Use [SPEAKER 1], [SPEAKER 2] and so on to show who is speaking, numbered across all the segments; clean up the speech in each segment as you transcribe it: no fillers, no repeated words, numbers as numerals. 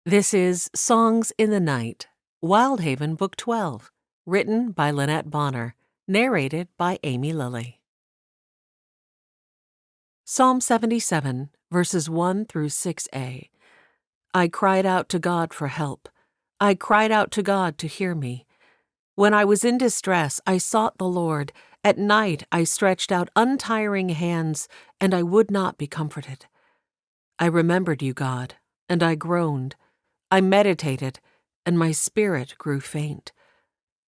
[SPEAKER 1] This is Songs in the Night, Wyldhaven, Book 12, written by Lynnette Bonner, narrated by Amy Lilly. Psalm 77, verses 1 through 6a. I cried out to God for help. I cried out to God to hear me. When I was in distress, I sought the Lord. At night I stretched out untiring hands, and I would not be comforted. I remembered you, God, and I groaned. I meditated, and my spirit grew faint.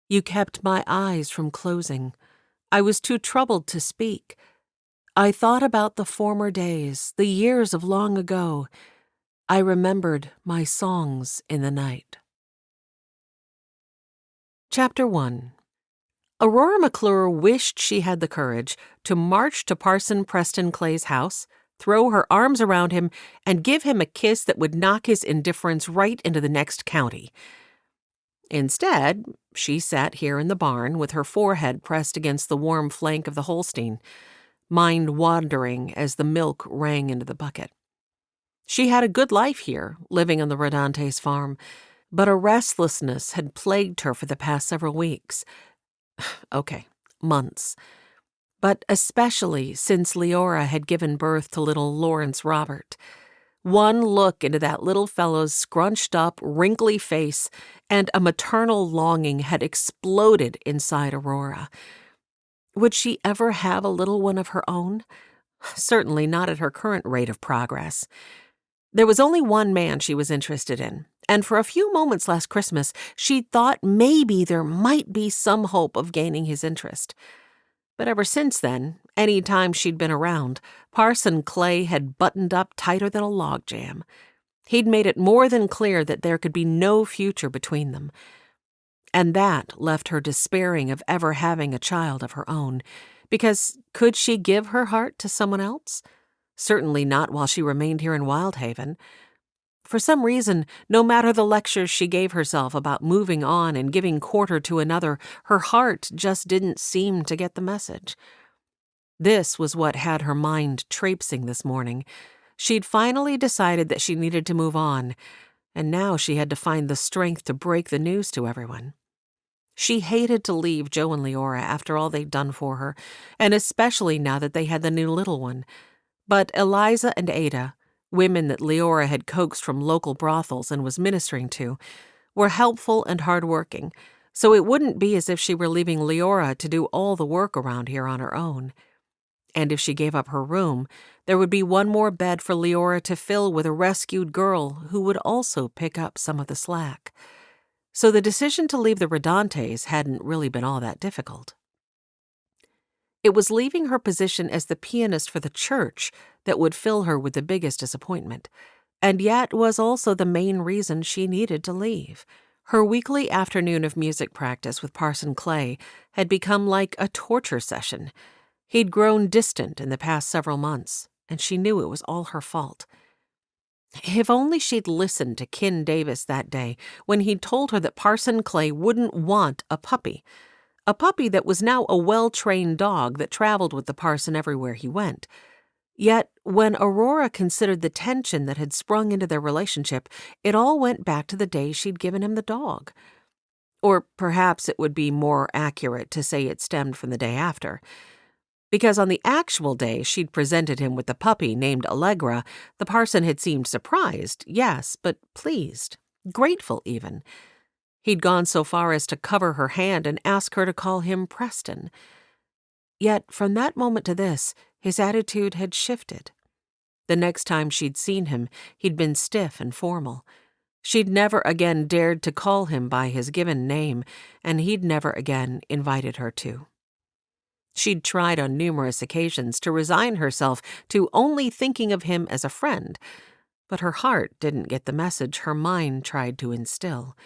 [SPEAKER 1] You kept my eyes from closing. I was too troubled to speak. I thought about the former days, the years of long ago. I remembered my songs in the night. Chapter 1. Aurora McClure wished she had the courage to march to Parson Preston Clay's house, throw her arms around him, and give him a kiss that would knock his indifference right into the next county. Instead, she sat here in the barn with her forehead pressed against the warm flank of the Holstein, mind wandering as the milk rang into the bucket. She had a good life here, living on the Rodantes' farm, but a restlessness had plagued her for the past several weeks. Months. But especially since Leora had given birth to little Lawrence Robert. One look into that little fellow's scrunched up, wrinkly face, and a maternal longing had exploded inside Aurora. Would she ever have a little one of her own? Certainly not at her current rate of progress. There was only one man she was interested in, and for a few moments last Christmas, she'd thought maybe there might be some hope of gaining his interest. But ever since then, any time she'd been around, Parson Clay had buttoned up tighter than a logjam. He'd made it more than clear that there could be no future between them. And that left her despairing of ever having a child of her own, because could she give her heart to someone else? Certainly not while she remained here in Wyldhaven. For some reason, no matter the lectures she gave herself about moving on and giving quarter to another, her heart just didn't seem to get the message. This was what had her mind traipsing this morning. She'd finally decided that she needed to move on, and now she had to find the strength to break the news to everyone. She hated to leave Joe and Leora after all they'd done for her, and especially now that they had the new little one. But Eliza and Ada, women that Leora had coaxed from local brothels and was ministering to, were helpful and hardworking, so it wouldn't be as if she were leaving Leora to do all the work around here on her own. And if she gave up her room, there would be one more bed for Leora to fill with a rescued girl who would also pick up some of the slack. So the decision to leave the Rodantes hadn't really been all that difficult. It was leaving her position as the pianist for the church that would fill her with the biggest disappointment, and yet was also the main reason she needed to leave. Her weekly afternoon of music practice with Parson Clay had become like a torture session. He'd grown distant in the past several months, and she knew it was all her fault. If only she'd listened to Kin Davis that day when he'd told her that Parson Clay wouldn't want a puppy that was now a well-trained dog that traveled with the parson everywhere he went. Yet, when Aurora considered the tension that had sprung into their relationship, it all went back to the day she'd given him the dog. Or perhaps it would be more accurate to say it stemmed from the day after. Because on the actual day she'd presented him with the puppy named Allegra, the parson had seemed surprised, yes, but pleased, grateful even. He'd gone so far as to cover her hand and ask her to call him Preston. Yet from that moment to this, his attitude had shifted. The next time she'd seen him, he'd been stiff and formal. She'd never again dared to call him by his given name, and he'd never again invited her to. She'd tried on numerous occasions to resign herself to only thinking of him as a friend, but her heart didn't get the message her mind tried to instill.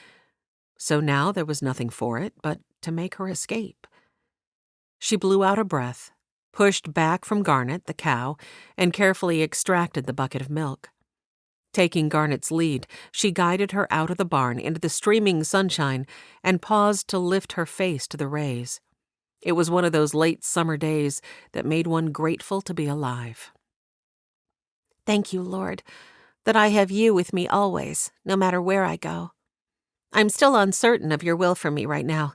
[SPEAKER 1] So now there was nothing for it but to make her escape. She blew out a breath, pushed back from Garnet, the cow, and carefully extracted the bucket of milk. Taking Garnet's lead, she guided her out of the barn into the streaming sunshine and paused to lift her face to the rays. It was one of those late summer days that made one grateful to be alive. "Thank you, Lord, that I have you with me always, no matter where I go. I'm still uncertain of your will for me right now.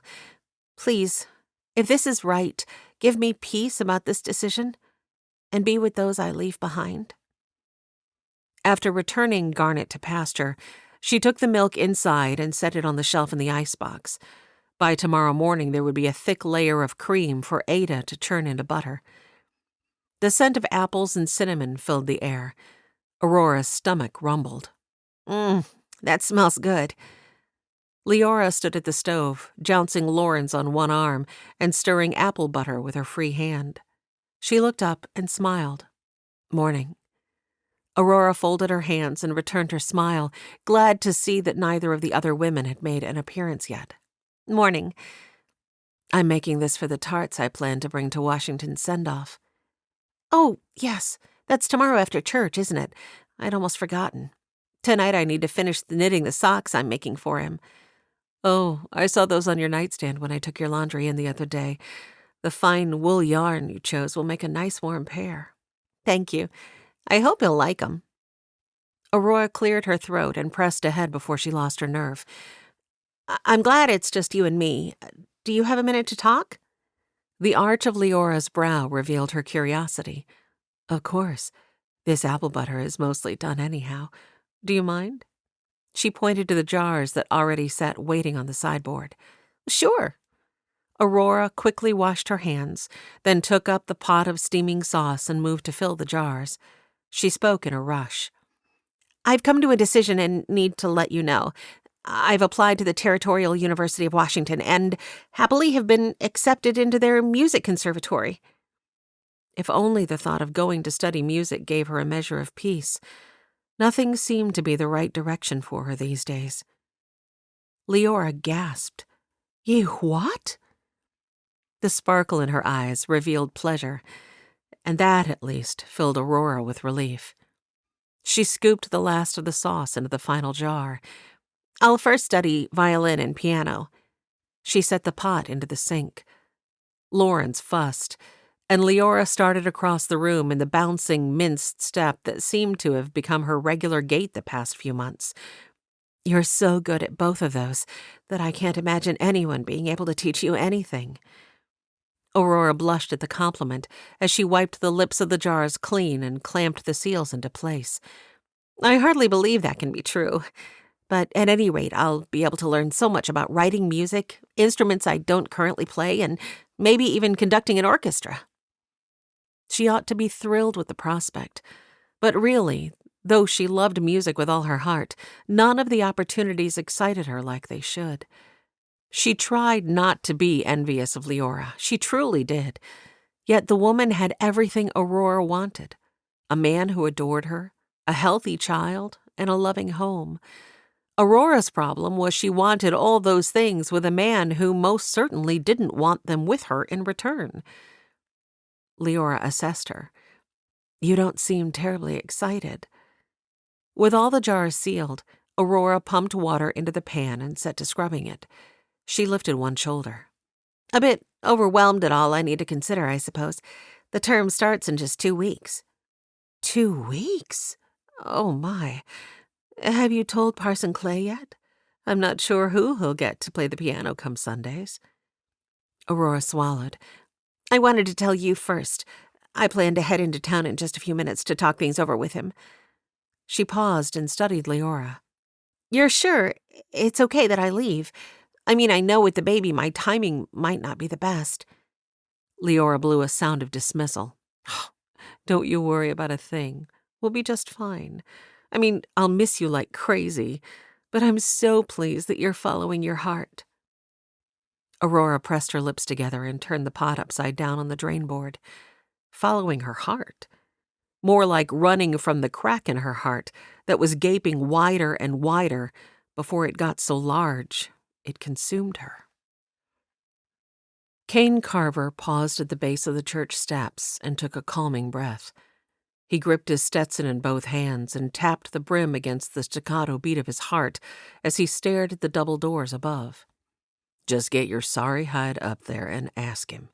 [SPEAKER 1] Please, if this is right, give me peace about this decision and be with those I leave behind." After returning Garnet to pasture, she took the milk inside and set it on the shelf in the icebox. By tomorrow morning, there would be a thick layer of cream for Ada to churn into butter. The scent of apples and cinnamon filled the air. Aurora's stomach rumbled. That smells good." Leora stood at the stove, jouncing Lawrence on one arm and stirring apple butter with her free hand. She looked up and smiled. "Morning." Aurora folded her hands and returned her smile, glad to see that neither of the other women had made an appearance yet. "Morning. I'm making this for the tarts I plan to bring to Washington's send-off." "Oh, yes, that's tomorrow after church, isn't it? I'd almost forgotten. Tonight I need to finish knitting the socks I'm making for him." "Oh, I saw those on your nightstand when I took your laundry in the other day. The fine wool yarn you chose will make a nice warm pair." "Thank you. I hope he'll like 'em." Aurora cleared her throat and pressed ahead before she lost her nerve. "I'm glad it's just you and me. Do you have a minute to talk?" The arch of Leora's brow revealed her curiosity. "Of course. This apple butter is mostly done anyhow. Do you mind?" She pointed to the jars that already sat waiting on the sideboard. "Sure." Aurora quickly washed her hands, then took up the pot of steaming sauce and moved to fill the jars. She spoke in a rush. "I've come to a decision and need to let you know. I've applied to the Territorial University of Washington and happily have been accepted into their music conservatory." If only the thought of going to study music gave her a measure of peace. Nothing seemed to be the right direction for her these days. Leora gasped. "You what?" The sparkle in her eyes revealed pleasure, and that, at least, filled Aurora with relief. She scooped the last of the sauce into the final jar. "I'll first study violin and piano." She set the pot into the sink. Lawrence fussed, and Leora started across the room in the bouncing, minced step that seemed to have become her regular gait the past few months. "You're so good at both of those that I can't imagine anyone being able to teach you anything." Aurora blushed at the compliment as she wiped the lips of the jars clean and clamped the seals into place. "I hardly believe that can be true. But at any rate, I'll be able to learn so much about writing music, instruments I don't currently play, and maybe even conducting an orchestra." She ought to be thrilled with the prospect. But really, though she loved music with all her heart, none of the opportunities excited her like they should. She tried not to be envious of Leora. She truly did. Yet the woman had everything Aurora wanted. A man who adored her, a healthy child, and a loving home. Aurora's problem was she wanted all those things with a man who most certainly didn't want them with her in return. Leora assessed her. "You don't seem terribly excited." With all the jars sealed, Aurora pumped water into the pan and set to scrubbing it. She lifted one shoulder. "A bit overwhelmed at all I need to consider, I suppose. The term starts in just 2 weeks." 2 weeks? Oh, my. Have you told Parson Clay yet? I'm not sure who he'll get to play the piano come Sundays." Aurora swallowed. "I wanted to tell you first. I plan to head into town in just a few minutes to talk things over with him." She paused and studied Leora. "You're sure it's okay that I leave? I mean, I know with the baby my timing might not be the best." Leora blew a sound of dismissal. "Don't you worry about a thing. We'll be just fine. I mean, I'll miss you like crazy, but I'm so pleased that you're following your heart." Aurora pressed her lips together and turned the pot upside down on the drain board. Following her heart? More like running from the crack in her heart that was gaping wider and wider before it got so large it consumed her. Kane Carver paused at the base of the church steps and took a calming breath. He gripped his Stetson in both hands and tapped the brim against the staccato beat of his heart as he stared at the double doors above. "Just get your sorry hide up there and ask him."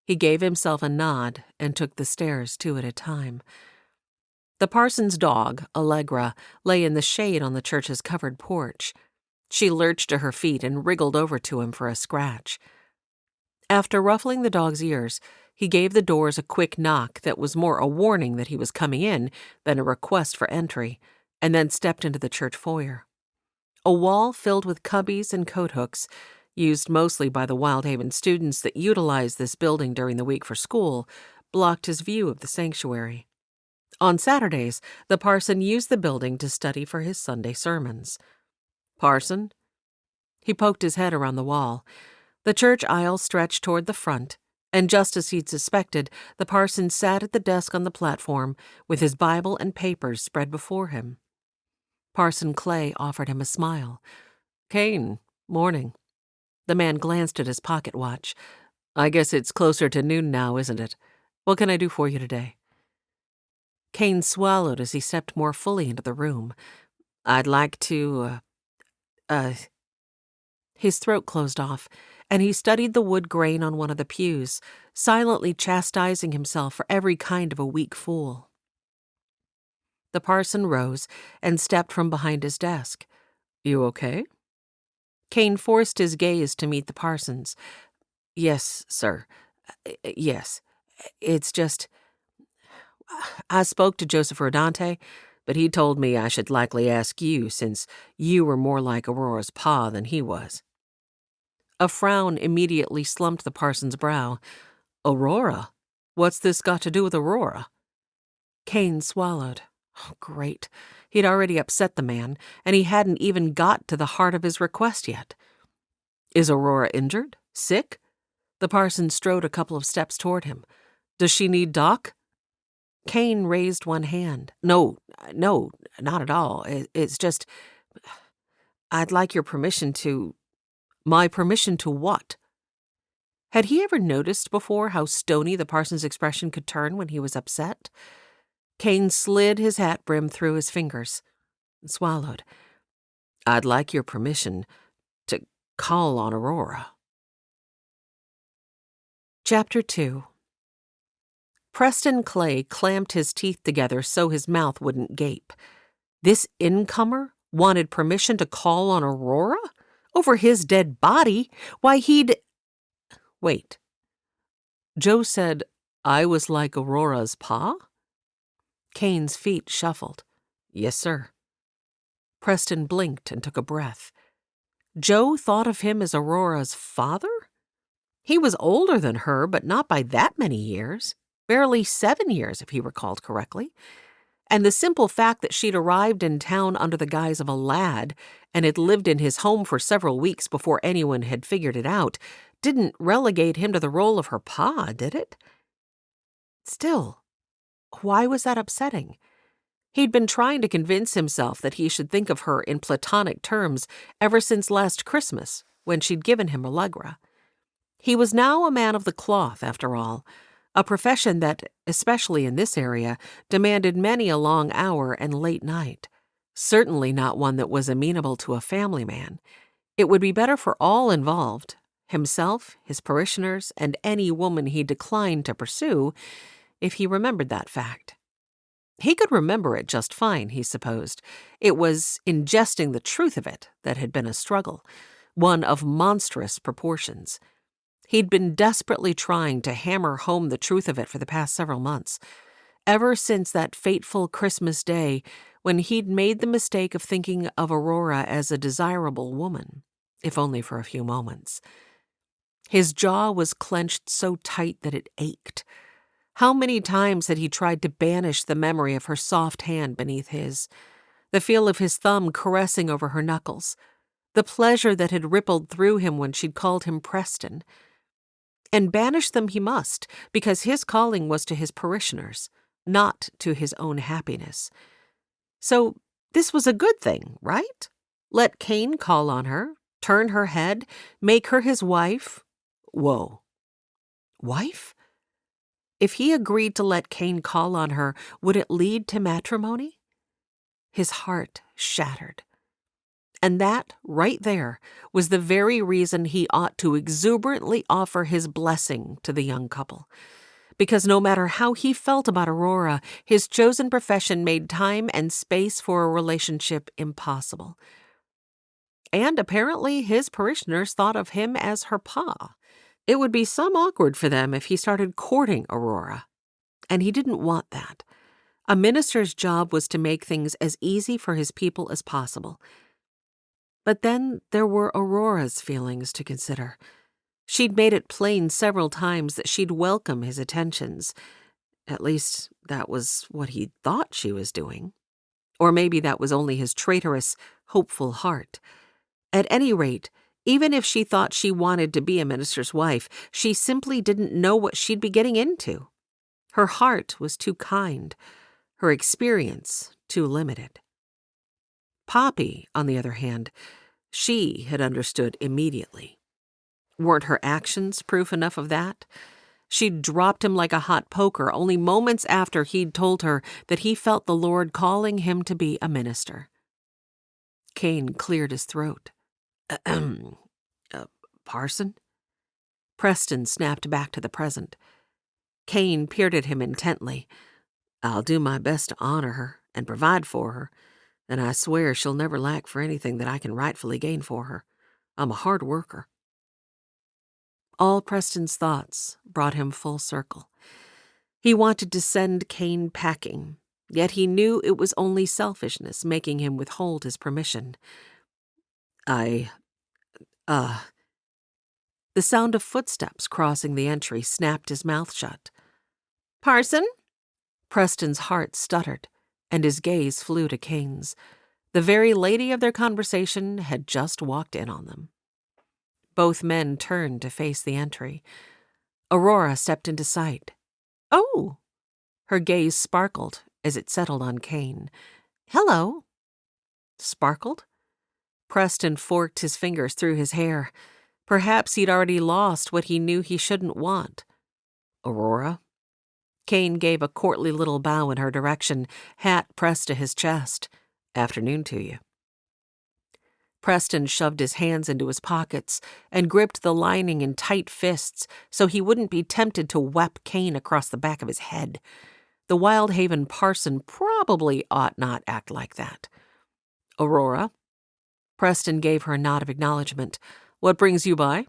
[SPEAKER 1] He gave himself a nod and took the stairs 2 at a time. The parson's dog, Allegra, lay in the shade on the church's covered porch. She lurched to her feet and wriggled over to him for a scratch. After ruffling the dog's ears, he gave the doors a quick knock that was more a warning that he was coming in than a request for entry, and then stepped into the church foyer. A wall filled with cubbies and coat hooks, used mostly by the Wyldhaven students that utilized this building during the week for school, blocked his view of the sanctuary. On Saturdays, the parson used the building to study for his Sunday sermons. "Parson?" He poked his head around the wall. The church aisle stretched toward the front, and just as he'd suspected, the parson sat at the desk on the platform with his Bible and papers spread before him. Parson Clay offered him a smile. "Kane, morning." The man glanced at his pocket watch. "I guess it's closer to noon now, isn't it? What can I do for you today?" Kane swallowed as he stepped more fully into the room. "I'd like to, His throat closed off, and he studied the wood grain on one of the pews, silently chastising himself for every kind of a weak fool. The parson rose and stepped from behind his desk. "You okay?" Kane forced his gaze to meet the parson's. "Yes, sir. Yes. It's just... I spoke to Joseph Rodante, but he told me I should likely ask you since you were more like Aurora's pa than he was." A frown immediately slumped the parson's brow. "Aurora? What's this got to do with Aurora?" Kane swallowed. Oh, great. He'd already upset the man, and he hadn't even got to the heart of his request yet. "Is Aurora injured? Sick?" The parson strode a couple of steps toward him. "Does she need doc?" Kane raised one hand. No, not at all. It's just... I'd like your permission to... My permission to what? Had he ever noticed before how stony the parson's expression could turn when he was upset? Kane slid his hat brim through his fingers and swallowed. "I'd like your permission to call on Aurora." Chapter 2. Preston Clay clamped his teeth together so his mouth wouldn't gape. This incomer wanted permission to call on Aurora? Over his dead body? Why, Wait. Joe said I was like Aurora's pa? Kane's feet shuffled. "Yes, sir." Preston blinked and took a breath. Joe thought of him as Aurora's father? He was older than her, but not by that many years. Barely 7 years, if he recalled correctly. And the simple fact that she'd arrived in town under the guise of a lad and had lived in his home for several weeks before anyone had figured it out didn't relegate him to the role of her pa, did it? Still, why was that upsetting? He'd been trying to convince himself that he should think of her in platonic terms ever since last Christmas, when she'd given him Allegra. He was now a man of the cloth, after all, a profession that, especially in this area, demanded many a long hour and late night. Certainly not one that was amenable to a family man. It would be better for all involved, himself, his parishioners, and any woman he declined to pursue, if he remembered that fact. He could remember it just fine, he supposed. It was ingesting the truth of it that had been a struggle, one of monstrous proportions. He'd been desperately trying to hammer home the truth of it for the past several months, ever since that fateful Christmas day when he'd made the mistake of thinking of Aurora as a desirable woman, if only for a few moments. His jaw was clenched so tight that it ached. How many times had he tried to banish the memory of her soft hand beneath his, the feel of his thumb caressing over her knuckles, the pleasure that had rippled through him when she'd called him Preston. And banish them he must, because his calling was to his parishioners, not to his own happiness. So this was a good thing, right? Let Kane call on her, turn her head, make her his wife. Whoa. Wife? If he agreed to let Kane call on her, would it lead to matrimony? His heart shattered. And that, right there, was the very reason he ought to exuberantly offer his blessing to the young couple. because no matter how he felt about Aurora, his chosen profession made time and space for a relationship impossible. And apparently his parishioners thought of him as her pa. It would be some awkward for them if he started courting Aurora. And he didn't want that. A minister's job was to make things as easy for his people as possible. But then there were Aurora's feelings to consider. She'd made it plain several times that she'd welcome his attentions. At least, that was what he thought she was doing. Or maybe that was only his traitorous, hopeful heart. At any rate, even if she thought she wanted to be a minister's wife, she simply didn't know what she'd be getting into. Her heart was too kind, her experience too limited. Poppy, on the other hand, she had understood immediately. Weren't her actions proof enough of that? She'd dropped him like a hot poker only moments after he'd told her that he felt the Lord calling him to be a minister. Kane cleared his throat. Parson? Preston snapped back to the present. Kane peered at him intently. I'll do my best to honor her and provide for her, and I swear she'll never lack for anything that I can rightfully gain for her. I'm a hard worker. All Preston's thoughts brought him full circle. He wanted to send Kane packing, yet he knew it was only selfishness making him withhold his permission. The sound of footsteps crossing the entry snapped his mouth shut. Parson? Preston's heart stuttered, and his gaze flew to Kane's. The very lady of their conversation had just walked in on them. Both men turned to face the entry. Aurora stepped into sight. Oh! Her gaze sparkled as it settled on Kane. Hello. Sparkled? Preston forked his fingers through his hair. Perhaps he'd already lost what he knew he shouldn't want. Aurora? Kane gave a courtly little bow in her direction, hat pressed to his chest. Afternoon to you. Preston shoved his hands into his pockets and gripped the lining in tight fists so he wouldn't be tempted to whap Kane across the back of his head. The Wyldhaven parson probably ought not act like that. Aurora? Preston gave her a nod of acknowledgement. What brings you by?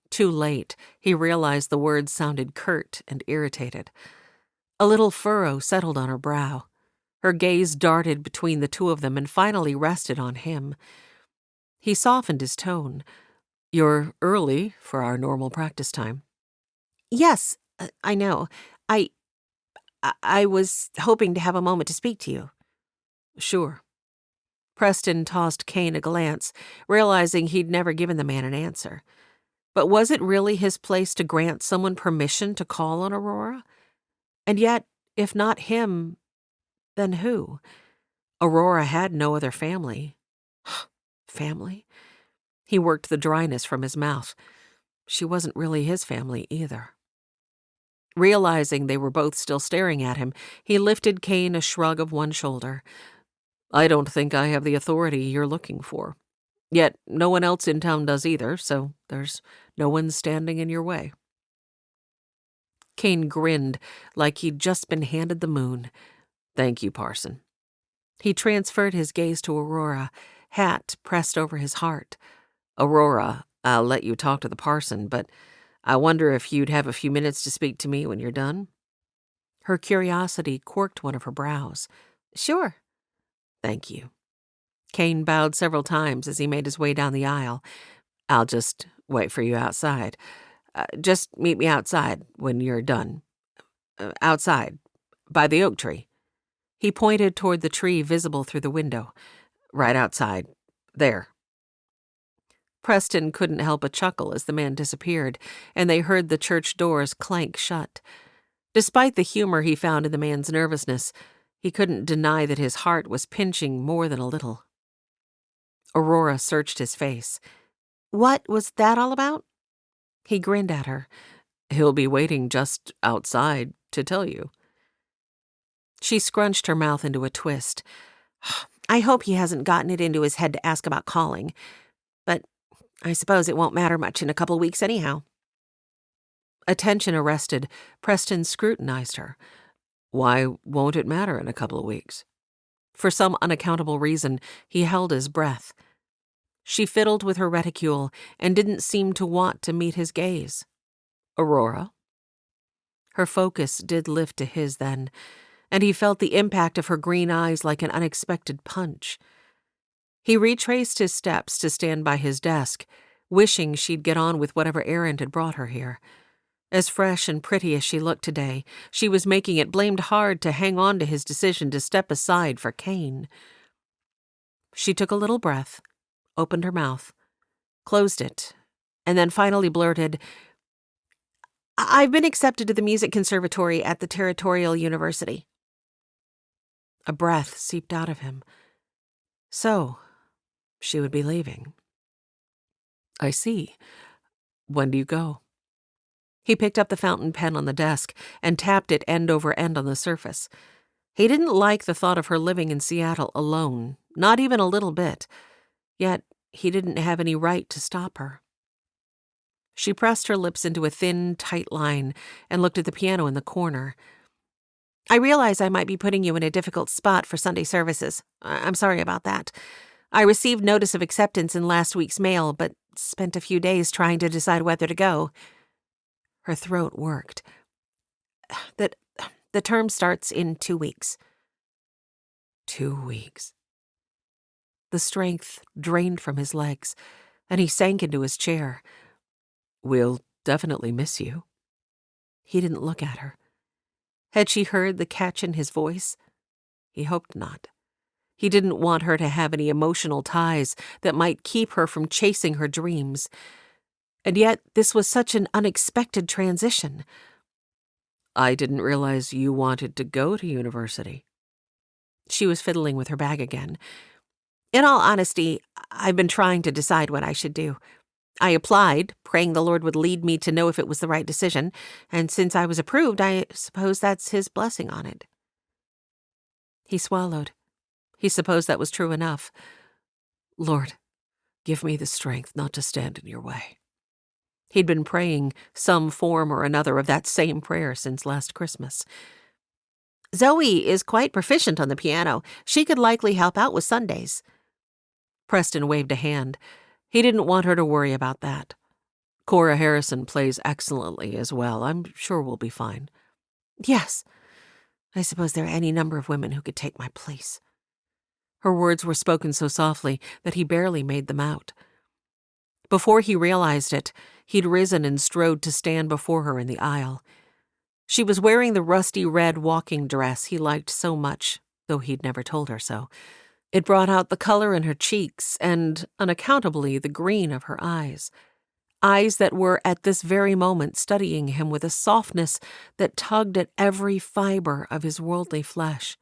[SPEAKER 1] Too late, he realized the words sounded curt and irritated. A little furrow settled on her brow. Her gaze darted between the two of them and finally rested on him. He softened his tone. You're early for our normal practice time. Yes, I know. I was hoping to have a moment to speak to you. Sure. Preston tossed Kane a glance, realizing he'd never given the man an answer. But was it really his place to grant someone permission to call on Aurora? And yet, if not him, then who? Aurora had no other family. Family? He worked the dryness from his mouth. She wasn't really his family either. Realizing they were both still staring at him, he lifted Kane a shrug of one shoulder. I don't think I have the authority you're looking for. Yet no one else in town does either, so there's no one standing in your way. Kane grinned like he'd just been handed the moon. Thank you, Parson. He transferred his gaze to Aurora, hat pressed over his heart. Aurora, I'll let you talk to the parson, but I wonder if you'd have a few minutes to speak to me when you're done? Her curiosity quirked one of her brows. Sure. Thank you. Kane bowed several times as he made his way down the aisle. I'll just wait for you outside. Just meet me outside when you're done. Outside, by the oak tree. He pointed toward the tree visible through the window. Right outside. There. Preston couldn't help but chuckle as the man disappeared, and they heard the church doors clank shut. Despite the humor he found in the man's nervousness, he couldn't deny that his heart was pinching more than a little. Aurora searched his face. What was that all about? He grinned at her. He'll be waiting just outside to tell you. She scrunched her mouth into a twist. I hope he hasn't gotten it into his head to ask about calling. But I suppose it won't matter much in a couple weeks anyhow. Attention arrested, Preston scrutinized her. Why won't it matter in a couple of weeks? For some unaccountable reason, he held his breath. She fiddled with her reticule and didn't seem to want to meet his gaze. Aurora? Her focus did lift to his then, and he felt the impact of her green eyes like an unexpected punch. He retraced his steps to stand by his desk, wishing she'd get on with whatever errand had brought her here. As fresh and pretty as she looked today, she was making it blamed hard to hang on to his decision to step aside for Kane. She took a little breath, opened her mouth, closed it, and then finally blurted, "I've been accepted to the music conservatory at the Territorial University." A breath seeped out of him. So, she would be leaving. I see. When do you go? He picked up the fountain pen on the desk and tapped it end over end on the surface. He didn't like the thought of her living in Seattle alone, not even a little bit. Yet, he didn't have any right to stop her. She pressed her lips into a thin, tight line and looked at the piano in the corner. I realize I might be putting you in a difficult spot for Sunday services. I'm sorry about that. I received notice of acceptance in last week's mail, but spent a few days trying to decide whether to go. Her throat worked. The term starts in 2 weeks. 2 weeks. The strength drained from his legs, and he sank into his chair. We'll definitely miss you. He didn't look at her. Had she heard the catch in his voice? He hoped not. He didn't want her to have any emotional ties that might keep her from chasing her dreams. And yet this was such an unexpected transition. I didn't realize you wanted to go to university. She was fiddling with her bag again. In all honesty, I've been trying to decide what I should do. I applied, praying the Lord would lead me to know if it was the right decision, and since I was approved, I suppose that's his blessing on it. He swallowed. He supposed that was true enough. Lord, give me the strength not to stand in your way. He'd been praying some form or another of that same prayer since last Christmas. Zoe is quite proficient on the piano. She could likely help out with Sundays. Preston waved a hand. He didn't want her to worry about that. Cora Harrison plays excellently as well. I'm sure we'll be fine. Yes. I suppose there are any number of women who could take my place. Her words were spoken so softly that he barely made them out. Before he realized it, he'd risen and strode to stand before her in the aisle. She was wearing the rusty red walking dress he liked so much, though he'd never told her so. It brought out the color in her cheeks and, unaccountably, the green of her eyes. Eyes that were, at this very moment, studying him with a softness that tugged at every fiber of his worldly flesh.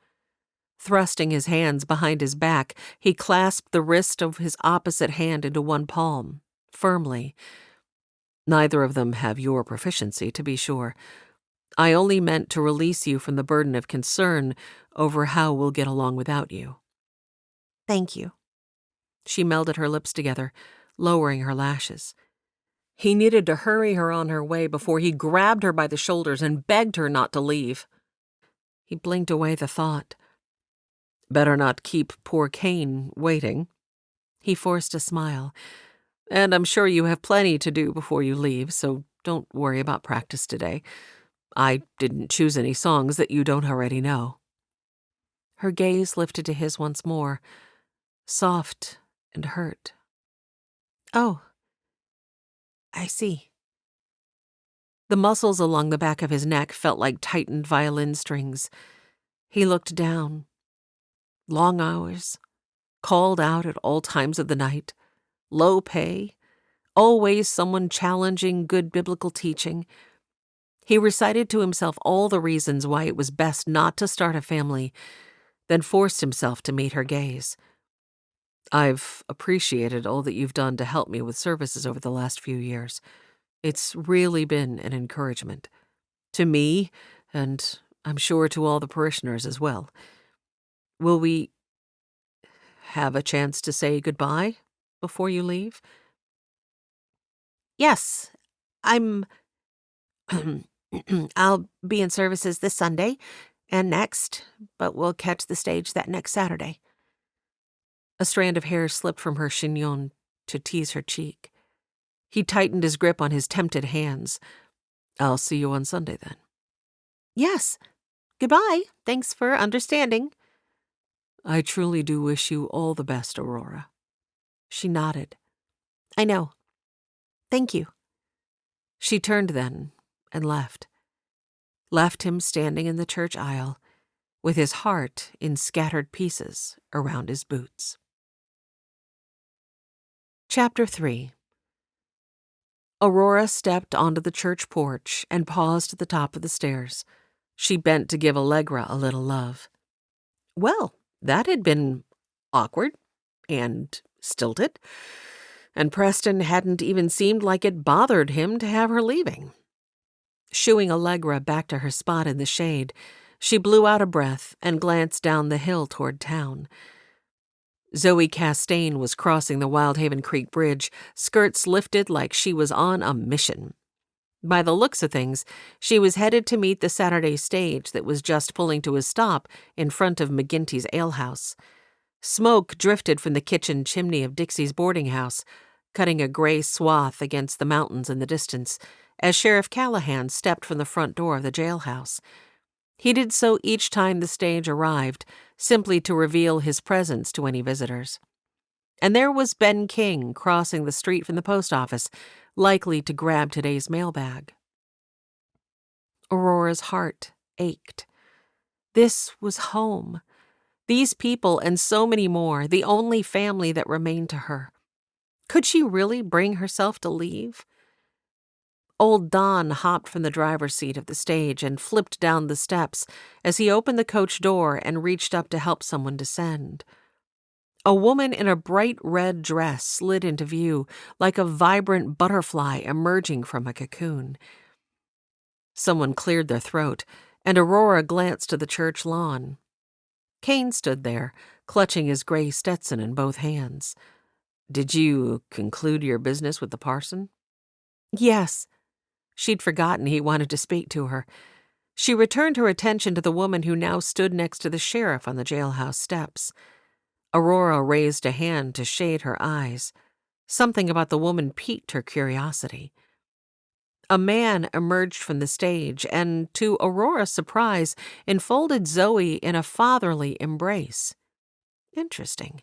[SPEAKER 1] Thrusting his hands behind his back, he clasped the wrist of his opposite hand into one palm, firmly. Neither of them have your proficiency, to be sure. I only meant to release you from the burden of concern over how we'll get along without you. Thank you. She melded her lips together, lowering her lashes. He needed to hurry her on her way before he grabbed her by the shoulders and begged her not to leave. He blinked away the thought. Better not keep poor Kane waiting. He forced a smile. And I'm sure you have plenty to do before you leave, so don't worry about practice today. I didn't choose any songs that you don't already know. Her gaze lifted to his once more, soft and hurt. Oh, I see. The muscles along the back of his neck felt like tightened violin strings. He looked down. Long hours, called out at all times of the night, low pay, always someone challenging good biblical teaching. He recited to himself all the reasons why it was best not to start a family, then forced himself to meet her gaze. I've appreciated all that you've done to help me with services over the last few years. It's really been an encouragement. To me, and I'm sure to all the parishioners as well. Will we have a chance to say goodbye before you leave? Yes, I'm I'll be in services this Sunday and next, but we'll catch the stage that next Saturday. A strand of hair slipped from her chignon to tease her cheek. He tightened his grip on his tempted hands. I'll see you on Sunday, then. Yes. Goodbye. Thanks for understanding. I truly do wish you all the best, Aurora. She nodded. I know. Thank you. She turned then and left him standing in the church aisle with his heart in scattered pieces around his boots. Chapter 3. Aurora stepped onto the church porch and paused at the top of the stairs. She bent to give Allegra a little love. Well, that had been awkward and stilted, and Preston hadn't even seemed like it bothered him to have her leaving. Shooing Allegra back to her spot in the shade, she blew out a breath and glanced down the hill toward town. Zoe Castaigne was crossing the Wyldhaven Creek Bridge, skirts lifted like she was on a mission. By the looks of things, she was headed to meet the Saturday stage that was just pulling to a stop in front of McGinty's alehouse. Smoke drifted from the kitchen chimney of Dixie's boarding house, cutting a gray swath against the mountains in the distance, as Sheriff Callahan stepped from the front door of the jailhouse. He did so each time the stage arrived, simply to reveal his presence to any visitors. And there was Ben King crossing the street from the post office, likely to grab today's mailbag. Aurora's heart ached. This was home. These people and so many more, the only family that remained to her. Could she really bring herself to leave? Old Don hopped from the driver's seat of the stage and flipped down the steps as he opened the coach door and reached up to help someone descend. A woman in a bright red dress slid into view like a vibrant butterfly emerging from a cocoon. Someone cleared their throat, and Aurora glanced to the church lawn. Kane stood there, clutching his gray Stetson in both hands. Did you conclude your business with the parson? Yes. She'd forgotten he wanted to speak to her. She returned her attention to the woman who now stood next to the sheriff on the jailhouse steps. Aurora raised a hand to shade her eyes. Something about the woman piqued her curiosity. A man emerged from the stage and, to Aurora's surprise, enfolded Zoe in a fatherly embrace. Interesting.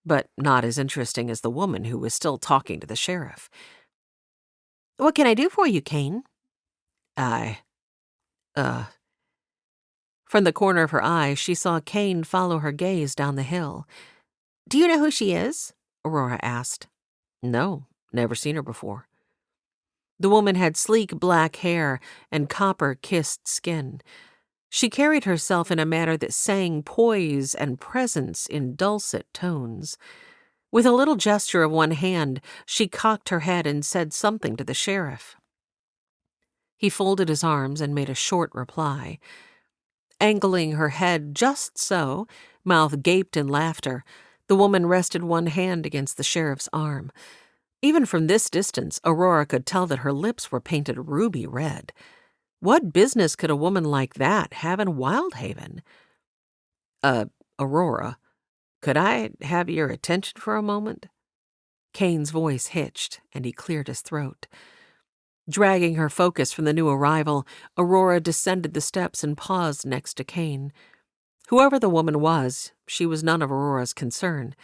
[SPEAKER 1] But not as interesting as the woman who was still talking to the sheriff. What can I do for you, Kane? From the corner of her eye, she saw Kane follow her gaze down the hill. Do you know who she is? Aurora asked. No, never seen her before. The woman had sleek black hair and copper-kissed skin. She carried herself in a manner that sang poise and presence in dulcet tones. With a little gesture of one hand, she cocked her head and said something to the sheriff. He folded his arms and made a short reply. Angling her head just so, mouth gaped in laughter, the woman rested one hand against the sheriff's arm. Even from this distance, Aurora could tell that her lips were painted ruby red. What business could a woman like that have in Wyldhaven? Aurora, could I have your attention for a moment? Kane's voice hitched, and he cleared his throat. Dragging her focus from the new arrival, Aurora descended the steps and paused next to Kane. Whoever the woman was, she was none of Aurora's concern.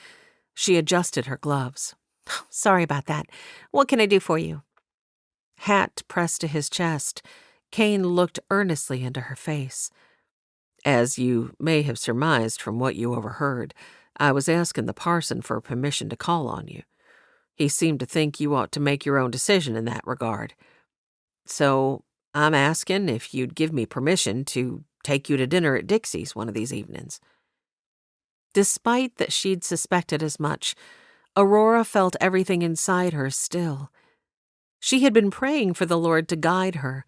[SPEAKER 1] She adjusted her gloves. Sorry about that. What can I do for you? Hat pressed to his chest, Kane looked earnestly into her face. As you may have surmised from what you overheard, I was asking the parson for permission to call on you. He seemed to think you ought to make your own decision in that regard. So I'm asking if you'd give me permission to take you to dinner at Dixie's one of these evenings. Despite that she'd suspected as much, Aurora felt everything inside her still. She had been praying for the Lord to guide her.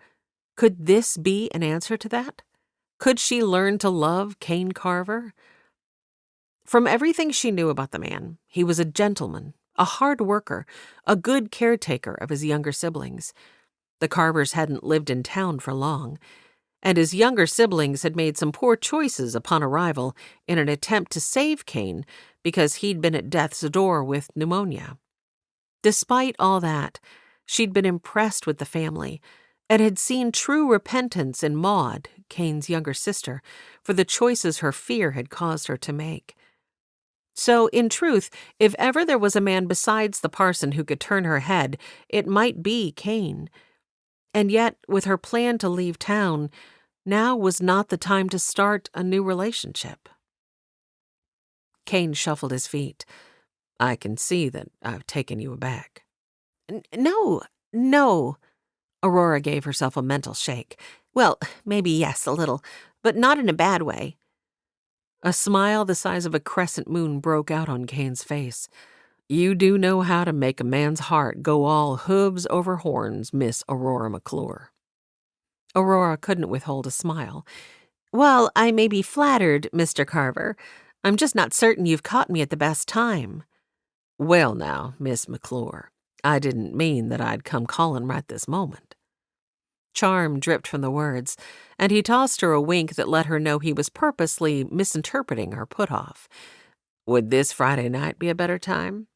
[SPEAKER 1] Could this be an answer to that? Could she learn to love Kane Carver? From everything she knew about the man, he was a gentleman, a hard worker, a good caretaker of his younger siblings. The Carvers hadn't lived in town for long, and his younger siblings had made some poor choices upon arrival in an attempt to save Kane because he'd been at death's door with pneumonia. Despite all that, she'd been impressed with the family and had seen true repentance in Maud, Kane's younger sister, for the choices her fear had caused her to make. So, in truth, if ever there was a man besides the parson who could turn her head, it might be Kane. And yet, with her plan to leave town, now was not the time to start a new relationship. Kane shuffled his feet. I can see that I've taken you aback. No. Aurora gave herself a mental shake. Well, maybe yes, a little, but not in a bad way. A smile the size of a crescent moon broke out on Kane's face. You do know how to make a man's heart go all hooves over horns, Miss Aurora McClure. Aurora couldn't withhold a smile. Well, I may be flattered, Mr. Carver. I'm just not certain you've caught me at the best time. Well now, Miss McClure, I didn't mean that I'd come calling right this moment. Charm dripped from the words, and he tossed her a wink that let her know he was purposely misinterpreting her put-off. Would this Friday night be a better time?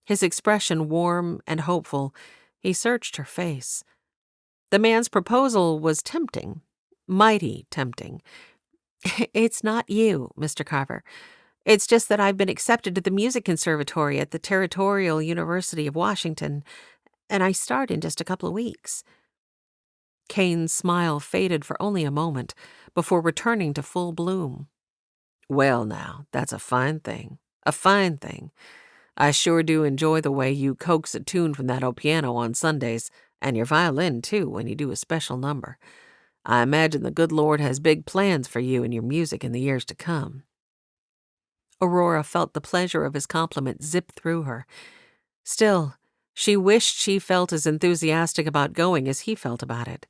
[SPEAKER 1] His expression warm and hopeful, he searched her face. The man's proposal was tempting, mighty tempting. It's not you, Mr. Carver. It's just that I've been accepted to the music conservatory at the Territorial University of Washington, and I start in just a couple of weeks. Kane's smile faded for only a moment before returning to full bloom. Well now, that's a fine thing. A fine thing. I sure do enjoy the way you coax a tune from that old piano on Sundays, and your violin, too, when you do a special number. I imagine the good Lord has big plans for you and your music in the years to come. Aurora felt the pleasure of his compliment zip through her. Still, she wished she felt as enthusiastic about going as he felt about it.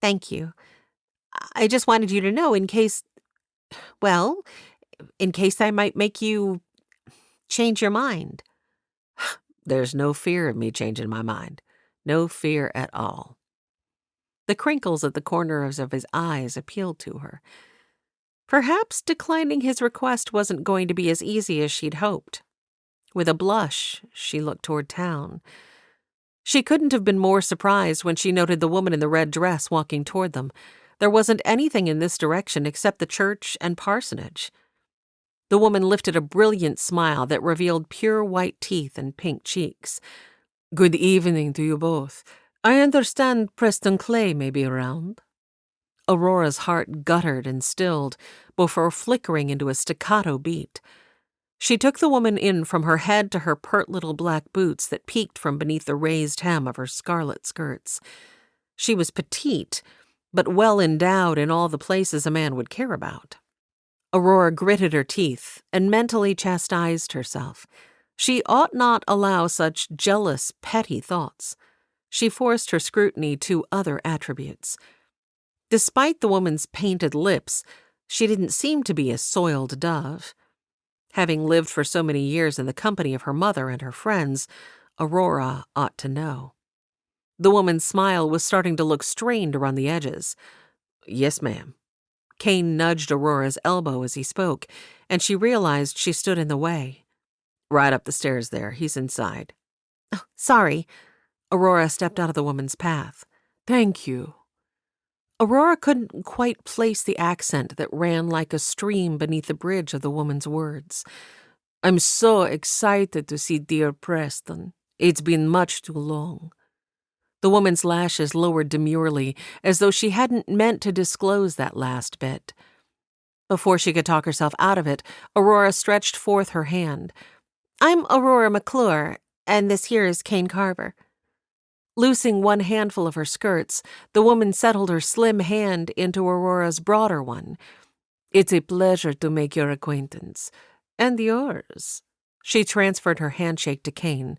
[SPEAKER 1] Thank you. I just wanted you to know in case I might make you change your mind. There's no fear of me changing my mind. No fear at all. The crinkles at the corners of his eyes appealed to her. Perhaps declining his request wasn't going to be as easy as she'd hoped. With a blush, she looked toward town. She couldn't have been more surprised when she noted the woman in the red dress walking toward them. There wasn't anything in this direction except the church and parsonage. The woman lifted a brilliant smile that revealed pure white teeth and pink cheeks. Good evening to you both. I understand Preston Clay may be around. Aurora's heart guttered and stilled before flickering into a staccato beat. She took the woman in from her head to her pert little black boots that peeked from beneath the raised hem of her scarlet skirts. She was petite, but well endowed in all the places a man would care about. Aurora gritted her teeth and mentally chastised herself. She ought not allow such jealous, petty thoughts. She forced her scrutiny to other attributes. Despite the woman's painted lips, she didn't seem to be a soiled dove. Having lived for so many years in the company of her mother and her friends, Aurora ought to know. The woman's smile was starting to look strained around the edges. Yes, ma'am. Kane nudged Aurora's elbow as he spoke, and she realized she stood in the way. Right up the stairs there. He's inside. Oh, sorry. Aurora stepped out of the woman's path. Thank you. Aurora couldn't quite place the accent that ran like a stream beneath the bridge of the woman's words. I'm so excited to see dear Preston. It's been much too long. The woman's lashes lowered demurely, as though she hadn't meant to disclose that last bit. Before she could talk herself out of it, Aurora stretched forth her hand. I'm Aurora McClure, and this here is Kane Carver. Loosing one handful of her skirts, the woman settled her slim hand into Aurora's broader one. It's a pleasure to make your acquaintance. And yours. She transferred her handshake to Kane.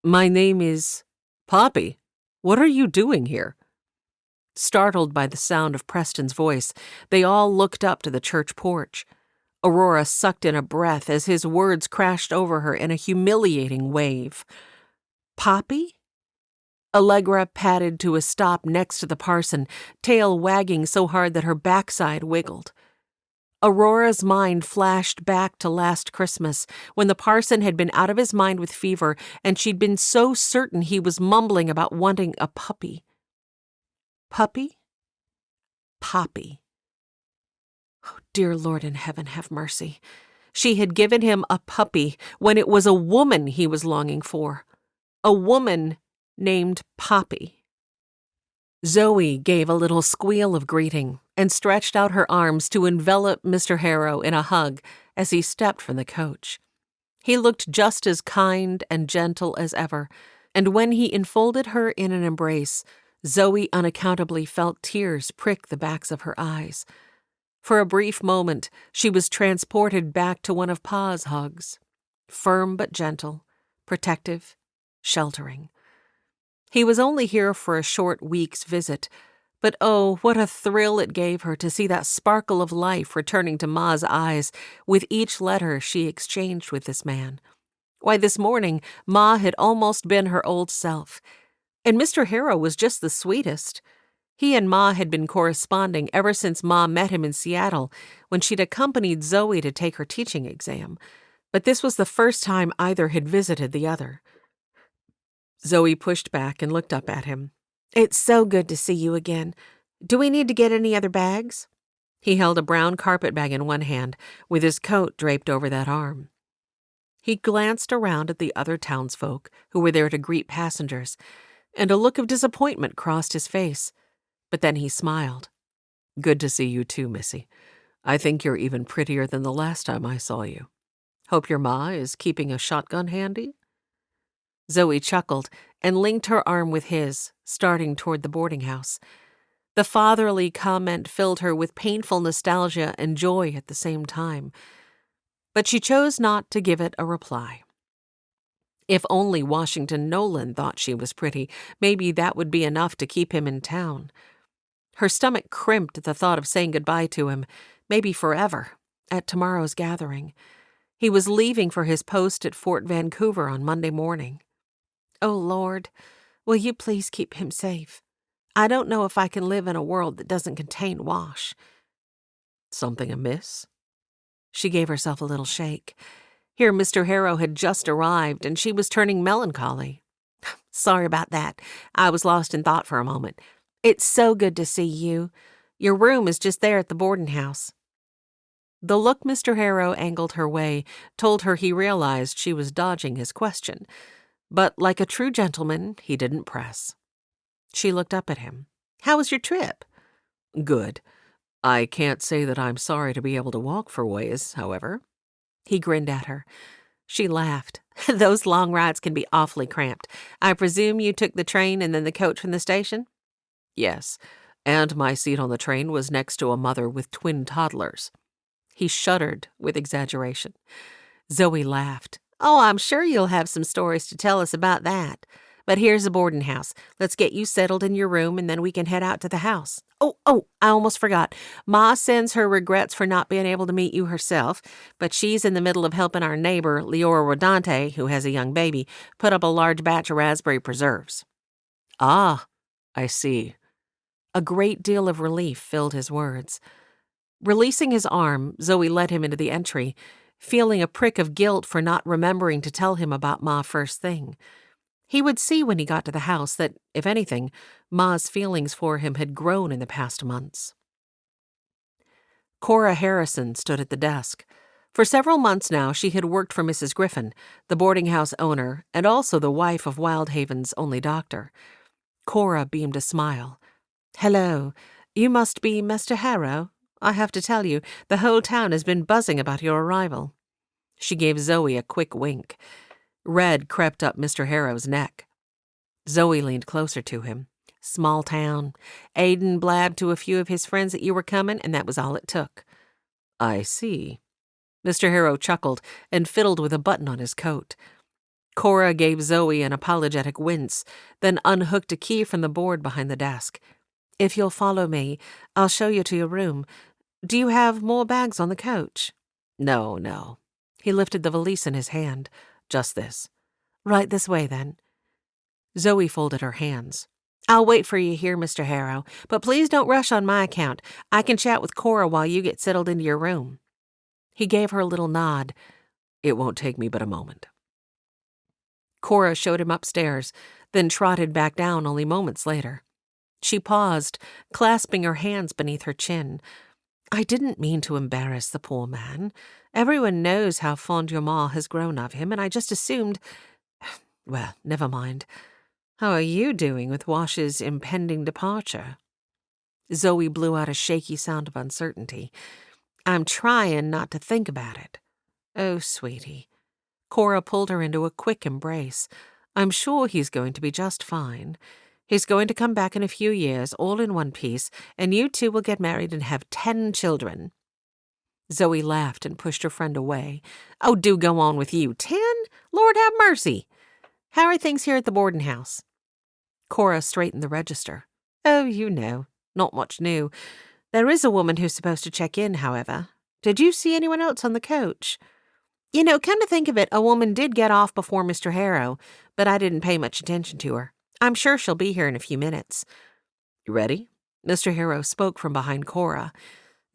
[SPEAKER 1] My name is... Poppy, what are you doing here? Startled by the sound of Preston's voice, they all looked up to the church porch. Aurora sucked in a breath as his words crashed over her in a humiliating wave. Poppy? Allegra padded to a stop next to the parson, tail wagging so hard that her backside wiggled. Aurora's mind flashed back to last Christmas, when the parson had been out of his mind with fever, and she'd been so certain he was mumbling about wanting a puppy. Puppy? Poppy. Oh, dear Lord in heaven, have mercy. She had given him a puppy when it was a woman he was longing for. A woman named Poppy. Zoe gave a little squeal of greeting and stretched out her arms to envelop Mr. Harrow in a hug as he stepped from the coach. He looked just as kind and gentle as ever, and when he enfolded her in an embrace, Zoe unaccountably felt tears prick the backs of her eyes. For a brief moment, she was transported back to one of Pa's hugs, firm but gentle, protective, sheltering. He was only here for a short week's visit, but oh, what a thrill it gave her to see that sparkle of life returning to Ma's eyes with each letter she exchanged with this man. Why, this morning, Ma had almost been her old self, and Mr. Harrow was just the sweetest. He and Ma had been corresponding ever since Ma met him in Seattle, when she'd accompanied Zoe to take her teaching exam, but this was the first time either had visited the other. Zoe pushed back and looked up at him. "It's so good to see you again. Do we need to get any other bags?" He held a brown carpet bag in one hand, with his coat draped over that arm. He glanced around at the other townsfolk who were there to greet passengers, and a look of disappointment crossed his face. But then he smiled. "Good to see you too, Missy. I think you're even prettier than the last time I saw you. Hope your ma is keeping a shotgun handy?" Zoe chuckled and linked her arm with his, starting toward the boarding house. The fatherly comment filled her with painful nostalgia and joy at the same time, but she chose not to give it a reply. If only Washington Nolan thought she was pretty, maybe that would be enough to keep him in town. Her stomach crimped at the thought of saying goodbye to him, maybe forever, at tomorrow's gathering. He was leaving for his post at Fort Vancouver on Monday morning. Oh, Lord, will you please keep him safe? I don't know if I can live in a world that doesn't contain Wash. Something amiss? She gave herself a little shake. Here Mr. Harrow had just arrived, and she was turning melancholy. Sorry about that. I was lost in thought for a moment. It's so good to see you. Your room is just there at the boarding house. The look Mr. Harrow angled her way told her he realized she was dodging his question, but like a true gentleman, he didn't press. She looked up at him. How was your trip? Good. I can't say that I'm sorry to be able to walk for ways, however. He grinned at her. She laughed. Those long rides can be awfully cramped. I presume you took the train and then the coach from the station? Yes, and my seat on the train was next to a mother with twin toddlers. He shuddered with exaggeration. Zoe laughed. Oh, I'm sure you'll have some stories to tell us about that. But here's the boarding house. Let's get you settled in your room, and then we can head out to the house. Oh, I almost forgot. Ma sends her regrets for not being able to meet you herself, but she's in the middle of helping our neighbor, Leora Rodante, who has a young baby, put up a large batch of raspberry preserves. Ah, I see. A great deal of relief filled his words. Releasing his arm, Zoe led him into the entry, feeling a prick of guilt for not remembering to tell him about Ma first thing. He would see when he got to the house that, if anything, Ma's feelings for him had grown in the past months. Cora Harrison stood at the desk. For several months now, she had worked for Mrs. Griffin, the boarding house owner, and also the wife of Wyldhaven's only doctor. Cora beamed a smile. Hello, you must be Mr. Harrow. I have to tell you, the whole town has been buzzing about your arrival. She gave Zoe a quick wink. Red crept up Mr. Harrow's neck. Zoe leaned closer to him. Small town. Aiden blabbed to a few of his friends that you were coming, and that was all it took. I see. Mr. Harrow chuckled and fiddled with a button on his coat. Cora gave Zoe an apologetic wince, then unhooked a key from the board behind the desk. If you'll follow me, I'll show you to your room. Do you have more bags on the coach? No. He lifted the valise in his hand. Just this. Right this way, then. Zoe folded her hands. I'll wait for you here, Mr. Harrow, but please don't rush on my account. I can chat with Cora while you get settled into your room. He gave her a little nod. It won't take me but a moment. Cora showed him upstairs, then trotted back down only moments later. She paused, clasping her hands beneath her chin. I didn't mean to embarrass the poor man. Everyone knows how fond your ma has grown of him, and I just assumed— Well, never mind. How are you doing with Wash's impending departure? Zoe blew out a shaky sound of uncertainty. I'm trying not to think about it. Oh, sweetie. Cora pulled her into a quick embrace. I'm sure he's going to be just fine. He's going to come back in a few years, all in one piece, and you two will get married and have 10 children. Zoe laughed and pushed her friend away. Oh, do go on with you. 10? Lord have mercy. How are things here at the boarding house? Cora straightened the register. Oh, you know, not much new. There is a woman who's supposed to check in, however. Did you see anyone else on the coach? You know, come to think of it, a woman did get off before Mr. Harrow, but I didn't pay much attention to her. I'm sure she'll be here in a few minutes. You ready? Mr. Harrow spoke from behind Cora.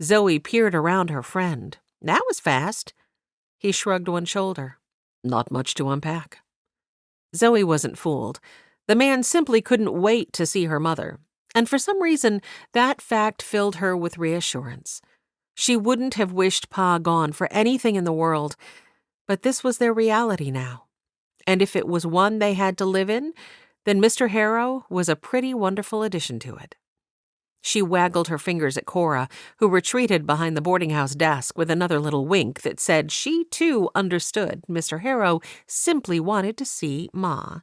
[SPEAKER 1] Zoe peered around her friend. That was fast. He shrugged one shoulder. Not much to unpack. Zoe wasn't fooled. The man simply couldn't wait to see her mother, and for some reason that fact filled her with reassurance. She wouldn't have wished Pa gone for anything in the world, but this was their reality now. And if it was one they had to live in, then Mr. Harrow was a pretty wonderful addition to it. She waggled her fingers at Cora, who retreated behind the boarding house desk with another little wink that said she, too, understood Mr. Harrow simply wanted to see Ma.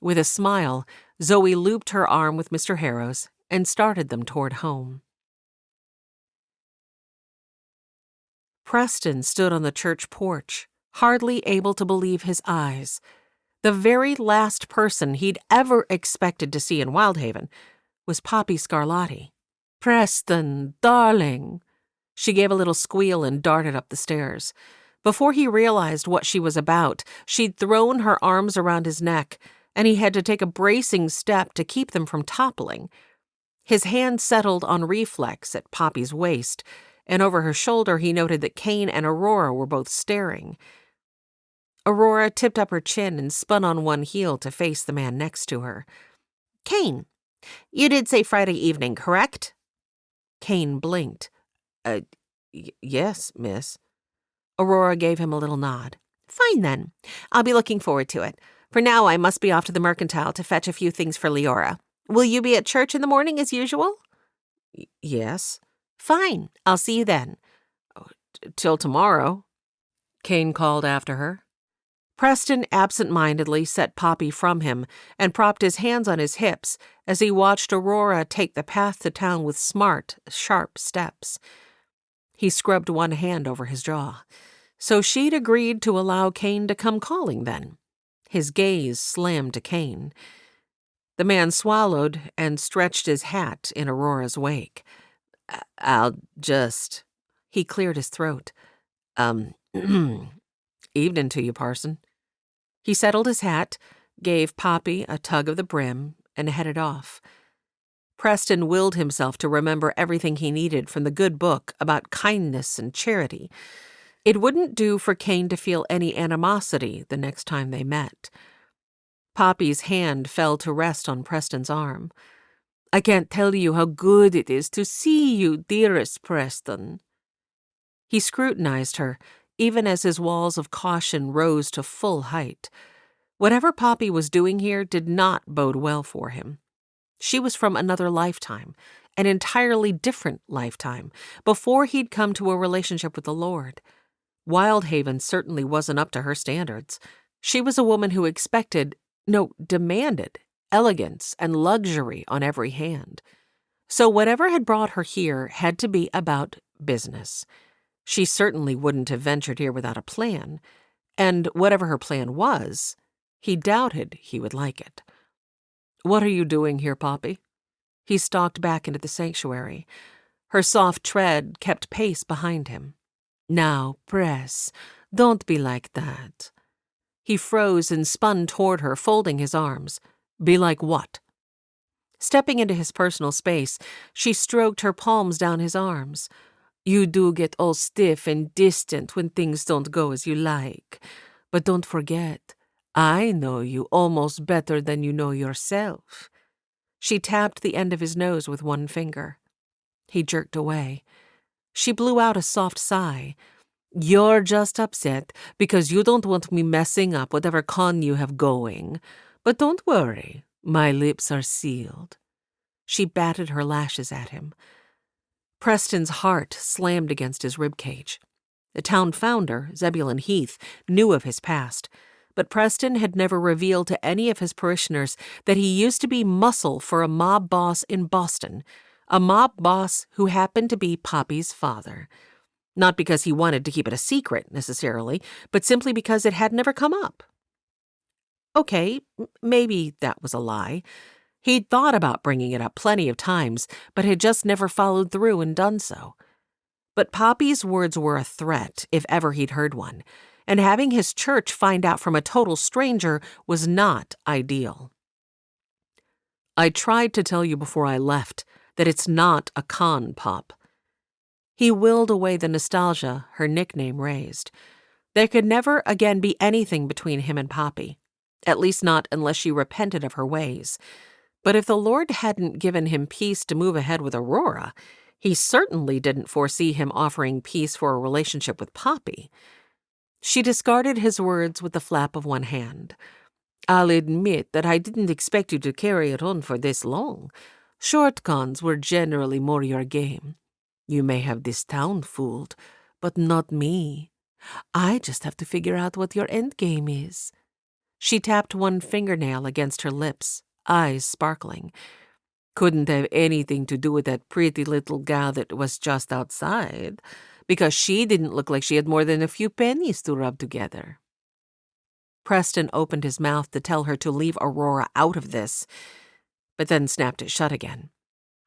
[SPEAKER 1] With a smile, Zoe looped her arm with Mr. Harrow's and started them toward home. Preston stood on the church porch, hardly able to believe his eyes. The very last person he'd ever expected to see in Wyldhaven was Poppy Scarlatti. Preston, darling. She gave a little squeal and darted up the stairs. Before he realized what she was about, she'd thrown her arms around his neck, and he had to take a bracing step to keep them from toppling. His hand settled on reflex at Poppy's waist, and over her shoulder he noted that Kane and Aurora were both staring. Aurora tipped up her chin and spun on one heel to face the man next to her. Kane, you did say Friday evening, correct? Kane blinked. Yes, miss. Aurora gave him a little nod. Fine, then. I'll be looking forward to it. For now, I must be off to the Mercantile to fetch a few things for Leora. Will you be at church in the morning as usual? Yes. Fine. I'll see you then. Till tomorrow, Kane called after her. Preston absent-mindedly set Poppy from him and propped his hands on his hips as he watched Aurora take the path to town with smart, sharp steps. He scrubbed one hand over his jaw. So she'd agreed to allow Kane to come calling, then. His gaze slammed to Kane. The man swallowed and stretched his hat in Aurora's wake. I'll just— He cleared his throat. Evening to you, Parson. He settled his hat, gave Poppy a tug of the brim, and headed off. Preston willed himself to remember everything he needed from the good book about kindness and charity. It wouldn't do for Kane to feel any animosity the next time they met. Poppy's hand fell to rest on Preston's arm. I can't tell you how good it is to see you, dearest Preston. He scrutinized her, even as his walls of caution rose to full height. Whatever Poppy was doing here did not bode well for him. She was from another lifetime, an entirely different lifetime, before he'd come to a relationship with the Lord. Wyldhaven certainly wasn't up to her standards. She was a woman who demanded elegance and luxury on every hand. So whatever had brought her here had to be about business. She certainly wouldn't have ventured here without a plan, and whatever her plan was, he doubted he would like it. What are you doing here, Poppy? He stalked back into the sanctuary. Her soft tread kept pace behind him. Now, Press, don't be like that. He froze and spun toward her, folding his arms. Be like what? Stepping into his personal space, she stroked her palms down his arms. You do get all stiff and distant when things don't go as you like. But don't forget, I know you almost better than you know yourself. She tapped the end of his nose with one finger. He jerked away. She blew out a soft sigh. You're just upset because you don't want me messing up whatever con you have going. But don't worry, my lips are sealed. She batted her lashes at him. Preston's heart slammed against his ribcage. The town founder, Zebulon Heath, knew of his past, but Preston had never revealed to any of his parishioners that he used to be muscle for a mob boss in Boston, a mob boss who happened to be Poppy's father. Not because he wanted to keep it a secret, necessarily, but simply because it had never come up. Okay, maybe that was a lie. He'd thought about bringing it up plenty of times, but had just never followed through and done so. But Poppy's words were a threat, if ever he'd heard one, and having his church find out from a total stranger was not ideal. I tried to tell you before I left that it's not a con, Pop. He willed away the nostalgia her nickname raised. There could never again be anything between him and Poppy, at least not unless she repented of her ways. But if the Lord hadn't given him peace to move ahead with Aurora, he certainly didn't foresee him offering peace for a relationship with Poppy. She discarded his words with the flap of one hand. I'll admit that I didn't expect you to carry it on for this long. Short cons were generally more your game. You may have this town fooled, but not me. I just have to figure out what your end game is. She tapped one fingernail against her lips, eyes sparkling. Couldn't have anything to do with that pretty little gal that was just outside, because she didn't look like she had more than a few pennies to rub together. Preston opened his mouth to tell her to leave Aurora out of this, but then snapped it shut again.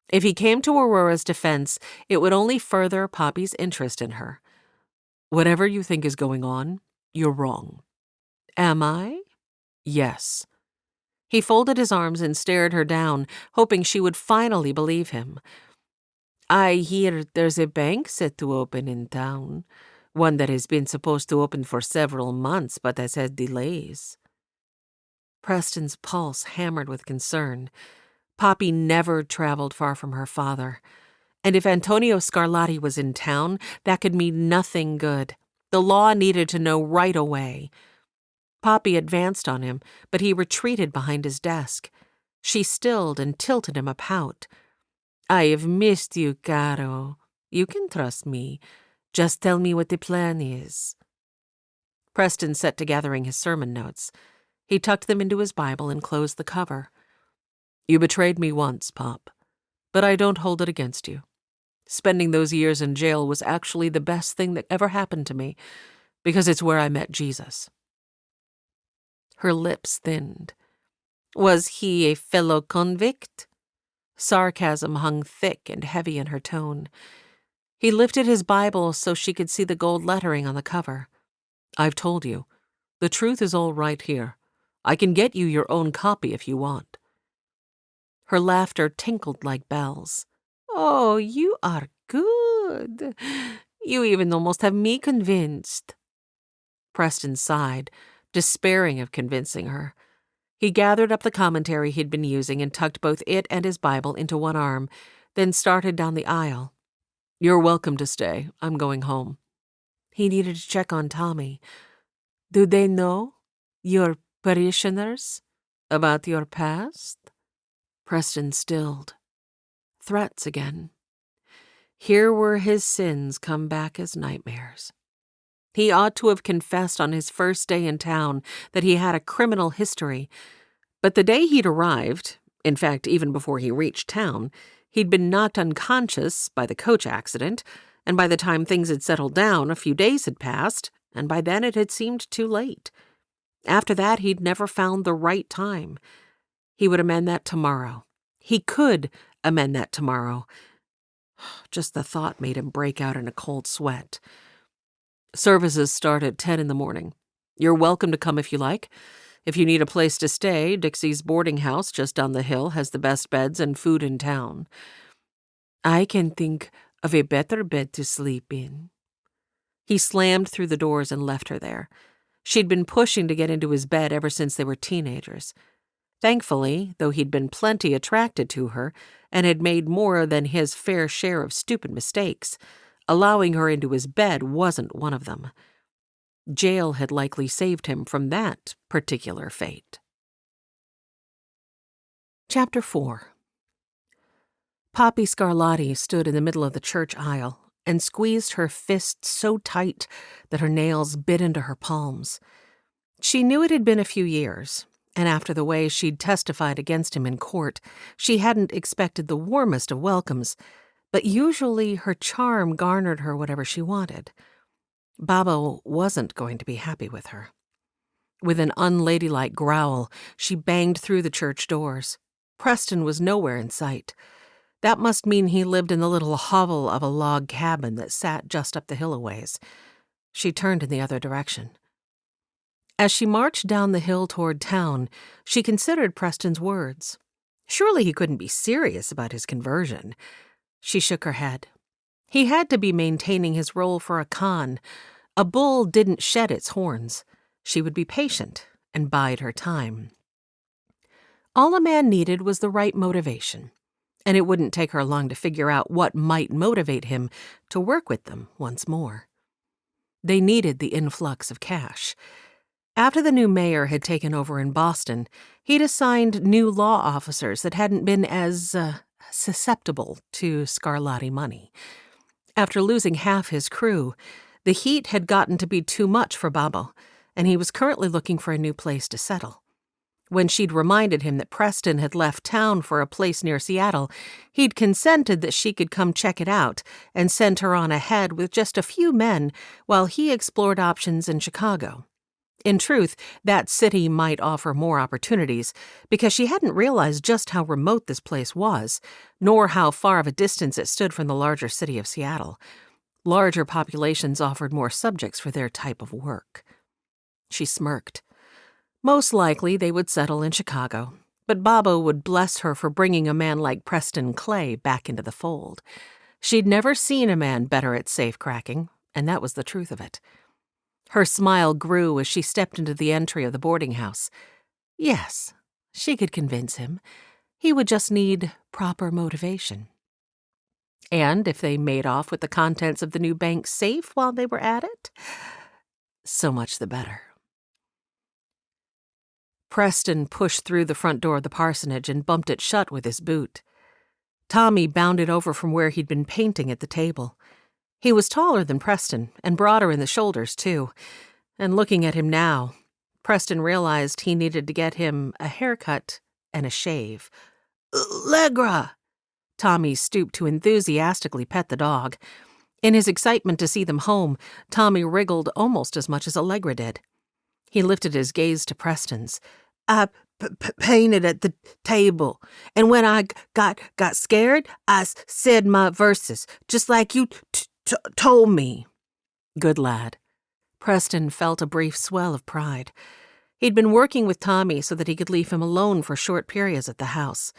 [SPEAKER 1] If he came to Aurora's defense, it would only further Poppy's interest in her. Whatever you think is going on, you're wrong. Am I? Yes. He folded his arms and stared her down, hoping she would finally believe him. I hear there's a bank set to open in town, one that has been supposed to open for several months but has had delays. Preston's pulse hammered with concern. Poppy never traveled far from her father, and if Antonio Scarlatti was in town, that could mean nothing good. The law needed to know right away. Poppy advanced on him, but he retreated behind his desk. She stilled and tilted him a pout. I have missed you, Caro. You can trust me. Just tell me what the plan is. Preston set to gathering his sermon notes. He tucked them into his Bible and closed the cover. You betrayed me once, Pop, but I don't hold it against you. Spending those years in jail was actually the best thing that ever happened to me, because it's where I met Jesus. Her lips thinned. Was he a fellow convict? Sarcasm hung thick and heavy in her tone. He lifted his Bible so she could see the gold lettering on the cover. I've told you. The truth is all right here. I can get you your own copy if you want. Her laughter tinkled like bells. Oh, you are good. You even almost have me convinced. Preston sighed, despairing of convincing her. He gathered up the commentary he'd been using and tucked both it and his Bible into one arm, then started down the aisle. You're welcome to stay. I'm going home. He needed to check on Tommy. Do they know, your parishioners, about your past? Preston stilled. Threats again. Here were his sins come back as nightmares. He ought to have confessed on his first day in town that he had a criminal history, but the day he'd arrived, in fact, even before he reached town, he'd been knocked unconscious by the coach accident, and by the time things had settled down, a few days had passed, and by then it had seemed too late. After that, he'd never found the right time. He would amend that tomorrow. He could amend that tomorrow. Just the thought made him break out in a cold sweat. Services start at 10 in the morning. You're welcome to come if you like. If you need a place to stay, Dixie's boarding house just down the hill has the best beds and food in town. I can think of a better bed to sleep in. He slammed through the doors and left her there. She'd been pushing to get into his bed ever since they were teenagers. Thankfully, though he'd been plenty attracted to her and had made more than his fair share of stupid mistakes, allowing her into his bed wasn't one of them. Jail had likely saved him from that particular fate. Chapter 4. Poppy Scarlatti stood in the middle of the church aisle and squeezed her fists so tight that her nails bit into her palms. She knew it had been a few years, and after the way she'd testified against him in court, she hadn't expected the warmest of welcomes, but usually her charm garnered her whatever she wanted. Babo wasn't going to be happy with her. With an unladylike growl, she banged through the church doors. Preston was nowhere in sight. That must mean he lived in the little hovel of a log cabin that sat just up the hill a ways. She turned in the other direction. As she marched down the hill toward town, she considered Preston's words. Surely he couldn't be serious about his conversion. She shook her head. He had to be maintaining his role for a Khan. A bull didn't shed its horns. She would be patient and bide her time. All a man needed was the right motivation, and it wouldn't take her long to figure out what might motivate him to work with them once more. They needed the influx of cash. After the new mayor had taken over in Boston, he'd assigned new law officers that hadn't been as susceptible to Scarlatti money. After losing half his crew, the heat had gotten to be too much for Babo, and he was currently looking for a new place to settle. When she'd reminded him that Preston had left town for a place near Seattle, he'd consented that she could come check it out and sent her on ahead with just a few men while he explored options in Chicago. In truth, that city might offer more opportunities because she hadn't realized just how remote this place was, nor how far of a distance it stood from the larger city of Seattle. Larger populations offered more subjects for their type of work. She smirked. Most likely they would settle in Chicago, but Babo would bless her for bringing a man like Preston Clay back into the fold. She'd never seen a man better at safe-cracking, and that was the truth of it. Her smile grew as she stepped into the entry of the boarding house. Yes, she could convince him. He would just need proper motivation. And if they made off with the contents of the new bank safe while they were at it, so much the better. Preston pushed through the front door of the parsonage and bumped it shut with his boot. Tommy bounded over from where he'd been painting at the table. He was taller than Preston, and broader in the shoulders, too. And looking at him now, Preston realized he needed to get him a haircut and a shave. "Allegra!" Tommy stooped to enthusiastically pet the dog. In his excitement to see them home, Tommy wriggled almost as much as Allegra did. He lifted his gaze to Preston's. "I painted at the table, and when I got scared, I said my verses, just like you told me." Good lad. Preston felt a brief swell of pride. He'd been working with Tommy so that he could leave him alone for short periods at the house.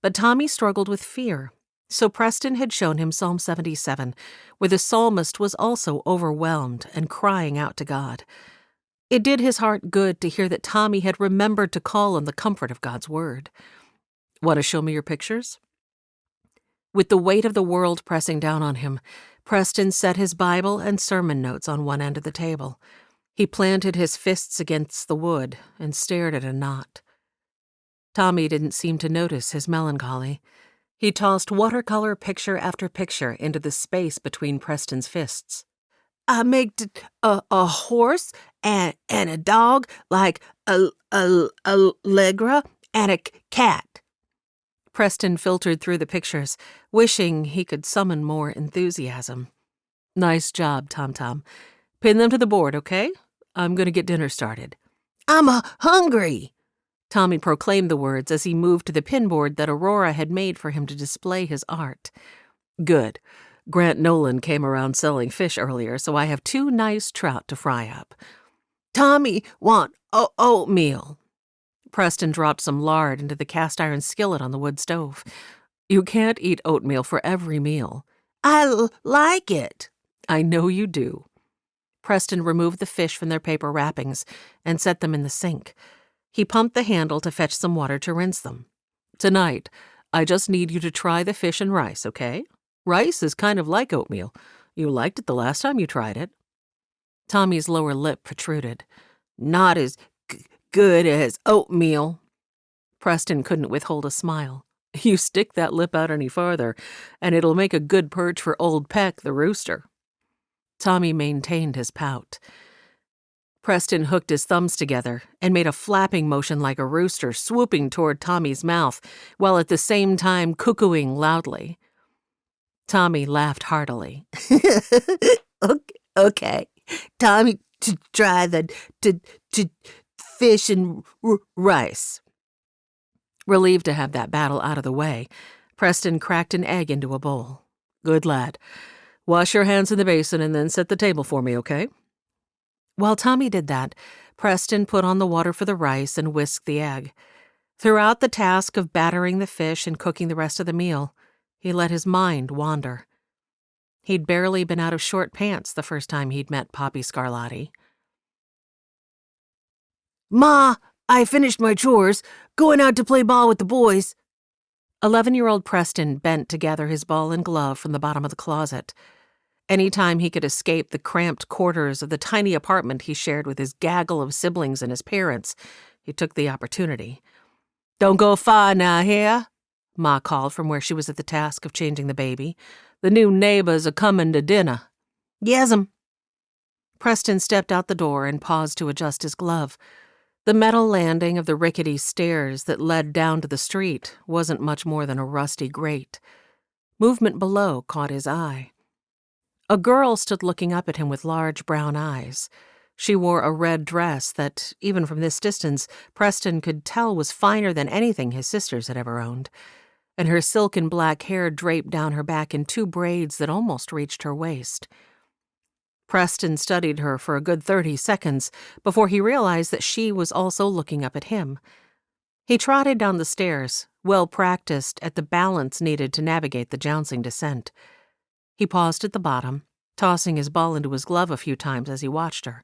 [SPEAKER 1] But Tommy struggled with fear, so Preston had shown him Psalm 77, where the psalmist was also overwhelmed and crying out to God. It did his heart good to hear that Tommy had remembered to call on the comfort of God's word. "Want to show me your pictures?" With the weight of the world pressing down on him, Preston set his Bible and sermon notes on one end of the table. He planted his fists against the wood and stared at a knot. Tommy didn't seem to notice his melancholy. He tossed watercolor picture after picture into the space between Preston's fists. "I made a horse and a dog like Allegra and a cat." Preston filtered through the pictures, wishing he could summon more enthusiasm. "Nice job, Tom-Tom. Pin them to the board, okay? I'm going to get dinner started." "I'm hungry." Tommy proclaimed the words as he moved to the pinboard that Aurora had made for him to display his art. "Good. Grant Nolan came around selling fish earlier, so I have 2 nice trout to fry up." Tommy want oatmeal. Preston dropped some lard into the cast-iron skillet on the wood stove. You can't eat oatmeal for every meal. I like it. I know you do. Preston removed the fish from their paper wrappings and set them in the sink. He pumped the handle to fetch some water to rinse them. Tonight, I just need you to try the fish and rice, okay? Rice is kind of like oatmeal. You liked it the last time you tried it. Tommy's lower lip protruded. Not as good as oatmeal. Preston couldn't withhold a smile. You stick that lip out any farther, and it'll make a good perch for old Peck the rooster. Tommy maintained his pout. Preston hooked his thumbs together and made a flapping motion like a rooster swooping toward Tommy's mouth, while at the same time cuckooing loudly. Tommy laughed heartily. Okay. Tommy, to try the fish and rice. Relieved to have that battle out of the way, Preston cracked an egg into a bowl. Good lad. Wash your hands in the basin and then set the table for me, okay? While Tommy did that, Preston put on the water for the rice and whisked the egg. Throughout the task of battering the fish and cooking the rest of the meal, he let his mind wander. He'd barely been out of short pants the first time he'd met Poppy Scarlatti. Ma, I finished my chores. Going out to play ball with the boys. 11-year-old Preston bent to gather his ball and glove from the bottom of the closet. Any time he could escape the cramped quarters of the tiny apartment he shared with his gaggle of siblings and his parents, he took the opportunity. Don't go far now, here, Ma called from where she was at the task of changing the baby. The new neighbors are coming to dinner. Yes'm. Preston stepped out the door and paused to adjust his glove. The metal landing of the rickety stairs that led down to the street wasn't much more than a rusty grate. Movement below caught his eye. A girl stood looking up at him with large brown eyes. She wore a red dress that, even from this distance, Preston could tell was finer than anything his sisters had ever owned, and her silken black hair draped down her back in 2 braids that almost reached her waist. Preston studied her for a good 30 seconds before he realized that she was also looking up at him. He trotted down the stairs, well practiced at the balance needed to navigate the jouncing descent. He paused at the bottom, tossing his ball into his glove a few times as he watched her.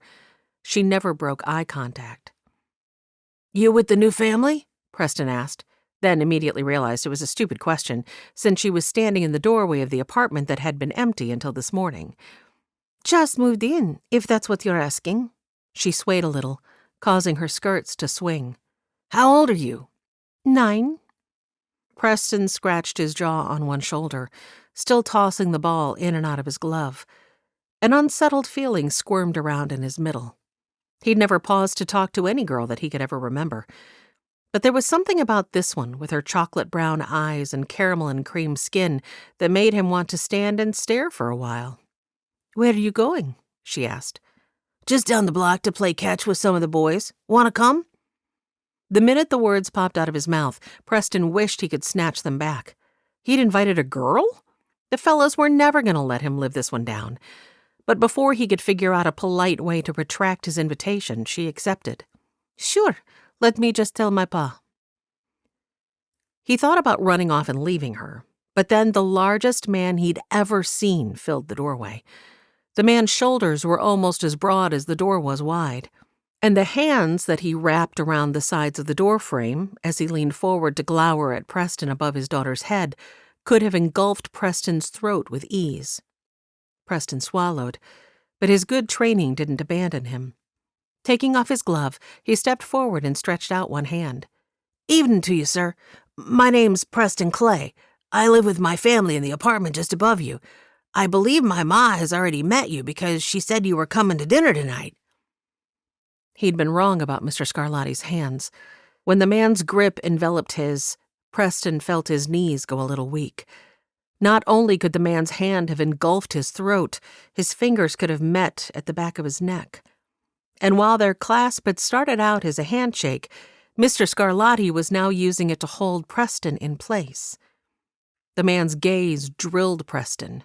[SPEAKER 1] She never broke eye contact. You with the new family? Preston asked, then immediately realized it was a stupid question, since she was standing in the doorway of the apartment that had been empty until this morning. Just moved in, if that's what you're asking. She swayed a little, causing her skirts to swing. How old are you? 9. Preston scratched his jaw on one shoulder, still tossing the ball in and out of his glove. An unsettled feeling squirmed around in his middle. He'd never paused to talk to any girl that he could ever remember. But there was something about this one, with her chocolate-brown eyes and caramel and cream skin, that made him want to stand and stare for a while. Where are you going? She asked. Just down the block to play catch with some of the boys. Want to come? The minute the words popped out of his mouth, Preston wished he could snatch them back. He'd invited a girl? The fellows were never going to let him live this one down. But before he could figure out a polite way to retract his invitation, she accepted. Sure, let me just tell my pa. He thought about running off and leaving her, but then the largest man he'd ever seen filled the doorway. The man's shoulders were almost as broad as the door was wide, and the hands that he wrapped around the sides of the doorframe as he leaned forward to glower at Preston above his daughter's head could have engulfed Preston's throat with ease. Preston swallowed, but his good training didn't abandon him. Taking off his glove, he stepped forward and stretched out one hand. Evening to you, sir. My name's Preston Clay. I live with my family in the apartment just above you. I believe my ma has already met you because she said you were coming to dinner tonight. He'd been wrong about Mr. Scarlatti's hands. When the man's grip enveloped his, Preston felt his knees go a little weak. Not only could the man's hand have engulfed his throat, his fingers could have met at the back of his neck. And while their clasp had started out as a handshake, Mr. Scarlatti was now using it to hold Preston in place. The man's gaze drilled Preston.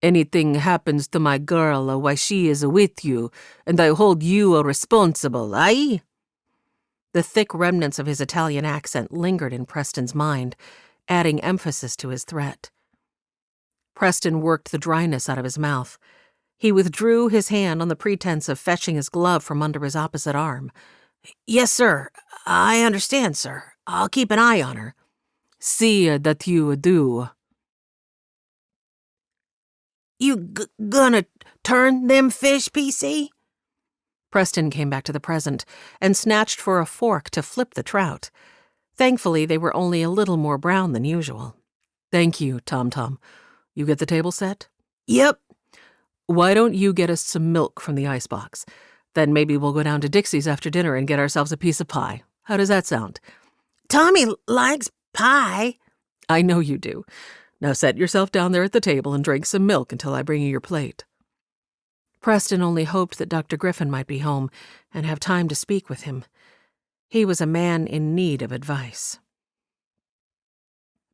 [SPEAKER 1] Anything happens to my girl while she is with you, and I hold you responsible, aye?" The thick remnants of his Italian accent lingered in Preston's mind, adding emphasis to his threat. Preston worked the dryness out of his mouth. He withdrew his hand on the pretense of fetching his glove from under his opposite arm. "Yes, sir. I understand, sir. I'll keep an eye on her." "See that you do." "You gonna turn them fish, PC?" Preston came back to the present and snatched for a fork to flip the trout. Thankfully, they were only a little more brown than usual. "Thank you, Tom-Tom. You get the table set?" "Yep." "Why don't you get us some milk from the icebox? Then maybe we'll go down to Dixie's after dinner and get ourselves a piece of pie. How does that sound?" "Tommy likes pie." "I know you do. Now set yourself down there at the table and drink some milk until I bring you your plate." Preston only hoped that Dr. Griffin might be home and have time to speak with him. He was a man in need of advice.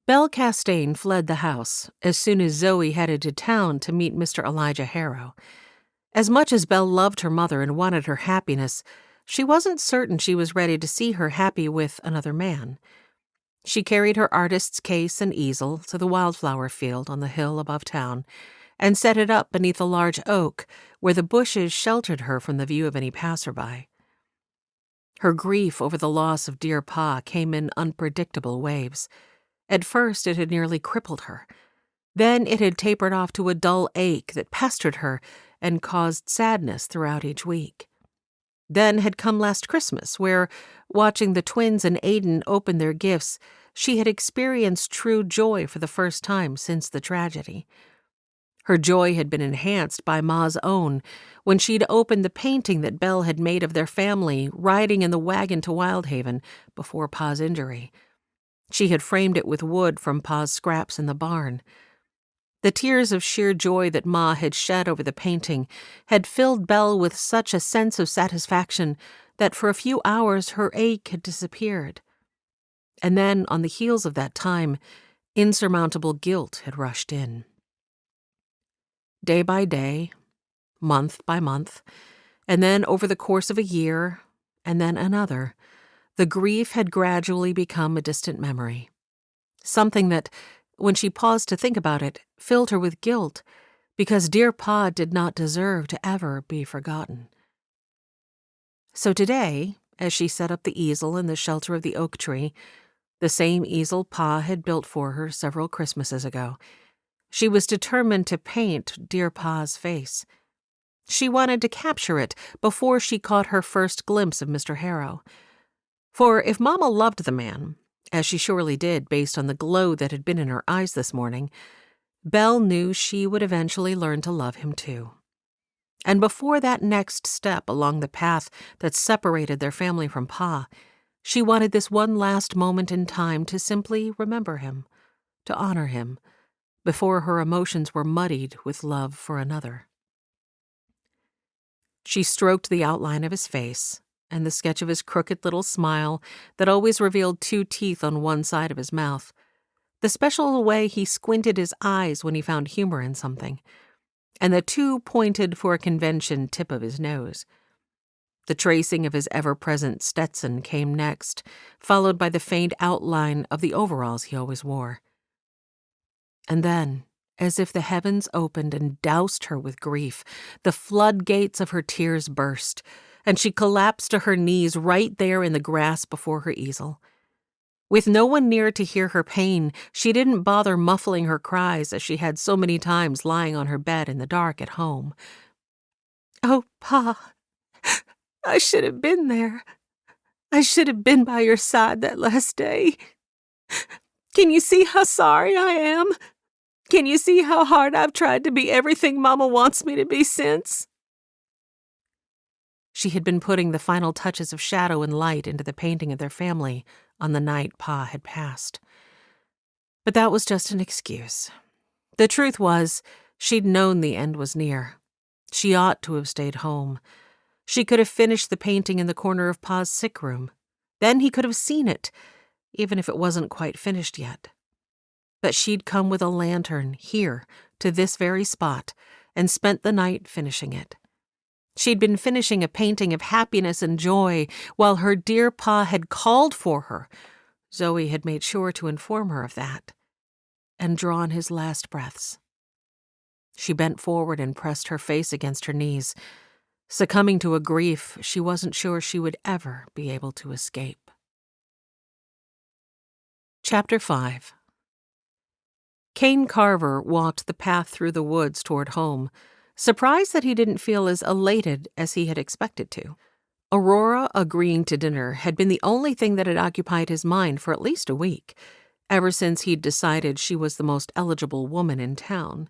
[SPEAKER 1] Belle Castaigne fled the house as soon as Zoe headed to town to meet Mr. Elijah Harrow. As much as Belle loved her mother and wanted her happiness, she wasn't certain she was ready to see her happy with another man. She carried her artist's case and easel to the wildflower field on the hill above town and set it up beneath a large oak where the bushes sheltered her from the view of any passerby. Her grief over the loss of dear Pa came in unpredictable waves. At first it had nearly crippled her. Then it had tapered off to a dull ache that pestered her and caused sadness throughout each week. Then had come last Christmas, where, watching the twins and Aiden open their gifts, she had experienced true joy for the first time since the tragedy. Her joy had been enhanced by Ma's own when she'd opened the painting that Belle had made of their family riding in the wagon to Wyldhaven before Pa's injury. She had framed it with wood from Pa's scraps in the barn. The tears of sheer joy that Ma had shed over the painting had filled Belle with such a sense of satisfaction that for a few hours her ache had disappeared. And then, on the heels of that time, insurmountable guilt had rushed in. Day by day, month by month, and then over the course of a year, and then another, the grief had gradually become a distant memory. Something that, when she paused to think about it, filled her with guilt, because dear Pa did not deserve to ever be forgotten. So today, as she set up the easel in the shelter of the oak tree, the same easel Pa had built for her several Christmases ago, she was determined to paint dear Pa's face. She wanted to capture it before she caught her first glimpse of Mr. Harrow. For if Mama loved the man, as she surely did based on the glow that had been in her eyes this morning, Belle knew she would eventually learn to love him too. And before that next step along the path that separated their family from Pa, she wanted this one last moment in time to simply remember him, to honor him, before her emotions were muddied with love for another. She stroked the outline of his face and the sketch of his crooked little smile that always revealed 2 teeth on one side of his mouth, the special way he squinted his eyes when he found humor in something, and the 2 pointed for a convention tip of his nose. The tracing of his ever-present Stetson came next, followed by the faint outline of the overalls he always wore. And then, as if the heavens opened and doused her with grief, the floodgates of her tears burst, and she collapsed to her knees right there in the grass before her easel. With no one near to hear her pain, she didn't bother muffling her cries as she had so many times lying on her bed in the dark at home. "Oh, Pa, I should have been there. I should have been by your side that last day. Can you see how sorry I am? Can you see how hard I've tried to be everything Mama wants me to be since?" She had been putting the final touches of shadow and light into the painting of their family on the night Pa had passed. But that was just an excuse. The truth was, she'd known the end was near. She ought to have stayed home. She could have finished the painting in the corner of Pa's sick room. Then he could have seen it, even if it wasn't quite finished yet. But she'd come with a lantern here, to this very spot, and spent the night finishing it. She'd been finishing a painting of happiness and joy while her dear pa had called for her. Zoe had made sure to inform her of that, and drawn his last breaths. She bent forward and pressed her face against her knees, succumbing to a grief she wasn't sure she would ever be able to escape. Chapter 5. Kane Carver walked the path through the woods toward home, surprised that he didn't feel as elated as he had expected to. Aurora agreeing to dinner had been the only thing that had occupied his mind for at least a week, ever since he'd decided she was the most eligible woman in town.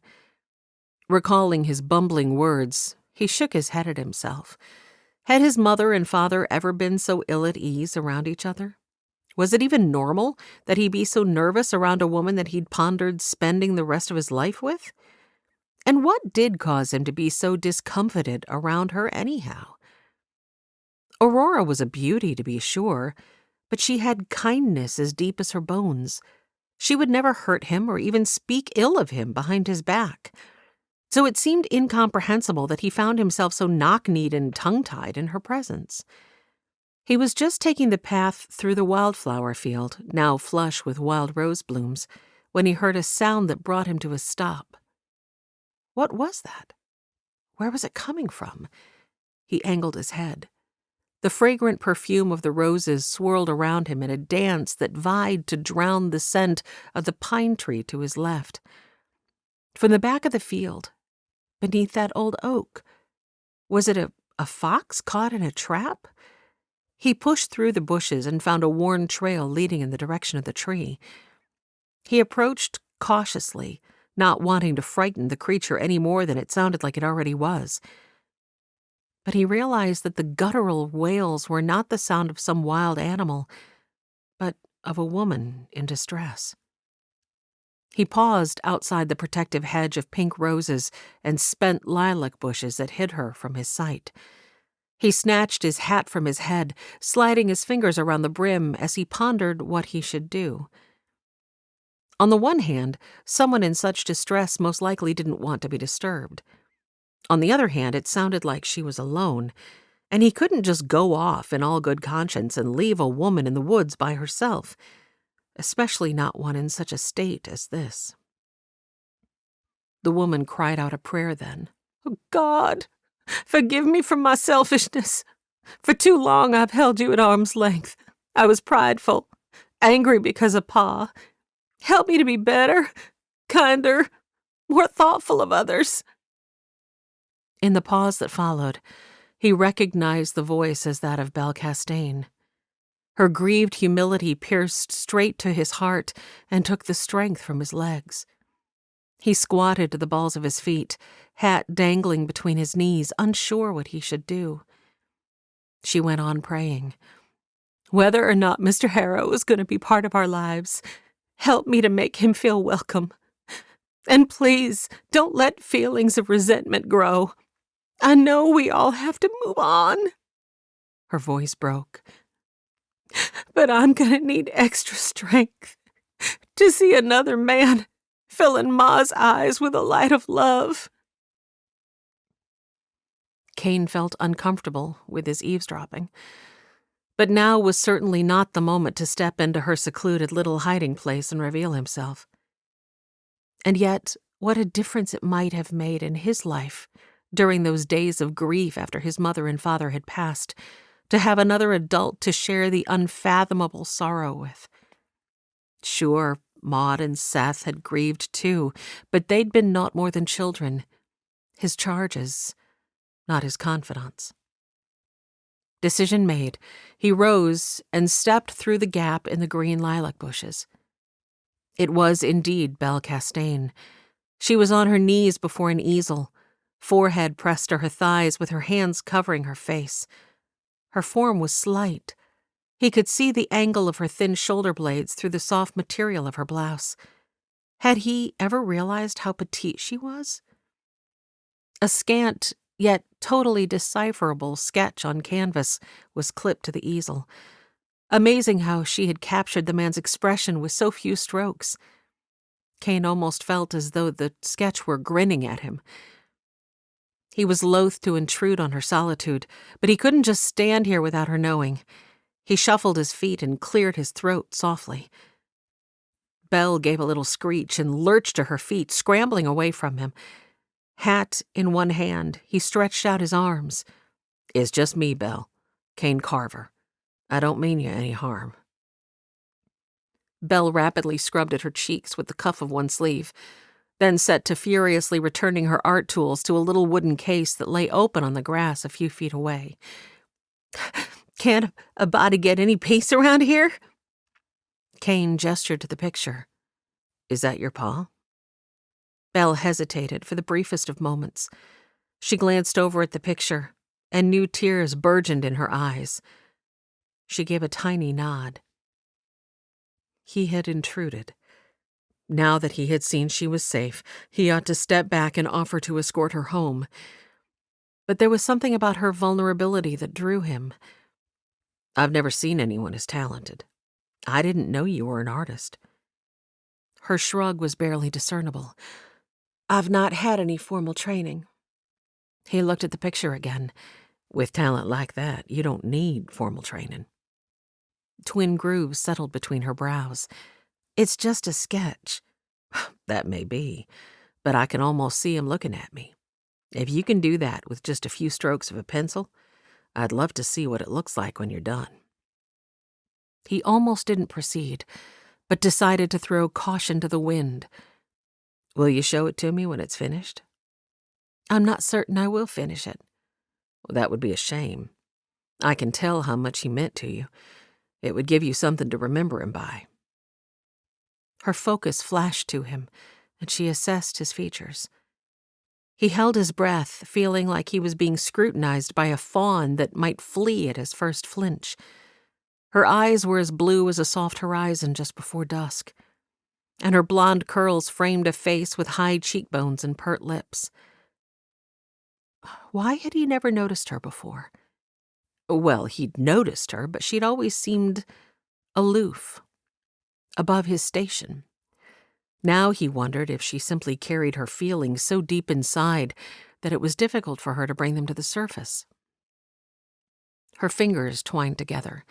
[SPEAKER 1] Recalling his bumbling words, he shook his head at himself. Had his mother and father ever been so ill at ease around each other? Was it even normal that he be so nervous around a woman that he'd pondered spending the rest of his life with? And what did cause him to be so discomfited around her anyhow? Aurora was a beauty, to be sure, but she had kindness as deep as her bones. She would never hurt him or even speak ill of him behind his back. So it seemed incomprehensible that he found himself so knock-kneed and tongue-tied in her presence. He was just taking the path through the wildflower field, now flush with wild rose blooms, when he heard a sound that brought him to a stop. What was that? Where was it coming from? He angled his head. The fragrant perfume of the roses swirled around him in a dance that vied to drown the scent of the pine tree to his left. From the back of the field, beneath that old oak, was it a fox caught in a trap? He pushed through the bushes and found a worn trail leading in the direction of the tree. He approached cautiously, not wanting to frighten the creature any more than it sounded like it already was. But he realized that the guttural wails were not the sound of some wild animal, but of a woman in distress. He paused outside the protective hedge of pink roses and spent lilac bushes that hid her from his sight. He snatched his hat from his head, sliding his fingers around the brim as he pondered what he should do. On the one hand, someone in such distress most likely didn't want to be disturbed. On the other hand, it sounded like she was alone, and he couldn't just go off in all good conscience and leave a woman in the woods by herself, especially not one in such a state as this. The woman cried out a prayer then. "Oh, God, forgive me for my selfishness. For too long I've held you at arm's length. I was prideful, angry because of Pa. Help me to be better, kinder, more thoughtful of others." In the pause that followed, he recognized the voice as that of Belle Castaigne. Her grieved humility pierced straight to his heart and took the strength from his legs. He squatted to the balls of his feet, hat dangling between his knees, unsure what he should do. She went on praying. "Whether or not Mr. Harrow is going to be part of our lives, help me to make him feel welcome. And please, don't let feelings of resentment grow. I know we all have to move on." Her voice broke. "But I'm going to need extra strength to see another man filling Ma's eyes with the light of love." Kane felt uncomfortable with his eavesdropping, but now was certainly not the moment to step into her secluded little hiding place and reveal himself. And yet, what a difference it might have made in his life during those days of grief after his mother and father had passed, to have another adult to share the unfathomable sorrow with. Sure, Maud and Seth had grieved too, but they'd been not more than children, his charges, not his confidants. Decision made, he rose and stepped through the gap in the green lilac bushes. It was indeed Belle Castaigne. She was on her knees before an easel, forehead pressed to her thighs with her hands covering her face. Her form was slight. He could see the angle of her thin shoulder blades through the soft material of her blouse. Had he ever realized how petite she was? A scant, yet totally decipherable sketch on canvas was clipped to the easel. Amazing how she had captured the man's expression with so few strokes. Kane almost felt as though the sketch were grinning at him. He was loath to intrude on her solitude, but he couldn't just stand here without her knowing. He shuffled his feet and cleared his throat softly. Belle gave a little screech and lurched to her feet, scrambling away from him. Hat in one hand, he stretched out his arms. "It's just me, Belle. Kane Carver. I don't mean you any harm." Belle rapidly scrubbed at her cheeks with the cuff of one sleeve, then set to furiously returning her art tools to a little wooden case that lay open on the grass a few feet away. "Can't a body get any peace around here?" Kane gestured to the picture. "Is that your paw?" Belle hesitated for the briefest of moments. She glanced over at the picture, and new tears burgeoned in her eyes. She gave a tiny nod. He had intruded. Now that he had seen she was safe, he ought to step back and offer to escort her home. But there was something about her vulnerability that drew him. "I've never seen anyone as talented. I didn't know you were an artist." Her shrug was barely discernible. "I've not had any formal training." He looked at the picture again. "With talent like that, you don't need formal training." Twin grooves settled between her brows. "It's just a sketch." "That may be, but I can almost see him looking at me. If you can do that with just a few strokes of a pencil, I'd love to see what it looks like when you're done." He almost didn't proceed, but decided to throw caution to the wind. "Will you show it to me when it's finished?" "I'm not certain I will finish it." "Well, that would be a shame. I can tell how much he meant to you. It would give you something to remember him by." Her focus flashed to him, and she assessed his features. He held his breath, feeling like he was being scrutinized by a fawn that might flee at his first flinch. Her eyes were as blue as a soft horizon just before dusk, and her blonde curls framed a face with high cheekbones and pert lips. Why had he never noticed her before? Well, he'd noticed her, but she'd always seemed aloof, above his station. Now he wondered if she simply carried her feelings so deep inside that it was difficult for her to bring them to the surface. Her fingers twined together.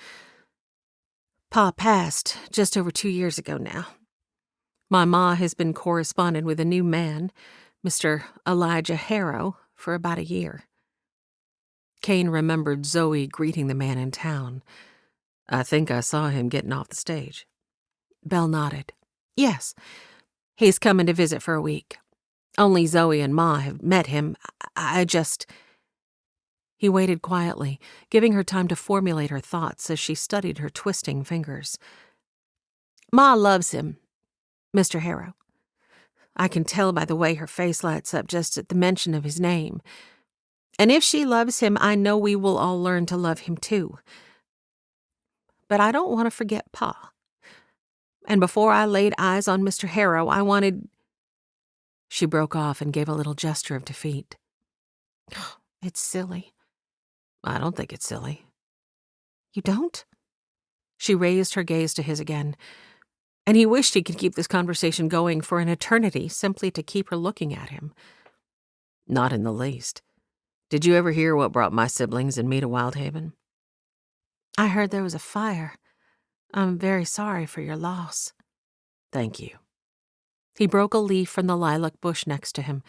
[SPEAKER 1] "Pa passed just over 2 years ago now. My ma has been corresponding with a new man, Mr. Elijah Harrow, for about a year." Kane remembered Zoe greeting the man in town. "I think I saw him getting off the stage." Belle nodded. "Yes, he's coming to visit for a week. Only Zoe and Ma have met him. I just—" He waited quietly, giving her time to formulate her thoughts as she studied her twisting fingers. "Ma loves him, Mr. Harrow. I can tell by the way her face lights up just at the mention of his name. And if she loves him, I know we will all learn to love him too. But I don't want to forget Pa. And before I laid eyes on Mr. Harrow, I wanted—" She broke off and gave a little gesture of defeat. "It's silly." "I don't think it's silly." "You don't?" She raised her gaze to his again, and he wished he could keep this conversation going for an eternity simply to keep her looking at him. "Not in the least. Did you ever hear what brought my siblings and me to Wyldhaven?" "I heard there was a fire. I'm very sorry for your loss." "Thank you." He broke a leaf from the lilac bush next to him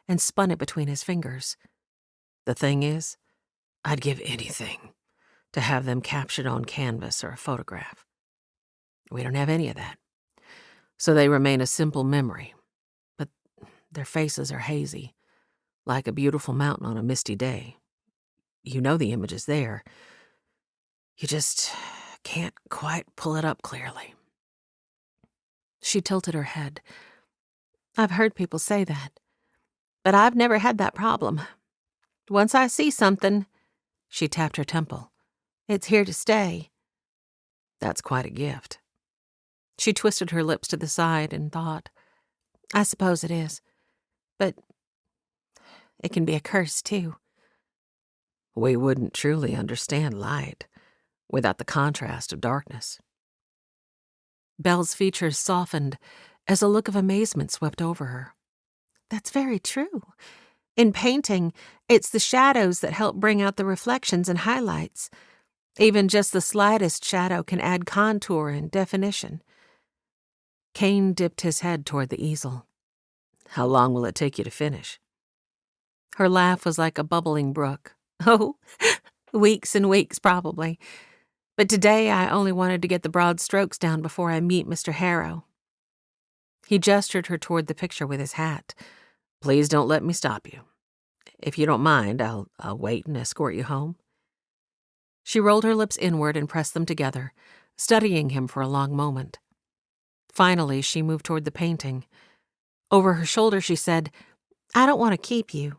[SPEAKER 1] and spun it between his fingers. "The thing is, I'd give anything to have them captured on canvas or a photograph. We don't have any of that. So they remain a simple memory, but their faces are hazy, like a beautiful mountain on a misty day. You know the image is there. You just can't quite pull it up clearly." She tilted her head. "I've heard people say that, but I've never had that problem. Once I see something," she tapped her temple, "it's here to stay." "That's quite a gift." She twisted her lips to the side and thought, "I suppose it is, but it can be a curse too." "We wouldn't truly understand light without the contrast of darkness." Belle's features softened, as a look of amazement swept over her. "That's very true. In painting, it's the shadows that help bring out the reflections and highlights. Even just the slightest shadow can add contour and definition." Kane dipped his head toward the easel. "How long will it take you to finish?" Her laugh was like a bubbling brook. "Oh, weeks and weeks, probably. But today I only wanted to get the broad strokes down before I meet Mr. Harrow." He gestured her toward the picture with his hat. "Please don't let me stop you. If you don't mind, I'll wait and escort you home." She rolled her lips inward and pressed them together, studying him for a long moment. Finally, she moved toward the painting. Over her shoulder, she said, "I don't want to keep you."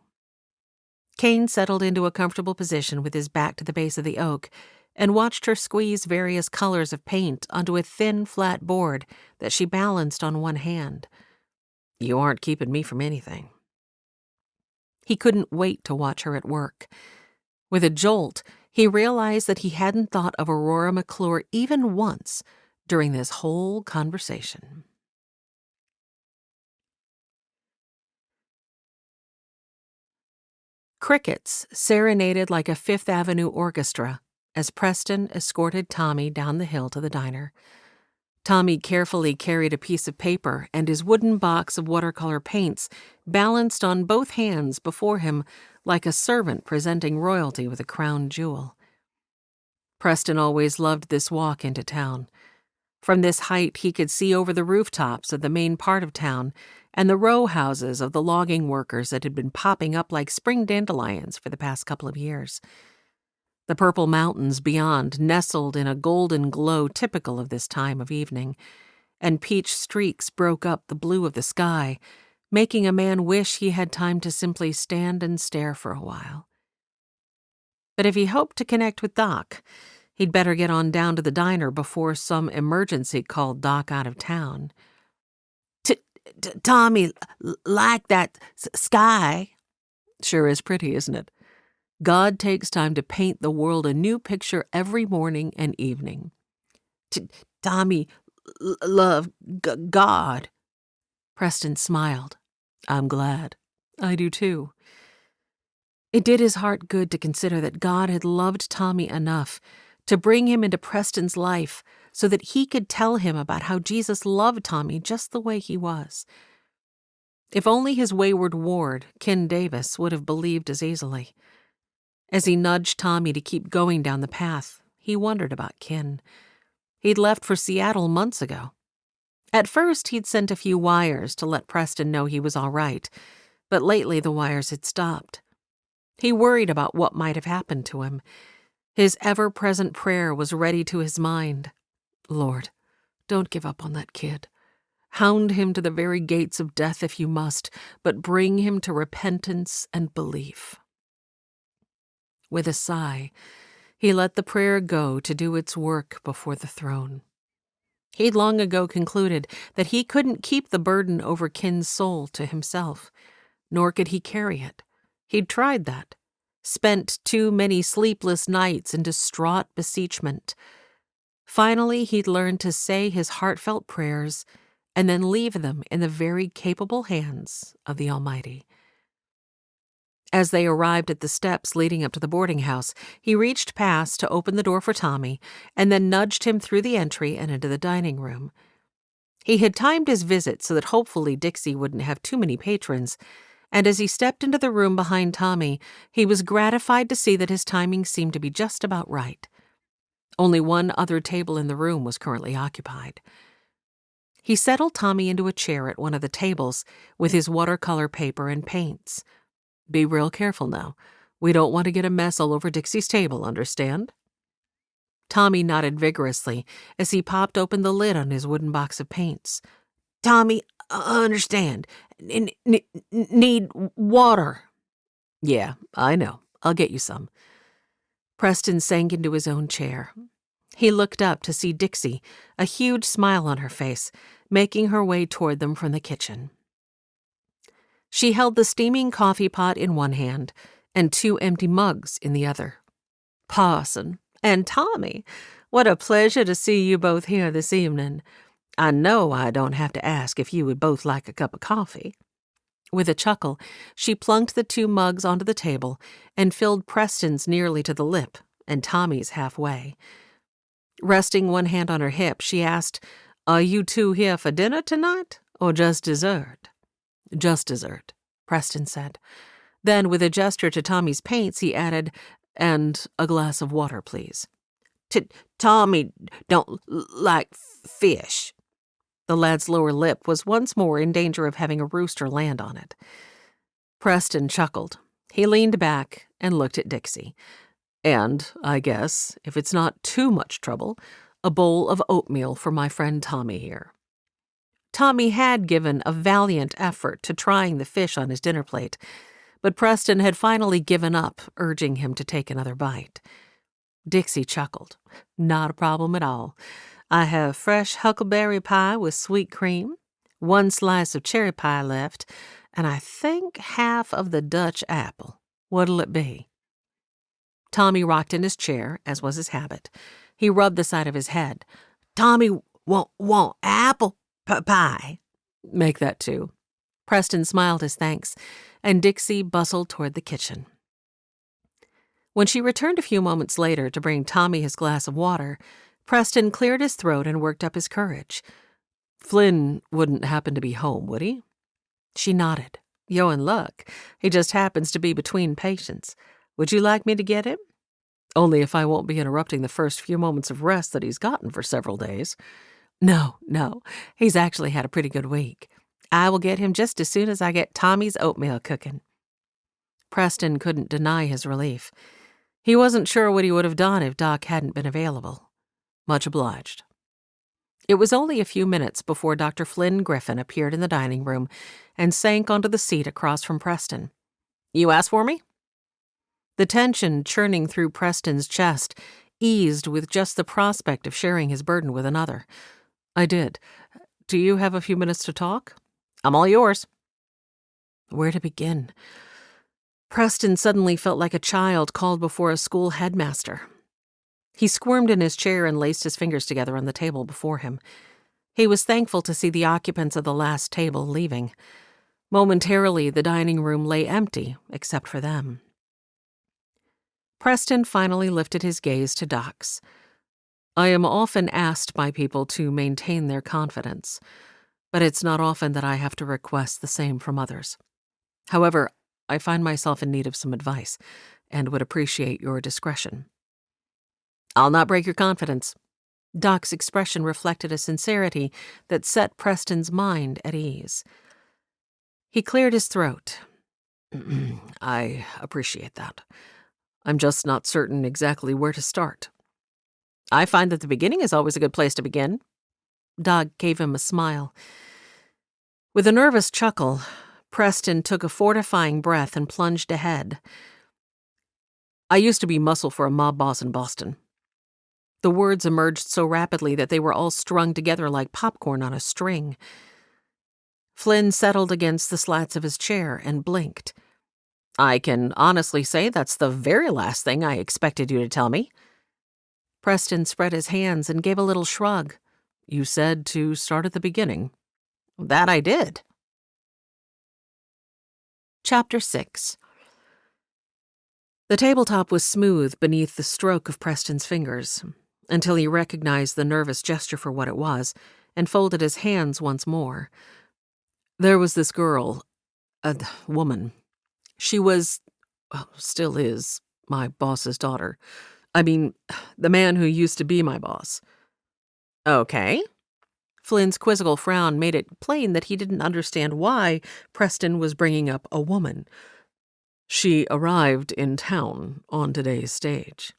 [SPEAKER 1] Kane settled into a comfortable position with his back to the base of the oak and watched her squeeze various colors of paint onto a thin, flat board that she balanced on one hand. "You aren't keeping me from anything." He couldn't wait to watch her at work. With a jolt, he realized that he hadn't thought of Aurora McClure even once during this whole conversation. Crickets serenaded like a Fifth Avenue orchestra as Preston escorted Tommy down the hill to the diner. Tommy carefully carried a piece of paper and his wooden box of watercolor paints balanced on both hands before him like a servant presenting royalty with a crown jewel. Preston always loved this walk into town. From this height, he could see over the rooftops of the main part of town and the row houses of the logging workers that had been popping up like spring dandelions for the past couple of years. The purple mountains beyond nestled in a golden glow typical of this time of evening, and peach streaks broke up the blue of the sky, making a man wish he had time to simply stand and stare for a while. But if he hoped to connect with Doc, he'd better get on down to the diner before some emergency called Doc out of town. "Tommy, like that sky?" "Sure is pretty, isn't it? God takes time to paint the world a new picture every morning and evening." "Tommy, love God." Preston smiled. "I'm glad. I do too." It did his heart good to consider that God had loved Tommy enough to bring him into Preston's life so that he could tell him about how Jesus loved Tommy just the way he was. If only his wayward ward, Ken Davis, would have believed as easily. As he nudged Tommy to keep going down the path, he wondered about Ken. He'd left for Seattle months ago. At first, he'd sent a few wires to let Preston know he was all right, but lately the wires had stopped. He worried about what might have happened to him. His ever-present prayer was ready to his mind. "Lord, don't give up on that kid. Hound him to the very gates of death if you must, but bring him to repentance and belief." With a sigh, he let the prayer go to do its work before the throne. He'd long ago concluded that he couldn't keep the burden over Ken's soul to himself, nor could he carry it. He'd tried that, spent too many sleepless nights in distraught beseechment. Finally, he'd learned to say his heartfelt prayers and then leave them in the very capable hands of the Almighty. As they arrived at the steps leading up to the boarding house, he reached past to open the door for Tommy and then nudged him through the entry and into the dining room. He had timed his visit so that hopefully Dixie wouldn't have too many patrons, and as he stepped into the room behind Tommy, he was gratified to see that his timing seemed to be just about right. Only one other table in the room was currently occupied. He settled Tommy into a chair at one of the tables with his watercolor paper and paints. "Be real careful now. We don't want to get a mess all over Dixie's table, understand?" Tommy nodded vigorously as he popped open the lid on his wooden box of paints. "Tommy, understand. Need water." "Yeah, I know. I'll get you some." Preston sank into his own chair. He looked up to see Dixie, a huge smile on her face, making her way toward them from the kitchen. She held the steaming coffee pot in one hand and 2 empty mugs in the other. "Parson and Tommy, what a pleasure to see you both here this evening. I know I don't have to ask if you would both like a cup of coffee." With a chuckle, she plunked the 2 mugs onto the table and filled Preston's nearly to the lip and Tommy's halfway. Resting one hand on her hip, she asked, "Are you 2 here for dinner tonight, or just dessert?" "Just dessert," Preston said. Then, with a gesture to Tommy's paints, he added, "And a glass of water, please." Tommy don't like fish." The lad's lower lip was once more in danger of having a rooster land on it. Preston chuckled. He leaned back and looked at Dixie. "And, I guess, if it's not too much trouble, a bowl of oatmeal for my friend Tommy here." Tommy had given a valiant effort to trying the fish on his dinner plate, but Preston had finally given up, urging him to take another bite. Dixie chuckled. "Not a problem at all. I have fresh huckleberry pie with sweet cream, 1 slice of cherry pie left, and I think half of the Dutch apple. What'll it be?" Tommy rocked in his chair, as was his habit. He rubbed the side of his head. "Tommy want apple pie." "Make that 2. Preston smiled his thanks, and Dixie bustled toward the kitchen. When she returned a few moments later to bring Tommy his glass of water, Preston cleared his throat and worked up his courage. "Flynn wouldn't happen to be home, would he?" She nodded. "You're in luck. He just happens to be between patients. Would you like me to get him?" "Only if I won't be interrupting the first few moments of rest that he's gotten for several days." No, he's actually had a pretty good week. I will get him just as soon as I get Tommy's oatmeal cooking." Preston couldn't deny his relief. He wasn't sure what he would have done if Doc hadn't been available. "Much obliged." It was only a few minutes before Dr. Flynn Griffin appeared in the dining room and sank onto the seat across from Preston. "You asked for me?" The tension churning through Preston's chest eased with just the prospect of sharing his burden with another. "I did. Do you have a few minutes to talk?" "I'm all yours." Where to begin? Preston suddenly felt like a child called before a school headmaster. He squirmed in his chair and laced his fingers together on the table before him. He was thankful to see the occupants of the last table leaving. Momentarily, the dining room lay empty, except for them. Preston finally lifted his gaze to Doc's. "I am often asked by people to maintain their confidence, but it's not often that I have to request the same from others. However, I find myself in need of some advice, and would appreciate your discretion." "I'll not break your confidence." Doc's expression reflected a sincerity that set Preston's mind at ease. He cleared his throat. "I appreciate that. I'm just not certain exactly where to start." "I find that the beginning is always a good place to begin." Doc gave him a smile. With a nervous chuckle, Preston took a fortifying breath and plunged ahead. "I used to be muscle for a mob boss in Boston." The words emerged so rapidly that they were all strung together like popcorn on a string. Flynn settled against the slats of his chair and blinked. "I can honestly say that's the very last thing I expected you to tell me." Preston spread his hands and gave a little shrug. "You said to start at the beginning." "That I did." Chapter 6. The tabletop was smooth beneath the stroke of Preston's fingers, until he recognized the nervous gesture for what it was, and folded his hands once more. "There was this girl, a woman. She was, well, still is, my boss's daughter. I mean, the man who used to be my boss." "Okay." Flynn's quizzical frown made it plain that he didn't understand why Preston was bringing up a woman. "She arrived in town on today's stage."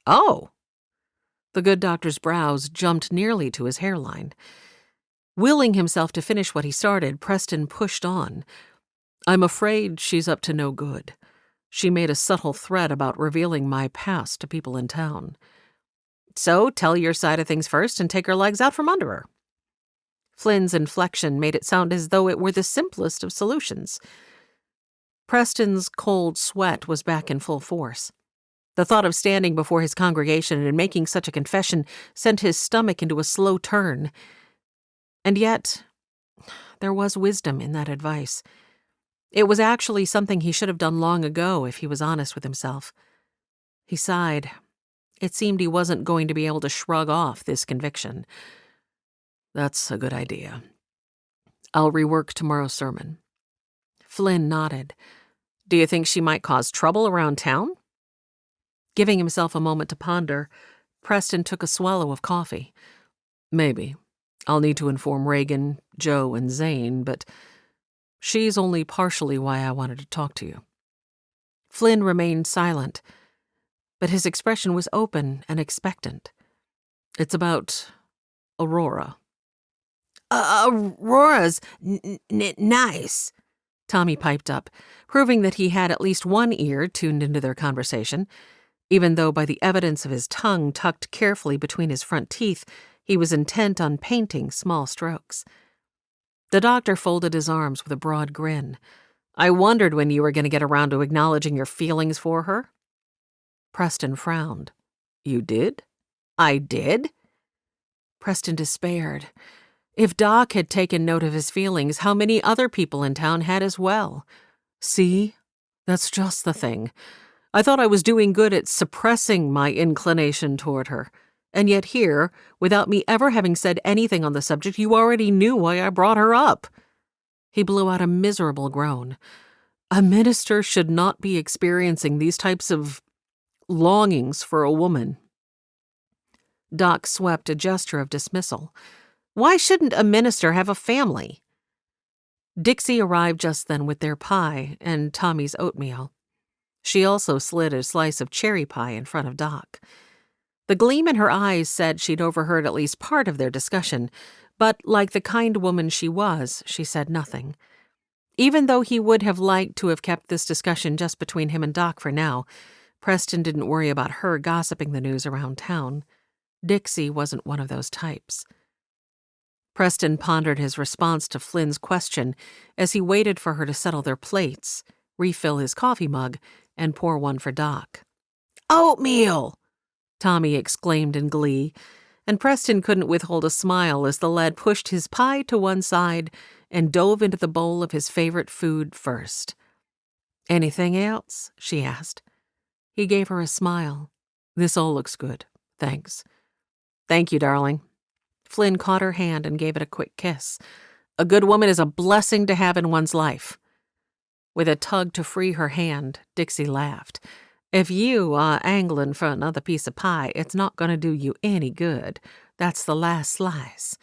[SPEAKER 1] "Oh." The good doctor's brows jumped nearly to his hairline. Willing himself to finish what he started, Preston pushed on. "I'm afraid she's up to no good. She made a subtle threat about revealing my past to people in town." "So tell your side of things first and take her legs out from under her." Flynn's inflection made it sound as though it were the simplest of solutions. Preston's cold sweat was back in full force. The thought of standing before his congregation and making such a confession sent his stomach into a slow turn. And yet, there was wisdom in that advice. It was actually something he should have done long ago if he was honest with himself. He sighed. It seemed he wasn't going to be able to shrug off this conviction. That's a good idea. I'll rework tomorrow's sermon. Flynn nodded. Do you think she might cause trouble around town? Giving himself a moment to ponder, Preston took a swallow of coffee. Maybe. I'll need to inform Reagan, Joe, and Zane, but she's only partially why I wanted to talk to you. Flynn remained silent, but his expression was open and expectant. It's about Aurora.
[SPEAKER 2] Aurora's nice,
[SPEAKER 1] Tommy piped up, proving that he had at least one ear tuned into their conversation, even though by the evidence of his tongue tucked carefully between his front teeth, he was intent on painting small strokes. The doctor folded his arms with a broad grin. I wondered when you were going to get around to acknowledging your feelings for her. Preston frowned. You did?
[SPEAKER 2] I did?
[SPEAKER 1] Preston despaired. If Doc had taken note of his feelings, how many other people in town had as well? See? That's just the thing. I thought I was doing good at suppressing my inclination toward her. And yet here, without me ever having said anything on the subject, you already knew why I brought her up. He blew out a miserable groan. A minister should not be experiencing these types of longings for a woman. Doc swept a gesture of dismissal. Why shouldn't a minister have a family? Dixie arrived just then with their pie and Tommy's oatmeal. She also slid a slice of cherry pie in front of Doc. The gleam in her eyes said she'd overheard at least part of their discussion, but like the kind woman she was, she said nothing. Even though he would have liked to have kept this discussion just between him and Doc for now, Preston didn't worry about her gossiping the news around town. Dixie wasn't one of those types. Preston pondered his response to Flynn's question as he waited for her to settle their plates, refill his coffee mug, and pour one for Doc.
[SPEAKER 2] Oatmeal!
[SPEAKER 1] Tommy exclaimed in glee, and Preston couldn't withhold a smile as the lad pushed his pie to one side and dove into the bowl of his favorite food first. Anything else? She asked. He gave her a smile. This all looks good. Thanks. Thank you, darling. Flynn caught her hand and gave it a quick kiss. A good woman is a blessing to have in one's life. With a tug to free her hand, Dixie laughed. If you are angling for another piece of pie, it's not going to do you any good. That's the last slice.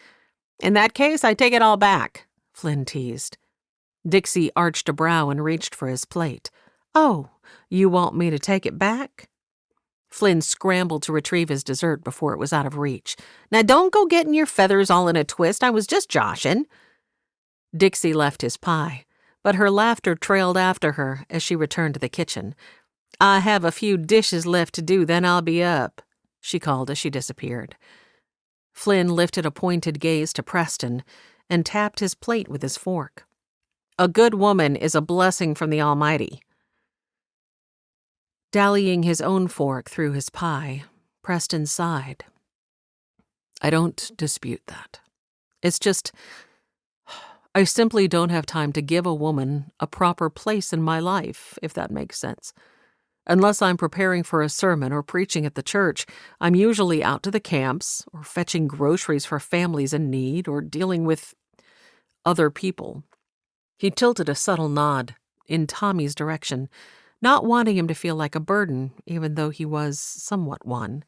[SPEAKER 1] In that case, I take it all back, Flynn teased. Dixie arched a brow and reached for his plate. Oh, you want me to take it back? Flynn scrambled to retrieve his dessert before it was out of reach. Now don't go getting your feathers all in a twist. I was just joshing. Dixie left his pie, but her laughter trailed after her as she returned to the kitchen. I have a few dishes left to do, then I'll be up, she called as she disappeared. Flynn lifted a pointed gaze to Preston and tapped his plate with his fork. A good woman is a blessing from the Almighty. Dallying his own fork through his pie, Preston sighed. I don't dispute that. It's just, I simply don't have time to give a woman a proper place in my life, if that makes sense. Unless I'm preparing for a sermon or preaching at the church, I'm usually out to the camps or fetching groceries for families in need or dealing with other people. He tilted a subtle nod in Tommy's direction, not wanting him to feel like a burden, even though he was somewhat one.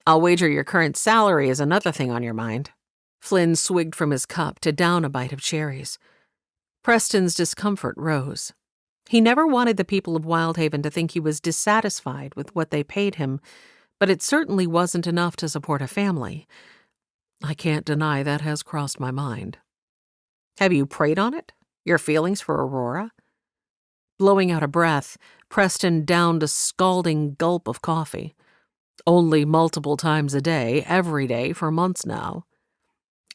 [SPEAKER 1] I'll wager your current salary is another thing on your mind. Flynn swigged from his cup to down a bite of cherries. Preston's discomfort rose. He never wanted the people of Wyldhaven to think he was dissatisfied with what they paid him, but it certainly wasn't enough to support a family. I can't deny that has crossed my mind. Have you prayed on it? Your feelings for Aurora? Blowing out a breath, Preston downed a scalding gulp of coffee. Only multiple times a day, every day, for months now.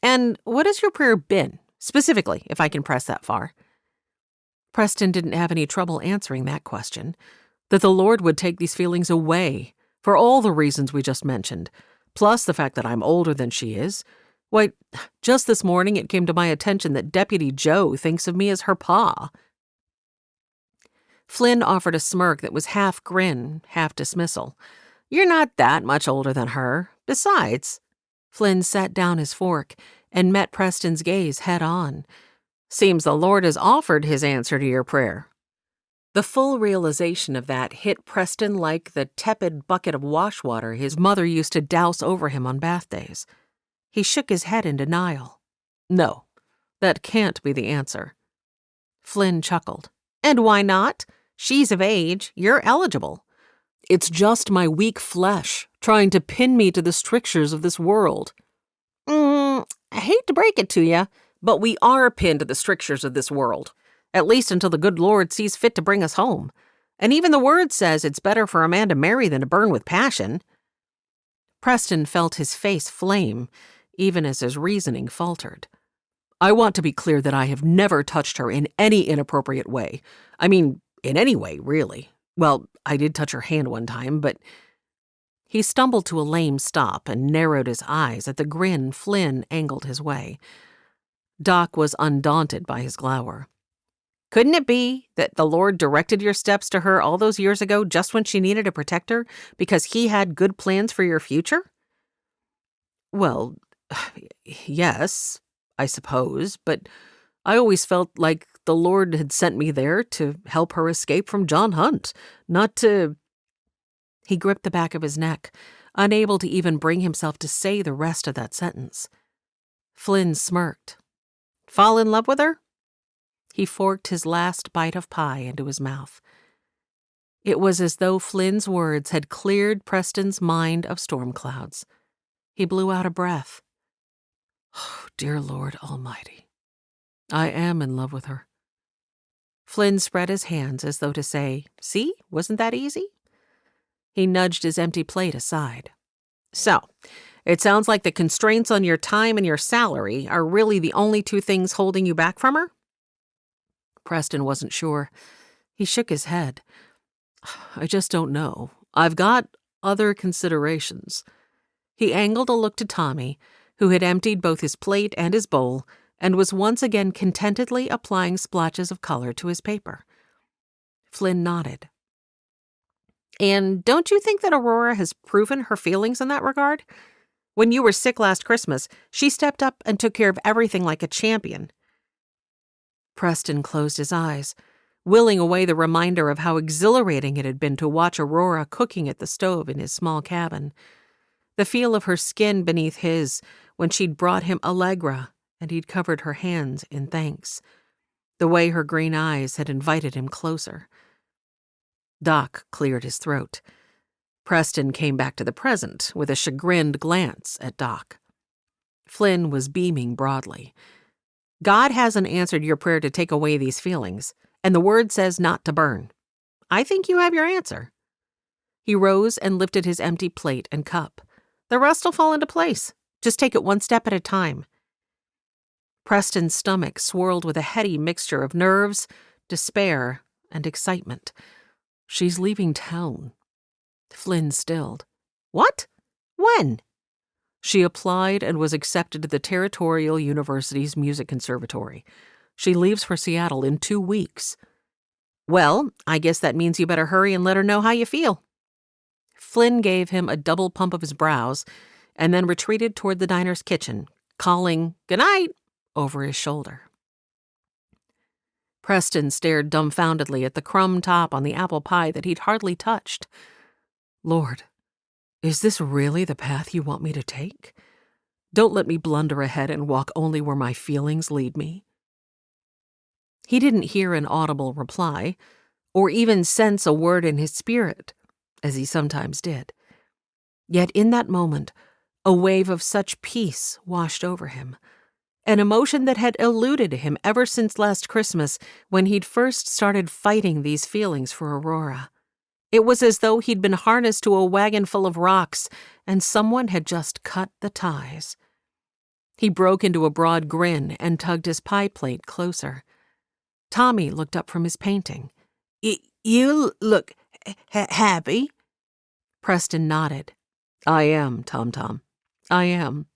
[SPEAKER 1] And what has your prayer been, specifically, if I can press that far? Preston didn't have any trouble answering that question. That the Lord would take these feelings away, for all the reasons we just mentioned, plus the fact that I'm older than she is. Why, just this morning it came to my attention that Deputy Joe thinks of me as her pa. Flynn offered a smirk that was half grin, half dismissal. You're not that much older than her. Besides, Flynn set down his fork and met Preston's gaze head on. Seems the Lord has offered his answer to your prayer. The full realization of that hit Preston like the tepid bucket of wash water his mother used to douse over him on bath days. He shook his head in denial. No, that can't be the answer. Flynn chuckled. And why not? She's of age. You're eligible. It's just my weak flesh trying to pin me to the strictures of this world. I hate to break it to you, but we are pinned to the strictures of this world, at least until the good Lord sees fit to bring us home. And even the word says it's better for a man to marry than to burn with passion. Preston felt his face flame, even as his reasoning faltered. I want to be clear that I have never touched her in any inappropriate way. I mean, in any way, really. Well, I did touch her hand one time, but... He stumbled to a lame stop and narrowed his eyes at the grin Flynn angled his way. Doc was undaunted by his glower. Couldn't it be that the Lord directed your steps to her all those years ago just when she needed a protector because he had good plans for your future? Well, yes, I suppose, but I always felt like the Lord had sent me there to help her escape from John Hunt, not to... He gripped the back of his neck, unable to even bring himself to say the rest of that sentence. Flynn smirked. Fall in love with her? He forked his last bite of pie into his mouth. It was as though Flynn's words had cleared Preston's mind of storm clouds. He blew out a breath. Oh, dear Lord Almighty, I am in love with her. Flynn spread his hands as though to say, see, wasn't that easy? He nudged his empty plate aside. So, it sounds like the constraints on your time and your salary are really the only two things holding you back from her? Preston wasn't sure. He shook his head. I just don't know. I've got other considerations. He angled a look to Tommy, who had emptied both his plate and his bowl, and was once again contentedly applying splotches of color to his paper. Flynn nodded. And don't you think that Aurora has proven her feelings in that regard? When you were sick last Christmas, she stepped up and took care of everything like a champion. Preston closed his eyes, willing away the reminder of how exhilarating it had been to watch Aurora cooking at the stove in his small cabin. The feel of her skin beneath his when she'd brought him Allegra and he'd covered her hands in thanks. The way her green eyes had invited him closer. Doc cleared his throat. Preston came back to the present with a chagrined glance at Doc. Flynn was beaming broadly. God hasn't answered your prayer to take away these feelings, and the word says not to burn. I think you have your answer. He rose and lifted his empty plate and cup. The rest will fall into place. Just take it one step at a time. Preston's stomach swirled with a heady mixture of nerves, despair, and excitement. She's leaving town. Flynn stilled. What? When? She applied and was accepted to the Territorial University's Music Conservatory. She leaves for Seattle in 2 weeks. Well, I guess that means you better hurry and let her know how you feel. Flynn gave him a double pump of his brows and then retreated toward the diner's kitchen, calling, "Good night," over his shoulder. Preston stared dumbfoundedly at the crumb top on the apple pie that he'd hardly touched. Lord, is this really the path you want me to take? Don't let me blunder ahead and walk only where my feelings lead me. He didn't hear an audible reply, or even sense a word in his spirit, as he sometimes did. Yet in that moment, a wave of such peace washed over him, an emotion that had eluded him ever since last Christmas when he'd first started fighting these feelings for Aurora. It was as though he'd been harnessed to a wagon full of rocks and someone had just cut the ties. He broke into a broad grin and tugged his pie plate closer. Tommy looked up from his painting. You look happy? Preston nodded. I am, Tom-Tom. I am.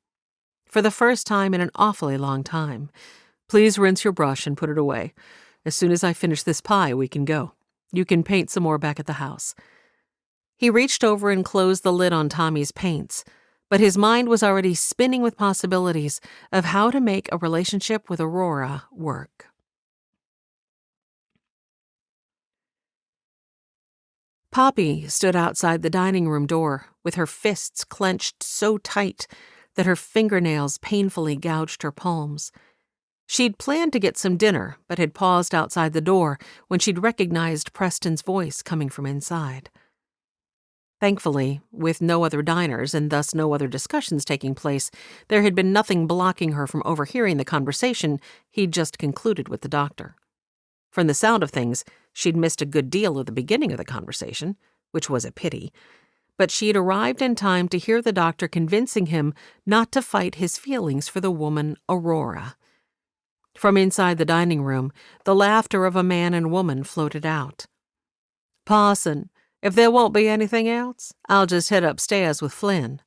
[SPEAKER 1] For the first time in an awfully long time. Please rinse your brush and put it away. As soon as I finish this pie, we can go. You can paint some more back at the house." He reached over and closed the lid on Tommy's paints, but his mind was already spinning with possibilities of how to make a relationship with Aurora work. Poppy stood outside the dining room door with her fists clenched so tight that her fingernails painfully gouged her palms. She'd planned to get some dinner, but had paused outside the door when she'd recognized Preston's voice coming from inside. Thankfully, with no other diners and thus no other discussions taking place, there had been nothing blocking her from overhearing the conversation he'd just concluded with the doctor. From the sound of things, she'd missed a good deal of the beginning of the conversation, which was a pity, but she'd arrived in time to hear the doctor convincing him not to fight his feelings for the woman Aurora. From inside the dining room, the laughter of a man and woman floated out. "Parson, if there won't be anything else, I'll just head upstairs with Flynn."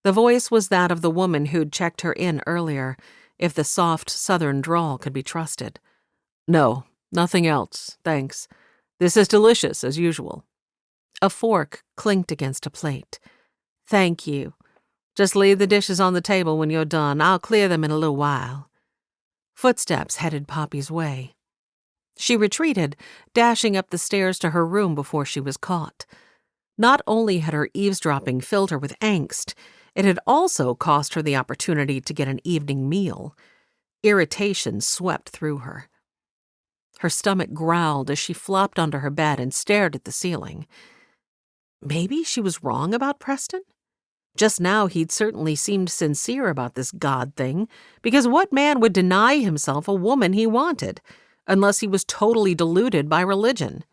[SPEAKER 1] The voice was that of the woman who'd checked her in earlier, if the soft southern drawl could be trusted. "No, nothing else, thanks. This is delicious, as usual." A fork clinked against a plate. "Thank you. Just leave the dishes on the table when you're done. I'll clear them in a little while." Footsteps headed Poppy's way. She retreated, dashing up the stairs to her room before she was caught. Not only had her eavesdropping filled her with angst, it had also cost her the opportunity to get an evening meal. Irritation swept through her. Her stomach growled as she flopped onto her bed and stared at the ceiling. Maybe she was wrong about Preston? Just now he'd certainly seemed sincere about this God thing, because what man would deny himself a woman he wanted, unless he was totally deluded by religion?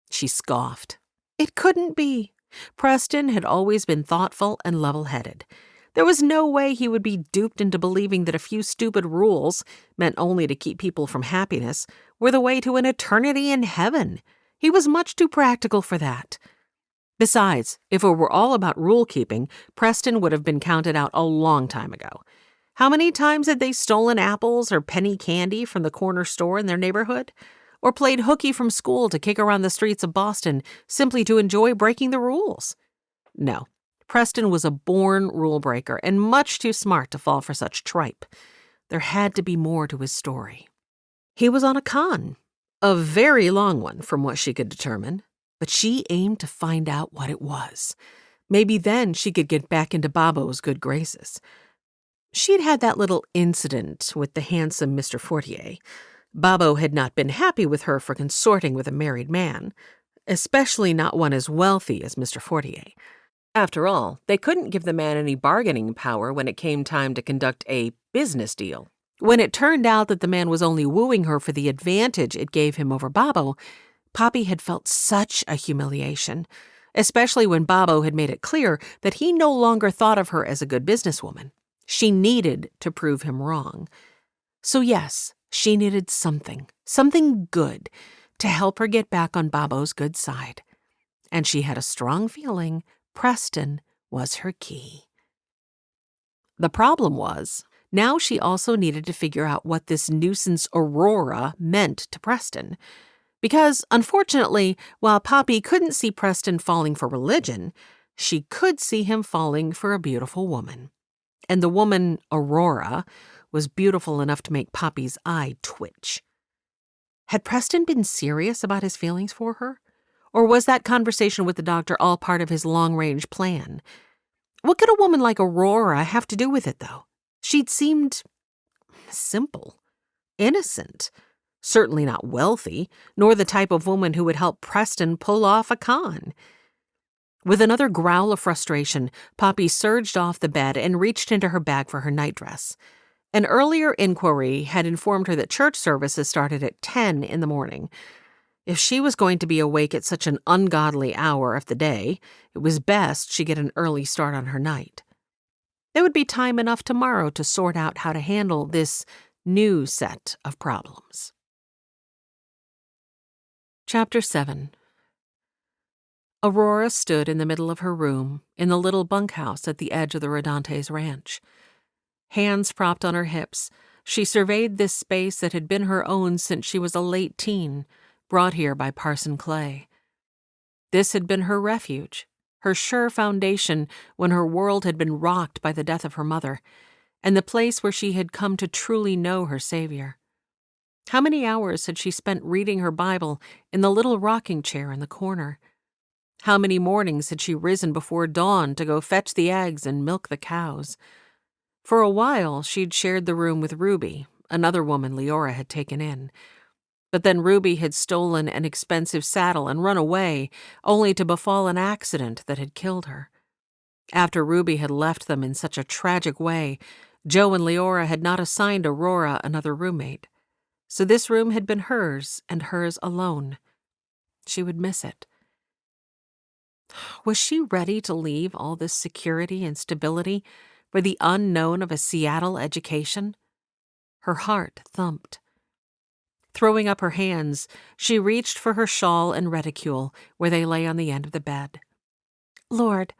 [SPEAKER 1] She scoffed. It couldn't be. Preston had always been thoughtful and level-headed. There was no way he would be duped into believing that a few stupid rules, meant only to keep people from happiness, were the way to an eternity in heaven. He was much too practical for that. Besides, if it were all about rule-keeping, Preston would have been counted out a long time ago. How many times had they stolen apples or penny candy from the corner store in their neighborhood? Or played hooky from school to kick around the streets of Boston simply to enjoy breaking the rules? No, Preston was a born rule-breaker and much too smart to fall for such tripe. There had to be more to his story. He was on a con, a very long one from what she could determine. But she aimed to find out what it was. Maybe then she could get back into Babbo's good graces. She'd had that little incident with the handsome Mr. Fortier. Babbo had not been happy with her for consorting with a married man, especially not one as wealthy as Mr. Fortier. After all, they couldn't give the man any bargaining power when it came time to conduct a business deal. When it turned out that the man was only wooing her for the advantage it gave him over Babbo, Poppy had felt such a humiliation, especially when Babbo had made it clear that he no longer thought of her as a good businesswoman. She needed to prove him wrong. So yes, she needed something good, to help her get back on Babbo's good side. And she had a strong feeling Preston was her key. The problem was, now she also needed to figure out what this nuisance Aurora meant to Preston. Because, unfortunately, while Poppy couldn't see Preston falling for religion, she could see him falling for a beautiful woman. And the woman, Aurora, was beautiful enough to make Poppy's eye twitch. Had Preston been serious about his feelings for her? Or was that conversation with the doctor all part of his long-range plan? What could a woman like Aurora have to do with it, though? She'd seemed simple, innocent. Certainly not wealthy, nor the type of woman who would help Preston pull off a con. With another growl of frustration, Poppy surged off the bed and reached into her bag for her nightdress. An earlier inquiry had informed her that church services started at 10 in the morning. If she was going to be awake at such an ungodly hour of the day, it was best she get an early start on her night. There would be time enough tomorrow to sort out how to handle this new set of problems. Chapter 7. Aurora stood in the middle of her room in the little bunkhouse at the edge of the Rodantes' ranch. Hands propped on her hips, she surveyed this space that had been her own since she was a late teen, brought here by Parson Clay. This had been her refuge, her sure foundation when her world had been rocked by the death of her mother, and the place where she had come to truly know her Savior. How many hours had she spent reading her Bible in the little rocking chair in the corner? How many mornings had she risen before dawn to go fetch the eggs and milk the cows? For a while, she'd shared the room with Ruby, another woman Leora had taken in. But then Ruby had stolen an expensive saddle and run away, only to befall an accident that had killed her. After Ruby had left them in such a tragic way, Joe and Leora had not assigned Aurora another roommate. So this room had been hers, and hers alone. She would miss it. Was she ready to leave all this security and stability for the unknown of a Seattle education? Her heart thumped. Throwing up her hands, she reached for her shawl and reticule where they lay on the end of the bed. Lord,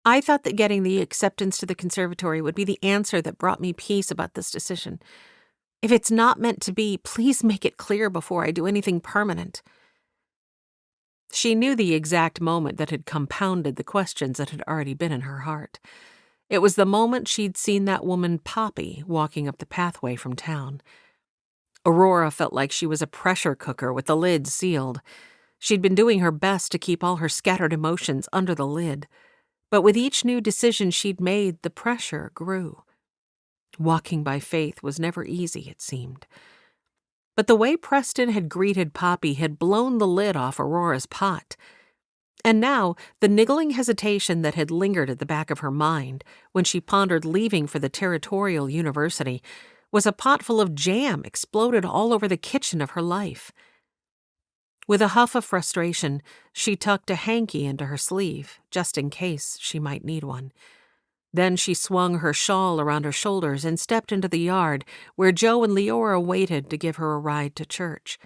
[SPEAKER 1] I thought that getting the acceptance to the conservatory would be the answer that brought me peace about this decision. If it's not meant to be, please make it clear before I do anything permanent. She knew the exact moment that had compounded the questions that had already been in her heart. It was the moment she'd seen that woman Poppy walking up the pathway from town. Aurora felt like she was a pressure cooker with the lid sealed. She'd been doing her best to keep all her scattered emotions under the lid, but with each new decision she'd made, the pressure grew. Walking by faith was never easy, it seemed. But the way Preston had greeted Poppy had blown the lid off Aurora's pot. And now, the niggling hesitation that had lingered at the back of her mind when she pondered leaving for the territorial university was a pot full of jam exploded all over the kitchen of her life. With a huff of frustration, she tucked a hanky into her sleeve, just in case she might need one. Then she swung her shawl around her shoulders and stepped into the yard where Joe and Leora waited to give her a ride to church.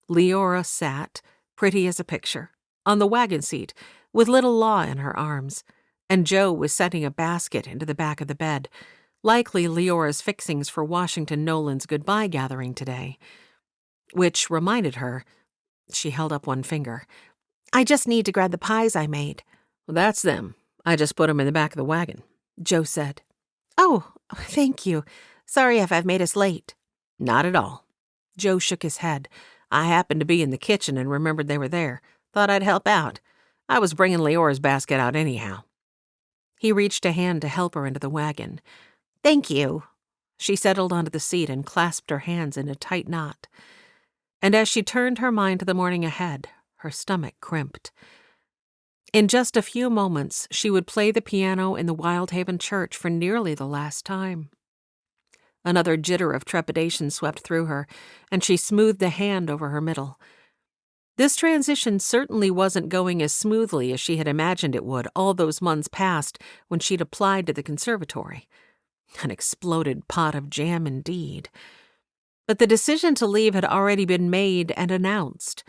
[SPEAKER 1] Leora sat, pretty as a picture, on the wagon seat with little Law in her arms, and Joe was setting a basket into the back of the bed, likely Leora's fixings for Washington Nolan's goodbye gathering today. Which reminded her, she held up one finger, I just need to grab the pies I made. Well, that's them. I just put them in the back of the wagon, Joe said. Oh, thank you. Sorry if I've made us late. Not at all. Joe shook his head. I happened to be in the kitchen and remembered they were there. Thought I'd help out. I was bringing Leora's basket out anyhow. He reached a hand to help her into the wagon. Thank you. She settled onto the seat and clasped her hands in a tight knot. And as she turned her mind to the morning ahead, her stomach crimped. In just a few moments, she would play the piano in the Wyldhaven church for nearly the last time. Another jitter of trepidation swept through her, and she smoothed a hand over her middle. This transition certainly wasn't going as smoothly as she had imagined it would all those months past when she'd applied to the conservatory. An exploded pot of jam indeed. But the decision to leave had already been made and announced.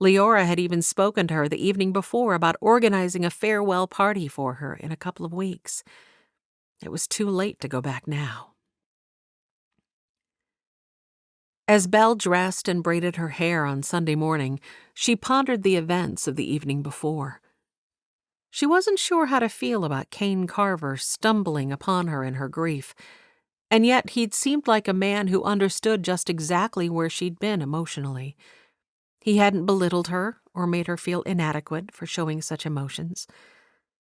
[SPEAKER 1] Leora had even spoken to her the evening before about organizing a farewell party for her in a couple of weeks. It was too late to go back now. As Belle dressed and braided her hair on Sunday morning, she pondered the events of the evening before. She wasn't sure how to feel about Kane Carver stumbling upon her in her grief, and yet he'd seemed like a man who understood just exactly where she'd been emotionally. He hadn't belittled her or made her feel inadequate for showing such emotions.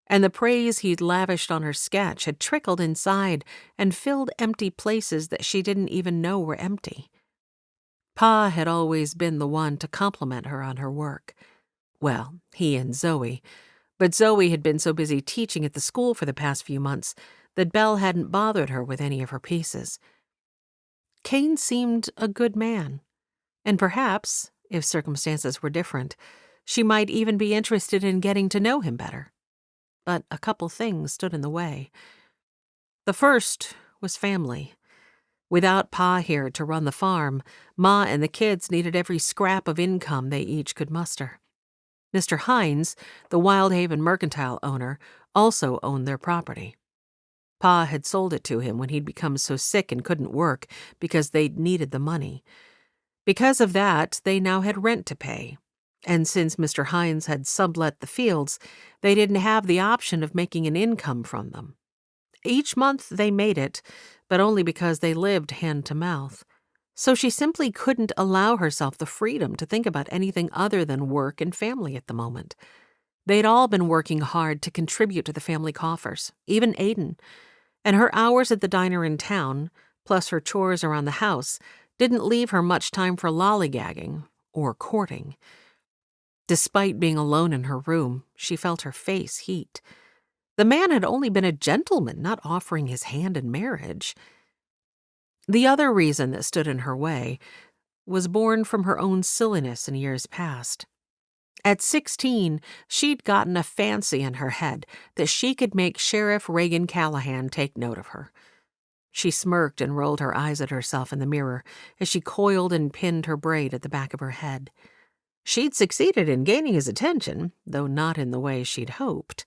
[SPEAKER 1] And the praise he'd lavished on her sketch had trickled inside and filled empty places that she didn't even know were empty. Pa had always been the one to compliment her on her work. Well, he and Zoe. But Zoe had been so busy teaching at the school for the past few months that Belle hadn't bothered her with any of her pieces. Kane seemed a good man, and perhaps, if circumstances were different, she might even be interested in getting to know him better. But a couple things stood in the way. The first was family. Without Pa here to run the farm, Ma and the kids needed every scrap of income they each could muster. Mr. Hines, the Wyldhaven mercantile owner, also owned their property. Pa had sold it to him when he'd become so sick and couldn't work because they'd needed the money. Because of that, they now had rent to pay. And since Mr. Hines had sublet the fields, they didn't have the option of making an income from them. Each month they made it, but only because they lived hand to mouth. So she simply couldn't allow herself the freedom to think about anything other than work and family at the moment. They'd all been working hard to contribute to the family coffers, even Aiden. And her hours at the diner in town, plus her chores around the house, didn't leave her much time for lollygagging or courting. Despite being alone in her room, she felt her face heat. The man had only been a gentleman, not offering his hand in marriage. The other reason that stood in her way was born from her own silliness in years past. At 16, she'd gotten a fancy in her head that she could make Sheriff Reagan Callahan take note of her. She smirked and rolled her eyes at herself in the mirror as she coiled and pinned her braid at the back of her head. She'd succeeded in gaining his attention, though not in the way she'd hoped.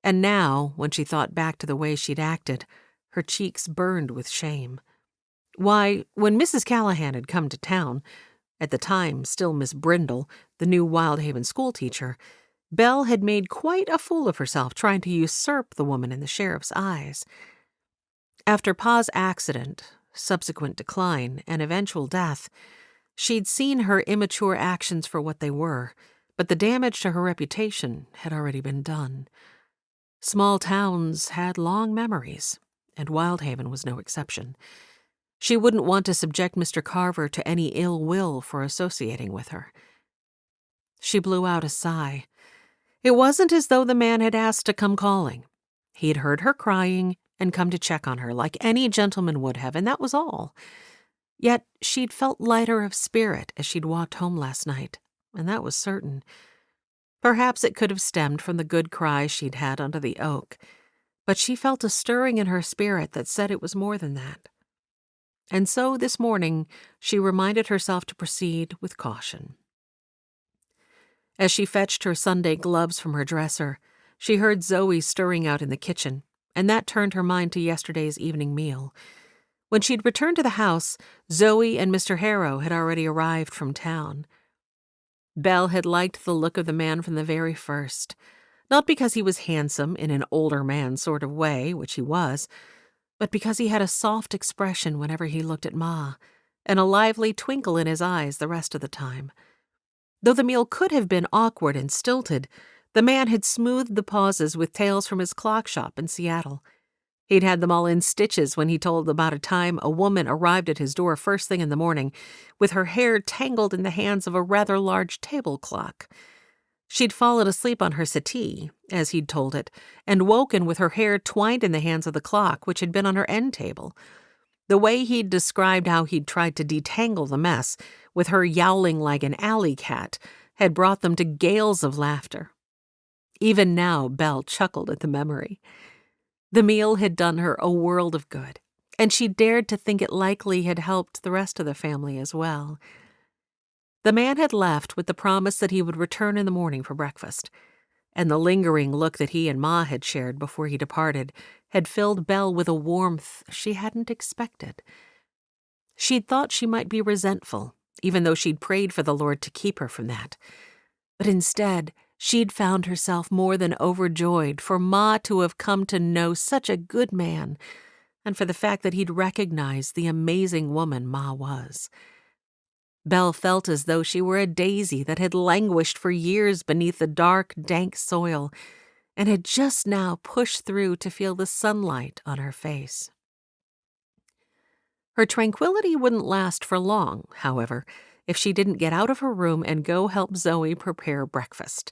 [SPEAKER 1] And now, when she thought back to the way she'd acted, her cheeks burned with shame. Why, when Mrs. Callahan had come to town, at the time still Miss Brindle, the new Wyldhaven schoolteacher, Belle had made quite a fool of herself trying to usurp the woman in the sheriff's eyes. After Pa's accident, subsequent decline, and eventual death, she'd seen her immature actions for what they were, but the damage to her reputation had already been done. Small towns had long memories, and Wyldhaven was no exception. She wouldn't want to subject Mr. Carver to any ill will for associating with her. She blew out a sigh. It wasn't as though the man had asked to come calling. He'd heard her crying and come to check on her like any gentleman would have, and that was all. Yet she'd felt lighter of spirit as she'd walked home last night, and that was certain. Perhaps it could have stemmed from the good cry she'd had under the oak, but she felt a stirring in her spirit that said it was more than that. And so this morning she reminded herself to proceed with caution. As she fetched her Sunday gloves from her dresser, she heard Zoe stirring out in the kitchen, and that turned her mind to yesterday's evening meal. When she'd returned to the house, Zoe and Mr. Harrow had already arrived from town. Belle had liked the look of the man from the very first, not because he was handsome in an older man sort of way, which he was, but because he had a soft expression whenever he looked at Ma, and a lively twinkle in his eyes the rest of the time. Though the meal could have been awkward and stilted, the man had smoothed the pauses with tales from his clock shop in Seattle. He'd had them all in stitches when he told about a time a woman arrived at his door first thing in the morning with her hair tangled in the hands of a rather large table clock. She'd fallen asleep on her settee, as he'd told it, and woken with her hair twined in the hands of the clock, which had been on her end table. The way he'd described how he'd tried to detangle the mess, with her yowling like an alley cat, had brought them to gales of laughter. Even now, Belle chuckled at the memory. The meal had done her a world of good, and she dared to think it likely had helped the rest of the family as well. The man had left with the promise that he would return in the morning for breakfast, and the lingering look that he and Ma had shared before he departed had filled Belle with a warmth she hadn't expected. She'd thought she might be resentful, even though she'd prayed for the Lord to keep her from that. But instead, she'd found herself more than overjoyed for Ma to have come to know such a good man, and for the fact that he'd recognized the amazing woman Ma was. Belle felt as though she were a daisy that had languished for years beneath the dark, dank soil, and had just now pushed through to feel the sunlight on her face. Her tranquility wouldn't last for long, however, if she didn't get out of her room and go help Zoe prepare breakfast.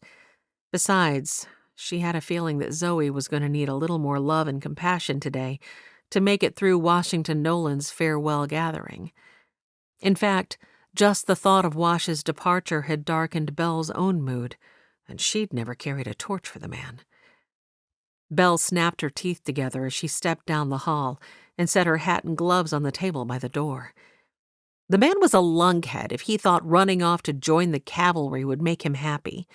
[SPEAKER 1] Besides, she had a feeling that Zoe was going to need a little more love and compassion today to make it through Washington Nolan's farewell gathering. In fact, just the thought of Wash's departure had darkened Belle's own mood, and she'd never carried a torch for the man. Belle snapped her teeth together as she stepped down the hall and set her hat and gloves on the table by the door. The man was a lunkhead if he thought running off to join the cavalry would make him happy.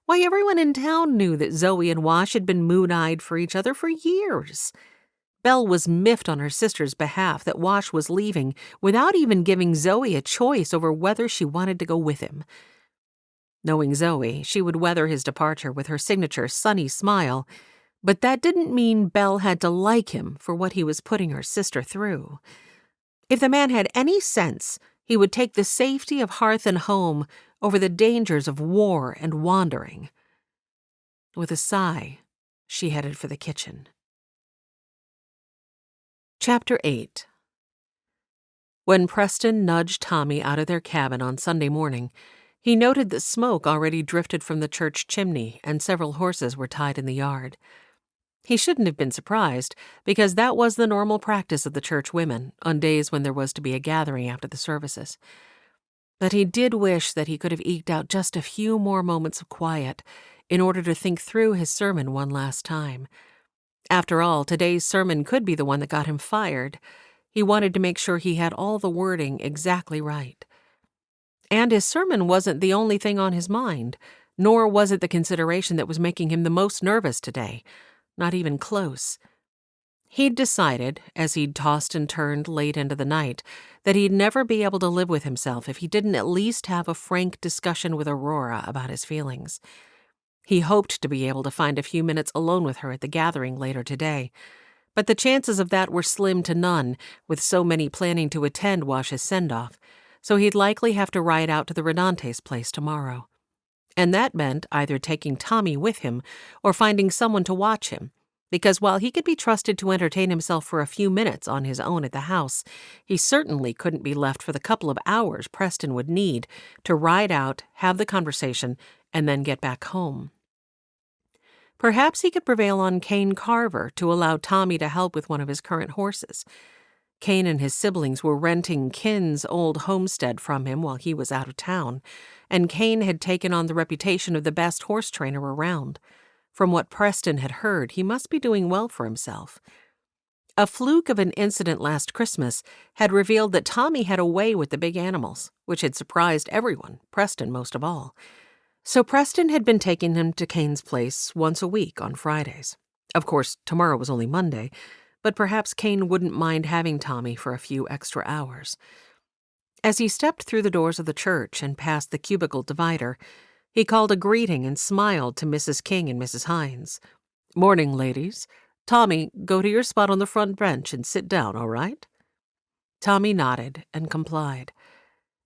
[SPEAKER 1] Why, everyone in town knew that Zoe and Wash had been moon-eyed for each other for years. Belle was miffed on her sister's behalf that Wash was leaving without even giving Zoe a choice over whether she wanted to go with him. Knowing Zoe, she would weather his departure with her signature sunny smile, but that didn't mean Belle had to like him for what he was putting her sister through. If the man had any sense, he would take the safety of hearth and home over the dangers of war and wandering. With a sigh, she headed for the kitchen. Chapter 8. When Preston nudged Tommy out of their cabin on Sunday morning, he noted that smoke already drifted from the church chimney and several horses were tied in the yard. He shouldn't have been surprised, because that was the normal practice of the church women on days when there was to be a gathering after the services. But he did wish that he could have eked out just a few more moments of quiet in order to think through his sermon one last time. After all, today's sermon could be the one that got him fired. He wanted to make sure he had all the wording exactly right. And his sermon wasn't the only thing on his mind, nor was it the consideration that was making him the most nervous today. Not even close. He'd decided, as he'd tossed and turned late into the night, that he'd never be able to live with himself if he didn't at least have a frank discussion with Aurora about his feelings. He hoped to be able to find a few minutes alone with her at the gathering later today, but the chances of that were slim to none, with so many planning to attend Wash's send-off, so he'd likely have to ride out to the Redante's place tomorrow. And that meant either taking Tommy with him or finding someone to watch him, because while he could be trusted to entertain himself for a few minutes on his own at the house, he certainly couldn't be left for the couple of hours Preston would need to ride out, have the conversation, and then get back home. Perhaps he could prevail on Kane Carver to allow Tommy to help with one of his current horses. Kane and his siblings were renting Kin's old homestead from him while he was out of town, and Kane had taken on the reputation of the best horse trainer around. From what Preston had heard, he must be doing well for himself. A fluke of an incident last Christmas had revealed that Tommy had a way with the big animals, which had surprised everyone, Preston most of all. So Preston had been taking him to Kane's place once a week on Fridays. Of course, tomorrow was only Monday, but perhaps Kane wouldn't mind having Tommy for a few extra hours. As he stepped through the doors of the church and past the cubicle divider, he called a greeting and smiled to Mrs. King and Mrs. Hines. "Morning, ladies. Tommy, go to your spot on the front bench and sit down, all right?" Tommy nodded and complied.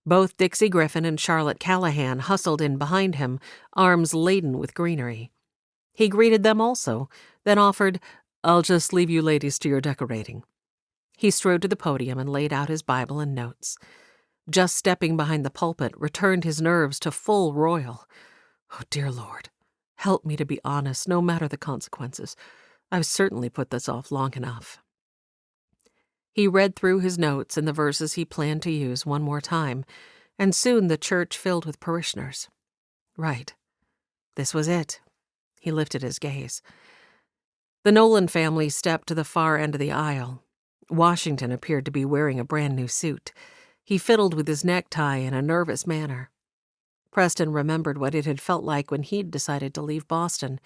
[SPEAKER 1] Both Dixie Griffin and Charlotte Callahan hustled in behind him, arms laden with greenery. He greeted them also, then offered, "I'll just leave you ladies to your decorating." He strode to the podium and laid out his Bible and notes. Just stepping behind the pulpit returned his nerves to full royal. "Oh, dear Lord, help me to be honest, no matter the consequences. I've certainly put this off long enough." He read through his notes and the verses he planned to use one more time, and soon the church filled with parishioners. Right. This was it. He lifted his gaze. The Nolan family stepped to the far end of the aisle. Washington appeared to be wearing a brand-new suit. He fiddled with his necktie in a nervous manner. Preston remembered what it had felt like when he'd decided to leave Boston.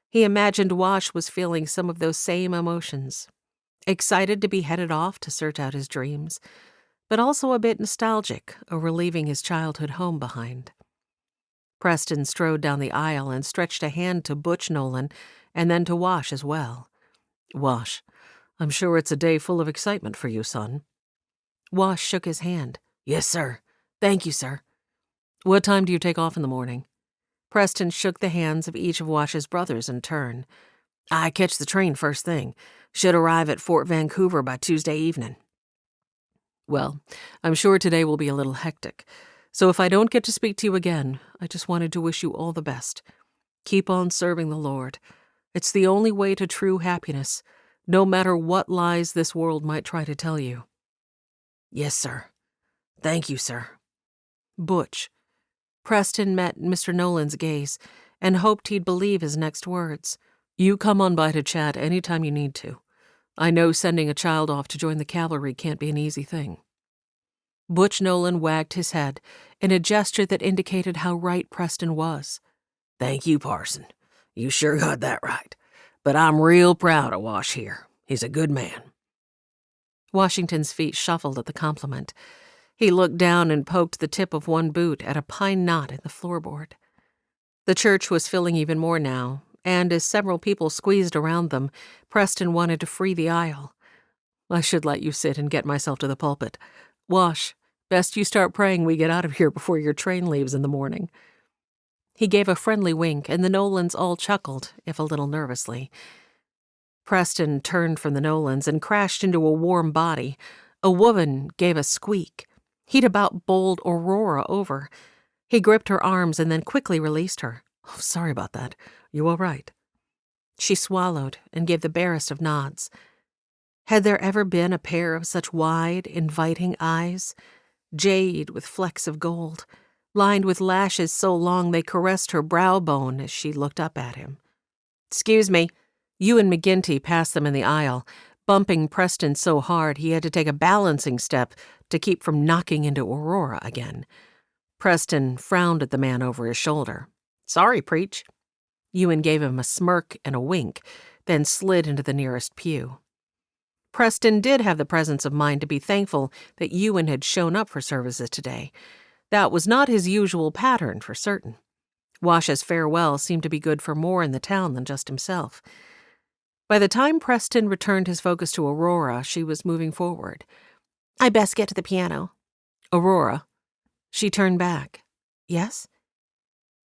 [SPEAKER 1] He imagined Wash was feeling some of those same emotions. Excited to be headed off to search out his dreams, but also a bit nostalgic over leaving his childhood home behind. Preston strode down the aisle and stretched a hand to Butch Nolan and then to Wash as well. "Wash, I'm sure it's a day full of excitement for you, son." Wash shook his hand. "Yes, sir. Thank you, sir." "What time do you take off in the morning?" Preston shook the hands of each of Wash's brothers in turn. "I catch the train first thing. Should arrive at Fort Vancouver by Tuesday evening." "Well, I'm sure today will be a little hectic. So if I don't get to speak to you again, I just wanted to wish you all the best. Keep on serving the Lord. It's the only way to true happiness, no matter what lies this world might try to tell you." "Yes, sir. Thank you, sir." Butch. Preston met Mr. Nolan's gaze and hoped he'd believe his next words. "You come on by to chat any time you need to. I know sending a child off to join the cavalry can't be an easy thing." Butch Nolan wagged his head in a gesture that indicated how right Preston was. "Thank you, Parson. You sure got that right. But I'm real proud of Wash here.
[SPEAKER 2] He's a good man."
[SPEAKER 1] Washington's feet shuffled at the compliment. He looked down and poked the tip of one boot at a pine knot in the floorboard. The church was filling even more now, and as several people squeezed around them, Preston wanted to free the aisle. "I should let you sit and get myself to the pulpit. Wash, best you start praying we get out of here before your train leaves in the morning." He gave a friendly wink, and the Nolans all chuckled, if a little nervously. Preston turned from the Nolans and crashed into a warm body. A woman gave a squeak. He'd about bowled Aurora over. He gripped her arms and then quickly released her. "Oh, sorry about that. You all right?" She swallowed and gave the barest of nods. Had there ever been a pair of such wide, inviting eyes? Jade with flecks of gold, lined with lashes so long they caressed her brow bone as she looked up at him. "Excuse me." Ewan McGinty passed them in the aisle, bumping Preston so hard he had to take a balancing step to keep from knocking into Aurora again. Preston frowned at the man over his shoulder. "Sorry, Preach." Ewan gave him a smirk and a wink, then slid into the nearest pew. Preston did have the presence of mind to be thankful that Ewan had shown up for services today. That was not his usual pattern, for certain. Wash's farewell seemed to be good for more in the town than just himself. By the time Preston returned his focus to Aurora, she was moving forward. "I best get to the piano." "Aurora." She turned back. "Yes?"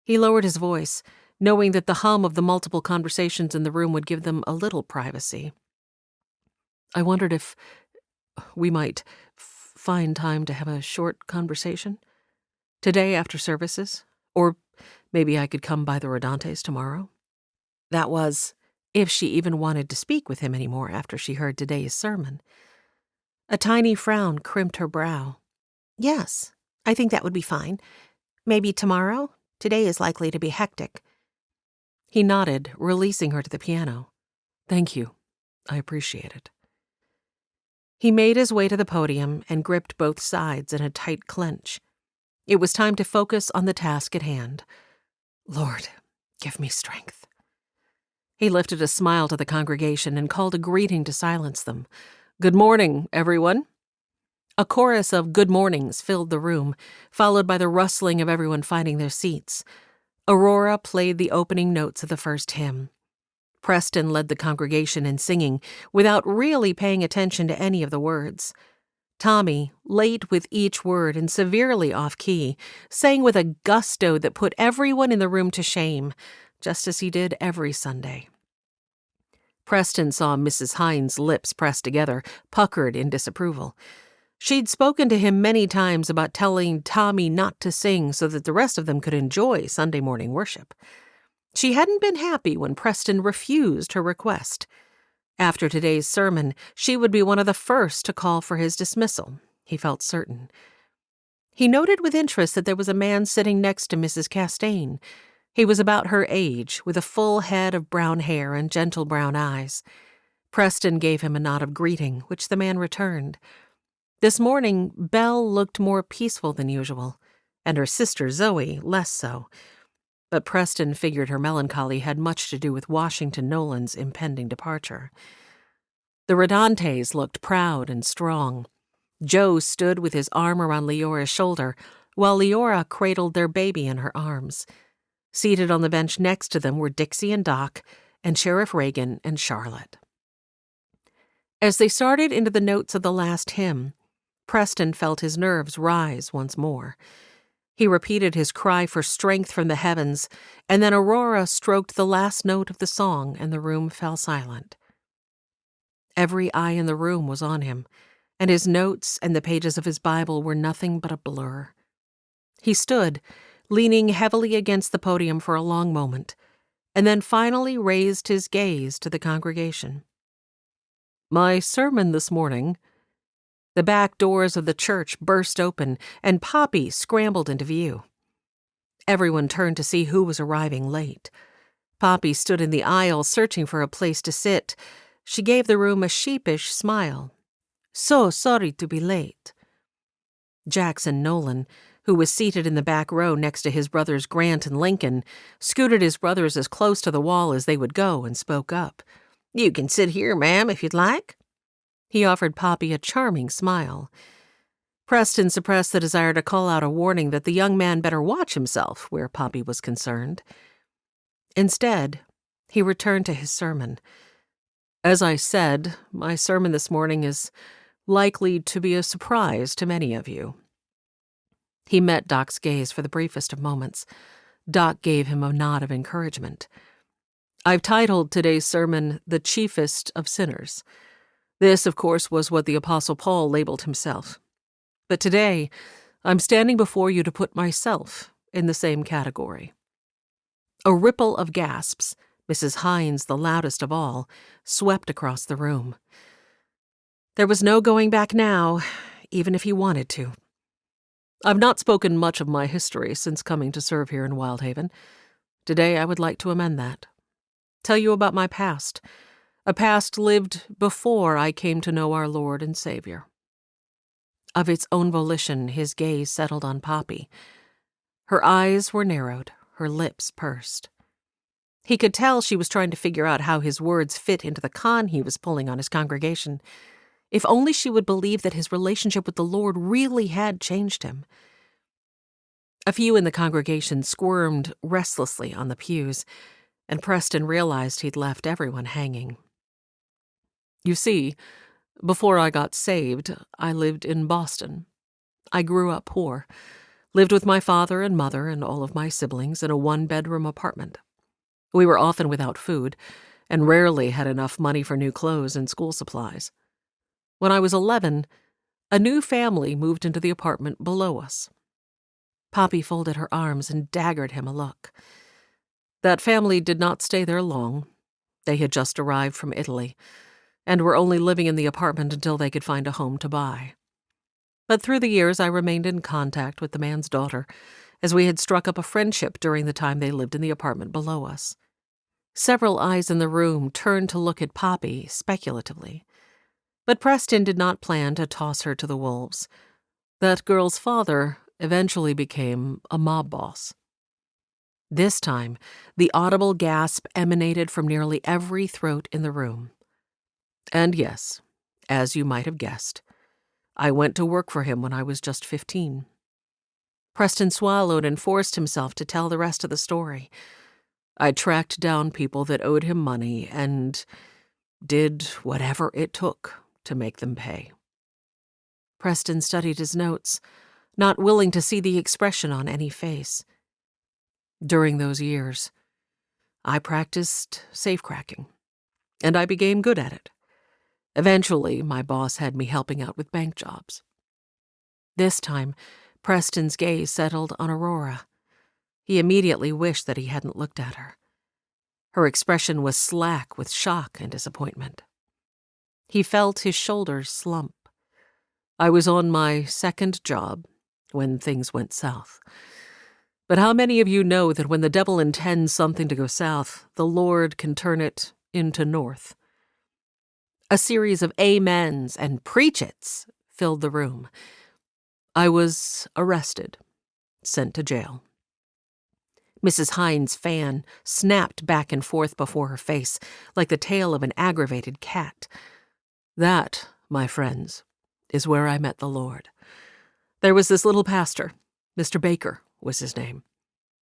[SPEAKER 1] He lowered his voice, knowing that the hum of the multiple conversations in the room would give them a little privacy. "I wondered if we might find time to have a short conversation today after services, or maybe I could come by the Rodantes tomorrow." That was, if she even wanted to speak with him anymore after she heard today's sermon. A tiny frown crimped her brow. "Yes, I think that would be fine. Maybe tomorrow? Today is likely to be hectic." He nodded, releasing her to the piano. "Thank you. I appreciate it." He made his way to the podium and gripped both sides in a tight clench. It was time to focus on the task at hand. "Lord, give me strength." He lifted a smile to the congregation and called a greeting to silence them. "Good morning, everyone." A chorus of good mornings filled the room, followed by the rustling of everyone finding their seats. Aurora played the opening notes of the first hymn. Preston led the congregation in singing, without really paying attention to any of the words. Tommy, late with each word and severely off-key, sang with a gusto that put everyone in the room to shame, just as he did every Sunday. Preston saw Mrs. Hines' lips pressed together, puckered in disapproval. She'd spoken to him many times about telling Tommy not to sing so that the rest of them could enjoy Sunday morning worship. She hadn't been happy when Preston refused her request. After today's sermon, she would be one of the first to call for his dismissal, he felt certain. He noted with interest that there was a man sitting next to Mrs. Castaigne. He was about her age, with a full head of brown hair and gentle brown eyes. Preston gave him a nod of greeting, which the man returned. This morning, Belle looked more peaceful than usual, and her sister Zoe less so. But Preston figured her melancholy had much to do with Washington Nolan's impending departure. The Rodantes looked proud and strong. Joe stood with his arm around Leora's shoulder, while Leora cradled their baby in her arms. Seated on the bench next to them were Dixie and Doc, and Sheriff Reagan and Charlotte. As they started into the notes of the last hymn, Preston felt his nerves rise once more. He repeated his cry for strength from the heavens, and then Aurora stroked the last note of the song, and the room fell silent. Every eye in the room was on him, and his notes and the pages of his Bible were nothing but a blur. He stood, leaning heavily against the podium for a long moment, and then finally raised his gaze to the congregation. "My sermon this morning." The back doors of the church burst open, and Poppy scrambled into view. Everyone turned to see who was arriving late. Poppy stood in the aisle, searching for a place to sit. She gave the room a sheepish smile. "So sorry to be late." Jackson Nolan, who was seated in the back row next to his brothers Grant and Lincoln, scooted his brothers as close to the wall as they would go and spoke up.
[SPEAKER 2] You can sit here, ma'am, if you'd like.
[SPEAKER 1] He offered Poppy a charming smile. Preston suppressed the desire to call out a warning that the young man better watch himself where Poppy was concerned. Instead, he returned to his sermon. As I said, my sermon this morning is likely to be a surprise to many of you. He met Doc's gaze for the briefest of moments. Doc gave him a nod of encouragement. I've titled today's sermon, The Chiefest of Sinners. This, of course, was what the Apostle Paul labeled himself. But today, I'm standing before you to put myself in the same category. A ripple of gasps, Mrs. Hines the loudest of all, swept across the room. There was no going back now, even if he wanted to. I've not spoken much of my history since coming to serve here in Wyldhaven. Today I would like to amend that. Tell you about my past, a past lived before I came to know our Lord and Savior. Of its own volition, his gaze settled on Poppy. Her eyes were narrowed, her lips pursed. He could tell she was trying to figure out how his words fit into the con he was pulling on his congregation. If only she would believe that his relationship with the Lord really had changed him. A few in the congregation squirmed restlessly on the pews, and Preston realized he'd left everyone hanging. You see, before I got saved, I lived in Boston. I grew up poor, lived with my father and mother and all of my siblings in a one-bedroom apartment. We were often without food, and rarely had enough money for new clothes and school supplies. When I was 11, a new family moved into the apartment below us. Poppy folded her arms and daggered him a look. That family did not stay there long. They had just arrived from Italy, and were only living in the apartment until they could find a home to buy. But through the years I remained in contact with the man's daughter, as we had struck up a friendship during the time they lived in the apartment below us. Several eyes in the room turned to look at Poppy speculatively. But Preston did not plan to toss her to the wolves. That girl's father eventually became a mob boss. This time, the audible gasp emanated from nearly every throat in the room. And yes, as you might have guessed, I went to work for him when I was just 15. Preston swallowed and forced himself to tell the rest of the story. I tracked down people that owed him money and did whatever it took to make them pay. Preston studied his notes, not willing to see the expression on any face. During those years, I practiced safecracking, and I became good at it. Eventually, my boss had me helping out with bank jobs. This time, Preston's gaze settled on Aurora. He immediately wished that he hadn't looked at her. Her expression was slack with shock and disappointment. He felt his shoulders slump. I was on my second job when things went south. But how many of you know that when the devil intends something to go south, the Lord can turn it into north? A series of amens and preach-its filled the room. I was arrested, sent to jail. Mrs. Hines' fan snapped back and forth before her face like the tail of an aggravated cat. That, my friends, is where I met the Lord. There was this little pastor, Mr. Baker was his name.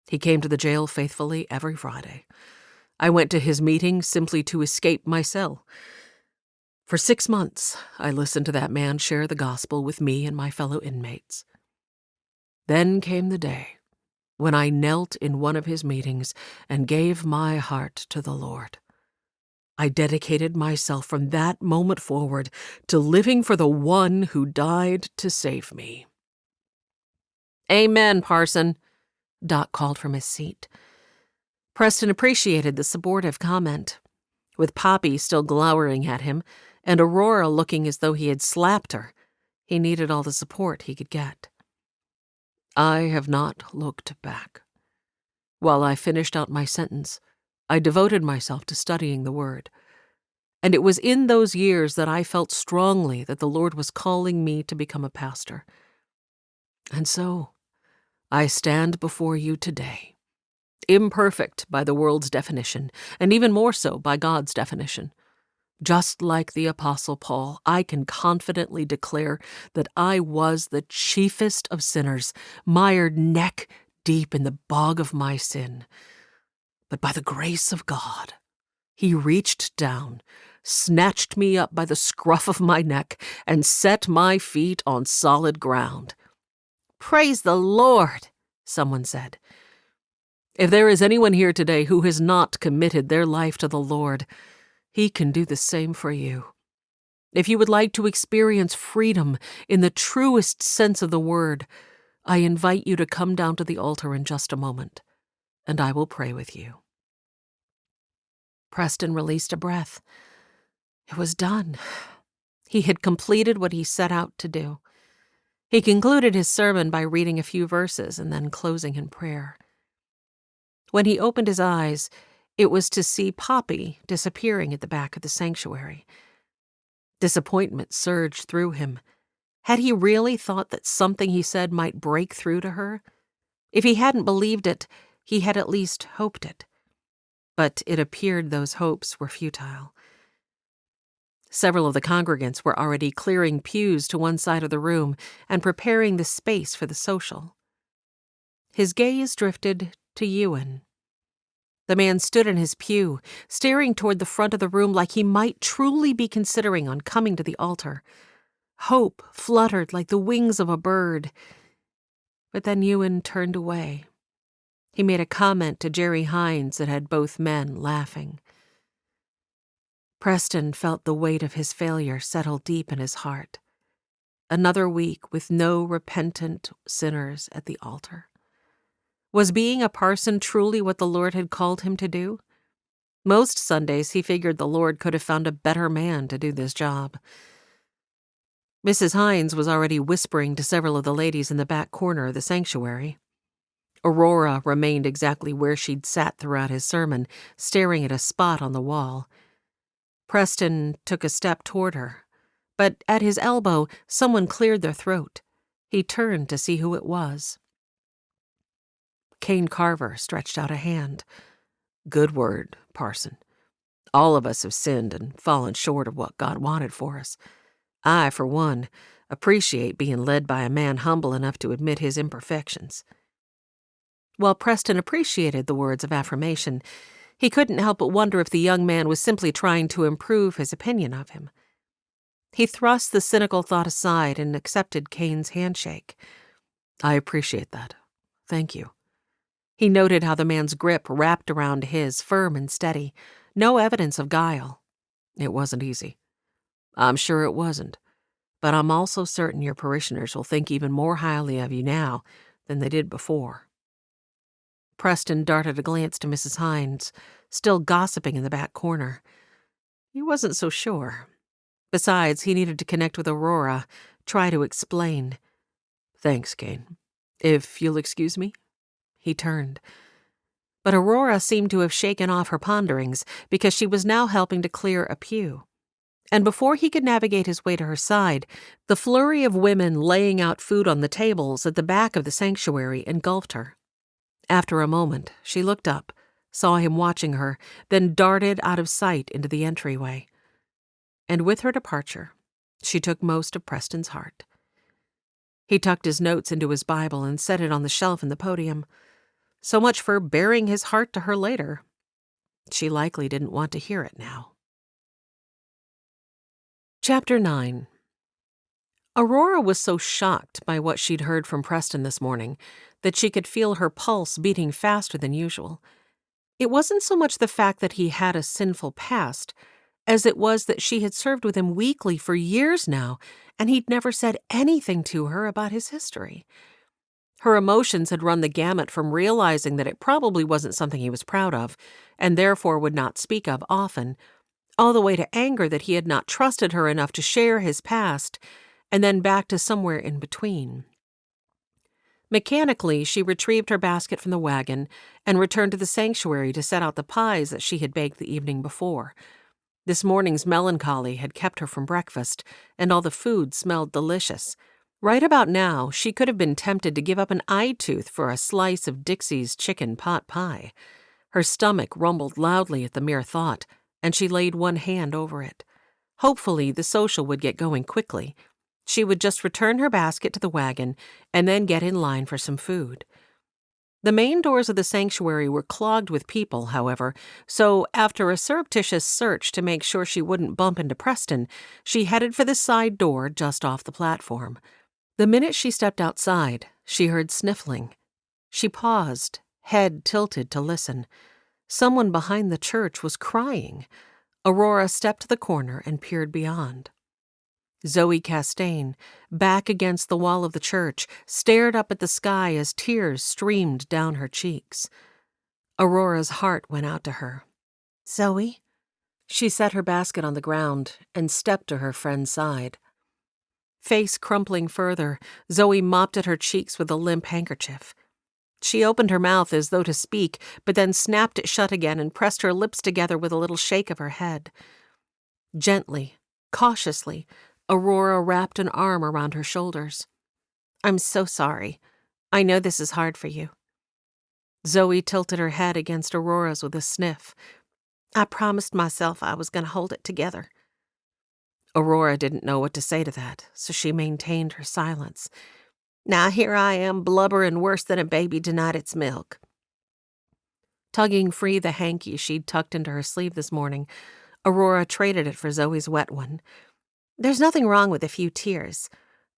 [SPEAKER 1] He came to the jail faithfully every Friday. I went to his meeting simply to escape my cell. For 6 months, I listened to that man share the gospel with me and my fellow inmates. Then came the day when I knelt in one of his meetings and gave my heart to the Lord. I dedicated myself from that moment forward to living for the one who died to save me. Amen, Parson, Doc called from his seat. Preston appreciated the supportive comment. With Poppy still glowering at him, and Aurora looking as though he had slapped her, he needed all the support he could get. I have not looked back. While I finished out my sentence, I devoted myself to studying the Word. And it was in those years that I felt strongly that the Lord was calling me to become a pastor. And so, I stand before you today, imperfect by the world's definition, and even more so by God's definition, Just like the Apostle Paul, I can confidently declare that I was the chiefest of sinners, mired neck deep in the bog of my sin. But by the grace of God, he reached down, snatched me up by the scruff of my neck, and set my feet on solid ground. "Praise the Lord," someone said. If there is anyone here today who has not committed their life to the Lord, he can do the same for you. If you would like to experience freedom in the truest sense of the word, I invite you to come down to the altar in just a moment, and I will pray with you. Preston released a breath. It was done. He had completed what he set out to do. He concluded his sermon by reading a few verses and then closing in prayer. When he opened his eyes, it was to see Poppy disappearing at the back of the sanctuary. Disappointment surged through him. Had he really thought that something he said might break through to her? If he hadn't believed it, he had at least hoped it. But it appeared those hopes were futile. Several of the congregants were already clearing pews to one side of the room and preparing the space for the social. His gaze drifted to Ewan. The man stood in his pew, staring toward the front of the room like he might truly be considering on coming to the altar. Hope fluttered like the wings of a bird. But then Ewan turned away. He made a comment to Jerry Hines that had both men laughing. Preston felt the weight of his failure settle deep in his heart. Another week with no repentant sinners at the altar. Was being a parson truly what the Lord had called him to do? Most Sundays he figured the Lord could have found a better man to do this job. Mrs. Hines was already whispering to several of the ladies in the back corner of the sanctuary. Aurora remained exactly where she'd sat throughout his sermon, staring at a spot on the wall. Preston took a step toward her, but at his elbow someone cleared their throat. He turned to see who it was. Kane Carver stretched out a hand. "Good word, Parson. All of us have sinned and fallen short of what God wanted for us. I, for one, appreciate being led by a man humble enough to admit his imperfections." While Preston appreciated the words of affirmation, he couldn't help but wonder if the young man was simply trying to improve his opinion of him. He thrust the cynical thought aside and accepted Kane's handshake. "I appreciate that. Thank you." He noted how the man's grip wrapped around his, firm and steady. No evidence of guile. It wasn't easy. "I'm sure it wasn't. But I'm also certain your parishioners will think even more highly of you now than they did before." Preston darted a glance to Mrs. Hines, still gossiping in the back corner. He wasn't so sure. Besides, he needed to connect with Aurora, try to explain. "Thanks, Kane. If you'll excuse me?" He turned. But Aurora seemed to have shaken off her ponderings because she was now helping to clear a pew. And before he could navigate his way to her side, the flurry of women laying out food on the tables at the back of the sanctuary engulfed her. After a moment, she looked up, saw him watching her, then darted out of sight into the entryway. And with her departure, she took most of Preston's heart. He tucked his notes into his Bible and set it on the shelf in the podium. So much for bearing his heart to her later. She likely didn't want to hear it now. Chapter 9. Aurora was so shocked by what she'd heard from Preston this morning that she could feel her pulse beating faster than usual. It wasn't so much the fact that he had a sinful past, as it was that she had served with him weekly for years now, and he'd never said anything to her about his history. Her emotions had run the gamut from realizing that it probably wasn't something he was proud of, and therefore would not speak of often, all the way to anger that he had not trusted her enough to share his past, and then back to somewhere in between. Mechanically, she retrieved her basket from the wagon and returned to the sanctuary to set out the pies that she had baked the evening before. This morning's melancholy had kept her from breakfast, and all the food smelled delicious. Right about now, she could have been tempted to give up an eye tooth for a slice of Dixie's chicken pot pie. Her stomach rumbled loudly at the mere thought, and she laid one hand over it. Hopefully, the social would get going quickly. She would just return her basket to the wagon and then get in line for some food. The main doors of the sanctuary were clogged with people, however, so after a surreptitious search to make sure she wouldn't bump into Preston, she headed for the side door just off the platform. The minute she stepped outside, she heard sniffling. She paused, head tilted to listen. Someone behind the church was crying. Aurora stepped to the corner and peered beyond. Zoe Castaigne, back against the wall of the church, stared up at the sky as tears streamed down her cheeks. Aurora's heart went out to her. "Zoe?" She set her basket on the ground and stepped to her friend's side. Face crumpling further, Zoe mopped at her cheeks with a limp handkerchief. She opened her mouth as though to speak, but then snapped it shut again and pressed her lips together with a little shake of her head. Gently, cautiously, Aurora wrapped an arm around her shoulders. "I'm so sorry. I know this is hard for you." Zoe tilted her head against Aurora's with a sniff. "I promised myself I was going to hold it together." Aurora didn't know what to say to that, so she maintained her silence. "Now here I am, blubbering worse than a baby denied its milk." Tugging free the hanky she'd tucked into her sleeve this morning, Aurora traded it for Zoe's wet one. "There's nothing wrong with a few tears.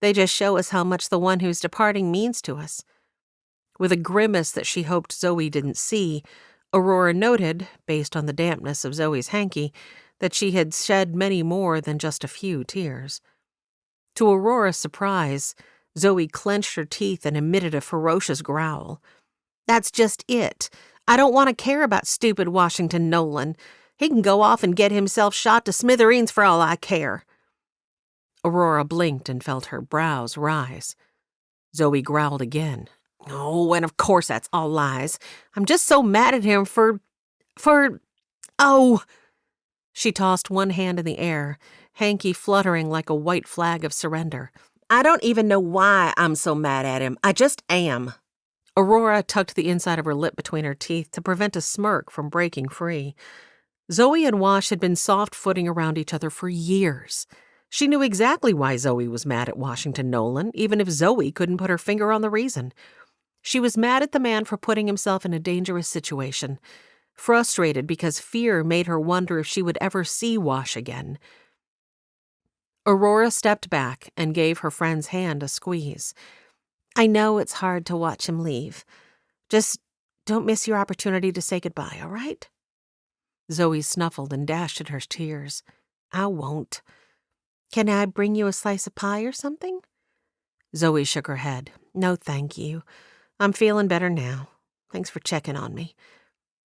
[SPEAKER 1] They just show us how much the one who's departing means to us." With a grimace that she hoped Zoe didn't see, Aurora noted, based on the dampness of Zoe's hanky, that she had shed many more than just a few tears. To Aurora's surprise, Zoe clenched her teeth and emitted a ferocious growl. "That's just it. I don't want to care about stupid Washington Nolan. He can go off and get himself shot to smithereens for all I care." Aurora blinked and felt her brows rise. Zoe growled again. "Oh, and of course that's all lies. I'm just so mad at him for... Oh!" She tossed one hand in the air, hanky fluttering like a white flag of surrender. "I don't even know why I'm so mad at him. I just am." Aurora tucked the inside of her lip between her teeth to prevent a smirk from breaking free. Zoe and Wash had been soft-footing around each other for years. She knew exactly why Zoe was mad at Washington Nolan, even if Zoe couldn't put her finger on the reason. She was mad at the man for putting himself in a dangerous situation, frustrated because fear made her wonder if she would ever see Wash again. Aurora stepped back and gave her friend's hand a squeeze. "I know it's hard to watch him leave. Just don't miss your opportunity to say goodbye, all right?" Zoe snuffled and dashed at her tears. "I won't. Can I bring you a slice of pie or something?" Zoe shook her head. "No, thank you. I'm feeling better now. Thanks for checking on me.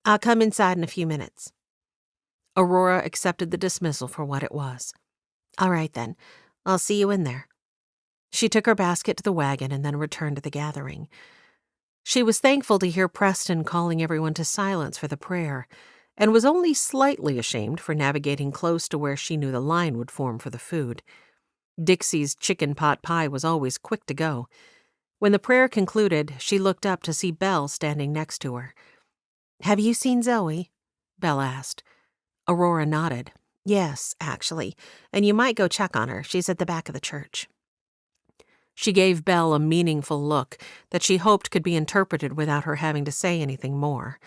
[SPEAKER 1] I'll come inside in a few minutes." Aurora accepted the dismissal for what it was. "All right, then. I'll see you in there." She took her basket to the wagon and then returned to the gathering. She was thankful to hear Preston calling everyone to silence for the prayer, and was only slightly ashamed for navigating close to where she knew the line would form for the food. Dixie's chicken pot pie was always quick to go. When the prayer concluded, she looked up to see Belle standing next to her. "Have you seen Zoe?" Belle asked. Aurora nodded. "Yes, actually, and you might go check on her. She's at the back of the church." She gave Belle a meaningful look that she hoped could be interpreted without her having to say anything more.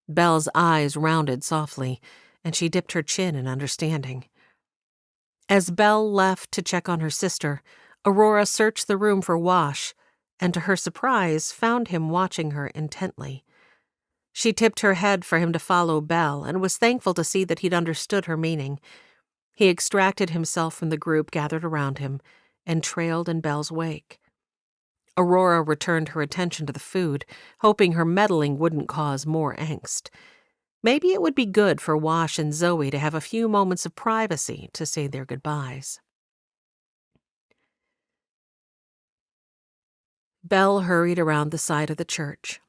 [SPEAKER 1] Belle's eyes rounded softly, and she dipped her chin in understanding. As Belle left to check on her sister, Aurora searched the room for Wash, and to her surprise found him watching her intently. She tipped her head for him to follow Belle and was thankful to see that he'd understood her meaning. He extracted himself from the group gathered around him and trailed in Belle's wake. Aurora returned her attention to the food, hoping her meddling wouldn't cause more angst. Maybe it would be good for Wash and Zoe to have a few moments of privacy to say their goodbyes. Belle hurried around the side of the church.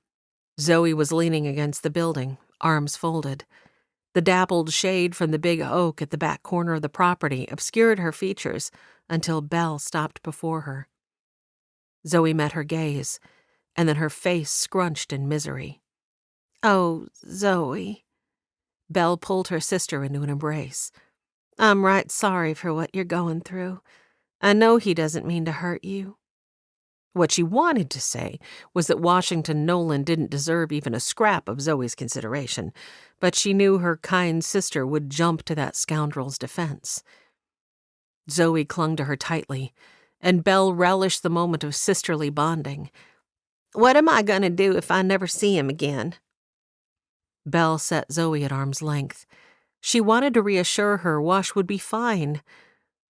[SPEAKER 1] Zoe was leaning against the building, arms folded. The dappled shade from the big oak at the back corner of the property obscured her features until Belle stopped before her. Zoe met her gaze, and then her face scrunched in misery. "Oh, Zoe." Belle pulled her sister into an embrace. I'm right sorry for what you're going through. I know he doesn't mean to hurt you." What she wanted to say was that Washington Nolan didn't deserve even a scrap of Zoe's consideration, but she knew her kind sister would jump to that scoundrel's defense. Zoe clung to her tightly, and Belle relished the moment of sisterly bonding.
[SPEAKER 2] "What am I going to do if I never see him again?"
[SPEAKER 1] Belle set Zoe at arm's length. She wanted to reassure her Wash would be fine,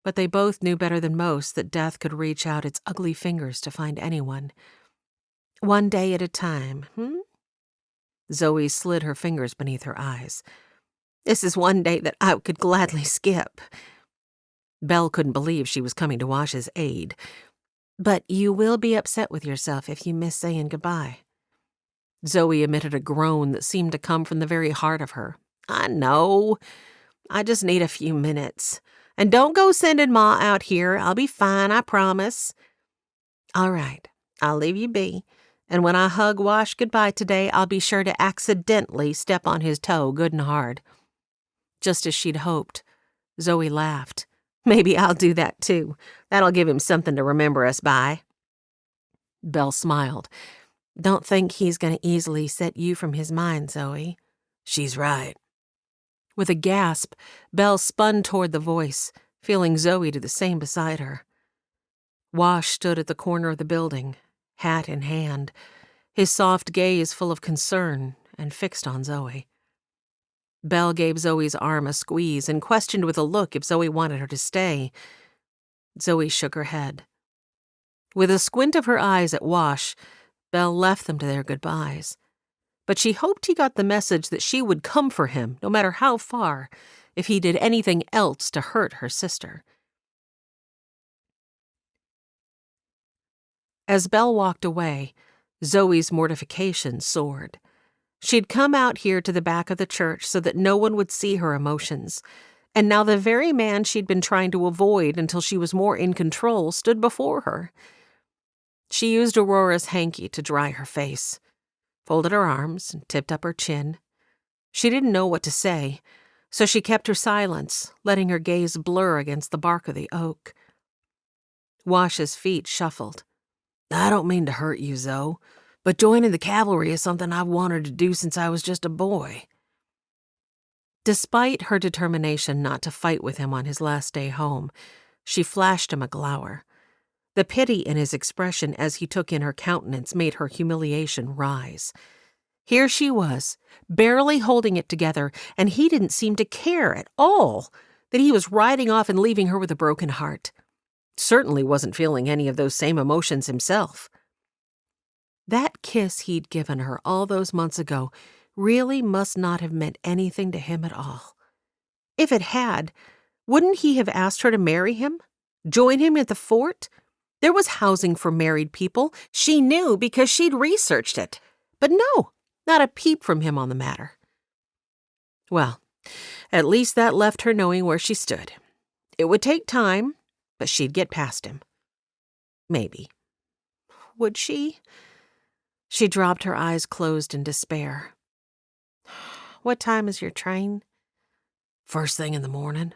[SPEAKER 1] but they both knew better than most that death could reach out its ugly fingers to find anyone.
[SPEAKER 2] "One day at a time,
[SPEAKER 1] Zoe slid her fingers beneath her eyes.
[SPEAKER 2] This is one day that I could gladly skip."
[SPEAKER 1] Belle couldn't believe she was coming to Wash's aid.
[SPEAKER 2] "But you will be upset with yourself if you miss saying goodbye."
[SPEAKER 1] Zoe emitted a groan that seemed to come from the very heart of her.
[SPEAKER 2] "I know. I just need a few minutes. And don't go sending Ma out here. I'll be fine, I promise." "All right, I'll leave you be. And when I hug Wash goodbye today, I'll be sure to accidentally step on his toe good and hard."
[SPEAKER 1] Just as she'd hoped, Zoe laughed.
[SPEAKER 2] "Maybe I'll do that too. That'll give him something to remember us by."
[SPEAKER 1] Belle smiled.
[SPEAKER 2] "Don't think he's going to easily set you from his mind, Zoe."
[SPEAKER 1] "She's right." With a gasp, Belle spun toward the voice, feeling Zoe do the same beside her. Wash stood at the corner of the building, hat in hand, his soft gaze full of concern and fixed on Zoe. Belle gave Zoe's arm a squeeze and questioned with a look if Zoe wanted her to stay. Zoe shook her head. With a squint of her eyes at Wash, Belle left them to their goodbyes. But she hoped he got the message that she would come for him, no matter how far, if he did anything else to hurt her sister. As Belle walked away, Zoe's mortification soared. She'd come out here to the back of the church so that no one would see her emotions, and now the very man she'd been trying to avoid until she was more in control stood before her. She used Aurora's hanky to dry her face, folded her arms, and tipped up her chin. She didn't know what to say, so she kept her silence, letting her gaze blur against the bark of the oak. Wash's feet shuffled.
[SPEAKER 2] "I don't mean to hurt you, Zoe, but joining the cavalry is something I've wanted to do since I was just a boy."
[SPEAKER 1] Despite her determination not to fight with him on his last day home, she flashed him a glower. The pity in his expression as he took in her countenance made her humiliation rise. Here she was, barely holding it together, and he didn't seem to care at all that he was riding off and leaving her with a broken heart. Certainly wasn't feeling any of those same emotions himself. That kiss he'd given her all those months ago really must not have meant anything to him at all. If it had, wouldn't he have asked her to marry him? Join him at the fort? There was housing for married people. She knew because she'd researched it. But no, not a peep from him on the matter. Well, at least that left her knowing where she stood. It would take time, but she'd get past him. Maybe. Would she? She dropped her eyes closed in despair.
[SPEAKER 2] "What time is your train?"
[SPEAKER 1] "First thing in the morning."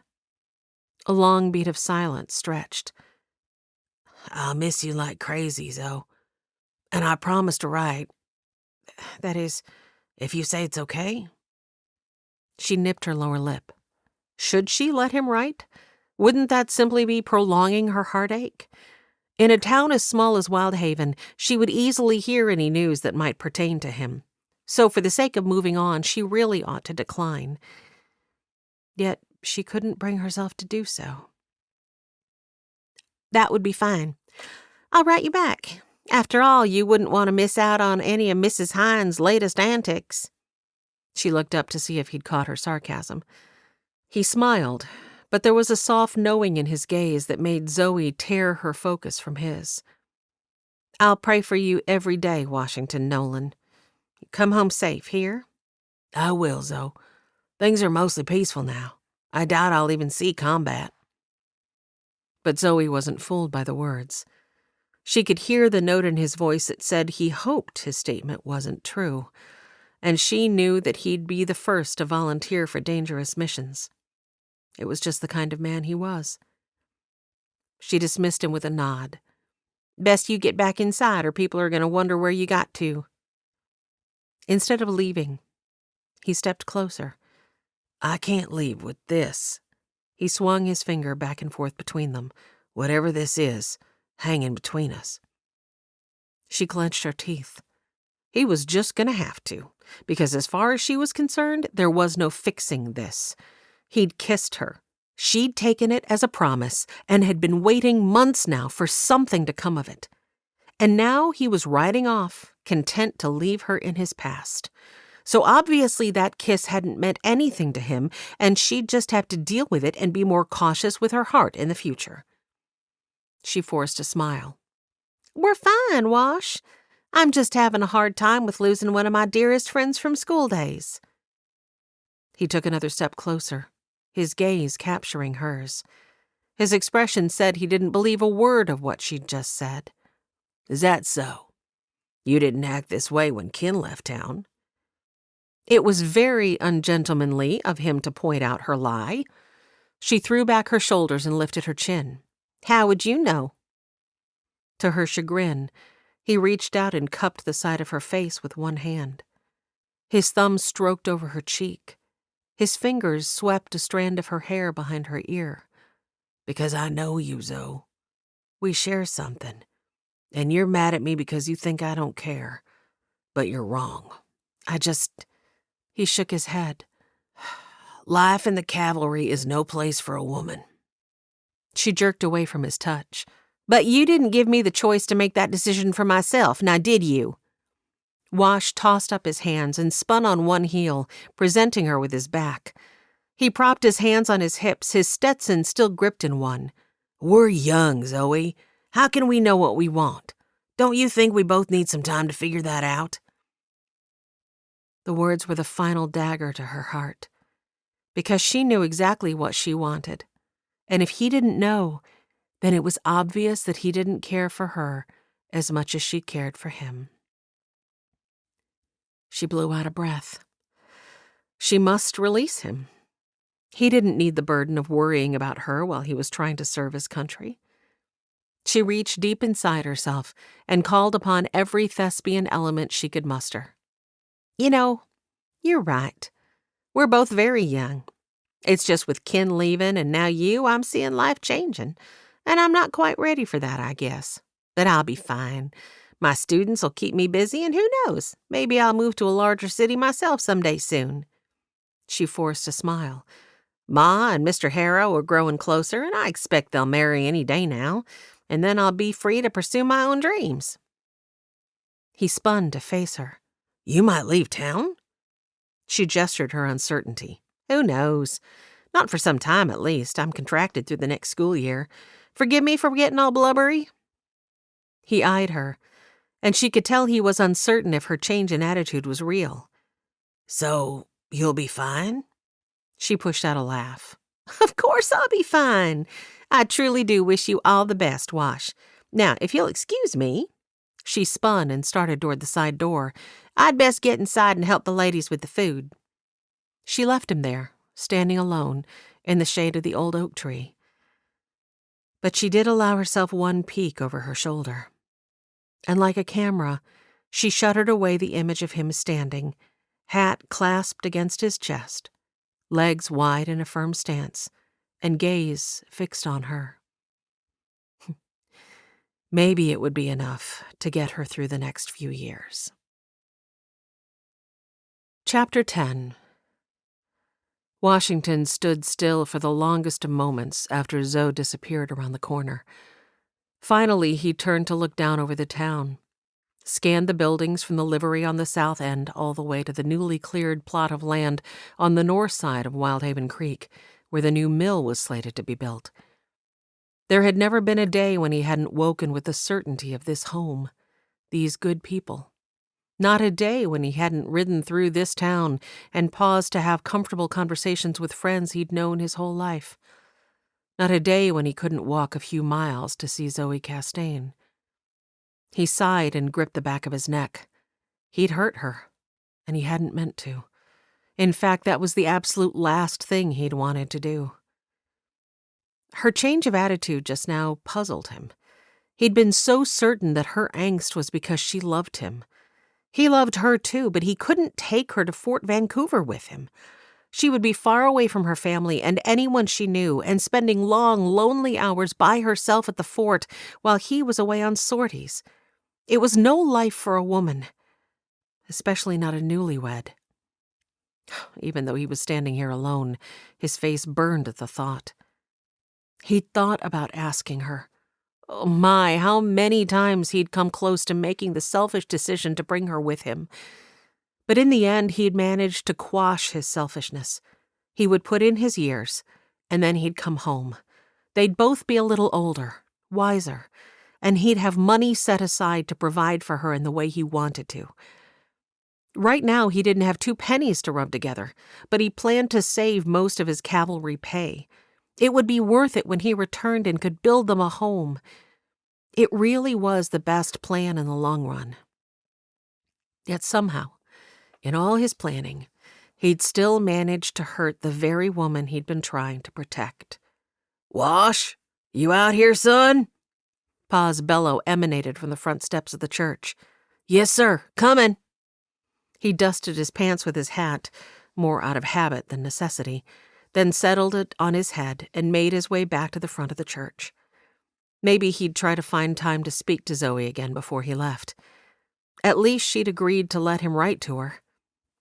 [SPEAKER 1] A long beat of silence stretched.
[SPEAKER 2] "I'll miss you like crazy, Zoe. And I promise to write. That is, if you say it's okay."
[SPEAKER 1] She nipped her lower lip. Should she let him write? Wouldn't that simply be prolonging her heartache? In a town as small as Wyldhaven, she would easily hear any news that might pertain to him. So for the sake of moving on, she really ought to decline. Yet she couldn't bring herself to do so.
[SPEAKER 2] "That would be fine. I'll write you back. After all, you wouldn't want to miss out on any of Mrs. Hines' latest antics."
[SPEAKER 1] She looked up to see if he'd caught her sarcasm. He smiled, but there was a soft knowing in his gaze that made Zoe tear her focus from his. "I'll pray for you every day, Washington Nolan. You come home safe, here?"
[SPEAKER 2] "I will, Zoe. Things are mostly peaceful now. I doubt I'll even see combat."
[SPEAKER 1] But Zoe wasn't fooled by the words. She could hear the note in his voice that said he hoped his statement wasn't true, and she knew that he'd be the first to volunteer for dangerous missions. It was just the kind of man he was. She dismissed him with a nod.
[SPEAKER 2] Best you get back inside or people are going to wonder where you got to.
[SPEAKER 1] Instead of leaving, he stepped closer.
[SPEAKER 2] I can't leave with this.
[SPEAKER 1] He swung his finger back and forth between them.
[SPEAKER 2] Whatever this is, hanging between us.
[SPEAKER 1] She clenched her teeth. He was just going to have to, because as far as she was concerned, there was no fixing this. He'd kissed her. She'd taken it as a promise and had been waiting months now for something to come of it. And now he was riding off, content to leave her in his past. So obviously that kiss hadn't meant anything to him, and she'd just have to deal with it and be more cautious with her heart in the future. She forced a smile.
[SPEAKER 2] We're fine, Wash. I'm just having a hard time with losing one of my dearest friends from school days.
[SPEAKER 1] He took another step closer, his gaze capturing hers. His expression said he didn't believe a word of what she'd just said.
[SPEAKER 2] Is that so? You didn't act this way when Ken left town.
[SPEAKER 1] It was very ungentlemanly of him to point out her lie. She threw back her shoulders and lifted her chin.
[SPEAKER 2] How would you know?
[SPEAKER 1] To her chagrin, he reached out and cupped the side of her face with one hand. His thumb stroked over her cheek. His fingers swept a strand of her hair behind her ear.
[SPEAKER 2] Because I know you, Zoe. We share something. And you're mad at me because you think I don't care. But you're wrong.
[SPEAKER 1] He shook his head.
[SPEAKER 2] Life in the cavalry is no place for a woman.
[SPEAKER 1] She jerked away from his touch.
[SPEAKER 2] But you didn't give me the choice to make that decision for myself, now did you?
[SPEAKER 1] Wash tossed up his hands and spun on one heel, presenting her with his back. He propped his hands on his hips, his Stetson still gripped in one.
[SPEAKER 2] We're young, Zoe. How can we know what we want? Don't you think we both need some time to figure that out?
[SPEAKER 1] The words were the final dagger to her heart, because she knew exactly what she wanted. And if he didn't know, then it was obvious that he didn't care for her as much as she cared for him. She blew out a breath. She must release him. He didn't need the burden of worrying about her while he was trying to serve his country. She reached deep inside herself and called upon every thespian element she could muster.
[SPEAKER 2] You know, you're right. We're both very young. It's just with Ken leaving and now you, I'm seeing life changing. And I'm not quite ready for that, I guess. But I'll be fine. My students will keep me busy, and who knows, maybe I'll move to a larger city myself someday soon.
[SPEAKER 1] She forced a smile.
[SPEAKER 2] Ma and Mr. Harrow are growing closer, and I expect they'll marry any day now, and then I'll be free to pursue my own dreams.
[SPEAKER 1] He spun to face her.
[SPEAKER 2] You might leave town?
[SPEAKER 1] She gestured her uncertainty.
[SPEAKER 2] Who knows? Not for some time, at least. I'm contracted through the next school year. Forgive me for getting all blubbery.
[SPEAKER 1] He eyed her, and she could tell he was uncertain if her change in attitude was real.
[SPEAKER 2] So, you'll be fine?
[SPEAKER 1] She pushed out a laugh.
[SPEAKER 2] Of course I'll be fine. I truly do wish you all the best, Wash. Now, if you'll excuse me.
[SPEAKER 1] She spun and started toward the side door.
[SPEAKER 2] I'd best get inside and help the ladies with the food.
[SPEAKER 1] She left him there, standing alone, in the shade of the old oak tree. But she did allow herself one peek over her shoulder. And like a camera, she shuttered away the image of him standing, hat clasped against his chest, legs wide in a firm stance, and gaze fixed on her. Maybe it would be enough to get her through the next few years. Chapter 10. Washington stood still for the longest of moments after Zoe disappeared around the corner. Finally, he turned to look down over the town, scanned the buildings from the livery on the south end all the way to the newly cleared plot of land on the north side of Wyldhaven Creek, where the new mill was slated to be built. There had never been a day when he hadn't woken with the certainty of this home, these good people. Not a day when he hadn't ridden through this town and paused to have comfortable conversations with friends he'd known his whole life. Not a day when he couldn't walk a few miles to see Zoe Castaigne. He sighed and gripped the back of his neck. He'd hurt her, and he hadn't meant to. In fact, that was the absolute last thing he'd wanted to do.
[SPEAKER 2] Her change of attitude just now puzzled him. He'd been so certain that her angst was because she loved him. He loved her too, but he couldn't take her to Fort Vancouver with him. She would be far away from her family and anyone she knew, and spending long, lonely hours by herself at the fort while he was away on sorties. It was no life for a woman, especially not a newlywed. Even though he was standing here alone, his face burned at the thought. He'd thought about asking her. Oh my, how many times he'd come close to making the selfish decision to bring her with him. But in the end, he'd managed to quash his selfishness. He would put in his years, and then he'd come home. They'd both be a little older, wiser, and he'd have money set aside to provide for her in the way he wanted to. Right now, he didn't have 2 pennies to rub together, but he planned to save most of his cavalry pay. It would be worth it when he returned and could build them a home. It really was the best plan in the long run. Yet somehow, in all his planning, he'd still managed to hurt the very woman he'd been trying to protect. "Wash, you out here, son?" Pa's bellow emanated from the front steps of the church. "Yes, sir, comin'." He dusted his pants with his hat, more out of habit than necessity, then settled it on his head and made his way back to the front of the church. Maybe he'd try to find time to speak to Zoe again before he left. At least she'd agreed to let him write to her.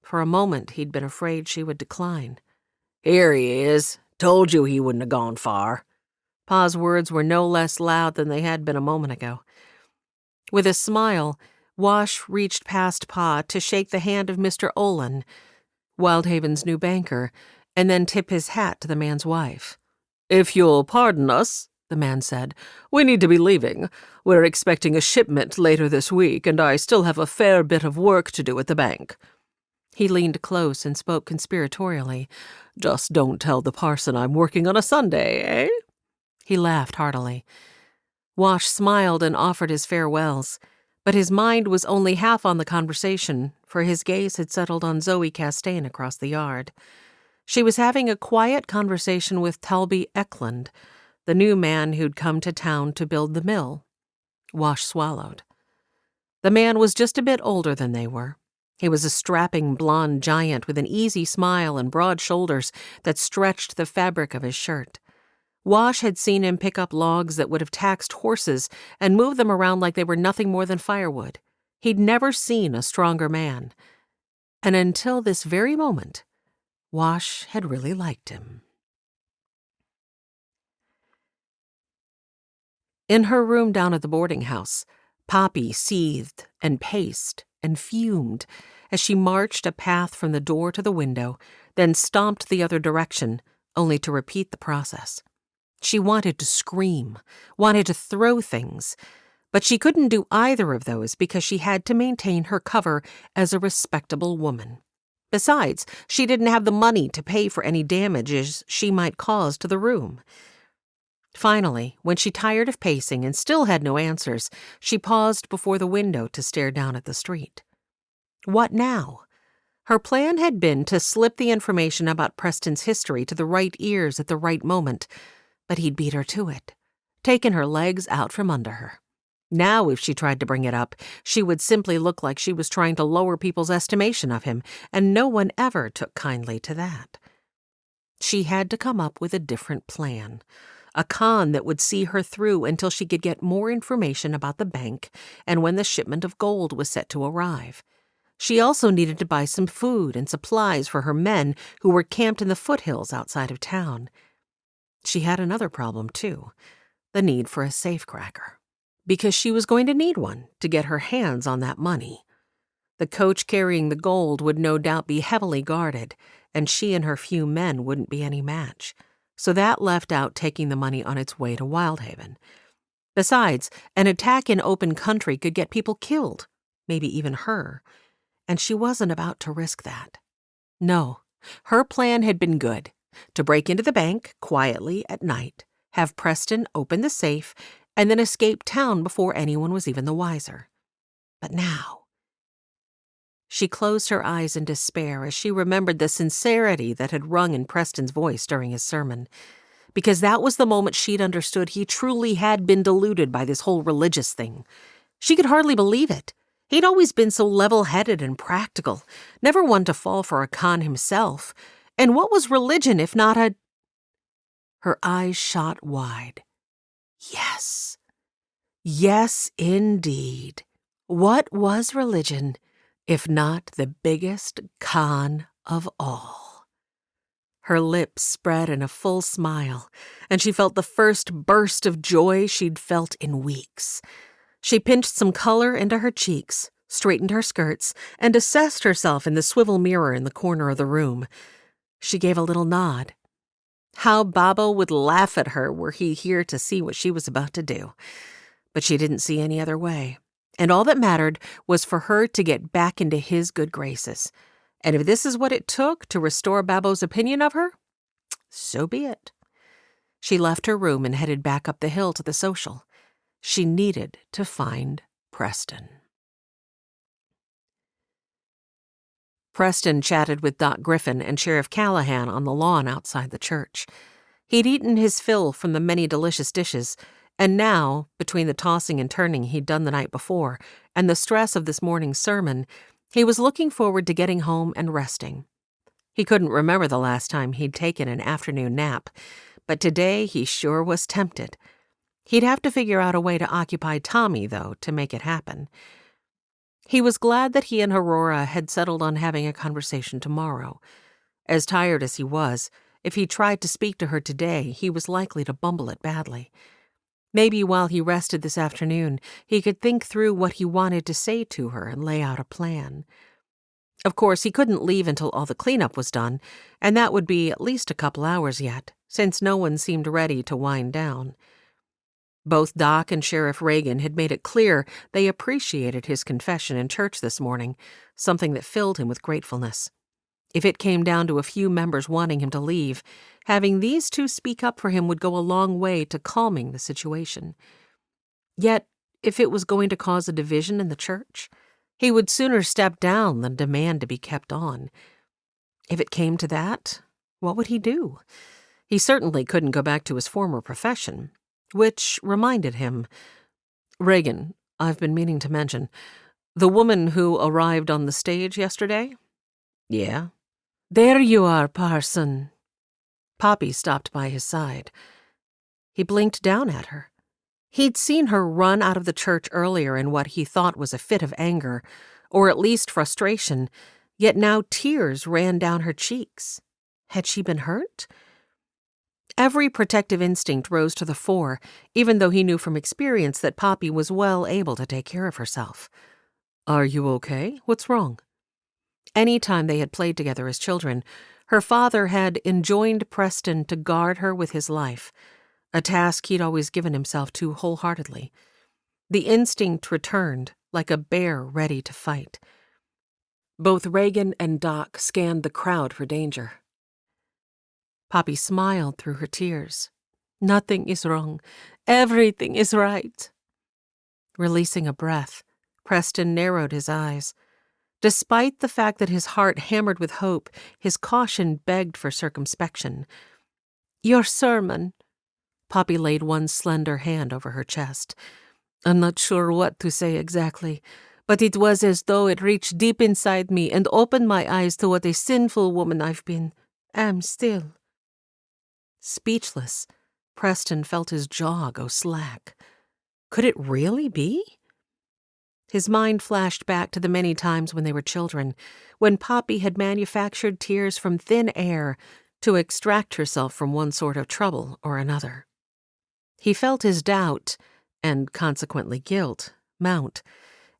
[SPEAKER 2] For a moment, he'd been afraid she would decline. "Here he is. Told you he wouldn't have gone far." Pa's words were no less loud than they had been a moment ago. With a smile, Wash reached past Pa to shake the hand of Mr. Olin, Wyldhaven's new banker, and then tip his hat to the man's wife. "If you'll pardon us," the man said, "we need to be leaving. We're expecting a shipment later this week, and I still have a fair bit of work to do at the bank." He leaned close and spoke conspiratorially. "Just don't tell the parson I'm working on a Sunday, eh?" He laughed heartily. Wash smiled and offered his farewells, but his mind was only half on the conversation, for his gaze had settled on Zoe Castaigne across the yard. She was having a quiet conversation with Talby Eklund, the new man who'd come to town to build the mill. Wash swallowed. The man was just a bit older than they were. He was a strapping blond giant with an easy smile and broad shoulders that stretched the fabric of his shirt. Wash had seen him pick up logs that would have taxed horses and move them around like they were nothing more than firewood. He'd never seen a stronger man. And until this very moment, Wash had really liked him. In her room down at the boarding house, Poppy seethed and paced and fumed as she marched a path from the door to the window, then stomped the other direction, only to repeat the process. She wanted to scream, wanted to throw things, but she couldn't do either of those because she had to maintain her cover as a respectable woman. Besides, she didn't have the money to pay for any damages she might cause to the room. Finally, when she tired of pacing and still had no answers, she paused before the window to stare down at the street. What now? Her plan had been to slip the information about Preston's history to the right ears at the right moment, but he'd beat her to it, taken her legs out from under her. Now, if she tried to bring it up, she would simply look like she was trying to lower people's estimation of him, and no one ever took kindly to that. She had to come up with a different plan, a con that would see her through until she could get more information about the bank and when the shipment of gold was set to arrive. She also needed to buy some food and supplies for her men who were camped in the foothills outside of town. She had another problem, too, the need for a safecracker, because she was going to need one to get her hands on that money. The coach carrying the gold would no doubt be heavily guarded, and she and her few men wouldn't be any match, so that left out taking the money on its way to Wyldhaven. Besides, an attack in open country could get people killed, maybe even her, and she wasn't about to risk that. No, her plan had been good, to break into the bank quietly at night, have Preston open the safe, and then escape town before anyone was even the wiser. But now... She closed her eyes in despair as she remembered the sincerity that had rung in Preston's voice during his sermon.
[SPEAKER 1] because that was the moment she'd understood he truly had been deluded by this whole religious thing. She could hardly believe it. He'd always been so level-headed and practical, never one to fall for a con himself. And what was religion if not a... Her eyes shot wide. Yes. Yes, indeed. What was religion if not the biggest con of all? Her lips spread in a full smile, and she felt the first burst of joy she'd felt in weeks. She pinched some color into her cheeks, straightened her skirts, and assessed herself in the swivel mirror in the corner of the room. She gave a little nod. How Babo would laugh at her were he here to see what she was about to do. But she didn't see any other way, and all that mattered was for her to get back into his good graces. And if this is what it took to restore Babo's opinion of her, so be it. She left her room and headed back up the hill to the social. She needed to find Preston. Preston chatted with Doc Griffin and Sheriff Callahan on the lawn outside the church. He'd eaten his fill from the many delicious dishes, and now, between the tossing and turning he'd done the night before and the stress of this morning's sermon, he was looking forward to getting home and resting. He couldn't remember the last time he'd taken an afternoon nap, but today he sure was tempted. He'd have to figure out a way to occupy Tommy, though, to make it happen. He was glad that he and Aurora had settled on having a conversation tomorrow. As tired as he was, if he tried to speak to her today, he was likely to bumble it badly. Maybe while he rested this afternoon, he could think through what he wanted to say to her and lay out a plan. Of course, he couldn't leave until all the cleanup was done, and that would be at least a couple hours yet, since no one seemed ready to wind down. Both Doc and Sheriff Reagan had made it clear they appreciated his confession in church this morning, something that filled him with gratefulness. If it came down to a few members wanting him to leave, having these two speak up for him would go a long way to calming the situation. Yet, if it was going to cause a division in the church, he would sooner step down than demand to be kept on. If it came to that, what would he do? He certainly couldn't go back to his former profession. Which reminded him, Reagan, I've been meaning to mention, the woman who arrived on the stage yesterday? Yeah. There you are, Parson. Poppy stopped by his side. He blinked down at her. He'd seen her run out of the church earlier in what he thought was a fit of anger, or at least frustration, yet now tears ran down her cheeks. Had she been hurt? Every protective instinct rose to the fore, even though he knew from experience that Poppy was well able to take care of herself. Are you okay? What's wrong? Any time they had played together as children, her father had enjoined Preston to guard her with his life, a task he'd always given himself to wholeheartedly. The instinct returned, like a bear ready to fight. Both Reagan and Doc scanned the crowd for danger. Poppy smiled through her tears. Nothing is wrong. Everything is right. Releasing a breath, Preston narrowed his eyes. Despite the fact that his heart hammered with hope, his caution begged for circumspection. Your sermon. Poppy laid one slender hand over her chest. I'm not sure what to say exactly, but it was as though it reached deep inside me and opened my eyes to what a sinful woman I've been, am still. Speechless, Preston felt his jaw go slack. Could it really be? His mind flashed back to the many times when they were children, when Poppy had manufactured tears from thin air to extract herself from one sort of trouble or another. He felt his doubt, and consequently guilt, mount,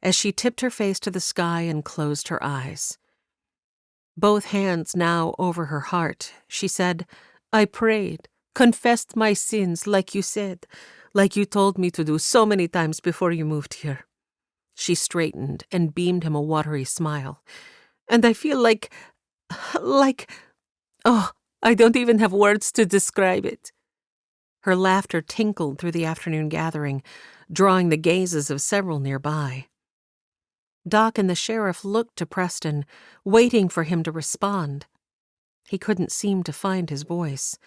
[SPEAKER 1] as she tipped her face to the sky and closed her eyes. Both hands now over her heart, she said, I prayed, confessed my sins like you said, like you told me to do so many times before you moved here. She straightened and beamed him a watery smile. And I feel like, oh, I don't even have words to describe it. Her laughter tinkled through the afternoon gathering, drawing the gazes of several nearby. Doc and the sheriff looked to Preston, waiting for him to respond. He couldn't seem to find his voice.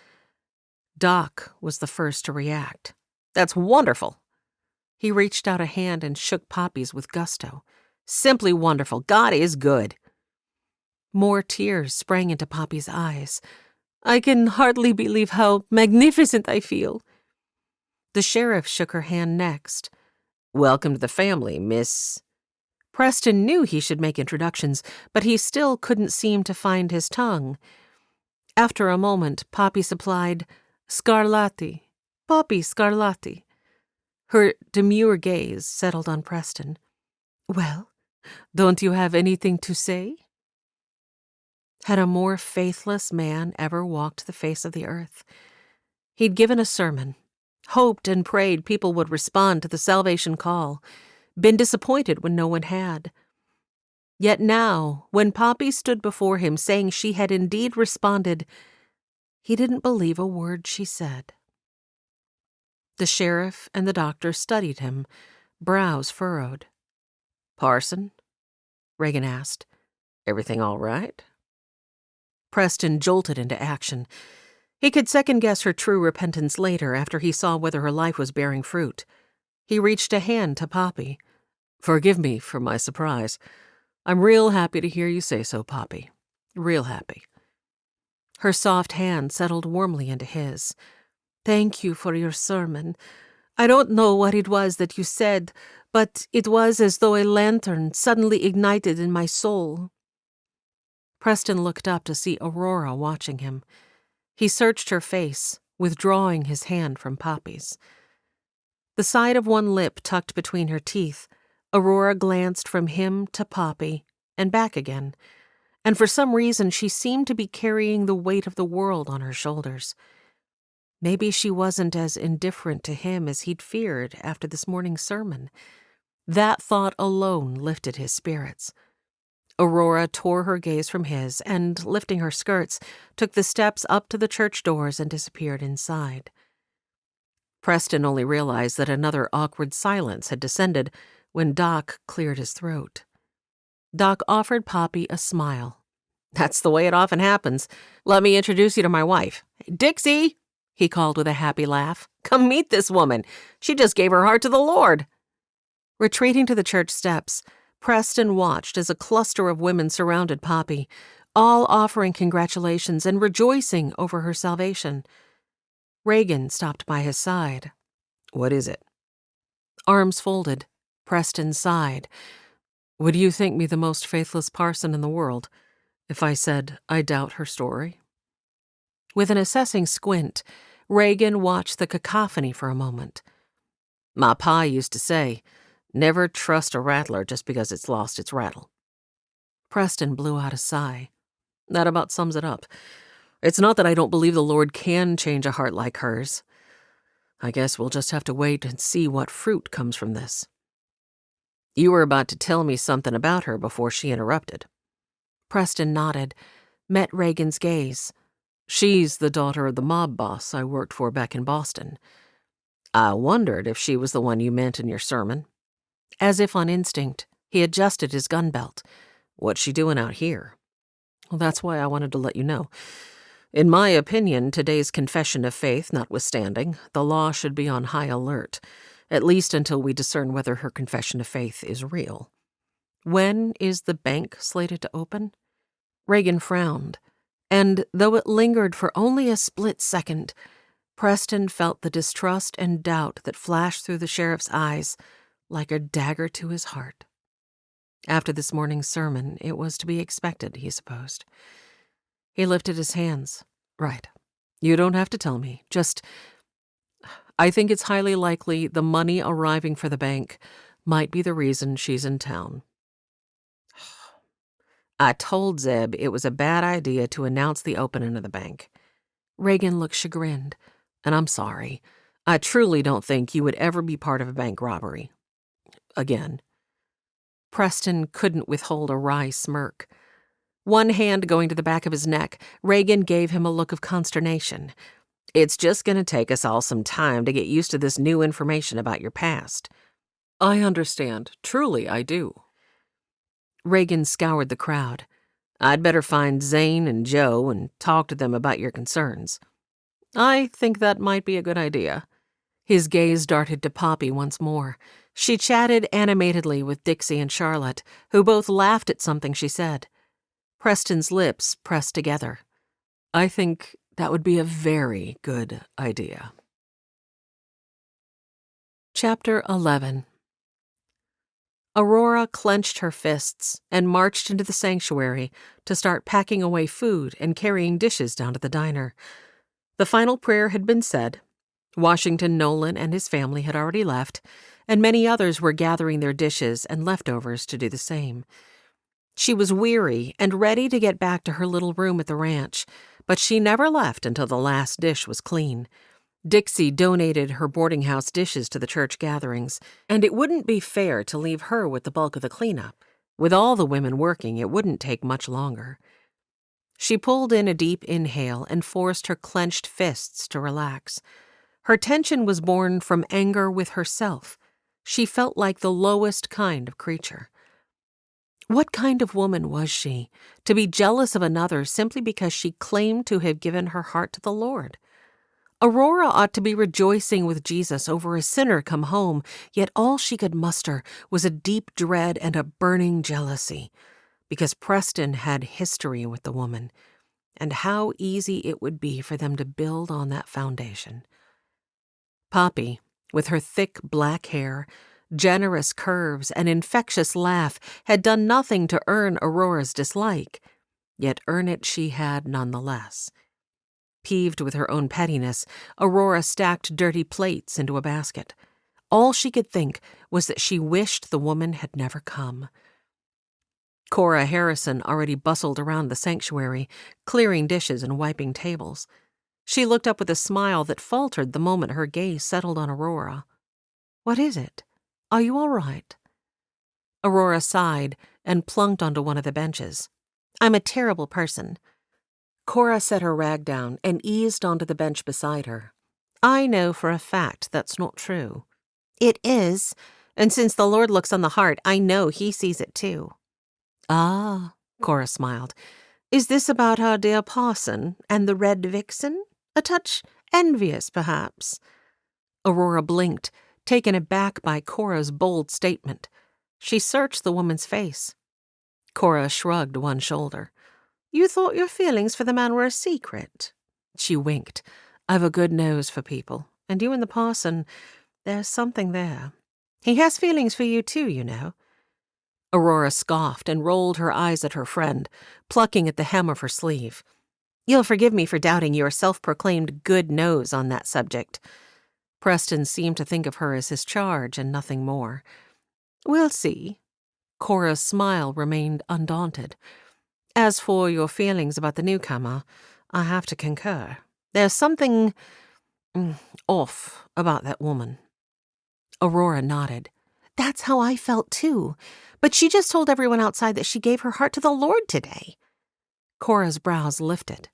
[SPEAKER 1] Doc was the first to react. "That's wonderful." He reached out a hand and shook Poppy's with gusto. "Simply wonderful. God is good." More tears sprang into Poppy's eyes. "I can hardly believe how magnificent I feel." The sheriff shook her hand next. "Welcome to the family, Miss—" Preston knew he should make introductions, but he still couldn't seem to find his tongue. After a moment, Poppy supplied, "Scarlatti, Poppy Scarlatti." Her demure gaze settled on Preston. "Well, don't you have anything to say?" Had a more faithless man ever walked the face of the earth? He'd given a sermon, hoped and prayed people would respond to the salvation call, been disappointed when no one had. Yet now, when Poppy stood before him saying she had indeed responded, he didn't believe a word she said. The sheriff and the doctor studied him, brows furrowed. "Parson?" Reagan asked. "Everything all right?" Preston jolted into action. He could second-guess her true repentance later after he saw whether her life was bearing fruit. He reached a hand to Poppy. "Forgive me for my surprise. I'm real happy to hear you say so, Poppy. Real happy." Her soft hand settled warmly into his. "Thank you for your sermon. I don't know what it was that you said, but it was as though a lantern suddenly ignited in my soul." Preston looked up to see Aurora watching him. He searched her face, withdrawing his hand from Poppy's. The side of one lip tucked between her teeth, Aurora glanced from him to Poppy and back again, and for some reason she seemed to be carrying the weight of the world on her shoulders. Maybe she wasn't as indifferent to him as he'd feared after this morning's sermon. That thought alone lifted his spirits. Aurora tore her gaze from his and, lifting her skirts, took the steps up to the church doors and disappeared inside. Preston only realized that another awkward silence had descended when Doc cleared his throat. Doc offered Poppy a smile. "That's the way it often happens. Let me introduce you to my wife. Dixie," he called with a happy laugh. "Come meet this woman. She just gave her heart to the Lord." Retreating to the church steps, Preston watched as a cluster of women surrounded Poppy, all offering congratulations and rejoicing over her salvation. Reagan stopped by his side. "What is it?" Arms folded, Preston sighed. "Would you think me the most faithless parson in the world if I said I doubt her story?" With an assessing squint, Reagan watched the cacophony for a moment. "My pa used to say, never trust a rattler just because it's lost its rattle." Preston blew out a sigh. "That about sums it up. It's not that I don't believe the Lord can change a heart like hers. I guess we'll just have to wait and see what fruit comes from this." "You were about to tell me something about her before she interrupted." Preston nodded, met Reagan's gaze. "She's the daughter of the mob boss I worked for back in Boston. I wondered if she was the one you meant in your sermon." As if on instinct, he adjusted his gun belt. "What's she doing out here?" "Well, that's why I wanted to let you know. In my opinion, today's confession of faith notwithstanding, the law should be on high alert, at least until we discern whether her confession of faith is real." "When is the bank slated to open?" Reagan frowned, and though it lingered for only a split second, Preston felt the distrust and doubt that flashed through the sheriff's eyes like a dagger to his heart. After this morning's sermon, it was to be expected, he supposed. He lifted his hands. "Right. You don't have to tell me. Just, I think it's highly likely the money arriving for the bank might be the reason she's in town." "I told Zeb it was a bad idea to announce the opening of the bank." Reagan looked chagrined. "And I'm sorry. I truly don't think you would ever be part of a bank robbery. Again." Preston couldn't withhold a wry smirk. One hand going to the back of his neck, Reagan gave him a look of consternation. "It's just going to take us all some time to get used to this new information about your past." "I understand. Truly, I do." Reagan scoured the crowd. "I'd better find Zane and Joe and talk to them about your concerns." I think that might be a good idea. His gaze darted to Poppy once more. She chatted animatedly with Dixie and Charlotte, who both laughed at something she said. Preston's lips pressed together. I think that would be a very good idea. Chapter 11. Aurora clenched her fists and marched into the sanctuary to start packing away food and carrying dishes down to the diner. The final prayer had been said. Washington Nolan and his family had already left, and many others were gathering their dishes and leftovers to do the same. She was weary and ready to get back to her little room at the ranch, but she never left until the last dish was clean. Dixie donated her boarding house dishes to the church gatherings, and it wouldn't be fair to leave her with the bulk of the cleanup. With all the women working, it wouldn't take much longer. She pulled in a deep inhale and forced her clenched fists to relax. Her tension was born from anger with herself. She felt like the lowest kind of creature. What kind of woman was she, to be jealous of another simply because she claimed to have given her heart to the Lord? Aurora ought to be rejoicing with Jesus over a sinner come home, yet all she could muster was a deep dread and a burning jealousy, because Preston had history with the woman, and how easy it would be for them to build on that foundation. Poppy, with her thick black hair, generous curves, and infectious laugh, had done nothing to earn Aurora's dislike, yet earn it she had nonetheless. Peeved with her own pettiness, Aurora stacked dirty plates into a basket. All she could think was that she wished the woman had never come. Cora Harrison already bustled around the sanctuary, clearing dishes and wiping tables. She looked up with a smile that faltered the moment her gaze settled on Aurora. "What is it? Are you all right?" Aurora sighed and plunked onto one of the benches. "I'm a terrible person." Cora set her rag down and eased onto the bench beside her. "I know for a fact that's not true." "It is, and since the Lord looks on the heart, I know He sees it too." "Ah," Cora smiled. "Is this about our dear parson and the red vixen? A touch envious, perhaps?" Aurora blinked, taken aback by Cora's bold statement. She searched the woman's face. Cora shrugged one shoulder. "You thought your feelings for the man were a secret?" She winked. "I've a good nose for people, and you and the parson, there's something there. He has feelings for you too, you know." Aurora scoffed and rolled her eyes at her friend, plucking at the hem of her sleeve. "You'll forgive me for doubting your self-proclaimed good nose on that subject." Preston seemed to think of her as his charge and nothing more. "We'll see." Cora's smile remained undaunted. "As for your feelings about the newcomer, I have to concur. There's something off about that woman." Aurora nodded. "That's how I felt too. But she just told everyone outside that she gave her heart to the Lord today." Cora's brows lifted.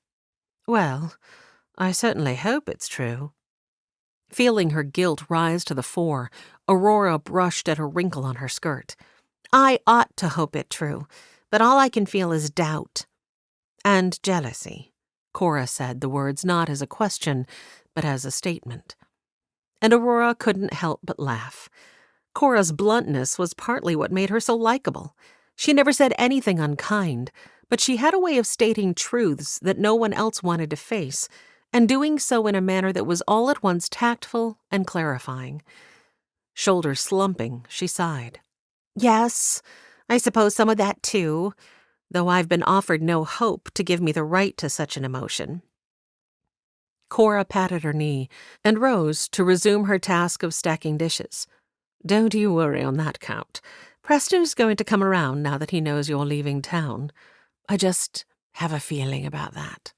[SPEAKER 1] "Well, I certainly hope it's true." Feeling her guilt rise to the fore, Aurora brushed at a wrinkle on her skirt. "I ought to hope it true, but all I can feel is doubt." "And jealousy," Cora said the words not as a question, but as a statement. And Aurora couldn't help but laugh. Cora's bluntness was partly what made her so likable. She never said anything unkind, but she had a way of stating truths that no one else wanted to face, and doing so in a manner that was all at once tactful and clarifying. Shoulders slumping, she sighed. "Yes, I suppose some of that too, though I've been offered no hope to give me the right to such an emotion." Cora patted her knee and rose to resume her task of stacking dishes. "Don't you worry on that count. Preston's going to come around now that he knows you're leaving town. I just have a feeling about that."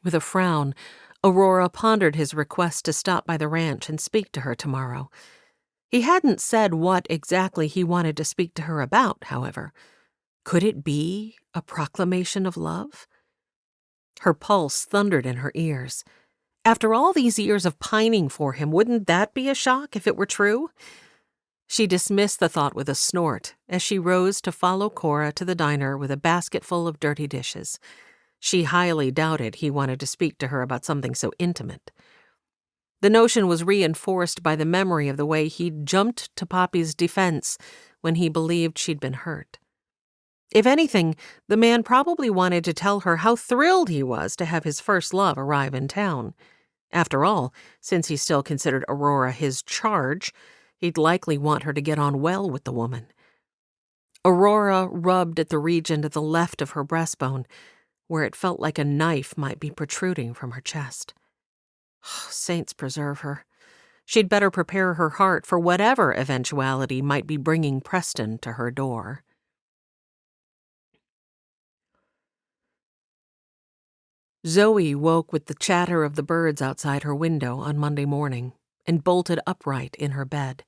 [SPEAKER 1] With a frown, Aurora pondered his request to stop by the ranch and speak to her tomorrow. He hadn't said what exactly he wanted to speak to her about, however. Could it be a proclamation of love? Her pulse thundered in her ears. After all these years of pining for him, wouldn't that be a shock if it were true? She dismissed the thought with a snort as she rose to follow Cora to the diner with a basket full of dirty dishes. She highly doubted he wanted to speak to her about something so intimate. The notion was reinforced by the memory of the way he'd jumped to Poppy's defense when he believed she'd been hurt. If anything, the man probably wanted to tell her how thrilled he was to have his first love arrive in town. After all, since he still considered Aurora his charge, he'd likely want her to get on well with the woman. Aurora rubbed at the region to the left of her breastbone, where it felt like a knife might be protruding from her chest. Saints preserve her. She'd better prepare her heart for whatever eventuality might be bringing Preston to her door. Zoe woke with the chatter of the birds outside her window on Monday morning and bolted upright in her bed.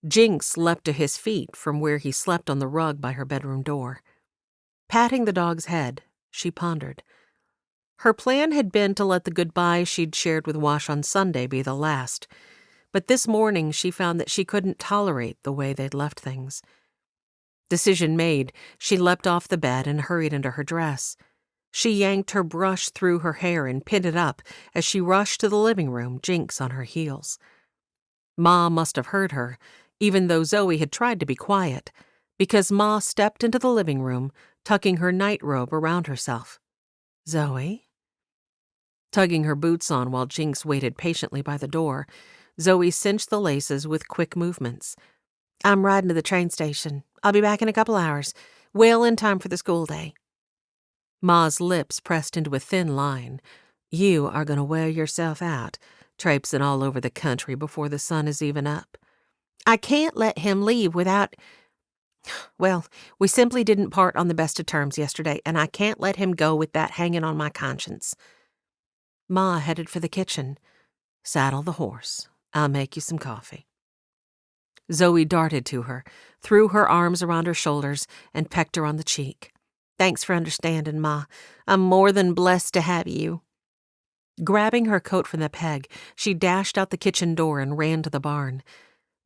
[SPEAKER 1] Jinx leapt to his feet from where he slept on the rug by her bedroom door. Patting the dog's head, she pondered. Her plan had been to let the goodbye she'd shared with Wash on Sunday be the last, but this morning she found that she couldn't tolerate the way they'd left things. Decision made, she leapt off the bed and hurried into her dress. She yanked her brush through her hair and pinned it up as she rushed to the living room, Jinx on her heels. Ma must have heard her, even though Zoe had tried to be quiet, because Ma stepped into the living room, tucking her nightrobe around herself. "Zoe?" Tugging her boots on while Jinx waited patiently by the door, Zoe cinched the laces with quick movements. "I'm riding to the train station. I'll be back in a couple hours, well in time for the school day." Ma's lips pressed into a thin line. "You are going to wear yourself out, traipsing all over the country before the sun is even up." "I can't let him leave without— Well, we simply didn't part on the best of terms yesterday, and I can't let him go with that hanging on my conscience." Ma headed for the kitchen. "Saddle the horse. I'll make you some coffee." Zoe darted to her, threw her arms around her shoulders, and pecked her on the cheek. "Thanks for understanding, Ma. I'm more than blessed to have you." Grabbing her coat from the peg, she dashed out the kitchen door and ran to the barn.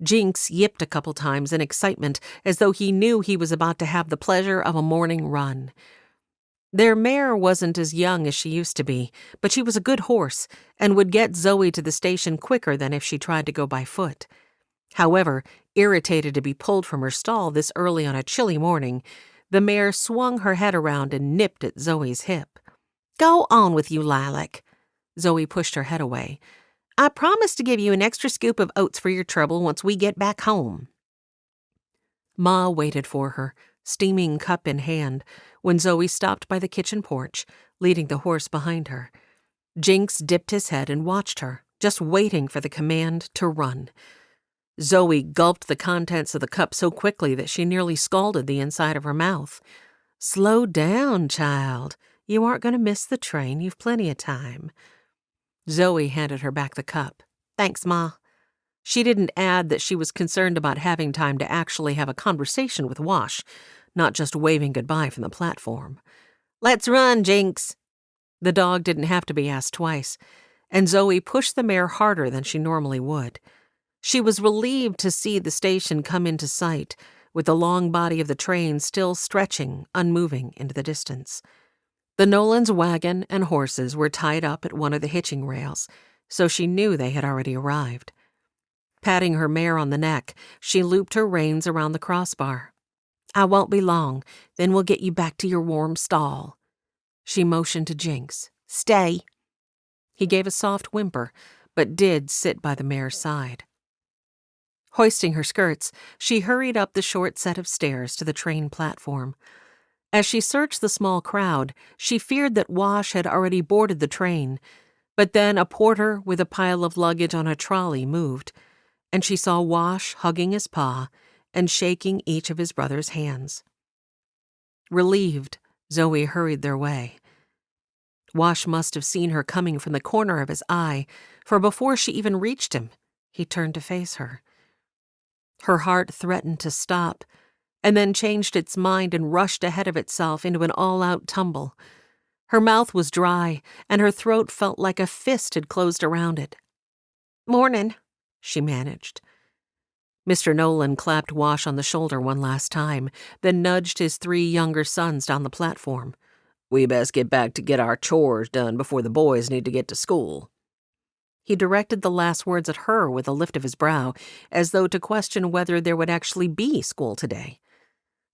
[SPEAKER 1] Jinx yipped a couple times in excitement, as though he knew he was about to have the pleasure of a morning run. Their mare wasn't as young as she used to be, but she was a good horse and would get Zoe to the station quicker than if she tried to go by foot. However, irritated to be pulled from her stall this early on a chilly morning, the mare swung her head around and nipped at Zoe's hip. "Go on with you, Lilac." Zoe pushed her head away. "I promise to give you an extra scoop of oats for your trouble once we get back home." Ma waited for her, steaming cup in hand, when Zoe stopped by the kitchen porch, leading the horse behind her. Jinx dipped his head and watched her, just waiting for the command to run. Zoe gulped the contents of the cup so quickly that she nearly scalded the inside of her mouth. "Slow down, child. You aren't going to miss the train. You've plenty of time." Zoe handed her back the cup. "Thanks, Ma." She didn't add that she was concerned about having time to actually have a conversation with Wash, not just waving goodbye from the platform. "Let's run, Jinx." The dog didn't have to be asked twice, and Zoe pushed the mare harder than she normally would. She was relieved to see the station come into sight, with the long body of the train still stretching, unmoving into the distance. The Nolan's wagon and horses were tied up at one of the hitching rails, so she knew they had already arrived. Patting her mare on the neck, she looped her reins around the crossbar. "I won't be long, then we'll get you back to your warm stall." She motioned to Jinx. "Stay." He gave a soft whimper, but did sit by the mare's side. Hoisting her skirts, she hurried up the short set of stairs to the train platform. As she searched the small crowd, she feared that Wash had already boarded the train, but then a porter with a pile of luggage on a trolley moved, and she saw Wash hugging his paw and shaking each of his brother's hands. Relieved, Zoe hurried their way. Wash must have seen her coming from the corner of his eye, for before she even reached him, he turned to face her. Her heart threatened to stop, and then changed its mind and rushed ahead of itself into an all-out tumble. Her mouth was dry, and her throat felt like a fist had closed around it. "Mornin'," she managed. Mr. Nolan clapped Wash on the shoulder one last time, then nudged his 3 younger sons down the platform.
[SPEAKER 2] We best get back to get our chores done before the boys need to get to school."
[SPEAKER 1] He directed the last words at her with a lift of his brow, as though to question whether there would actually be school today.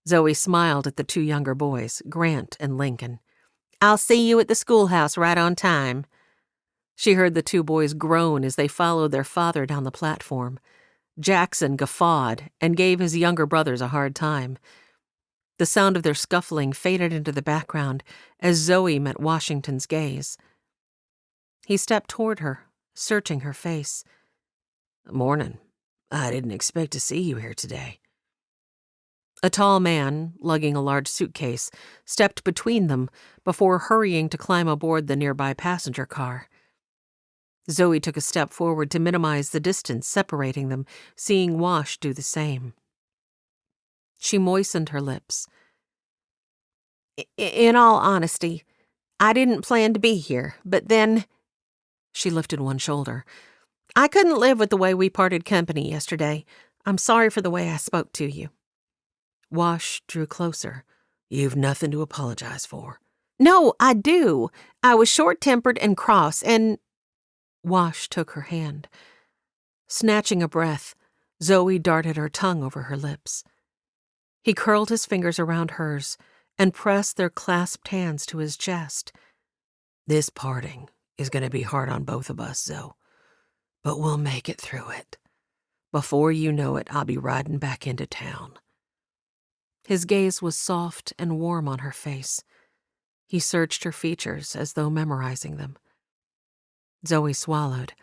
[SPEAKER 1] Zoe smiled at the two younger boys, Grant and Lincoln.
[SPEAKER 2] "I'll see you at the schoolhouse right on time."
[SPEAKER 1] She heard the two boys groan as they followed their father down the platform. Jackson guffawed and gave his younger brothers a hard time. The sound of their scuffling faded into the background as Zoe met Washington's gaze. He stepped toward her, searching her face.
[SPEAKER 2] "Morning. I didn't expect to see you here today."
[SPEAKER 1] A tall man, lugging a large suitcase, stepped between them before hurrying to climb aboard the nearby passenger car. Zoe took a step forward to minimize the distance separating them, seeing Wash do the same. She moistened her lips.
[SPEAKER 2] In all honesty, I didn't plan to be here, but then—"
[SPEAKER 1] She lifted one shoulder.
[SPEAKER 2] "I couldn't live with the way we parted company yesterday. I'm sorry for the way I spoke to you."
[SPEAKER 1] Wash drew closer.
[SPEAKER 2] "You've nothing to apologize for." "No, I do. I was short-tempered and cross, and—"
[SPEAKER 1] Wash took her hand. Snatching a breath, Zoe darted her tongue over her lips. He curled his fingers around hers and pressed their clasped hands to his chest.
[SPEAKER 2] "This parting is going to be hard on both of us, Zoe, but we'll make it through it. Before you know it, I'll be riding back into town."
[SPEAKER 1] His gaze was soft and warm on her face. He searched her features as though memorizing them. Zoe swallowed.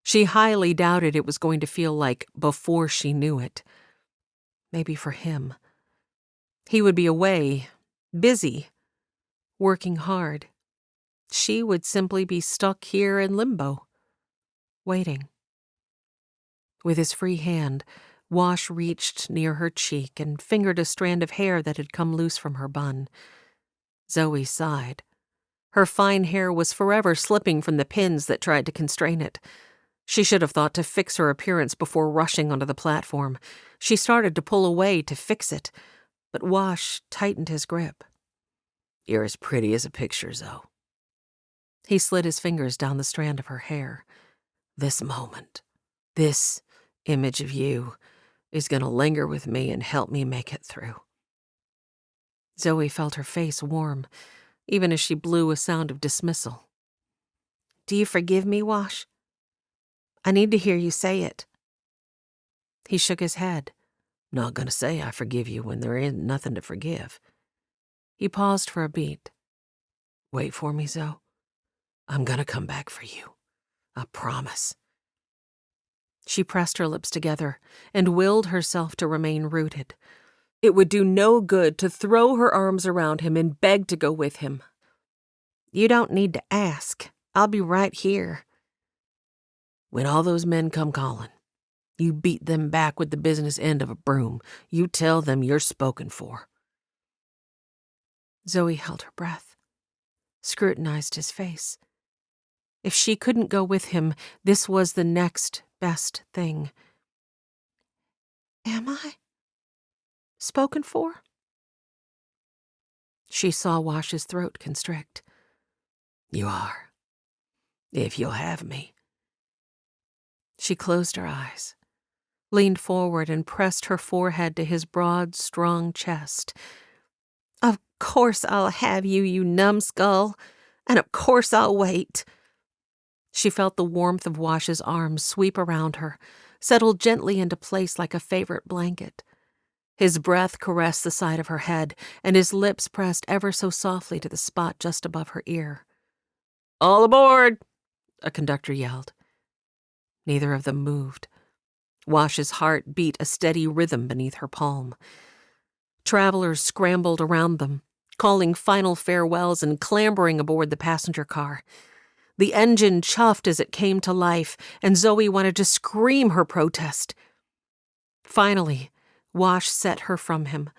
[SPEAKER 1] She highly doubted it was going to feel like before she knew it. Maybe for him. He would be away, busy, working hard. She would simply be stuck here in limbo, waiting. With his free hand, Wash reached near her cheek and fingered a strand of hair that had come loose from her bun. Zoe sighed. Her fine hair was forever slipping from the pins that tried to constrain it. She should have thought to fix her appearance before rushing onto the platform. She started to pull away to fix it, but Wash tightened his grip.
[SPEAKER 2] "You're as pretty as a picture, Zoe."
[SPEAKER 1] He slid his fingers down the strand of her hair.
[SPEAKER 2] "This moment, this image of you is going to linger with me and help me make it through."
[SPEAKER 1] Zoe felt her face warm, even as she blew a sound of dismissal.
[SPEAKER 2] "Do you forgive me, Wash? I need to hear you say it."
[SPEAKER 1] He shook his head.
[SPEAKER 2] "Not going to say I forgive you when there ain't nothing to forgive."
[SPEAKER 1] He paused for a beat.
[SPEAKER 2] "Wait for me, Zoe. I'm going to come back for you. I promise."
[SPEAKER 1] She pressed her lips together and willed herself to remain rooted. It would do no good to throw her arms around him and beg to go with him.
[SPEAKER 2] "You don't need to ask. I'll be right here." "When all those men come calling, you beat them back with the business end of a broom. You tell them you're spoken for."
[SPEAKER 1] Zoe held her breath, scrutinized his face. If she couldn't go with him, this was the next best thing.
[SPEAKER 2] "Am I spoken for?"
[SPEAKER 1] She saw Wash's throat constrict.
[SPEAKER 2] "You are, if you'll have me."
[SPEAKER 1] She closed her eyes, leaned forward and pressed her forehead to his broad, strong chest.
[SPEAKER 2] "Of course I'll have you, you numbskull, and of course I'll wait."
[SPEAKER 1] She felt the warmth of Wash's arms sweep around her, settle gently into place like a favorite blanket. His breath caressed the side of her head, and his lips pressed ever so softly to the spot just above her ear.
[SPEAKER 2] "All aboard!"
[SPEAKER 1] a conductor yelled. Neither of them moved. Wash's heart beat a steady rhythm beneath her palm. Travelers scrambled around them, calling final farewells and clambering aboard the passenger car. The engine chuffed as it came to life, and Zoe wanted to scream her protest. Finally, Wash set her from him.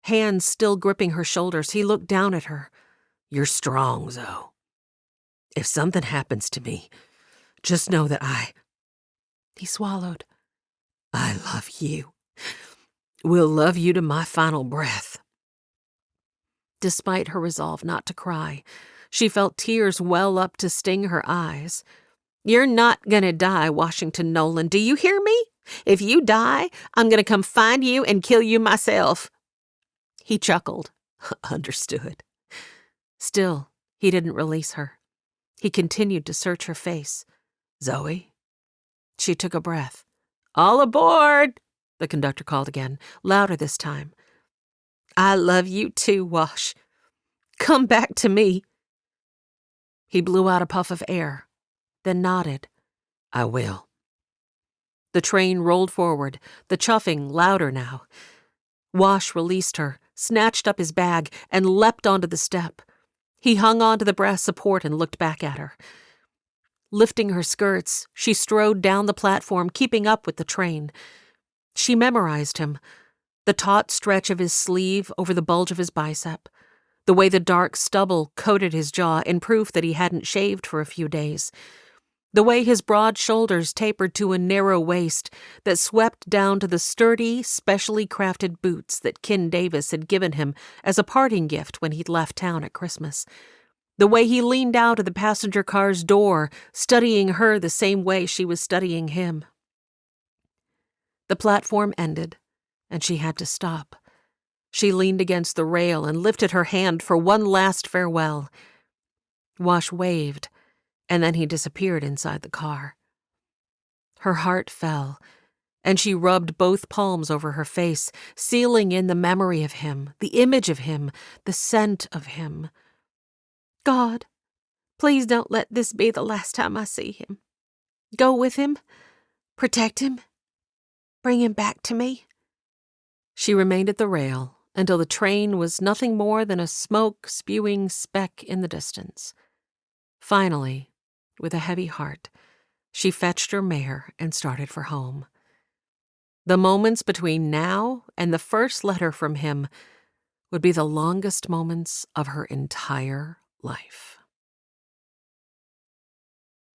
[SPEAKER 1] Hands still gripping her shoulders, he looked down at her.
[SPEAKER 2] "You're strong, Zoe. If something happens to me, just know that
[SPEAKER 1] He swallowed.
[SPEAKER 2] "I love you. Will love you to my final breath."
[SPEAKER 1] Despite her resolve not to cry, she felt tears well up to sting her eyes. "You're not gonna die, Washington Nolan, do you hear me? If you die, I'm gonna come find you and kill you myself." He chuckled. Understood. Still, he didn't release her. He continued to search her face. "Zoe?" She took a breath. "All aboard!" the conductor called again, louder this time. "I love you too, Wash. Come back to me." He blew out a puff of air, then nodded. "I will." The train rolled forward, the chuffing louder now. Wash released her, snatched up his bag, and leapt onto the step. He hung onto the brass support and looked back at her. Lifting her skirts, she strode down the platform, keeping up with the train. She memorized him, the taut stretch of his sleeve over the bulge of his bicep, the way the dark stubble coated his jaw in proof that he hadn't shaved for a few days, the way his broad shoulders tapered to a narrow waist that swept down to the sturdy, specially crafted boots that Ken Davis had given him as a parting gift when he'd left town at Christmas, the way he leaned out of the passenger car's door, studying her the same way she was studying him. The platform ended, and she had to stop. She leaned against the rail and lifted her hand for one last farewell. Wash waved, and then he disappeared inside the car. Her heart fell, and she rubbed both palms over her face, sealing in the memory of him, the image of him, the scent of him. "God, please don't let this be the last time I see him. Go with him, protect him, bring him back to me." She remained at the rail until the train was nothing more than a smoke-spewing speck in the distance. Finally, with a heavy heart, she fetched her mare and started for home. The moments between now and the first letter from him would be the longest moments of her entire life.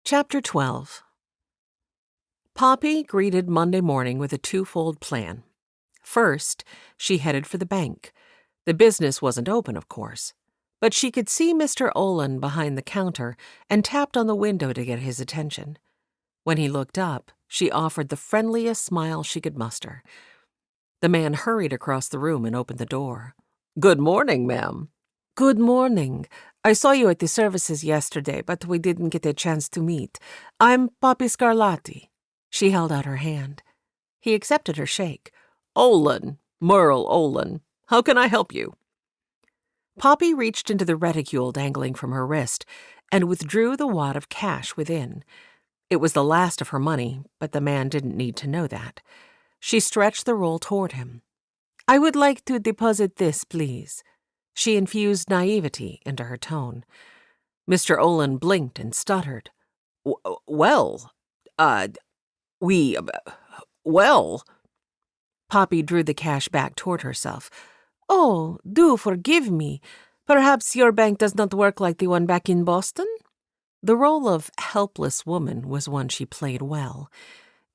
[SPEAKER 1] Chapter 12. Poppy greeted Monday morning with a twofold plan. First, she headed for the bank. The business wasn't open, of course, but she could see Mr. Olin behind the counter and tapped on the window to get his attention. When he looked up, she offered the friendliest smile she could muster. The man hurried across the room and opened the door. "Good morning, ma'am." "Good morning. I saw you at the services yesterday, but we didn't get a chance to meet. I'm Poppy Scarlatti." She held out her hand. He accepted her shake. "Olin, Merle Olin. How can I help you?" Poppy reached into the reticule dangling from her wrist and withdrew the wad of cash within. It was the last of her money, but the man didn't need to know that. She stretched the roll toward him. "I would like to deposit this, please." She infused naivety into her tone. Mr. Olin blinked and stuttered. Well. Poppy drew the cash back toward herself. "Oh, do forgive me. Perhaps your bank does not work like the one back in Boston?" The role of helpless woman was one she played well.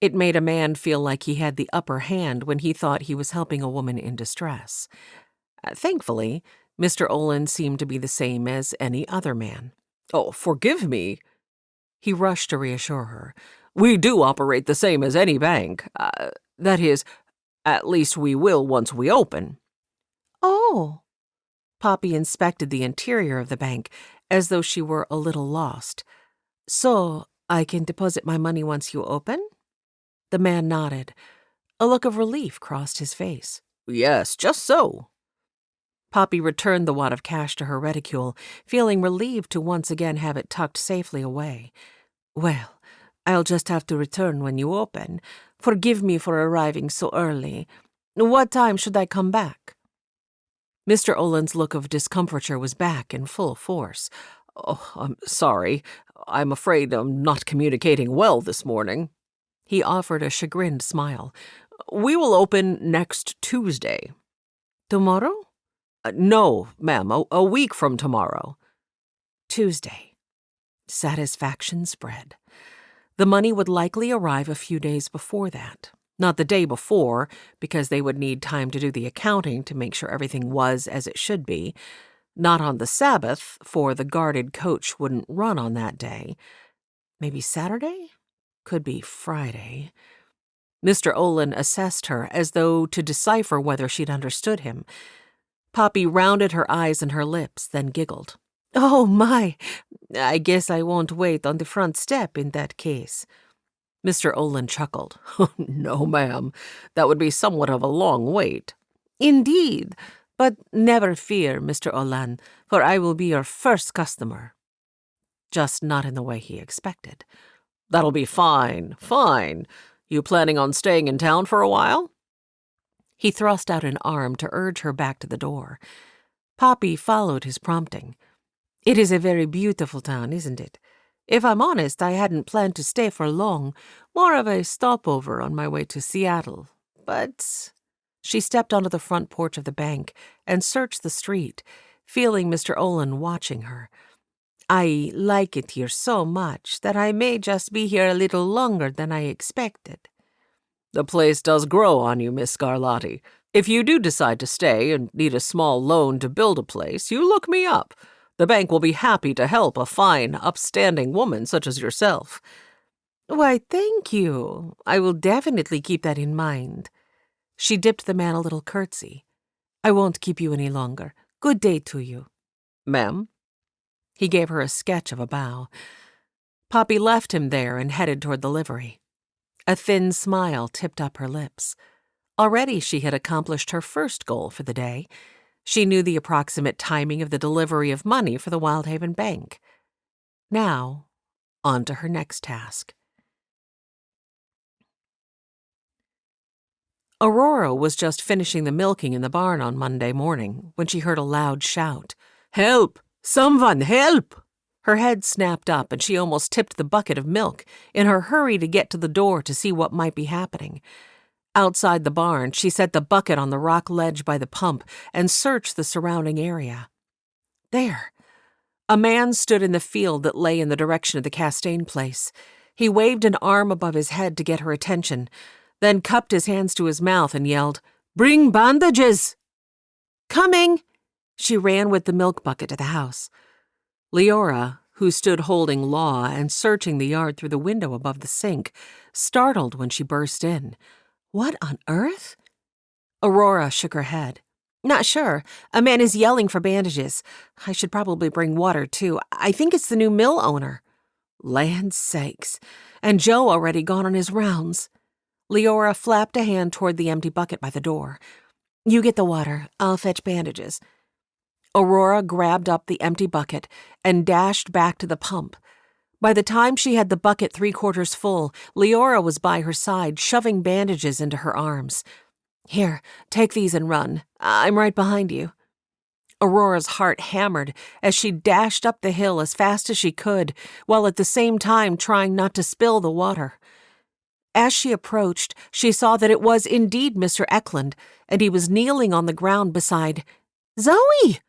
[SPEAKER 1] It made a man feel like he had the upper hand when he thought he was helping a woman in distress. Thankfully, Mr. Olin seemed to be the same as any other man. "Oh, forgive me." He rushed to reassure her. "We do operate the same as any bank. That is, at least we will once we open." "Oh." Poppy inspected the interior of the bank as though she were a little lost. "So, I can deposit my money once you open?" The man nodded. A look of relief crossed his face. "Yes, just so." Poppy returned the wad of cash to her reticule, feeling relieved to once again have it tucked safely away. "Well, I'll just have to return when you open. Forgive me for arriving so early. What time should I come back?" Mr. Olin's look of discomfiture was back in full force. "Oh, I'm sorry. I'm afraid I'm not communicating well this morning." He offered a chagrined smile. "We will open next Tuesday." "Tomorrow?" No, ma'am, a week from tomorrow." Tuesday. Satisfaction spread. The money would likely arrive a few days before that. Not the day before, because they would need time to do the accounting to make sure everything was as it should be. Not on the Sabbath, for the guarded coach wouldn't run on that day. Maybe Saturday? Could be Friday. Mr. Olin assessed her as though to decipher whether she'd understood him. Poppy rounded her eyes and her lips, then giggled. "Oh, my! I guess I won't wait on the front step in that case." Mr. Olin chuckled. "No, ma'am. That would be somewhat of a long wait." "Indeed. But never fear, Mr. Olin, for I will be your first customer." Just not in the way he expected. "That'll be fine, fine. You planning on staying in town for a while?" He thrust out an arm to urge her back to the door. Poppy followed his prompting. "It is a very beautiful town, isn't it? If I'm honest, I hadn't planned to stay for long, more of a stopover on my way to Seattle. But—" She stepped onto the front porch of the bank and searched the street, feeling Mr. Olin watching her. "I like it here so much that I may just be here a little longer than I expected." "The place does grow on you, Miss Scarlatti. If you do decide to stay and need a small loan to build a place, you look me up. The bank will be happy to help a fine, upstanding woman such as yourself."
[SPEAKER 2] "Why, thank you. I will definitely keep that in mind." She dipped the man a little curtsy. "I won't keep you any longer. Good day to you."
[SPEAKER 1] "Ma'am?"
[SPEAKER 2] He gave her a sketch of a bow. Poppy left him there and headed toward the livery. A thin smile tipped up her lips. Already she had accomplished her first goal for the day. She knew the approximate timing of the delivery of money for the Wyldhaven Bank. Now, on to her next task. Aurora was just finishing the milking in the barn on Monday morning when she heard a loud shout. "Help! Someone help!" Her head snapped up and she almost tipped the bucket of milk in her hurry to get to the door to see what might be happening. Outside the barn, she set the bucket on the rock ledge by the pump and searched the surrounding area. There! A man stood in the field that lay in the direction of the Castaigne place. He waved an arm above his head to get her attention, then cupped his hands to his mouth and yelled, "Bring bandages!" "Coming!" She ran with the milk bucket to the house. Leora, who stood holding Law and searching the yard through the window above the sink, startled when she burst in. "What on earth?" Aurora shook her head. "Not sure. A man is yelling for bandages. I should probably bring water, too. I think it's the new mill owner." "Land sakes. And Joe already gone on his rounds." Leora flapped a hand toward the empty bucket by the door. "You get the water. I'll fetch bandages." Aurora grabbed up the empty bucket and dashed back to the pump. By the time she had the bucket 3/4 full, Leora was by her side, shoving bandages into her arms. "Here, take these and run. I'm right behind you." Aurora's heart hammered as she dashed up the hill as fast as she could, while at the same time trying not to spill the water. As she approached, she saw that it was indeed Mr. Eklund, and he was kneeling on the ground beside Zoe!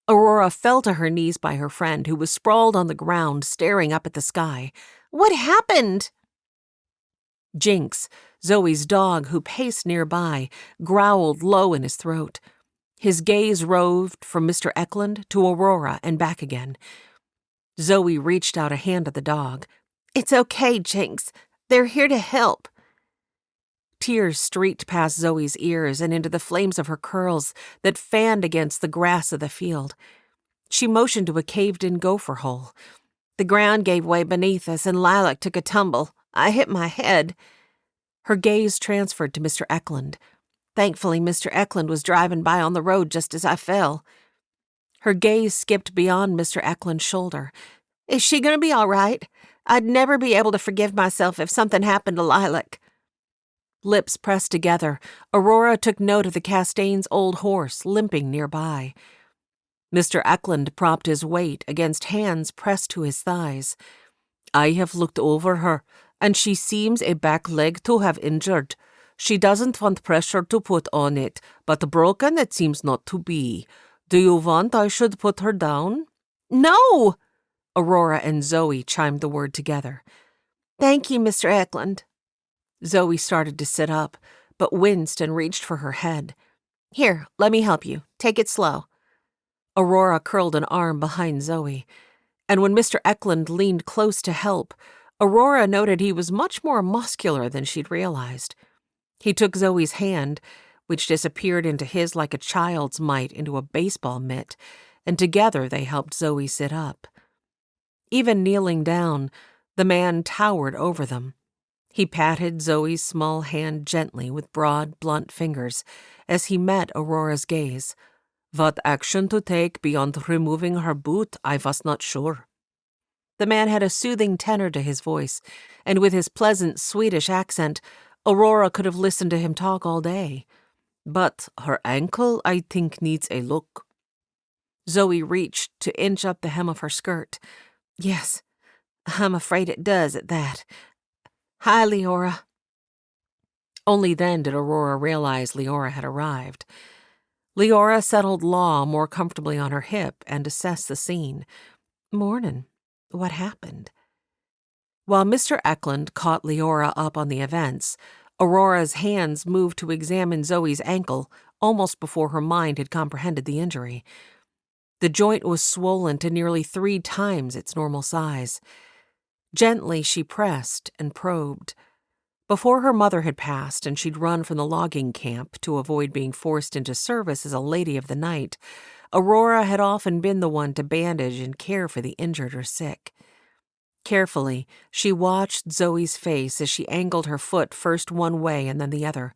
[SPEAKER 2] Aurora fell to her knees by her friend, who was sprawled on the ground, staring up at the sky. "What happened?" Jinx, Zoe's dog, who paced nearby, growled low in his throat. His gaze roved from Mr. Eklund to Aurora and back again. Zoe reached out a hand at the dog. "It's okay, Jinx. They're here to help." Tears streaked past Zoe's ears and into the flames of her curls that fanned against the grass of the field. She motioned to a caved-in gopher hole. "The ground gave way beneath us and Lilac took a tumble. I hit my head." Her gaze transferred to Mr. Eklund. "Thankfully, Mr. Eklund was driving by on the road just as I fell." Her gaze skipped beyond Mr. Eklund's shoulder. "Is she going to be all right? I'd never be able to forgive myself if something happened to Lilac." Lips pressed together, Aurora took note of the Castaigne's old horse limping nearby. Mr. Eklund propped his weight against hands pressed to his thighs. "I have looked over her, and she seems a back leg to have injured. She doesn't want pressure to put on it, but broken it seems not to be. Do you want I should put her down?" "No!" Aurora and Zoe chimed the word together. "Thank you, Mr. Eklund." Zoe started to sit up, but winced and reached for her head. "Here, let me help you. Take it slow."
[SPEAKER 1] Aurora curled an arm behind Zoe, and when Mr. Eklund leaned close to help, Aurora noted he was much more muscular than she'd realized. He took Zoe's hand, which disappeared into his like a child's might into a baseball mitt, and together they helped Zoe sit up. Even kneeling down, the man towered over them. He patted Zoe's small hand gently with broad, blunt fingers as he met Aurora's gaze. What action to take beyond removing her boot, I was not sure. The man had a soothing tenor to his voice, and with his pleasant Swedish accent, Aurora could have listened to him talk all day. But her ankle, I think, needs a look. Zoe reached to inch up the hem of her skirt. Yes, I'm afraid it does at that. Hi, Leora. Only then did Aurora realize Leora had arrived. Leora settled Law more comfortably on her hip and assessed the scene. Mornin'. What happened? While Mr. Eklund caught Leora up on the events, Aurora's hands moved to examine Zoe's ankle almost before her mind had comprehended the injury. The joint was swollen to nearly 3 times its normal size. Gently she pressed and probed. Before her mother had passed and she'd run from the logging camp to avoid being forced into service as a lady of the night, Aurora had often been the one to bandage and care for the injured or sick. Carefully, she watched Zoe's face as she angled her foot first one way and then the other.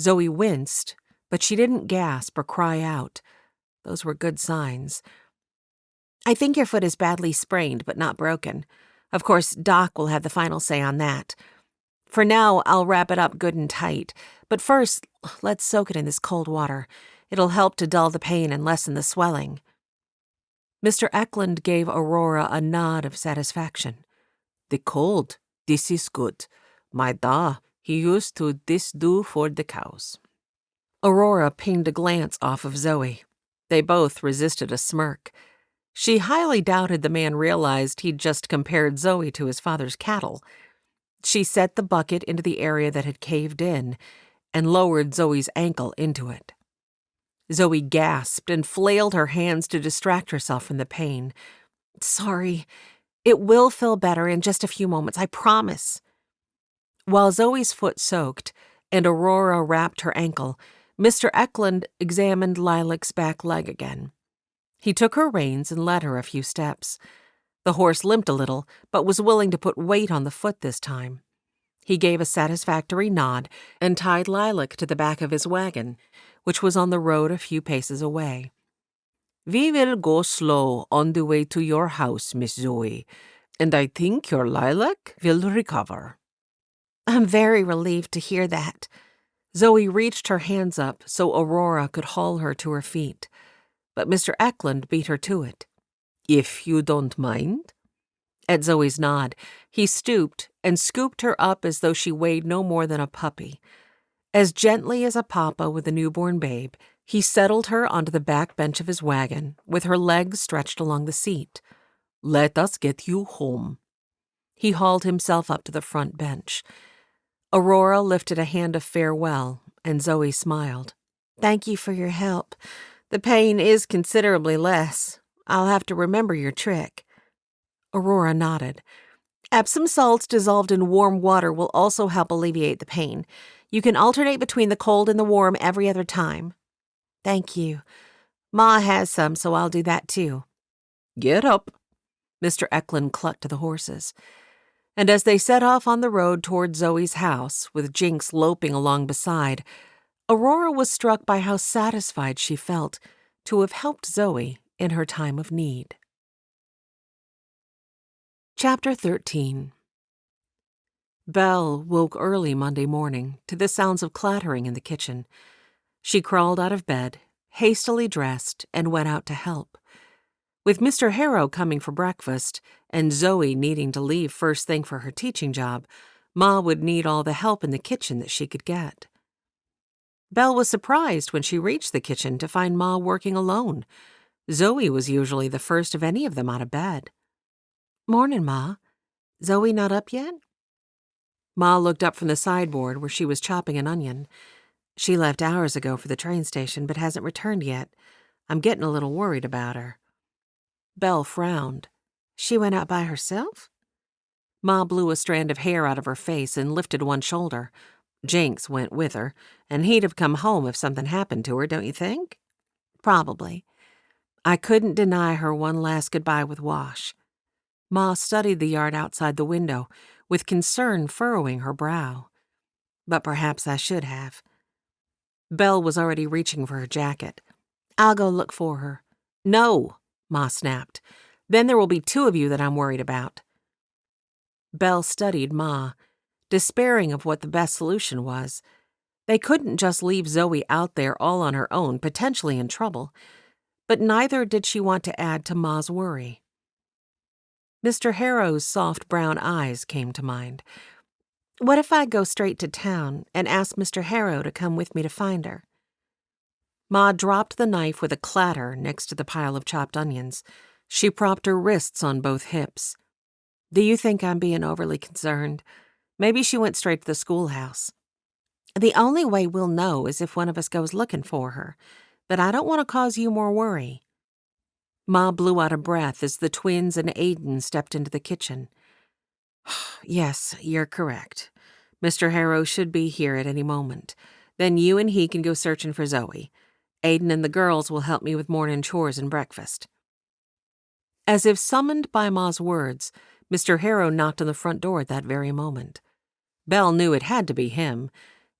[SPEAKER 1] Zoe winced, but she didn't gasp or cry out. Those were good signs. I think your foot is badly sprained, but not broken. Of course, Doc will have the final say on that. For now, I'll wrap it up good and tight, but first, let's soak it in this cold water. It'll help to dull the pain and lessen the swelling. Mr. Eklund gave Aurora a nod of satisfaction. The cold, this is good. My da, he used to this do for the cows. Aurora pinged a glance off of Zoe. They both resisted a smirk. She highly doubted the man realized he'd just compared Zoe to his father's cattle. She set the bucket into the area that had caved in and lowered Zoe's ankle into it. Zoe gasped and flailed her hands to distract herself from the pain. Sorry, it will feel better in just a few moments, I promise. While Zoe's foot soaked and Aurora wrapped her ankle, Mr. Eklund examined Lilac's back leg again. He took her reins and led her a few steps. The horse limped a little, but was willing to put weight on the foot this time. He gave a satisfactory nod and tied Lilac to the back of his wagon, which was on the road a few paces away. We will go slow on the way to your house, Miss Zoe, and I think your Lilac will recover. I'm very relieved to hear that. Zoe reached her hands up so Aurora could haul her to her feet, but Mr. Eklund beat her to it. If you don't mind? At Zoe's nod, he stooped and scooped her up as though she weighed no more than a puppy. As gently as a papa with a newborn babe, he settled her onto the back bench of his wagon, with her legs stretched along the seat. Let us get you home. He hauled himself up to the front bench. Aurora lifted a hand of farewell, and Zoe smiled. Thank you for your help. The pain is considerably less. I'll have to remember your trick. Aurora nodded. Epsom salts dissolved in warm water will also help alleviate the pain. You can alternate between the cold and the warm every other time. Thank you. Ma has some, so I'll do that too. Get up. Mr. Eklund clucked to the horses. And as they set off on the road toward Zoe's house, with Jinx loping along beside, Aurora was struck by how satisfied she felt to have helped Zoe in her time of need. Chapter 13. Belle woke early Monday morning to the sounds of clattering in the kitchen. She crawled out of bed, hastily dressed, and went out to help. With Mr. Harrow coming for breakfast and Zoe needing to leave first thing for her teaching job, Ma would need all the help in the kitchen that she could get. Belle was surprised when she reached the kitchen to find Ma working alone. Zoe was usually the first of any of them out of bed. Morning, Ma. Zoe not up yet? Ma looked up from the sideboard where she was chopping an onion. She left hours ago for the train station but hasn't returned yet.
[SPEAKER 2] I'm getting a little worried about her." Belle frowned. "She went out by herself?" Ma blew a strand of hair out of her face and lifted one shoulder. "Jinx went with her, and he'd have come home if something happened to her, don't you think?" "Probably." I couldn't deny her one last goodbye with Wash. Ma studied the yard outside the window, with concern furrowing her brow. But perhaps I should have. Belle was already reaching for her jacket. "I'll go look for her." "No," Ma snapped. "Then there will be two of you that I'm worried about." Belle studied Ma, despairing of what the best solution was. They couldn't just leave Zoe out there all on her own, potentially in trouble, but neither did she want to add to Ma's worry. Mr. Harrow's soft brown eyes came to mind. "What if I go straight to town and ask Mr. Harrow to come with me to find her?" Ma dropped the knife with a clatter next to the pile of chopped onions. She propped her wrists on both hips. "Do you think I'm being overly concerned? Maybe she went straight to the schoolhouse." "The only way we'll know is if one of us goes looking for her, but I don't want to cause you more worry." Ma blew out a breath as the twins and Aiden stepped into the kitchen. "Yes, you're correct. Mr. Harrow should be here at any moment. Then you and he can go searching for Zoe. Aiden and the girls will help me with morning chores and breakfast." As if summoned by Ma's words, Mr. Harrow knocked on the front door at that very moment. Belle knew it had to be him.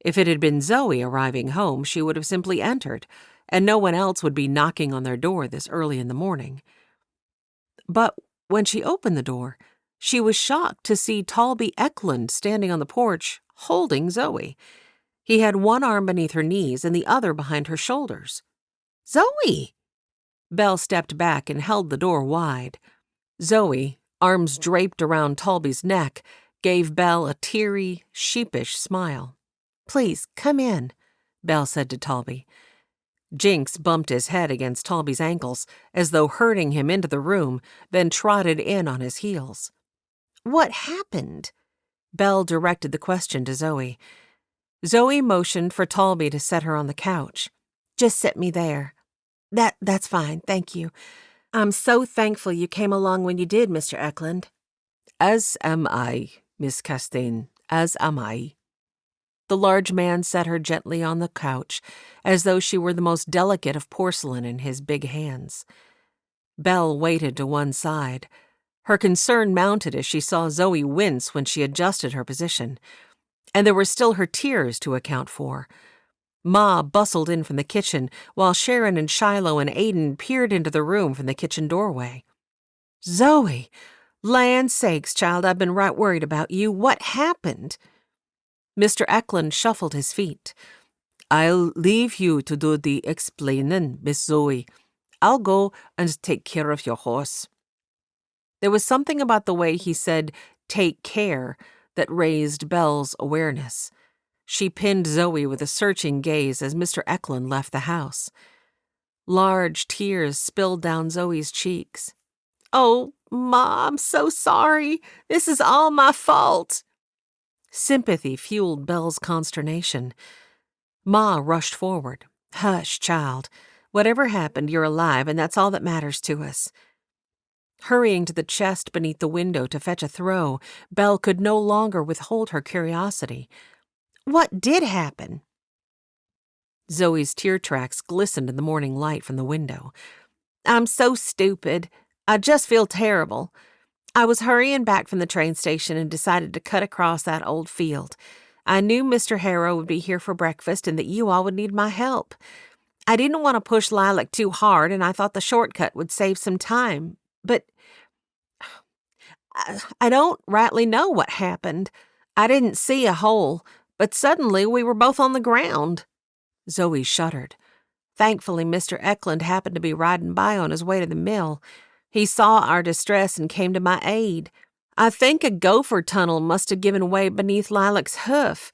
[SPEAKER 2] If it had been Zoe arriving home, she would have simply entered, and no one else would be knocking on their door this early in the morning. But when she opened the door, she was shocked to see Talby Eklund standing on the porch, holding Zoe. He had one arm beneath her knees and the other behind her shoulders. "Zoe!" Belle stepped back and held the door wide. Zoe, arms draped around Talby's neck, gave Belle a teary, sheepish smile. "Please, come in," Belle said to Talby. Jinx bumped his head against Talby's ankles, as though herding him into the room, then trotted in on his heels. "What happened?" Belle directed the question to Zoe. Zoe motioned for Talby to set her on the couch. "Just sit me there." That's fine, thank you. I'm so thankful you came along when you did, Mr. Eklund." "As am I, Miss Castaigne, as am I." The large man set her gently on the couch, as though she were the most delicate of porcelain in his big hands. Belle waited to one side. Her concern mounted as she saw Zoe wince when she adjusted her position. And there were still her tears to account for. Ma bustled in from the kitchen, while Sharon and Shiloh and Aiden peered into the room from the kitchen doorway. "Zoe! Land sakes, child, I've been right worried about you. What happened?" Mr. Eklund shuffled his feet. "I'll leave you to do the explaining, Miss Zoe. I'll go and take care of your horse." There was something about the way he said, "take care," that raised Belle's awareness. She pinned Zoe with a searching gaze as Mr. Eklund left the house. Large tears spilled down Zoe's cheeks. "Oh, Ma, I'm so sorry. This is all my fault." Sympathy fueled Belle's consternation. Ma rushed forward. "Hush, child. Whatever happened, you're alive, and that's all that matters to us." Hurrying to the chest beneath the window to fetch a throw, Belle could no longer withhold her curiosity. "What did happen?" Zoe's tear tracks glistened in the morning light from the window. "I'm so stupid. I just feel terrible. I was hurrying back from the train station and decided to cut across that old field. I knew Mr. Harrow would be here for breakfast and that you all would need my help. I didn't want to push Lilac too hard, and I thought the shortcut would save some time. But I don't rightly know what happened. I didn't see a hole, but suddenly we were both on the ground." Zoe shuddered. Thankfully, Mr. Eklund happened to be riding by on his way to the mill. He saw our distress and came to my aid. I think a gopher tunnel must have given way beneath Lilac's hoof.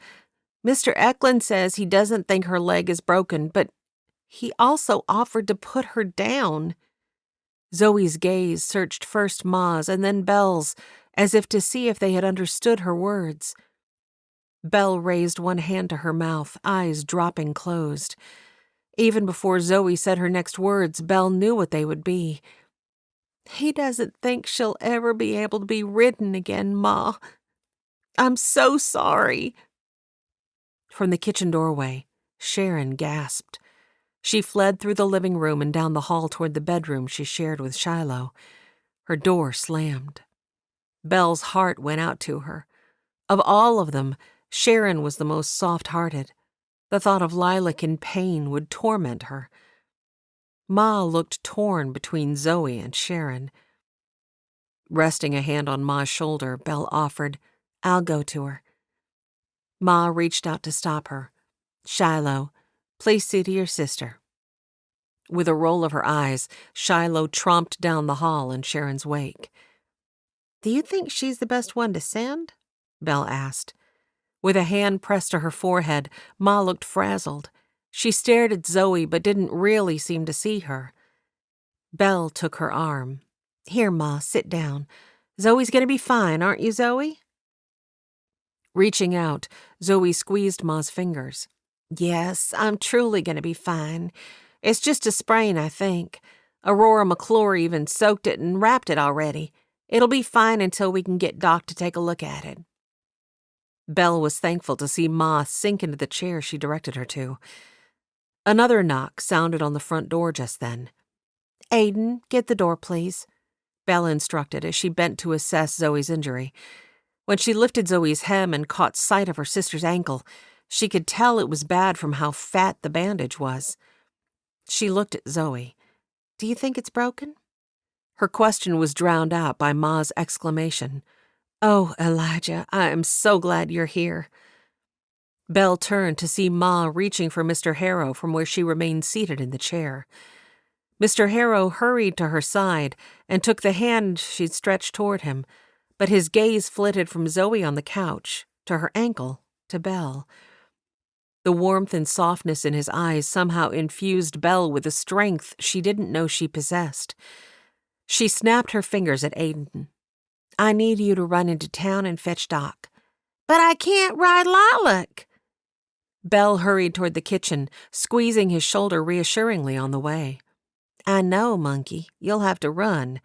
[SPEAKER 2] Mr. Eklund says he doesn't think her leg is broken, but he also offered to put her down. Zoe's gaze searched first Ma's and then Belle's, as if to see if they had understood her words. Belle raised one hand to her mouth, eyes dropping closed.
[SPEAKER 1] Even before Zoe said her next words, Belle knew what they would be.
[SPEAKER 2] He doesn't think she'll ever be able to be ridden again, Ma. I'm so sorry.
[SPEAKER 1] From the kitchen doorway, Sharon gasped. She fled through the living room and down the hall toward the bedroom she shared with Shiloh. Her door slammed. Belle's heart went out to her. Of all of them, Sharon was the most soft-hearted. The thought of Lilac in pain would torment her. Ma looked torn between Zoe and Sharon. Resting a hand on Ma's shoulder, Belle offered, "I'll go to her." Ma reached out to stop her. "Shiloh, please see to your sister." With a roll of her eyes, Shiloh tromped down the hall in Sharon's wake.
[SPEAKER 2] "Do you think she's the best one to send?"
[SPEAKER 1] Belle asked. With a hand pressed to her forehead, Ma looked frazzled. She stared at Zoe but didn't really seem to see her. Belle took her arm.
[SPEAKER 2] "Here, Ma, sit down. Zoe's going to be fine, aren't you, Zoe?"
[SPEAKER 1] Reaching out, Zoe squeezed Ma's fingers.
[SPEAKER 2] "Yes, I'm truly going to be fine. It's just a sprain, I think. Aurora McClure even soaked it and wrapped it already. It'll be fine until we can get Doc to take a look at it."
[SPEAKER 1] Belle was thankful to see Ma sink into the chair she directed her to. Another knock sounded on the front door just then.
[SPEAKER 2] "Aiden, get the door, please,"
[SPEAKER 1] Belle instructed as she bent to assess Zoe's injury. When she lifted Zoe's hem and caught sight of her sister's ankle, she could tell it was bad from how fat the bandage was. She looked at Zoe.
[SPEAKER 2] "Do you think it's broken?"
[SPEAKER 1] Her question was drowned out by Ma's exclamation.
[SPEAKER 2] "Oh, Elijah, I am so glad you're here."
[SPEAKER 1] Belle turned to see Ma reaching for Mr. Harrow from where she remained seated in the chair. Mr. Harrow hurried to her side and took the hand she'd stretched toward him, but his gaze flitted from Zoe on the couch to her ankle to Belle. The warmth and softness in his eyes somehow infused Belle with a strength she didn't know she possessed. She snapped her fingers at Aiden.
[SPEAKER 2] "I need you to run into town and fetch Doc." "But I can't ride Lilac."
[SPEAKER 1] Belle hurried toward the kitchen, squeezing his shoulder reassuringly on the way.
[SPEAKER 2] "I know, monkey. You'll have to run.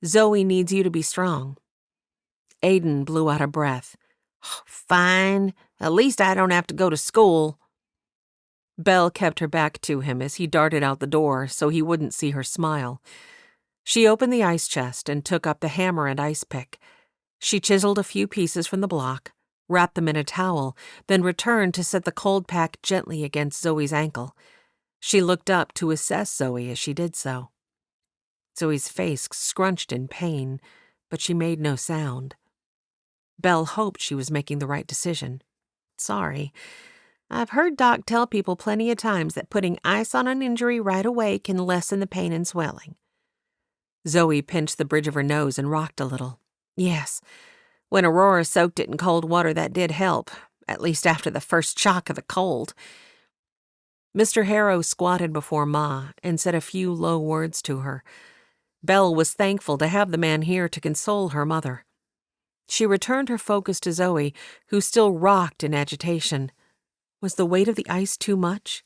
[SPEAKER 2] Zoe needs you to be strong."
[SPEAKER 1] Aiden blew out a breath.
[SPEAKER 2] "Fine. At least I don't have to go to school."
[SPEAKER 1] Belle kept her back to him as he darted out the door so he wouldn't see her smile. She opened the ice chest and took up the hammer and ice pick. She chiseled a few pieces from the block, wrapped them in a towel, then returned to set the cold pack gently against Zoe's ankle. She looked up to assess Zoe as she did so. Zoe's face scrunched in pain, but she made no sound. Belle hoped she was making the right decision.
[SPEAKER 2] "Sorry. I've heard Doc tell people plenty of times that putting ice on an injury right away can lessen the pain and swelling."
[SPEAKER 1] Zoe pinched the bridge of her nose and rocked a little.
[SPEAKER 2] "Yes. When Aurora soaked it in cold water, that did help, at least after the first shock of the cold."
[SPEAKER 1] Mr. Harrow squatted before Ma and said a few low words to her. Belle was thankful to have the man here to console her mother. She returned her focus to Zoe, who still rocked in agitation. Was the weight of the ice too much?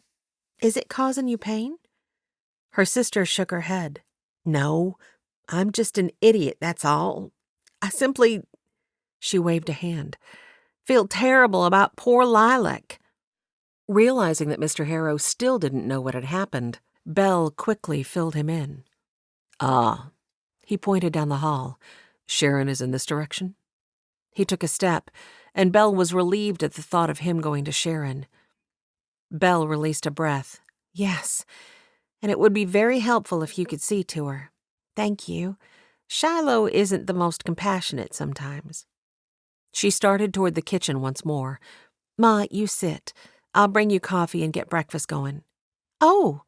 [SPEAKER 2] "Is it causing you pain?"
[SPEAKER 1] Her sister shook her head.
[SPEAKER 2] "No, I'm just an idiot, that's all. I simply," she waved a hand, "feel terrible about poor Lilac."
[SPEAKER 1] Realizing that Mr. Harrow still didn't know what had happened, Belle quickly filled him in. "Ah," he pointed down the hall. "Sharon is in this direction?" He took a step, and Belle was relieved at the thought of him going to Sharon. Belle released a breath.
[SPEAKER 2] "Yes, and it would be very helpful if you could see to her. Thank you. Shiloh isn't the most compassionate sometimes."
[SPEAKER 1] She started toward the kitchen once more.
[SPEAKER 2] "Ma, you sit. I'll bring you coffee and get breakfast going."
[SPEAKER 1] "Oh!"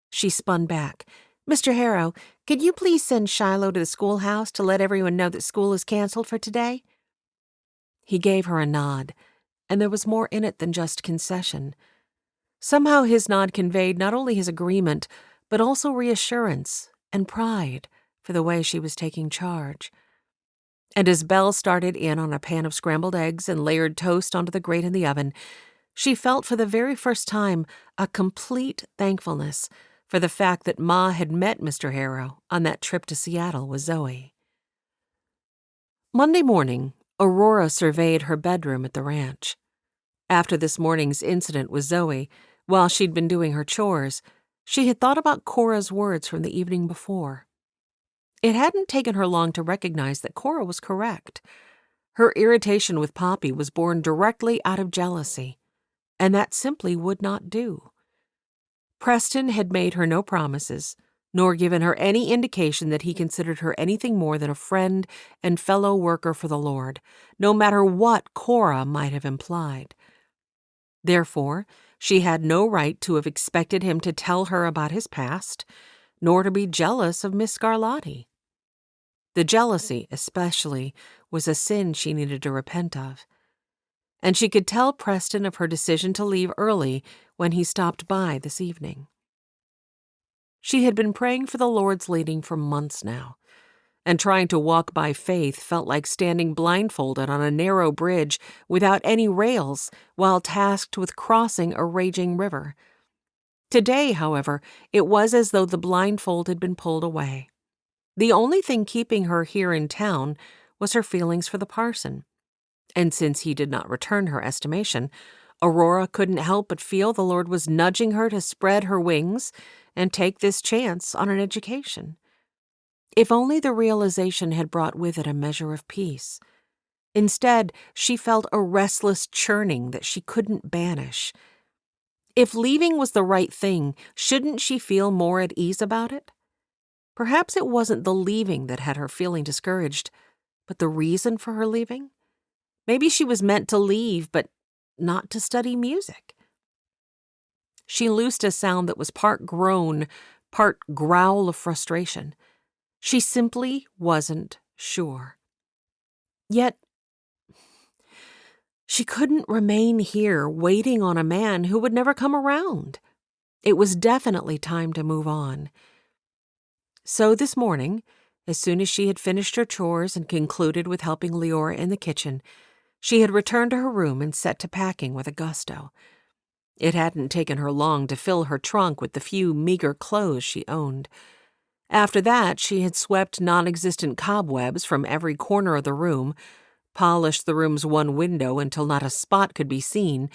[SPEAKER 2] She spun back. "Mr. Harrow, could you please send Shiloh to the schoolhouse to let everyone know that school is canceled for today?"
[SPEAKER 1] He gave her a nod, and there was more in it than just concession. Somehow his nod conveyed not only his agreement, but also reassurance and pride for the way she was taking charge. And as Belle started in on a pan of scrambled eggs and layered toast onto the grate in the oven, She felt for the very first time a complete thankfulness for the fact that Ma had met Mr. Harrow on that trip to Seattle with Zoe. Monday morning, Aurora surveyed her bedroom at the ranch. After this morning's incident with Zoe, while she'd been doing her chores, she had thought about Cora's words from the evening before. It hadn't taken her long to recognize that Cora was correct. Her irritation with Poppy was born directly out of jealousy, and that simply would not do. Preston had made her no promises, nor given her any indication that he considered her anything more than a friend and fellow worker for the Lord, no matter what Cora might have implied. Therefore, she had no right to have expected him to tell her about his past, nor to be jealous of Miss Scarlatti. The jealousy, especially, was a sin she needed to repent of. And she could tell Preston of her decision to leave early when he stopped by this evening. She had been praying for the Lord's leading for months now, and trying to walk by faith felt like standing blindfolded on a narrow bridge without any rails while tasked with crossing a raging river. Today, however, it was as though the blindfold had been pulled away. The only thing keeping her here in town was her feelings for the parson. And since he did not return her estimation, Aurora couldn't help but feel the Lord was nudging her to spread her wings and take this chance on an education. If only the realization had brought with it a measure of peace. Instead, she felt a restless churning that she couldn't banish. If leaving was the right thing, shouldn't she feel more at ease about it? Perhaps it wasn't the leaving that had her feeling discouraged, but the reason for her leaving? Maybe she was meant to leave, but not to study music. She loosed a sound that was part groan, part growl of frustration. She simply wasn't sure. Yet, she couldn't remain here waiting on a man who would never come around. It was definitely time to move on. So this morning, as soon as she had finished her chores and concluded with helping Leora in the kitchen, she had returned to her room and set to packing with a gusto. It hadn't taken her long to fill her trunk with the few meager clothes she owned. After that, she had swept non-existent cobwebs from every corner of the room, polished the room's one window until not a spot could be seen,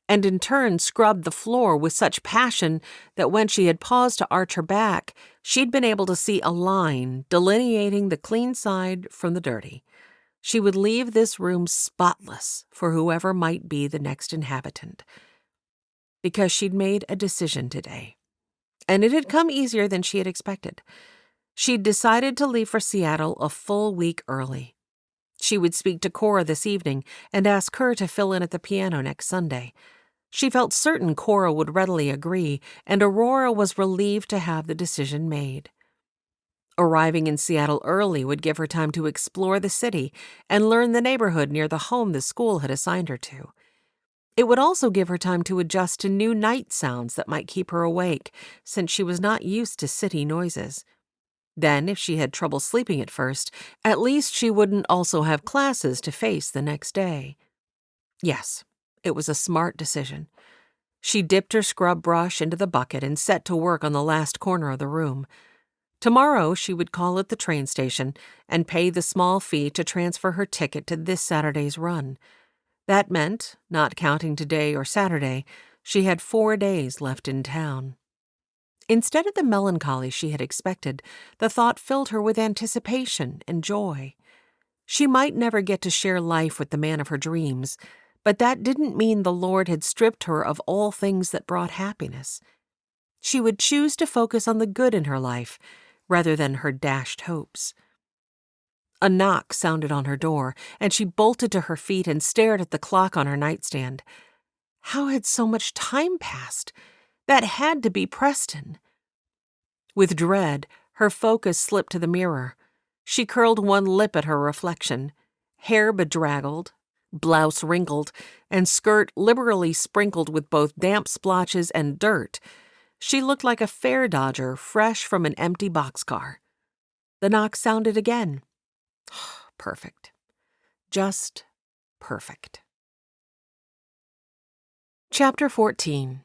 [SPEAKER 1] and in turn scrubbed the floor with such passion that when she had paused to arch her back, she'd been able to see a line delineating the clean side from the dirty. She would leave this room spotless for whoever might be the next inhabitant. Because she'd made a decision today. And it had come easier than she had expected. She'd decided to leave for Seattle a full week early. She would speak to Cora this evening and ask her to fill in at the piano next Sunday. She felt certain Cora would readily agree, and Aurora was relieved to have the decision made. Arriving in Seattle early would give her time to explore the city and learn the neighborhood near the home the school had assigned her to. It would also give her time to adjust to new night sounds that might keep her awake, since she was not used to city noises. Then, if she had trouble sleeping at first, at least she wouldn't also have classes to face the next day. Yes, it was a smart decision. She dipped her scrub brush into the bucket and set to work on the last corner of the room. Tomorrow, she would call at the train station and pay the small fee to transfer her ticket to this Saturday's run. That meant, not counting today or Saturday, she had 4 days left in town. Instead of the melancholy she had expected, the thought filled her with anticipation and joy. She might never get to share life with the man of her dreams, but that didn't mean the Lord had stripped her of all things that brought happiness. She would choose to focus on the good in her life, rather than her dashed hopes. A knock sounded on her door, and she bolted to her feet and stared at the clock on her nightstand. How had so much time passed? That had to be Preston. With dread, her focus slipped to the mirror. She curled one lip at her reflection. Hair bedraggled, blouse wrinkled, and skirt liberally sprinkled with both damp splotches and dirt, she looked like a fair dodger fresh from an empty boxcar. The knock sounded again. Perfect. Just perfect. Chapter 14.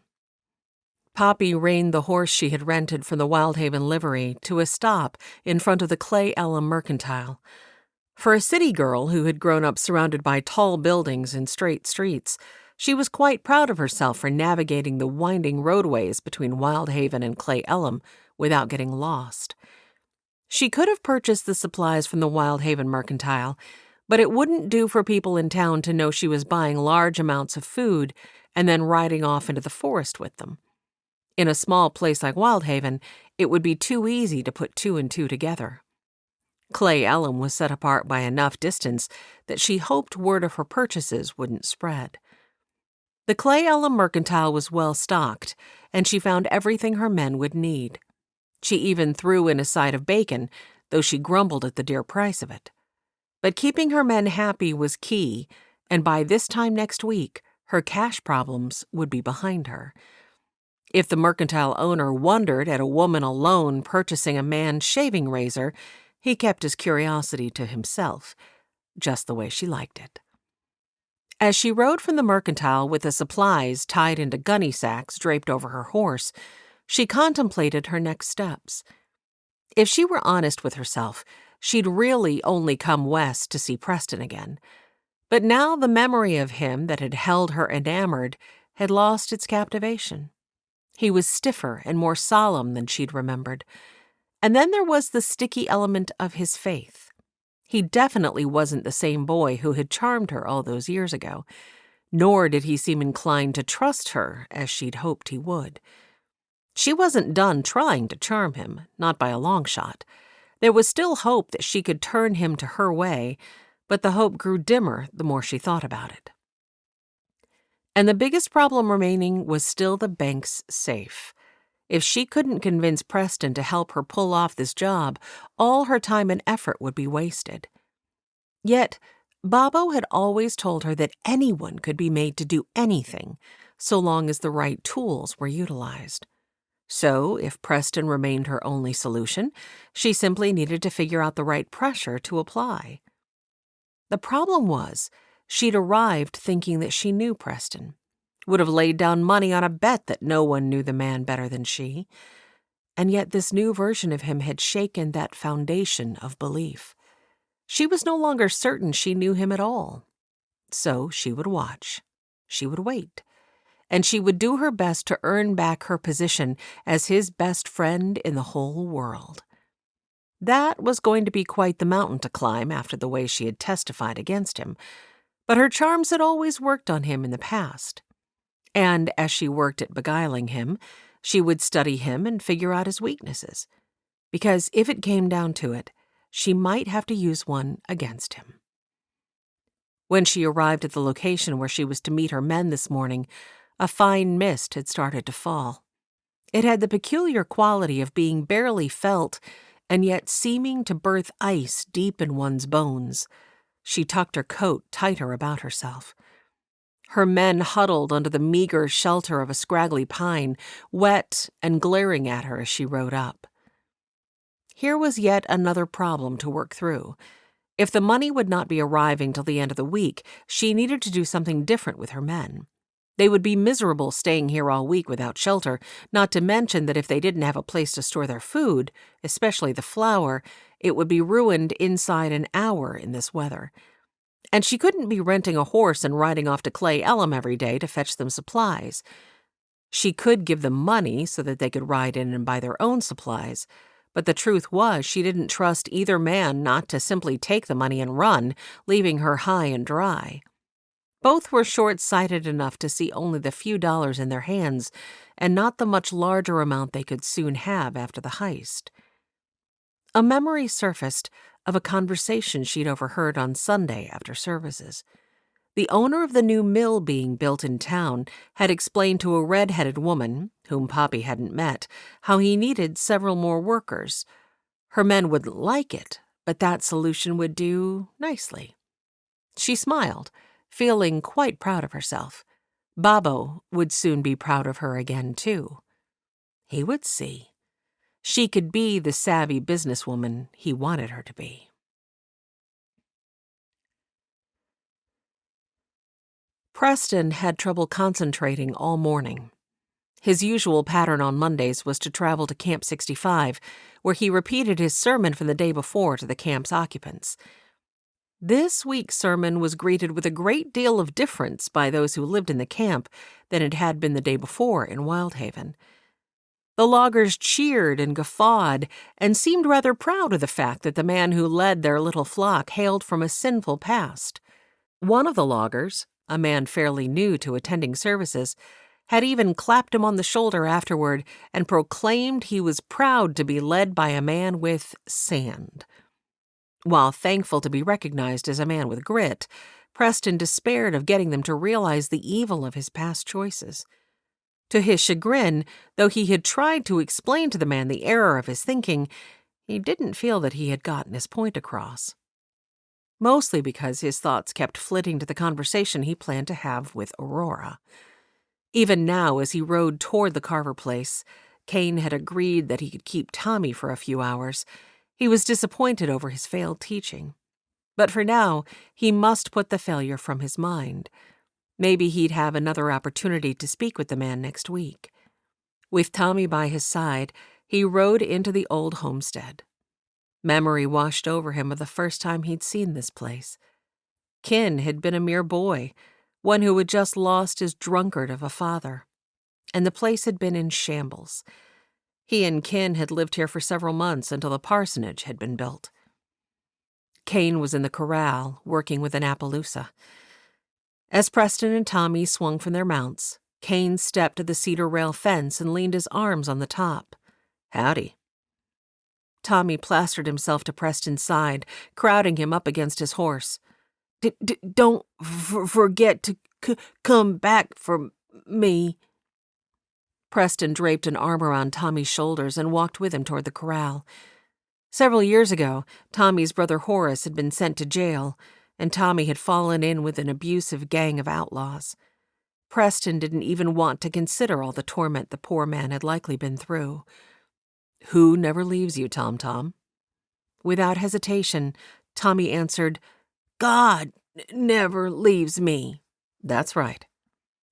[SPEAKER 1] Poppy reined the horse she had rented from the Wyldhaven livery to a stop in front of the Clay Ellum Mercantile. For a city girl who had grown up surrounded by tall buildings and straight streets, she was quite proud of herself for navigating the winding roadways between Wyldhaven and Clay Ellum without getting lost. She could have purchased the supplies from the Wyldhaven Mercantile, but it wouldn't do for people in town to know she was buying large amounts of food and then riding off into the forest with them. In a small place like Wyldhaven, it would be too easy to put two and two together. Clay Ellum was set apart by enough distance that she hoped word of her purchases wouldn't spread. The Clay Ellum Mercantile was well stocked, and she found everything her men would need. She even threw in a side of bacon, though she grumbled at the dear price of it. But keeping her men happy was key, and by this time next week, her cash problems would be behind her. If the mercantile owner wondered at a woman alone purchasing a man's shaving razor, he kept his curiosity to himself, just the way she liked it. As she rode from the mercantile with the supplies tied into gunny sacks draped over her horse, she contemplated her next steps. If she were honest with herself, she'd really only come west to see Preston again. But now the memory of him that had held her enamored had lost its captivation. He was stiffer and more solemn than she'd remembered. And then there was the sticky element of his faith. He definitely wasn't the same boy who had charmed her all those years ago, nor did he seem inclined to trust her as she'd hoped he would. She wasn't done trying to charm him, not by a long shot. There was still hope that she could turn him to her way, but the hope grew dimmer the more she thought about it. And the biggest problem remaining was still the bank's safe. If she couldn't convince Preston to help her pull off this job, all her time and effort would be wasted. Yet, Bobo had always told her that anyone could be made to do anything, so long as the right tools were utilized. So, if Preston remained her only solution, she simply needed to figure out the right pressure to apply. The problem was, she'd arrived thinking that she knew Preston, would have laid down money on a bet that no one knew the man better than she, and yet this new version of him had shaken that foundation of belief. She was no longer certain she knew him at all. So she would watch. She would wait. And she would do her best to earn back her position as his best friend in the whole world. That was going to be quite the mountain to climb after the way she had testified against him, but her charms had always worked on him in the past. And as she worked at beguiling him, she would study him and figure out his weaknesses, because if it came down to it, she might have to use one against him. When she arrived at the location where she was to meet her men this morning, a fine mist had started to fall. It had the peculiar quality of being barely felt and yet seeming to birth ice deep in one's bones. She tucked her coat tighter about herself. Her men huddled under the meager shelter of a scraggly pine, wet and glaring at her as she rode up. Here was yet another problem to work through. If the money would not be arriving till the end of the week, she needed to do something different with her men. They would be miserable staying here all week without shelter, not to mention that if they didn't have a place to store their food, especially the flour, it would be ruined inside an hour in this weather. And she couldn't be renting a horse and riding off to Clay Ellum every day to fetch them supplies. She could give them money so that they could ride in and buy their own supplies, but the truth was she didn't trust either man not to simply take the money and run, leaving her high and dry. Both were short-sighted enough to see only the few dollars in their hands and not the much larger amount they could soon have after the heist. A memory surfaced of a conversation she'd overheard on Sunday after services. The owner of the new mill being built in town had explained to a red-headed woman, whom Poppy hadn't met, how he needed several more workers. Her men wouldn't like it, but that solution would do nicely. She smiled, feeling quite proud of herself. Bobo would soon be proud of her again, too. He would see. She could be the savvy businesswoman he wanted her to be. Preston had trouble concentrating all morning. His usual pattern on Mondays was to travel to Camp 65, where he repeated his sermon from the day before to the camp's occupants. This week's sermon was greeted with a great deal of difference by those who lived in the camp than it had been the day before in Wyldhaven. The loggers cheered and guffawed and seemed rather proud of the fact that the man who led their little flock hailed from a sinful past. One of the loggers, a man fairly new to attending services, had even clapped him on the shoulder afterward and proclaimed he was proud to be led by a man with sand. While thankful to be recognized as a man with grit, Preston despaired of getting them to realize the evil of his past choices. To his chagrin, though he had tried to explain to the man the error of his thinking, he didn't feel that he had gotten his point across. Mostly because his thoughts kept flitting to the conversation he planned to have with Aurora. Even now, as he rode toward the Carver place, Kane had agreed that he could keep Tommy for a few hours. He was disappointed over his failed teaching. But for now, he must put the failure from his mind. Maybe he'd have another opportunity to speak with the man next week. With Tommy by his side, he rode into the old homestead. Memory washed over him of the first time he'd seen this place. Kin had been a mere boy, one who had just lost his drunkard of a father, and the place had been in shambles. He and Kin had lived here for several months until the parsonage had been built. Kane was in the corral, working with an Appaloosa. As Preston and Tommy swung from their mounts, Kane stepped to the cedar rail fence and leaned his arms on the top. "Howdy." Tommy plastered himself to Preston's side, crowding him up against his horse. Don't forget to come back for me." Preston draped an arm around Tommy's shoulders and walked with him toward the corral. Several years ago, Tommy's brother Horace had been sent to jail, and Tommy had fallen in with an abusive gang of outlaws. Preston didn't even want to consider all the torment the poor man had likely been through. "Who never leaves you, Tom?" Without hesitation, Tommy answered, "God never leaves me." "That's right."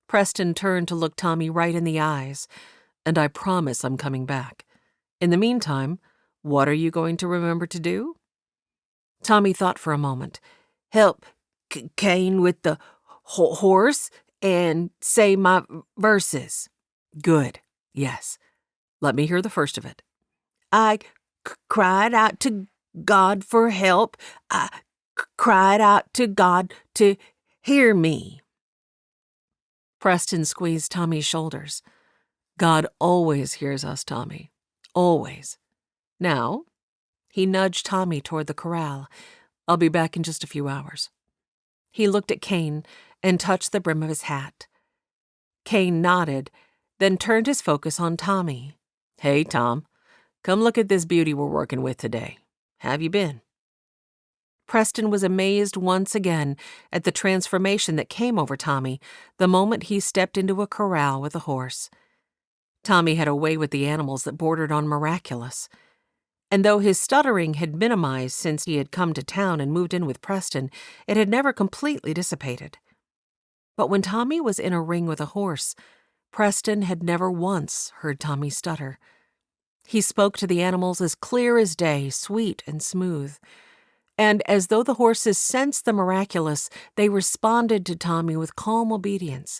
[SPEAKER 1] Preston turned to look Tommy right in the eyes. "And I promise I'm coming back. In the meantime, what are you going to remember to do?" Tommy thought for a moment. "Help Kane with the horse and say my verses." "Good. Yes. Let me hear the first of it." "I cried out to God for help. I cried out to God to hear me." Preston squeezed Tommy's shoulders. "God always hears us, Tommy. Always. Now," he nudged Tommy toward the corral, "I'll be back in just a few hours." He looked at Kane and touched the brim of his hat. Kane nodded, then turned his focus on Tommy. "Hey, Tom, come look at this beauty we're working with today. Have you been?" Preston was amazed once again at the transformation that came over Tommy the moment he stepped into a corral with a horse. Tommy had a way with the animals that bordered on miraculous. And though his stuttering had minimized since he had come to town and moved in with Preston, it had never completely dissipated. But when Tommy was in a ring with a horse, Preston had never once heard Tommy stutter. He spoke to the animals as clear as day, sweet and smooth. And as though the horses sensed the miraculous, they responded to Tommy with calm obedience.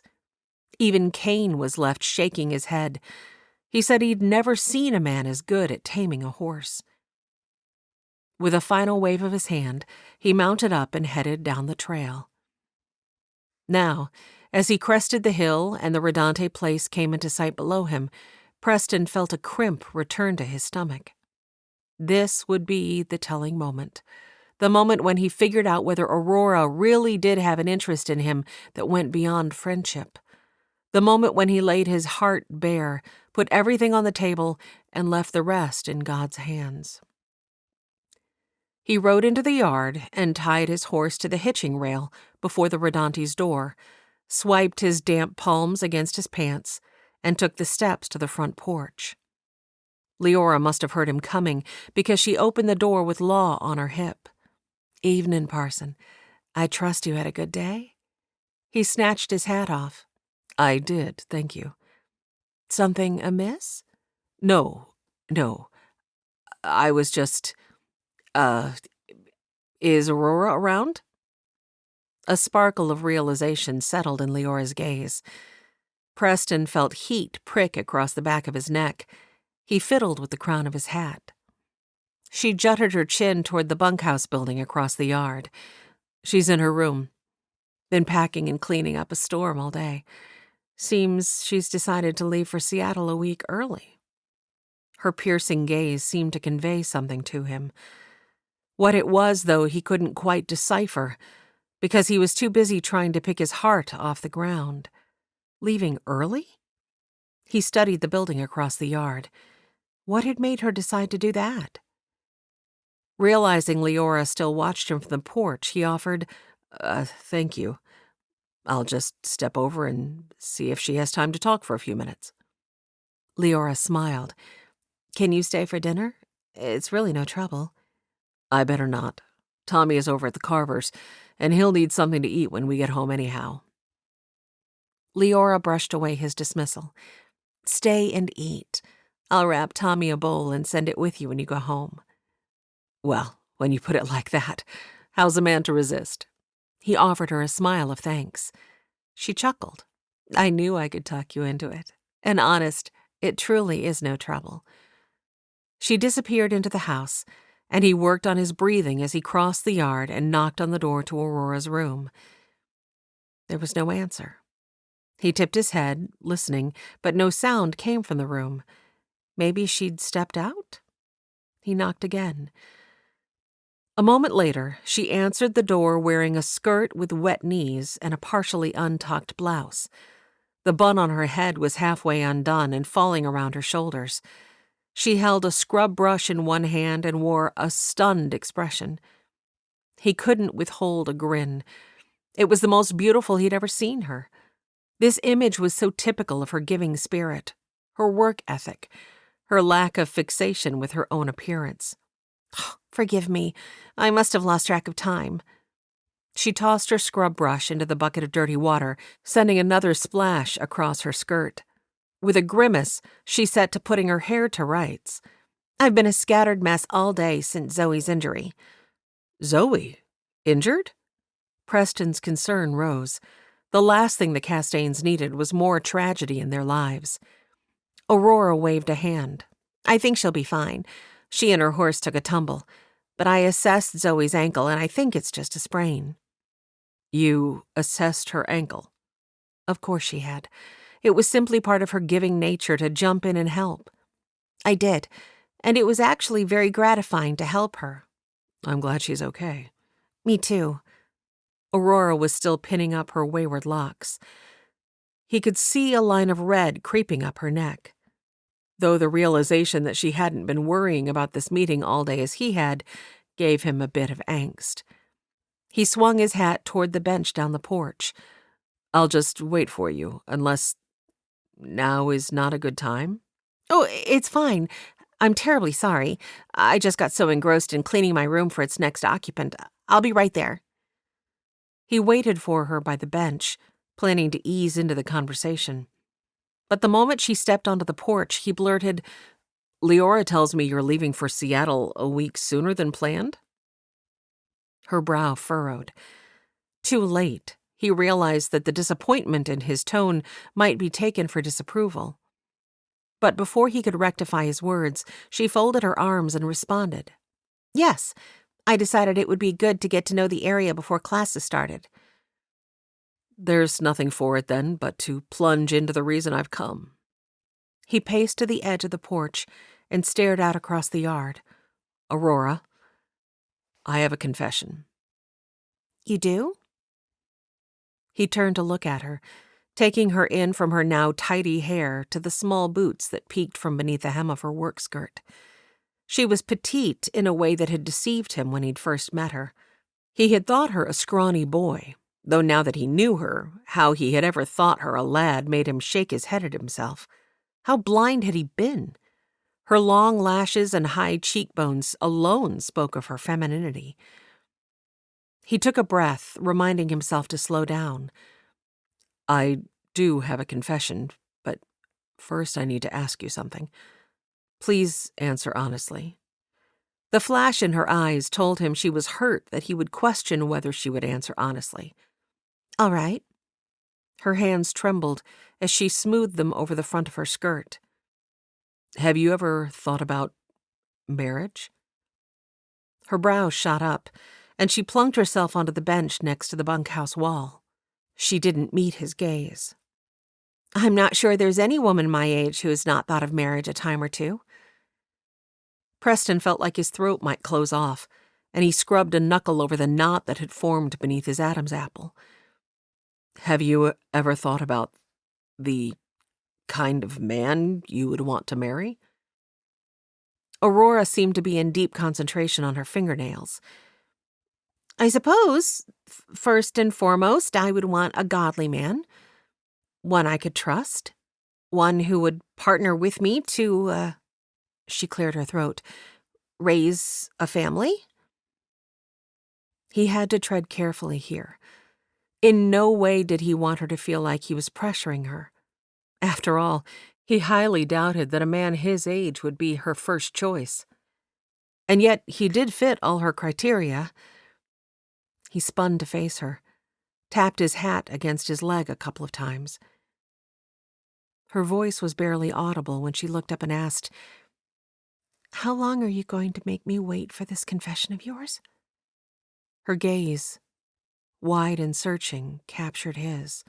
[SPEAKER 1] Even Kane was left shaking his head. He said he'd never seen a man as good at taming a horse. With a final wave of his hand, he mounted up and headed down the trail. Now, as he crested the hill and the Rodante place came into sight below him, Preston felt a crimp return to his stomach. This would be the telling moment. The moment when he figured out whether Aurora really did have an interest in him that went beyond friendship. The moment when he laid his heart bare, put everything on the table, and left the rest in God's hands. He rode into the yard and tied his horse to the hitching rail before the Rodante's door, swiped his damp palms against his pants, and took the steps to the front porch. Leora must have heard him coming because she opened the door with Law on her hip. "Evening, Parson. I trust you had a good day?" He snatched his hat off. I did, thank you.
[SPEAKER 2] Something amiss?
[SPEAKER 1] No. I was just, is Aurora around? A sparkle of realization settled in Leora's gaze. Preston felt heat prick across the back of his neck. He fiddled with the crown of his hat. She jutted her chin toward the bunkhouse building across the yard. She's in her room. Been packing and cleaning up a storm all day. Seems she's decided to leave for Seattle a week early. Her piercing gaze seemed to convey something to him. What it was, though, he couldn't quite decipher, because he was too busy trying to pick his heart off the ground. Leaving early? He studied the building across the yard. What had made her decide to do that? Realizing Leora still watched him from the porch, he offered, thank you. I'll just step over and see if she has time to talk for a few minutes.
[SPEAKER 2] Leora smiled. Can you stay for dinner? It's really no trouble.
[SPEAKER 1] I better not. Tommy is over at the Carvers, and he'll need something to eat when we get home anyhow.
[SPEAKER 2] Leora brushed away his dismissal. Stay and eat. I'll wrap Tommy a bowl and send it with you when you go home.
[SPEAKER 1] Well, when you put it like that, how's a man to resist?
[SPEAKER 2] He offered her a smile of thanks. She chuckled. I knew I could talk you into it. And honest, it truly is no trouble. She disappeared into the house, and he worked on his breathing as he crossed the yard and knocked on the door to Aurora's room. There was no answer. He tipped his head, listening, but no sound came from the room. Maybe she'd stepped out? He knocked again. A moment later, she answered the door wearing a skirt with wet knees and a partially untucked blouse. The bun on her head was halfway undone and falling around her shoulders. She held a scrub brush in one hand and wore a stunned expression. He couldn't withhold a grin. It was the most beautiful he'd ever seen her. This image was so typical of her giving spirit, her work ethic, her lack of fixation with her own appearance. Forgive me, I must have lost track of time. She tossed her scrub brush into the bucket of dirty water, sending another splash across her skirt. With a grimace, she set to putting her hair to rights. I've been a scattered mess all day since Zoe's injury.
[SPEAKER 1] Zoe? Injured?
[SPEAKER 2] Preston's concern rose. The last thing the Castains needed was more tragedy in their lives. Aurora waved a hand. I think she'll be fine. She and her horse took a tumble, but I assessed Zoe's ankle and I think it's just a sprain.
[SPEAKER 1] You assessed her ankle?
[SPEAKER 2] Of course she had. It was simply part of her giving nature to jump in and help. I did, and it was actually very gratifying to help her.
[SPEAKER 1] I'm glad she's okay.
[SPEAKER 2] Me too. Aurora was still pinning up her wayward locks. He could see a line of red creeping up her neck. Though the realization that she hadn't been worrying about this meeting all day as he had gave him a bit of angst. He swung his hat toward the bench down the porch.
[SPEAKER 1] I'll just wait for you, unless now is not a good time?
[SPEAKER 2] Oh, it's fine. I'm terribly sorry. I just got so engrossed in cleaning my room for its next occupant. I'll be right there. He waited for her by the bench, planning to ease into the conversation. But the moment she stepped onto the porch, he blurted,
[SPEAKER 1] Leora tells me you're leaving for Seattle a week sooner than planned?
[SPEAKER 2] Her brow furrowed. Too late, he realized that the disappointment in his tone might be taken for disapproval. But before he could rectify his words, she folded her arms and responded. Yes, I decided it would be good to get to know the area before classes started.
[SPEAKER 1] There's nothing for it then but to plunge into the reason I've come.
[SPEAKER 2] He paced to the edge of the porch and stared out across the yard.
[SPEAKER 1] Aurora, I have a confession.
[SPEAKER 2] You do? He turned to look at her, taking her in from her now tidy hair to the small boots that peeked from beneath the hem of her work skirt. She was petite in a way that had deceived him when he'd first met her. He had thought her a scrawny boy, though now that he knew her, how he had ever thought her a lad made him shake his head at himself. How blind had he been? Her long lashes and high cheekbones alone spoke of her femininity. He took a breath, reminding himself to slow down.
[SPEAKER 1] I do have a confession, but first I need to ask you something. Please answer honestly." The flash in her eyes told him she was hurt that he would question whether she would answer honestly.
[SPEAKER 2] "All right."
[SPEAKER 1] Her hands trembled as she smoothed them over the front of her skirt. "Have you ever thought about marriage?" Her brows shot up, and she plunked herself onto the bench next to the bunkhouse wall. She didn't meet his gaze.
[SPEAKER 2] "I'm not sure there's any woman my age who has not thought of marriage a time or two."
[SPEAKER 1] Preston felt like his throat might close off, and he scrubbed a knuckle over the knot that had formed beneath his Adam's apple. "Have you ever thought about the kind of man you would want to marry?"
[SPEAKER 2] Aurora seemed to be in deep concentration on her fingernails. "I suppose, first and foremost, I would want a godly man. One I could trust. One who would partner with me to, she cleared her throat, raise a family."
[SPEAKER 1] He had to tread carefully here. In no way did he want her to feel like he was pressuring her. After all, he highly doubted that a man his age would be her first choice. And yet he did fit all her criteria. He spun to face her, tapped his hat against his leg a couple of times. Her voice was barely audible when she looked up and asked,
[SPEAKER 2] "How long are you going to make me wait for this confession of yours?"
[SPEAKER 1] Her gaze, wide and searching, captured his.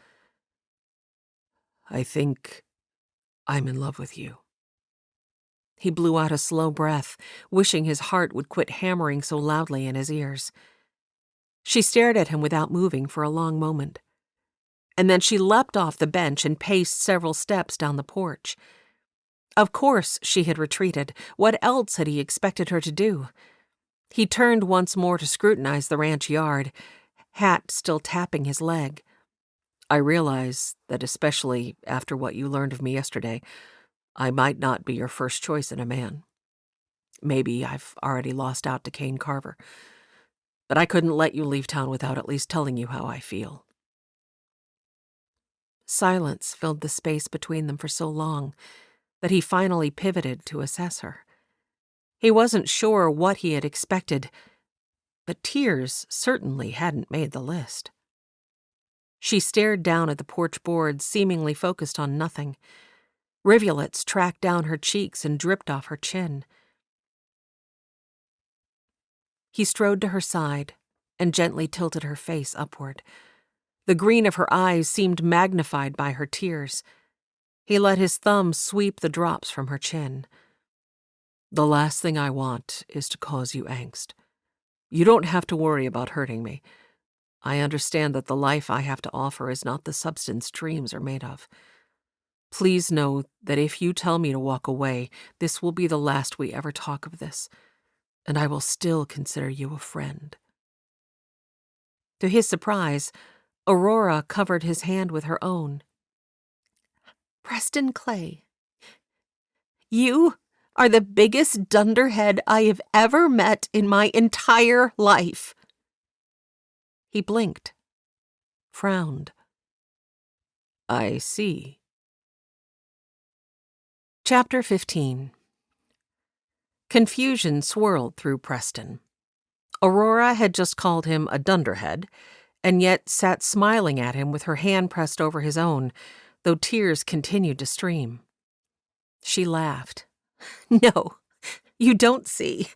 [SPEAKER 1] "I think I'm in love with you." He blew out a slow breath, wishing his heart would quit hammering so loudly in his ears. She stared at him without moving for a long moment. And then she leapt off the bench and paced several steps down the porch. Of course she had retreated. What else had he expected her to do? He turned once more to scrutinize the ranch yard, hat still tapping his leg. "I realize that especially after what you learned of me yesterday, I might not be your first choice in a man. Maybe I've already lost out to Kane Carver. But I couldn't let you leave town without at least telling you how I feel." Silence filled the space between them for so long that he finally pivoted to assess her. He wasn't sure what he had expected, but tears certainly hadn't made the list. She stared down at the porch boards, seemingly focused on nothing. Rivulets tracked down her cheeks and dripped off her chin. He strode to her side and gently tilted her face upward. The green of her eyes seemed magnified by her tears. He let his thumb sweep the drops from her chin. "The last thing I want is to cause you angst. You don't have to worry about hurting me. I understand that the life I have to offer is not the substance dreams are made of. Please know that if you tell me to walk away, this will be the last we ever talk of this, and I will still consider you a friend." To his surprise, Aurora covered his hand with her own.
[SPEAKER 2] "Preston Clay, you are the biggest dunderhead I have ever met in my entire life."
[SPEAKER 1] He blinked, frowned. "I see." Chapter 15. Confusion swirled through Preston. Aurora had just called him a dunderhead, and yet sat smiling at him with her hand pressed over his own, though tears continued to stream. She laughed.
[SPEAKER 2] "No, you don't see,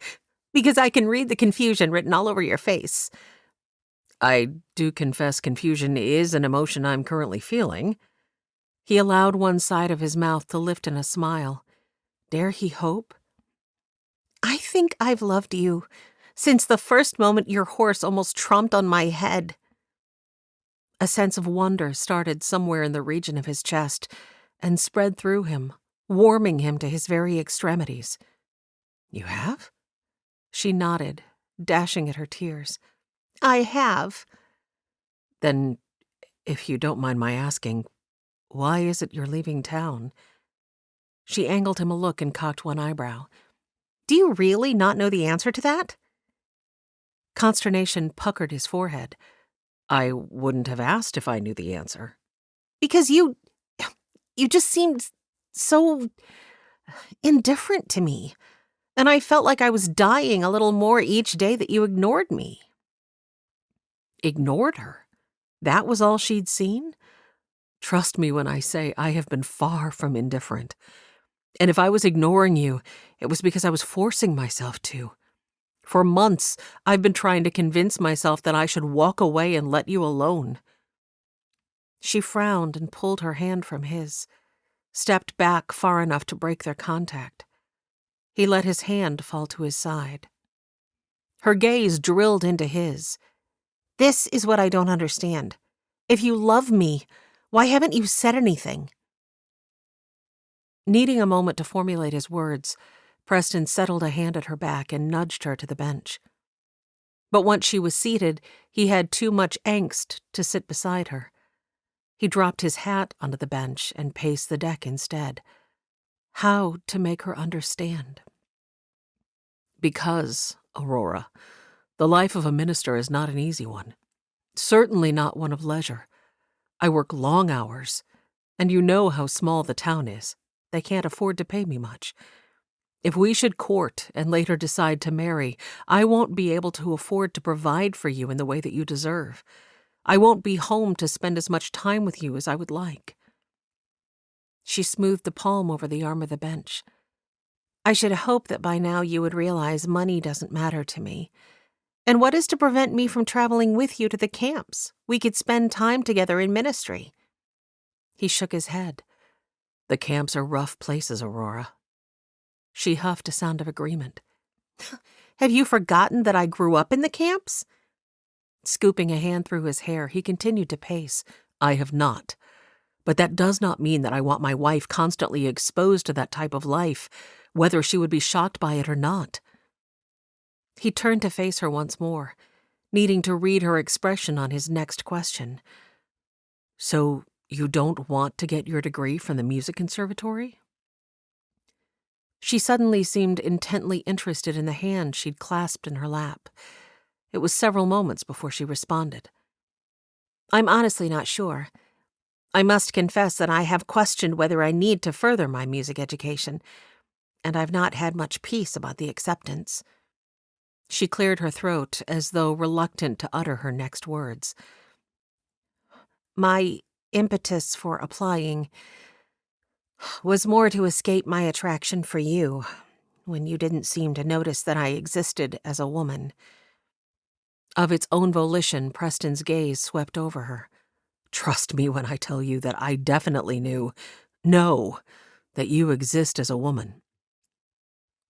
[SPEAKER 2] because I can read the confusion written all over your face."
[SPEAKER 1] "I do confess confusion is an emotion I'm currently feeling." He allowed one side of his mouth to lift in a smile. Dare he hope?
[SPEAKER 2] "I think I've loved you since the first moment your horse almost tromped on my head."
[SPEAKER 1] A sense of wonder started somewhere in the region of his chest and spread through him, warming him to his very extremities. "You have?" She nodded, dashing at her tears.
[SPEAKER 2] "I have."
[SPEAKER 1] "Then, if you don't mind my asking, why is it you're leaving town?" She angled him a look and cocked one eyebrow.
[SPEAKER 2] "Do you really not know the answer to that?"
[SPEAKER 1] Consternation puckered his forehead. "I wouldn't have asked if I knew the answer."
[SPEAKER 2] Because you just seemed so indifferent to me, and I felt like I was dying a little more each day that you ignored me."
[SPEAKER 1] Ignored her? That was all she'd seen? Trust me when I say I have been far from indifferent. And if I was ignoring you, it was because I was forcing myself to. For months, I've been trying to convince myself that I should walk away and let you alone.
[SPEAKER 2] She frowned and pulled her hand from his, stepped back far enough to break their contact. He let his hand fall to his side. Her gaze drilled into his. "This is what I don't understand. If you love me, why haven't you said anything?" Needing a moment to formulate his words, Preston settled a hand at her back and nudged her to the bench. But once she was seated, he had too much angst to sit beside her. He dropped his hat onto the bench and paced the deck instead. How to make her understand?
[SPEAKER 1] Because, Aurora, the life of a minister is not an easy one. Certainly not one of leisure. I work long hours, and you know how small the town is. They can't afford to pay me much. If we should court and later decide to marry, I won't be able to afford to provide for you in the way that you deserve. I won't be home to spend as much time with you as I would like." She smoothed the palm over the arm of the bench. "I should hope that by now you would realize money doesn't matter to me. And what is to prevent me from traveling with you to the camps? We could spend time together in ministry." He shook his head. "The camps are rough places, Aurora."
[SPEAKER 2] She huffed a sound of agreement. "Have you forgotten that I grew up in the camps?" Scooping a hand through his hair, he continued to pace.
[SPEAKER 1] "I have not. But that does not mean that I want my wife constantly exposed to that type of life, whether she would be shocked by it or not."
[SPEAKER 2] He turned to face her once more, needing to read her expression on his next question.
[SPEAKER 1] "So you don't want to get your degree from the music conservatory?"
[SPEAKER 2] She suddenly seemed intently interested in the hand she'd clasped in her lap. It was several moments before she responded. "I'm honestly not sure. I must confess that I have questioned whether I need to further my music education, and I've not had much peace about the acceptance." She cleared her throat as though reluctant to utter her next words. "My impetus for applying was more to escape my attraction for you, when you didn't seem to notice that I existed as a woman." Of its own volition, Preston's gaze swept over her.
[SPEAKER 1] "Trust me when I tell you that I definitely know that you exist as a woman."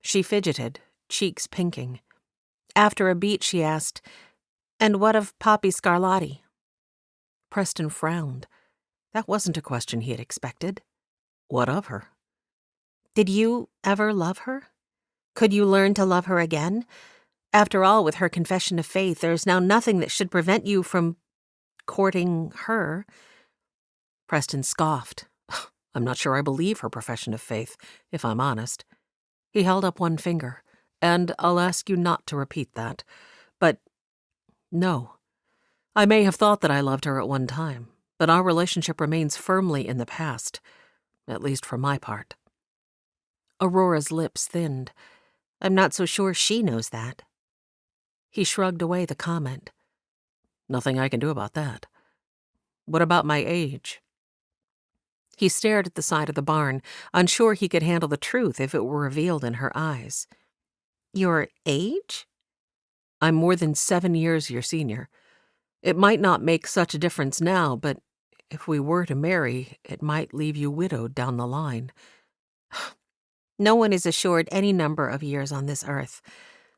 [SPEAKER 2] She fidgeted, cheeks pinking. After a beat, she asked, "And what of Poppy Scarlatti?"
[SPEAKER 1] Preston frowned. That wasn't a question he had expected. What of her?
[SPEAKER 2] "Did you ever love her? Could you learn to love her again? After all, with her confession of faith, there's now nothing that should prevent you from courting her."
[SPEAKER 1] Preston scoffed. "I'm not sure I believe her profession of faith, if I'm honest." He held up one finger. "And I'll ask you not to repeat that. But no. I may have thought that I loved her at one time, but our relationship remains firmly in the past, at least for my part."
[SPEAKER 2] Aurora's lips thinned. "I'm not so sure she knows that." He shrugged away the comment.
[SPEAKER 1] "Nothing I can do about that. What about my age?"
[SPEAKER 2] He stared at the side of the barn, unsure he could handle the truth if it were revealed in her eyes. "Your age?"
[SPEAKER 1] "I'm more than 7 years your senior. It might not make such a difference now, but if we were to marry, it might leave you widowed down the line."
[SPEAKER 2] "No one is assured any number of years on this earth.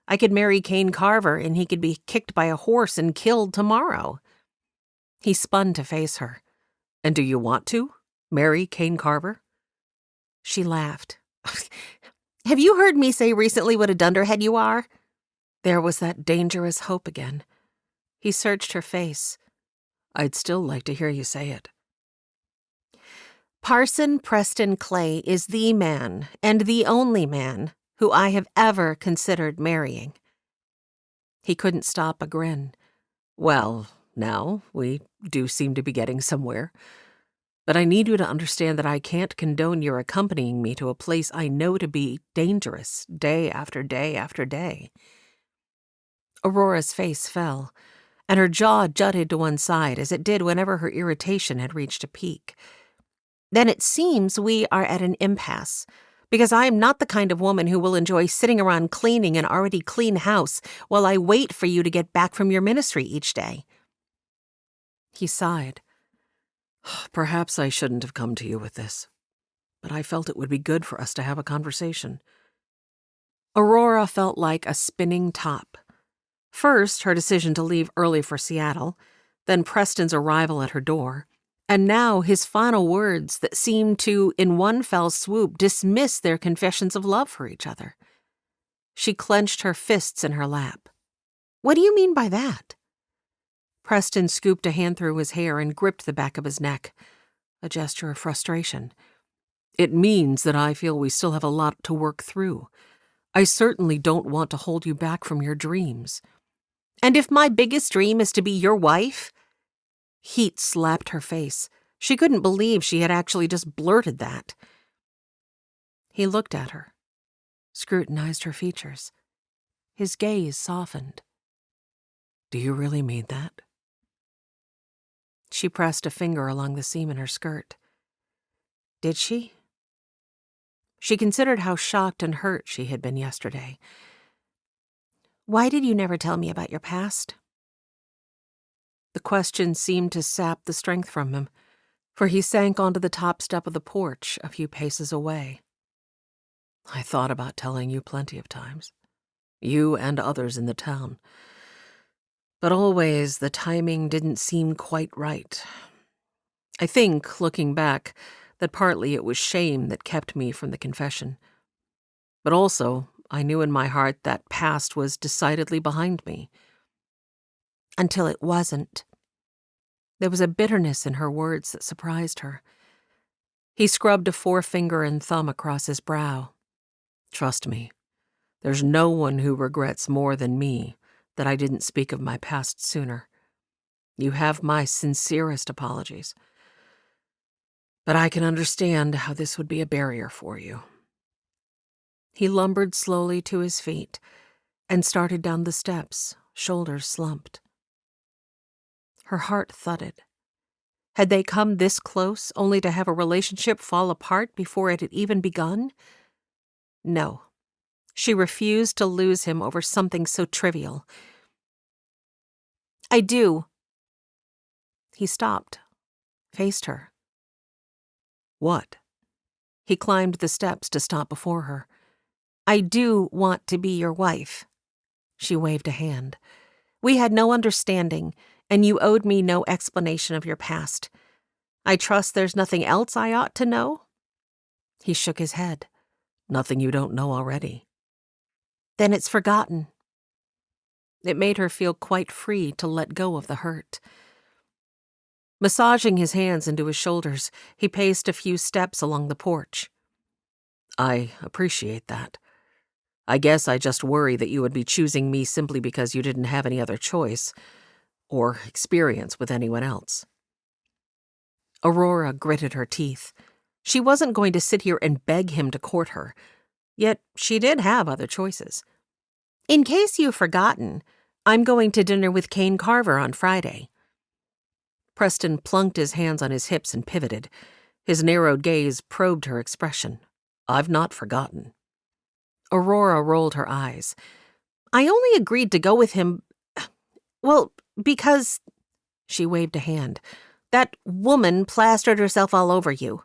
[SPEAKER 2] I could marry Kane Carver and he could be kicked by a horse and killed tomorrow." He spun to face her.
[SPEAKER 1] "And do you want to marry Kane Carver?"
[SPEAKER 2] She laughed. "Have you heard me say recently what a dunderhead you are?" There was that dangerous hope again. He searched her face.
[SPEAKER 1] "I'd still like to hear you say it."
[SPEAKER 2] "Parson Preston Clay is the man, and the only man, who I have ever considered marrying." He couldn't stop a grin.
[SPEAKER 1] "Well, now, we do seem to be getting somewhere. But I need you to understand that I can't condone your accompanying me to a place I know to be dangerous day after day after day." Aurora's face fell, and her jaw jutted to one side as it did whenever her irritation had reached a peak.
[SPEAKER 2] "Then it seems we are at an impasse, because I am not the kind of woman who will enjoy sitting around cleaning an already clean house while I wait for you to get back from your ministry each day."
[SPEAKER 1] He sighed. "Perhaps I shouldn't have come to you with this, but I felt it would be good for us to have a conversation." Aurora felt like a spinning top. First, her decision to leave early for Seattle, then Preston's arrival at her door, and now his final words that seemed to, in one fell swoop, dismiss their confessions of love for each other. She clenched her fists in her lap.
[SPEAKER 2] "What do you mean by that?"
[SPEAKER 1] Preston scooped a hand through his hair and gripped the back of his neck, a gesture of frustration. "It means that I feel we still have a lot to work through. I certainly don't want to hold you back from your dreams."
[SPEAKER 2] "And if my biggest dream is to be your wife?"
[SPEAKER 1] Heat slapped her face. She couldn't believe she had actually just blurted that. He looked at her, scrutinized her features. His gaze softened. "Do you really mean that?" She pressed a finger along the seam in her skirt. Did she? She considered how shocked and hurt she had been yesterday.
[SPEAKER 2] "Why did you never tell me about your past?"
[SPEAKER 1] The question seemed to sap the strength from him, for he sank onto the top step of the porch a few paces away. "I thought about telling you plenty of times, you and others in the town. But always the timing didn't seem quite right. I think, looking back, that partly it was shame that kept me from the confession. But also, I knew in my heart that past was decidedly behind me."
[SPEAKER 2] "Until it wasn't."
[SPEAKER 1] There was a bitterness in her words that surprised her. He scrubbed a forefinger and thumb across his brow. "Trust me, there's no one who regrets more than me that I didn't speak of my past sooner. You have my sincerest apologies. But I can understand how this would be a barrier for you." He lumbered slowly to his feet and started down the steps, shoulders slumped. Her heart thudded. Had they come this close, only to have a relationship fall apart before it had even begun? No. She refused to lose him over something so trivial.
[SPEAKER 2] "I do."
[SPEAKER 1] He stopped, faced her. "What?"
[SPEAKER 2] He climbed the steps to stop before her. "I do want to be your wife." She waved a hand. "We had no understanding, and you owed me no explanation of your past. I trust there's nothing else I ought to know?"
[SPEAKER 1] He shook his head. "Nothing you don't know already."
[SPEAKER 2] "Then it's forgotten."
[SPEAKER 1] It made her feel quite free to let go of the hurt. Massaging his hands into his shoulders, he paced a few steps along the porch. "I appreciate that. I guess I just worry that you would be choosing me simply because you didn't have any other choice or experience with anyone else." Aurora gritted her teeth. She wasn't going to sit here and beg him to court her, yet she did have other choices.
[SPEAKER 2] "In case you've forgotten, I'm going to dinner with Kane Carver on Friday."
[SPEAKER 1] Preston plunked his hands on his hips and pivoted. His narrowed gaze probed her expression. "I've not forgotten." Aurora rolled her eyes.
[SPEAKER 2] "I only agreed to go with him, well, because—" She waved a hand. "That woman plastered herself all over you."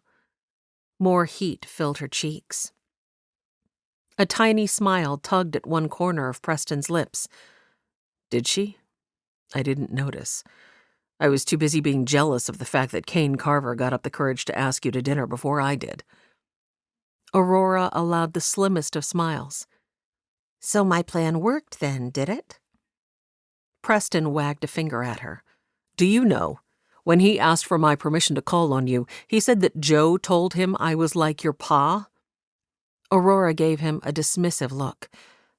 [SPEAKER 1] More heat filled her cheeks. A tiny smile tugged at one corner of Preston's lips. "Did she? I didn't notice. I was too busy being jealous of the fact that Kane Carver got up the courage to ask you to dinner before I did." Aurora allowed the slimmest of smiles.
[SPEAKER 2] "So my plan worked then, did it?"
[SPEAKER 1] Preston wagged a finger at her. "Do you know, when he asked for my permission to call on you, he said that Joe told him I was like your pa?" Aurora gave him a dismissive look.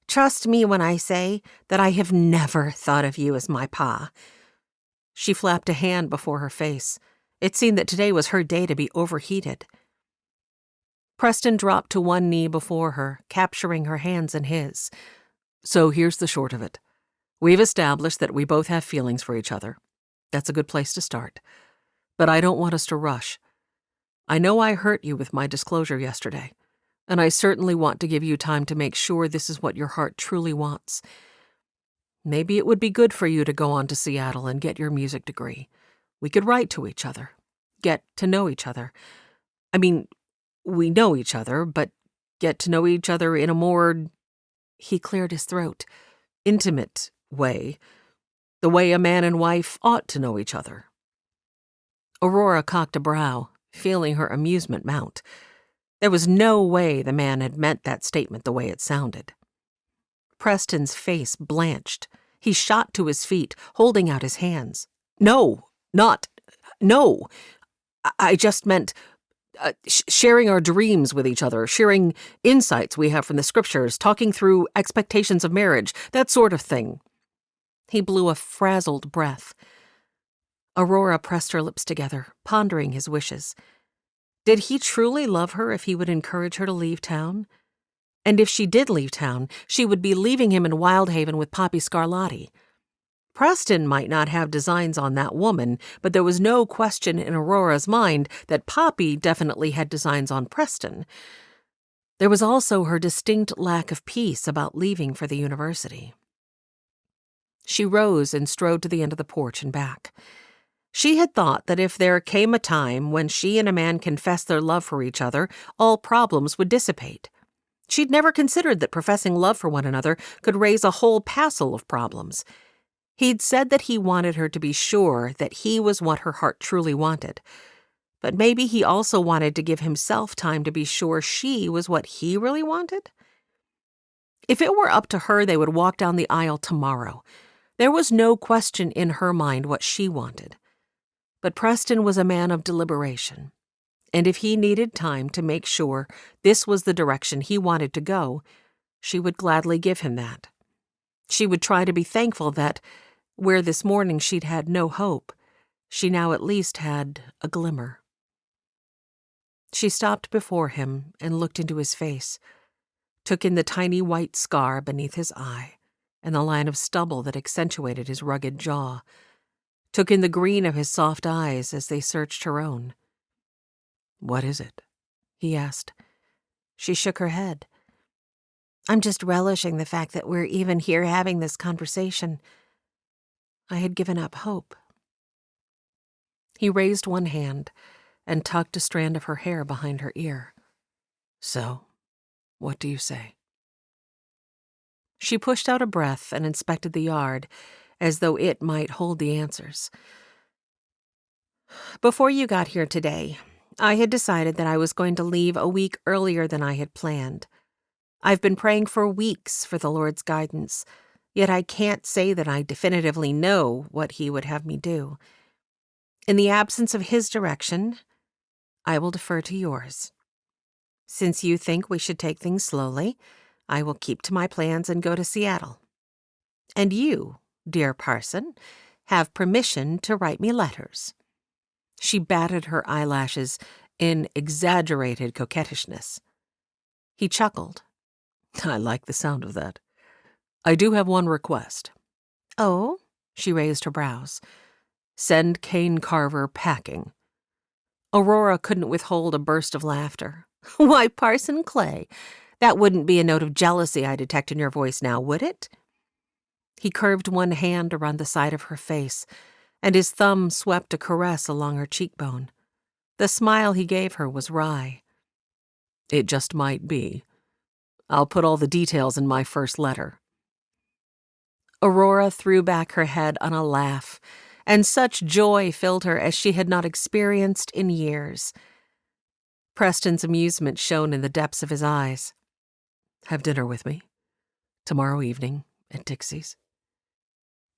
[SPEAKER 2] "Trust me when I say that I have never thought of you as my pa."
[SPEAKER 1] She flapped a hand before her face.
[SPEAKER 2] It seemed that today was her day to be overheated. Preston dropped to one knee before her, capturing her hands in his.
[SPEAKER 1] So here's the short of it. We've established that we both have feelings for each other. That's a good place to start. But I don't want us to rush. I know I hurt you with my disclosure yesterday, and I certainly want to give you time to make sure this is what your heart truly wants. Maybe it would be good for you to go on to Seattle and get your music degree. We could write to each other, get to know each other. I mean, we know each other, but get to know each other in a more, he cleared his throat, intimate way, the way a man and wife ought to know each other. Aurora cocked a brow, feeling her amusement mount. There was no way the man had meant that statement the way it sounded. Preston's face blanched. He shot to his feet, holding out his hands. No. I just meant sharing our dreams with each other, sharing insights we have from the scriptures, talking through expectations of marriage, that sort of thing. He blew a frazzled breath. Aurora pressed her lips together, pondering his wishes. Did he truly love her if he would encourage her to leave town? And if she did leave town, she would be leaving him in Wyldhaven with Poppy Scarlatti. Preston might not have designs on that woman, but there was no question in Aurora's mind that Poppy definitely had designs on Preston. There was also her distinct lack of peace about leaving for the university. She rose and strode to the end of the porch and back. She had thought that if there came a time when she and a man confessed their love for each other, all problems would dissipate. She'd never considered that professing love for one another could raise a whole passel of problems. He'd said that he wanted her to be sure that he was what her heart truly wanted. But maybe he also wanted to give himself time to be sure she was what he really wanted? If it were up to her, they would walk down the aisle tomorrow. There was no question in her mind what she wanted. But Preston was a man of deliberation, and if he needed time to make sure this was the direction he wanted to go, she would gladly give him that. She would try to be thankful that, where this morning she'd had no hope, she now at least had a glimmer. She stopped before him and looked into his face, took in the tiny white scar beneath his eye and the line of stubble that accentuated his rugged jaw, took in the green of his soft eyes as they searched her own. "What is it?" he asked. She shook her head. "I'm just relishing the fact that we're even here having this conversation. I had given up hope." He raised one hand and tucked a strand of her hair behind her ear. "So, what do you say?" She pushed out a breath and inspected the yard, as though it might hold the answers. "Before you got here today, I had decided that I was going to leave a week earlier than I had planned. I've been praying for weeks for the Lord's guidance, yet I can't say that I definitively know what He would have me do. In the absence of His direction, I will defer to yours. Since you think we should take things slowly, I will keep to my plans and go to Seattle. And you, dear Parson, have permission to write me letters." She batted her eyelashes in exaggerated coquettishness. He chuckled. "I like the sound of that. I do have one request." "Oh?" She raised her brows. "Send Kane Carver packing." Aurora couldn't withhold a burst of laughter. "Why, Parson Clay, that wouldn't be a note of jealousy I detect in your voice now, would it?" He curved one hand around the side of her face, and his thumb swept a caress along her cheekbone. The smile he gave her was wry. "It just might be. I'll put all the details in my first letter." Aurora threw back her head on a laugh, and such joy filled her as she had not experienced in years. Preston's amusement shone in the depths of his eyes. "Have dinner with me? Tomorrow evening at Dixie's?"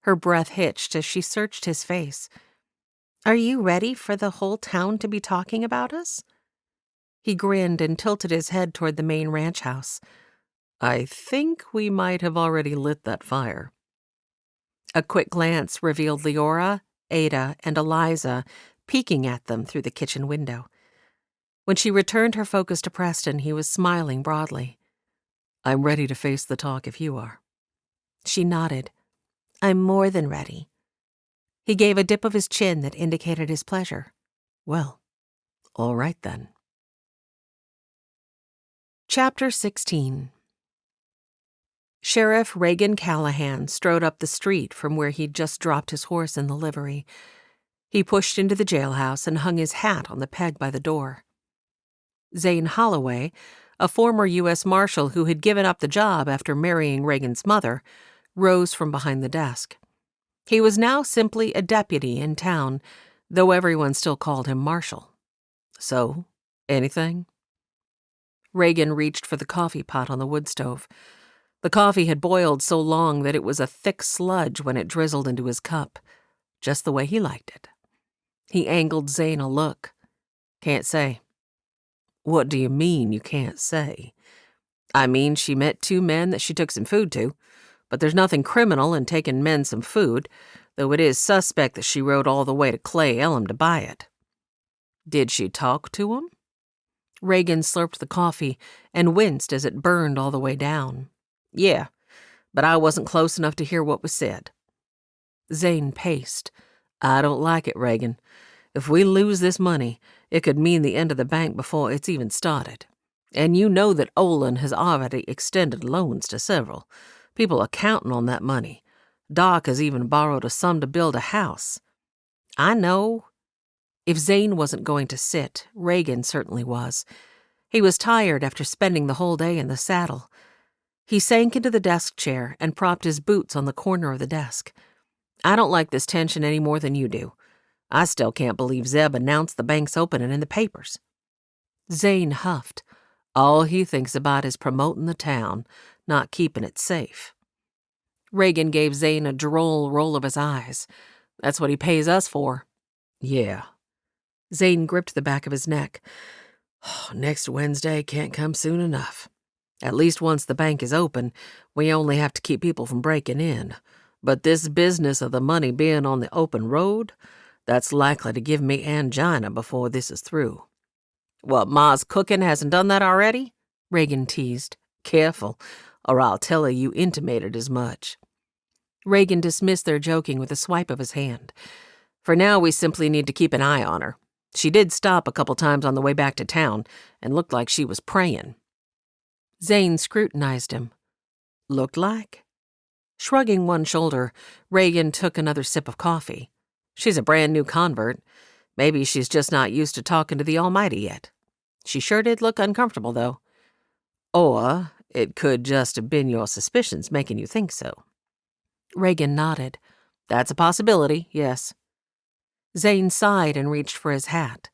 [SPEAKER 1] Her breath hitched as she searched his face. "Are you ready for the whole town to be talking about us?" He grinned and tilted his head toward the main ranch house. "I think we might have already lit that fire." A quick glance revealed Leora, Ada, and Eliza peeking at them through the kitchen window. When she returned her focus to Preston, he was smiling broadly. "I'm ready to face the talk if you are."
[SPEAKER 2] She nodded. "I'm more than ready." He gave a dip of his chin that indicated his pleasure.
[SPEAKER 1] "Well, all right then."
[SPEAKER 2] Chapter 16. Sheriff Reagan Callahan strode up the street from where he'd just dropped his horse in the livery. He pushed into the jailhouse and hung his hat on the peg by the door. Zane Holloway, a former U.S. Marshal who had given up the job after marrying Reagan's mother, rose from behind the desk. He was now simply a deputy in town, though everyone still called him Marshal.
[SPEAKER 1] "So, anything?"
[SPEAKER 2] Reagan reached for the coffee pot on the wood stove. The coffee had boiled so long that it was a thick sludge when it drizzled into his cup, just the way he liked it. He angled Zane a look.
[SPEAKER 1] "Can't say."
[SPEAKER 2] "What do you mean you can't say?" "I mean she met two men that she took some food to, but there's nothing criminal in taking men some food, though it is suspect that she rode all the way to Clay Elm to buy it."
[SPEAKER 1] "Did she talk to him?"
[SPEAKER 2] Reagan slurped the coffee and winced as it burned all the way down.
[SPEAKER 1] "Yeah, but I wasn't close enough to hear what was said."
[SPEAKER 2] Zane paced.
[SPEAKER 1] "I don't like it, Reagan. If we lose this money, it could mean the end of the bank before it's even started. And you know that Olin has already extended loans to several. People are counting on that money. Doc has even borrowed a sum to build a house."
[SPEAKER 2] "I know." If Zane wasn't going to sit, Reagan certainly was. He was tired after spending the whole day in the saddle. He sank into the desk chair and propped his boots on the corner of the desk.
[SPEAKER 1] "I don't like this tension any more than you do. I still can't believe Zeb announced the bank's opening in the papers."
[SPEAKER 2] Zane huffed.
[SPEAKER 1] "All he thinks about is promoting the town, not keeping it safe."
[SPEAKER 2] Reagan gave Zane a droll roll of his eyes.
[SPEAKER 1] "That's what he pays us for."
[SPEAKER 2] "Yeah."
[SPEAKER 1] Zane gripped the back of his neck. "Next Wednesday can't come soon enough. At least once the bank is open, we only have to keep people from breaking in. But this business of the money being on the open road, that's likely to give me angina before this is through."
[SPEAKER 2] "What, Ma's cooking hasn't done that already?"
[SPEAKER 1] Reagan teased. "Careful, or I'll tell her you intimated as much."
[SPEAKER 2] Reagan dismissed their joking with a swipe of his hand.
[SPEAKER 1] "For now, we simply need to keep an eye on her. She did stop a couple times on the way back to town and looked like she was praying."
[SPEAKER 2] Zane scrutinized him.
[SPEAKER 1] "Looked like?"
[SPEAKER 2] Shrugging one shoulder, Reagan took another sip of coffee.
[SPEAKER 1] "She's a brand new convert. Maybe she's just not used to talking to the Almighty yet. She sure did look uncomfortable, though. Or it could just have been your suspicions making you think so."
[SPEAKER 2] Reagan nodded.
[SPEAKER 1] "That's a possibility, yes."
[SPEAKER 2] Zane sighed and reached for his hat.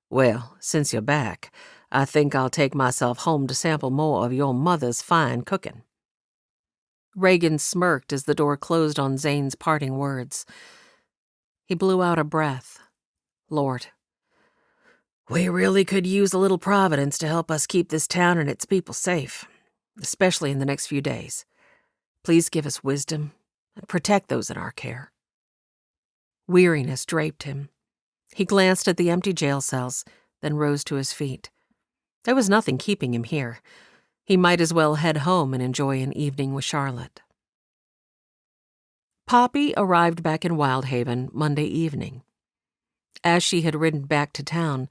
[SPEAKER 1] "Well, since you're back, I think I'll take myself home to sample more of your mother's fine cooking."
[SPEAKER 2] Reagan smirked as the door closed on Zane's parting words. He blew out a breath.
[SPEAKER 1] "Lord, we really could use a little providence to help us keep this town and its people safe, especially in the next few days. Please give us wisdom and protect those in our care."
[SPEAKER 2] Weariness draped him. He glanced at the empty jail cells, then rose to his feet. There was nothing keeping him here. He might as well head home and enjoy an evening with Charlotte. Poppy arrived back in Wyldhaven Monday evening. As she had ridden back to town,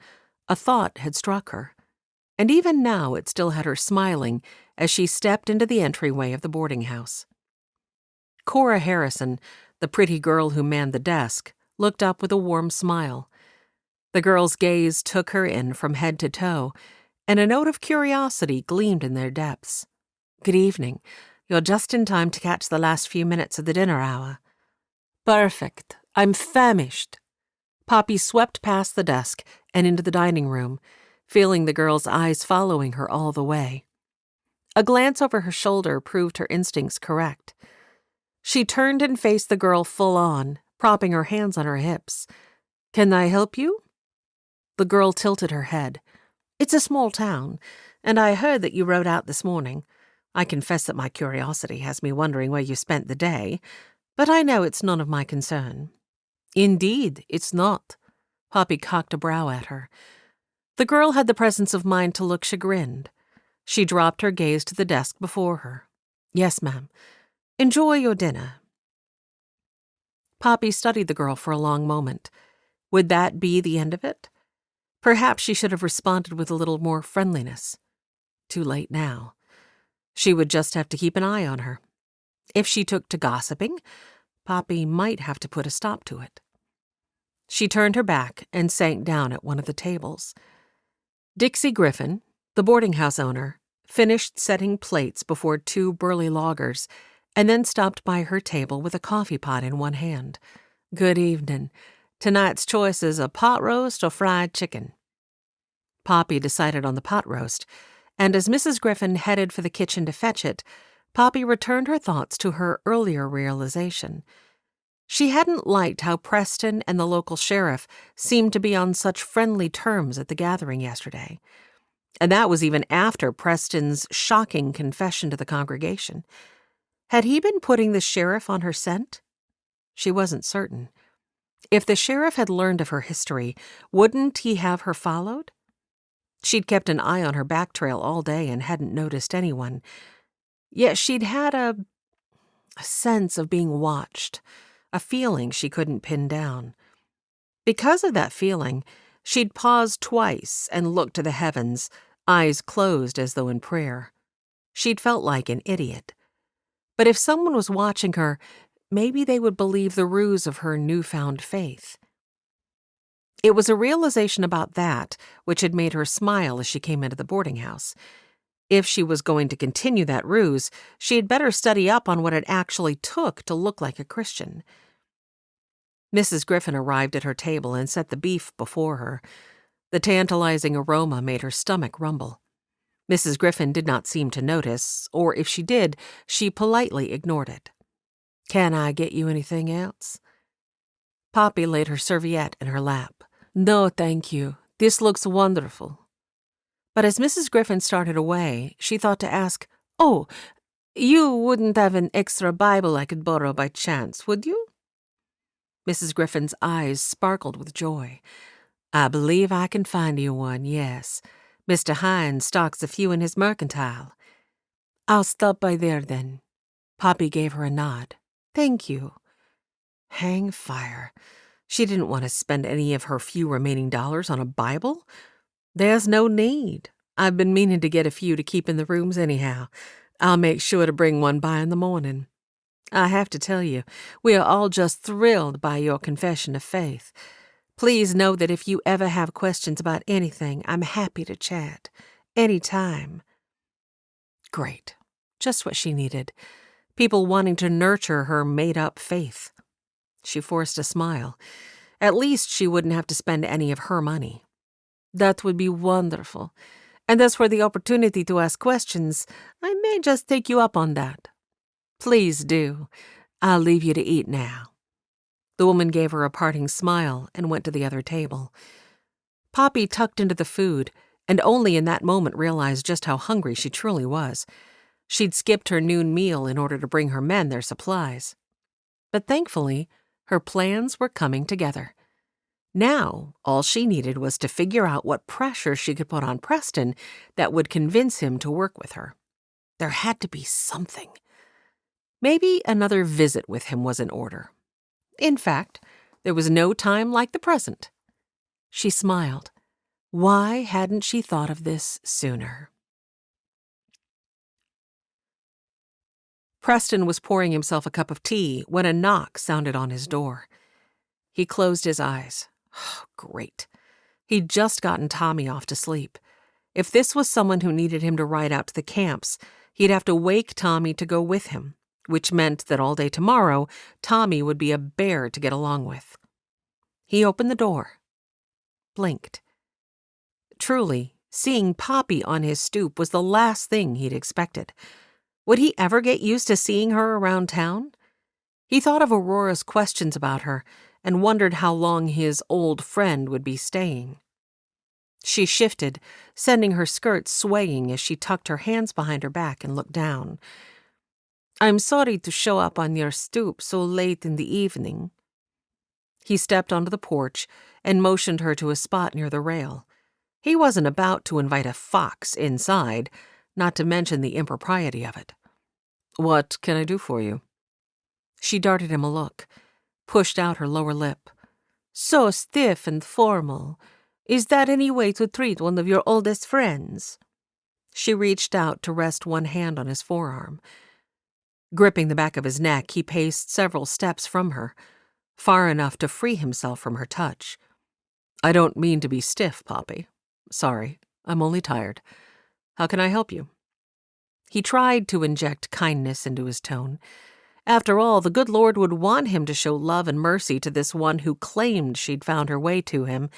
[SPEAKER 2] a thought had struck her, and even now it still had her smiling as she stepped into the entryway of the boarding house. Cora Harrison, the pretty girl who manned the desk, looked up with a warm smile. The girl's gaze took her in from head to toe, and a note of curiosity gleamed in their depths.
[SPEAKER 1] "Good evening. You're just in time to catch the last few minutes of the dinner hour."
[SPEAKER 2] "Perfect. I'm famished." Poppy swept past the desk and into the dining room, feeling the girl's eyes following her all the way. A glance over her shoulder proved her instincts correct. She turned and faced the girl full on, propping her hands on her hips. "Can I help you?" The girl tilted her head. "It's a small town, and I heard that you rode out this morning. I confess that my curiosity has me wondering where you spent the day, but I know it's none of my concern." "Indeed, it's not."
[SPEAKER 1] Poppy cocked a brow at her. The girl had the presence of mind to look chagrined. She dropped her gaze to the desk before her. "Yes, ma'am. Enjoy your dinner." Poppy studied the girl for a long moment. Would that be the end of it? Perhaps she should have responded with a little more friendliness. Too late now. She would just have to keep an eye on her. If she took to gossiping, Poppy might have to put a stop to it. She turned her back and sank down at one of the tables. Dixie Griffin, the boarding house owner, finished setting plates before two burly loggers and then stopped by her table with a coffee pot in one hand. "Good evening. Tonight's choices are pot roast or fried chicken." Poppy decided on the pot roast, and as Mrs. Griffin headed for the kitchen to fetch it, Poppy returned her thoughts to her earlier realization. She hadn't liked how Preston and the local sheriff seemed to be on such friendly terms at the gathering yesterday. And that was even after Preston's shocking confession to the congregation. Had he been putting the sheriff on her scent? She wasn't certain. If the sheriff had learned of her history, wouldn't he have her followed? She'd kept an eye on her back trail all day and hadn't noticed anyone. Yet she'd had a sense of being watched, a feeling she couldn't pin down. Because of that feeling, she'd paused twice and looked to the heavens, eyes closed as though in prayer. She'd felt like an idiot. But if someone was watching her, maybe they would believe the ruse of her newfound faith. It was a realization about that which had made her smile as she came into the boarding house. If she was going to continue that ruse, she had better study up on what it actually took to look like a Christian. Mrs. Griffin arrived at her table and set the beef before her. The tantalizing aroma made her stomach rumble. Mrs. Griffin did not seem to notice, or if she did, she politely ignored it. "Can I get you anything else?" Poppy laid her serviette in her lap. "No, thank you. This looks wonderful." But as Mrs. Griffin started away, she thought to ask, "Oh, you wouldn't have an extra Bible I could borrow by chance, would you?" Mrs. Griffin's eyes sparkled with joy. "I believe I can find you one, yes. Mr. Hines stocks a few in his mercantile." "I'll stop by there, then." Poppy gave her a nod. "Thank you." Hang fire. She didn't want to spend any of her few remaining dollars on a Bible. There's no need. I've been meaning to get a few to keep in the rooms anyhow. I'll make sure to bring one by in the morning. I have to tell you, we are all just thrilled by your confession of faith. Please know that if you ever have questions about anything, I'm happy to chat. Anytime. Great. Just what she needed. People wanting to nurture her made-up faith. She forced a smile. At least she wouldn't have to spend any of her money. That would be wonderful. And as for the opportunity to ask questions, I may just take you up on that. Please do. I'll leave you to eat now. The woman gave her a parting smile and went to the other table. Poppy tucked into the food, and only in that moment realized just how hungry she truly was. She'd skipped her noon meal in order to bring her men their supplies. But thankfully, her plans were coming together. Now, all she needed was to figure out what pressure she could put on Preston that would convince him to work with her. There had to be something. Maybe another visit with him was in order. In fact, there was no time like the present. She smiled. Why hadn't she thought of this sooner? Preston was pouring himself a cup of tea when a knock sounded on his door. He closed his eyes. Oh, great. He'd just gotten Tommy off to sleep. If this was someone who needed him to ride out to the camps, he'd have to wake Tommy to go with him, which meant that all day tomorrow, Tommy would be a bear to get along with. He opened the door. Blinked. Truly, seeing Poppy on his stoop was the last thing he'd expected. Would he ever get used to seeing her around town? He thought of Aurora's questions about her and wondered how long his old friend would be staying. She shifted, sending her skirt swaying as she tucked her hands behind her back and looked down. "I'm sorry to show up on your stoop so late in the evening." He stepped onto the porch and motioned her to a spot near the rail. He wasn't about to invite a fox inside, not to mention the impropriety of it. "What can I do for you?" She darted him a look, pushed out her lower lip.
[SPEAKER 2] "So stiff and formal. Is that any way to treat one of your oldest friends?"
[SPEAKER 1] She reached out to rest one hand on his forearm. Gripping the back of his neck, he paced several steps from her, far enough to free himself from her touch. "I don't mean to be stiff, Poppy. Sorry, I'm only tired. How can I help you?" He tried to inject kindness into his tone. After all, the good Lord would want him to show love and mercy to this one who claimed she'd found her way to him,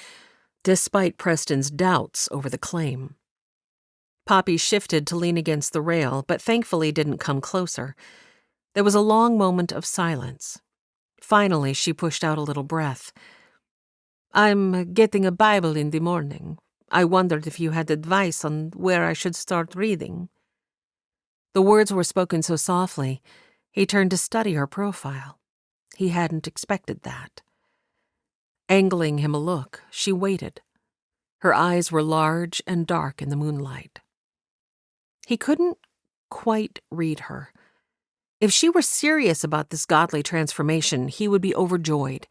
[SPEAKER 1] despite Preston's doubts over the claim. Poppy shifted to lean against the rail, but thankfully didn't come closer. There was a long moment of silence. Finally, she pushed out a little breath.
[SPEAKER 2] "I'm getting a Bible in the morning. I wondered if you had advice on where I should start reading."
[SPEAKER 1] The words were spoken so softly, he turned to study her profile. He hadn't expected that. Angling him a look, she waited. Her eyes were large and dark in the moonlight. He couldn't quite read her. If she were serious about this godly transformation, he would be overjoyed.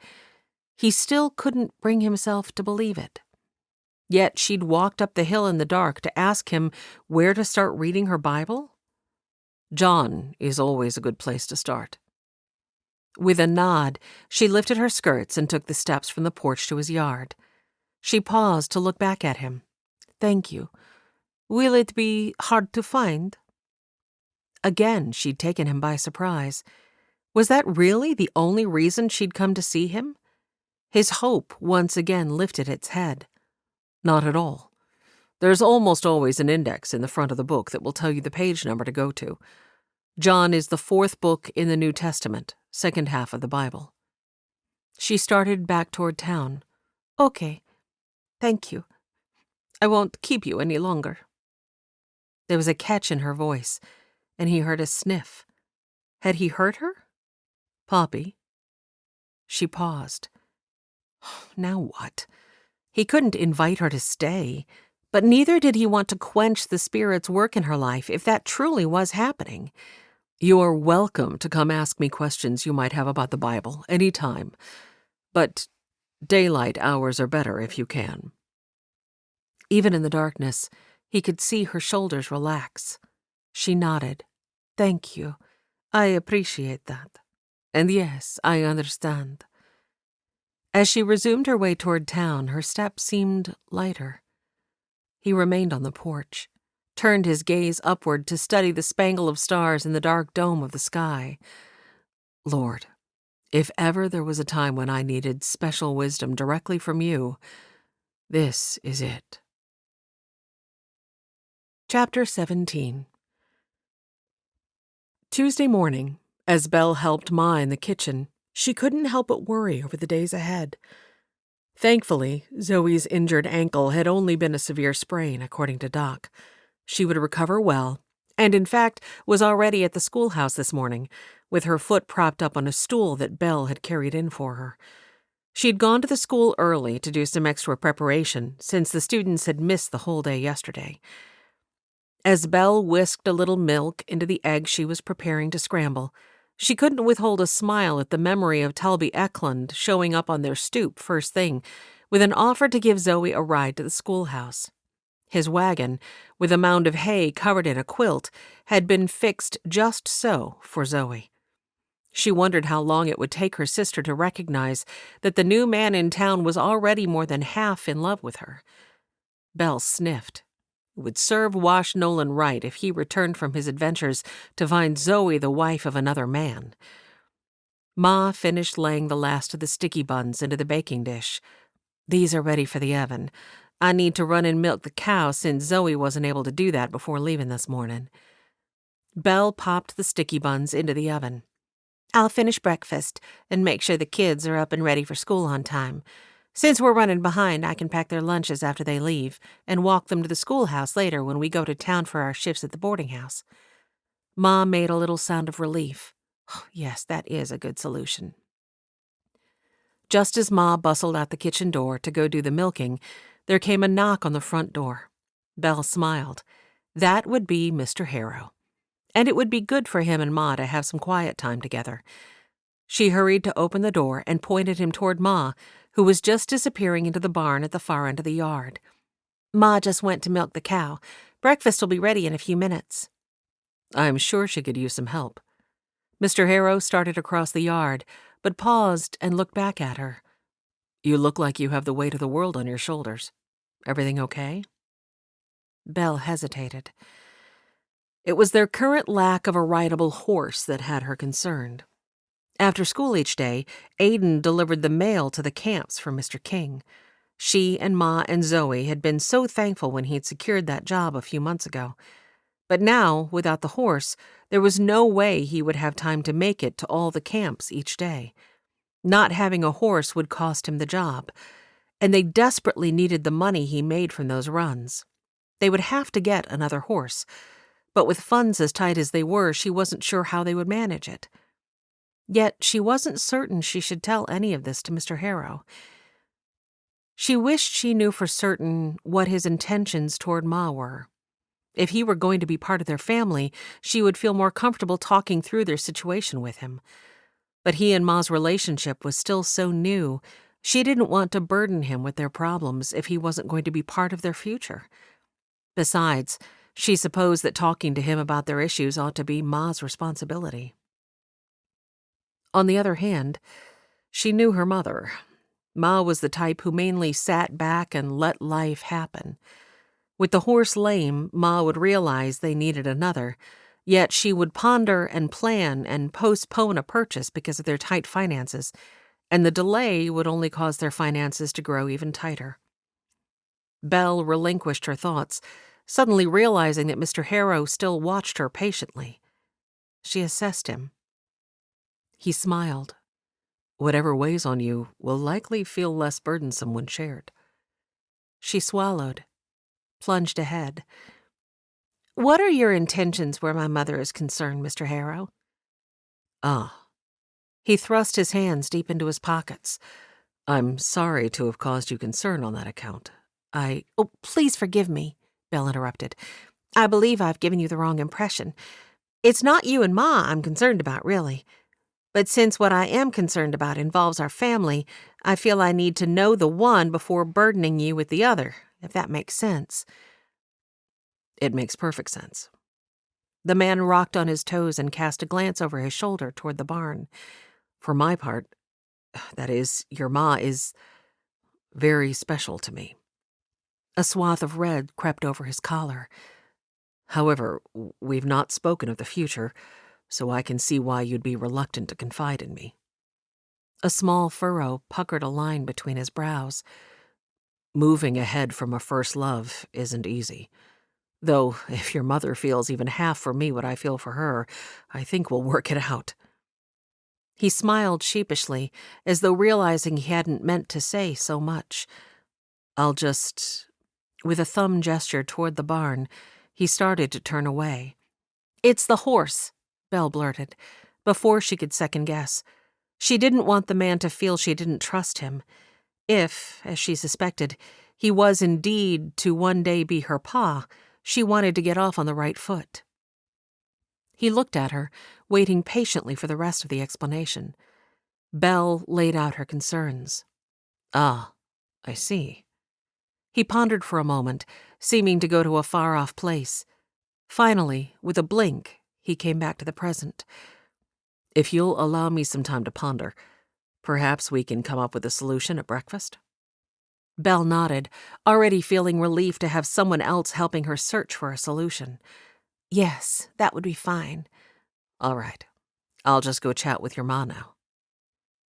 [SPEAKER 1] He still couldn't bring himself to believe it. Yet she'd walked up the hill in the dark to ask him where to start reading her Bible? John is always a good place to start. With a nod, she lifted her skirts and took the steps from the porch to his yard. She paused to look back at him.
[SPEAKER 2] "Thank you. Will it be hard to find?"
[SPEAKER 1] Again, she'd taken him by surprise. Was that really the only reason she'd come to see him? His hope once again lifted its head. Not at all. There's almost always an index in the front of the book that will tell you the page number to go to. John is the 4th book in the New Testament, second half of the Bible. She started back toward town.
[SPEAKER 2] "Okay. Thank you. I won't keep you any longer."
[SPEAKER 1] There was a catch in her voice, and he heard a sniff. Had he hurt her? "Poppy?" She paused. Now what? He couldn't invite her to stay, but neither did he want to quench the Spirit's work in her life if that truly was happening. "You're welcome to come ask me questions you might have about the Bible any time, but daylight hours are better if you can." Even in the darkness, he could see her shoulders relax. She nodded.
[SPEAKER 2] "Thank you. I appreciate that. And yes, I understand."
[SPEAKER 1] As she resumed her way toward town, her step seemed lighter. He remained on the porch, turned his gaze upward to study the spangle of stars in the dark dome of the sky. "Lord, if ever there was a time when I needed special wisdom directly from you, this is it." Chapter 17. Tuesday morning, as Belle helped Ma in the kitchen, she couldn't help but worry over the days ahead. Thankfully, Zoe's injured ankle had only been a severe sprain, according to Doc. She would recover well, and in fact was already at the schoolhouse this morning, with her foot propped up on a stool that Belle had carried in for her. She'd gone to the school early to do some extra preparation, since the students had missed the whole day yesterday. As Belle whisked a little milk into the egg she was preparing to scramble, she couldn't withhold a smile at the memory of Talby Eklund showing up on their stoop first thing, with an offer to give Zoe a ride to the schoolhouse. His wagon, with a mound of hay covered in a quilt, had been fixed just so for Zoe. She wondered how long it would take her sister to recognize that the new man in town was already more than half in love with her. Belle sniffed. It would serve Wash Nolan right if he returned from his adventures to find Zoe the wife of another man. Ma finished laying the last of the sticky buns into the baking dish. "These are ready for the oven. I need to run and milk the cow since Zoe wasn't able to do that before leaving this morning." Belle popped the sticky buns into the oven. "I'll finish breakfast and make sure the kids are up and ready for school on time. Since we're running behind, I can pack their lunches after they leave and walk them to the schoolhouse later when we go to town for our shifts at the boarding house." Ma made a little sound of relief. "Oh, yes, that is a good solution." Just as Ma bustled out the kitchen door to go do the milking, there came a knock on the front door. Belle smiled. That would be Mr. Harrow. And it would be good for him and Ma to have some quiet time together. She hurried to open the door and pointed him toward Ma, who was just disappearing into the barn at the far end of the yard.
[SPEAKER 2] Ma just went to milk the cow. Breakfast will be ready in a few minutes.
[SPEAKER 1] I'm sure she could use some help. Mr. Harrow started across the yard, but paused and looked back at her. You look like you have the weight of the world on your shoulders. Everything okay?
[SPEAKER 2] Belle hesitated.
[SPEAKER 1] It was their current lack of a rideable horse that had her concerned. After school each day, Aiden delivered the mail to the camps for Mr. King. She and Ma and Zoe had been so thankful when he'd secured that job a few months ago. But now, without the horse, there was no way he would have time to make it to all the camps each day. Not having a horse would cost him the job, and they desperately needed the money he made from those runs. They would have to get another horse, but with funds as tight as they were, she wasn't sure how they would manage it. Yet she wasn't certain she should tell any of this to Mr. Harrow. She wished she knew for certain what his intentions toward Ma were. If he were going to be part of their family, she would feel more comfortable talking through their situation with him. But he and Ma's relationship was still so new, she didn't want to burden him with their problems if he wasn't going to be part of their future. Besides, she supposed that talking to him about their issues ought to be Ma's responsibility. On the other hand, she knew her mother. Ma was the type who mainly sat back and let life happen. With the horse lame, Ma would realize they needed another, yet she would ponder and plan and postpone a purchase because of their tight finances, and the delay would only cause their finances to grow even tighter. Belle relinquished her thoughts, suddenly realizing that Mr. Harrow still watched her patiently. She assessed him. He smiled. Whatever weighs on you will likely feel less burdensome when shared. She swallowed, plunged ahead.
[SPEAKER 2] What are your intentions where my mother is concerned, Mr. Harrow?
[SPEAKER 1] He thrust his hands deep into his pockets. I'm sorry to have caused you concern on that account.
[SPEAKER 2] Oh, please forgive me, Belle interrupted. I believe I've given you the wrong impression. It's not you and Ma I'm concerned about, really. But since what I am concerned about involves our family, I feel I need to know the one before burdening you with the other, if that makes sense.
[SPEAKER 1] It makes perfect sense. The man rocked on his toes and cast a glance over his shoulder toward the barn. For my part, that is, your Ma is very special to me. A swath of red crept over his collar. However, we've not spoken of the future, so I can see why you'd be reluctant to confide in me. A small furrow puckered a line between his brows. Moving ahead from a first love isn't easy. Though, if your mother feels even half for me what I feel for her, I think we'll work it out. He smiled sheepishly, as though realizing he hadn't meant to say so much. I'll just... With a thumb gesture toward the barn, he started to turn away.
[SPEAKER 2] It's the horse, Belle blurted, before she could second guess. She didn't want the man to feel she didn't trust him. If, as she suspected, he was indeed to one day be her pa, she wanted to get off on the right foot.
[SPEAKER 1] He looked at her, waiting patiently for the rest of the explanation. Belle laid out her concerns. I see. He pondered for a moment, seeming to go to a far-off place. Finally, with a blink, he came back to the present. If you'll allow me some time to ponder, perhaps we can come up with a solution at breakfast? Belle nodded, already feeling relief to have someone else helping her search for a solution.
[SPEAKER 2] Yes, that would be fine.
[SPEAKER 1] All right. I'll just go chat with your ma now.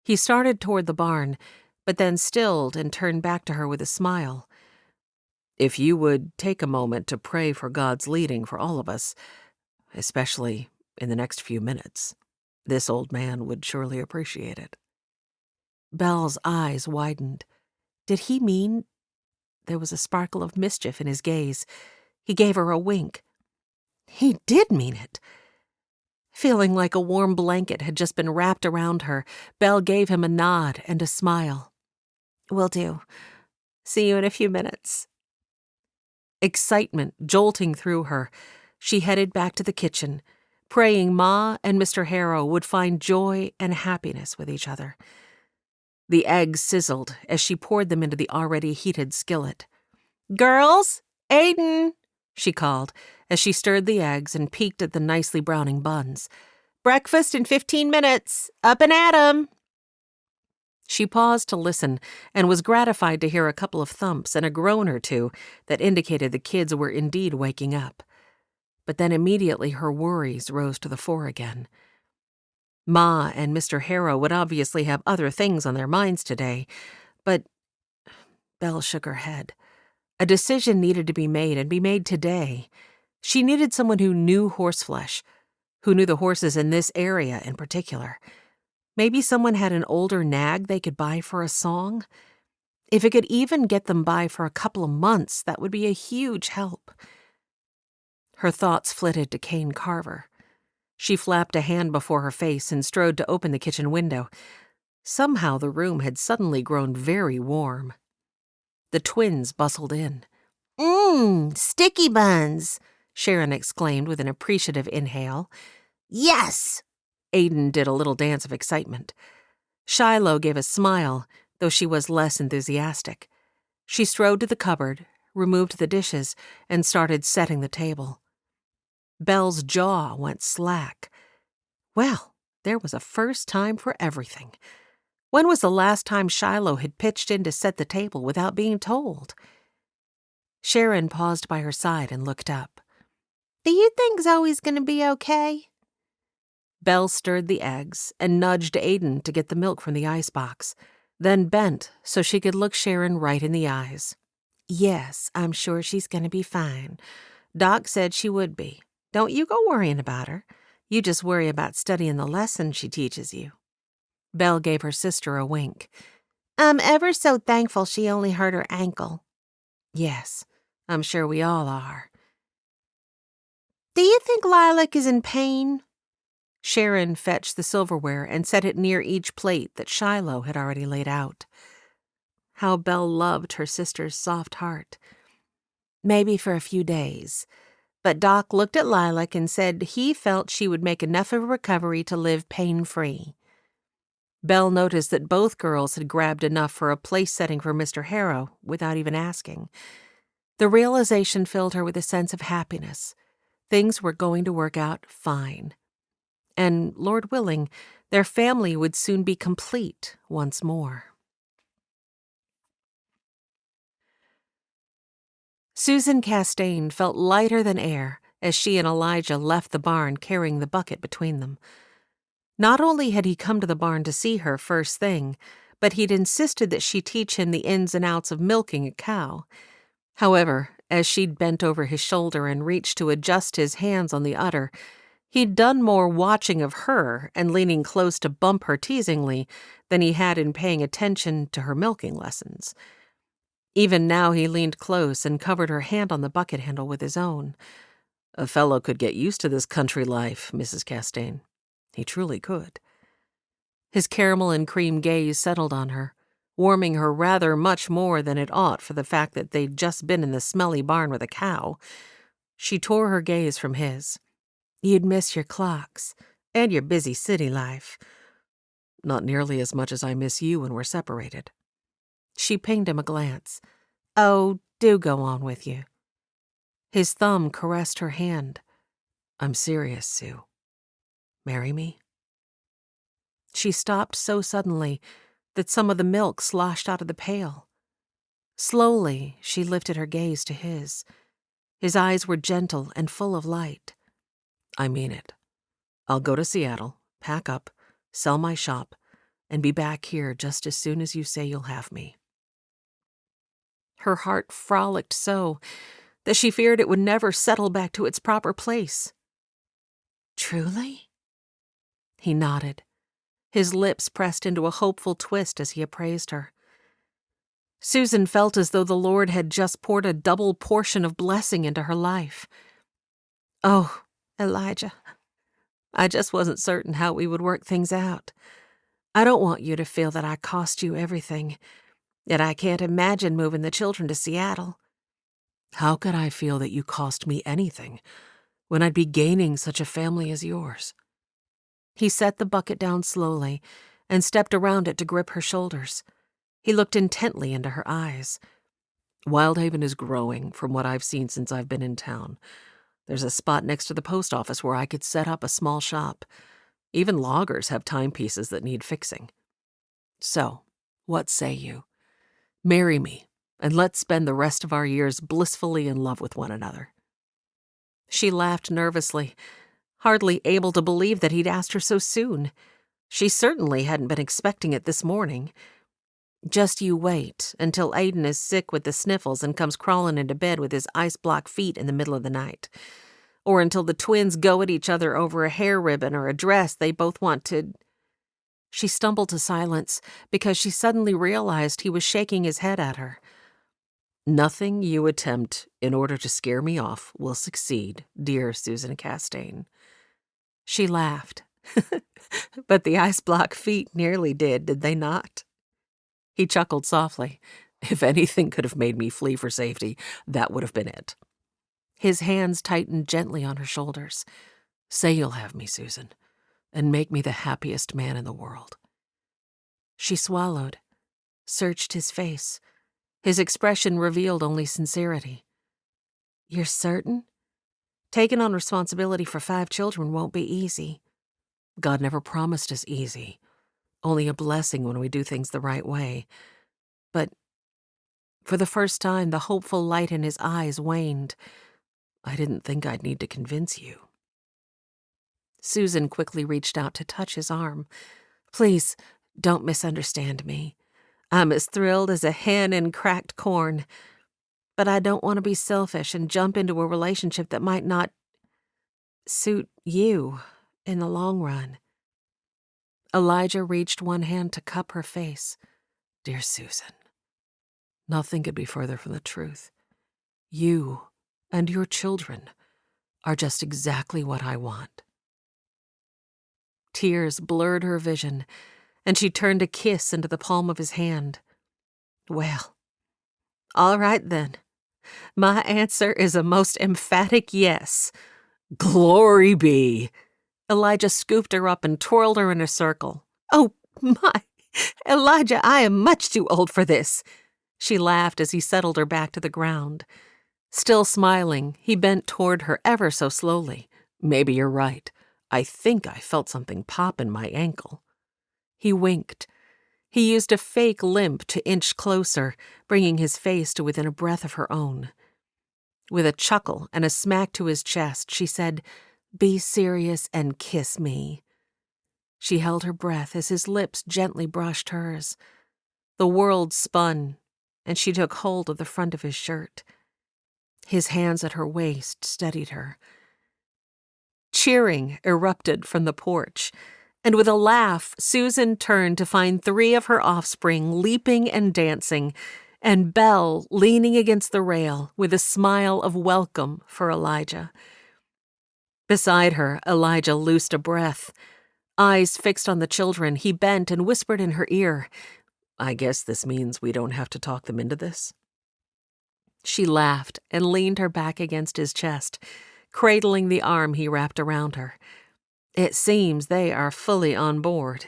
[SPEAKER 1] He started toward the barn, but then stilled and turned back to her with a smile. If you would take a moment to pray for God's leading for all of us, especially in the next few minutes, this old man would surely appreciate it.
[SPEAKER 2] Belle's eyes widened. Did he mean... There was a sparkle of mischief in his gaze. He gave her a wink. He did mean it.
[SPEAKER 1] Feeling like a warm blanket had just been wrapped around her, Belle gave him a nod and a smile.
[SPEAKER 2] "Will do. See you in a few minutes."
[SPEAKER 1] Excitement jolting through her, she headed back to the kitchen, praying Ma and Mr. Harrow would find joy and happiness with each other. The eggs sizzled as she poured them into the already heated skillet. "Girls! Aiden!" she called as she stirred the eggs and peeked at the nicely browning buns. "Breakfast in 15 minutes! Up and at 'em!" She paused to listen and was gratified to hear a couple of thumps and a groan or two that indicated the kids were indeed waking up. But then immediately her worries rose to the fore again. Ma and Mr. Harrow would obviously have other things on their minds today, but Belle shook her head. A decision needed to be made and be made today. She needed someone who knew horseflesh, who knew the horses in this area in particular. Maybe someone had an older nag they could buy for a song. If it could even get them by for a couple of months, that would be a huge help. Her thoughts flitted to Kane Carver. She flapped a hand before her face and strode to open the kitchen window. Somehow the room had suddenly grown very warm. The twins bustled in.
[SPEAKER 2] Sticky buns,"
[SPEAKER 1] Sharon exclaimed with an appreciative inhale.
[SPEAKER 2] "Yes!"
[SPEAKER 1] Aiden did a little dance of excitement. Shiloh gave a smile, though she was less enthusiastic. She strode to the cupboard, removed the dishes, and started setting the table. Belle's jaw went slack. Well, there was a first time for everything. When was the last time Shiloh had pitched in to set the table without being told? Sharon paused by her side and looked up.
[SPEAKER 2] "Do you think Zoe's going to be okay?"
[SPEAKER 1] Belle stirred the eggs and nudged Aiden to get the milk from the icebox, then bent so she could look Sharon right in the eyes.
[SPEAKER 2] "Yes, I'm sure she's going to be fine. Doc said she would be. Don't you go worrying about her. You just worry about studying the lesson she teaches you."
[SPEAKER 1] Belle gave her sister a wink.
[SPEAKER 2] "I'm ever so thankful she only hurt her ankle."
[SPEAKER 1] "Yes, I'm sure we all are."
[SPEAKER 2] "Do you think Lilac is in pain?"
[SPEAKER 1] Sharon fetched the silverware and set it near each plate that Shiloh had already laid out. How Belle loved her sister's soft heart.
[SPEAKER 2] "Maybe for a few days. But Doc looked at Lilac and said he felt she would make enough of a recovery to live pain-free."
[SPEAKER 1] Belle noticed that both girls had grabbed enough for a place setting for Mr. Harrow without even asking. The realization filled her with a sense of happiness. Things were going to work out fine. And, Lord willing, their family would soon be complete once more. Susan Castaigne felt lighter than air as she and Elijah left the barn carrying the bucket between them. Not only had he come to the barn to see her first thing, but he'd insisted that she teach him the ins and outs of milking a cow. However, as she'd bent over his shoulder and reached to adjust his hands on the udder, he'd done more watching of her and leaning close to bump her teasingly than he had in paying attention to her milking lessons. Even now he leaned close and covered her hand on the bucket handle with his own. "A fellow could get used to this country life, Mrs. Castaigne. He truly could." His caramel and cream gaze settled on her, warming her rather much more than it ought for the fact that they'd just been in the smelly barn with a cow. She tore her gaze from his.
[SPEAKER 2] "You'd miss your clocks and your busy city life."
[SPEAKER 1] "Not nearly as much as I miss you when we're separated." She pinged him a glance.
[SPEAKER 2] "Oh, do go on with you."
[SPEAKER 1] His thumb caressed her hand. "I'm serious, Sue. Marry me?" She stopped so suddenly that some of the milk sloshed out of the pail. Slowly, she lifted her gaze to his. His eyes were gentle and full of light. "I mean it. I'll go to Seattle, pack up, sell my shop, and be back here just as soon as you say you'll have me." Her heart frolicked so that she feared it would never settle back to its proper place.
[SPEAKER 2] "Truly?"
[SPEAKER 1] He nodded. His lips pressed into a hopeful twist as he appraised her. Susan felt as though the Lord had just poured a double portion of blessing into her life.
[SPEAKER 2] "Oh, Elijah, I just wasn't certain how we would work things out. I don't want you to feel that I cost you everything, yet I can't imagine moving the children to Seattle.
[SPEAKER 1] How could I feel that you cost me anything when I'd be gaining such a family as yours?
[SPEAKER 2] He set the bucket down slowly and stepped around it to grip her shoulders. He looked intently into her eyes.
[SPEAKER 1] Wyldhaven is growing from what I've seen since I've been in town. There's a spot next to the post office where I could set up a small shop. Even loggers have timepieces that need fixing. So, what say you? Marry me, and let's spend the rest of our years blissfully in love with one another.
[SPEAKER 2] She laughed nervously, hardly able to believe that he'd asked her so soon. She certainly hadn't been expecting it this morning. Just you wait until Aiden is sick with the sniffles and comes crawling into bed with his ice-block feet in the middle of the night. Or until the twins go at each other over a hair ribbon or a dress they both want to... She stumbled to silence because she suddenly realized he was shaking his head at her.
[SPEAKER 1] Nothing you attempt in order to scare me off will succeed, dear Susan Castaigne.
[SPEAKER 2] She laughed. But the ice-block feet nearly did they not?
[SPEAKER 1] He chuckled softly. If anything could have made me flee for safety, that would have been it.
[SPEAKER 2] His hands tightened gently on her shoulders.
[SPEAKER 1] Say you'll have me, Susan, and make me the happiest man in the world.
[SPEAKER 2] She swallowed, searched his face. His expression revealed only sincerity. You're certain? Taking on responsibility for 5 children won't be easy.
[SPEAKER 1] God never promised us easy. Only a blessing when we do things the right way.
[SPEAKER 2] But for the first time, the hopeful light in his eyes waned.
[SPEAKER 1] I didn't think I'd need to convince you.
[SPEAKER 2] Susan quickly reached out to touch his arm. Please, don't misunderstand me. I'm as thrilled as a hen in cracked corn. But I don't want to be selfish and jump into a relationship that might not suit you in the long run. Elijah reached one hand to cup her face.
[SPEAKER 1] Dear Susan, nothing could be further from the truth. You and your children are just exactly what I want.
[SPEAKER 2] Tears blurred her vision, and she turned a kiss into the palm of his hand. Well, all right then. My answer is a most emphatic yes.
[SPEAKER 1] Glory be!
[SPEAKER 2] Elijah scooped her up and twirled her in a circle. Oh, my! Elijah, I am much too old for this. She laughed as he settled her back to the ground. Still smiling, he bent toward her ever so slowly.
[SPEAKER 1] Maybe you're right. I think I felt something pop in my ankle.
[SPEAKER 2] He winked. He used a fake limp to inch closer, bringing his face to within a breath of her own. With a chuckle and a smack to his chest, she said, Be serious and kiss me. She held her breath as his lips gently brushed hers. The world spun, and she took hold of the front of his shirt. His hands at her waist steadied her. Cheering erupted from the porch, and with a laugh, Susan turned to find 3 of her offspring leaping and dancing, and Belle leaning against the rail with a smile of welcome for Elijah. Beside her, Elijah loosed a breath. Eyes fixed on the children, he bent and whispered in her ear,
[SPEAKER 1] I guess this means we don't have to talk them into this?
[SPEAKER 2] She laughed and leaned her back against his chest, cradling the arm he wrapped around her. It seems they are fully on board.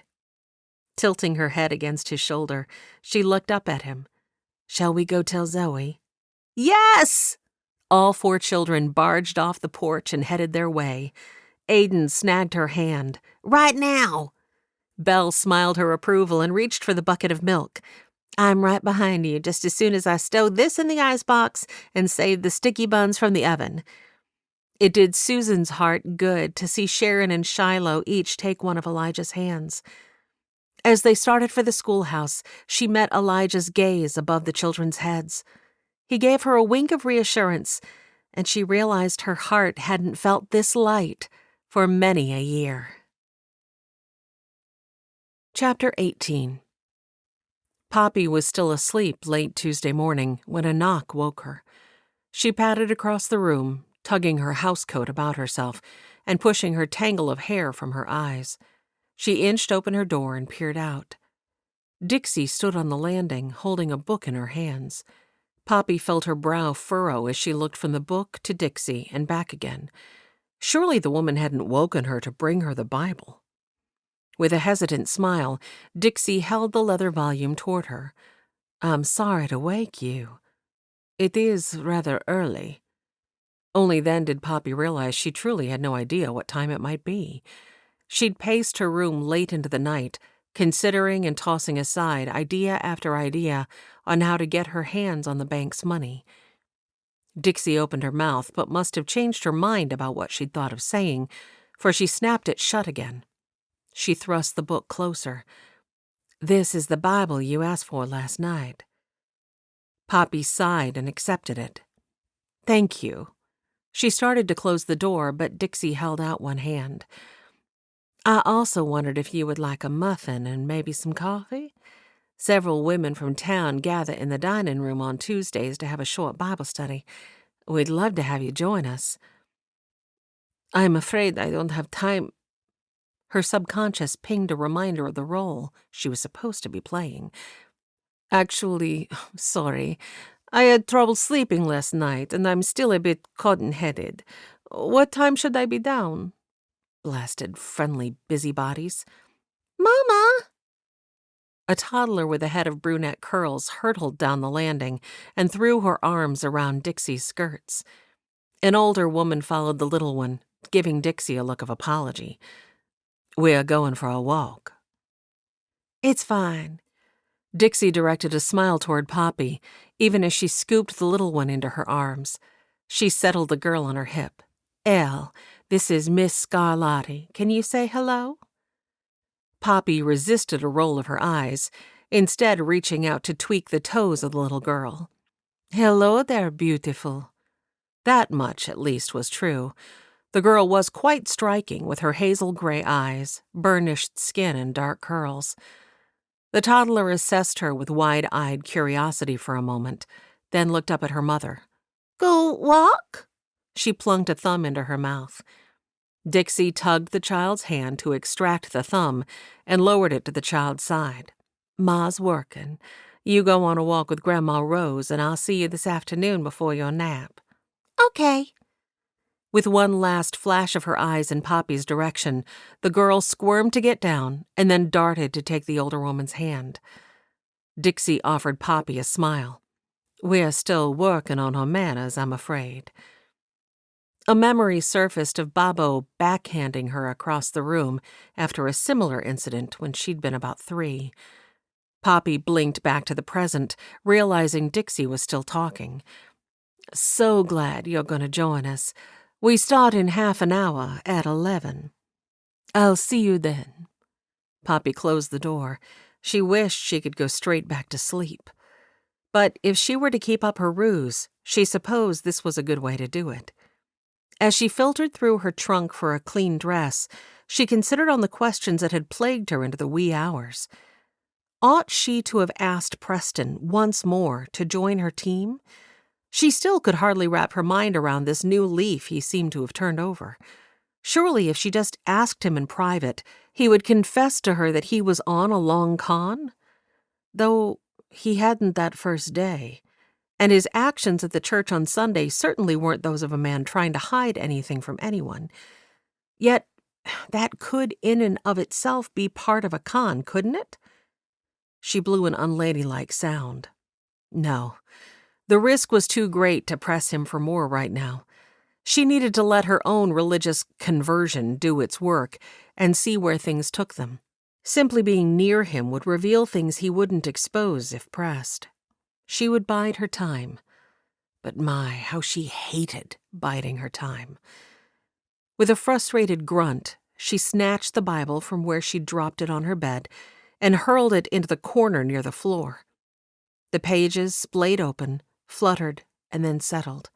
[SPEAKER 2] Tilting her head against his shoulder, she looked up at him. Shall we go tell Zoe? Yes! All 4 children barged off the porch and headed their way. Aiden snagged her hand. Right now! Belle smiled her approval and reached for the bucket of milk. I'm right behind you just as soon as I stow this in the icebox and save the sticky buns from the oven. It did Susan's heart good to see Sharon and Shiloh each take one of Elijah's hands. As they started for the schoolhouse, she met Elijah's gaze above the children's heads. He gave her a wink of reassurance, and she realized her heart hadn't felt this light for many a year. Chapter 18. Poppy was still asleep late Tuesday morning when a knock woke her. She padded across the room,
[SPEAKER 1] tugging her housecoat about herself and pushing her tangle of hair from her eyes. She inched open her door and peered out. Dixie stood on the landing, holding a book in her hands. Poppy felt her brow furrow as she looked from the book to Dixie and back again. Surely the woman hadn't woken her to bring her the Bible. With a hesitant smile, Dixie held the leather volume toward her. "I'm sorry to wake you. It is rather early." Only then did Poppy realize she truly had no idea what time it might be. She'd paced her room late into the night, considering and tossing aside idea after idea on how to get her hands on the bank's money. Dixie opened her mouth, but must have changed her mind about what she'd thought of saying, for she snapped it shut again. She thrust the book closer. "This is the Bible you asked for last night." Poppy sighed and accepted it. "Thank you." She started to close the door, but Dixie held out one hand. "I also wondered if you would like a muffin and maybe some coffee. Several women from town gather in the dining room on Tuesdays to have a short Bible study. We'd love to have you join us." "I'm afraid I don't have time." Her subconscious pinged a reminder of the role she was supposed to be playing. "Actually, sorry. I had trouble sleeping last night, and I'm still a bit cotton-headed. What time should I be down?" Blasted friendly busybodies.
[SPEAKER 2] Mama!
[SPEAKER 1] A toddler with a head of brunette curls hurtled down the landing and threw her arms around Dixie's skirts. An older woman followed the little one, giving Dixie a look of apology. "We're going for a walk."
[SPEAKER 2] "It's fine."
[SPEAKER 1] Dixie directed a smile toward Poppy, even as she scooped the little one into her arms. She settled the girl on her hip. "Elle, this is Miss Scarlatti. Can you say hello?" Poppy resisted a roll of her eyes, instead reaching out to tweak the toes of the little girl. "Hello there, beautiful." That much, at least, was true. The girl was quite striking, with her hazel gray eyes, burnished skin, and dark curls. The toddler assessed her with wide-eyed curiosity for a moment, then looked up at her mother.
[SPEAKER 2] "Go walk?"
[SPEAKER 1] She plunked a thumb into her mouth. Dixie tugged the child's hand to extract the thumb and lowered it to the child's side. "Ma's working. You go on a walk with Grandma Rose, and I'll see you this afternoon before your nap."
[SPEAKER 2] "Okay."
[SPEAKER 1] With one last flash of her eyes in Poppy's direction, the girl squirmed to get down and then darted to take the older woman's hand. Dixie offered Poppy a smile. "We're still working on her manners, I'm afraid." A memory surfaced of Babbo backhanding her across the room after a similar incident when she'd been about 3. Poppy blinked back to the present, realizing Dixie was still talking. "So glad you're going to join us. We start in half an hour at 11. I'll see you then." Poppy closed the door. She wished she could go straight back to sleep. But if she were to keep up her ruse, she supposed this was a good way to do it. As she filtered through her trunk for a clean dress, she considered on the questions that had plagued her into the wee hours. Ought she to have asked Preston once more to join her team? She still could hardly wrap her mind around this new leaf he seemed to have turned over. Surely if she just asked him in private, he would confess to her that he was on a long con? Though he hadn't that first day. And his actions at the church on Sunday certainly weren't those of a man trying to hide anything from anyone. Yet, that could in and of itself be part of a con, couldn't it? She blew an unladylike sound. No, the risk was too great to press him for more right now. She needed to let her own religious conversion do its work and see where things took them. Simply being near him would reveal things he wouldn't expose if pressed. She would bide her time. But my, how she hated biding her time. With a frustrated grunt, she snatched the Bible from where she'd dropped it on her bed and hurled it into the corner near the floor. The pages splayed open, fluttered, and then settled.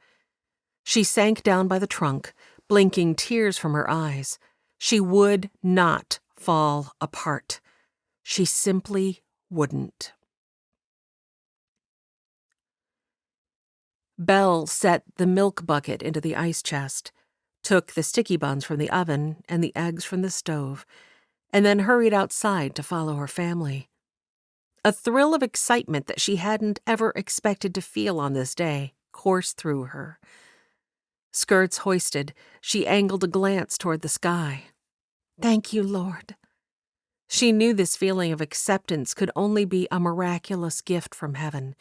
[SPEAKER 1] She sank down by the trunk, blinking tears from her eyes. She would not fall apart. She simply wouldn't. Belle set the milk bucket into the ice chest, took the sticky buns from the oven and the eggs from the stove, and then hurried outside to follow her family. A thrill of excitement that she hadn't ever expected to feel on this day coursed through her. Skirts hoisted, she angled a glance toward the sky. Thank you, Lord. She knew this feeling of acceptance could only be a miraculous gift from heaven.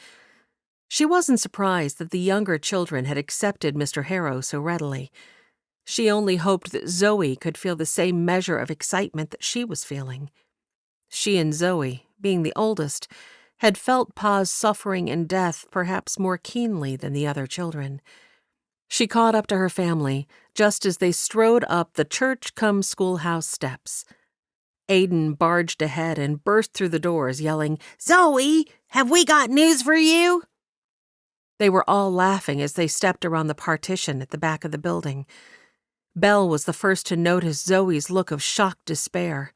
[SPEAKER 1] She wasn't surprised that the younger children had accepted Mr. Harrow so readily. She only hoped that Zoe could feel the same measure of excitement that she was feeling. She and Zoe, being the oldest, had felt Pa's suffering and death perhaps more keenly than the other children. She caught up to her family just as they strode up the church-cum-schoolhouse steps. Aiden barged ahead and burst through the doors, yelling, "Zoe, have we got news for you?" They were all laughing as they stepped around the partition at the back of the building. Belle was the first to notice Zoe's look of shocked despair.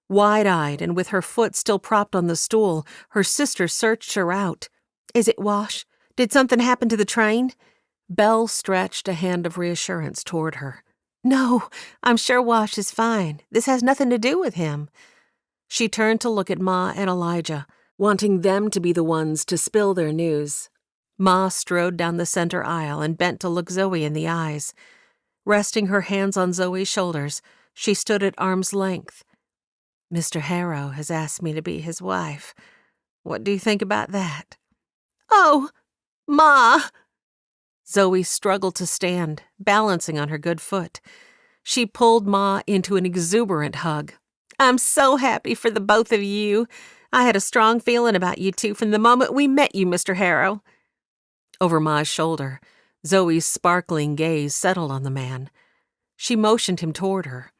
[SPEAKER 1] Wide-eyed and with her foot still propped on the stool, her sister searched her out. "Is it Wash? Did something happen to the train?" Belle stretched a hand of reassurance toward her. "No, I'm sure Wash is fine. This has nothing to do with him." She turned to look at Ma and Elijah, wanting them to be the ones to spill their news. Ma strode down the center aisle and bent to look Zoe in the eyes. Resting her hands on Zoe's shoulders, she stood at arm's length. "Mr. Harrow has asked me to be his wife. What do you think about that?" "Oh, Ma!" Zoe struggled to stand, balancing on her good foot. She pulled Ma into an exuberant hug. "I'm so happy for the both of you. I had a strong feeling about you two from the moment we met you, Mr. Harrow." Over Ma's shoulder, Zoe's sparkling gaze settled on the man. She motioned him toward her.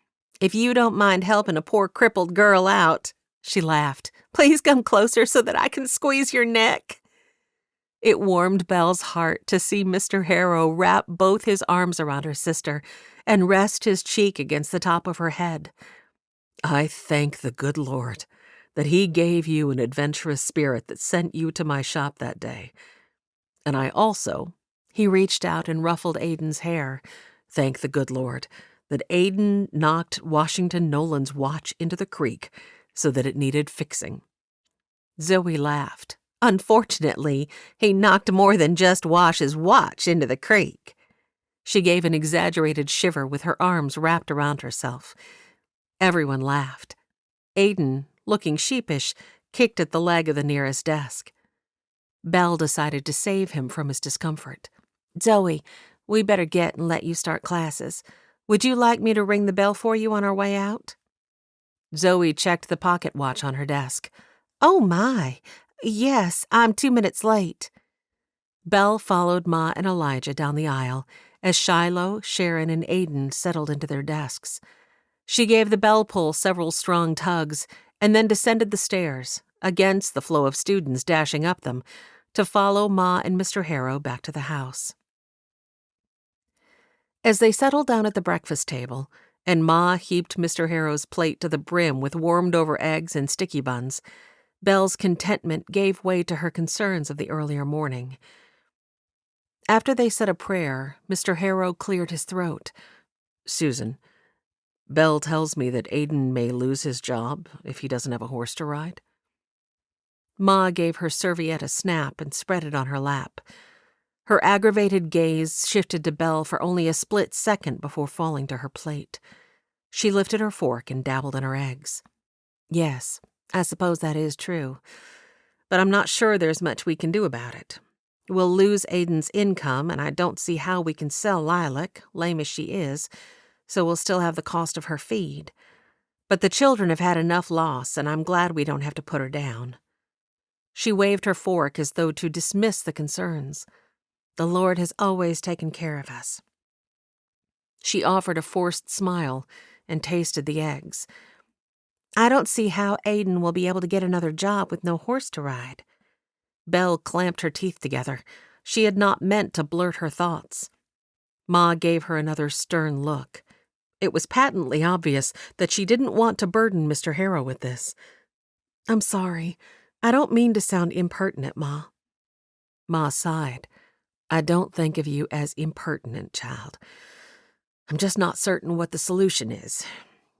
[SPEAKER 1] "If you don't mind helping a poor crippled girl out," she laughed, "please come closer so that I can squeeze your neck." It warmed Belle's heart to see Mr. Harrow wrap both his arms around her sister and rest his cheek against the top of her head. "I thank the good Lord that He gave you an adventurous spirit that sent you to my shop that day. And I also," he reached out and ruffled Aiden's hair, "thank the good Lord that Aiden knocked Washington Nolan's watch into the creek so that it needed fixing." Zoe laughed. "Unfortunately, he knocked more than just Wash's watch into the creek." She gave an exaggerated shiver with her arms wrapped around herself. Everyone laughed. Aiden, looking sheepish, kicked at the leg of the nearest desk. Belle decided to save him from his discomfort. "Zoe, we better get and let you start classes. Would you like me to ring the bell for you on our way out?" Zoe checked the pocket watch on her desk. "Oh, my. Yes, I'm 2 minutes late." Belle followed Ma and Elijah down the aisle as Shiloh, Sharon, and Aiden settled into their desks. She gave the bell pull several strong tugs and then descended the stairs, against the flow of students dashing up them, to follow Ma and Mr. Harrow back to the house. As they settled down at the breakfast table, and Ma heaped Mr. Harrow's plate to the brim with warmed-over eggs and sticky buns, Belle's contentment gave way to her concerns of the earlier morning. After they said a prayer, Mr. Harrow cleared his throat. "Susan, Belle tells me that Aiden may lose his job if he doesn't have a horse to ride." Ma gave her serviette a snap and spread it on her lap. Her aggravated gaze shifted to Belle for only a split second before falling to her plate. She lifted her fork and dabbled in her eggs. "Yes, I suppose that is true. But I'm not sure there's much we can do about it. We'll lose Aiden's income, and I don't see how we can sell Lilac, lame as she is, so we'll still have the cost of her feed. But the children have had enough loss, and I'm glad we don't have to put her down." She waved her fork as though to dismiss the concerns. "The Lord has always taken care of us." She offered a forced smile and tasted the eggs. "I don't see how Aiden will be able to get another job with no horse to ride." Belle clamped her teeth together. She had not meant to blurt her thoughts. Ma gave her another stern look. It was patently obvious that she didn't want to burden Mr. Harrow with this. "I'm sorry. I don't mean to sound impertinent, Ma." Ma sighed.
[SPEAKER 2] I don't think of you as impertinent, child. I'm just not certain what the solution is,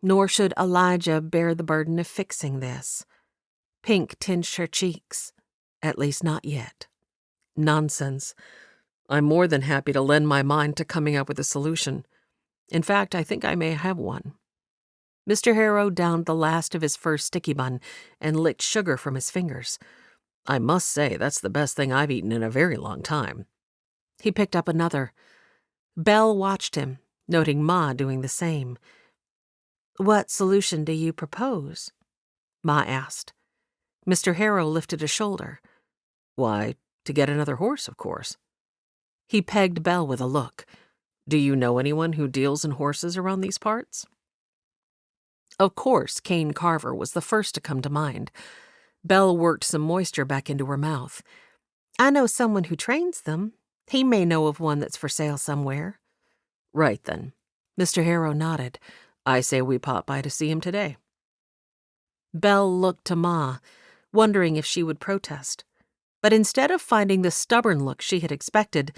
[SPEAKER 2] nor should Elijah bear the burden of fixing this. Pink tinged her cheeks. At least not yet.
[SPEAKER 1] Nonsense. I'm more than happy to lend my mind to coming up with a solution. In fact, I think I may have one. Mr. Harrow downed the last of his first sticky bun and licked sugar from his fingers. I must say that's the best thing I've eaten in a very long time.
[SPEAKER 2] He picked up another. Belle watched him, noting Ma doing the same. What solution do you propose? Ma asked. Mr. Harrow lifted a shoulder.
[SPEAKER 1] Why, to get another horse, of course.
[SPEAKER 2] He pegged Belle with a look.
[SPEAKER 1] Do you know anyone who deals in horses around these parts?
[SPEAKER 2] Of course, Kane Carver was the first to come to mind. Belle worked some moisture back into her mouth. I know someone who trains them. He may know of one that's for sale somewhere.
[SPEAKER 1] Right then.
[SPEAKER 2] Mr. Harrow nodded.
[SPEAKER 1] I say we pop by to see him today.
[SPEAKER 2] Belle looked to Ma, wondering if she would protest. But instead of finding the stubborn look she had expected,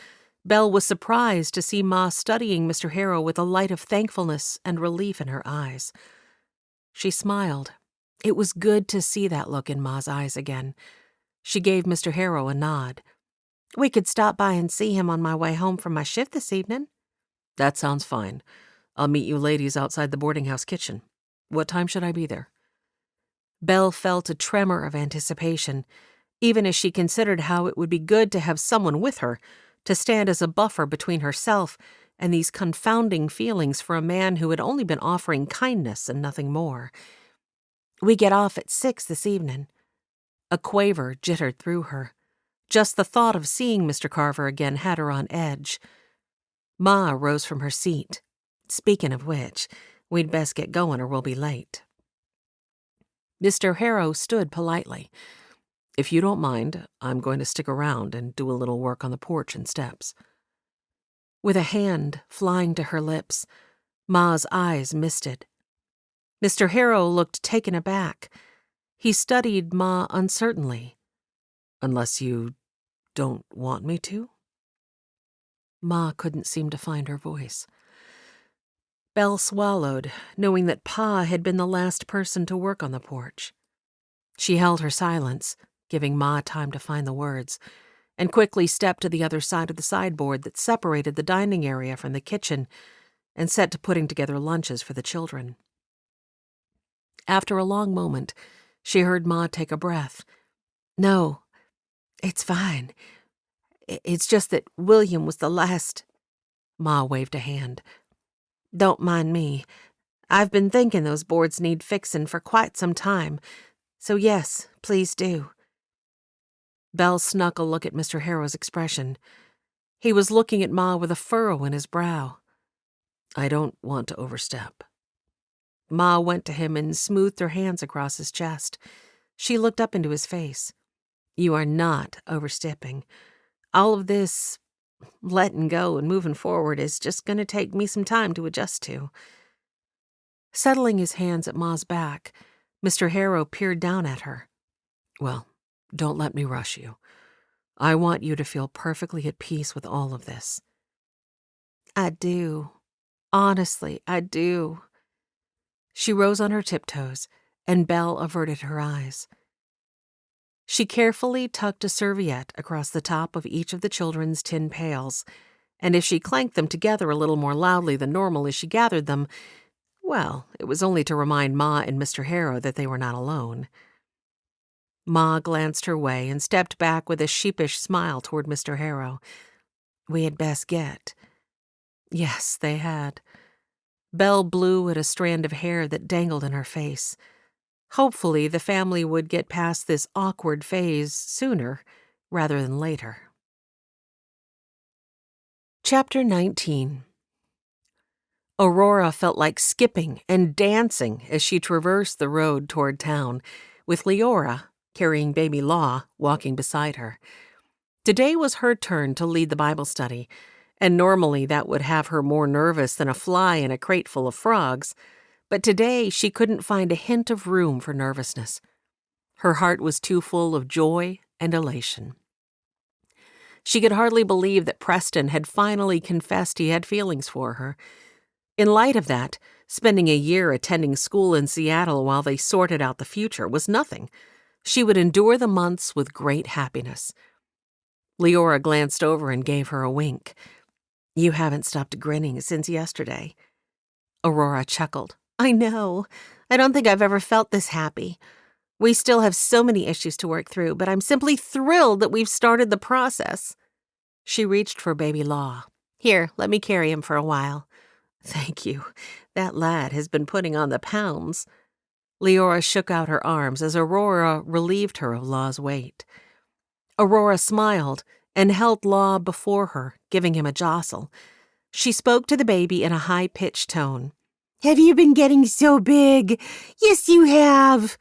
[SPEAKER 2] Belle was surprised to see Ma studying Mr. Harrow with a light of thankfulness and relief in her eyes. She smiled. It was good to see that look in Ma's eyes again. She gave Mr. Harrow a nod. We could stop by and see him on my way home from my shift this evening.
[SPEAKER 1] That sounds fine. I'll meet you ladies outside the boarding house kitchen. What time should I be there?
[SPEAKER 2] Belle felt a tremor of anticipation, even as she considered how it would be good to have someone with her, to stand as a buffer between herself and these confounding feelings for a man who had only been offering kindness and nothing more. We get off at 6 this evening. A quaver jittered through her. Just the thought of seeing Mr. Carver again had her on edge. Ma rose from her seat. Speaking of which, we'd best get going or we'll be late. Mr. Harrow stood politely.
[SPEAKER 1] If you don't mind, I'm going to stick around and do a little work on the porch and steps.
[SPEAKER 2] With a hand flying to her lips, Ma's eyes misted. Mr. Harrow looked taken aback. He studied Ma uncertainly.
[SPEAKER 1] Unless you don't want me to?
[SPEAKER 2] Ma couldn't seem to find her voice. Belle swallowed, knowing that Pa had been the last person to work on the porch. She held her silence, giving Ma time to find the words, and quickly stepped to the other side of the sideboard that separated the dining area from the kitchen and set to putting together lunches for the children. After a long moment, she heard Ma take a breath. No, it's fine. It's just that William was the last. Ma waved a hand. Don't mind me. I've been thinking those boards need fixing for quite some time, so yes, please do. Belle snuck a look at Mr. Harrow's expression. He was looking at Ma with a furrow in his brow.
[SPEAKER 1] I don't want to overstep.
[SPEAKER 2] Ma went to him and smoothed her hands across his chest. She looked up into his face. You are not overstepping. All of this letting go and moving forward is just going to take me some time to adjust to. Settling his hands at Ma's back, Mr. Harrow peered down at her.
[SPEAKER 1] Well, don't let me rush you. I want you to feel perfectly at peace with all of this.
[SPEAKER 2] I do. Honestly, I do. She rose on her tiptoes, and Belle averted her eyes. She carefully tucked a serviette across the top of each of the children's tin pails, and if she clanked them together a little more loudly than normal as she gathered them, well, it was only to remind Ma and Mr. Harrow that they were not alone. Ma glanced her way and stepped back with a sheepish smile toward Mr. Harrow. We had best get. Yes, they had. Belle blew at a strand of hair that dangled in her face. Hopefully, the family would get past this awkward phase sooner rather than later. Chapter 19. Aurora felt like skipping and dancing as she traversed the road toward town, with Leora, carrying baby Law, walking beside her. Today was her turn to lead the Bible study, and normally that would have her more nervous than a fly in a crate full of frogs, but today she couldn't find a hint of room for nervousness. Her heart was too full of joy and elation.
[SPEAKER 1] She could hardly believe that Preston had finally confessed he had feelings for her. In light of that, spending a year attending school in Seattle while they sorted out the future was nothing. She would endure the months with great happiness. Leora glanced over and gave her a wink. "You haven't stopped grinning since yesterday." Aurora chuckled. "I know. I don't think I've ever felt this happy. We still have so many issues to work through, but I'm simply thrilled that we've started the process." She reached for baby Law. "Here, let me carry him for a while." "Thank you. That lad has been putting on the pounds." Leora shook out her arms as Aurora relieved her of Law's weight. Aurora smiled and held Law before her, giving him a jostle. She spoke to the baby in a high-pitched tone. "Have you been getting so big? Yes, you have."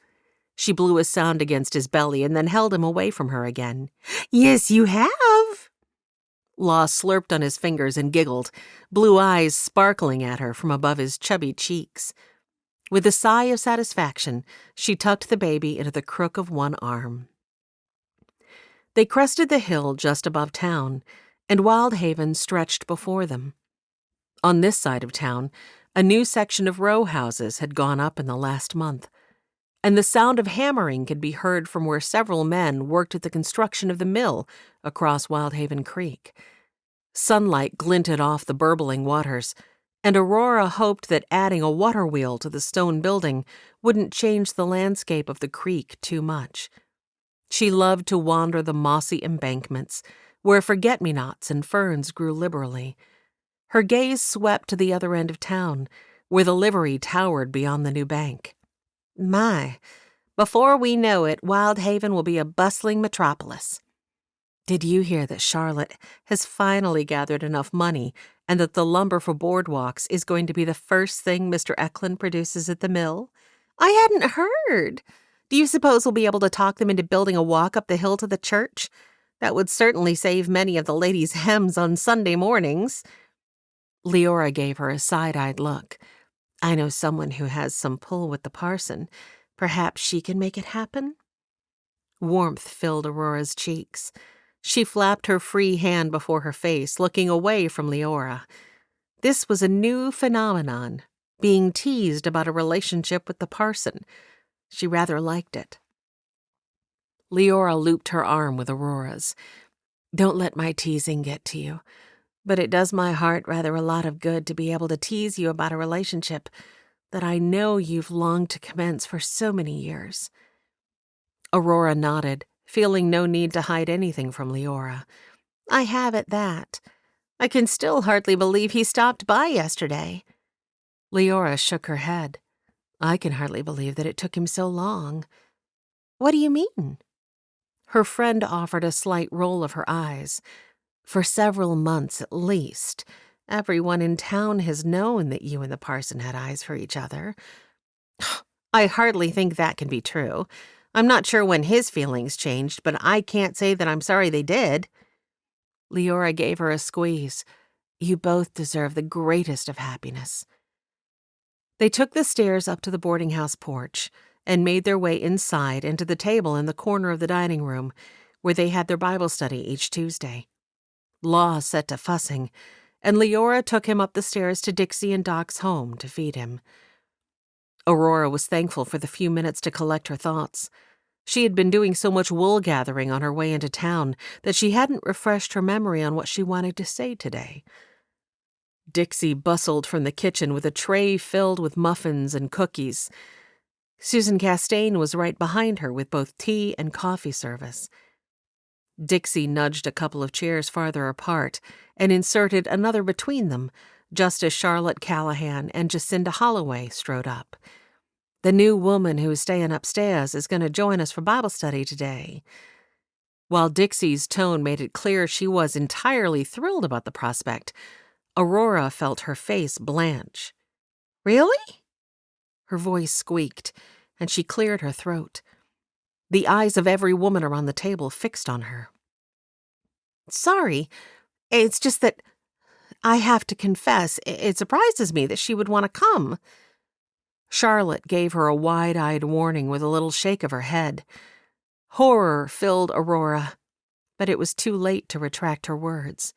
[SPEAKER 1] She blew a sound against his belly and then held him away from her again. "Yes, you have." Law slurped on his fingers and giggled, blue eyes sparkling at her from above his chubby cheeks. With a sigh of satisfaction, she tucked the baby into the crook of one arm. They crested the hill just above town, and Wyldhaven stretched before them. On this side of town, a new section of row houses had gone up in the last month, and the sound of hammering could be heard from where several men worked at the construction of the mill across Wyldhaven Creek. Sunlight glinted off the burbling waters, and Aurora hoped that adding a water wheel to the stone building wouldn't change the landscape of the creek too much. She loved to wander the mossy embankments, where forget-me-nots and ferns grew liberally. Her gaze swept to the other end of town, where the livery towered beyond the new bank. My, before we know it, Wyldhaven will be a bustling metropolis. Did you hear that Charlotte has finally gathered enough money and that the lumber for boardwalks is going to be the first thing Mr. Eklund produces at the mill? I hadn't heard. Do you suppose we'll be able to talk them into building a walk up the hill to the church? That would certainly save many of the ladies' hems on Sunday mornings." Leora gave her a side-eyed look. "I know someone who has some pull with the parson. Perhaps she can make it happen?" Warmth filled Aurora's cheeks. She flapped her free hand before her face, looking away from Leora. This was a new phenomenon, being teased about a relationship with the parson. She rather liked it. Leora looped her arm with Aurora's. "Don't let my teasing get to you, but it does my heart rather a lot of good to be able to tease you about a relationship that I know you've longed to commence for so many years." Aurora nodded, feeling no need to hide anything from Leora. "I have at that. I can still hardly believe he stopped by yesterday." Leora shook her head. "I can hardly believe that it took him so long." "What do you mean?" Her friend offered a slight roll of her eyes. "For several months at least, everyone in town has known that you and the parson had eyes for each other." "I hardly think that can be true. I'm not sure when his feelings changed, but I can't say that I'm sorry they did." Leora gave her a squeeze. "You both deserve the greatest of happiness." They took the stairs up to the boarding house porch and made their way inside and to the table in the corner of the dining room, where they had their Bible study each Tuesday. Law set to fussing, and Leora took him up the stairs to Dixie and Doc's home to feed him. Aurora was thankful for the few minutes to collect her thoughts. She had been doing so much wool gathering on her way into town that she hadn't refreshed her memory on what she wanted to say today. Dixie bustled from the kitchen with a tray filled with muffins and cookies. Susan Castaigne was right behind her with both tea and coffee service. Dixie nudged a couple of chairs farther apart and inserted another between them, just as Charlotte Callahan and Jacinda Holloway strode up. "The new woman who's staying upstairs is going to join us for Bible study today." While Dixie's tone made it clear she was entirely thrilled about the prospect, Aurora felt her face blanch. "Really?" Her voice squeaked, and she cleared her throat. The eyes of every woman around the table fixed on her. "Sorry, it's just that I have to confess, it surprises me that she would want to come." Charlotte gave her a wide-eyed warning with a little shake of her head. Horror filled Aurora. but it was too late to retract her words.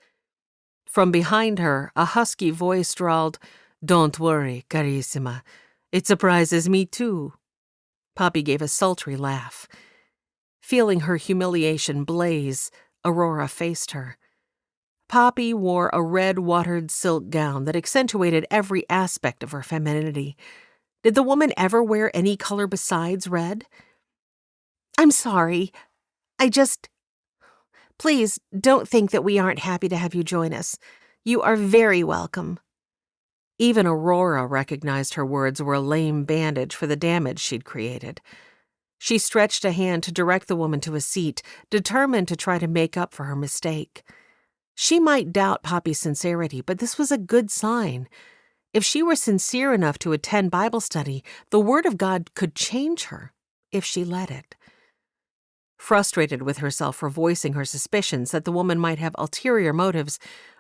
[SPEAKER 1] From behind her, a husky voice drawled, "Don't worry, carissima. It surprises me too." Poppy gave a sultry laugh. Feeling her humiliation blaze, Aurora faced her. Poppy wore a red-watered silk gown that accentuated every aspect of her femininity. Did the woman ever wear any color besides red?
[SPEAKER 2] "I'm sorry. Please don't think that we aren't happy to have you join us. You are very welcome."
[SPEAKER 1] Even Aurora recognized her words were a lame bandage for the damage she'd created. She stretched a hand to direct the woman to a seat, determined to try to make up for her mistake. She might doubt Poppy's sincerity, but this was a good sign. If she were sincere enough to attend Bible study, the Word of God could change her, if she let it. Frustrated with herself for voicing her suspicions that the woman might have ulterior motives,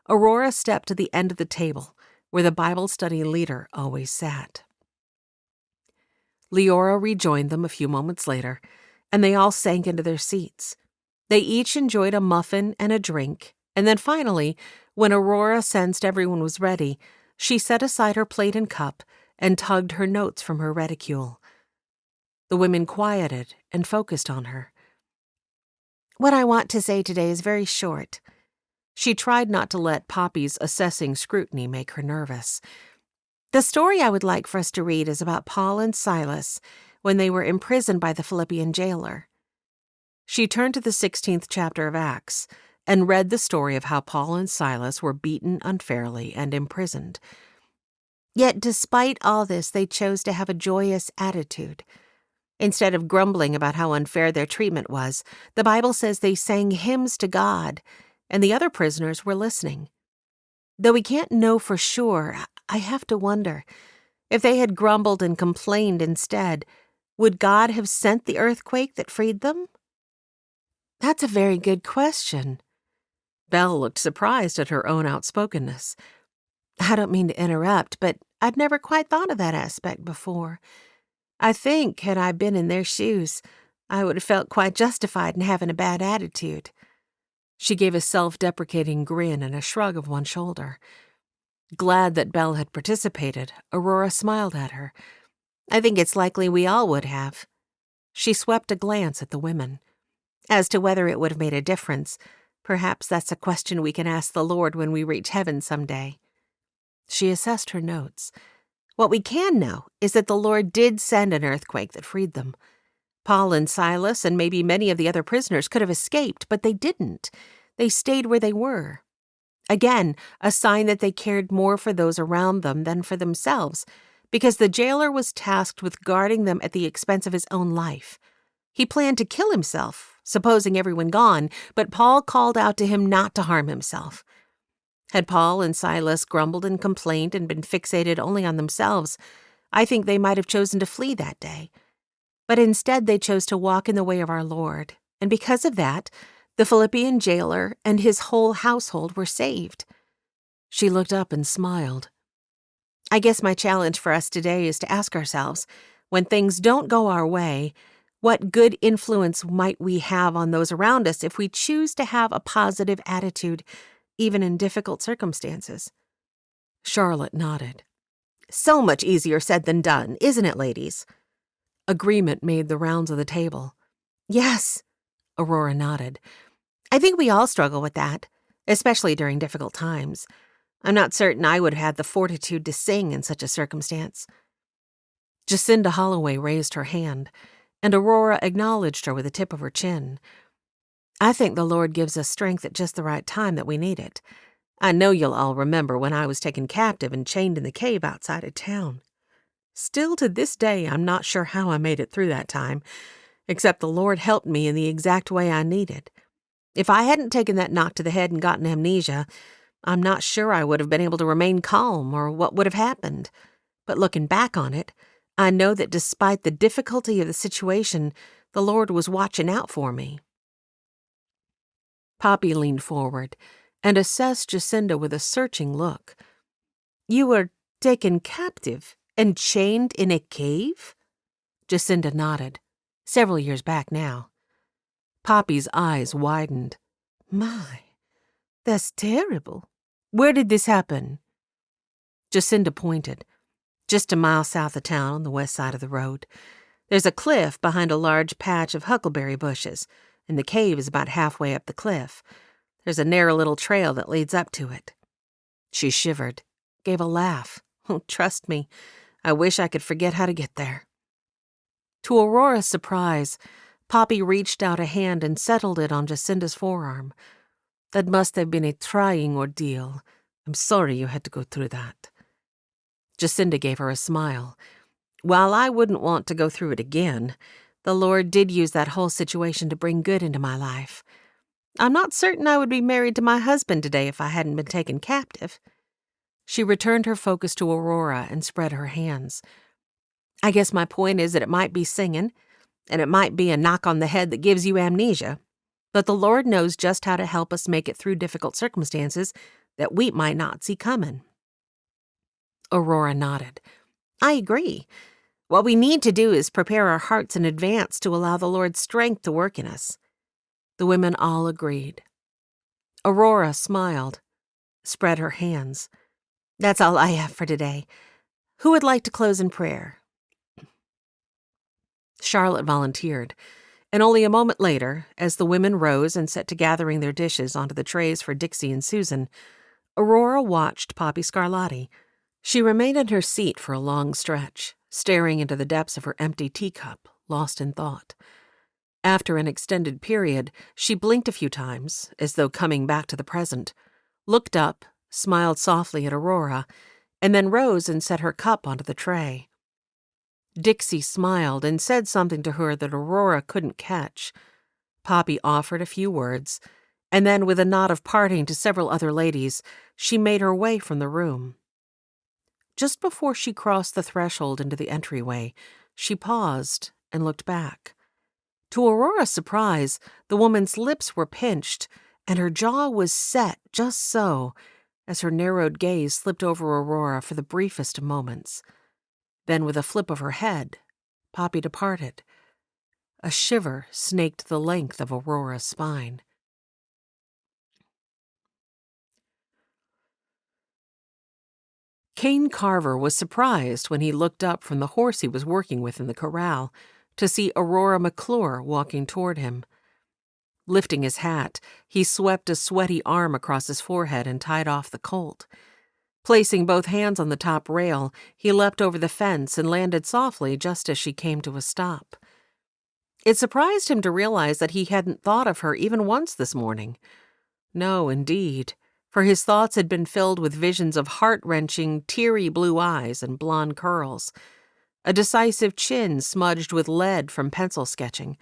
[SPEAKER 1] Aurora stepped to the end of the table, where the Bible study leader always sat. Leora rejoined them a few moments later, and they all sank into their seats. They each enjoyed a muffin and a drink, and then finally, when Aurora sensed everyone was ready, she set aside her plate and cup and tugged her notes from her reticule. The women quieted and focused on her.
[SPEAKER 2] "What I want to say today is very short."
[SPEAKER 1] She tried not to let Poppy's assessing scrutiny make her nervous.
[SPEAKER 2] "The story I would like for us to read is about Paul and Silas when they were imprisoned by the Philippian jailer."
[SPEAKER 1] She turned to the 16th chapter of Acts and read the story of how Paul and Silas were beaten unfairly and imprisoned.
[SPEAKER 2] "Yet despite all this, they chose to have a joyous attitude. Instead of grumbling about how unfair their treatment was, the Bible says they sang hymns to God, and the other prisoners were listening. Though we can't know for sure, I have to wonder, if they had grumbled and complained instead, would God have sent the earthquake that freed them?"
[SPEAKER 1] "That's a very good question." Belle looked surprised at her own outspokenness.
[SPEAKER 2] "I don't mean to interrupt, but I'd never quite thought of that aspect before. I think, had I been in their shoes, I would have felt quite justified in having a bad attitude."
[SPEAKER 1] She gave a self-deprecating grin and a shrug of one shoulder. Glad that Belle had participated, Aurora smiled at her.
[SPEAKER 2] "I think it's likely we all would have."
[SPEAKER 1] She swept a glance at the women.
[SPEAKER 2] "As to whether it would have made a difference, perhaps that's a question we can ask the Lord when we reach heaven someday."
[SPEAKER 1] She assessed her notes.
[SPEAKER 2] "What we can know is that the Lord did send an earthquake that freed them. Paul and Silas and maybe many of the other prisoners could have escaped, but they didn't. They stayed where they were. Again, a sign that they cared more for those around them than for themselves, because the jailer was tasked with guarding them at the expense of his own life. He planned to kill himself, supposing everyone gone, but Paul called out to him not to harm himself. Had Paul and Silas grumbled and complained and been fixated only on themselves, I think they might have chosen to flee that day. But instead they chose to walk in the way of our Lord, and because of that, the Philippian jailer and his whole household were saved."
[SPEAKER 1] She looked up and smiled.
[SPEAKER 2] "I guess my challenge for us today is to ask ourselves, when things don't go our way, what good influence might we have on those around us if we choose to have a positive attitude, even in difficult circumstances?"
[SPEAKER 1] Charlotte nodded.
[SPEAKER 2] "So much easier said than done, isn't it, ladies?"
[SPEAKER 1] Agreement made the rounds of the table.
[SPEAKER 2] "Yes,"
[SPEAKER 1] Aurora nodded.
[SPEAKER 2] "I think we all struggle with that, especially during difficult times. I'm not certain I would have had the fortitude to sing in such a circumstance."
[SPEAKER 1] Jacinda Holloway raised her hand, and Aurora acknowledged her with the tip of her chin.
[SPEAKER 2] "I think the Lord gives us strength at just the right time that we need it. I know you'll all remember when I was taken captive and chained in the cave outside of town. Still to this day, I'm not sure how I made it through that time, except the Lord helped me in the exact way I needed. If I hadn't taken that knock to the head and gotten amnesia, I'm not sure I would have been able to remain calm or what would have happened. But looking back on it, I know that despite the difficulty of the situation, the Lord was watching out for me."
[SPEAKER 1] Poppy leaned forward and assessed Jacinda with a searching look.
[SPEAKER 2] "You were taken captive and chained in a cave?"
[SPEAKER 1] Jacinda nodded. Several years back now. Poppy's eyes widened.
[SPEAKER 2] My, that's terrible. Where did this happen?
[SPEAKER 1] Jacinda pointed. Just a mile south of town on the west side of the road. There's a cliff behind a large patch of huckleberry bushes, and the cave is about halfway up the cliff. There's a narrow little trail that leads up to it. She shivered, gave a laugh. Oh, trust me, I wish I could forget how to get there. To Aurora's surprise, Poppy reached out a hand and settled it on Jacinda's forearm. That must have been a trying ordeal. I'm sorry you had to go through that. Jacinda gave her a smile. While I wouldn't want to go through it again, the Lord did use that whole situation to bring good into my life. I'm not certain I would be married to my husband today if I hadn't been taken captive. She returned her focus to Aurora and spread her hands. I guess my point is that it might be singing, and it might be a knock on the head that gives you amnesia, but the Lord knows just how to help us make it through difficult circumstances that we might not see coming. Aurora nodded. I agree. What we need to do is prepare our hearts in advance to allow the Lord's strength to work in us. The women all agreed. Aurora smiled, spread her hands. That's all I have for today. Who would like to close in prayer? Charlotte volunteered, and only a moment later, as the women rose and set to gathering their dishes onto the trays for Dixie and Susan, Aurora watched Poppy Scarlatti. She remained in her seat for a long stretch, staring into the depths of her empty teacup, lost in thought. After an extended period, she blinked a few times, as though coming back to the present, looked up, smiled softly at Aurora, and then rose and set her cup onto the tray. Dixie smiled and said something to her that Aurora couldn't catch. Poppy offered a few words, and then, with a nod of parting to several other ladies, she made her way from the room. Just before she crossed the threshold into the entryway, she paused and looked back. To Aurora's surprise, the woman's lips were pinched, and her jaw was set just so, as her narrowed gaze slipped over Aurora for the briefest of moments. Then, with a flip of her head, Poppy departed. A shiver snaked the length of Aurora's spine. Kane Carver was surprised when he looked up from the horse he was working with in the corral to see Aurora McClure walking toward him. Lifting his hat, he swept a sweaty arm across his forehead and tied off the colt. Placing both hands on the top rail, he leapt over the fence and landed softly just as she came to a stop. It surprised him to realize that he hadn't thought of her even once this morning. No, indeed, for his thoughts had been filled with visions of heart-wrenching, teary blue eyes and blonde curls, a decisive chin smudged with lead from pencil sketching,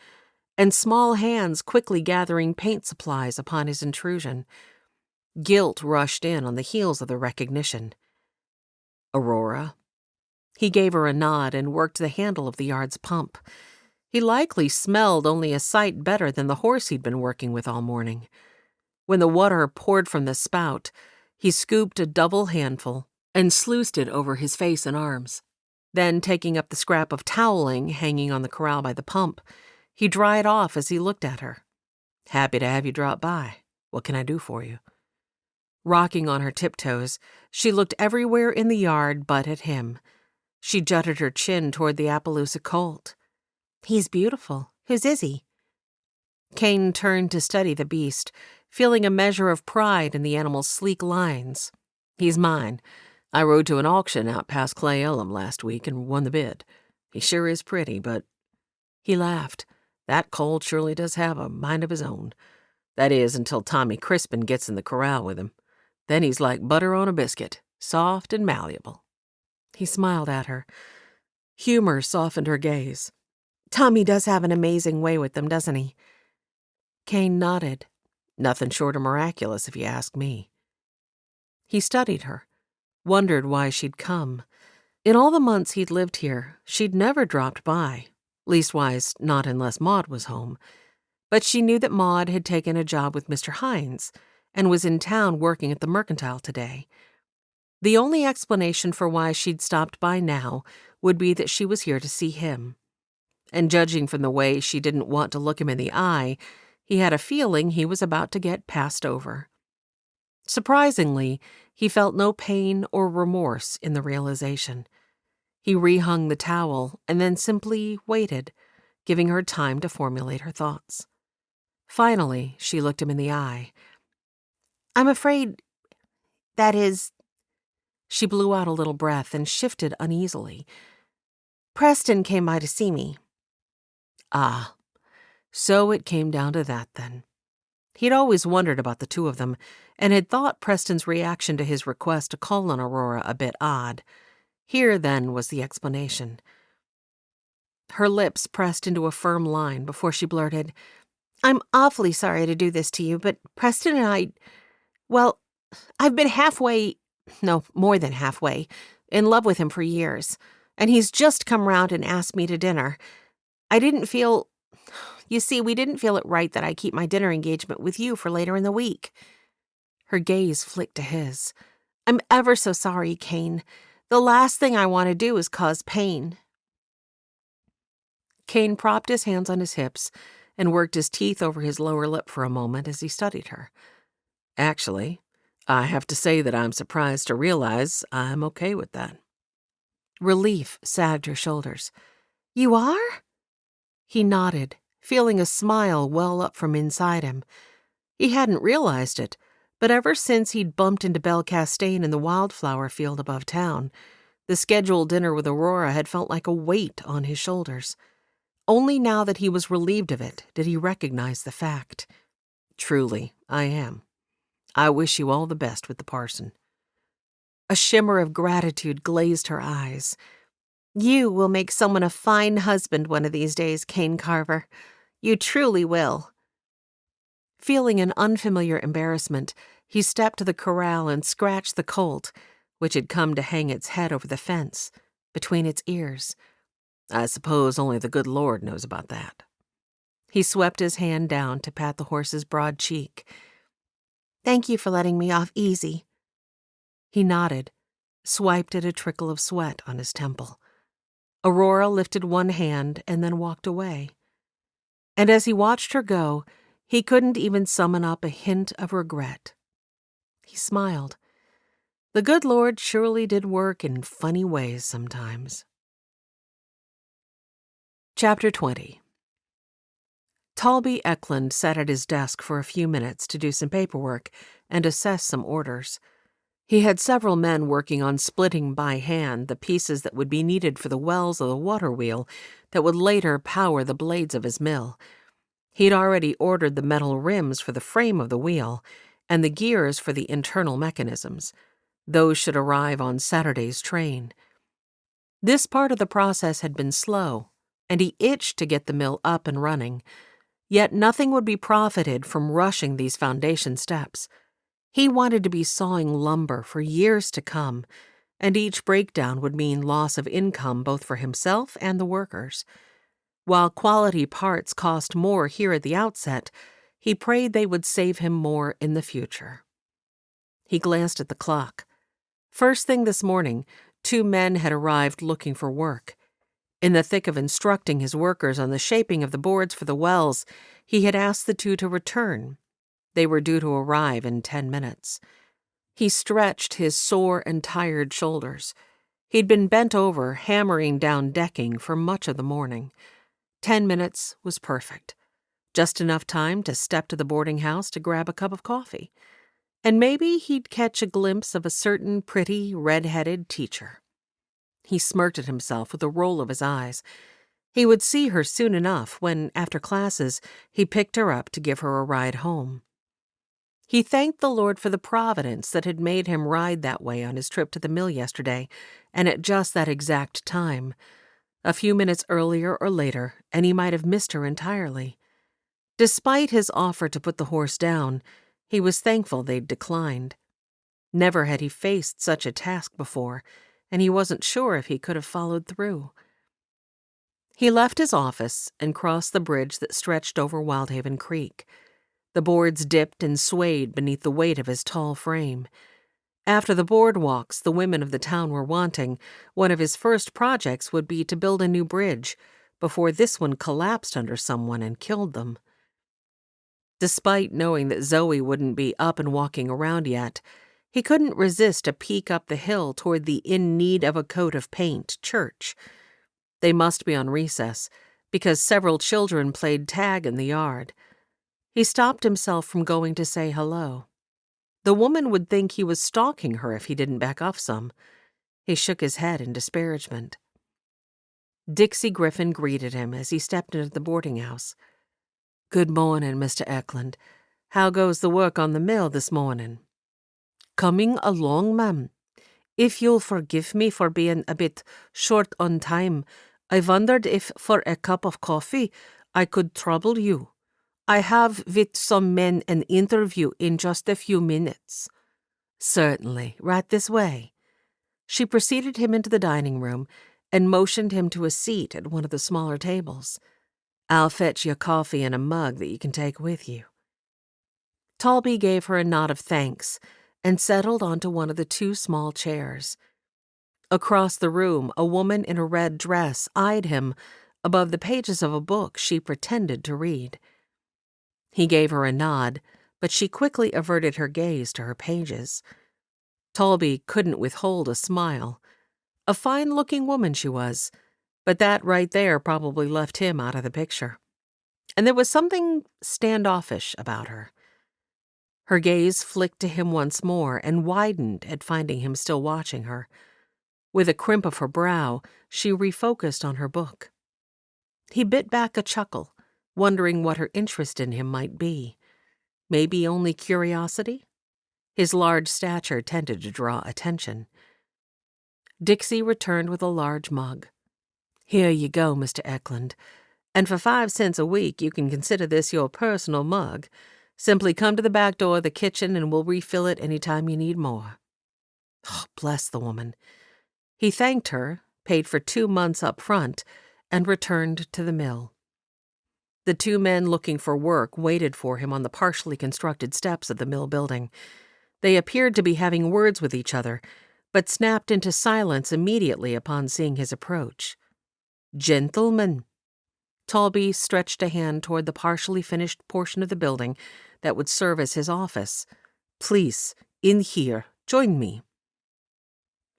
[SPEAKER 1] and small hands quickly gathering paint supplies upon his intrusion. Guilt rushed in on the heels of the recognition. Aurora. He gave her a nod and worked the handle of the yard's pump. He likely smelled only a sight better than the horse he'd been working with all morning. When the water poured from the spout, he scooped a double handful and sluiced it over his face and arms. Then, taking up the scrap of toweling hanging on the corral by the pump, he dried off as he looked at her. Happy to have you drop by. What can I do for you? Rocking on her tiptoes, she looked everywhere in the yard but at him. She jutted her chin toward the Appaloosa colt. He's beautiful. Whose is he? Kane turned to study the beast, feeling a measure of pride in the animal's sleek lines. He's mine. I rode to an auction out past Clay Elm last week and won the bid. He sure is pretty, but... He laughed. That colt surely does have a mind of his own. That is, until Tommy Crispin gets in the corral with him. Then he's like butter on a biscuit, soft and malleable. He smiled at her. Humor softened her gaze. Tommy does have an amazing way with them, doesn't he? Kane nodded. Nothing short of miraculous, if you ask me. He studied her, wondered why she'd come. In all the months he'd lived here, she'd never dropped by, leastwise not unless Maud was home. But she knew that Maud had taken a job with Mr. Hines and was in town working at the Mercantile today. The only explanation for why she'd stopped by now would be that she was here to see him. And judging from the way she didn't want to look him in the eye, He had a feeling he was about to get passed over. Surprisingly, he felt no pain or remorse in the realization. He rehung the towel and then simply waited, giving her time to formulate her thoughts. Finally, she looked him in the eye.
[SPEAKER 2] I'm afraid, that is,
[SPEAKER 1] she blew out a little breath and shifted uneasily.
[SPEAKER 2] Preston came by to see me.
[SPEAKER 1] Ah, so it came down to that then. He'd always wondered about the two of them, and had thought Preston's reaction to his request to call on Aurora a bit odd. Here, then, was the explanation. Her lips pressed into a firm line before she blurted,
[SPEAKER 2] I'm awfully sorry to do this to you, but Preston and well, I've been more than halfway, in love with him for years, and he's just come round and asked me to dinner. You see, we didn't feel it right that I keep my dinner engagement with you for later in the week.
[SPEAKER 1] Her gaze flicked to his.
[SPEAKER 2] I'm ever so sorry, Kane. The last thing I want to do is cause pain.
[SPEAKER 1] Kane propped his hands on his hips and worked his teeth over his lower lip for a moment as he studied her. Actually, I have to say that I'm surprised to realize I'm okay with that. Relief sagged her shoulders.
[SPEAKER 2] You are?
[SPEAKER 1] He nodded, feeling a smile well up from inside him. He hadn't realized it, but ever since he'd bumped into Belle Castaigne in the wildflower field above town, the scheduled dinner with Aurora had felt like a weight on his shoulders. Only now that he was relieved of it did he recognize the fact. Truly, I am. I wish you all the best with the parson. A shimmer of gratitude glazed her eyes.
[SPEAKER 2] You will make someone a fine husband one of these days, Kane Carver. You truly will.
[SPEAKER 1] Feeling an unfamiliar embarrassment, he stepped to the corral and scratched the colt, which had come to hang its head over the fence, between its ears. I suppose only the good Lord knows about that. He swept his hand down to pat the horse's broad cheek.
[SPEAKER 2] Thank you for letting me off easy.
[SPEAKER 1] He nodded, swiped at a trickle of sweat on his temple. Aurora lifted one hand and then walked away. And as he watched her go, he couldn't even summon up a hint of regret. He smiled. The good Lord surely did work in funny ways sometimes. Chapter 20. Talby Eklund sat at his desk for a few minutes to do some paperwork and assess some orders. He had several men working on splitting by hand the pieces that would be needed for the wells of the water wheel that would later power the blades of his mill. He'd already ordered the metal rims for the frame of the wheel and the gears for the internal mechanisms. Those should arrive on Saturday's train. This part of the process had been slow, and he itched to get the mill up and running. Yet nothing would be profited from rushing these foundation steps. He wanted to be sawing lumber for years to come, and each breakdown would mean loss of income both for himself and the workers. While quality parts cost more here at the outset, he prayed they would save him more in the future. He glanced at the clock. First thing this morning, 2 men had arrived looking for work. In the thick of instructing his workers on the shaping of the boards for the wells, he had asked the 2 to return. They were due to arrive in 10 minutes. He stretched his sore and tired shoulders. He'd been bent over, hammering down decking for much of the morning. 10 minutes was perfect. Just enough time to step to the boarding house to grab a cup of coffee. And maybe he'd catch a glimpse of a certain pretty, red-headed teacher. He smirked at himself with a roll of his eyes. He would see her soon enough when, after classes, he picked her up to give her a ride home. He thanked the Lord for the providence that had made him ride that way on his trip to the mill yesterday, and at just that exact time. A few minutes earlier or later, and he might have missed her entirely. Despite his offer to put the horse down, he was thankful they'd declined. Never had he faced such a task before, and he wasn't sure if he could have followed through. He left his office and crossed the bridge that stretched over Wyldhaven Creek. The boards dipped and swayed beneath the weight of his tall frame. After the boardwalks the women of the town were wanting, one of his first projects would be to build a new bridge, before this one collapsed under someone and killed them. Despite knowing that Zoe wouldn't be up and walking around yet, he couldn't resist a peek up the hill toward the in-need-of-a-coat-of-paint church. They must be on recess, because several children played tag in the yard. He stopped himself from going to say hello. The woman would think he was stalking her if he didn't back off some. He shook his head in disparagement. Dixie Griffin greeted him as he stepped into the boarding house. "Good morning, Mr. Eklund. How goes the work on the mill this morning?" "Coming along, ma'am. If you'll forgive me for being a bit short on time, I wondered if for a cup of coffee I could trouble you. I have with some men an interview in just a few minutes." "Certainly, right this way." She preceded him into the dining room and motioned him to a seat at one of the smaller tables. "I'll fetch you coffee in a mug that you can take with you." Talby gave her a nod of thanks and settled onto one of the two small chairs. Across the room, a woman in a red dress eyed him above the pages of a book she pretended to read. He gave her a nod, but she quickly averted her gaze to her pages. Talby couldn't withhold a smile. A fine-looking woman she was, but that right there probably left him out of the picture. And there was something standoffish about her. Her gaze flicked to him once more and widened at finding him still watching her. With a crimp of her brow, she refocused on her book. He bit back a chuckle, wondering what her interest in him might be. Maybe only curiosity? His large stature tended to draw attention. Dixie returned with a large mug. "Here you go, Mr. Eklund. And for 5 cents a week, you can consider this your personal mug. Simply come to the back door of the kitchen and we'll refill it any time you need more." Oh, bless the woman. He thanked her, paid for 2 months up front, and returned to the mill. The 2 men looking for work waited for him on the partially constructed steps of the mill building. They appeared to be having words with each other, but snapped into silence immediately upon seeing his approach. "Gentlemen." Talby stretched a hand toward the partially finished portion of the building that would serve as his office. "Please, in here, join me."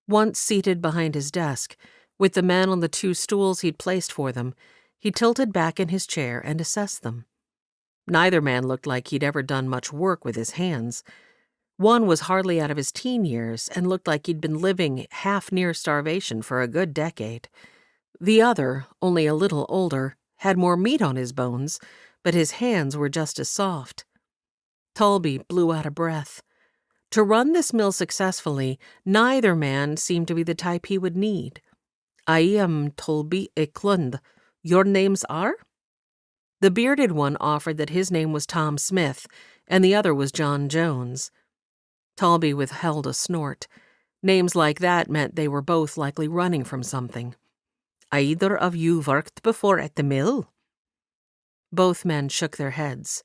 [SPEAKER 1] Once seated behind his desk, with the men on the 2 stools he'd placed for them, he tilted back in his chair and assessed them. Neither man looked like he'd ever done much work with his hands. One was hardly out of his teen years and looked like he'd been living half near starvation for a good decade. The other, only a little older, had more meat on his bones, but his hands were just as soft. Talby blew out a breath. To run this mill successfully, neither man seemed to be the type he would need. "I am Talby Eklund. Your names are?" The bearded one offered that his name was Tom Smith, and the other was John Jones. Talby withheld a snort. Names like that meant they were both likely running from something. "Either of you worked before at the mill?" Both men shook their heads.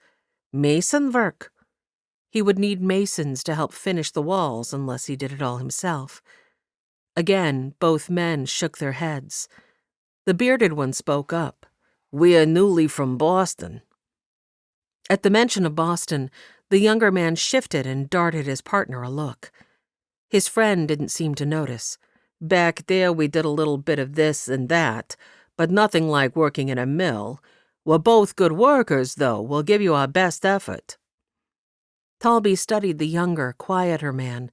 [SPEAKER 1] "Mason work." He would need masons to help finish the walls unless he did it all himself. Again, both men shook their heads. The bearded one spoke up. "We're newly from Boston." At the mention of Boston, the younger man shifted and darted his partner a look. His friend didn't seem to notice. "Back there we did a little bit of this and that, but nothing like working in a mill. We're both good workers, though. We'll give you our best effort." Talby studied the younger, quieter man.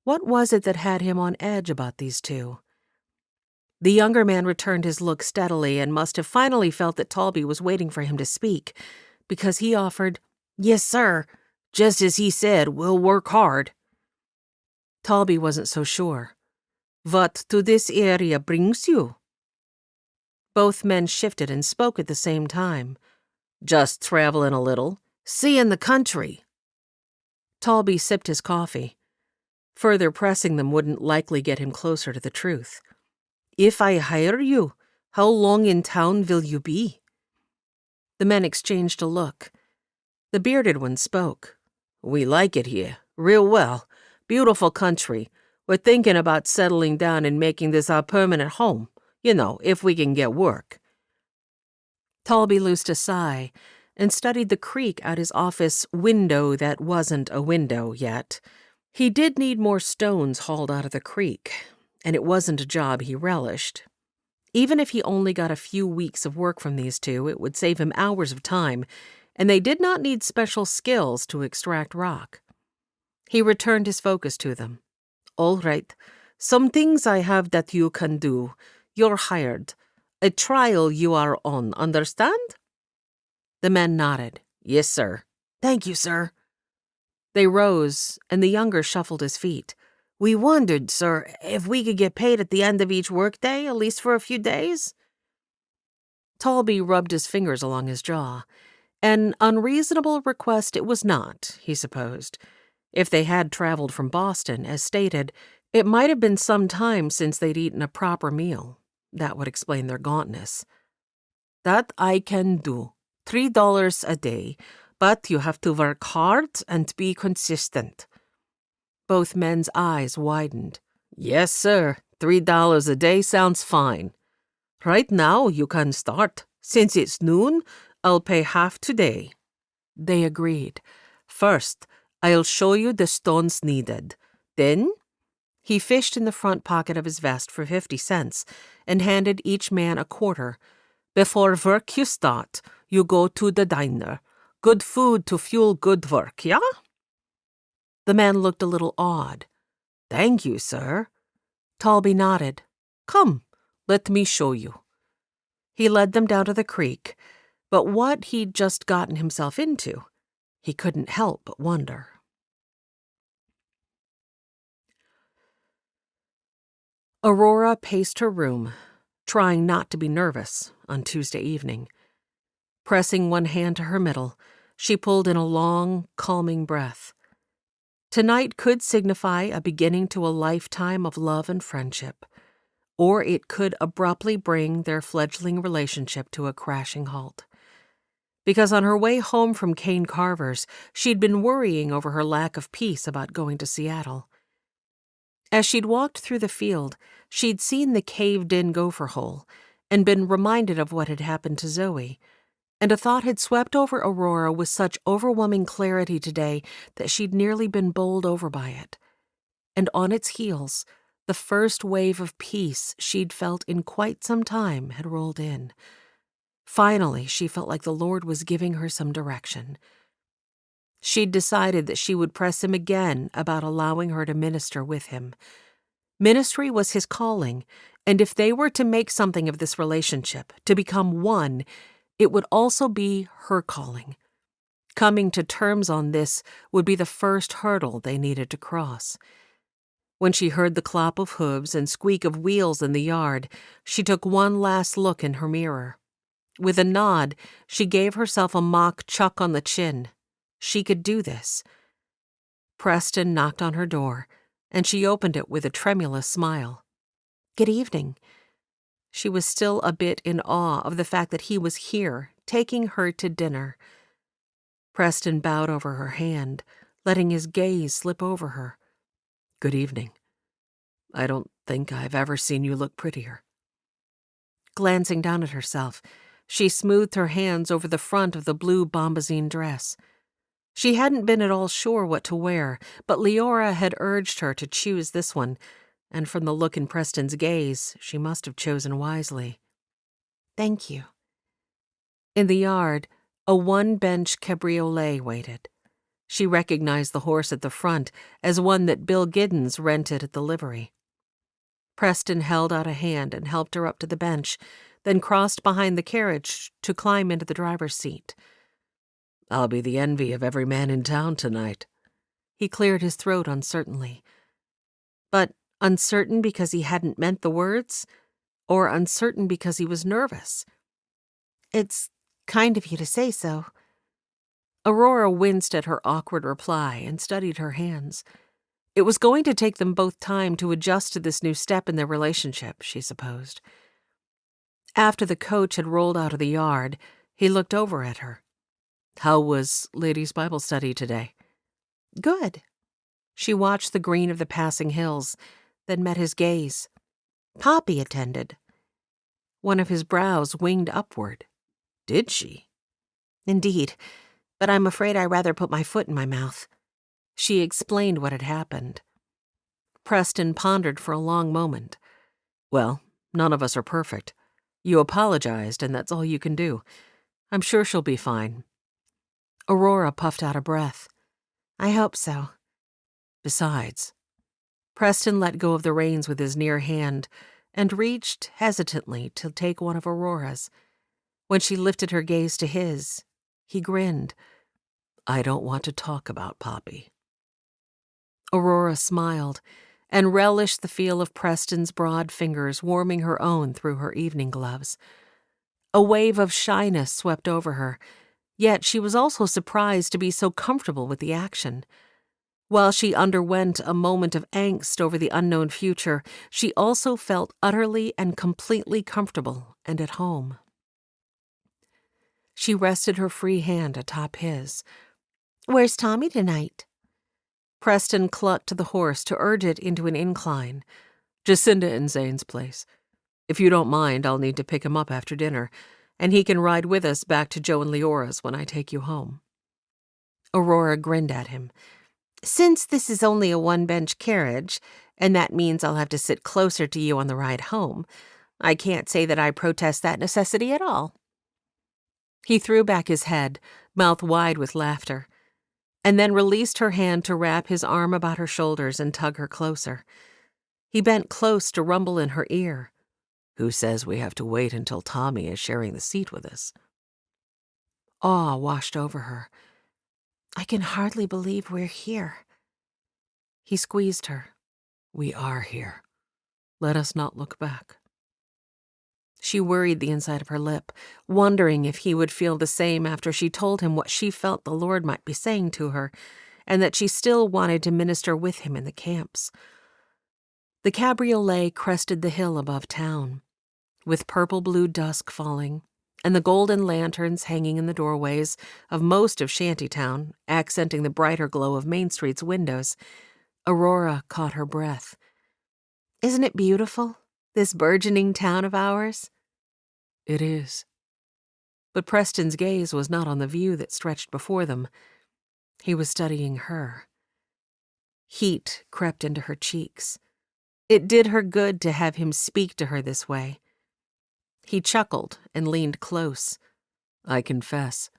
[SPEAKER 1] What was it that had him on edge about these 2? The younger man returned his look steadily and must have finally felt that Talby was waiting for him to speak, because he offered, "Yes, sir. Just as he said, we'll work hard." Talby wasn't so sure. "What to this area brings you?" Both men shifted and spoke at the same time. "Just traveling a little. Seeing the country." Talby sipped his coffee. Further pressing them wouldn't likely get him closer to the truth. "If I hire you, how long in town will you be?" The men exchanged a look. The bearded one spoke. "We like it here, real well. Beautiful country. We're thinking about settling down and making this our permanent home. You know, if we can get work." Talby loosed a sigh and studied the creek out his office window that wasn't a window yet. He did need more stones hauled out of the creek, and it wasn't a job he relished. Even if he only got a few weeks of work from these two, it would save him hours of time, and they did not need special skills to extract rock. He returned his focus to them. "All right. Some things I have that you can do. You're hired. A trial you are on, understand?" The men nodded. "Yes, sir." "Thank you, sir." They rose, and the younger shuffled his feet. "We wondered, sir, if we could get paid at the end of each workday, at least for a few days." Talby rubbed his fingers along his jaw. An unreasonable request it was not, he supposed. If they had traveled from Boston, as stated, it might have been some time since they'd eaten a proper meal. That would explain their gauntness. "That I can do. $3 a day, but you have to work hard and be consistent." Both men's eyes widened. "Yes, sir. $3 a day sounds fine. Right now you can start. Since it's noon, I'll pay half today." They agreed. "First, I'll show you the stones needed. Then—" He fished in the front pocket of his vest for 50 cents and handed each man a quarter. "Before work you start, you go to the diner. Good food to fuel good work, yeah?" The man looked a little awed. "Thank you, sir." Talby nodded. "Come, let me show you." He led them down to the creek, but what he'd just gotten himself into, he couldn't help but wonder. Aurora paced her room, trying not to be nervous on Tuesday evening. Pressing one hand to her middle, she pulled in a long, calming breath. Tonight could signify a beginning to a lifetime of love and friendship, or it could abruptly bring their fledgling relationship to a crashing halt. Because on her way home from Kane Carver's, she'd been worrying over her lack of peace about going to Seattle. As she'd walked through the field, she'd seen the caved-in gopher hole and been reminded of what had happened to Zoe, and a thought had swept over Aurora with such overwhelming clarity today that she'd nearly been bowled over by it. And on its heels, the first wave of peace she'd felt in quite some time had rolled in. Finally, she felt like the Lord was giving her some direction. She'd decided that she would press him again about allowing her to minister with him. Ministry was his calling, and if they were to make something of this relationship, to become one, it would also be her calling. Coming to terms on this would be the first hurdle they needed to cross. When she heard the clop of hooves and squeak of wheels in the yard, she took one last look in her mirror. With a nod, she gave herself a mock chuck on the chin. She could do this. Preston knocked on her door, and she opened it with a tremulous smile. "Good evening." She was still a bit in awe of the fact that he was here, taking her to dinner. Preston bowed over her hand, letting his gaze slip over her. "Good evening. I don't think I've ever seen you look prettier." Glancing down at herself, she smoothed her hands over the front of the blue bombazine dress. She hadn't been at all sure what to wear, but Leora had urged her to choose this one, and from the look in Preston's gaze, she must have chosen wisely. "Thank you." In the yard, a one-bench cabriolet waited. She recognized the horse at the front as one that Bill Giddens rented at the livery. Preston held out a hand and helped her up to the bench, then crossed behind the carriage to climb into the driver's seat. "I'll be the envy of every man in town tonight." He cleared his throat uncertainly. But uncertain because he hadn't meant the words, or uncertain because he was nervous? "It's kind of you to say so." Aurora winced at her awkward reply and studied her hands. It was going to take them both time to adjust to this new step in their relationship, she supposed. After the coach had rolled out of the yard, he looked over at her. "How was Ladies' Bible Study today?" "Good." She watched the green of the passing hills, then met his gaze. "Poppy attended." One of his brows winged upward. "Did she?"
[SPEAKER 2] Indeed, but I'm afraid I'd rather put my foot in my mouth."
[SPEAKER 1] She explained what had happened. Preston pondered for a long moment. "Well, none of us are perfect. You apologized, and that's all you can do. I'm sure she'll be fine." Aurora puffed out a breath.
[SPEAKER 2] "I hope so."
[SPEAKER 1] Besides, Preston let go of the reins with his near hand and reached hesitantly to take one of Aurora's. When she lifted her gaze to his, he grinned. "I don't want to talk about Poppy." Aurora smiled and relished the feel of Preston's broad fingers warming her own through her evening gloves. A wave of shyness swept over her, yet she was also surprised to be so comfortable with the action. While she underwent a moment of angst over the unknown future, she also felt utterly and completely comfortable and at home. She rested her free hand atop his.
[SPEAKER 2] "Where's Tommy tonight?"
[SPEAKER 1] Preston clucked to the horse to urge it into an incline. "Jacinda and Zane's place. If you don't mind, I'll need to pick him up after dinner, and he can ride with us back to Joe and Leora's when I take you home."
[SPEAKER 2] Aurora grinned at him. "Since this is only a one-bench carriage, and that means I'll have to sit closer to you on the ride home, I can't say that I protest that necessity at all."
[SPEAKER 1] He threw back his head, mouth wide with laughter, and then released her hand to wrap his arm about her shoulders and tug her closer. He bent close to rumble in her ear. "Who says we have to wait until Tommy is sharing the seat with us?" Awe washed over her.
[SPEAKER 2] "I can hardly believe we're here."
[SPEAKER 1] He squeezed her. "We are here. Let us not look back." She worried the inside of her lip, wondering if he would feel the same after she told him what she felt the Lord might be saying to her, and that she still wanted to minister with him in the camps. The cabriolet crested the hill above town, with purple-blue dusk falling, and the golden lanterns hanging in the doorways of most of Shantytown, accenting the brighter glow of Main Street's windows. Aurora caught her breath.
[SPEAKER 2] "Isn't it beautiful, this burgeoning town of ours?"
[SPEAKER 1] "It is." But Preston's gaze was not on the view that stretched before them. He was studying her. Heat crept into her cheeks. It did her good to have him speak to her this way. He chuckled and leaned close. "I confess,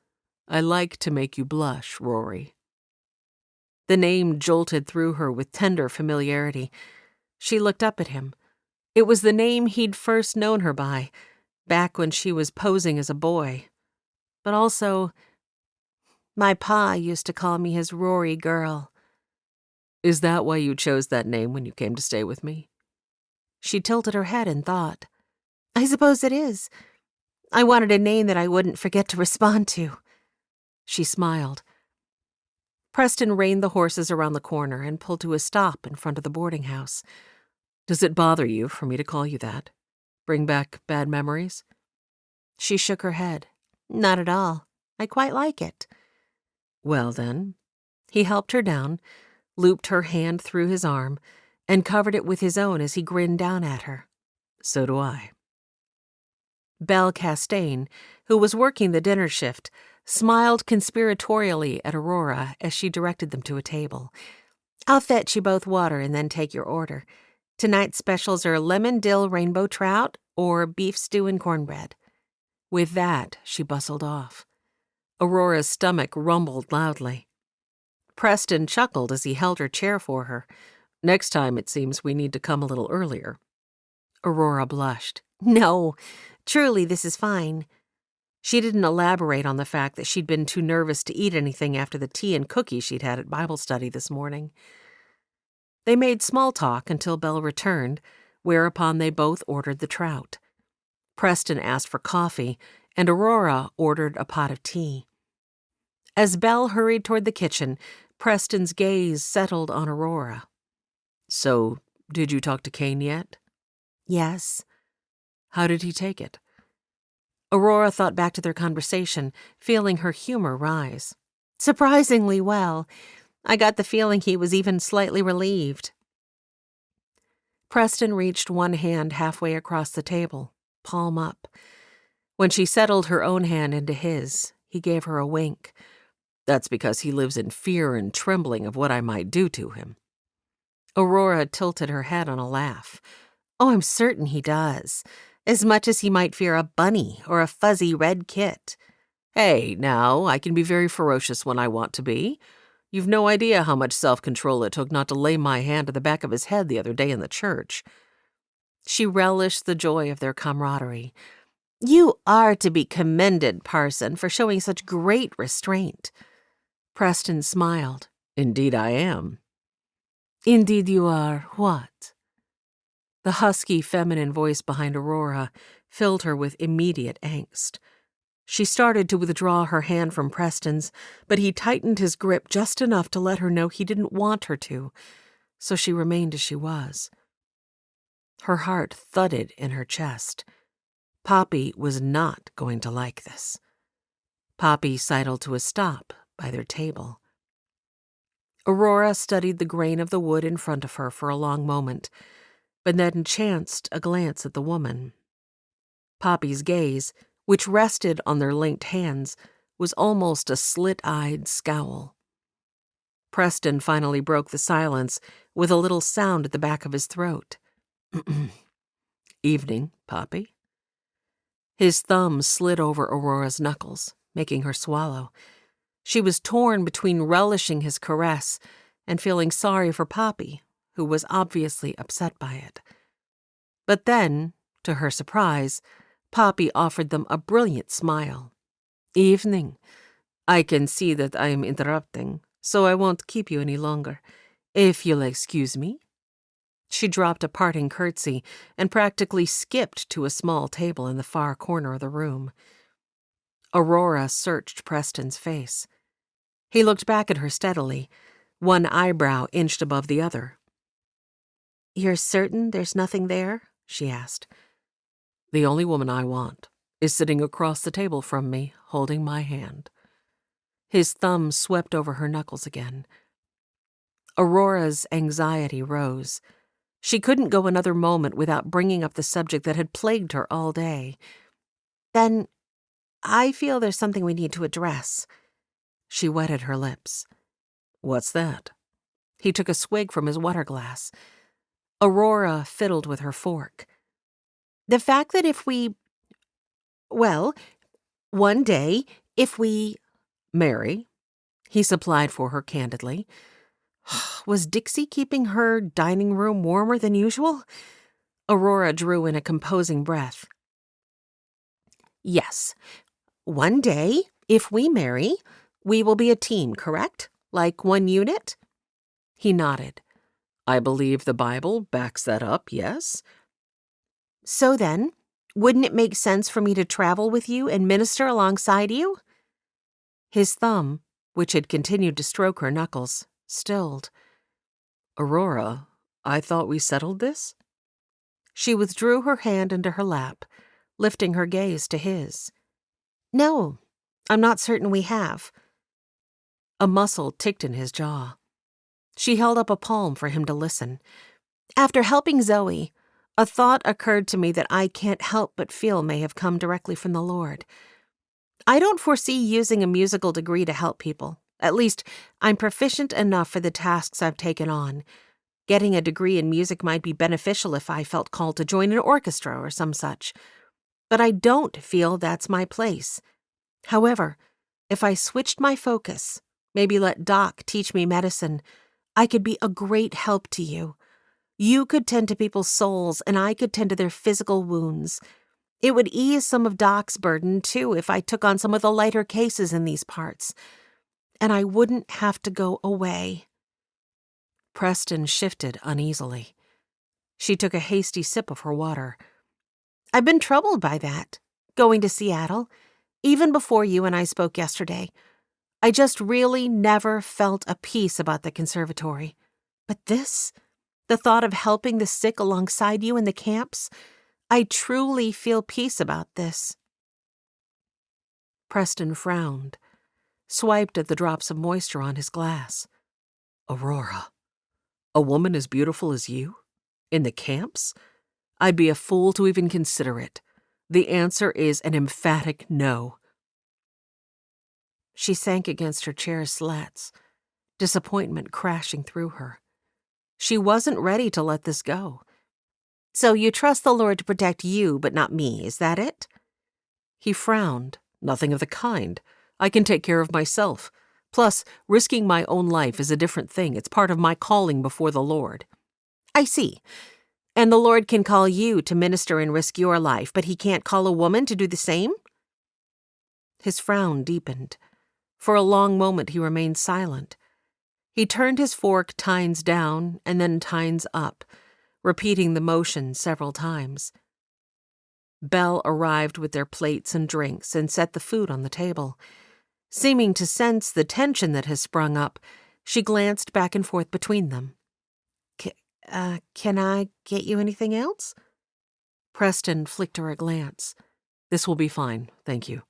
[SPEAKER 1] I like to make you blush, Rory." The name jolted through her with tender familiarity. She looked up at him. It was the name he'd first known her by, back when she was posing as a boy. But also,
[SPEAKER 2] "My pa used to call me his Rory girl."
[SPEAKER 1] "Is that why you chose that name when you came to stay with me?"
[SPEAKER 2] She tilted her head in thought. "I suppose it is. I wanted a name that I wouldn't forget to respond to."
[SPEAKER 1] She smiled. Preston reined the horses around the corner and pulled to a stop in front of the boarding house. "Does it bother you for me to call you that? Bring back bad memories?"
[SPEAKER 2] She shook her head. "Not at all. I quite like it."
[SPEAKER 1] "Well, then." He helped her down, looped her hand through his arm, and covered it with his own as he grinned down at her. "So do I." Belle Castaigne, who was working the dinner shift, smiled conspiratorially at Aurora as she directed them to a table.
[SPEAKER 2] "I'll fetch you both water and then take your order. Tonight's specials are lemon dill rainbow trout or beef stew and cornbread."
[SPEAKER 1] With that, she bustled off. Aurora's stomach rumbled loudly. Preston chuckled as he held her chair for her. "Next time, it seems we need to come a little earlier." Aurora blushed.
[SPEAKER 2] "No, truly, this is fine."
[SPEAKER 1] She didn't elaborate on the fact that she'd been too nervous to eat anything after the tea and cookies she'd had at Bible study this morning. They made small talk until Belle returned, whereupon they both ordered the trout. Preston asked for coffee, and Aurora ordered a pot of tea. As Belle hurried toward the kitchen, Preston's gaze settled on Aurora. "So, did you talk to Kane yet?"
[SPEAKER 2] "Yes."
[SPEAKER 1] "How did he take it?" Aurora thought back to their conversation, feeling her humor rise.
[SPEAKER 2] "Surprisingly well. I got the feeling he was even slightly relieved."
[SPEAKER 1] Preston reached one hand halfway across the table, palm up. When she settled her own hand into his, He gave her a wink. That's because he lives in fear and trembling of what I might do to him.
[SPEAKER 2] Aurora tilted her head on a laugh. Oh, I'm certain he does. As much as he might fear a bunny or a fuzzy red kit.
[SPEAKER 1] Hey, now, I can be very ferocious when I want to be. You've no idea how much self-control it took not to lay my hand to the back of his head the other day in the church.
[SPEAKER 2] She relished the joy of their camaraderie. You are to be commended, Parson, for showing such great restraint.
[SPEAKER 1] Preston smiled. Indeed I am.
[SPEAKER 2] Indeed you are what?
[SPEAKER 1] The husky feminine voice behind Aurora filled her with immediate angst. She started to withdraw her hand from Preston's, but he tightened his grip just enough to let her know he didn't want her to, so she remained as she was. Her heart thudded in her chest. Poppy was not going to like this. Poppy sidled to a stop by their table. Aurora studied the grain of the wood in front of her for a long moment, but then chanced a glance at the woman. Poppy's gaze, which rested on their linked hands, was almost a slit-eyed scowl. Preston finally broke the silence with a little sound at the back of his throat. Evening, Poppy. His thumb slid over Aurora's knuckles, making her swallow. She was torn between relishing his caress and feeling sorry for Poppy, who was obviously upset by it. But then, to her surprise, Poppy offered them a brilliant smile. Evening. I can see that I am interrupting, so I won't keep you any longer. If you'll excuse me. She dropped a parting curtsy and practically skipped to a small table in the far corner of the room. Aurora searched Preston's face. He looked back at her steadily, one eyebrow inched above the other.
[SPEAKER 2] You're certain there's nothing there? She asked.
[SPEAKER 1] The only woman I want is sitting across the table from me, holding my hand. His thumb swept over her knuckles again. Aurora's anxiety rose. She couldn't go another moment without bringing up the subject that had plagued her all day.
[SPEAKER 2] Then I feel there's something we need to address.
[SPEAKER 1] She wetted her lips. What's that? He took a swig from his water glass. Aurora fiddled with her fork.
[SPEAKER 2] The fact that one day, if we
[SPEAKER 1] marry, he supplied for her candidly.
[SPEAKER 2] Was Dixie keeping her dining room warmer than usual?
[SPEAKER 1] Aurora drew in a composing breath.
[SPEAKER 2] Yes. One day, if we marry, we will be a team, correct? Like one unit?
[SPEAKER 1] He nodded. I believe the Bible backs that up, yes?
[SPEAKER 2] So then, wouldn't it make sense for me to travel with you and minister alongside you?
[SPEAKER 1] His thumb, which had continued to stroke her knuckles, stilled. Aurora, I thought we settled this? She withdrew her hand into her lap, lifting her gaze to his.
[SPEAKER 2] No, I'm not certain we have.
[SPEAKER 1] A muscle ticked in his jaw. She held up a palm for him to listen.
[SPEAKER 2] After helping Zoe, a thought occurred to me that I can't help but feel may have come directly from the Lord. I don't foresee using a musical degree to help people. At least, I'm proficient enough for the tasks I've taken on. Getting a degree in music might be beneficial if I felt called to join an orchestra or some such. But I don't feel that's my place. However, if I switched my focus, maybe let Doc teach me medicine, I could be a great help to you. You could tend to people's souls, and I could tend to their physical wounds. It would ease some of Doc's burden, too, if I took on some of the lighter cases in these parts. And I wouldn't have to go away.
[SPEAKER 1] Preston shifted uneasily. She took a hasty sip of her water.
[SPEAKER 2] I've been troubled by that, going to Seattle, even before you and I spoke yesterday. I just really never felt a peace about the conservatory. But this, the thought of helping the sick alongside you in the camps, I truly feel peace about this.
[SPEAKER 1] Preston frowned, swiped at the drops of moisture on his glass. Aurora, a woman as beautiful as you? In the camps? I'd be a fool to even consider it. The answer is an emphatic no.
[SPEAKER 2] She sank against her chair's slats, disappointment crashing through her. She wasn't ready to let this go. So you trust the Lord to protect you, but not me, is that it?
[SPEAKER 1] He frowned. Nothing of the kind. I can take care of myself. Plus, risking my own life is a different thing. It's part of my calling before the Lord.
[SPEAKER 2] I see. And the Lord can call you to minister and risk your life, but he can't call a woman to do the same?
[SPEAKER 1] His frown deepened. For a long moment he remained silent. He turned his fork tines down and then tines up, repeating the motion several times. Belle arrived with their plates and drinks and set the food on the table. Seeming to sense the tension that has sprung up, she glanced back and forth between them.
[SPEAKER 2] Can I get you anything else?
[SPEAKER 1] Preston flicked her a glance. This will be fine, thank you.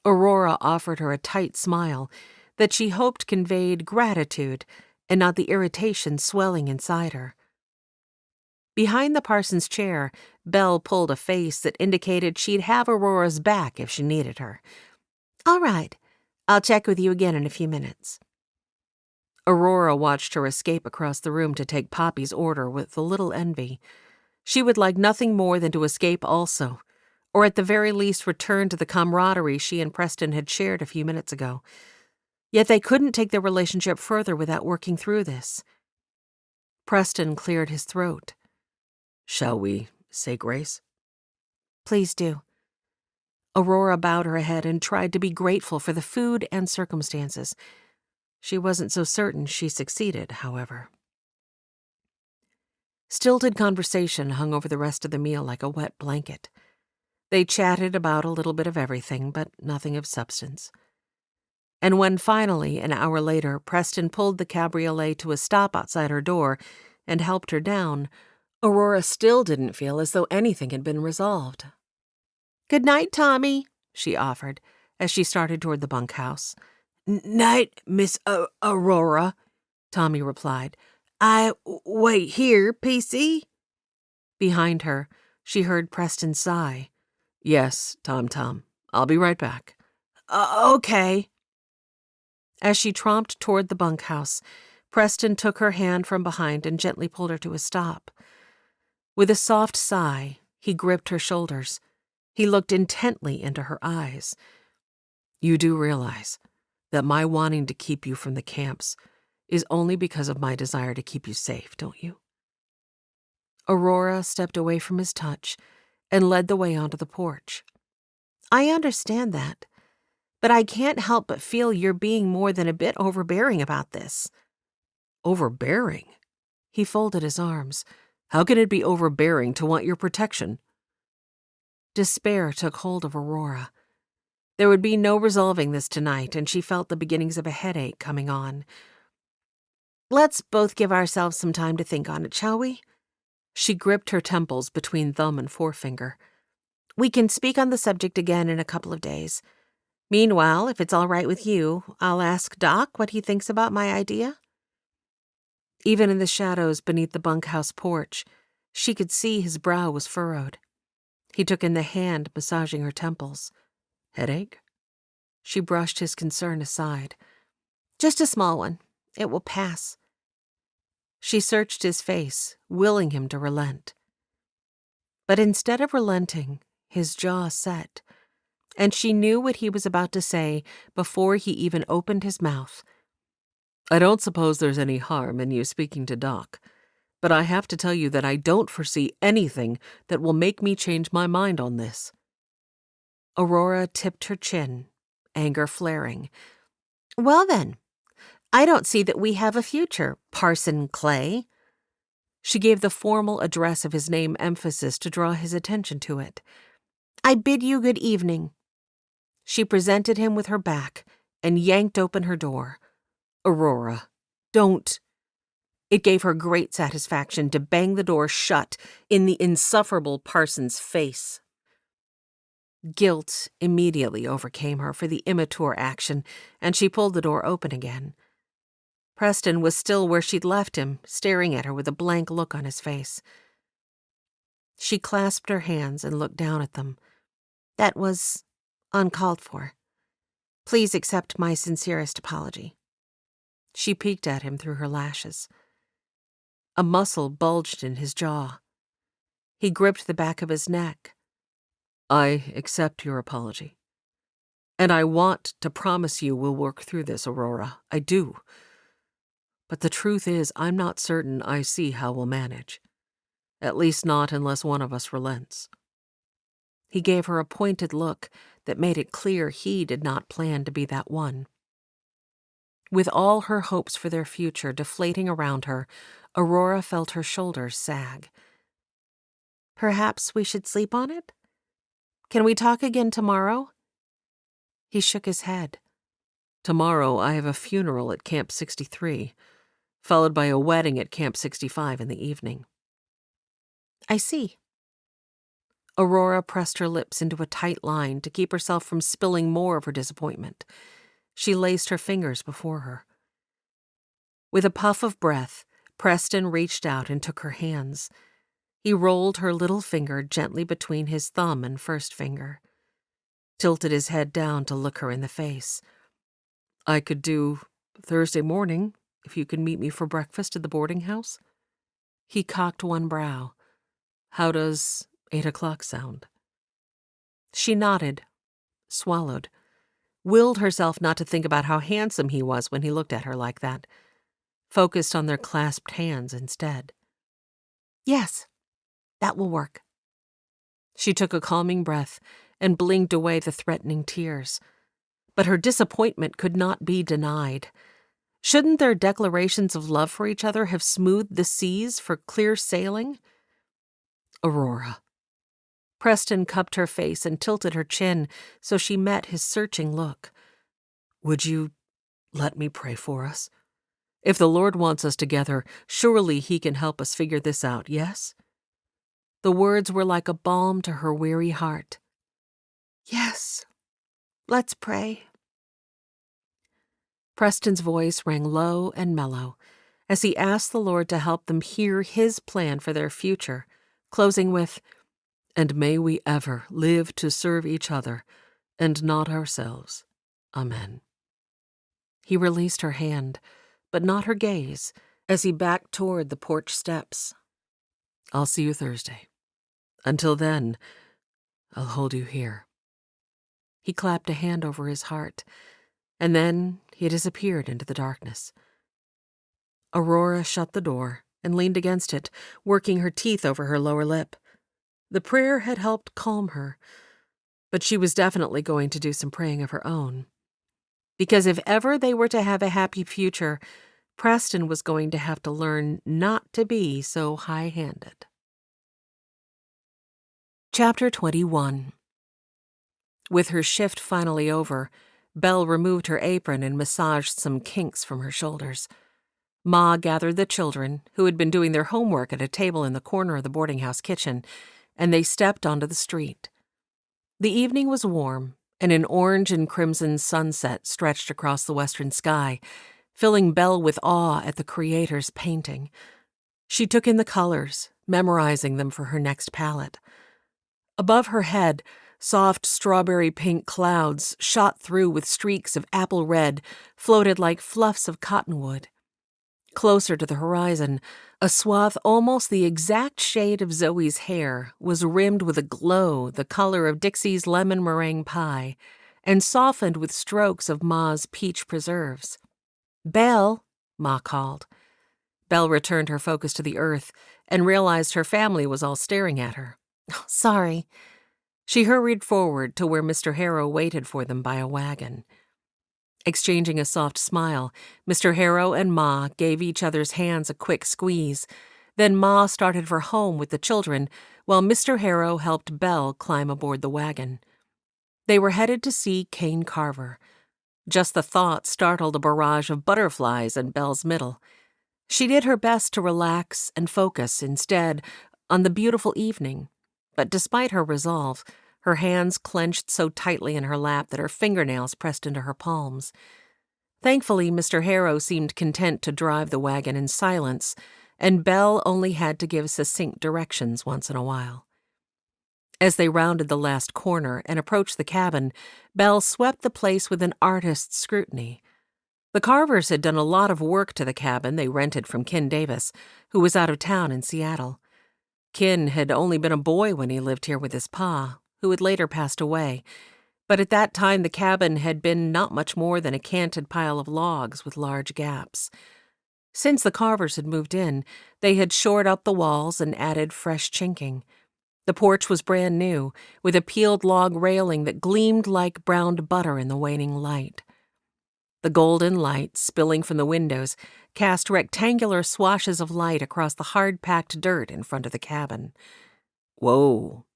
[SPEAKER 1] Aurora offered her a tight smile that she hoped conveyed gratitude and not the irritation swelling inside her. Behind the parson's chair, Belle pulled a face that indicated she'd have Aurora's back if she needed her.
[SPEAKER 2] All right, I'll check with you again in a few minutes.
[SPEAKER 1] Aurora watched her escape across the room to take Poppy's order with a little envy. She would like nothing more than to escape also, or at the very least return to the camaraderie she and Preston had shared a few minutes ago. Yet they couldn't take their relationship further without working through this. Preston cleared his throat. Shall we say grace?
[SPEAKER 2] Please do.
[SPEAKER 1] Aurora bowed her head and tried to be grateful for the food and circumstances. She wasn't so certain she succeeded, however. Stilted conversation hung over the rest of the meal like a wet blanket. They chatted about a little bit of everything, but nothing of substance. And when finally, an hour later, Preston pulled the cabriolet to a stop outside her door and helped her down, Aurora still didn't feel as though anything had been resolved.
[SPEAKER 2] Good night, Tommy,
[SPEAKER 1] she offered as she started toward the bunkhouse.
[SPEAKER 2] Night, Miss Aurora,
[SPEAKER 1] Tommy replied.
[SPEAKER 2] I wait here, PC?
[SPEAKER 1] Behind her, she heard Preston sigh. Yes, Tom. I'll be right back.
[SPEAKER 2] Okay.
[SPEAKER 1] As she tromped toward the bunkhouse, Preston took her hand from behind and gently pulled her to a stop. With a soft sigh, he gripped her shoulders. He looked intently into her eyes. You do realize that my wanting to keep you from the camps is only because of my desire to keep you safe, don't you? Aurora stepped away from his touch and led the way onto the porch.
[SPEAKER 2] I understand that, but I can't help but feel you're being more than a bit overbearing about this.
[SPEAKER 1] Overbearing? He folded his arms. How can it be overbearing to want your protection? Despair took hold of Aurora. There would be no resolving this tonight, and she felt the beginnings of a headache coming on.
[SPEAKER 2] Let's both give ourselves some time to think on it, shall we?
[SPEAKER 1] She gripped her temples between thumb and forefinger.
[SPEAKER 2] We can speak on the subject again in a couple of days. Meanwhile, if it's all right with you, I'll ask Doc what he thinks about my idea.
[SPEAKER 1] Even in the shadows beneath the bunkhouse porch, she could see his brow was furrowed. He took in the hand massaging her temples. Headache? She brushed his concern aside.
[SPEAKER 2] Just a small one. It will pass.
[SPEAKER 1] She searched his face, willing him to relent. But instead of relenting, his jaw set, and she knew what he was about to say before he even opened his mouth. I don't suppose there's any harm in you speaking to Doc, but I have to tell you that I don't foresee anything that will make me change my mind on this. Aurora tipped her chin, anger flaring.
[SPEAKER 2] Well then, I don't see that we have a future, Parson Clay.
[SPEAKER 1] She gave the formal address of his name emphasis to draw his attention to it.
[SPEAKER 2] I bid you good evening.
[SPEAKER 1] She presented him with her back and yanked open her door. Aurora, don't. It gave her great satisfaction to bang the door shut in the insufferable parson's face. Guilt immediately overcame her for the immature action, and she pulled the door open again. Preston was still where she'd left him, staring at her with a blank look on his face. She clasped her hands and looked down at them.
[SPEAKER 2] That was uncalled for. Please accept my sincerest apology." She peeked at him through her lashes. A muscle bulged in his jaw. He gripped the back of his neck. "I accept your apology. And I want to promise you we'll work through this, Aurora. I do. But the truth is, I'm not certain I see how we'll manage. At least not unless one of us relents." He gave her a pointed look that made it clear he did not plan to be that one. With all her hopes for their future deflating around her, Aurora felt her shoulders sag. "Perhaps we should sleep on it? Can we talk again tomorrow?" He shook his head. "Tomorrow I have a funeral at Camp 63, followed by a wedding at Camp 65 in the evening." "I see." Aurora pressed her lips into a tight line to keep herself from spilling more of her disappointment. She laced her fingers before her. With a puff of breath, Preston reached out and took her hands. He rolled her little finger gently between his thumb and first finger, tilted his head down to look her in the face. "I could do Thursday morning, if you can meet me for breakfast at the boarding house." He cocked one brow. "How does 8 o'clock sound?" She nodded, swallowed, willed herself not to think about how handsome he was when he looked at her like that, focused on their clasped hands instead. "Yes, that will work." She took a calming breath and blinked away the threatening tears. But her disappointment could not be denied. Shouldn't their declarations of love for each other have smoothed the seas for clear sailing? "Aurora." Preston cupped her face and tilted her chin so she met his searching look. "Would you let me pray for us? If the Lord wants us together, surely He can help us figure this out, yes?" The words were like a balm to her weary heart. "Yes, let's pray." Preston's voice rang low and mellow as he asked the Lord to help them hear His plan for their future, closing with, "And may we ever live to serve each other and not ourselves. Amen." He released her hand, but not her gaze, as he backed toward the porch steps. "I'll see you Thursday. Until then, I'll hold you here." He clapped a hand over his heart, and then he disappeared into the darkness. Aurora shut the door and leaned against it, working her teeth over her lower lip. The prayer had helped calm her, but she was definitely going to do some praying of her own. Because if ever they were to have a happy future, Preston was going to have to learn not to be so high-handed. Chapter 21. With her shift finally over, Belle removed her apron and massaged some kinks from her shoulders. Ma gathered the children, who had been doing their homework at a table in the corner of the boarding house kitchen, and they stepped onto the street. The evening was warm, and an orange and crimson sunset stretched across the western sky, filling Belle with awe at the Creator's painting. She took in the colors, memorizing them for her next palette. Above her head, soft strawberry-pink clouds, shot through with streaks of apple red, floated like fluffs of cottonwood. Closer to the horizon, a swath almost the exact shade of Zoe's hair was rimmed with a glow the color of Dixie's lemon meringue pie and softened with strokes of Ma's peach preserves. "Belle," Ma called. Belle returned her focus to the earth and realized her family was all staring at her. "Sorry." She hurried forward to where Mr. Harrow waited for them by a wagon. Exchanging a soft smile, Mr. Harrow and Ma gave each other's hands a quick squeeze. Then Ma started for home with the children, while Mr. Harrow helped Belle climb aboard the wagon. They were headed to see Kane Carver. Just the thought startled a barrage of butterflies in Belle's middle. She did her best to relax and focus instead on the beautiful evening, but despite her resolve, her hands clenched so tightly in her lap that her fingernails pressed into her palms. Thankfully, Mr. Harrow seemed content to drive the wagon in silence, and Belle only had to give succinct directions once in a while.
[SPEAKER 1] As they rounded the last corner and approached the cabin, Belle swept the place with an artist's scrutiny. The Carvers had done a lot of work to the cabin they rented from Ken Davis, who was out of town in Seattle. Ken had only been a boy when he lived here with his pa, who had later passed away, but at that time the cabin had been not much more than a canted pile of logs with large gaps. Since the Carvers had moved in, they had shored up the walls and added fresh chinking. The porch was brand new, with a peeled log railing that gleamed like browned butter in the waning light. The golden light, spilling from the windows, cast rectangular swashes of light across the hard-packed dirt in front of the cabin. Whoa.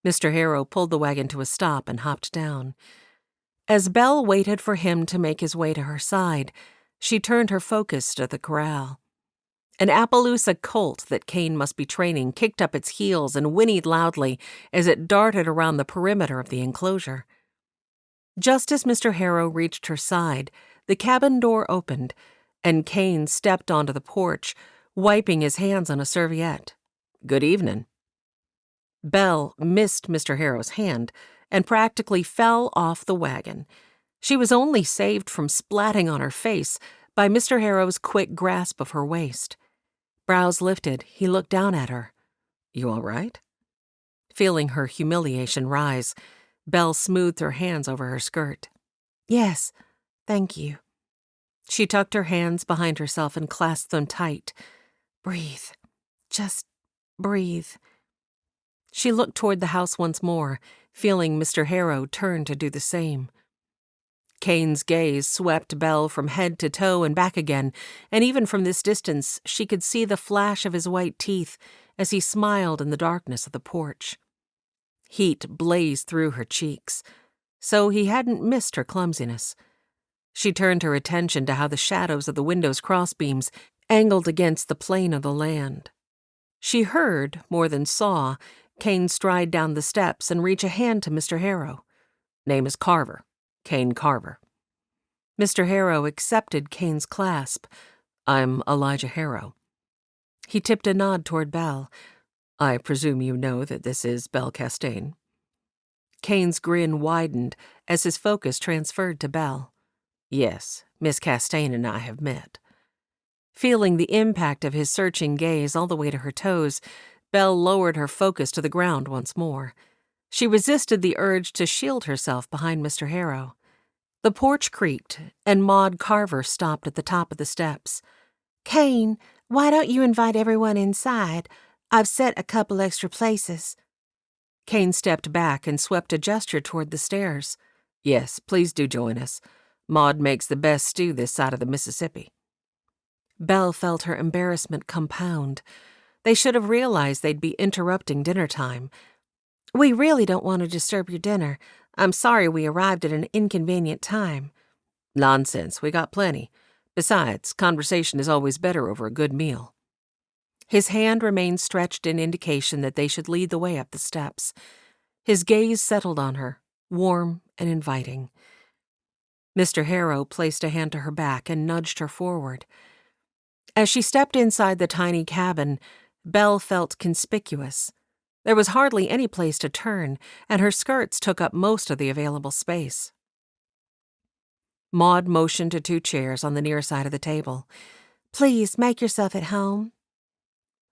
[SPEAKER 1] Mr. Harrow pulled the wagon to a stop and hopped down. As Belle waited for him to make his way to her side, she turned her focus to the corral. An Appaloosa colt that Kane must be training kicked up its heels and whinnied loudly as it darted around the perimeter of the enclosure. Just as Mr. Harrow reached her side, the cabin door opened, and Kane stepped onto the porch, wiping his hands on a serviette. "Good evening." Belle missed Mr. Harrow's hand and practically fell off the wagon. She was only saved from splatting on her face by Mr. Harrow's quick grasp of her waist. Brows lifted, he looked down at her. "You all right?" Feeling her humiliation rise, Belle smoothed her hands over her skirt. "Yes, thank you." She tucked her hands behind herself and clasped them tight. "Breathe. Just breathe." She looked toward the house once more, feeling Mr. Harrow turn to do the same. Kane's gaze swept Belle from head to toe and back again, and even from this distance she could see the flash of his white teeth as he smiled in the darkness of the porch. Heat blazed through her cheeks, so he hadn't missed her clumsiness. She turned her attention to how the shadows of the window's crossbeams angled against the plane of the land. She heard, more than saw, Kane stride down the steps and reach a hand to Mr. Harrow. "Name is Carver. Kane Carver." Mr. Harrow accepted Kane's clasp. "I'm Elijah Harrow." He tipped a nod toward Belle. "I presume you know that this is Belle Castaigne." Kane's grin widened as his focus transferred to Belle. "Yes, Miss Castaigne and I have met." Feeling the impact of his searching gaze all the way to her toes, Belle lowered her focus to the ground once more. She resisted the urge to shield herself behind Mr. Harrow. The porch creaked, and Maud Carver stopped at the top of the steps. "Kane, why don't you invite everyone inside? I've set a couple extra places." Kane stepped back and swept a gesture toward the stairs. "Yes, please do join us. Maud makes the best stew this side of the Mississippi." Belle felt her embarrassment compound. They should have realized they'd be interrupting dinner time. "We really don't want to disturb your dinner. I'm sorry we arrived at an inconvenient time." "Nonsense, we got plenty. Besides, conversation is always better over a good meal." His hand remained stretched in indication that they should lead the way up the steps. His gaze settled on her, warm and inviting. Mr. Harrow placed a hand to her back and nudged her forward. As she stepped inside the tiny cabin, Belle felt conspicuous. There was hardly any place to turn, and her skirts took up most of the available space. Maud motioned to 2 chairs on the near side of the table. "Please make yourself at home."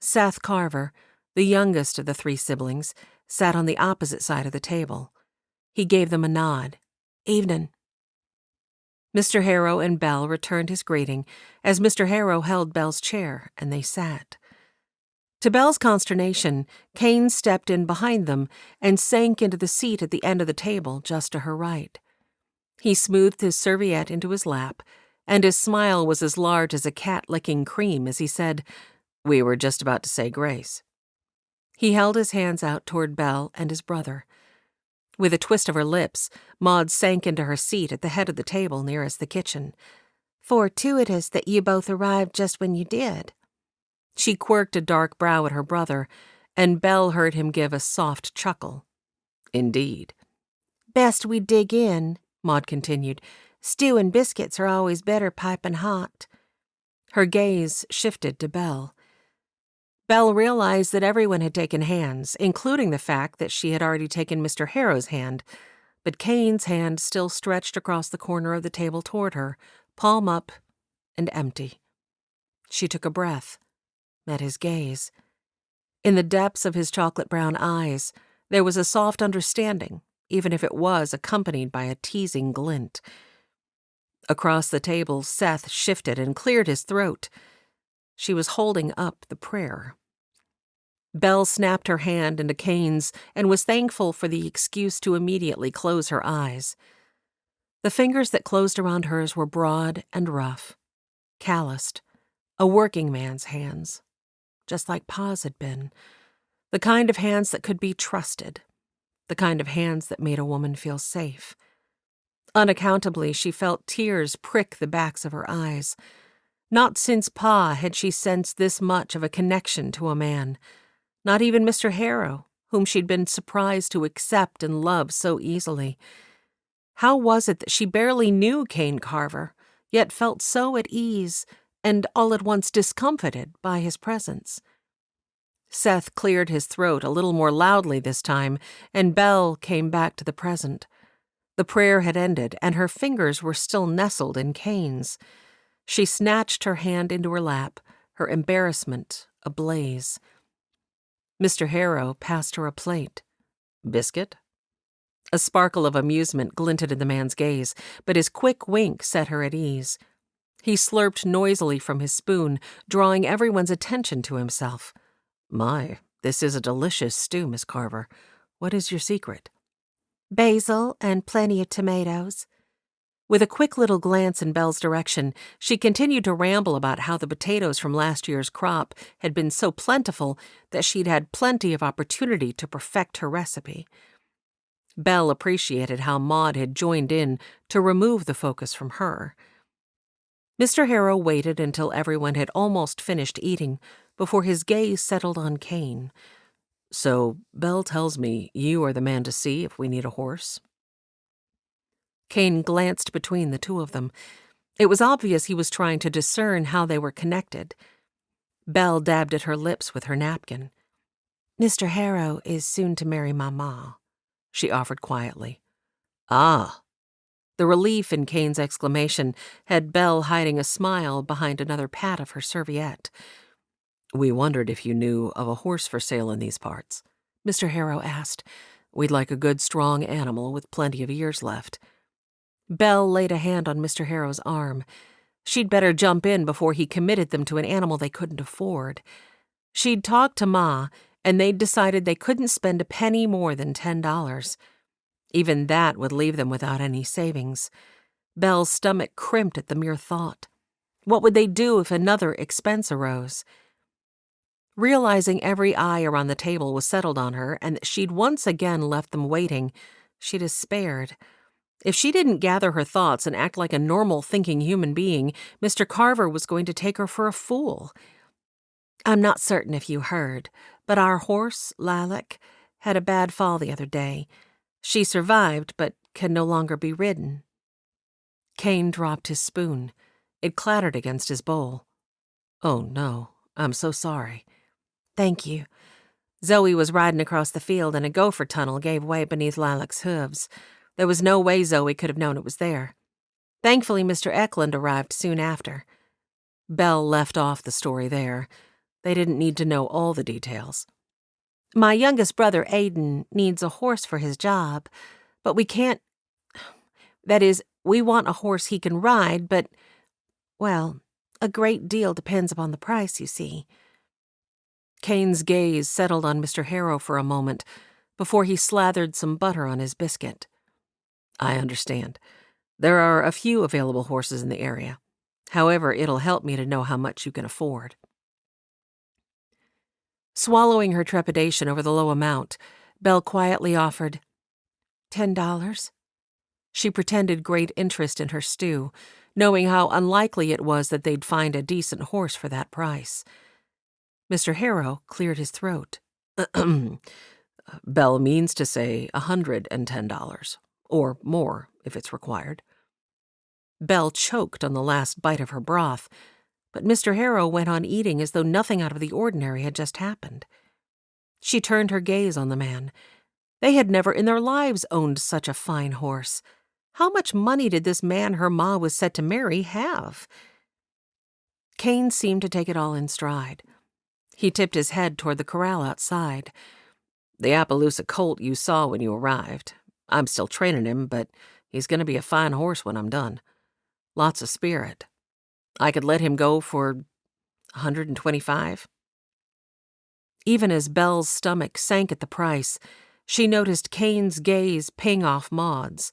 [SPEAKER 1] Seth Carver, the youngest of the 3 siblings, sat on the opposite side of the table. He gave them a nod. "Evening." Mr. Harrow and Belle returned his greeting as Mr. Harrow held Belle's chair, and they sat. To Belle's consternation, Kane stepped in behind them and sank into the seat at the end of the table just to her right. He smoothed his serviette into his lap, and his smile was as large as a cat licking cream as he said, "We were just about to say grace." He held his hands out toward Belle and his brother. With a twist of her lips, Maud sank into her seat at the head of the table nearest the kitchen. "Fortuitous that you both arrived just when you did." She quirked a dark brow at her brother, and Belle heard him give a soft chuckle. "Indeed." "Best we dig in," Maud continued. "Stew and biscuits are always better piping hot." Her gaze shifted to Belle. Belle realized that everyone had taken hands, including the fact that she had already taken Mr. Harrow's hand, but Kane's hand still stretched across the corner of the table toward her, palm up and empty. She took a breath, met his gaze. In the depths of his chocolate-brown eyes, there was a soft understanding, even if it was accompanied by a teasing glint. Across the table, Seth shifted and cleared his throat. She was holding up the prayer. Belle snapped her hand into Kane's and was thankful for the excuse to immediately close her eyes. The fingers that closed around hers were broad and rough, calloused, a working man's hands, just like Pa's had been, the kind of hands that could be trusted, the kind of hands that made a woman feel safe. Unaccountably, she felt tears prick the backs of her eyes. Not since Pa had she sensed this much of a connection to a man, not even Mr. Harrow, whom she'd been surprised to accept and love so easily. How was it that she barely knew Kane Carver, yet felt so at ease and all at once discomfited by his presence? Seth cleared his throat a little more loudly this time, and Belle came back to the present. The prayer had ended, and her fingers were still nestled in Kane's. She snatched her hand into her lap, her embarrassment ablaze. Mr. Harrow passed her a plate. Biscuit? A sparkle of amusement glinted in the man's gaze, but his quick wink set her at ease. He slurped noisily from his spoon, drawing everyone's attention to himself. My, this is a delicious stew, Miss Carver. What is your secret?
[SPEAKER 2] Basil and plenty of tomatoes.
[SPEAKER 1] With a quick little glance in Belle's direction, she continued to ramble about how the potatoes from last year's crop had been so plentiful that she'd had plenty of opportunity to perfect her recipe. Belle appreciated how Maud had joined in to remove the focus from her. Mr. Harrow waited until everyone had almost finished eating before his gaze settled on Kane. So, Belle tells me you are the man to see if we need a horse? Kane glanced between the two of them. It was obvious he was trying to discern how they were connected. Belle dabbed at her lips with her napkin.
[SPEAKER 2] Mr. Harrow is soon to marry my ma,
[SPEAKER 1] she offered quietly. Ah. The relief in Kane's exclamation had Belle hiding a smile behind another pat of her serviette. We wondered if you knew of a horse for sale in these parts, Mr. Harrow asked. We'd like a good, strong animal with plenty of years left. Belle laid a hand on Mr. Harrow's arm. She'd better jump in before he committed them to an animal they couldn't afford. She'd talked to Ma, and they'd decided they couldn't spend a penny more than $10. Even that would leave them without any savings. Belle's stomach crimped at the mere thought. What would they do if another expense arose? Realizing every eye around the table was settled on her and that she'd once again left them waiting, she despaired. If she didn't gather her thoughts and act like a normal thinking human being, Mr. Carver was going to take her for a fool.
[SPEAKER 2] I'm not certain if you heard, but our horse, Lilac, had a bad fall the other day. She survived, but can no longer be ridden.
[SPEAKER 1] Kane dropped his spoon. It clattered against his bowl. Oh, no. I'm so sorry.
[SPEAKER 2] Thank you. Zoe was riding across the field and a gopher tunnel gave way beneath Lilac's hooves. There was no way Zoe could have known it was there. Thankfully, Mr. Eklund arrived soon after.
[SPEAKER 1] Belle left off the story there. They didn't need to know all the details.
[SPEAKER 2] My youngest brother, Aiden, needs a horse for his job, but we can't... That is, we want a horse he can ride, but, well, a great deal depends upon the price, you see.
[SPEAKER 1] Kane's gaze settled on Mr. Harrow for a moment before he slathered some butter on his biscuit. I understand. There are a few available horses in the area. However, it'll help me to know how much you can afford. Swallowing her trepidation over the low amount, Belle quietly offered,
[SPEAKER 2] $10.
[SPEAKER 1] She pretended great interest in her stew, knowing how unlikely it was that they'd find a decent horse for that price. Mr. Harrow cleared his throat. Belle means to say $110, or more if it's required. Belle choked on the last bite of her broth,
[SPEAKER 2] But Mr. Harrow went on eating as though nothing out of the ordinary had just happened. She turned her gaze on the man. They had never in their lives owned such a fine horse. How much money did this man her ma was set to marry have? Kane seemed to take it all in stride. He tipped his head toward the corral outside. "The Appaloosa colt you saw when you arrived. I'm still training him, but he's going to be a fine horse when I'm done. Lots of spirit. I could let him go for $125. Even as Belle's stomach sank at the price, she noticed Kane's gaze ping off Maud's.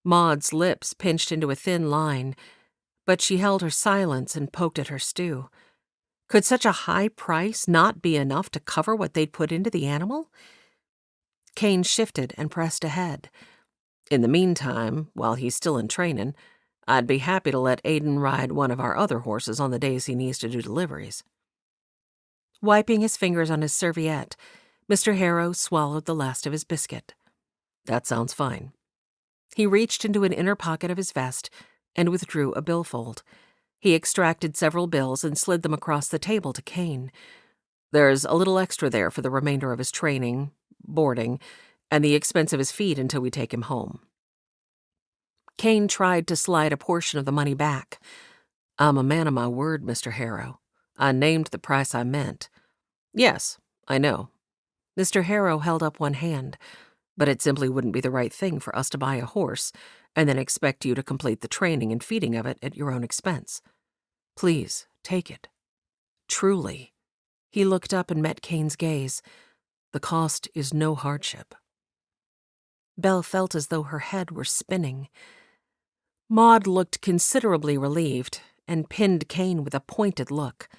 [SPEAKER 2] Maud's lips pinched into a thin line, but she held her silence and poked at her stew. Could such a high price not be enough to cover what they'd put into the animal? Kane shifted and pressed ahead. "In the meantime, while he's still in training, I'd be happy to let Aiden ride one of our other horses on the days he needs to do deliveries." Wiping his fingers on his serviette, Mr. Harrow swallowed the last of his biscuit. "That sounds fine." He reached into an inner pocket of his vest and withdrew a billfold. He extracted several bills and slid them across the table to Kane. "There's a little extra there for the remainder of his training, boarding, and the expense of his feed until we take him home." Kane tried to slide a portion of the money back. "I'm a man of my word, Mr. Harrow. I named the price I meant." "Yes, I know." Mr. Harrow held up one hand. "But it simply wouldn't be the right thing for us to buy a horse and then expect you to complete the training and feeding of it at your own expense. Please, take it. Truly." He looked up and met Kane's gaze. "The cost is no hardship." Belle felt as though her head were spinning. Maud looked considerably relieved and pinned Kane with a pointed look.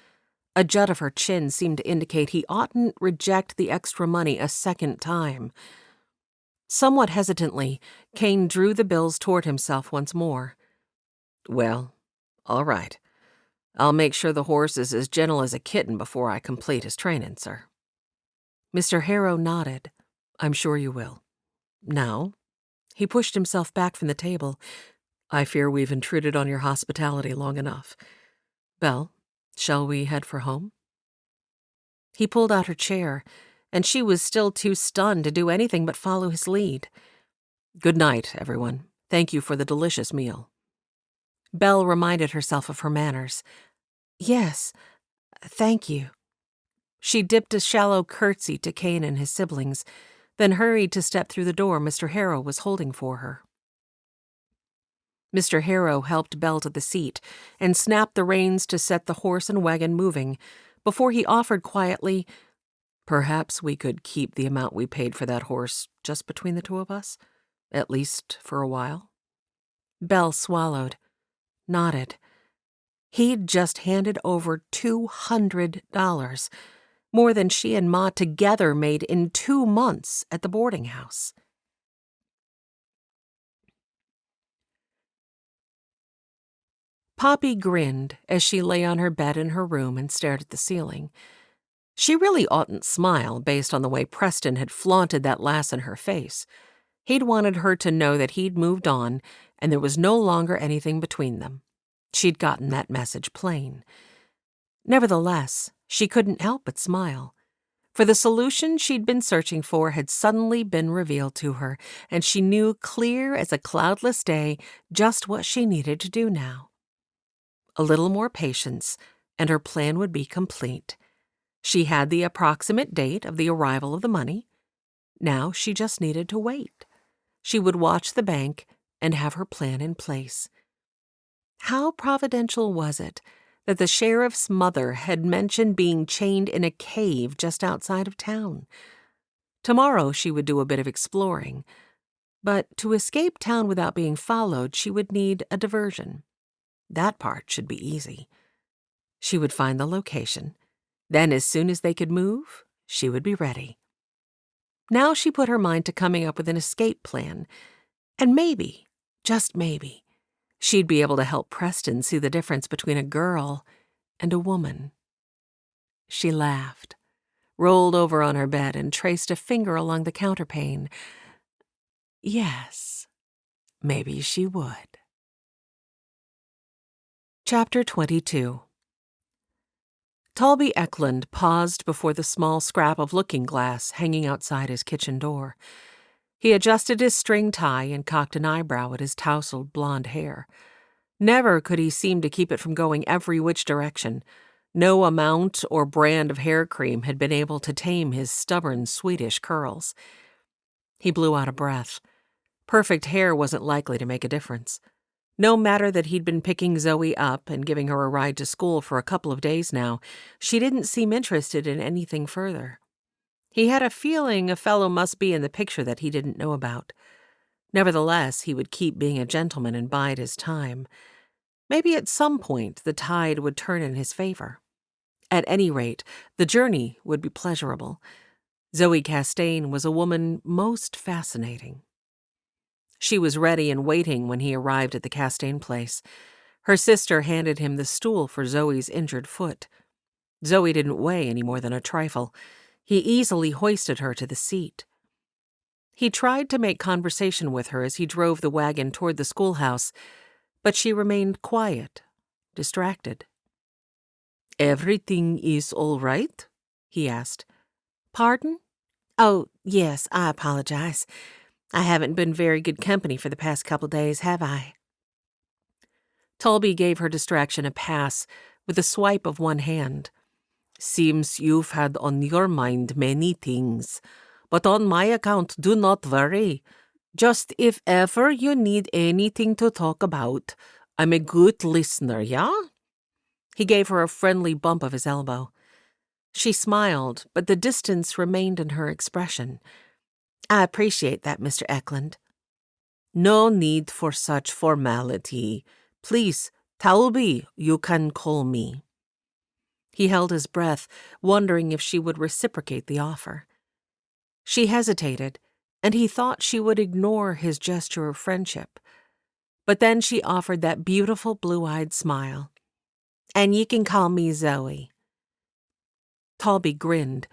[SPEAKER 2] A jut of her chin seemed to indicate he oughtn't reject the extra money a second time. Somewhat hesitantly, Kane drew the bills toward himself once more. "Well, all right. I'll make sure the horse is as gentle as a kitten before I complete his training, sir." Mr. Harrow nodded. "I'm sure you will. Now," he pushed himself back from the table, "I fear we've intruded on your hospitality long enough. Belle, shall we head for home?" He pulled out her chair, and she was still too stunned to do anything but follow his lead. "Good night, everyone. Thank you for the delicious meal." Belle reminded herself of her manners. "Yes, thank you." She dipped a shallow curtsy to Kane and his siblings, then hurried to step through the door Mr. Harrow was holding for her. Mr. Harrow helped Belle to the seat and snapped the reins to set the horse and wagon moving before he offered quietly, "Perhaps we could keep the amount we paid for that horse just between the two of us, at least for a while." Belle swallowed, nodded. He'd just handed over $200, more than she and Ma together made in 2 months at the boarding house. Poppy grinned as she lay on her bed in her room and stared at the ceiling. She really oughtn't smile based on the way Preston had flaunted that lass in her face. He'd wanted her to know that he'd moved on and there was no longer anything between them. She'd gotten that message plain. Nevertheless, she couldn't help but smile. For the solution she'd been searching for had suddenly been revealed to her, and she knew clear as a cloudless day just what she needed to do now. A little more patience, and her plan would be complete. She had the approximate date of the arrival of the money. Now she just needed to wait. She would watch the bank and have her plan in place. How providential was it that the sheriff's mother had mentioned being chained in a cave just outside of town? Tomorrow she would do a bit of exploring, but to escape town without being followed, she would need a diversion. That part should be easy. She would find the location. Then, as soon as they could move, she would be ready. Now she put her mind to coming up with an escape plan, and maybe, just maybe, she'd be able to help Preston see the difference between a girl and a woman. She laughed, rolled over on her bed, and traced a finger along the counterpane. Yes, maybe she would. Chapter 22.
[SPEAKER 1] Talby Eklund paused before the small scrap of looking-glass hanging outside his kitchen door. He adjusted his string tie and cocked an eyebrow at his tousled blonde hair. Never could he seem to keep it from going every which direction. No amount or brand of hair cream had been able to tame his stubborn Swedish curls. He blew out a breath. Perfect hair wasn't likely to make a difference. No matter that he'd been picking Zoe up and giving her a ride to school for a couple of days now, she didn't seem interested in anything further. He had a feeling a fellow must be in the picture that he didn't know about. Nevertheless, he would keep being a gentleman and bide his time. Maybe at some point the tide would turn in his favor. At any rate, the journey would be pleasurable. Zoe Castaigne was a woman most fascinating. She was ready and waiting when he arrived at the Castaigne place. Her sister handed him the stool for Zoe's injured foot. Zoe didn't weigh any more than a trifle. He easily hoisted her to the seat. He tried to make conversation with her as he drove the wagon toward the schoolhouse, but she remained quiet, distracted. "Everything is all right?" he asked.
[SPEAKER 2] "Pardon? Oh, yes, I apologize. I haven't been very good company for the past couple days, have I?"
[SPEAKER 1] Talby gave her distraction a pass with a swipe of one hand. "Seems you've had on your mind many things, but on my account do not worry. Just if ever you need anything to talk about, I'm a good listener, yeah?" He gave her a friendly bump of his elbow. She smiled, but the distance remained in her expression.
[SPEAKER 2] "I appreciate that, Mr. Eklund."
[SPEAKER 1] "No need for such formality. Please, Talby, you can call me." He held his breath, wondering if she would reciprocate the offer. She hesitated, and he thought she would ignore his gesture of friendship. But then she offered that beautiful blue-eyed smile.
[SPEAKER 2] "And you can call me Zoe."
[SPEAKER 1] Talby grinned.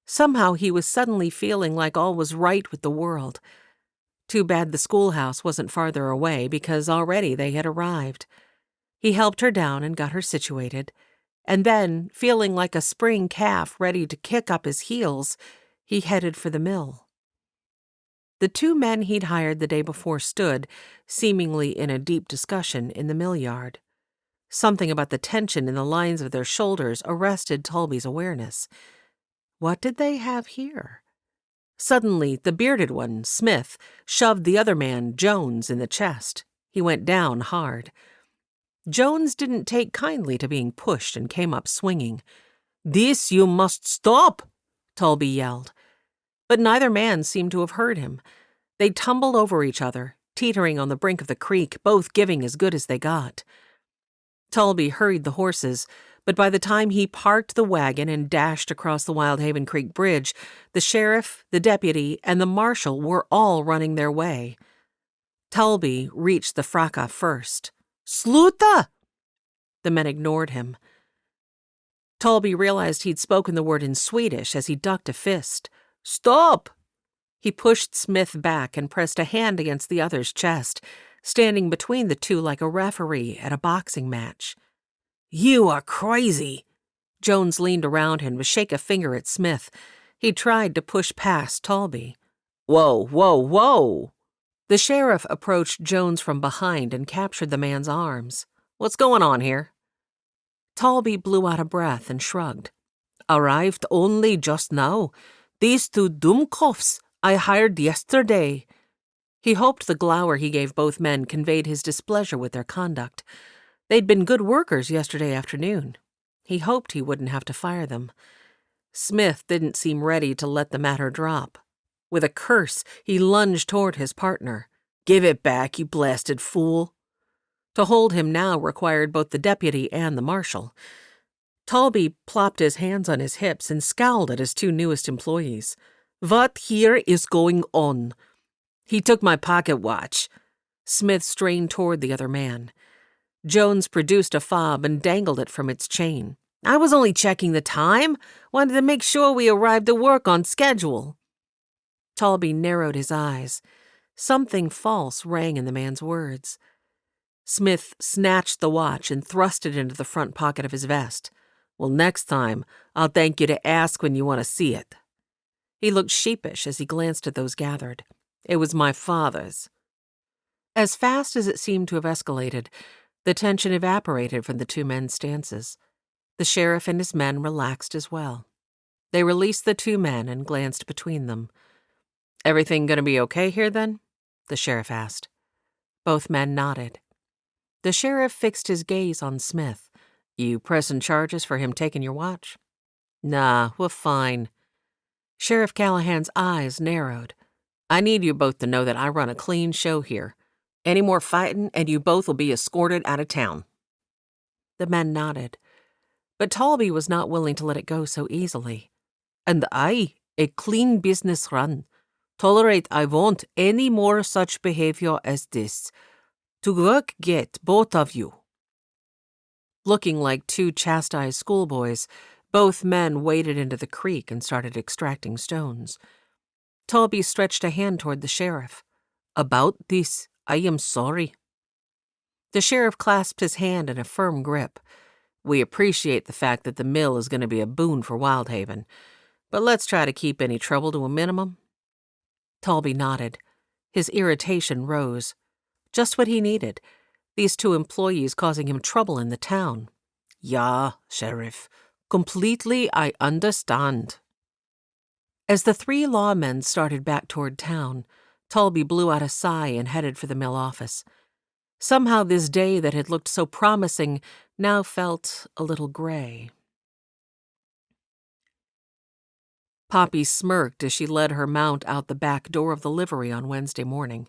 [SPEAKER 1] Somehow he was suddenly feeling like all was right with the world. Too bad the schoolhouse wasn't farther away, because already they had arrived. He helped her down and got her situated, and then, feeling like a spring calf ready to kick up his heels, he headed for the mill. The two men he'd hired the day before stood, seemingly in a deep discussion, in the mill yard. Something about the tension in the lines of their shoulders arrested Talby's awareness. What did they have here? Suddenly, the bearded one, Smith, shoved the other man, Jones, in the chest. He went down hard. Jones didn't take kindly to being pushed and came up swinging. "This you must stop!" Talby yelled. But neither man seemed to have heard him. They tumbled over each other, teetering on the brink of the creek, both giving as good as they got. Talby hurried the horses, but by the time he parked the wagon and dashed across the Wyldhaven Creek Bridge, the sheriff, the deputy, and the marshal were all running their way. Talby reached the fracas first. "Sluta!" The men ignored him. Talby realized he'd spoken the word in Swedish as he ducked a fist. "Stop!" He pushed Smith back and pressed a hand against the other's chest, standing between the two like a referee at a boxing match. "You are crazy!" Jones leaned around him to shake a finger at Smith. He tried to push past Talby. "Whoa, whoa, whoa!" The sheriff approached Jones from behind and captured the man's arms. "What's going on here?" Talby blew out a breath and shrugged. "Arrived only just now. These two Dummkopfs I hired yesterday." He hoped the glower he gave both men conveyed his displeasure with their conduct. They'd been good workers yesterday afternoon. He hoped he wouldn't have to fire them. Smith didn't seem ready to let the matter drop. With a curse, he lunged toward his partner. "Give it back, you blasted fool." To hold him now required both the deputy and the marshal. Talby plopped his hands on his hips and scowled at his two newest employees. "What here is going on?" "He took my pocket watch." Smith strained toward the other man. Jones produced a fob and dangled it from its chain. "I was only checking the time. Wanted to make sure we arrived at work on schedule." Talby narrowed his eyes. Something false rang in the man's words. Smith snatched the watch and thrust it into the front pocket of his vest.
[SPEAKER 2] Well, next time, I'll thank you to ask when you want to see it. He looked sheepish as he glanced at those gathered. It was my father's. As fast as it seemed to have escalated, the tension evaporated from the two men's stances. The sheriff and his men relaxed as well. They released the two men and glanced between them. "Everything gonna be okay here, then?" the sheriff asked. Both men nodded. The sheriff fixed his gaze on Smith. "You pressing charges for him taking your watch?" "Nah, we're fine." Sheriff Callahan's eyes narrowed. "I need you both to know that I run a clean show here. Any more fighting, and you both will be escorted out of town." The men nodded. But Talby was not willing to let it go so easily. "And I, a clean business run. Tolerate I won't any more such behavior as this. To work get, both of you." Looking like two chastised schoolboys, both men waded into the creek and started extracting stones. Talby stretched a hand toward the sheriff. "About this, I am sorry." The sheriff clasped his hand in a firm grip. "We appreciate the fact that the mill is going to be a boon for Wyldhaven, but let's try to keep any trouble to a minimum." Talby nodded. His irritation rose. Just what he needed. These two employees causing him trouble in the town. "Yeah, Sheriff. Completely I understand." As the three lawmen started back toward town, Talby blew out a sigh and headed for the mill office. Somehow this day that had looked so promising now felt a little gray. Poppy smirked as she led her mount out the back door of the livery on Wednesday morning.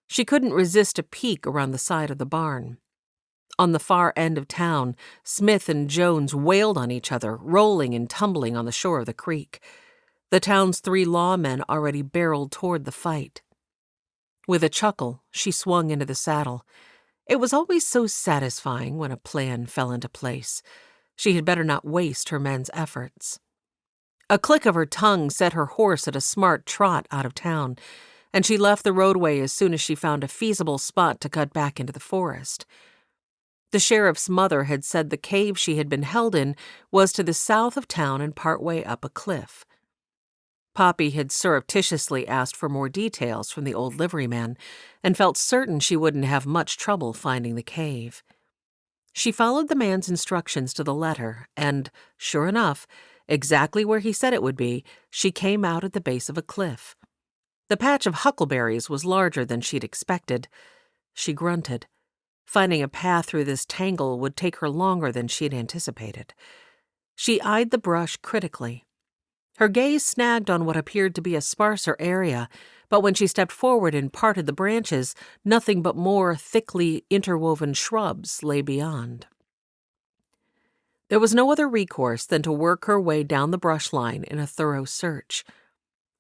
[SPEAKER 2] She couldn't resist a peek around the side of the barn. On the far end of town, Smith and Jones wailed on each other, rolling and tumbling on the shore of the creek. The town's three lawmen already barreled toward the fight. With a chuckle, she swung into the saddle. It was always so satisfying when a plan fell into place. She had better not waste her men's efforts. A click of her tongue set her horse at a smart trot out of town, and she left the roadway as soon as she found a feasible spot to cut back into the forest. The sheriff's mother had said the cave she had been held in was to the south of town and partway up a cliff. Poppy had surreptitiously asked for more details from the old liveryman and felt certain she wouldn't have much trouble finding the cave. She followed the man's instructions to the letter, and, sure enough, exactly where he said it would be, she came out at the base of a cliff. The patch of huckleberries was larger than she'd expected. She grunted. Finding a path through this tangle would take her longer than she'd anticipated. She eyed the brush critically. Her gaze snagged on what appeared to be a sparser area, but when she stepped forward and parted the branches, nothing but more thickly interwoven shrubs lay beyond. There was no other recourse than to work her way down the brush line in a thorough search.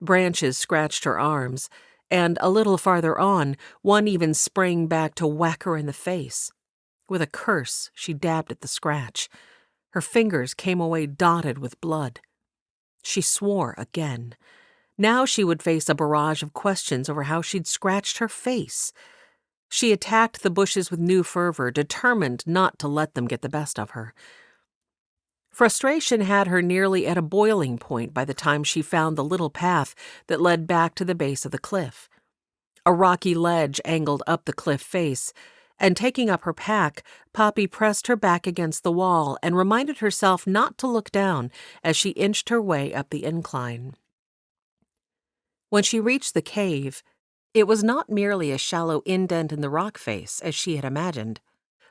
[SPEAKER 2] Branches scratched her arms, and a little farther on, one even sprang back to whack her in the face. With a curse, she dabbed at the scratch. Her fingers came away dotted with blood. She swore again. Now she would face a barrage of questions over how she'd scratched her face. She attacked the bushes with new fervor, determined not to let them get the best of her. Frustration had her nearly at a boiling point by the time she found the little path that led back to the base of the cliff. A rocky ledge angled up the cliff face, and taking up her pack, Poppy pressed her back against the wall and reminded herself not to look down as she inched her way up the incline. When she reached the cave, it was not merely a shallow indent in the rock face, as she had imagined,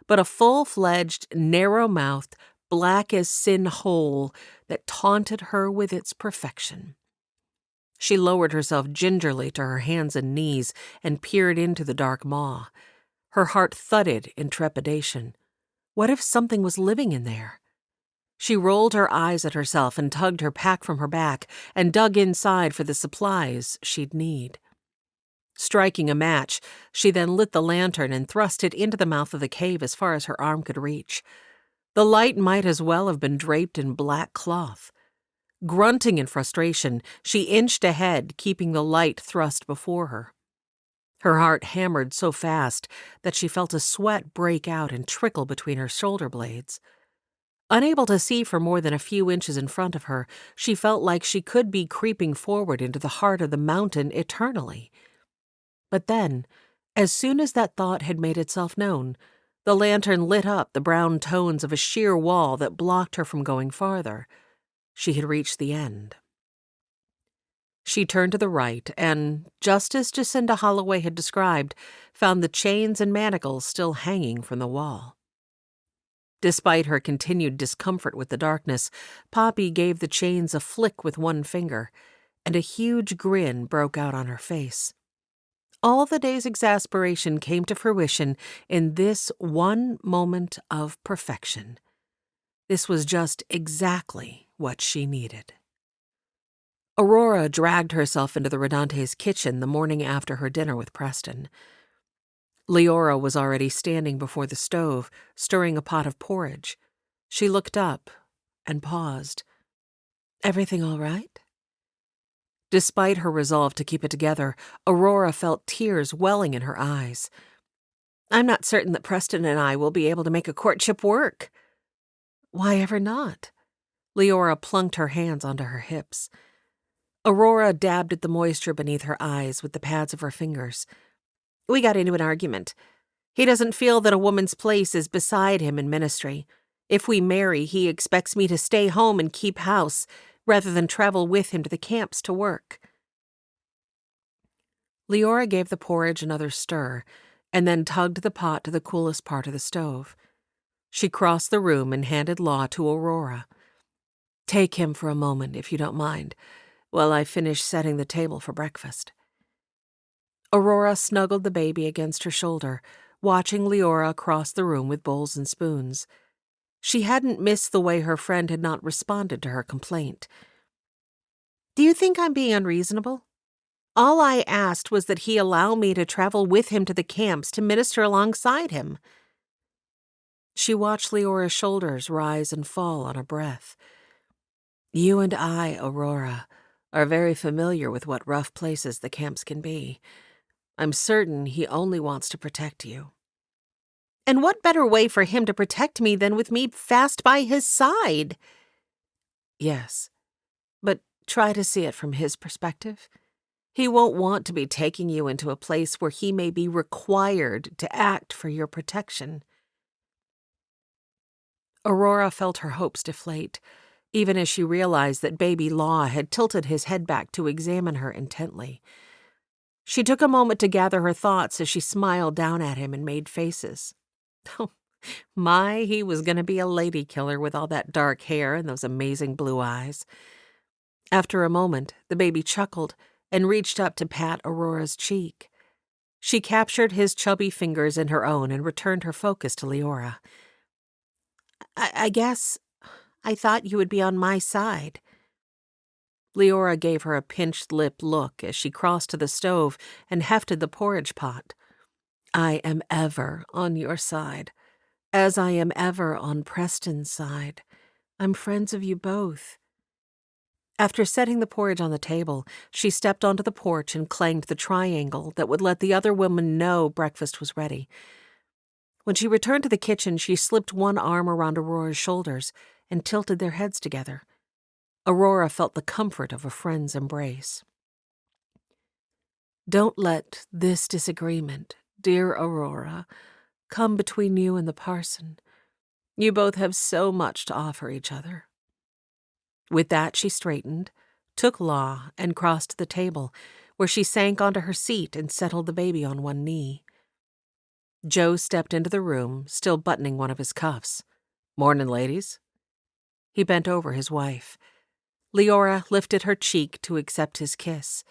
[SPEAKER 2] but a full-fledged, narrow-mouthed, black-as-sin hole that taunted her with its perfection. She lowered herself gingerly to her hands and knees and peered into the dark maw. Her heart thudded in trepidation. What if something was living in there? She rolled her eyes at herself and tugged her pack from her back and dug inside for the supplies she'd need. Striking a match, she then lit the lantern and thrust it into the mouth of the cave as far as her arm could reach. The light might as well have been draped in black cloth. Grunting in frustration, she inched ahead, keeping the light thrust before her. Her heart hammered so fast that she felt a sweat break out and trickle between her shoulder blades.
[SPEAKER 1] Unable to see for more than a few inches in front of her, she felt like she could be creeping forward into the heart of the mountain eternally. But then, as soon as that thought had made itself known, the lantern lit up the brown tones of a sheer wall that blocked her from going farther. She had reached the end. She turned to the right and, just as Jacinda Holloway had described, found the chains and manacles still hanging from the wall. Despite her continued discomfort with the darkness, Poppy gave the chains a flick with one finger, and a huge grin broke out on her face. All the day's exasperation came to fruition in this one moment of perfection. This was just exactly what she needed. Aurora dragged herself into the Rodante's kitchen the morning after her dinner with Preston. Leora was already standing before the stove, stirring a pot of porridge. She looked up and paused. "Everything all right?" Despite her resolve to keep it together, Aurora felt tears welling in her eyes. "I'm not certain that Preston and I will be able to make a courtship work." "Why ever not?" Leora plunked her hands onto her hips. Aurora dabbed at the moisture beneath her eyes with the pads of her fingers. "We got into an argument. He doesn't feel that a woman's place is beside him in ministry. If we marry, he expects me to stay home and keep house, rather than travel with him to the camps to work." Leora gave the porridge another stir, and then tugged the pot to the coolest part of the stove. She crossed the room and handed Law to Aurora. "Take him for a moment, if you don't mind, while I finish setting the table for breakfast." Aurora snuggled the baby against her shoulder, watching Leora cross the room with bowls and spoons. She hadn't missed the way her friend had not responded to her complaint. "Do you think I'm being unreasonable? All I asked was that he allow me to travel with him to the camps to minister alongside him." She watched Leora's shoulders rise and fall on a breath. "You and I, Aurora, are very familiar with what rough places the camps can be. I'm certain he only wants to protect you." "And what better way for him to protect me than with me fast by his side?" "Yes, but try to see it from his perspective. He won't want to be taking you into a place where he may be required to act for your protection." Aurora felt her hopes deflate, even as she realized that baby Law had tilted his head back to examine her intently. She took a moment to gather her thoughts as she smiled down at him and made faces. Oh, my, he was going to be a lady killer with all that dark hair and those amazing blue eyes. After a moment, the baby chuckled and reached up to pat Aurora's cheek. She captured his chubby fingers in her own and returned her focus to Leora. I guess I thought you would be on my side." Leora gave her a pinched-lipped look as she crossed to the stove and hefted the porridge pot. "I am ever on your side, as I am ever on Preston's side. I'm friends of you both." After setting the porridge on the table, she stepped onto the porch and clanged the triangle that would let the other woman know breakfast was ready. When she returned to the kitchen, she slipped one arm around Aurora's shoulders and tilted their heads together. Aurora felt the comfort of a friend's embrace. "Don't let this disagreement, dear Aurora, come between you and the parson. You both have so much to offer each other." With that, she straightened, took Law, and crossed to the table, where she sank onto her seat and settled the baby on one knee. Joe stepped into the room, still buttoning one of his cuffs. "Morning, ladies." He bent over his wife. Leora lifted her cheek to accept his kiss.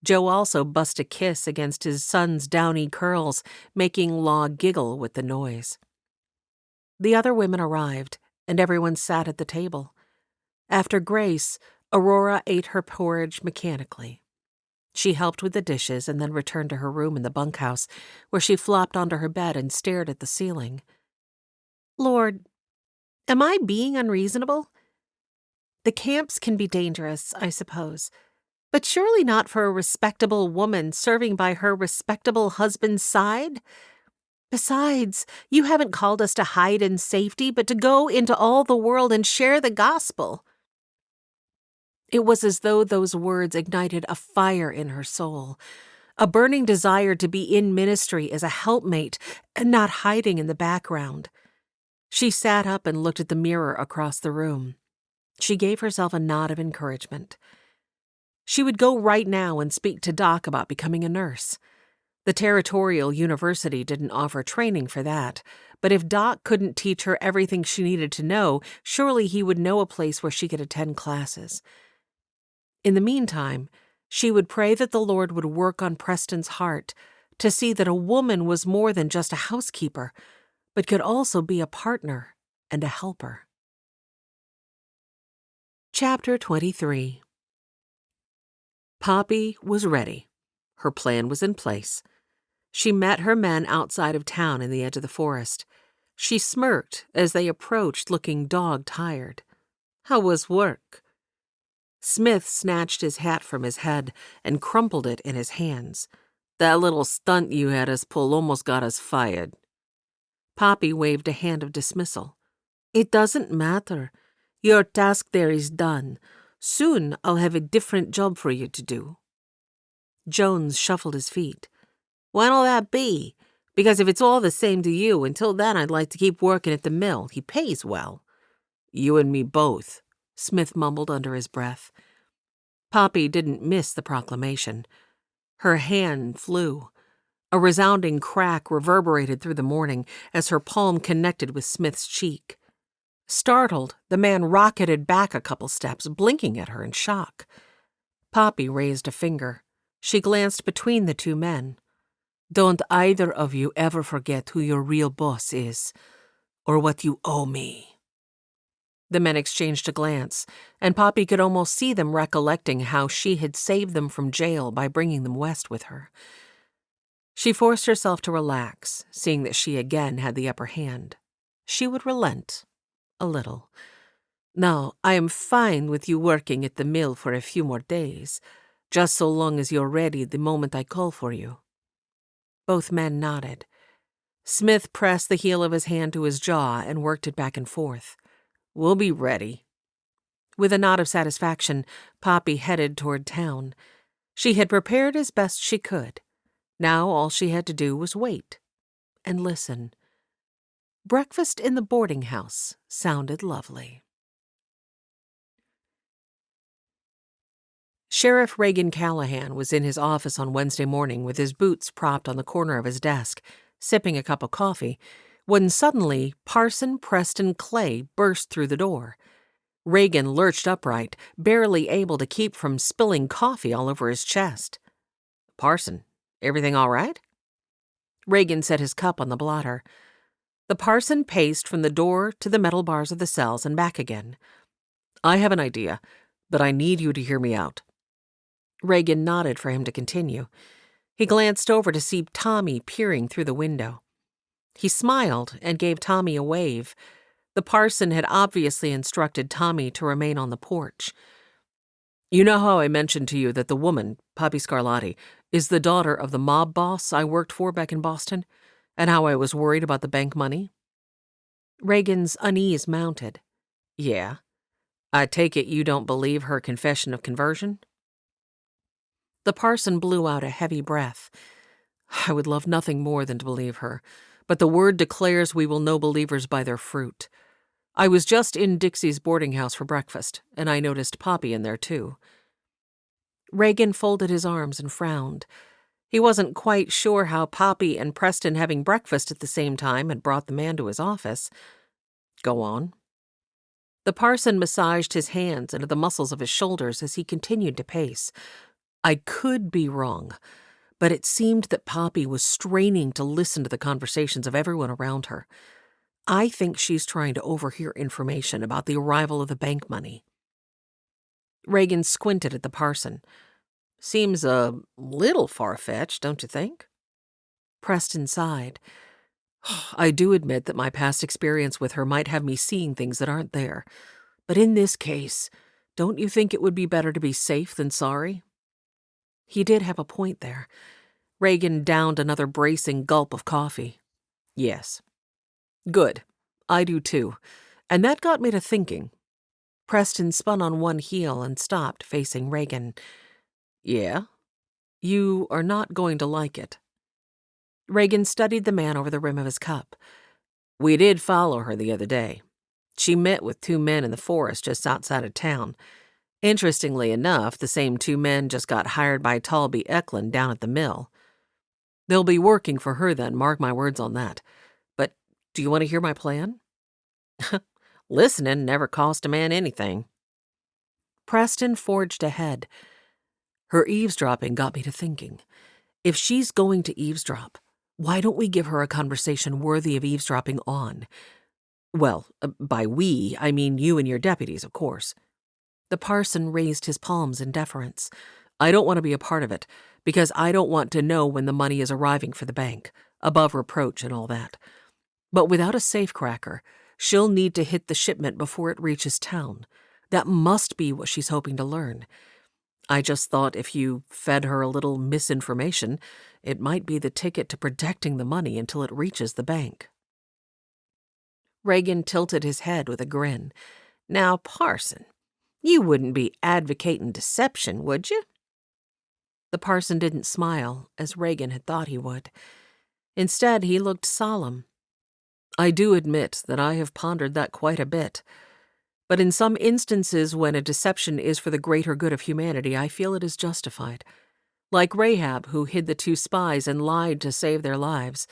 [SPEAKER 1] Joe also bust a kiss against his son's downy curls, making Law giggle with the noise. The other women arrived, and everyone sat at the table. After Grace, Aurora ate her porridge mechanically. She helped with the dishes and then returned to her room in the bunkhouse, where she flopped onto her bed and stared at the ceiling. "Lord, am I being unreasonable? The camps can be dangerous, I suppose, but surely not for a respectable woman serving by her respectable husband's side.
[SPEAKER 2] Besides, you haven't called us to hide in safety, but to go into all the world and share the gospel." It was as though those words ignited a fire in her soul, a burning desire to be in ministry as a helpmate and not hiding in the background. She sat up and looked at the mirror across the room. She gave herself a nod of encouragement. She would go right now and speak to Doc about becoming a nurse. The territorial university didn't offer training for that, but if Doc couldn't teach her everything she needed to know, surely he would know a place where she could attend classes. In the meantime, she would pray that the Lord would work on Preston's heart to see that a woman was more than just a housekeeper, but could also be a partner and a helper. Chapter 23. Poppy was ready. Her plan was in place. She met her men outside of town in the edge of the forest. She smirked as they approached, looking dog-tired. "How was work?" Smith snatched his hat from his head and crumpled it in his hands. "That little stunt you had us pull almost got us fired." Poppy waved a hand of dismissal. "It doesn't matter. Your task there is done. Soon I'll have a different job for you to do." Jones shuffled his feet. "When'll that be? Because if it's all the same to you, until then I'd like to keep working at the mill. He pays well." "You and me both," Smith mumbled under his breath. Poppy didn't miss the proclamation. Her hand flew. A resounding crack reverberated through the morning as her palm connected with Smith's cheek. Startled, the man rocketed back a couple steps, blinking at her in shock. Poppy raised a finger. She glanced between the two men. "Don't either of you ever forget who your real boss is, or what you owe me." The men exchanged a glance, and Poppy could almost see them recollecting how she had saved them from jail by bringing them west with her. She forced herself to relax, seeing that she again had the upper hand. She would relent. A little. "No, I am fine with you working at the mill for a few more days, just so long as you're ready the moment I call for you." Both men nodded. Smith pressed the heel of his hand to his jaw and worked it back and forth. "We'll be ready." With a nod of satisfaction, Poppy headed toward town. She had prepared as best she could. Now all she had to do was wait and listen. Breakfast in the boarding house sounded lovely. Sheriff Reagan Callahan was in his office on Wednesday morning with his boots propped on the corner of his desk, sipping a cup of coffee, when suddenly Parson Preston Clay burst through the door. Reagan lurched upright, barely able to keep from spilling coffee all over his chest. "Parson, everything all right?" Reagan set his cup on the blotter. The parson paced from the door to the metal bars of the cells and back again. "I have an idea, but I need you to hear me out." Reagan nodded for him to continue. He glanced over to see Tommy peering through the window. He smiled and gave Tommy a wave. The parson had obviously instructed Tommy to remain on the porch. "You know how I mentioned to you that the woman, Poppy Scarlatti, is the daughter of the mob boss I worked for back in Boston, and how I was worried about the bank money?" Reagan's unease mounted. "Yeah. I take it you don't believe her confession of conversion?" The parson blew out a heavy breath. "I would love nothing more than to believe her, but the word declares we will know believers by their fruit. I was just in Dixie's boarding house for breakfast, and I noticed Poppy in there too." Reagan folded his arms and frowned. He wasn't quite sure how Poppy and Preston having breakfast at the same time had brought the man to his office. "Go on." The parson massaged his hands into the muscles of his shoulders as he continued to pace. "I could be wrong, but it seemed that Poppy was straining to listen to the conversations of everyone around her. I think she's trying to overhear information about the arrival of the bank money." Reagan squinted at the parson. "Seems a little far-fetched, don't you think?" Preston sighed. "I do admit that my past experience with her might have me seeing things that aren't there. But in this case, don't you think it would be better to be safe than sorry?" He did have a point there. Reagan downed another bracing gulp of coffee.
[SPEAKER 1] Yes. Good. I do too. And that got me to thinking. Preston spun on one heel and stopped, facing Reagan. Yeah? You are not going to like it. Reagan studied the man over the rim of his cup. We did follow her the other day. She met with 2 men in the forest just outside of town. Interestingly enough, the same 2 men just got hired by Talby Eklund down at the mill. They'll be working for her then, mark my words on that. But do you want to hear my plan? Listening never cost a man anything. Preston forged ahead. Her eavesdropping got me to thinking. If she's going to eavesdrop, why don't we give her a conversation worthy of eavesdropping on? Well, by we, I mean you and your deputies, of course. The parson raised his palms in deference. I don't want to be a part of it, because I don't want to know when the money is arriving for the bank, above reproach and all that. But without a safecracker, she'll need to hit the shipment before it reaches town. That must be what she's hoping to learn. I just thought if you fed her a little misinformation, it might be the ticket to protecting the money until it reaches the bank. Reagan tilted his head with a grin. Now, Parson, you wouldn't be advocating deception, would you? The parson didn't smile, as Reagan had thought he would. Instead, he looked solemn. I do admit that I have pondered that quite a bit. But in some instances when a deception is for the greater good of humanity, I feel it is justified. Like Rahab, who hid the 2 spies and lied to save their lives,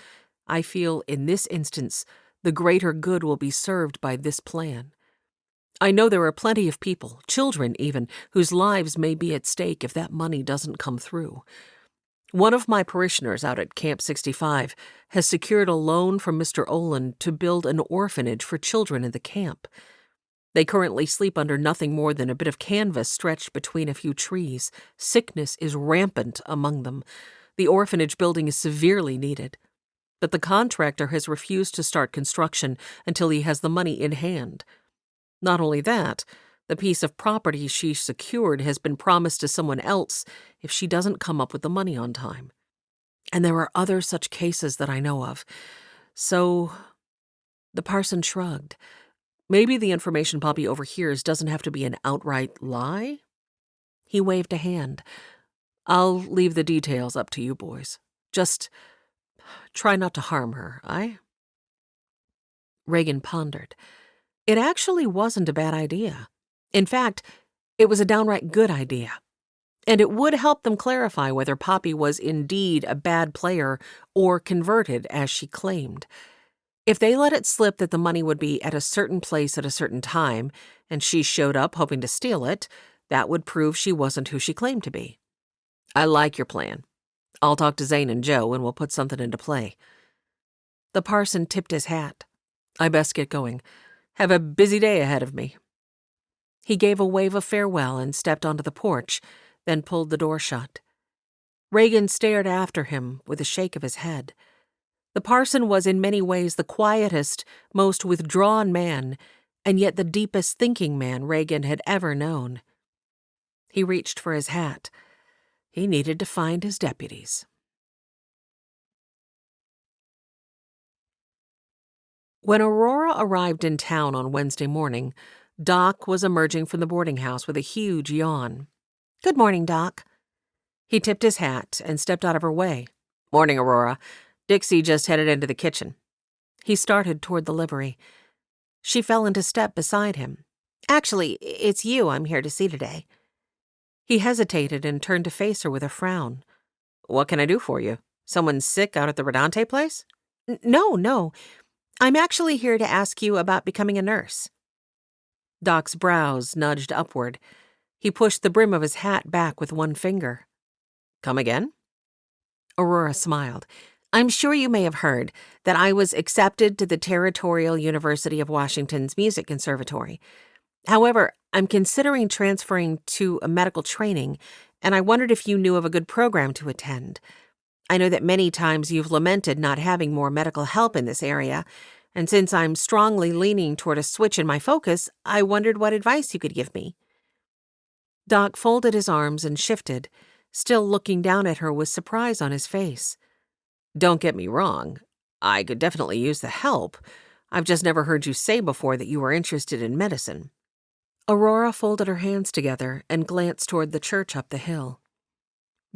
[SPEAKER 1] I feel in this instance the greater good will be served by this plan. I know there are plenty of people, children even, whose lives may be at stake if that money doesn't come through. One of my parishioners out at Camp 65 has secured a loan from Mr. Olin to build an orphanage for children in the camp. They currently sleep under nothing more than a bit of canvas stretched between a few trees. Sickness is rampant among them. The orphanage building is severely needed. But the contractor has refused to start construction until he has the money in hand. Not only that, the piece of property she secured has been promised to someone else if she doesn't come up with the money on time. And there are other such cases that I know of. So, the parson shrugged. Maybe the information Poppy overhears doesn't have to be an outright lie? He waved a hand. I'll leave the details up to you boys. Just try not to harm her, aye? Reagan pondered. It actually wasn't a bad idea. In fact, it was a downright good idea. And it would help them clarify whether Poppy was indeed a bad player or converted, as she claimed. If they let it slip that the money would be at a certain place at a certain time, and she showed up hoping to steal it, that would prove she wasn't who she claimed to be. I like your plan. I'll talk to Zane and Joe, and we'll put something into play. The parson tipped his hat. I best get going. Have a busy day ahead of me. He gave a wave of farewell and stepped onto the porch, then pulled the door shut. Reagan stared after him with a shake of his head. The parson was in many ways the quietest, most withdrawn man, and yet the deepest thinking man Reagan had ever known. He reached for his hat. He needed to find his deputies. When Aurora arrived in town on Wednesday morning, Doc was emerging from the boarding house with a huge yawn. Good morning, Doc. He tipped his hat and stepped out of her way. Morning, Aurora. Dixie just headed into the kitchen. He started toward the livery. She fell into step beside him. Actually, it's you I'm here to see today. He hesitated and turned to face her with a frown. What can I do for you? Someone sick out at the Rodante place? No. I'm actually here to ask you about becoming a nurse. Doc's brows nudged upward. He pushed the brim of his hat back with one finger. Come again? Aurora smiled. I'm sure you may have heard that I was accepted to the Territorial University of Washington's Music Conservatory. However, I'm considering transferring to a medical training, and I wondered if you knew of a good program to attend. I know that many times you've lamented not having more medical help in this area, and since I'm strongly leaning toward a switch in my focus, I wondered what advice you could give me. Doc folded his arms and shifted, still looking down at her with surprise on his face. Don't get me wrong.
[SPEAKER 2] I could definitely use the help. I've just never heard you say before that you were interested in medicine."
[SPEAKER 1] Aurora folded her hands together and glanced toward the church up the hill.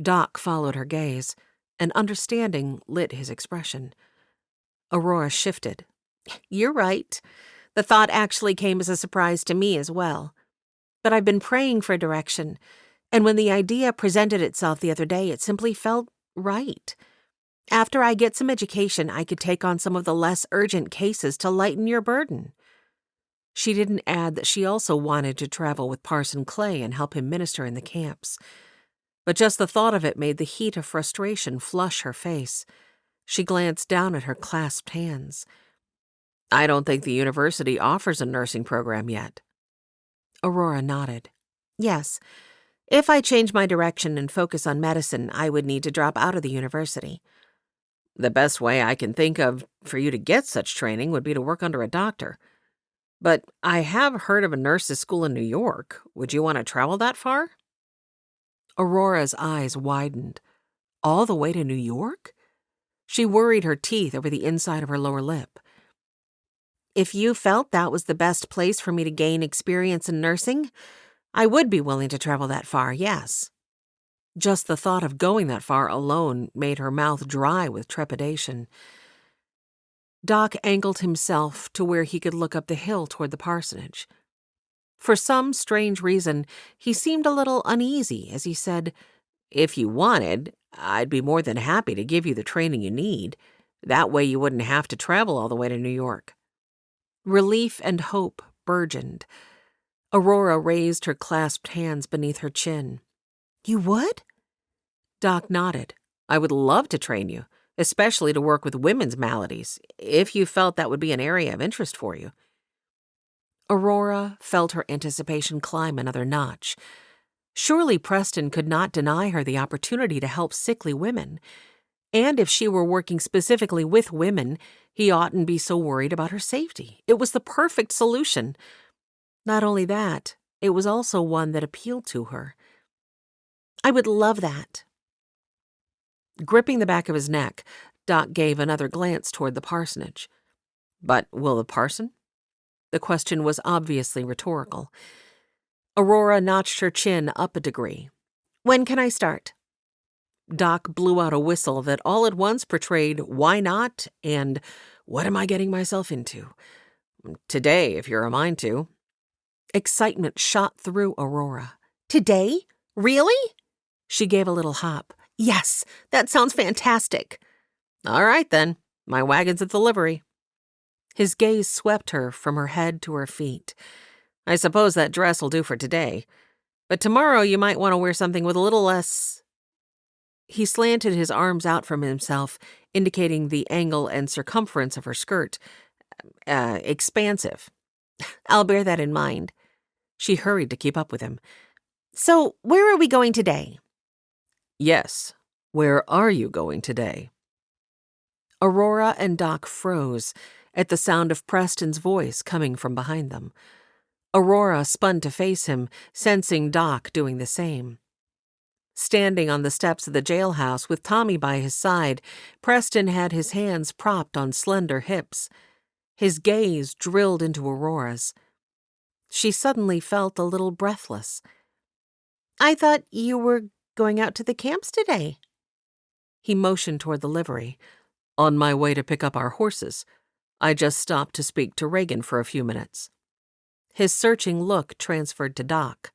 [SPEAKER 1] Doc followed her gaze, and understanding lit his expression. Aurora shifted.
[SPEAKER 2] "You're right. The thought actually came as a surprise to me as well. But I've been praying for direction, and when the idea presented itself the other day, it simply felt right. After I get some education, I could take on some of the less urgent cases to lighten your burden."
[SPEAKER 1] She didn't add that she also wanted to travel with Parson Clay and help him minister in the camps. But just the thought of it made the heat of frustration flush her face. She glanced down at her clasped hands.
[SPEAKER 2] "I don't think the university offers a nursing program yet."
[SPEAKER 1] Aurora nodded.
[SPEAKER 2] "Yes. If I change my direction and focus on medicine, I would need to drop out of the university." "The best way I can think of for you to get such training would be to work under a doctor. But I have heard of a nurse's school in New York. Would you want to travel that far?"
[SPEAKER 1] Aurora's eyes widened. All the way to New York? She worried her teeth over the inside of her lower lip.
[SPEAKER 2] "If you felt that was the best place for me to gain experience in nursing, I would be willing to travel that far, yes."
[SPEAKER 1] Just the thought of going that far alone made her mouth dry with trepidation. Doc angled himself to where he could look up the hill toward the parsonage. For some strange reason, he seemed a little uneasy as he said,
[SPEAKER 2] "If you wanted, I'd be more than happy to give you the training you need. That way you wouldn't have to travel all the way to New York."
[SPEAKER 1] Relief and hope burgeoned. Aurora raised her clasped hands beneath her chin.
[SPEAKER 2] "You would?"
[SPEAKER 1] Doc nodded.
[SPEAKER 2] "I would love to train you, especially to work with women's maladies, if you felt that would be an area of interest for you."
[SPEAKER 1] Aurora felt her anticipation climb another notch. Surely Preston could not deny her the opportunity to help sickly women. And if she were working specifically with women, he oughtn't be so worried about her safety. It was the perfect solution. Not only that, it was also one that appealed to her.
[SPEAKER 2] "I would love that."
[SPEAKER 1] Gripping the back of his neck, Doc gave another glance toward the parsonage.
[SPEAKER 2] "But will the parson?"
[SPEAKER 1] The question was obviously rhetorical. Aurora notched her chin up a degree.
[SPEAKER 2] "When can I start?"
[SPEAKER 1] Doc blew out a whistle that all at once portrayed "why not" and "what am I getting myself into?"
[SPEAKER 2] "Today, if you're a mind to."
[SPEAKER 1] Excitement shot through Aurora.
[SPEAKER 2] "Today? Really?"
[SPEAKER 1] She gave a little hop.
[SPEAKER 2] "Yes, that sounds fantastic."
[SPEAKER 1] "All right, then. My wagon's at the livery." His gaze swept her from her head to her feet.
[SPEAKER 2] "I suppose that dress will do for today. But tomorrow you might want to wear something with a little less—"
[SPEAKER 1] He slanted his arms out from himself, indicating the angle and circumference of her skirt.
[SPEAKER 2] Expansive." "I'll bear that in mind."
[SPEAKER 1] She hurried to keep up with him.
[SPEAKER 2] "So, where are we going today?"
[SPEAKER 1] "Yes, where are you going today?" Aurora and Doc froze at the sound of Preston's voice coming from behind them. Aurora spun to face him, sensing Doc doing the same. Standing on the steps of the jailhouse with Tommy by his side, Preston had his hands propped on slender hips. His gaze drilled into Aurora's. She suddenly felt a little breathless.
[SPEAKER 2] "I thought you were going out to the camps today."
[SPEAKER 1] He motioned toward the livery. "On my way to pick up our horses. I just stopped to speak to Reagan for a few minutes." His searching look transferred to Doc.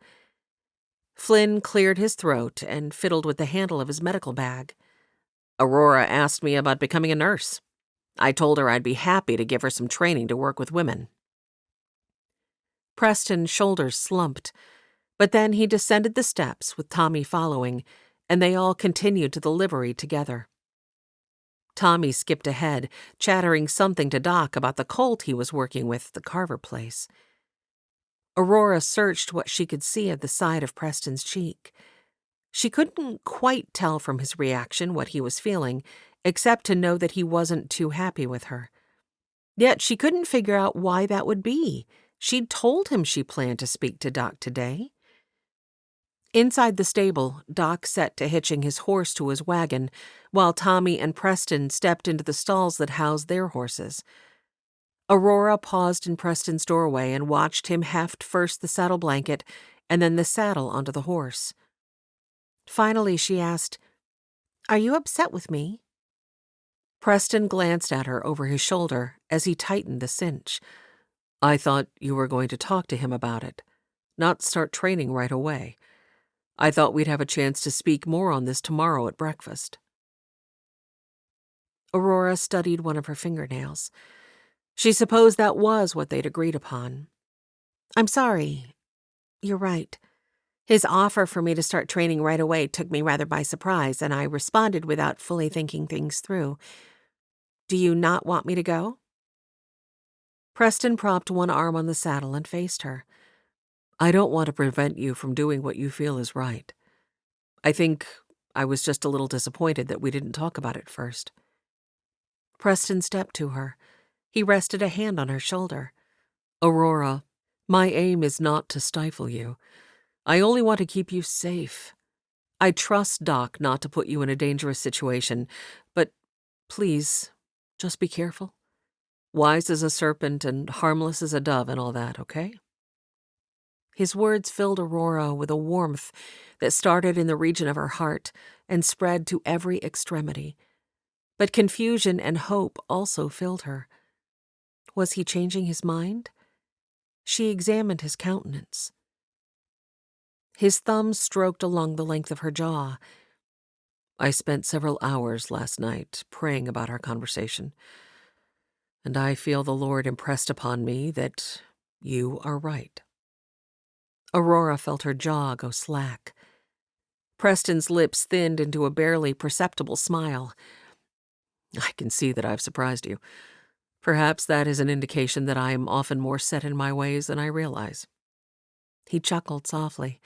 [SPEAKER 1] Flynn cleared his throat and fiddled with the handle of his medical bag.
[SPEAKER 2] "Aurora asked me about becoming a nurse. I told her I'd be happy to give her some training to work with women."
[SPEAKER 1] Preston's shoulders slumped, but then he descended the steps with Tommy following, and they all continued to the livery together. Tommy skipped ahead, chattering something to Doc about the colt he was working with at the Carver place. Aurora searched what she could see at the side of Preston's cheek. She couldn't quite tell from his reaction what he was feeling, except to know that he wasn't too happy with her. Yet she couldn't figure out why that would be. She'd told him she planned to speak to Doc today. Inside the stable, Doc set to hitching his horse to his wagon, while Tommy and Preston stepped into the stalls that housed their horses. Aurora paused in Preston's doorway and watched him heft first the saddle blanket and then the saddle onto the horse. Finally, she asked, "Are you upset with me?" Preston glanced at her over his shoulder as he tightened the cinch. "I thought you were going to talk to him about it, not start training right away. I thought we'd have a chance to speak more on this tomorrow at breakfast." Aurora studied one of her fingernails. She supposed that was what they'd agreed upon. "I'm sorry. You're right. His offer for me to start training right away took me rather by surprise, and I responded without fully thinking things through. Do you not want me to go?" Preston propped one arm on the saddle and faced her. "I don't want to prevent you from doing what you feel is right. I think I was just a little disappointed that we didn't talk about it first." Preston stepped to her. He rested a hand on her shoulder. "Aurora, my aim is not to stifle you. I only want to keep you safe. I trust Doc not to put you in a dangerous situation, but please, just be careful. Wise as a serpent and harmless as a dove and all that, okay?" His words filled Aurora with a warmth that started in the region of her heart and spread to every extremity. But confusion and hope also filled her. Was he changing his mind? She examined his countenance. His thumb stroked along the length of her jaw. "I spent several hours last night praying about our conversation, and I feel the Lord impressed upon me that you are right." Aurora felt her jaw go slack. Preston's lips thinned into a barely perceptible smile. "I can see that I've surprised you. Perhaps that is an indication that I am often more set in my ways than I realize." He chuckled softly.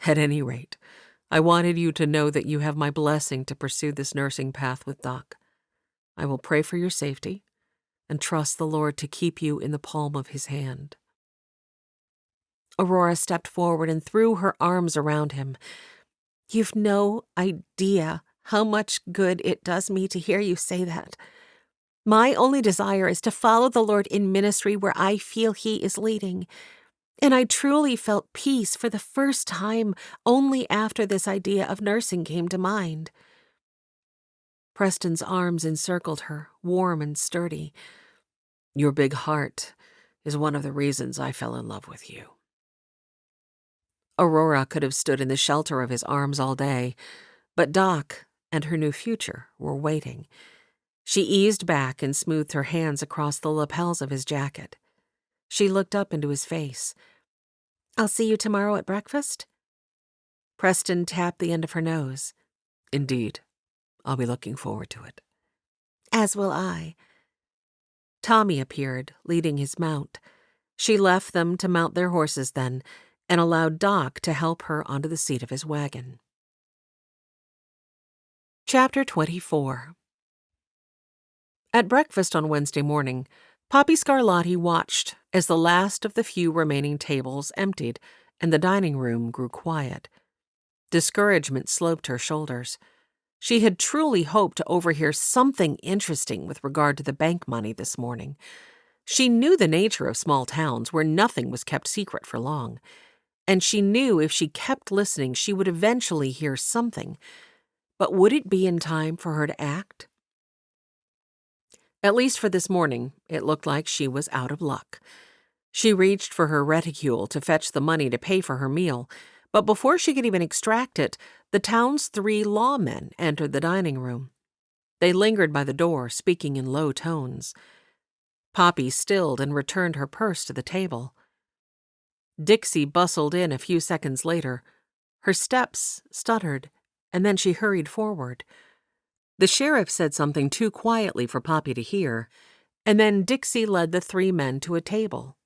[SPEAKER 1] "At any rate, I wanted you to know that you have my blessing to pursue this nursing path with Doc. I will pray for your safety and trust the Lord to keep you in the palm of his hand." Aurora stepped forward and threw her arms around him. "You've no idea how much good it does me to hear you say that. My only desire is to follow the Lord in ministry where I feel he is leading. And I truly felt peace for the first time only after this idea of nursing came to mind." Preston's arms encircled her, warm and sturdy. "Your big heart is one of the reasons I fell in love with you." Aurora could have stood in the shelter of his arms all day, but Doc and her new future were waiting. She eased back and smoothed her hands across the lapels of his jacket. She looked up into his face. "I'll see you tomorrow at breakfast?" Preston tapped the end of her nose. "Indeed. I'll be looking forward to it." "As will I." Tommy appeared, leading his mount. She left them to mount their horses then, and allowed Doc to help her onto the seat of his wagon. Chapter 24. At breakfast on Wednesday morning, Poppy Scarlatti watched as the last of the few remaining tables emptied and the dining room grew quiet. Discouragement sloped her shoulders. She had truly hoped to overhear something interesting with regard to the bank money this morning. She knew the nature of small towns where nothing was kept secret for long, and she knew if she kept listening she would eventually hear something. But would it be in time for her to act? At least for this morning, it looked like she was out of luck. She reached for her reticule to fetch the money to pay for her meal, but before she could even extract it, the town's 3 lawmen entered the dining room. They lingered by the door, speaking in low tones. Poppy stilled and returned her purse to the table. Dixie bustled in a few seconds later. Her steps stuttered, and then she hurried forward. The sheriff said something too quietly for Poppy to hear, and then Dixie led the 3 men to a table.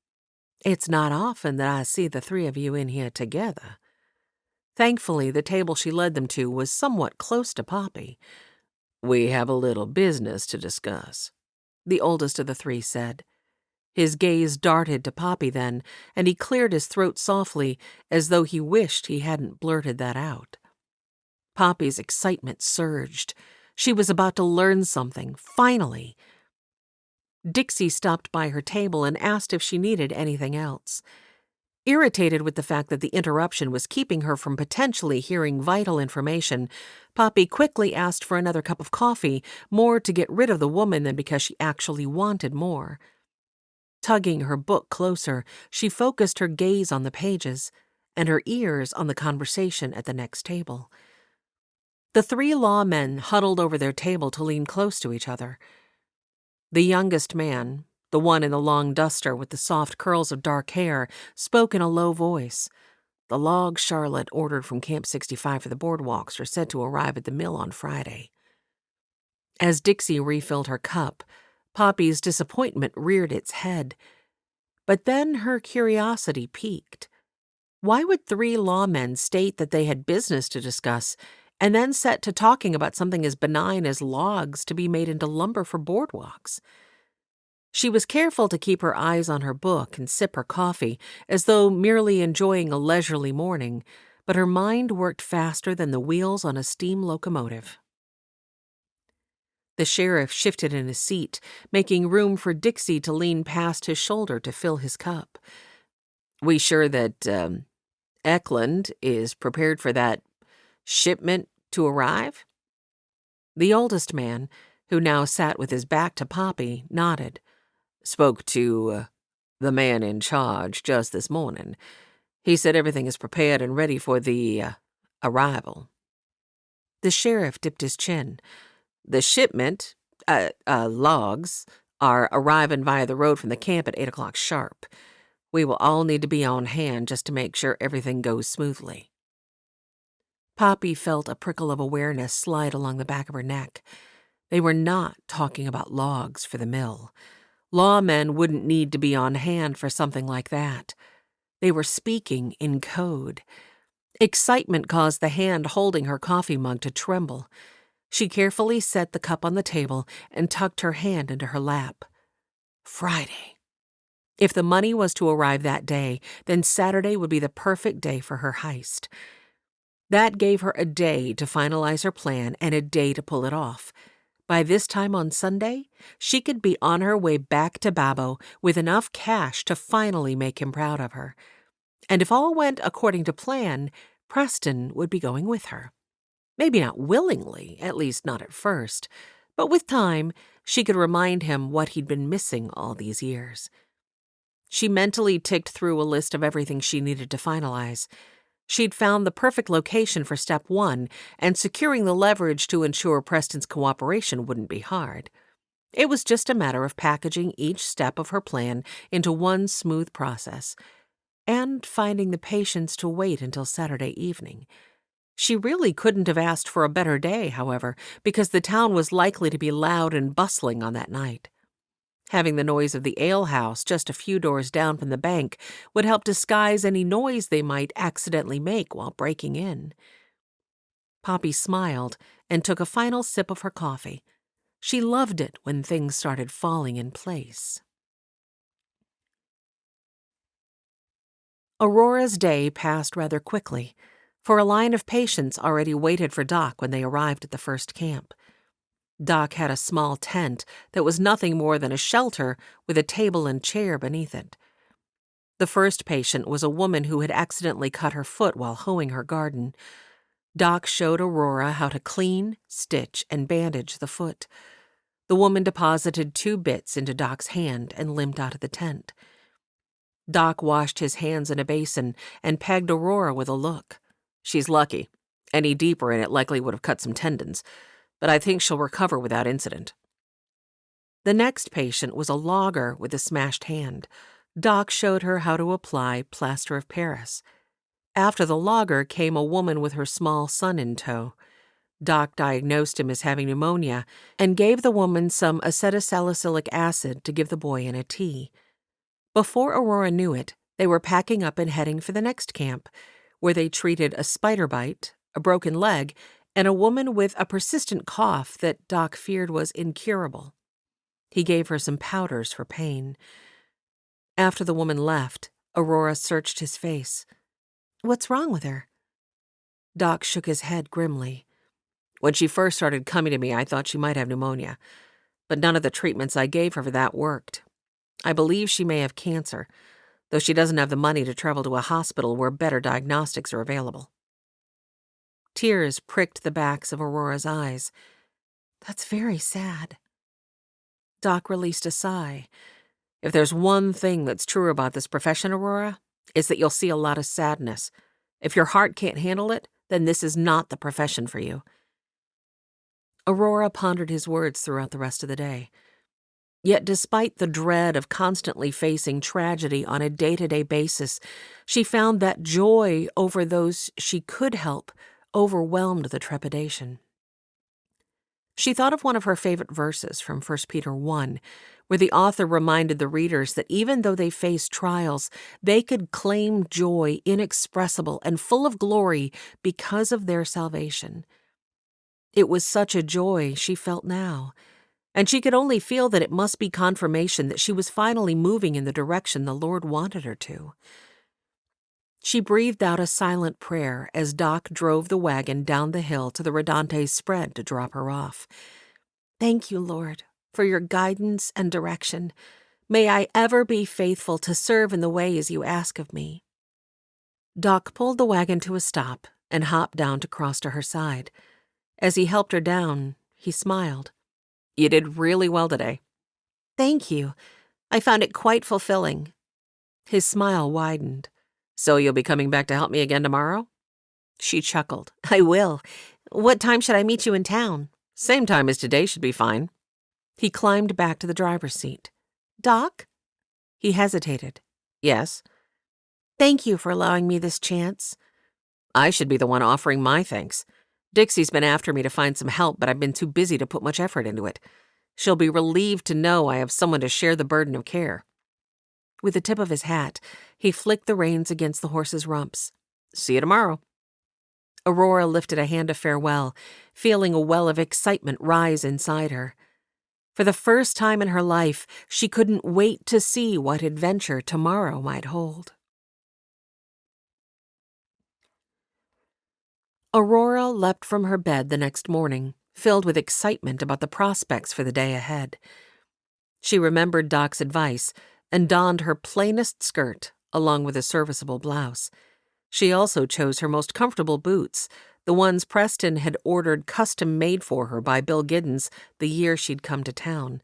[SPEAKER 1] "It's not often that I see the 3 of you in here together." Thankfully, the table she led them to was somewhat close to Poppy. "We have a little business to discuss," the oldest of the 3 said. His gaze darted to Poppy then, and he cleared his throat softly, as though he wished he hadn't blurted that out. Poppy's excitement surged. She was about to learn something, finally. Dixie stopped by her table and asked if she needed anything else. Irritated with the fact that the interruption was keeping her from potentially hearing vital information, Poppy quickly asked for another cup of coffee, more to get rid of the woman than because she actually wanted more. Tugging her book closer, she focused her gaze on the pages and her ears on the conversation at the next table. The three lawmen huddled over their table to lean close to each other. The youngest man, the one in the long duster with the soft curls of dark hair, spoke in a low voice. The logs Charlotte ordered from Camp 65 for the boardwalks are said to arrive at the mill on Friday. As Dixie refilled her cup, Poppy's disappointment reared its head. But then her curiosity piqued. Why would three lawmen state that they had business to discuss and then set to talking about something as benign as logs to be made into lumber for boardwalks? She was careful to keep her eyes on her book and sip her coffee, as though merely enjoying a leisurely morning, but her mind worked faster than the wheels on a steam locomotive. The sheriff shifted in his seat, making room for Dixie to lean past his shoulder to fill his cup. "We sure that, Eckland is prepared for that shipment to arrive?" The oldest man, who now sat with his back to Poppy, nodded. "Spoke to the man in charge just this morning. He said everything is prepared and ready for the arrival." The sheriff dipped his chin. "The shipment, logs, are arriving via the road from the camp at 8 o'clock sharp. We will all need to be on hand just to make sure everything goes smoothly." Poppy felt a prickle of awareness slide along the back of her neck. They were not talking about logs for the mill. Lawmen wouldn't need to be on hand for something like that. They were speaking in code. Excitement caused the hand holding her coffee mug to tremble. She carefully set the cup on the table and tucked her hand into her lap. Friday. If the money was to arrive that day, then Saturday would be the perfect day for her heist. That gave her a day to finalize her plan and a day to pull it off. By this time on Sunday, she could be on her way back to Babbo with enough cash to finally make him proud of her. And if all went according to plan, Preston would be going with her. Maybe not willingly, at least not at first, but with time, she could remind him what he'd been missing all these years. She mentally ticked through a list of everything she needed to finalize. She'd found the perfect location for step 1, and securing the leverage to ensure Preston's cooperation wouldn't be hard. It was just a matter of packaging each step of her plan into one smooth process, and finding the patience to wait until Saturday evening. She really couldn't have asked for a better day, however, because the town was likely to be loud and bustling on that night. Having the noise of the alehouse just a few doors down from the bank would help disguise any noise they might accidentally make while breaking in. Poppy smiled and took a final sip of her coffee. She loved it when things started falling in place. Aurora's day passed rather quickly, for a line of patients already waited for Doc when they arrived at the first camp. Doc had a small tent that was nothing more than a shelter with a table and chair beneath it. The first patient was a woman who had accidentally cut her foot while hoeing her garden. Doc showed Aurora how to clean, stitch, and bandage the foot. The woman deposited 2 bits into Doc's hand and limped out of the tent. Doc washed his hands in a basin and pegged Aurora with a look. "She's lucky. Any deeper in it likely would have cut some tendons, but I think she'll recover without incident." The next patient was a logger with a smashed hand. Doc showed her how to apply plaster of Paris. After the logger came a woman with her small son in tow. Doc diagnosed him as having pneumonia and gave the woman some acetylsalicylic acid to give the boy in a tea. Before Aurora knew it, they were packing up and heading for the next camp, where they treated a spider bite, a broken leg, and a woman with a persistent cough that Doc feared was incurable. He gave her some powders for pain. After the woman left, Aurora searched his face.
[SPEAKER 2] What's wrong with her?
[SPEAKER 1] Doc shook his head grimly. When she first started coming to me, I thought she might have pneumonia, but none of the treatments I gave her for that worked. I believe she may have cancer, though she doesn't have the money to travel to a hospital where better diagnostics are available. Tears pricked the backs of Aurora's eyes.
[SPEAKER 2] That's very sad.
[SPEAKER 1] Doc released a sigh. If there's one thing that's true about this profession, Aurora, it's that you'll see a lot of sadness. If your heart can't handle it, then this is not the profession for you. Aurora pondered his words throughout the rest of the day. Yet despite the dread of constantly facing tragedy on a day-to-day basis, she found that joy over those she could help overwhelmed the trepidation. She thought of one of her favorite verses from 1 Peter 1, where the author reminded the readers that even though they faced trials, they could claim joy inexpressible and full of glory because of their salvation. It was such a joy she felt now, and she could only feel that it must be confirmation that she was finally moving in the direction the Lord wanted her to. She breathed out a silent prayer as Doc drove the wagon down the hill to the Rodante's spread to drop her off.
[SPEAKER 2] Thank you, Lord, for your guidance and direction. May I ever be faithful to serve in the ways you ask of me.
[SPEAKER 1] Doc pulled the wagon to a stop and hopped down to cross to her side. As he helped her down, he smiled. You did really well today.
[SPEAKER 2] Thank you. I found it quite fulfilling.
[SPEAKER 1] His smile widened. So you'll be coming back to help me again tomorrow?
[SPEAKER 2] She chuckled. I will. What time should I meet you in town?
[SPEAKER 1] Same time as today should be fine. He climbed back to the driver's seat.
[SPEAKER 2] Doc?
[SPEAKER 1] He hesitated. Yes?
[SPEAKER 2] Thank you for allowing me this chance.
[SPEAKER 1] I should be the one offering my thanks. Dixie's been after me to find some help, but I've been too busy to put much effort into it. She'll be relieved to know I have someone to share the burden of care. With the tip of his hat, he flicked the reins against the horse's rumps. See you tomorrow. Aurora lifted a hand of farewell, feeling a well of excitement rise inside her. For the first time in her life, she couldn't wait to see what adventure tomorrow might hold. Aurora leapt from her bed the next morning, filled with excitement about the prospects for the day ahead. She remembered Doc's advice and donned her plainest skirt along with a serviceable blouse. She also chose her most comfortable boots, the ones Preston had ordered custom-made for her by Bill Giddens the year she'd come to town.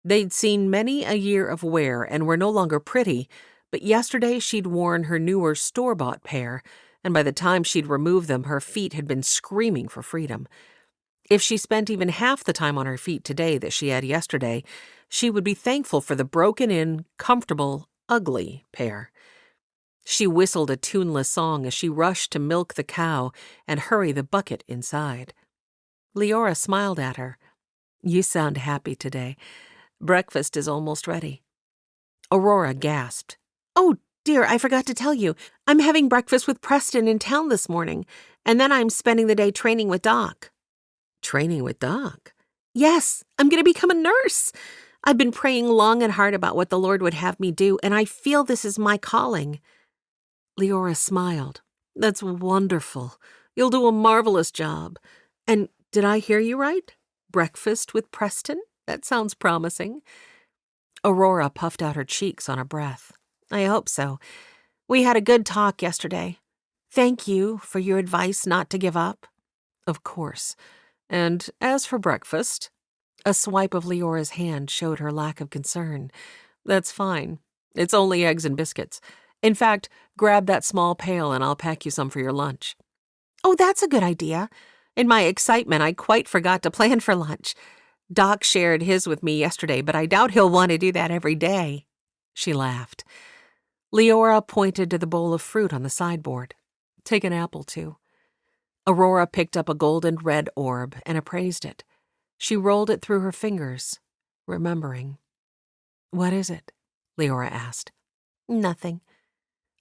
[SPEAKER 1] They'd seen many a year of wear and were no longer pretty, but yesterday she'd worn her newer store-bought pair, and by the time she'd removed them, her feet had been screaming for freedom. If she spent even half the time on her feet today that she had yesterday, she would be thankful for the broken-in, comfortable, ugly pair. She whistled a tuneless song as she rushed to milk the cow and hurry the bucket inside. Leora smiled at her. You sound happy today. Breakfast is almost ready. Aurora gasped.
[SPEAKER 2] Oh, dear, I forgot to tell you. I'm having breakfast with Preston in town this morning, and then I'm spending the day training with Doc.
[SPEAKER 1] Training with Doc?
[SPEAKER 2] Yes, I'm going to become a nurse. I've been praying long and hard about what the Lord would have me do, and I feel this is my calling.
[SPEAKER 1] Leora smiled. That's wonderful. You'll do a marvelous job. And did I hear you right? Breakfast with Preston? That sounds promising. Aurora puffed out her cheeks on a breath.
[SPEAKER 2] I hope so. We had a good talk yesterday. Thank you for your advice not to give up.
[SPEAKER 1] Of course. And as for breakfast, a swipe of Leora's hand showed her lack of concern. That's fine. It's only eggs and biscuits. In fact, grab that small pail and I'll pack you some for your lunch.
[SPEAKER 2] Oh, that's a good idea. In my excitement, I quite forgot to plan for lunch. Doc shared his with me yesterday, but I doubt he'll want to do that every day.
[SPEAKER 1] She laughed. Leora pointed to the bowl of fruit on the sideboard. Take an apple, too. Aurora picked up a golden red orb and appraised it. She rolled it through her fingers, remembering. What is it? Leora asked.
[SPEAKER 2] Nothing.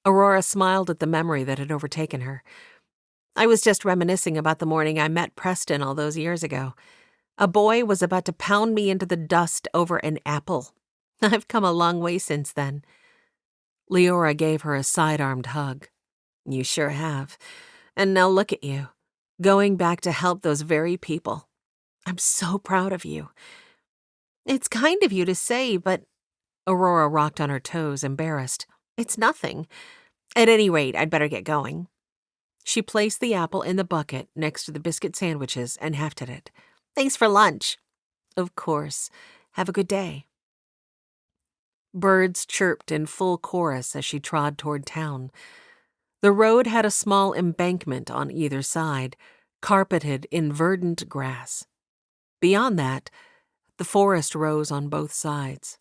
[SPEAKER 1] Aurora smiled at the memory that had overtaken her.
[SPEAKER 2] I was just reminiscing about the morning I met Preston all those years ago. A boy was about to pound me into the dust over an apple. I've come a long way since then.
[SPEAKER 1] Leora gave her a side-armed hug. You sure have. And now look at you, going back to help those very people. I'm so proud of you.
[SPEAKER 2] It's kind of you to say, but
[SPEAKER 1] Aurora rocked on her toes, embarrassed.
[SPEAKER 2] it's nothing. At any rate, I'd better get going.
[SPEAKER 1] She placed the apple in the bucket next to the biscuit sandwiches and hefted it.
[SPEAKER 2] Thanks for lunch.
[SPEAKER 1] Of course. Have a good day. Birds chirped in full chorus as she trod toward town. The road had a small embankment on either side, carpeted in verdant grass. Beyond that, the forest rose on both sides.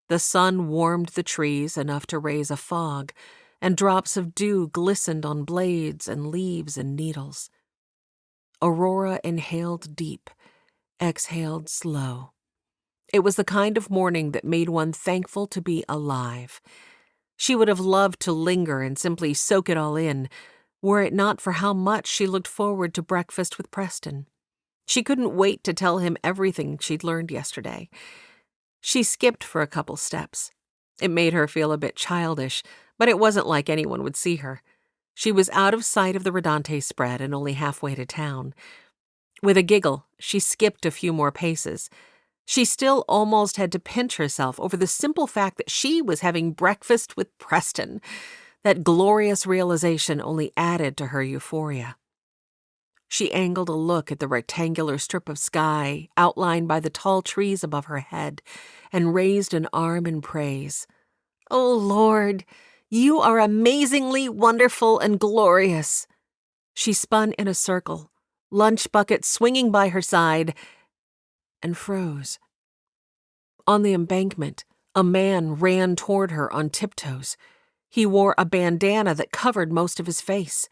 [SPEAKER 1] The sun warmed the trees enough to raise a fog, and drops of dew glistened on blades and leaves and needles. Aurora inhaled deep, exhaled slow. It was the kind of morning that made one thankful to be alive. She would have loved to linger and simply soak it all in, were it not for how much she looked forward to breakfast with Preston. She couldn't wait to tell him everything she'd learned yesterday. She skipped for a couple steps. It made her feel a bit childish, but it wasn't like anyone would see her. She was out of sight of the Rodante spread and only halfway to town. With a giggle, she skipped a few more paces. She still almost had to pinch herself over the simple fact that she was having breakfast with Preston. That glorious realization only added to her euphoria. She angled a look at the rectangular strip of sky outlined by the tall trees above her head and raised an arm in praise.
[SPEAKER 2] Oh, Lord, you are amazingly wonderful and glorious.
[SPEAKER 1] She spun in a circle, lunch bucket swinging by her side, and froze. On the embankment, a man ran toward her on tiptoes. He wore a bandana that covered most of his face.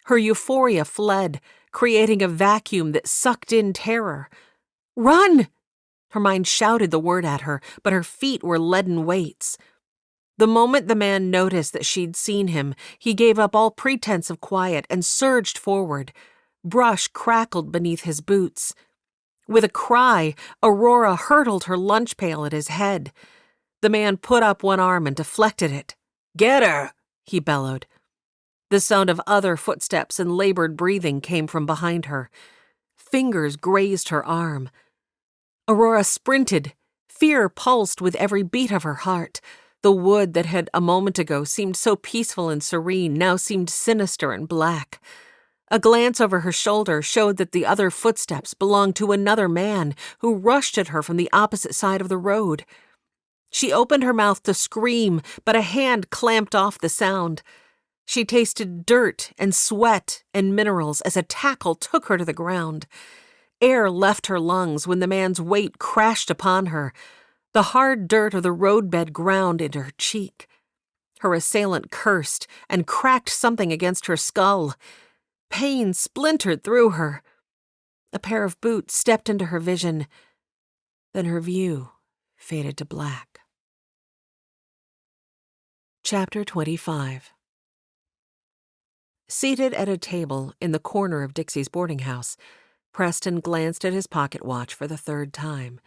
[SPEAKER 1] Her euphoria fled, creating a vacuum that sucked in terror. Run! Her mind shouted the word at her, but her feet were leaden weights. The moment the man noticed that she'd seen him, he gave up all pretense of quiet and surged forward. Brush crackled beneath his boots. With a cry, Aurora hurtled her lunch pail at his head. The man put up one arm and deflected it. "Get her!" he bellowed. The sound of other footsteps and labored breathing came from behind her. Fingers grazed her arm. Aurora sprinted. Fear pulsed with every beat of her heart. The wood that had a moment ago seemed so peaceful and serene now seemed sinister and black. A glance over her shoulder showed that the other footsteps belonged to another man who rushed at her from the opposite side of the road. She opened her mouth to scream, but a hand clamped off the sound. She tasted dirt and sweat and minerals as a tackle took her to the ground. Air left her lungs when the man's weight crashed upon her. The hard dirt of the roadbed ground into her cheek. Her assailant cursed and cracked something against her skull. Pain splintered through her. A pair of boots stepped into her vision. Then her view faded to black. Chapter 25. Seated at a table in the corner of Dixie's boarding house, Preston glanced at his pocket watch for the third time.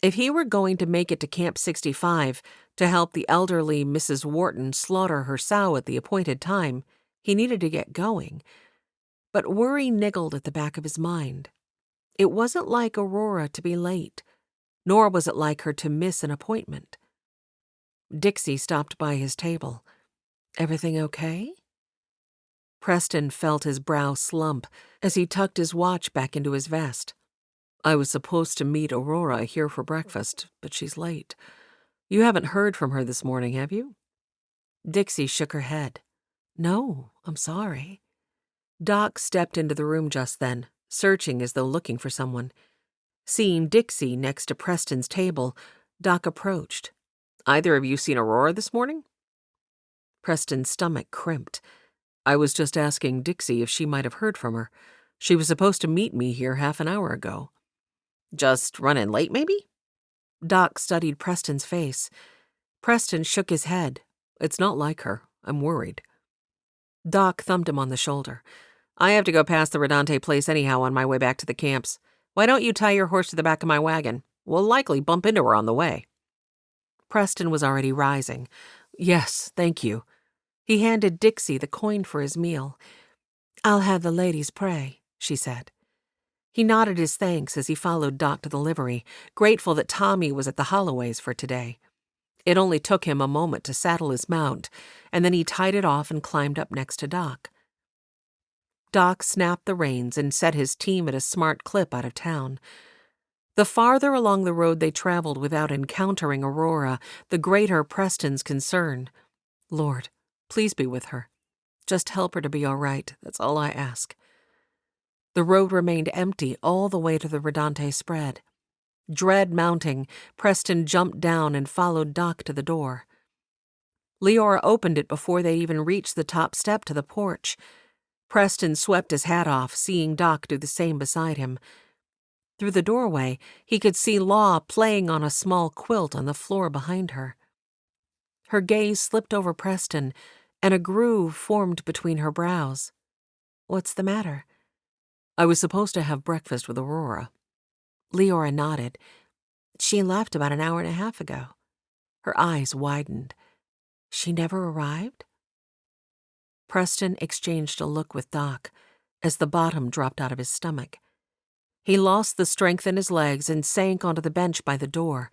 [SPEAKER 1] If he were going to make it to Camp 65 to help the elderly Mrs. Wharton slaughter her sow at the appointed time, he needed to get going. But worry niggled at the back of his mind. It wasn't like Aurora to be late, nor was it like her to miss an appointment. Dixie stopped by his table. "Everything okay?" Preston felt his brow slump as he tucked his watch back into his vest. "I was supposed to meet Aurora here for breakfast, but she's late. You haven't heard from her this morning, have you?" Dixie shook her head. "No, I'm sorry." Doc stepped into the room just then, searching as though looking for someone. Seeing Dixie next to Preston's table, Doc approached. "Either of you seen Aurora this morning?" Preston's stomach crimped. "I was just asking Dixie if she might have heard from her. She was supposed to meet me here half an hour ago." "Just running late, maybe?" Doc studied Preston's face. Preston shook his head. "It's not like her. I'm worried." Doc thumped him on the shoulder. "I have to go past the Rodante place anyhow on my way back to the camps. Why don't you tie your horse to the back of my wagon? We'll likely bump into her on the way." Preston was already rising. Yes, thank you. He handed Dixie the coin for his meal.
[SPEAKER 2] I'll have the ladies pray, she said.
[SPEAKER 1] He nodded his thanks as he followed Doc to the livery, grateful that Tommy was at the Holloways for today. It only took him a moment to saddle his mount, and then he tied it off and climbed up next to Doc. Doc snapped the reins and set his team at a smart clip out of town. The farther along the road they traveled without encountering Aurora, the greater Preston's concern. Lord, please be with her. Just help her to be all right, that's all I ask. The road remained empty all the way to the Rodante spread. Dread mounting, Preston jumped down and followed Doc to the door. Leora opened it before they even reached the top step to the porch. Preston swept his hat off, seeing Doc do the same beside him. Through the doorway, he could see Law playing on a small quilt on the floor behind her. Her gaze slipped over Preston, and a groove formed between her brows. What's the matter? I was supposed to have breakfast with Aurora.
[SPEAKER 2] Leora nodded. She left about an hour and a half ago. Her eyes widened. She never arrived?
[SPEAKER 1] Preston exchanged a look with Doc as the bottom dropped out of his stomach. He lost the strength in his legs and sank onto the bench by the door.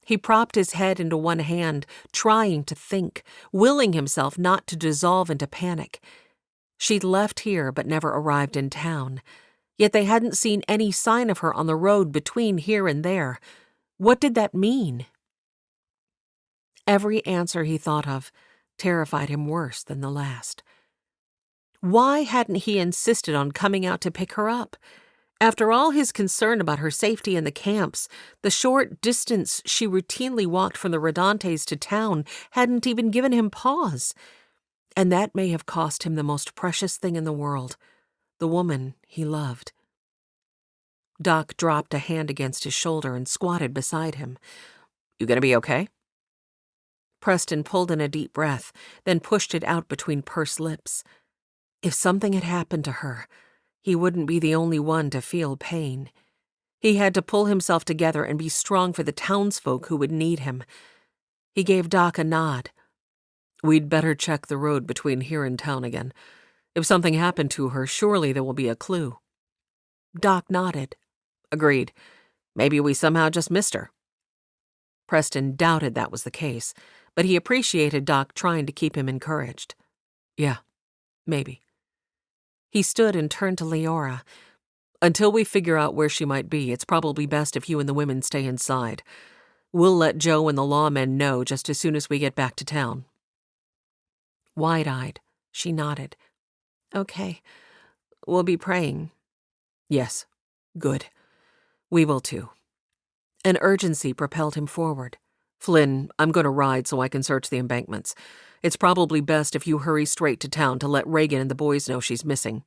[SPEAKER 1] He propped his head into one hand, trying to think, willing himself not to dissolve into panic. She'd left here but never arrived in town. Yet they hadn't seen any sign of her on the road between here and there. What did that mean? Every answer he thought of terrified him worse than the last. Why hadn't he insisted on coming out to pick her up? After all his concern about her safety in the camps, the short distance she routinely walked from the Rodantes to town hadn't even given him pause. And that may have cost him the most precious thing in the world, the woman he loved. Doc dropped a hand against his shoulder and squatted beside him. You gonna be okay? Preston pulled in a deep breath, then pushed it out between pursed lips. If something had happened to her, he wouldn't be the only one to feel pain. He had to pull himself together and be strong for the townsfolk who would need him. He gave Doc a nod. We'd better check the road between here and town again. If something happened to her, surely there will be a clue. Doc nodded. Agreed. Maybe we somehow just missed her. Preston doubted that was the case, but he appreciated Doc trying to keep him encouraged. Yeah, maybe. He stood and turned to Leora. Until we figure out where she might be, it's probably best if you and the women stay inside. We'll let Joe and the lawmen know just as soon as we get back to town. Wide-eyed, she nodded. Okay, we'll be praying. Yes, good. We will too. An urgency propelled him forward. Flynn, I'm going to ride so I can search the embankments. It's probably best if you hurry straight to town to let Reagan and the boys know she's missing.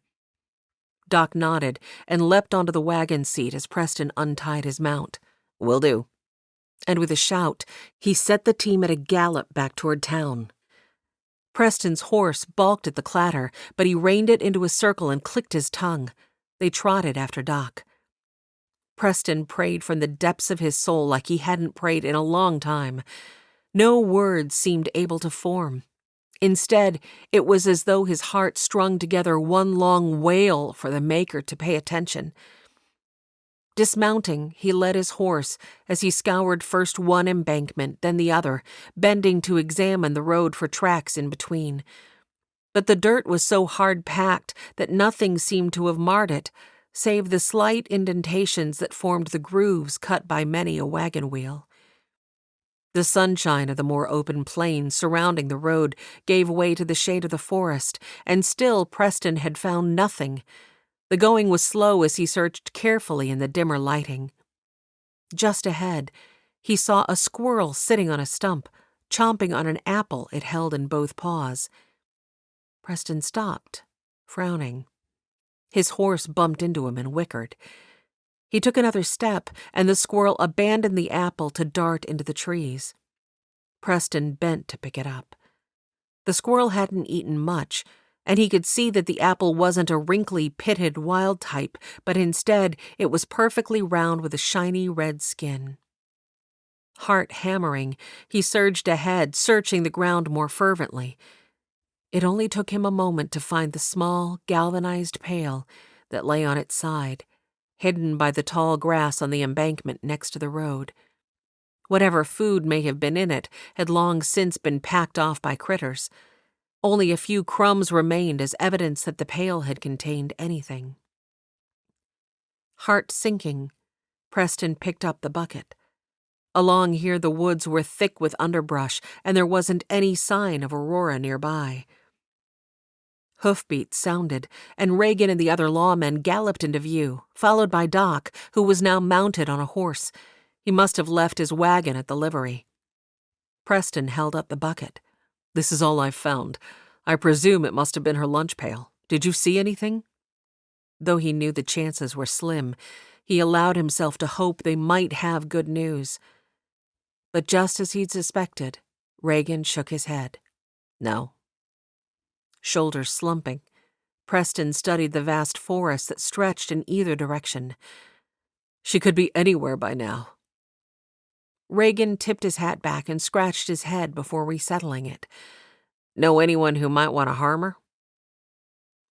[SPEAKER 1] Doc nodded and leapt onto the wagon seat as Preston untied his mount. Will do. And with a shout, he set the team at a gallop back toward town. Preston's horse balked at the clatter, but he reined it into a circle and clicked his tongue. They trotted after Doc. Preston prayed from the depths of his soul like he hadn't prayed in a long time. No words seemed able to form. Instead, it was as though his heart strung together one long wail for the Maker to pay attention. Dismounting, he led his horse as he scoured first one embankment, then the other, bending to examine the road for tracks in between. But the dirt was so hard-packed that nothing seemed to have marred it, save the slight indentations that formed the grooves cut by many a wagon wheel. The sunshine of the more open plain surrounding the road gave way to the shade of the forest, and still Preston had found nothing. The going was slow as he searched carefully in the dimmer lighting. Just ahead, he saw a squirrel sitting on a stump, chomping on an apple it held in both paws. Preston stopped, frowning. His horse bumped into him and whickered. He took another step, and the squirrel abandoned the apple to dart into the trees. Preston bent to pick it up. The squirrel hadn't eaten much, and he could see that the apple wasn't a wrinkly, pitted wild type, but instead it was perfectly round with a shiny red skin. Heart hammering, he surged ahead, searching the ground more fervently. It only took him a moment to find the small, galvanized pail that lay on its side, hidden by the tall grass on the embankment next to the road. Whatever food may have been in it had long since been packed off by critters. Only a few crumbs remained as evidence that the pail had contained anything. Heart sinking, Preston picked up the bucket. Along here the woods were thick with underbrush, and there wasn't any sign of Aurora nearby. Hoofbeats sounded, and Reagan and the other lawmen galloped into view, followed by Doc, who was now mounted on a horse. He must have left his wagon at the livery. Preston held up the bucket. "This is all I've found. I presume it must have been her lunch pail. Did you see anything?" Though he knew the chances were slim, he allowed himself to hope they might have good news. But just as he'd suspected, Reagan shook his head. "No." Shoulders slumping, Preston studied the vast forest that stretched in either direction. "She could be anywhere by now." Reagan tipped his hat back and scratched his head before resettling it. "Know anyone who might want to harm her?"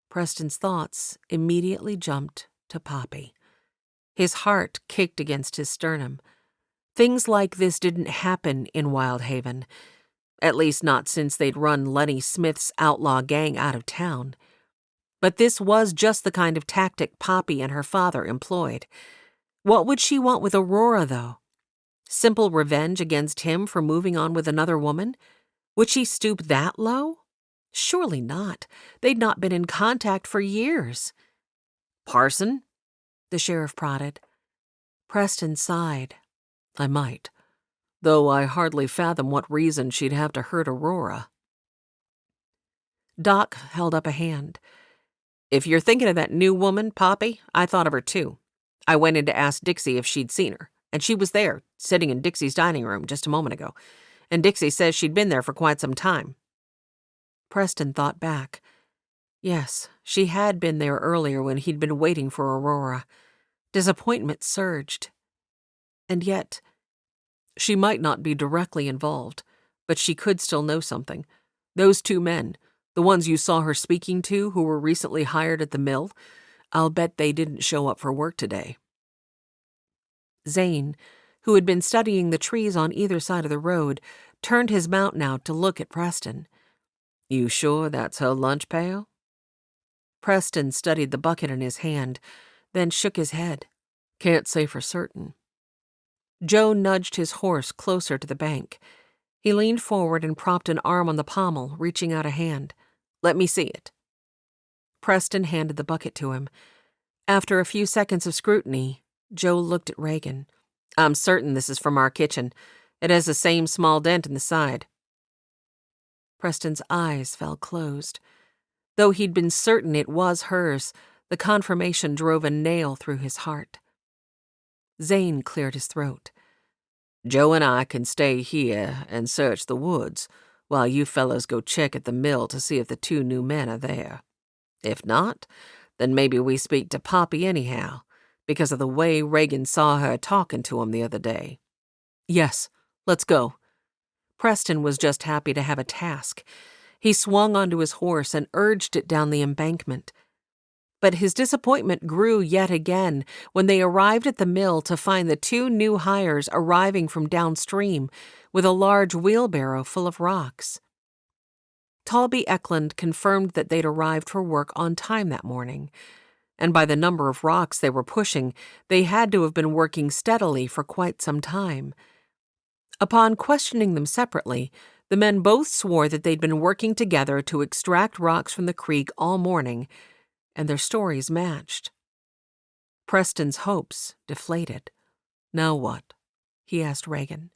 [SPEAKER 1] Preston's thoughts immediately jumped to Poppy. His heart kicked against his sternum. Things like this didn't happen in Wyldhaven, at least not since they'd run Lenny Smith's outlaw gang out of town. But this was just the kind of tactic Poppy and her father employed. What would she want with Aurora, though? Simple revenge against him for moving on with another woman? Would she stoop that low? Surely not. They'd not been in contact for years. "Parson?" the sheriff prodded. Preston sighed. "I might, though I hardly fathom what reason she'd have to hurt Aurora." Doc held up a hand. "If you're thinking of that new woman, Poppy, I thought of her too. I went in to ask Dixie if she'd seen her, and she was there, sitting in Dixie's dining room just a moment ago, and Dixie says she'd been there for quite some time." Preston thought back. Yes, she had been there earlier when he'd been waiting for Aurora. Disappointment surged. And yet, she might not be directly involved, but she could still know something. Those two men, the ones you saw her speaking to who were recently hired at the mill, I'll bet they didn't show up for work today. Zane, who had been studying the trees on either side of the road, turned his mount now to look at Preston. "You sure that's her lunch pail?" Preston studied the bucket in his hand, then shook his head. "Can't say for certain." Joe nudged his horse closer to the bank. He leaned forward and propped an arm on the pommel, reaching out a hand. "Let me see it." Preston handed the bucket to him. After a few seconds of scrutiny, Joe looked at Reagan. "I'm certain this is from our kitchen. It has the same small dent in the side." Preston's eyes fell closed. Though he'd been certain it was hers, the confirmation drove a nail through his heart. Zane cleared his throat. "Joe and I can stay here and search the woods, while you fellows go check at the mill to see if the two new men are there. If not, then maybe we speak to Poppy anyhow, because of the way Reagan saw her talking to him the other day." "Yes, let's go." Preston was just happy to have a task. He swung onto his horse and urged it down the embankment. But his disappointment grew yet again when they arrived at the mill to find the two new hires arriving from downstream with a large wheelbarrow full of rocks. Talby Eklund confirmed that they'd arrived for work on time that morning, and by the number of rocks they were pushing, they had to have been working steadily for quite some time. Upon questioning them separately, the men both swore that they'd been working together to extract rocks from the creek all morning, and their stories matched. Preston's hopes deflated. "Now what?" he asked Reagan.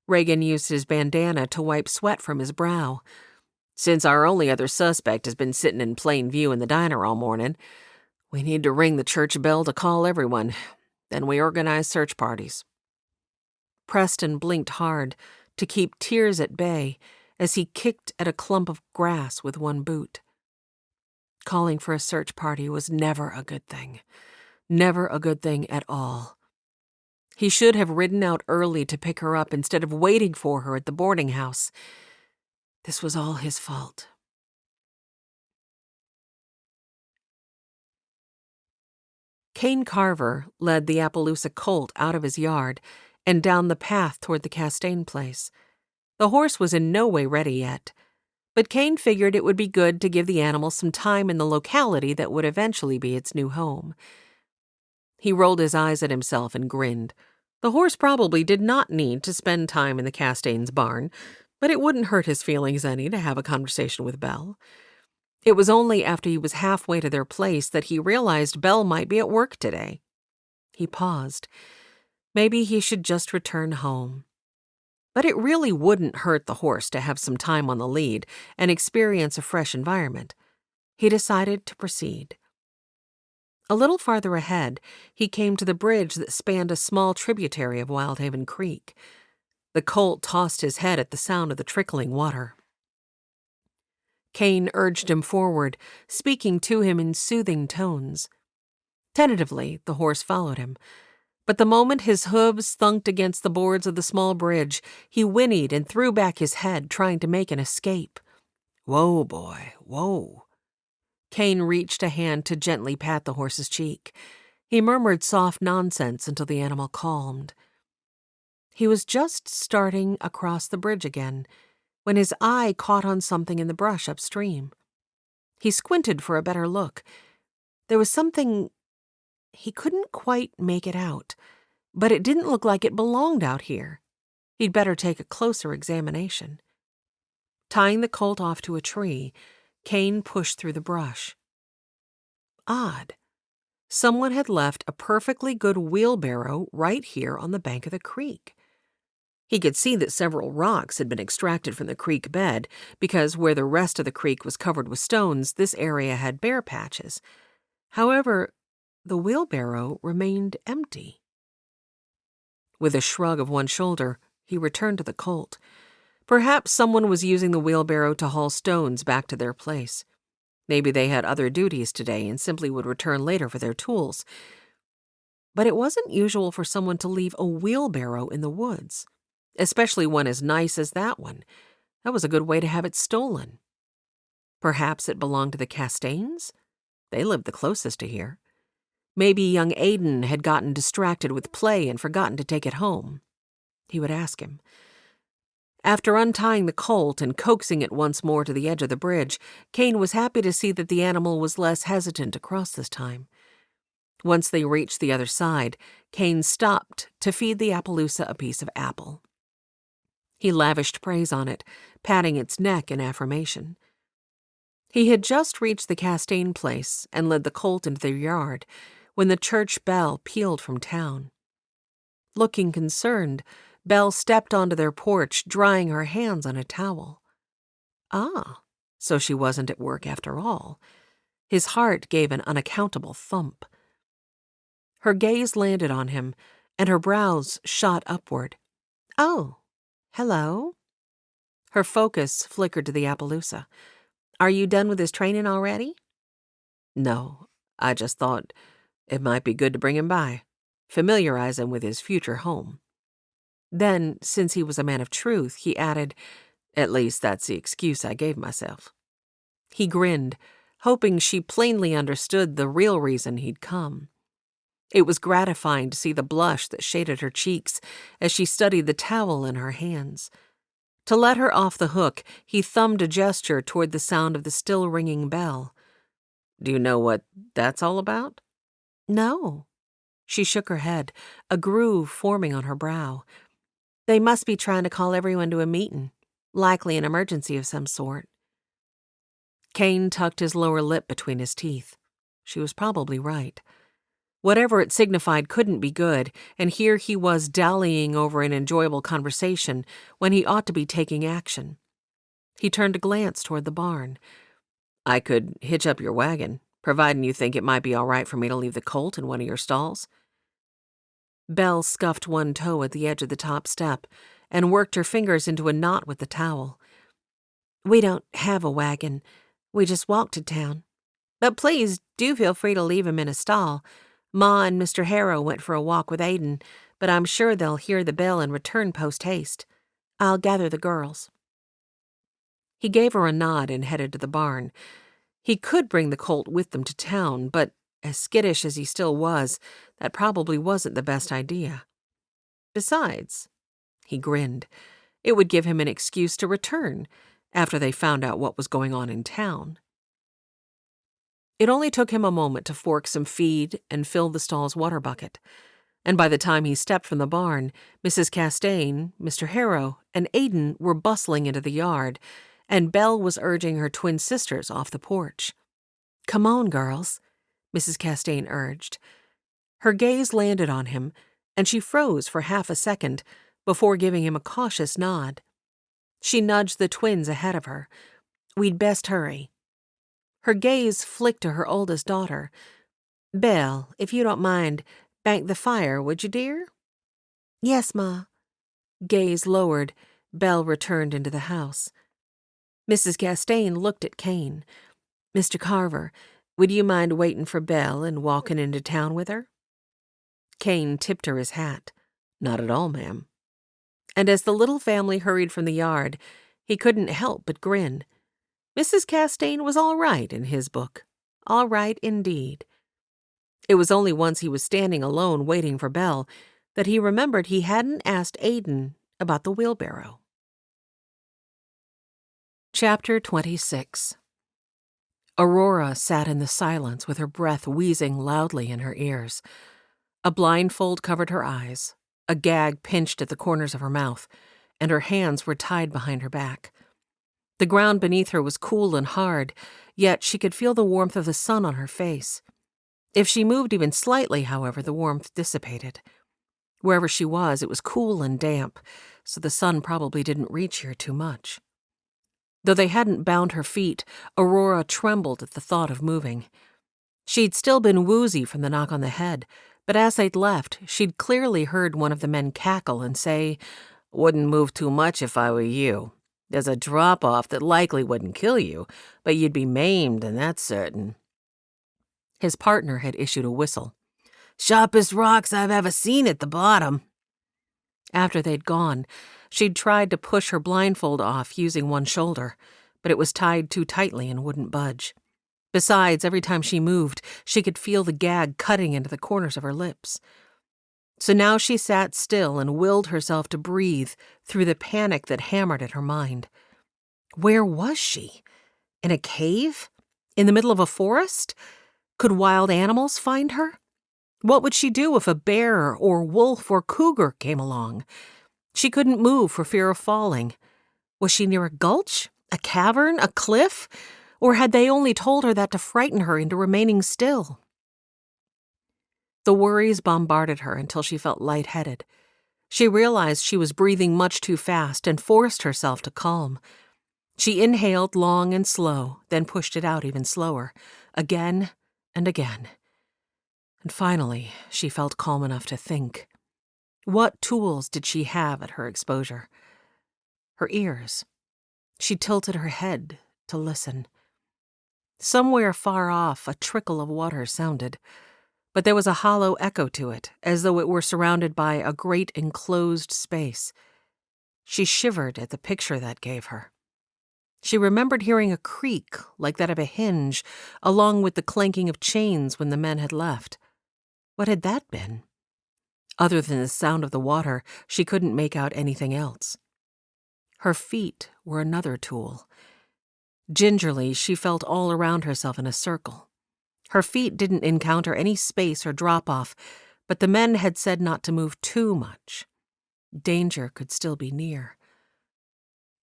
[SPEAKER 1] Reagan used his bandana to wipe sweat from his brow. "Since our only other suspect has been sitting in plain view in the diner all morning, we need to ring the church bell to call everyone. Then we organize search parties." Preston blinked hard to keep tears at bay as he kicked at a clump of grass with one boot. Calling for a search party was never a good thing. Never a good thing at all. He should have ridden out early to pick her up instead of waiting for her at the boarding house. This was all his fault. Kane Carver led the Appaloosa colt out of his yard and down the path toward the Castaigne place. The horse was in no way ready yet, but Kane figured it would be good to give the animal some time in the locality that would eventually be its new home. He rolled his eyes at himself and grinned. The horse probably did not need to spend time in the Castaigne's barn, but it wouldn't hurt his feelings any to have a conversation with Belle. It was only after he was halfway to their place that he realized Belle might be at work today. He paused. Maybe he should just return home. But it really wouldn't hurt the horse to have some time on the lead and experience a fresh environment. He decided to proceed. A little farther ahead, he came to the bridge that spanned a small tributary of Wyldhaven Creek. The colt tossed his head at the sound of the trickling water. Kane urged him forward, speaking to him in soothing tones. Tentatively, the horse followed him. But the moment his hooves thunked against the boards of the small bridge, he whinnied and threw back his head, trying to make an escape. "Whoa, boy, whoa." Kane reached a hand to gently pat the horse's cheek. He murmured soft nonsense until the animal calmed. He was just starting across the bridge again when his eye caught on something in the brush upstream. He squinted for a better look. There was something. He couldn't quite make it out, but it didn't look like it belonged out here. He'd better take a closer examination. Tying the colt off to a tree, Kane pushed through the brush. Odd. Someone had left a perfectly good wheelbarrow right here on the bank of the creek. He could see that several rocks had been extracted from the creek bed because where the rest of the creek was covered with stones, this area had bare patches. However, the wheelbarrow remained empty. With a shrug of one shoulder, he returned to the colt. Perhaps someone was using the wheelbarrow to haul stones back to their place. Maybe they had other duties today and simply would return later for their tools. But it wasn't usual for someone to leave a wheelbarrow in the woods, especially one as nice as that one. That was a good way to have it stolen. Perhaps it belonged to the Castaignes? They lived the closest to here. Maybe young Aiden had gotten distracted with play and forgotten to take it home. He would ask him. After untying the colt and coaxing it once more to the edge of the bridge, Kane was happy to see that the animal was less hesitant to cross this time. Once they reached the other side, Kane stopped to feed the Appaloosa a piece of apple. He lavished praise on it, patting its neck in affirmation. He had just reached the Castaigne place and led the colt into their yard when the church bell pealed from town. Looking concerned, Belle stepped onto their porch, drying her hands on a towel. Ah, so she wasn't at work after all. His heart gave an unaccountable thump. Her gaze landed on him, and her brows shot upward. "Oh, hello?" Her focus flickered to the Appaloosa. "Are you done with his training already?" "No, I just thought it might be good to bring him by, familiarize him with his future home." Then, since he was a man of truth, he added, "At least that's the excuse I gave myself." He grinned, hoping she plainly understood the real reason he'd come. It was gratifying to see the blush that shaded her cheeks as she studied the towel in her hands. To let her off the hook, he thumbed a gesture toward the sound of the still ringing bell. "Do you know what that's all about?" "No." She shook her head, a groove forming on her brow. "They must be trying to call everyone to a meeting, likely an emergency of some sort." Kane tucked his lower lip between his teeth. She was probably right. Whatever it signified couldn't be good, and here he was dallying over an enjoyable conversation when he ought to be taking action. He turned a glance toward the barn. "I could hitch up your wagon, providing you think it might be all right for me to leave the colt in one of your stalls." Belle scuffed one toe at the edge of the top step and worked her fingers into a knot with the towel. "We don't have a wagon. We just walk to town. But please do feel free to leave him in a stall. Ma and Mr. Harrow went for a walk with Aiden,
[SPEAKER 2] but I'm sure they'll hear the bell and return post-haste. I'll gather the girls."
[SPEAKER 1] He gave her a nod and headed to the barn. He could bring the colt with them to town, but as skittish as he still was, that probably wasn't the best idea. Besides, he grinned, it would give him an excuse to return after they found out what was going on in town. It only took him a moment to fork some feed and fill the stall's water bucket, and by the time he stepped from the barn, Mrs. Castaigne, Mr. Harrow, and Aidan were bustling into the yard, and Belle was urging her twin sisters off the porch. "Come on, girls," Mrs. Castaigne urged. Her gaze landed on him, and she froze for half a second before giving him a cautious nod. She nudged the twins ahead of her. "We'd best hurry." Her gaze flicked to her oldest daughter. "Belle, if you don't mind, bank the fire, would you, dear?"
[SPEAKER 2] "Yes, Ma."
[SPEAKER 1] Gaze lowered, Belle returned into the house. Mrs. Castaigne looked at Kane. "Mr. Carver, would you mind waiting for Belle and walking into town with her?" Kane tipped her his hat. "Not at all, ma'am." And as the little family hurried from the yard, he couldn't help but grin. Mrs. Castaigne was all right in his book. All right indeed. It was only once he was standing alone waiting for Belle that he remembered he hadn't asked Aidan about the wheelbarrow. Chapter 26. Aurora sat in the silence with her breath wheezing loudly in her ears. A blindfold covered her eyes, a gag pinched at the corners of her mouth, and her hands were tied behind her back. The ground beneath her was cool and hard, yet she could feel the warmth of the sun on her face. If she moved even slightly, however, the warmth dissipated. Wherever she was, it was cool and damp, so the sun probably didn't reach here too much. Though they hadn't bound her feet, Aurora trembled at the thought of moving. She'd still been woozy from the knock on the head, but as they'd left, she'd clearly heard one of the men cackle and say, "Wouldn't move too much if I were you. There's a drop-off that likely wouldn't kill you, but you'd be maimed, and that's certain." His partner had issued a whistle. "Sharpest rocks I've ever seen at the bottom." After they'd gone, she'd tried to push her blindfold off using one shoulder, but it was tied too tightly and wouldn't budge. Besides, every time she moved, she could feel the gag cutting into the corners of her lips. So now she sat still and willed herself to breathe through the panic that hammered at her mind. Where was she? In a cave? In the middle of a forest? Could wild animals find her? What would she do if a bear or wolf or cougar came along? She couldn't move for fear of falling. Was she near a gulch? A cavern? A cliff? Or had they only told her that to frighten her into remaining still? The worries bombarded her until she felt lightheaded. She realized she was breathing much too fast and forced herself to calm. She inhaled long and slow, then pushed it out even slower, again and again. And finally, she felt calm enough to think. What tools did she have at her exposure? Her ears. She tilted her head to listen. Somewhere far off, a trickle of water sounded, but there was a hollow echo to it, as though it were surrounded by a great enclosed space. She shivered at the picture that gave her. She remembered hearing a creak like that of a hinge, along with the clanking of chains when the men had left. What had that been? Other than the sound of the water, she couldn't make out anything else. Her feet were another tool. Gingerly, she felt all around herself in a circle. Her feet didn't encounter any space or drop-off, but the men had said not to move too much. Danger could still be near.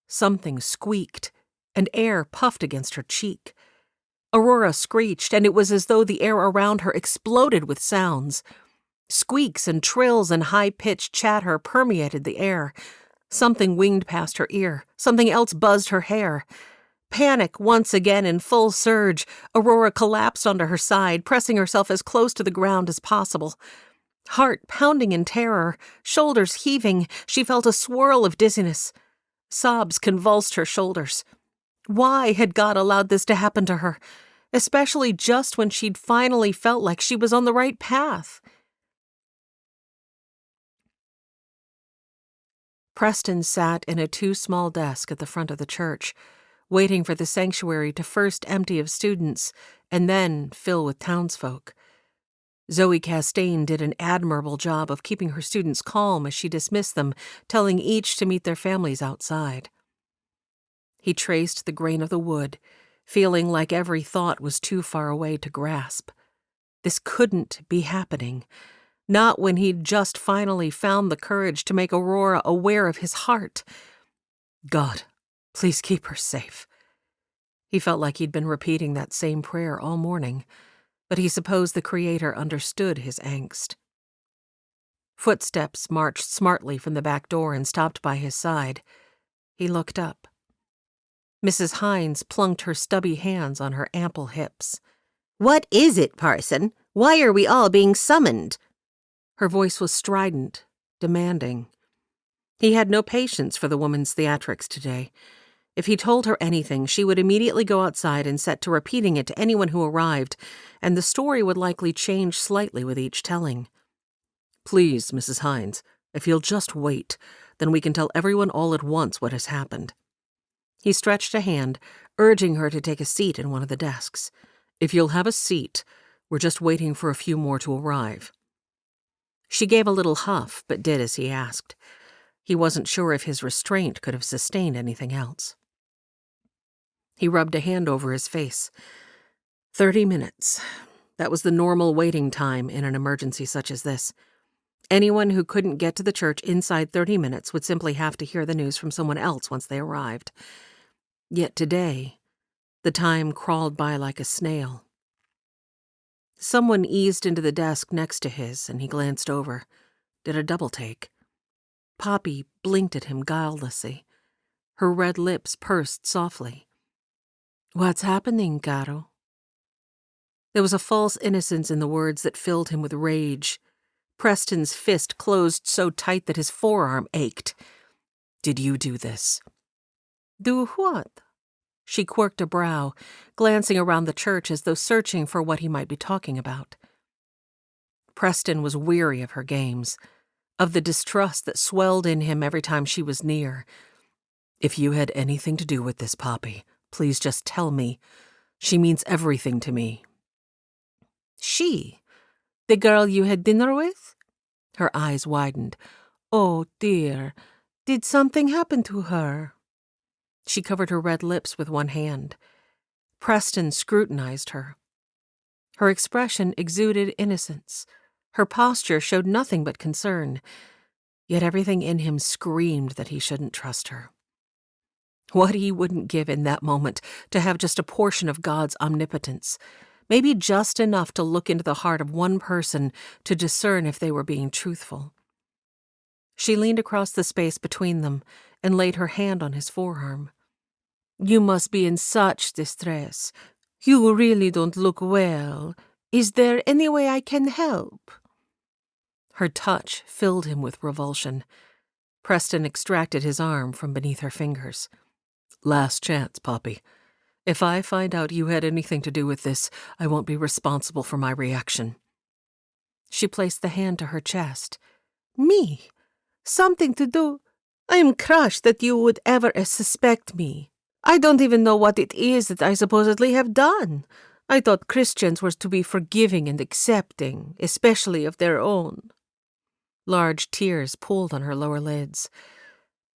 [SPEAKER 1] Something squeaked, and air puffed against her cheek. Aurora screeched, and it was as though the air around her exploded with sounds. Squeaks and trills and high-pitched chatter permeated the air. Something winged past her ear. Something else buzzed her hair. Panic once again in full surge, Aurora collapsed onto her side, pressing herself as close to the ground as possible. Heart pounding in terror, shoulders heaving, she felt a swirl of dizziness. Sobs convulsed her shoulders. Why had God allowed this to happen to her, especially just when she'd finally felt like she was on the right path? Preston sat in a too-small desk at the front of the church, waiting for the sanctuary to first empty of students and then fill with townsfolk. Zoe Castaigne did an admirable job of keeping her students calm as she dismissed them, telling each to meet their families outside. He traced the grain of the wood, feeling like every thought was too far away to grasp. This couldn't be happening, not when he'd just finally found the courage to make Aurora aware of his heart. God, please keep her safe. He felt like he'd been repeating that same prayer all morning, but he supposed the Creator understood his angst. Footsteps marched smartly from the back door and stopped by his side. He looked up. Mrs. Hines plunked her stubby hands on her ample hips.
[SPEAKER 2] "What is it, Parson? Why are we all being summoned?"
[SPEAKER 1] Her voice was strident, demanding. He had no patience for the woman's theatrics today. If he told her anything, she would immediately go outside and set to repeating it to anyone who arrived, and the story would likely change slightly with each telling. Please, Mrs. Hines, if you'll just wait, then we can tell everyone all at once what has happened. He stretched a hand, urging her to take a seat in one of the desks. If you'll have a seat, we're just waiting for a few more to arrive. She gave a little huff, but did as he asked. He wasn't sure if his restraint could have sustained anything else. He rubbed a hand over his face. 30 minutes. That was the normal waiting time in an emergency such as this. Anyone who couldn't get to the church inside 30 minutes would simply have to hear the news from someone else once they arrived. Yet today, the time crawled by like a snail. Someone eased into the desk next to his, and he glanced over, did a double take. Poppy blinked at him guilelessly. Her red lips pursed softly. What's happening, Caro? There was a false innocence in the words that filled him with rage. Preston's fist closed so tight that his forearm ached. Did you do this? Do what? She quirked a brow, glancing around the church as though searching for what he might be talking about. Preston was weary of her games, of the distrust that swelled in him every time she was near. If you had anything to do with this, Poppy, please just tell me. She means everything to me. She? The girl you had dinner with? Her eyes widened. Oh, dear. Did something happen to her? She covered her red lips with one hand. Preston scrutinized her. Her expression exuded innocence. Her posture showed nothing but concern. Yet everything in him screamed that he shouldn't trust her. What he wouldn't give in that moment to have just a portion of God's omnipotence, maybe just enough to look into the heart of one person to discern if they were being truthful. She leaned across the space between them and laid her hand on his forearm. You must be in such distress. You really don't look well. Is there any way I can help? Her touch filled him with revulsion. Preston extracted his arm from beneath her fingers. Last chance, Poppy. If I find out you had anything to do with this, I won't be responsible for my reaction. She placed the hand to her chest. Me? Something to do? I am crushed that you would ever suspect me. I don't even know what it is that I supposedly have done. I thought Christians were to be forgiving and accepting, especially of their own. Large tears pooled on her lower lids.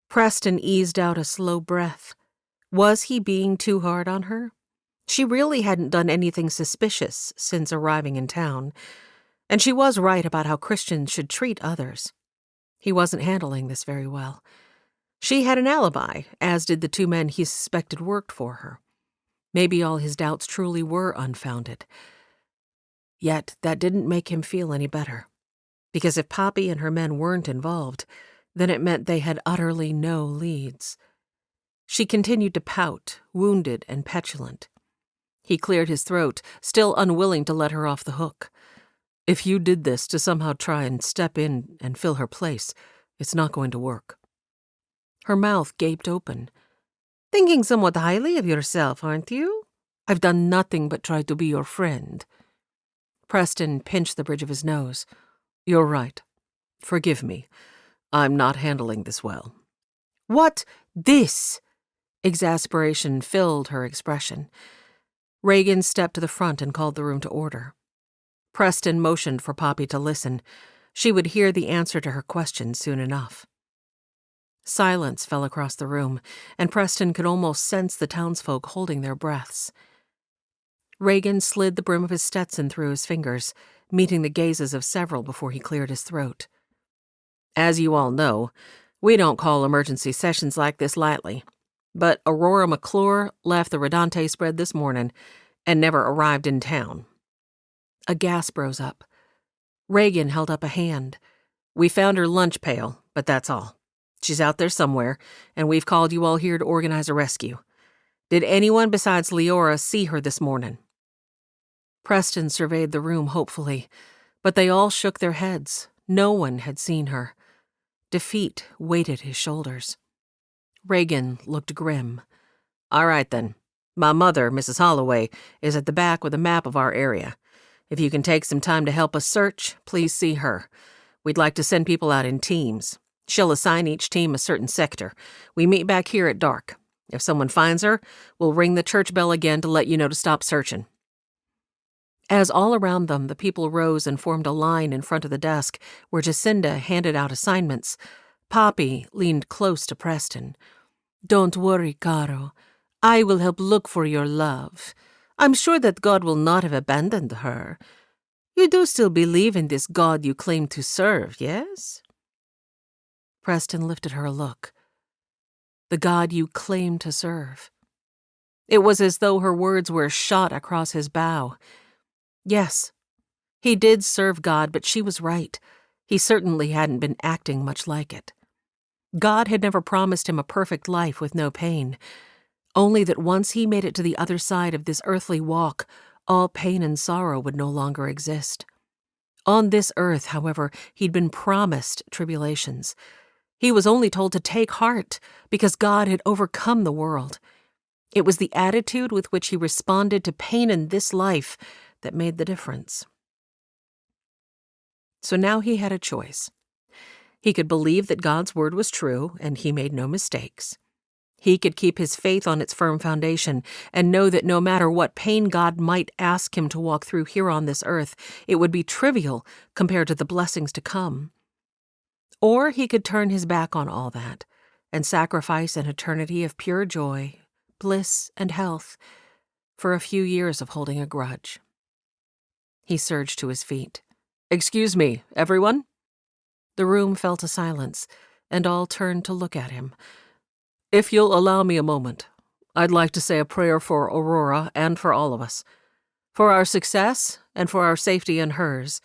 [SPEAKER 1] Preston eased out a slow breath. Was he being too hard on her? She really hadn't done anything suspicious since arriving in town, and she was right about how Christians should treat others. He wasn't handling this very well. She had an alibi, as did the two men he suspected worked for her. Maybe all his doubts truly were unfounded. Yet that didn't make him feel any better, because if Poppy and her men weren't involved, then it meant they had utterly no leads. She continued to pout, wounded and petulant. He cleared his throat, still unwilling to let her off the hook. If you did this to somehow try and step in and fill her place, it's not going to work. Her mouth gaped open. Thinking somewhat highly of yourself, aren't you? I've done nothing but try to be your friend. Preston pinched the bridge of his nose. You're right. Forgive me. I'm not handling this well.
[SPEAKER 2] What this?
[SPEAKER 1] Exasperation filled her expression. Reagan stepped to the front and called the room to order. Preston motioned for Poppy to listen. She would hear the answer to her question soon enough. Silence fell across the room, and Preston could almost sense the townsfolk holding their breaths. Reagan slid the brim of his Stetson through his fingers, meeting the gazes of several before he cleared his throat. As you all know, we don't call emergency sessions like this lightly, but Aurora McClure left the Rodante spread this morning and never arrived in town. A gasp rose up. Reagan held up a hand. We found her lunch pail, but that's all. She's out there somewhere, and we've called you all here to organize a rescue. Did anyone besides Leora see her this morning? Preston surveyed the room hopefully, but they all shook their heads. No one had seen her. Defeat weighted his shoulders. Reagan looked grim. All right, then. My mother, Mrs. Holloway, is at the back with a map of our area. If you can take some time to help us search, please see her. We'd like to send people out in teams. She'll assign each team a certain sector. We meet back here at dark. If someone finds her, we'll ring the church bell again to let you know to stop searching. As all around them, the people rose and formed a line in front of the desk where Jacinda handed out assignments, Poppy leaned close to Preston. Don't worry, Caro. I will help look for your love. I'm sure that God will not have abandoned her. You do still believe in this God you claim to serve, yes? Preston lifted her a look. The God you claim to serve. It was as though her words were shot across his bow. Yes, he did serve God, but she was right. He certainly hadn't been acting much like it. God had never promised him a perfect life with no pain, only that once he made it to the other side of this earthly walk, all pain and sorrow would no longer exist. On this earth, however, he'd been promised tribulations. He was only told to take heart because God had overcome the world. It was the attitude with which he responded to pain in this life that made the difference. So now he had a choice. He could believe that God's word was true, and he made no mistakes. He could keep his faith on its firm foundation and know that no matter what pain God might ask him to walk through here on this earth, it would be trivial compared to the blessings to come. Or he could turn his back on all that and sacrifice an eternity of pure joy, bliss, and health for a few years of holding a grudge. He surged to his feet. Excuse me, everyone? The room fell to silence, and all turned to look at him. If you'll allow me a moment, I'd like to say a prayer for Aurora and for all of us, for our success and for our safety and hers.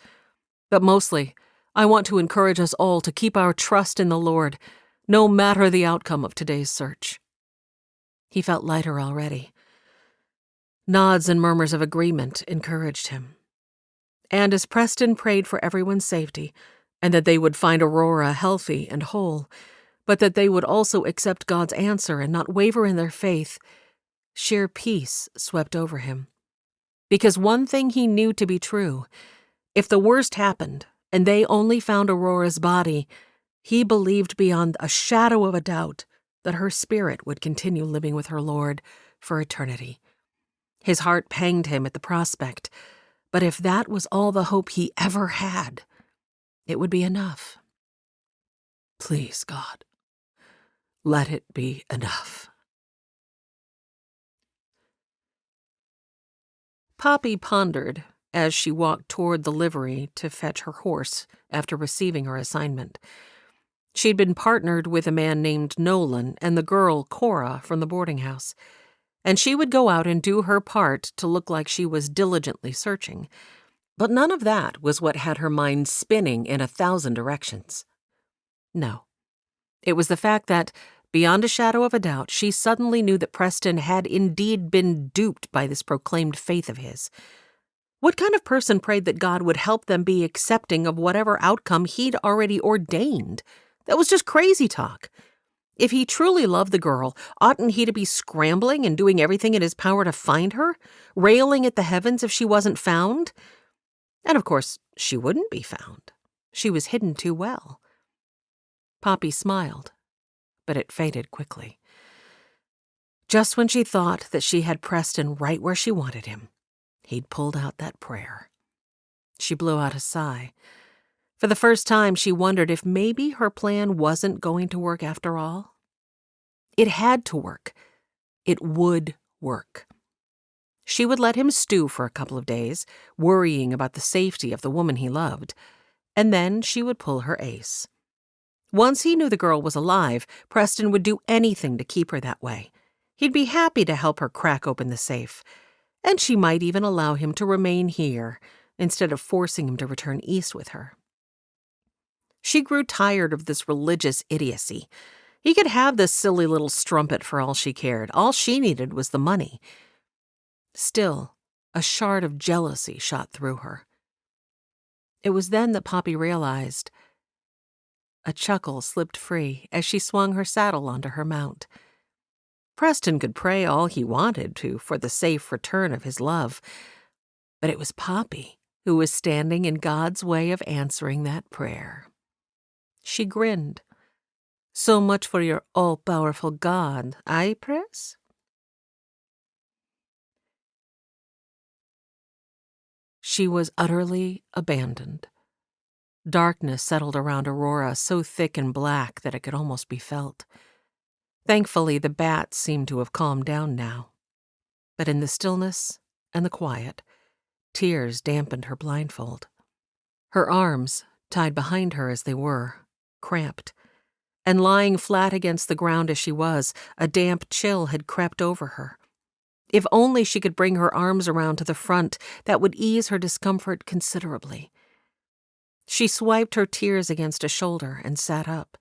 [SPEAKER 1] But mostly, I want to encourage us all to keep our trust in the Lord, no matter the outcome of today's search. He felt lighter already. Nods and murmurs of agreement encouraged him. And as Preston prayed for everyone's safety, and that they would find Aurora healthy and whole, but that they would also accept God's answer and not waver in their faith, sheer peace swept over him. Because one thing he knew to be true, if the worst happened and they only found Aurora's body, he believed beyond a shadow of a doubt that her spirit would continue living with her Lord for eternity. His heart panged him at the prospect, but if that was all the hope he ever had, it would be enough. Please, God, let it be enough. Poppy pondered as she walked toward the livery to fetch her horse after receiving her assignment. She'd been partnered with a man named Nolan and the girl Cora from the boarding house, and she would go out and do her part to look like she was diligently searching. But none of that was what had her mind spinning in 1,000 directions. No. It was the fact that, beyond a shadow of a doubt, she suddenly knew that Preston had indeed been duped by this proclaimed faith of his. What kind of person prayed that God would help them be accepting of whatever outcome he'd already ordained? That was just crazy talk. If he truly loved the girl, oughtn't he to be scrambling and doing everything in his power to find her, railing at the heavens if she wasn't found? And of course, she wouldn't be found. She was hidden too well. Poppy smiled. but it faded quickly. Just when she thought that she had Preston right where she wanted him, he'd pulled out that prayer. She blew out a sigh. For the first time, she wondered if maybe her plan wasn't going to work after all. It had to work. It would work. She would let him stew for a couple of days, worrying about the safety of the woman he loved, and then she would pull her ace. Once he knew the girl was alive, Preston would do anything to keep her that way. He'd be happy to help her crack open the safe, and she might even allow him to remain here instead of forcing him to return east with her. She grew tired of this religious idiocy. He could have this silly little strumpet for all she cared. All she needed was the money. Still, a shard of jealousy shot through her. It was then that Poppy realized. A chuckle slipped free as she swung her saddle onto her mount. Preston could pray all he wanted to for the safe return of his love, but it was Poppy who was standing in God's way of answering that prayer. She grinned. So much for your all-powerful God, aye, Press? She was utterly abandoned. Darkness settled around Aurora, so thick and black that it could almost be felt. Thankfully, the bats seemed to have calmed down now. But in the stillness and the quiet, tears dampened her blindfold. Her arms, tied behind her as they were, cramped, and lying flat against the ground as she was, a damp chill had crept over her. If only she could bring her arms around to the front, that would ease her discomfort considerably. She swiped her tears against a shoulder and sat up.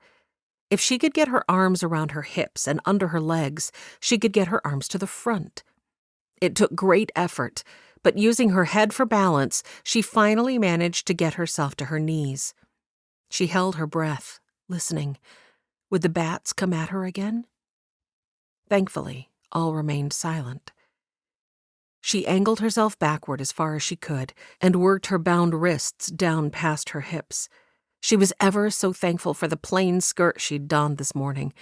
[SPEAKER 1] If she could get her arms around her hips and under her legs, she could get her arms to the front. It took great effort, but using her head for balance, she finally managed to get herself to her knees. She held her breath, listening. Would the bats come at her again? Thankfully, all remained silent. She angled herself backward as far as she could and worked her bound wrists down past her hips. She was ever so thankful for the plain skirt she'd donned this morning.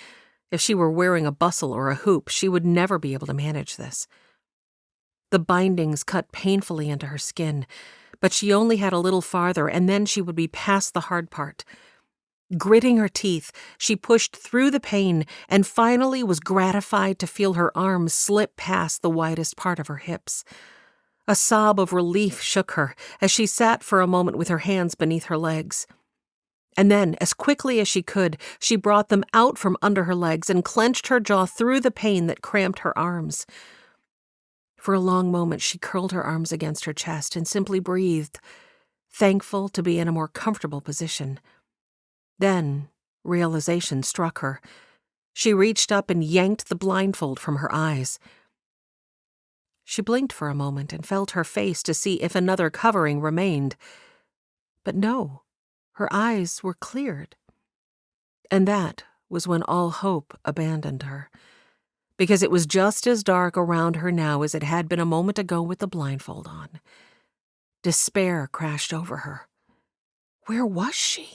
[SPEAKER 1] If she were wearing a bustle or a hoop, she would never be able to manage this. The bindings cut painfully into her skin, but she only had a little farther, and then she would be past the hard part. Gritting her teeth, she pushed through the pain and finally was gratified to feel her arms slip past the widest part of her hips. A sob of relief shook her as she sat for a moment with her hands beneath her legs. And then, as quickly as she could, she brought them out from under her legs and clenched her jaw through the pain that cramped her arms. For a long moment, she curled her arms against her chest and simply breathed, thankful to be in a more comfortable position. Then, realization struck her. She reached up and yanked the blindfold from her eyes. She blinked for a moment and felt her face to see if another covering remained. But no, her eyes were cleared. And that was when all hope abandoned her, because it was just as dark around her now as it had been a moment ago with the blindfold on. Despair crashed over her. Where was she?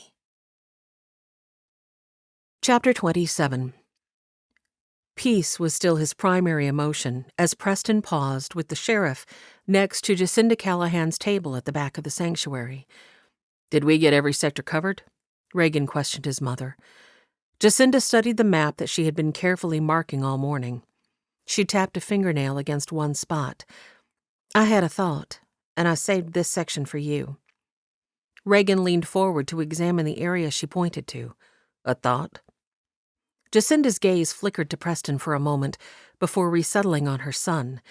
[SPEAKER 1] Chapter 27. Peace was still his primary emotion as Preston paused with the sheriff next to Jacinda Callahan's table at the back of the sanctuary. "Did we get every sector covered?" Reagan questioned his mother. Jacinda studied the map that she had been carefully marking all morning. She tapped a fingernail against one spot. "I had a thought, and I saved this section for you." Reagan leaned forward to examine the area she pointed to. "A thought?" Jacinda's gaze flickered to Preston for a moment before resettling on her son.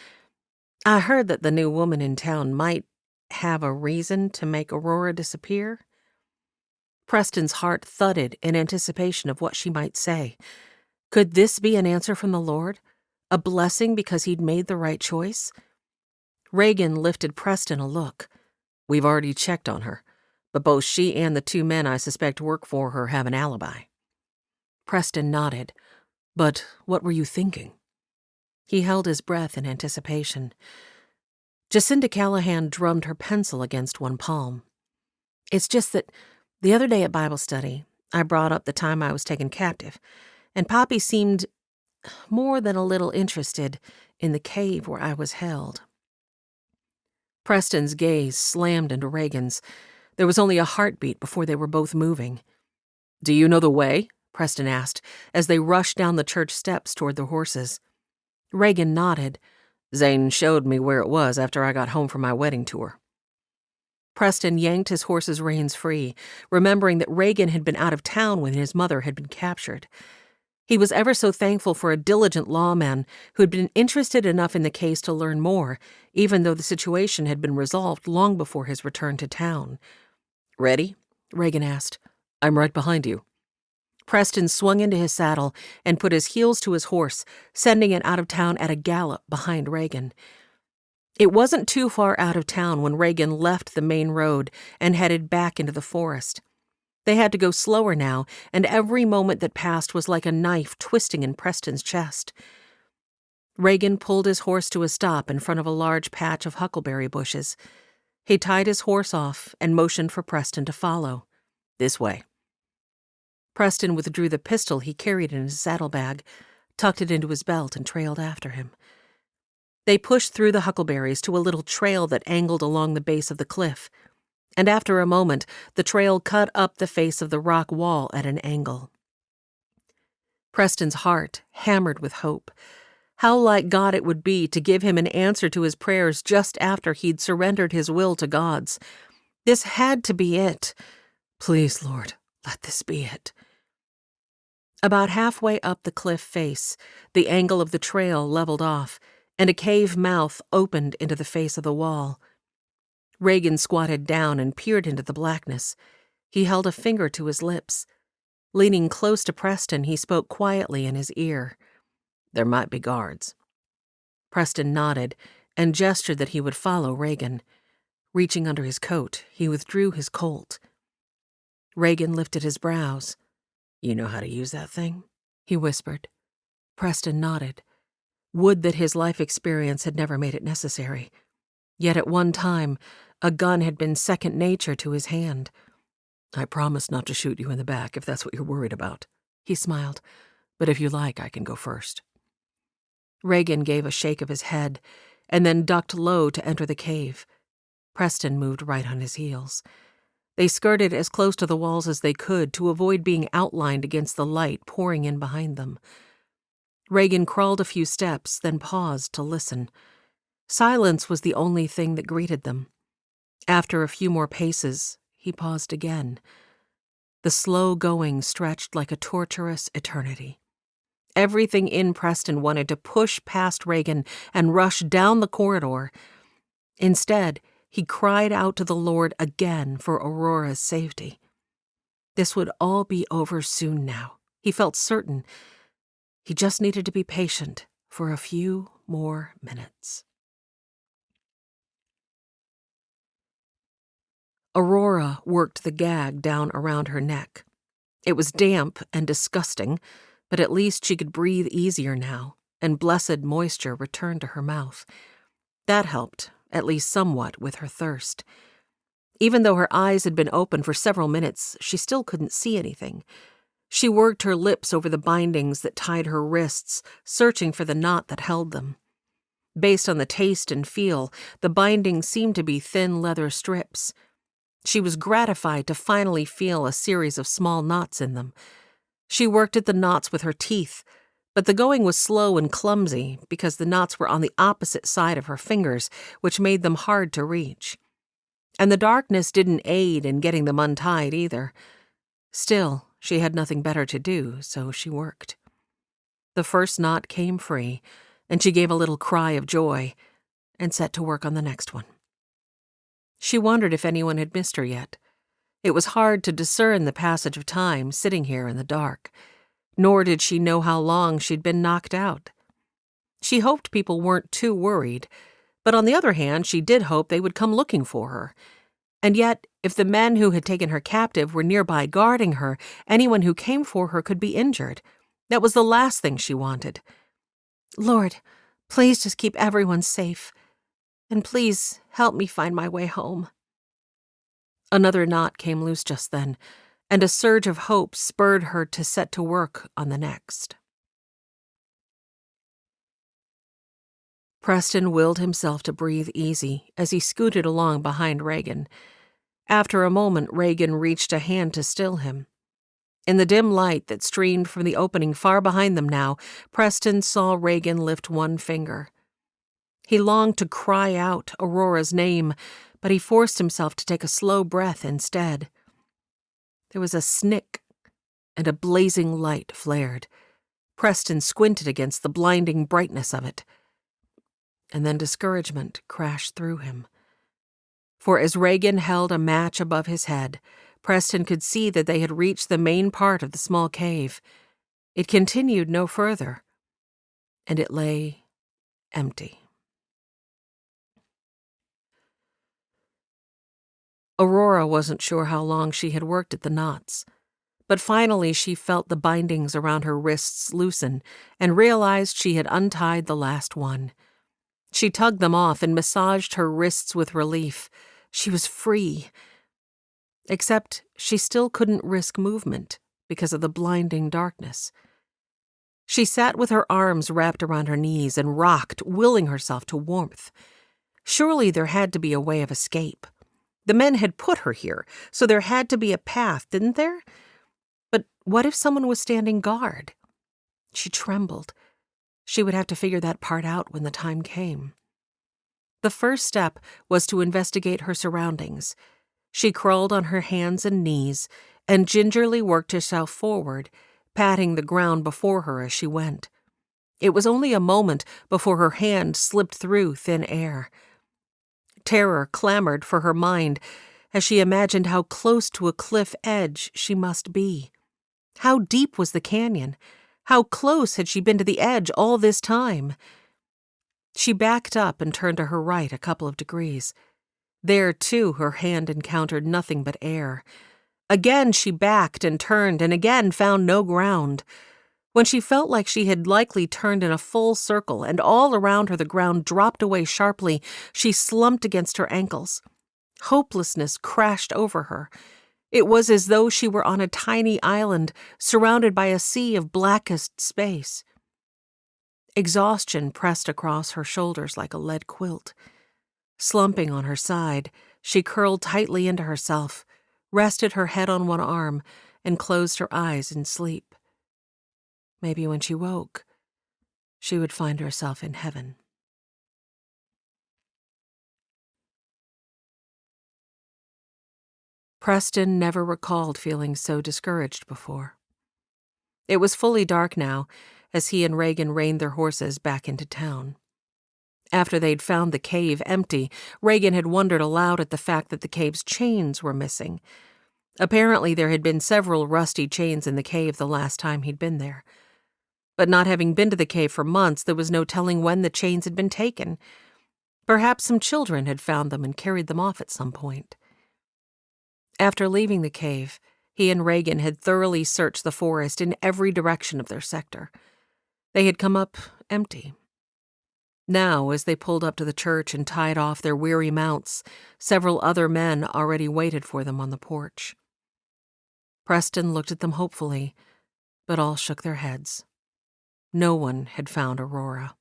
[SPEAKER 1] "I heard that the new woman in town might have a reason to make Aurora disappear." Preston's heart thudded in anticipation of what she might say. Could this be an answer from the Lord? A blessing because he'd made the right choice? Reagan lifted Preston a look. "We've already checked on her, but both she and the two men I suspect work for her have an alibi." Preston nodded. "But what were you thinking?" He held his breath in anticipation. Jacinda Callahan drummed her pencil against one palm. "It's just that the other day at Bible study, I brought up the time I was taken captive,
[SPEAKER 2] and Poppy seemed more than a little interested in the cave where I was held. Preston's gaze slammed into Reagan's. There was only a heartbeat before they were both moving. "Do you know the way?" Preston asked, as they rushed down the church steps toward the horses. Reagan nodded. "Zane showed me where it was after I got home from my wedding tour." Preston yanked his horse's reins free, remembering that Reagan had been out of town when his mother had been captured. He was ever so thankful for a diligent lawman who had been interested enough in the case to learn more, even though the situation had been resolved long before his return to town. "Ready?" Reagan asked. "I'm right behind you." Preston swung into his saddle and put his heels to his horse, sending it out of town at a gallop behind Reagan. It wasn't too far out of town when Reagan left the main road and headed back into the forest. They had to go slower now, and every moment that passed was like a knife twisting in Preston's chest. Reagan pulled his horse to a stop in front of a large patch of huckleberry bushes. He tied his horse off and motioned for Preston to follow. "This way." Preston withdrew the pistol he carried in his saddlebag, tucked it into his belt, and trailed after him. They pushed through the huckleberries to a little trail that angled along the base of the cliff, and after a moment, the trail cut up the face of the rock wall at an angle. Preston's heart hammered with hope. How like God it would be to give him an answer to his prayers just after he'd surrendered his will to God's. This had to be it. Please, Lord, let this be it. About halfway up the cliff face, the angle of the trail leveled off, and a cave mouth opened into the face of the wall. Reagan squatted down and peered into the blackness. He held a finger to his lips. Leaning close to Preston, he spoke quietly in his ear. "There might be guards." Preston nodded and gestured that he would follow Reagan. Reaching under his coat, he withdrew his Colt. Reagan lifted his brows. "You know how to use that thing?" he whispered. Preston nodded. Would that his life experience had never made it necessary. Yet at one time, a gun had been second nature to his hand. "I promise not to shoot you in the back if that's what you're worried about," he smiled. "But if you like, I can go first." Reagan gave a shake of his head, and then ducked low to enter the cave. Preston moved right on his heels. They skirted as close to the walls as they could to avoid being outlined against the light pouring in behind them. Reagan crawled a few steps, then paused to listen. Silence was the only thing that greeted them. After a few more paces, he paused again. The slow going stretched like a torturous eternity. Everything in Preston wanted to push past Reagan and rush down the corridor. Instead, he cried out to the Lord again for Aurora's safety. This would all be over soon now, he felt certain. He just needed to be patient for a few more minutes. Aurora worked the gag down around her neck. It was damp and disgusting, but at least she could breathe easier now, and blessed moisture returned to her mouth. That helped, at least somewhat, with her thirst. Even though her eyes had been open for several minutes, she still couldn't see anything. She worked her lips over the bindings that tied her wrists, searching for the knot that held them. Based on the taste and feel, the bindings seemed to be thin leather strips. She was gratified to finally feel a series of small knots in them. She worked at the knots with her teeth, but the going was slow and clumsy because the knots were on the opposite side of her fingers, which made them hard to reach. And the darkness didn't aid in getting them untied either. Still, she had nothing better to do, so she worked. The first knot came free, and she gave a little cry of joy and set to work on the next one. She wondered if anyone had missed her yet. It was hard to discern the passage of time sitting here in the dark, nor did she know how long she'd been knocked out. She hoped people weren't too worried, but on the other hand, she did hope they would come looking for her. And yet, if the men who had taken her captive were nearby guarding her, anyone who came for her could be injured. That was the last thing she wanted. Lord, please just keep everyone safe. And please help me find my way home. Another knot came loose just then,
[SPEAKER 1] and a surge of hope spurred her to set to work on the next. Preston willed himself to breathe easy as he scooted along behind Reagan. After a moment, Reagan reached a hand to still him. In the dim light that streamed from the opening far behind them now, Preston saw Reagan lift one finger. He longed to cry out Aurora's name, but he forced himself to take a slow breath instead. There was a snick, and a blazing light flared. Preston squinted against the blinding brightness of it. And then discouragement crashed through him. For as Reagan held a match above his head, Preston could see that they had reached the main part of the small cave. It continued no further, and it lay empty. Aurora wasn't sure how long she had worked at the knots, but finally she felt the bindings around her wrists loosen and realized she had untied the last one. She tugged them off and massaged her wrists with relief. She was free. Except she still couldn't risk movement because of the blinding darkness. She sat with her arms wrapped around her knees and rocked, willing herself to warmth. Surely there had to be a way of escape. The men had put her here, so there had to be a path, didn't there? But what if someone was standing guard? She trembled. She would have to figure that part out when the time came. The first step was to investigate her surroundings. She crawled on her hands and knees and gingerly worked herself forward, patting the ground before her as she went. It was only a moment before her hand slipped through thin air. Terror clamored for her mind as she imagined how close to a cliff edge she must be. How deep was the canyon? How close had she been to the edge all this time? She backed up and turned to her right a couple of degrees. There, too, her hand encountered nothing but air. Again she backed and turned and again found no ground. When she felt like she had likely turned in a full circle and all around her the ground dropped away sharply, she slumped against her ankles. Hopelessness crashed over her. It was as though she were on a tiny island surrounded by a sea of blackest space. Exhaustion pressed across her shoulders like a lead quilt. Slumping on her side, she curled tightly into herself, rested her head on one arm, and closed her eyes in sleep. Maybe when she woke, she would find herself in heaven. Preston never recalled feeling so discouraged before. It was fully dark now as he and Reagan reined their horses back into town. After they'd found the cave empty, Reagan had wondered aloud at the fact that the cave's chains were missing. Apparently there had been several rusty chains in the cave the last time he'd been there. But not having been to the cave for months, there was no telling when the chains had been taken. Perhaps some children had found them and carried them off at some point. After leaving the cave, he and Reagan had thoroughly searched the forest in every direction of their sector. They had come up empty. Now, as they pulled up to the church and tied off their weary mounts, several other men already waited for them on the porch. Preston looked at them hopefully, but all shook their heads. No one had found Aurora.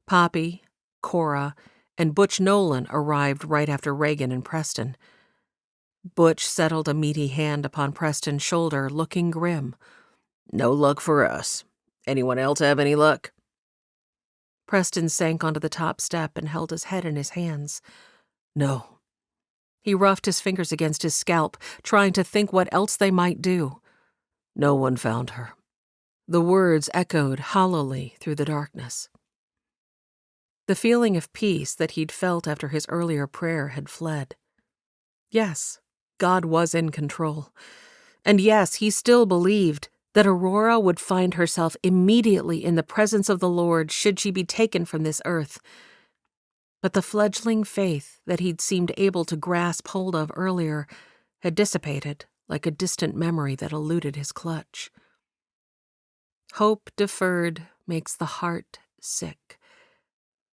[SPEAKER 1] Poppy, Cora, and Butch Nolan arrived right after Reagan and Preston. Butch settled a meaty hand upon Preston's shoulder, looking grim.
[SPEAKER 2] "No luck for us. Anyone else have any luck?"
[SPEAKER 1] Preston sank onto the top step and held his head in his hands.
[SPEAKER 2] "No."
[SPEAKER 1] He roughed his fingers against his scalp, trying to think what else they might do.
[SPEAKER 2] "No one found her."
[SPEAKER 1] The words echoed hollowly through the darkness. The feeling of peace that he'd felt after his earlier prayer had fled. Yes, God was in control. And yes, he still believed that Aurora would find herself immediately in the presence of the Lord should she be taken from this earth. But the fledgling faith that he'd seemed able to grasp hold of earlier had dissipated like a distant memory that eluded his clutch. Hope deferred makes the heart sick.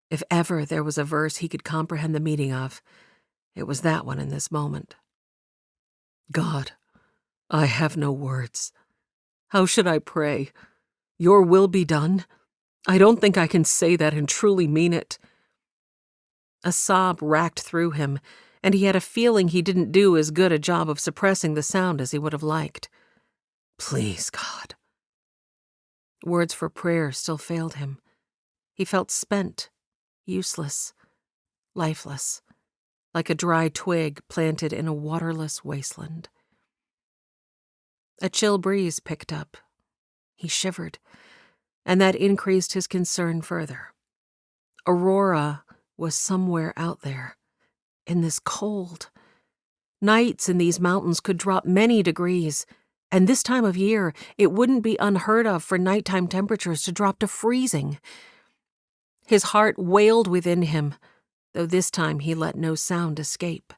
[SPEAKER 1] If ever there was a verse he could comprehend the meaning of, it was that one in this moment. God, I have no words. How should I pray? Your will be done? I don't think I can say that and truly mean it. A sob racked through him, and he had a feeling he didn't do as good a job of suppressing the sound as he would have liked. Please, God. Words for prayer still failed him. He felt spent, useless, lifeless, like a dry twig planted in a waterless wasteland. A chill breeze picked up. He shivered, and that increased his concern further. Aurora was somewhere out there, in this cold. Nights in these mountains could drop many degrees, and this time of year it wouldn't be unheard of for nighttime temperatures to drop to freezing. His heart wailed within him, though this time he let no sound escape.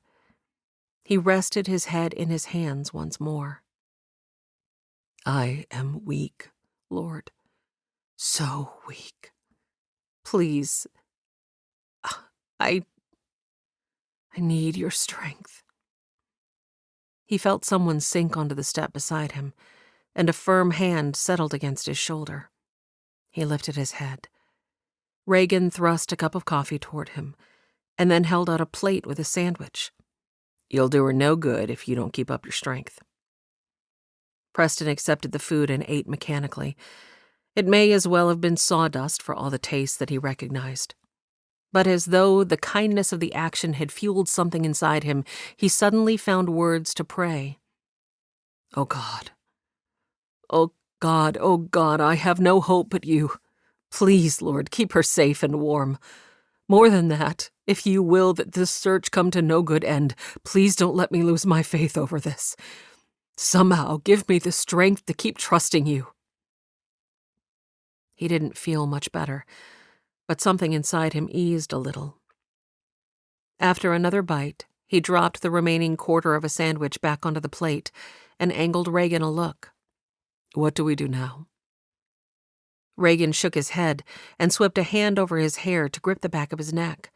[SPEAKER 1] He rested his head in his hands once more. I am weak, Lord, so weak. Please, I need your strength. He felt someone sink onto the step beside him, and a firm hand settled against his shoulder. He lifted his head. Reagan thrust a cup of coffee toward him, and then held out a plate with a sandwich. You'll do her no good if you don't keep up your strength. Preston accepted the food and ate mechanically. It may as well have been sawdust for all the taste that he recognized. But as though the kindness of the action had fueled something inside him, he suddenly found words to pray. Oh God. Oh God, oh God, I have no hope but you. Please, Lord, keep her safe and warm. More than that, if you will that this search come to no good end, please don't let me lose my faith over this. Somehow give me the strength to keep trusting you. He didn't feel much better, but something inside him eased a little. After another bite, he dropped the remaining quarter of a sandwich back onto the plate and angled Reagan a look. What do we do now? Reagan shook his head and swept a hand over his hair to grip the back of his neck.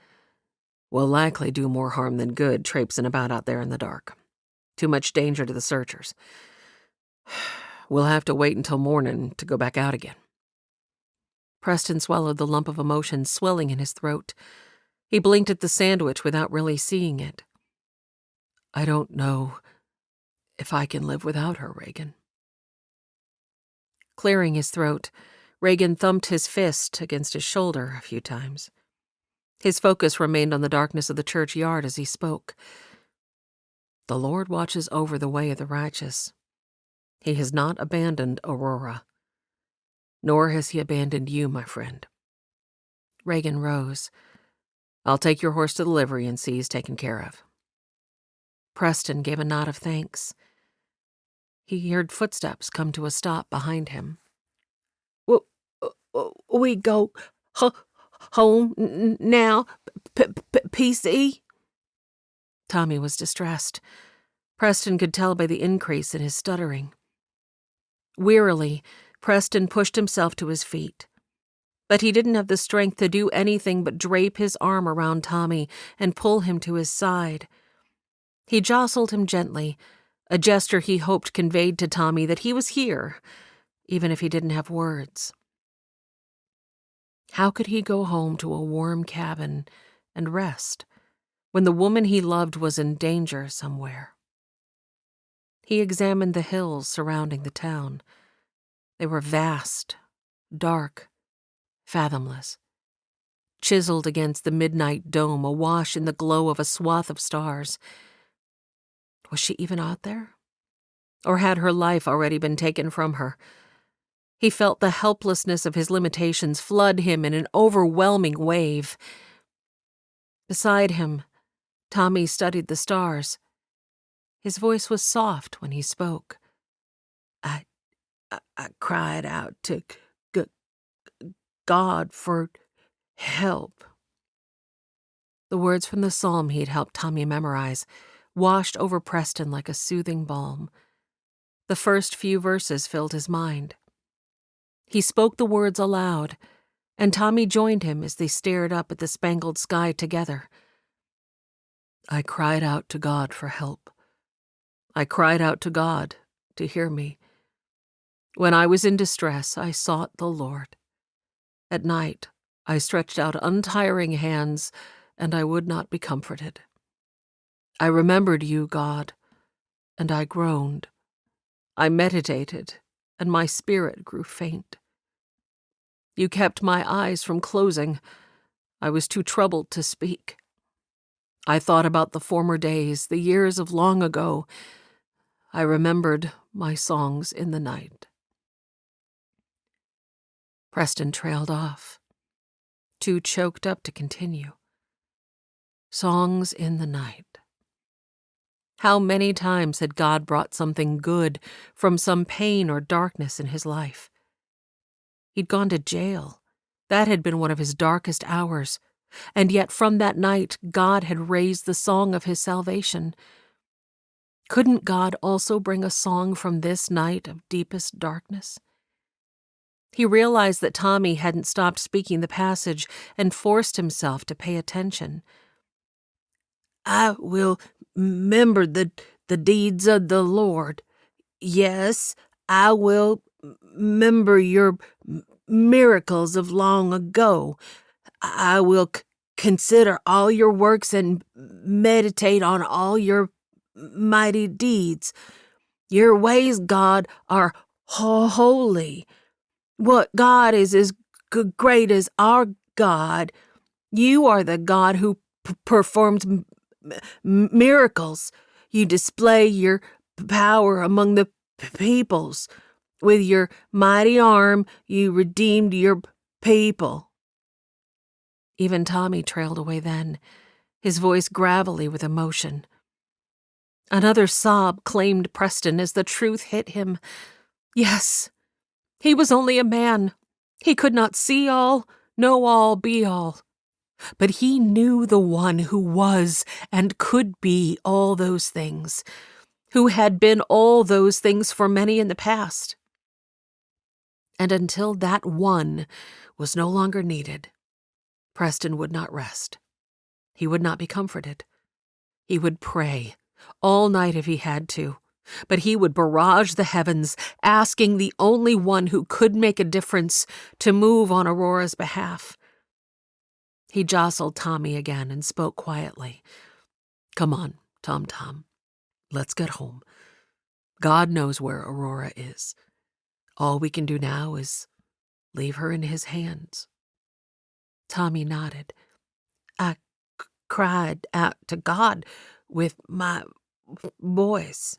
[SPEAKER 1] Will likely do more harm than good traipsing about out there in the dark. Too much danger to the searchers. We'll have to wait until morning to go back out again. Preston swallowed the lump of emotion swelling in his throat. He blinked at the sandwich without really seeing it. I don't know if I can live without her, Reagan. Clearing his throat, Reagan thumped his fist against his shoulder a few times. His focus remained on the darkness of the churchyard as he spoke. The Lord watches over the way of the righteous. He has not abandoned Aurora. Nor has he abandoned you, my friend. Reagan rose. I'll take your horse to the livery and see he's taken care of. Preston gave a nod of thanks. He heard footsteps come to a stop behind him. We go home now, PC? Tommy was distressed. Preston could tell by the increase in his stuttering. Wearily, Preston pushed himself to his feet. But he didn't have the strength to do anything but drape his arm around Tommy and pull him to his side. He jostled him gently, a gesture he hoped conveyed to Tommy that he was here, even if he didn't have words. How could he go home to a warm cabin and rest when the woman he loved was in danger somewhere? He examined the hills surrounding the town. They were vast, dark, fathomless. Chiseled against the midnight dome, awash in the glow of a swath of stars. Was she even out there? Or had her life already been taken from her? He felt the helplessness of his limitations flood him in an overwhelming wave. Beside him, Tommy studied the stars. His voice was soft when he spoke. I cried out to God for help. The words from the psalm he'd helped Tommy memorize washed over Preston like a soothing balm. The first few verses filled his mind. He spoke the words aloud, and Tommy joined him as they stared up at the spangled sky together. I cried out to God for help. I cried out to God to hear me. When I was in distress, I sought the Lord. At night, I stretched out untiring hands, and I would not be comforted. I remembered you, God, and I groaned. I meditated, and my spirit grew faint. You kept my eyes from closing. I was too troubled to speak. I thought about the former days, the years of long ago. I remembered my songs in the night. Preston trailed off, too choked up to continue. Songs in the night. How many times had God brought something good from some pain or darkness in his life? He'd gone to jail. That had been one of his darkest hours. And yet from that night, God had raised the song of his salvation. Couldn't God also bring a song from this night of deepest darkness? He realized that Tommy hadn't stopped speaking the passage and forced himself to pay attention. I will remember the deeds of the Lord. Yes, I will remember your miracles of long ago. I will consider all your works and meditate on all your mighty deeds. Your ways, God, are holy. What God is as great as our God. You are the God who performs miracles. You display your power among the peoples. With your mighty arm, you redeemed your people. Even Tommy trailed away then, his voice gravelly with emotion. Another sob claimed Preston as the truth hit him. Yes, he was only a man. He could not see all, know all, be all. But he knew the one who was and could be all those things, who had been all those things for many in the past. And until that one was no longer needed, Preston would not rest. He would not be comforted. He would pray, all night if he had to, but he would barrage the heavens, asking the only one who could make a difference to move on Aurora's behalf. He jostled Tommy again and spoke quietly. Come on, Tom. Let's get home. God knows where Aurora is. All we can do now is leave her in his hands. Tommy nodded. I cried out to God with my voice.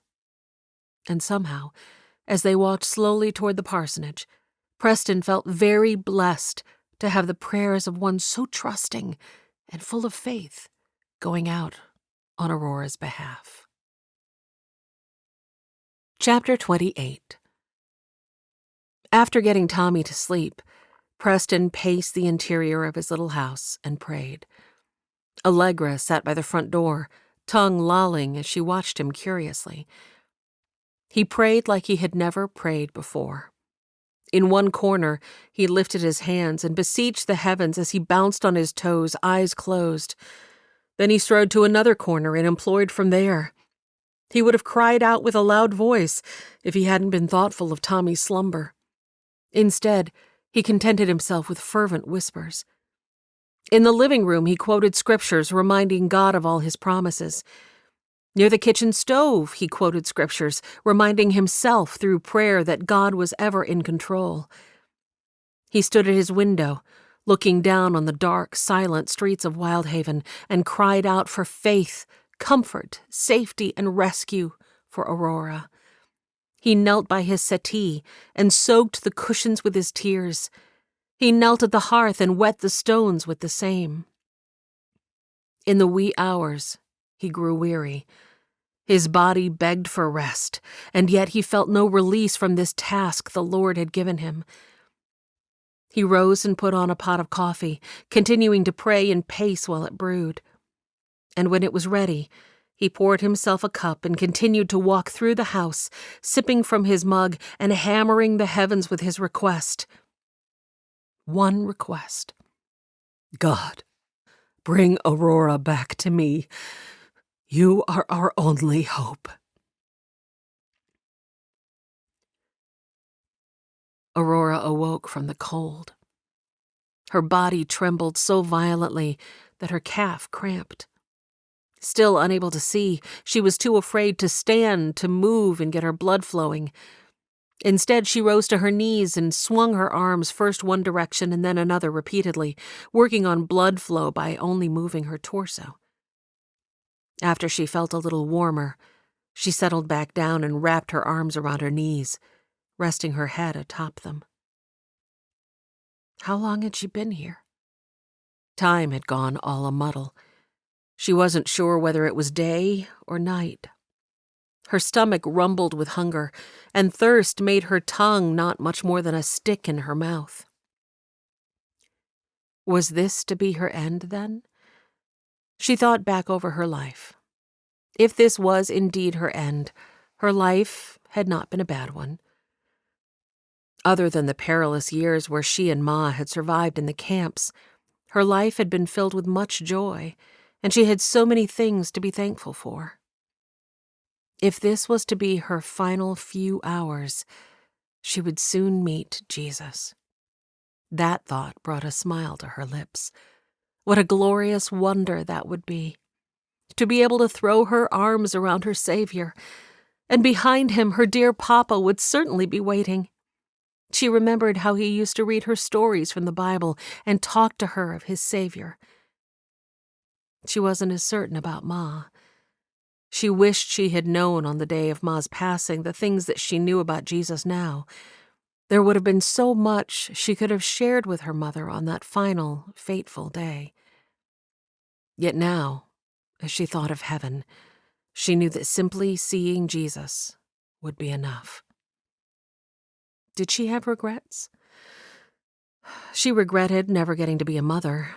[SPEAKER 1] And somehow, as they walked slowly toward the parsonage, Preston felt very blessed to have the prayers of one so trusting and full of faith going out on Aurora's behalf. Chapter 28. After getting Tommy to sleep, Preston paced the interior of his little house and prayed. Allegra sat by the front door, tongue lolling as she watched him curiously. He prayed like he had never prayed before. In one corner, he lifted his hands and beseeched the heavens as he bounced on his toes, eyes closed. Then he strode to another corner and implored from there. He would have cried out with a loud voice if he hadn't been thoughtful of Tommy's slumber. Instead, he contented himself with fervent whispers. In the living room, he quoted scriptures reminding God of all his promises. Near the kitchen stove, he quoted scriptures, reminding himself through prayer that God was ever in control. He stood at his window, looking down on the dark, silent streets of Wyldhaven, and cried out for faith, comfort, safety, and rescue for Aurora. He knelt by his settee and soaked the cushions with his tears. He knelt at the hearth and wet the stones with the same. In the wee hours, he grew weary. His body begged for rest, and yet he felt no release from this task the Lord had given him. He rose and put on a pot of coffee, continuing to pray and pace while it brewed. And when it was ready, he poured himself a cup and continued to walk through the house, sipping from his mug and hammering the heavens with his request. One request. God, bring Aurora back to me. You are our only hope. Aurora awoke from the cold. Her body trembled so violently that her calf cramped. Still unable to see, she was too afraid to stand, to move, and get her blood flowing. Instead, she rose to her knees and swung her arms first one direction and then another repeatedly, working on blood flow by only moving her torso. After she felt a little warmer, she settled back down and wrapped her arms around her knees, resting her head atop them. How long had she been here? Time had gone all a muddle. She wasn't sure whether it was day or night. Her stomach rumbled with hunger, and thirst made her tongue not much more than a stick in her mouth. Was this to be her end, then? She thought back over her life. If this was indeed her end, her life had not been a bad one. Other than the perilous years where she and Ma had survived in the camps, her life had been filled with much joy, and she had so many things to be thankful for. If this was to be her final few hours, she would soon meet Jesus. That thought brought a smile to her lips. What a glorious wonder that would be, to be able to throw her arms around her Savior, and behind him her dear Papa would certainly be waiting. She remembered how he used to read her stories from the Bible and talk to her of his Savior. She wasn't as certain about Ma. She wished she had known on the day of Ma's passing the things that she knew about Jesus now. There would have been so much she could have shared with her mother on that final, fateful day. Yet now, as she thought of heaven, she knew that simply seeing Jesus would be enough. Did she have regrets? She regretted never getting to be a mother.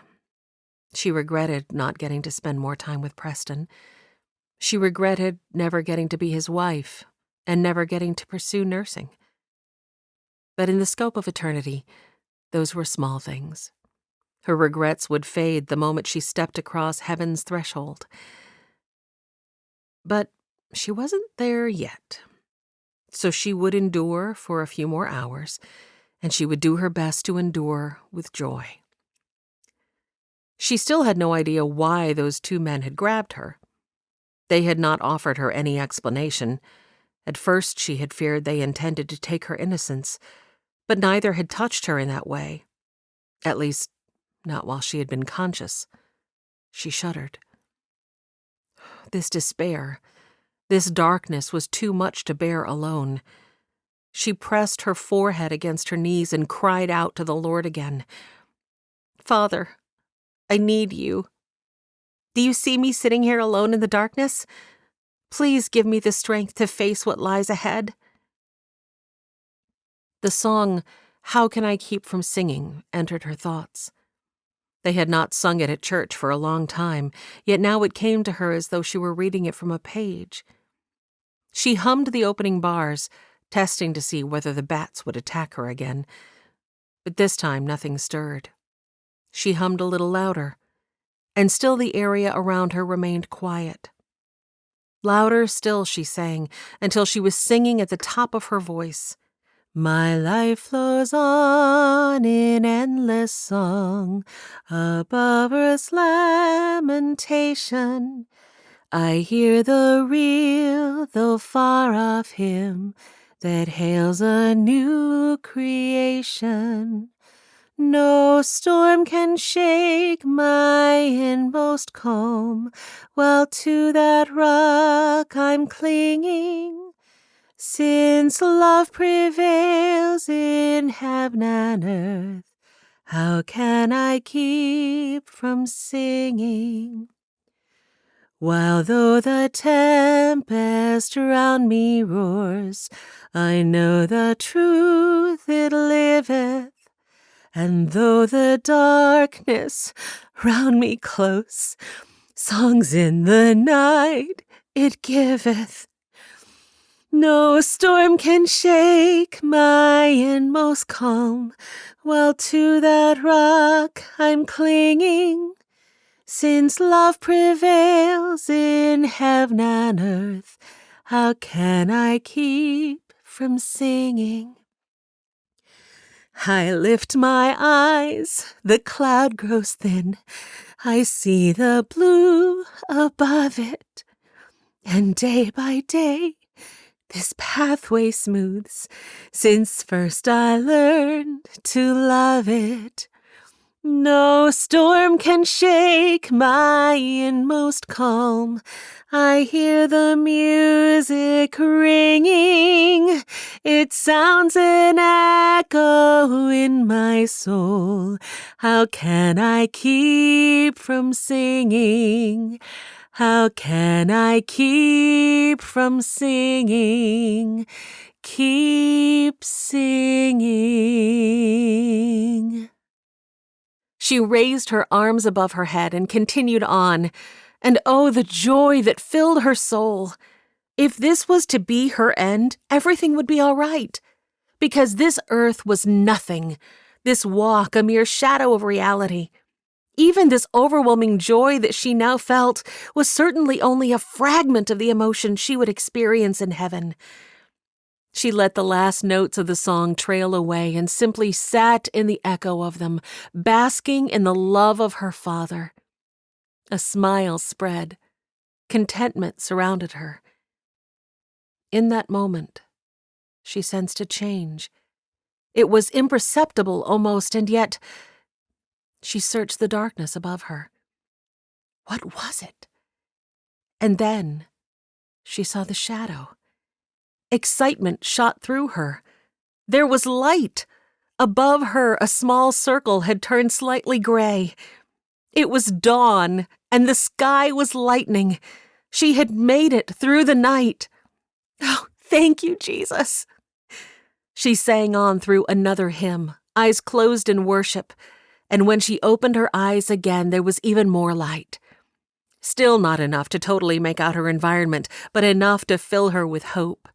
[SPEAKER 1] She regretted not getting to spend more time with Preston. She regretted never getting to be his wife and never getting to pursue nursing. But in the scope of eternity, those were small things. Her regrets would fade the moment she stepped across heaven's threshold. But she wasn't there yet. So she would endure for a few more hours, and she would do her best to endure with joy. She still had no idea why those two men had grabbed her. They had not offered her any explanation. At first she had feared they intended to take her innocence, but neither had touched her in that way. At least, not while she had been conscious. She shuddered. This despair, this darkness was too much to bear alone. She pressed her forehead against her knees and cried out to the Lord again. Father, I need you. Do you see me sitting here alone in the darkness? Please give me the strength to face what lies ahead. The song, How Can I Keep From Singing, entered her thoughts. They had not sung it at church for a long time, yet now it came to her as though she were reading it from a page. She hummed the opening bars, testing to see whether the bats would attack her again. But this time nothing stirred. She hummed a little louder, and still the area around her remained quiet. Louder still she sang, until she was singing at the top of her voice. My life flows on in endless song, above earth's lamentation. I hear the real, though far off hymn, that hails a new creation. No storm can shake my inmost calm, while to that rock I'm clinging. Since love prevails in heaven and earth, how can I keep from singing? While though the tempest round me roars, I know the truth it liveth, and though the darkness round me close, songs in the night it giveth. No storm can shake my inmost calm, while to that rock I'm clinging. Since love prevails in heaven and earth, how can I keep from singing?
[SPEAKER 2] I lift my eyes, the cloud grows thin. I see the blue above it. And day by day, this pathway smooths, since first I learned to love it. No storm can shake my inmost calm. I hear the music ringing. It sounds an echo in my soul. How can I keep from singing? How can I keep from singing? Keep singing. She raised her arms above her head and continued on, and oh, the joy that filled her soul. If this was to be her end, everything would be all right, because this earth was nothing, this walk a mere shadow of reality. Even this overwhelming joy that she now felt was certainly only a fragment of the emotion she would experience in heaven. She let the last notes of the song trail away and simply sat in the echo of them, basking in the love of her Father. A smile spread. Contentment surrounded her. In that moment, she sensed a change. It was imperceptible almost, and yet she searched the darkness above her. What was it? And then she saw the shadow. Excitement shot through her. There was light. Above her, a small circle had turned slightly gray. It was dawn, and the sky was lightening. She had made it through the night. Oh, thank you, Jesus. She sang on through another hymn, eyes closed in worship, and when she opened her eyes again, there was even more light. Still not enough to totally make out her environment, but enough to fill her with hope.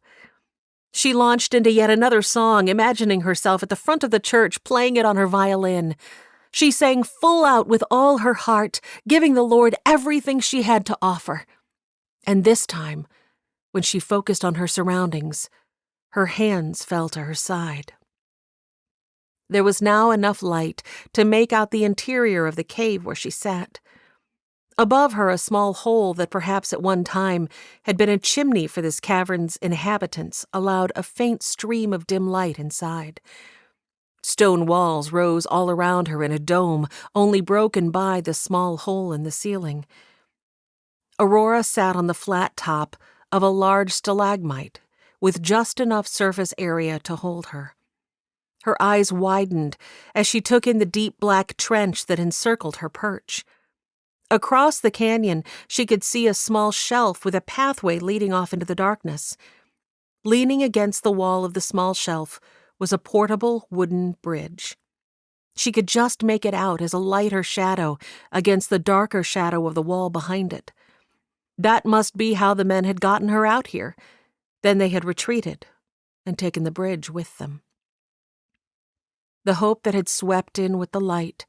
[SPEAKER 2] She launched into yet another song, imagining herself at the front of the church playing it on her violin. She sang full out with all her heart, giving the Lord everything she had to offer. And this time, when she focused on her surroundings, her hands fell to her side. There was now enough light to make out the interior of the cave where she sat. Above her, a small hole that perhaps at one time had been a chimney for this cavern's inhabitants allowed a faint stream of dim light inside. Stone walls rose all around her in a dome, only broken by the small hole in the ceiling. Aurora sat on the flat top of a large stalagmite, with just enough surface area to hold her. Her eyes widened as she took in the deep black trench that encircled her perch. Across the canyon, she could see a small shelf with a pathway leading off into the darkness. Leaning against the wall of the small shelf was a portable wooden bridge. She could just make it out as a lighter shadow against the darker shadow of the wall behind it. That must be how the men had gotten her out here. Then they had retreated and taken the bridge with them. The hope that had swept in with the light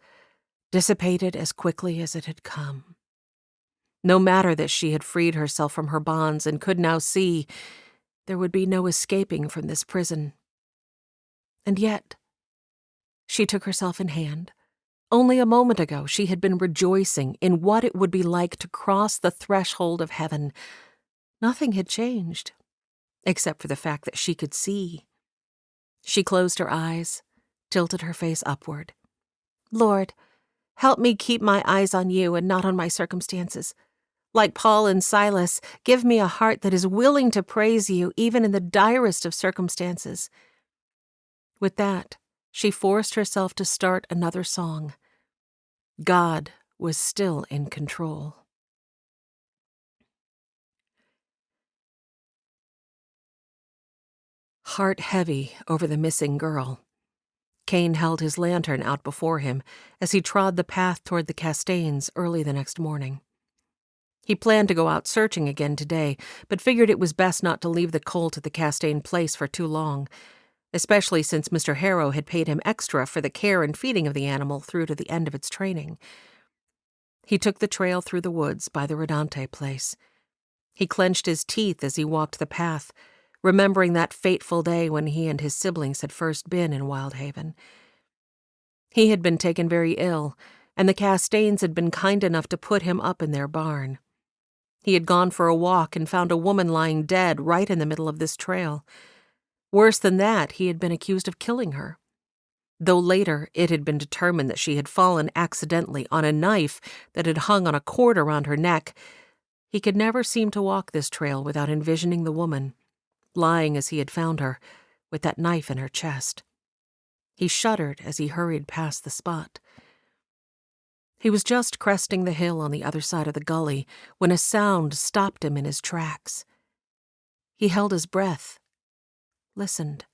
[SPEAKER 2] dissipated as quickly as it had come. No matter that she had freed herself from her bonds and could now see, there would be no escaping from this prison. And yet, she took herself in hand. Only a moment ago she had been rejoicing in what it would be like to cross the threshold of heaven. Nothing had changed, except for the fact that she could see. She closed her eyes, tilted her face upward. Lord, help me keep my eyes on you and not on my circumstances. Like Paul and Silas, give me a heart that is willing to praise you even in the direst of circumstances. With that, she forced herself to start another song. God was still in control. Heart heavy over the missing girl, Kane held his lantern out before him as he trod the path toward the Castaigns early the next morning. He planned to go out searching again today, but figured it was best not to leave the colt at the Castain place for too long, especially since Mr. Harrow had paid him extra for the care and feeding of the animal through to the end of its training. He took the trail through the woods by the Rodante place. He clenched his teeth as he walked the path, remembering that fateful day when he and his siblings had first been in Wyldhaven.
[SPEAKER 1] He had been taken very ill, and the Castains had been kind enough to put him up in their barn. He had gone for a walk and found a woman lying dead right in the middle of this trail. Worse than that, he had been accused of killing her. Though later it had been determined that she had fallen accidentally on a knife that had hung on a cord around her neck, he could never seem to walk this trail without envisioning the woman, lying as he had found her, with that knife in her chest. He shuddered as he hurried past the spot. He was just cresting the hill on the other side of the gully when a sound stopped him in his tracks. He held his breath, listened.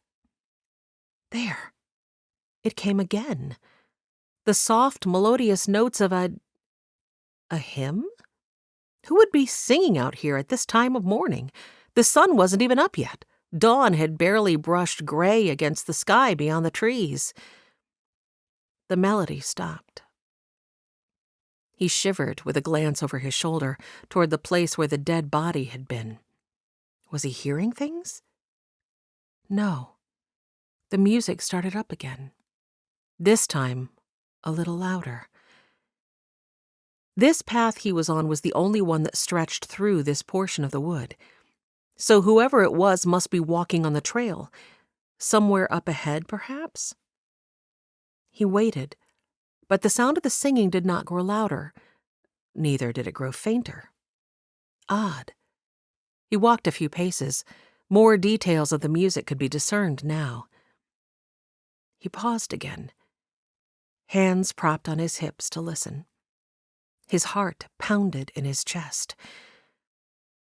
[SPEAKER 1] There. It came again. The soft, melodious notes of a hymn? Who would be singing out here at this time of morning? The sun wasn't even up yet. Dawn had barely brushed gray against the sky beyond the trees. The melody stopped. He shivered with a glance over his shoulder toward the place where the dead body had been. Was he hearing things? No. The music started up again. This time, a little louder. This path he was on was the only one that stretched through this portion of the wood. So whoever it was must be walking on the trail. Somewhere up ahead, perhaps? He waited, but the sound of the singing did not grow louder. Neither did it grow fainter. Odd. He walked a few paces. More details of the music could be discerned now. He paused again, hands propped on his hips to listen. His heart pounded in his chest.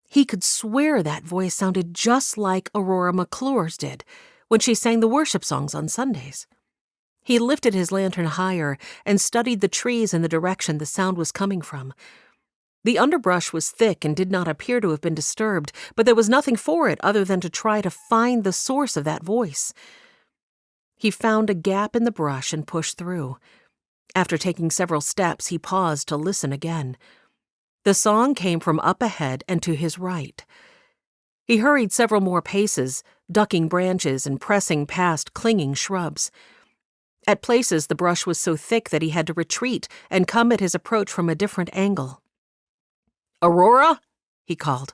[SPEAKER 1] He could swear that voice sounded just like Aurora McClure's did when she sang the worship songs on Sundays. He lifted his lantern higher and studied the trees in the direction the sound was coming from. The underbrush was thick and did not appear to have been disturbed, but there was nothing for it other than to try to find the source of that voice. He found a gap in the brush and pushed through. After taking several steps, he paused to listen again. The song came from up ahead and to his right. He hurried several more paces, ducking branches and pressing past clinging shrubs. At places, the brush was so thick that he had to retreat and come at his approach from a different angle. "Aurora?" he called.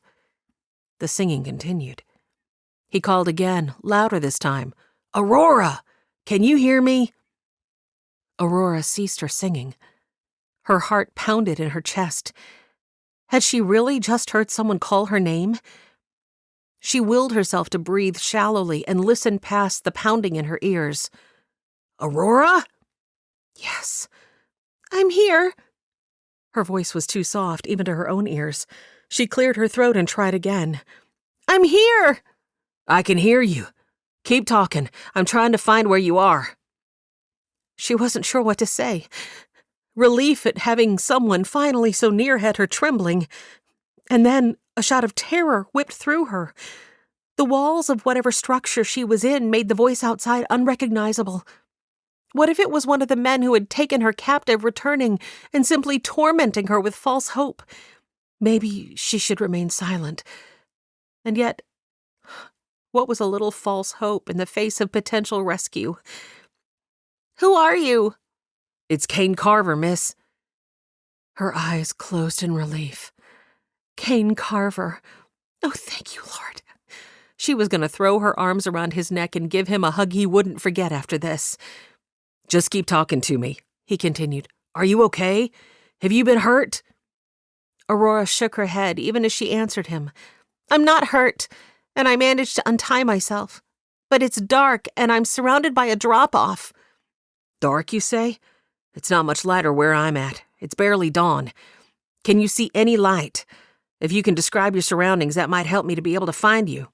[SPEAKER 1] The singing continued. He called again, louder this time. "Aurora! Can you hear me?" Aurora ceased her singing. Her heart pounded in her chest. Had she really just heard someone call her name? She willed herself to breathe shallowly and listen past the pounding in her ears. "Aurora?" "Yes, I'm here." Her voice was too soft, even to her own ears. She cleared her throat and tried again. "I'm here." "I can hear you. Keep talking. I'm trying to find where you are." She wasn't sure what to say. Relief at having someone finally so near had her trembling. And then a shout of terror whipped through her. The walls of whatever structure she was in made the voice outside unrecognizable. What if it was one of the men who had taken her captive returning and simply tormenting her with false hope? Maybe she should remain silent. And yet, what was a little false hope in the face of potential rescue? "Who are you?" "It's Kane Carver, miss." Her eyes closed in relief. Kane Carver. Oh, thank you, Lord. She was going to throw her arms around his neck and give him a hug he wouldn't forget after this. "Just keep talking to me," he continued. "Are you okay? Have you been hurt?" Aurora shook her head even as she answered him. "I'm not hurt, and I managed to untie myself. But it's dark, and I'm surrounded by a drop-off." "Dark, you say? It's not much lighter where I'm at. It's barely dawn. Can you see any light? If you can describe your surroundings, that might help me to be able to find you."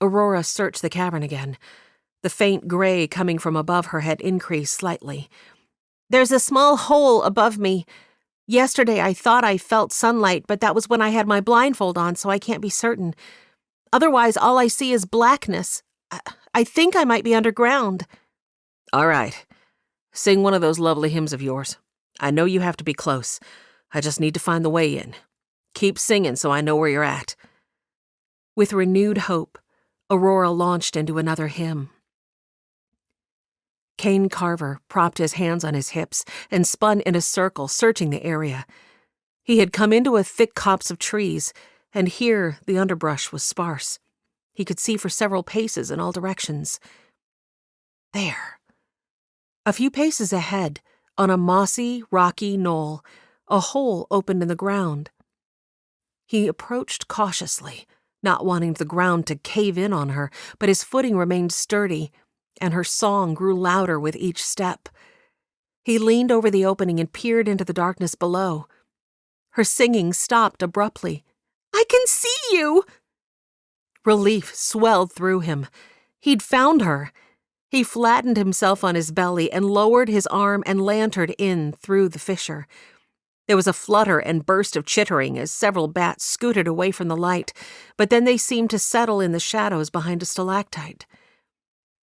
[SPEAKER 1] Aurora searched the cavern again. The faint gray coming from above her had increased slightly. "There's a small hole above me. Yesterday I thought I felt sunlight, but that was when I had my blindfold on, so I can't be certain. Otherwise, all I see is blackness. I think I might be underground." "All right. Sing one of those lovely hymns of yours. I know you have to be close. I just need to find the way in. Keep singing so I know where you're at." With renewed hope, Aurora launched into another hymn. Kane Carver propped his hands on his hips and spun in a circle, searching the area. He had come into a thick copse of trees, and here the underbrush was sparse. He could see for several paces in all directions. There. A few paces ahead, on a mossy, rocky knoll, a hole opened in the ground. He approached cautiously, not wanting the ground to cave in on her, but his footing remained sturdy, and her song grew louder with each step. He leaned over the opening and peered into the darkness below. Her singing stopped abruptly. "I can see you!" Relief swelled through him. He'd found her. He flattened himself on his belly and lowered his arm and lantern in through the fissure. There was a flutter and burst of chittering as several bats scooted away from the light, but then they seemed to settle in the shadows behind a stalactite.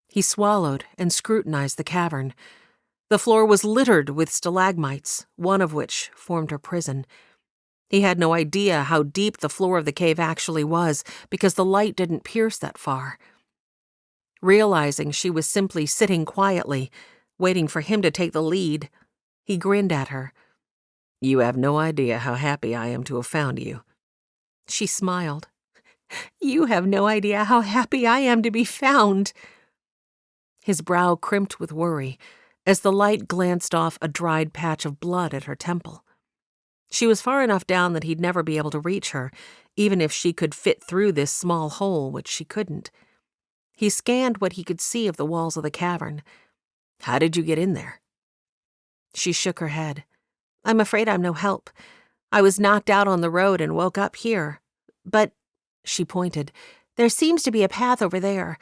[SPEAKER 1] He swallowed and scrutinized the cavern. The floor was littered with stalagmites, one of which formed her prison. He had no idea how deep the floor of the cave actually was, because the light didn't pierce that far. Realizing she was simply sitting quietly, waiting for him to take the lead, he grinned at her. "You have no idea how happy I am to have found you." She smiled. "You have no idea how happy I am to be found." His brow crimped with worry as the light glanced off a dried patch of blood at her temple. She was far enough down that he'd never be able to reach her, even if she could fit through this small hole, which she couldn't. He scanned what he could see of the walls of the cavern. "How did you get in there?" She shook her head. "I'm afraid I'm no help. I was knocked out on the road and woke up here. But," she pointed, "there seems to be a path over there,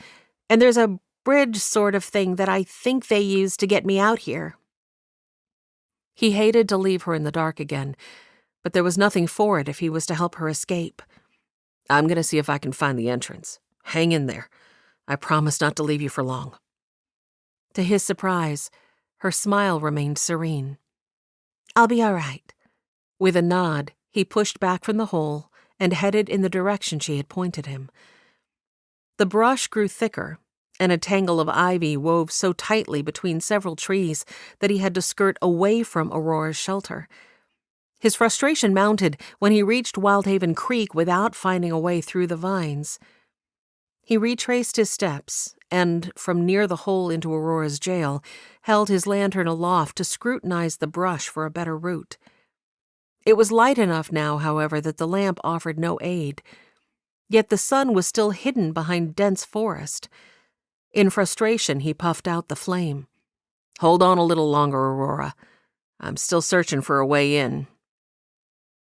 [SPEAKER 1] and there's a bridge sort of thing that I think they used to get me out here." He hated to leave her in the dark again, but there was nothing for it if he was to help her escape. "I'm going to see if I can find the entrance. Hang in there. I promise not to leave you for long." To his surprise, her smile remained serene. "I'll be all right." With a nod, he pushed back from the hole and headed in the direction she had pointed him. The brush grew thicker, and a tangle of ivy wove so tightly between several trees that he had to skirt away from Aurora's shelter. His frustration mounted when he reached Wyldhaven Creek without finding a way through the vines. He retraced his steps and, from near the hole into Aurora's jail, held his lantern aloft to scrutinize the brush for a better route. It was light enough now, however, that the lamp offered no aid. Yet the sun was still hidden behind dense forest. In frustration, he puffed out the flame. "Hold on a little longer, Aurora. I'm still searching for a way in."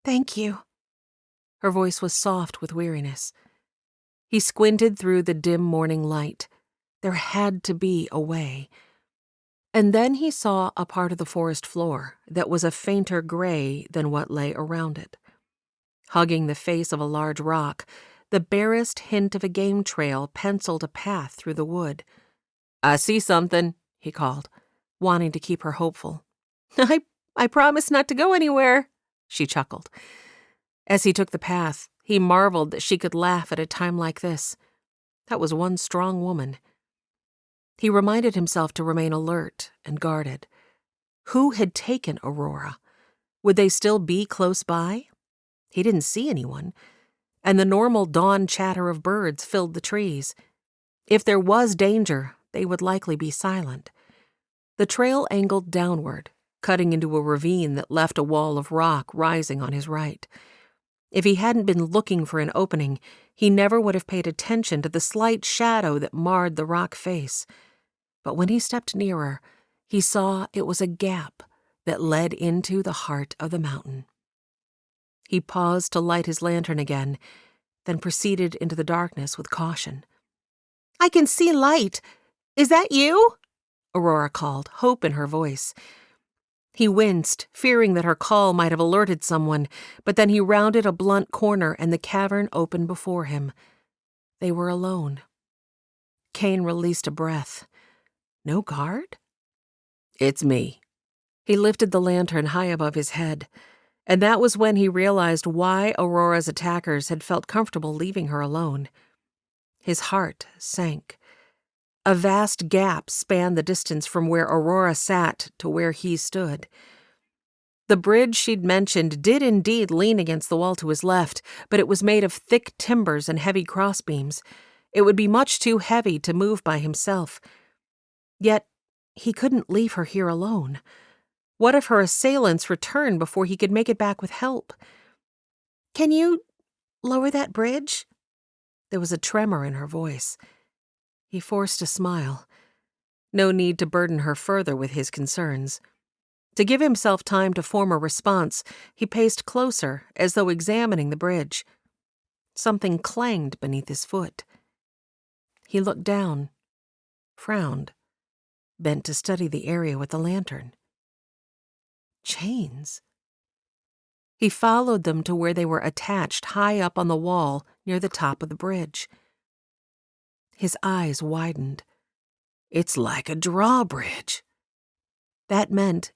[SPEAKER 1] "Thank you." Her voice was soft with weariness. He squinted through the dim morning light. There had to be a way. And then he saw a part of the forest floor that was a fainter gray than what lay around it. Hugging the face of a large rock, the barest hint of a game trail penciled a path through the wood. "I see something," he called, wanting to keep her hopeful. I promise not to go anywhere," she chuckled. As he took the path, he marveled that she could laugh at a time like this. That was one strong woman. He reminded himself to remain alert and guarded. Who had taken Aurora? Would they still be close by? He didn't see anyone, and the normal dawn chatter of birds filled the trees. If there was danger, they would likely be silent. The trail angled downward, cutting into a ravine that left a wall of rock rising on his right. If he hadn't been looking for an opening, he never would have paid attention to the slight shadow that marred the rock face. But when he stepped nearer, he saw it was a gap that led into the heart of the mountain. He paused to light his lantern again, then proceeded into the darkness with caution. "I can see light. Is that you?" Aurora called, hope in her voice. He winced, fearing that her call might have alerted someone, but then he rounded a blunt corner and the cavern opened before him. They were alone. Kane released a breath. No guard? "It's me." He lifted the lantern high above his head, and that was when he realized why Aurora's attackers had felt comfortable leaving her alone. His heart sank. A vast gap spanned the distance from where Aurora sat to where he stood. The bridge she'd mentioned did indeed lean against the wall to his left, but it was made of thick timbers and heavy crossbeams. It would be much too heavy to move by himself. Yet he couldn't leave her here alone. What if her assailants returned before he could make it back with help?
[SPEAKER 2] "Can you lower that bridge?"
[SPEAKER 1] There was a tremor in her voice. He forced a smile. No need to burden her further with his concerns. To give himself time to form a response, he paced closer, as though examining the bridge. Something clanged beneath his foot. He looked down, frowned, bent to study the area with the lantern. Chains. He followed them to where they were attached high up on the wall near the top of the bridge. His eyes widened. It's like a drawbridge. That meant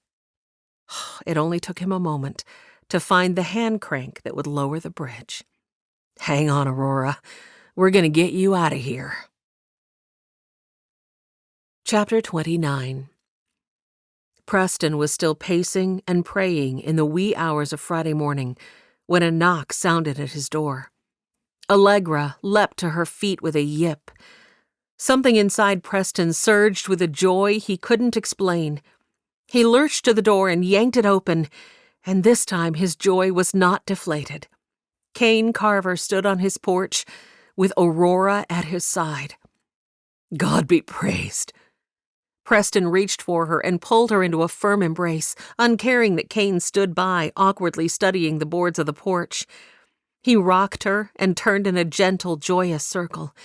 [SPEAKER 1] it only took him a moment to find the hand crank that would lower the bridge. Hang on, Aurora. We're going to get you out of here. Chapter 29. Preston was still pacing and praying in the wee hours of Friday morning when a knock sounded at his door. Allegra leapt to her feet with a yip. Something inside Preston surged with a joy he couldn't explain. He lurched to the door and yanked it open, and this time his joy was not deflated. Kane Carver stood on his porch with Aurora at his side. God be praised. Preston reached for her and pulled her into a firm embrace, uncaring that Kane stood by, awkwardly studying the boards of the porch. He rocked her and turned in a gentle, joyous circle.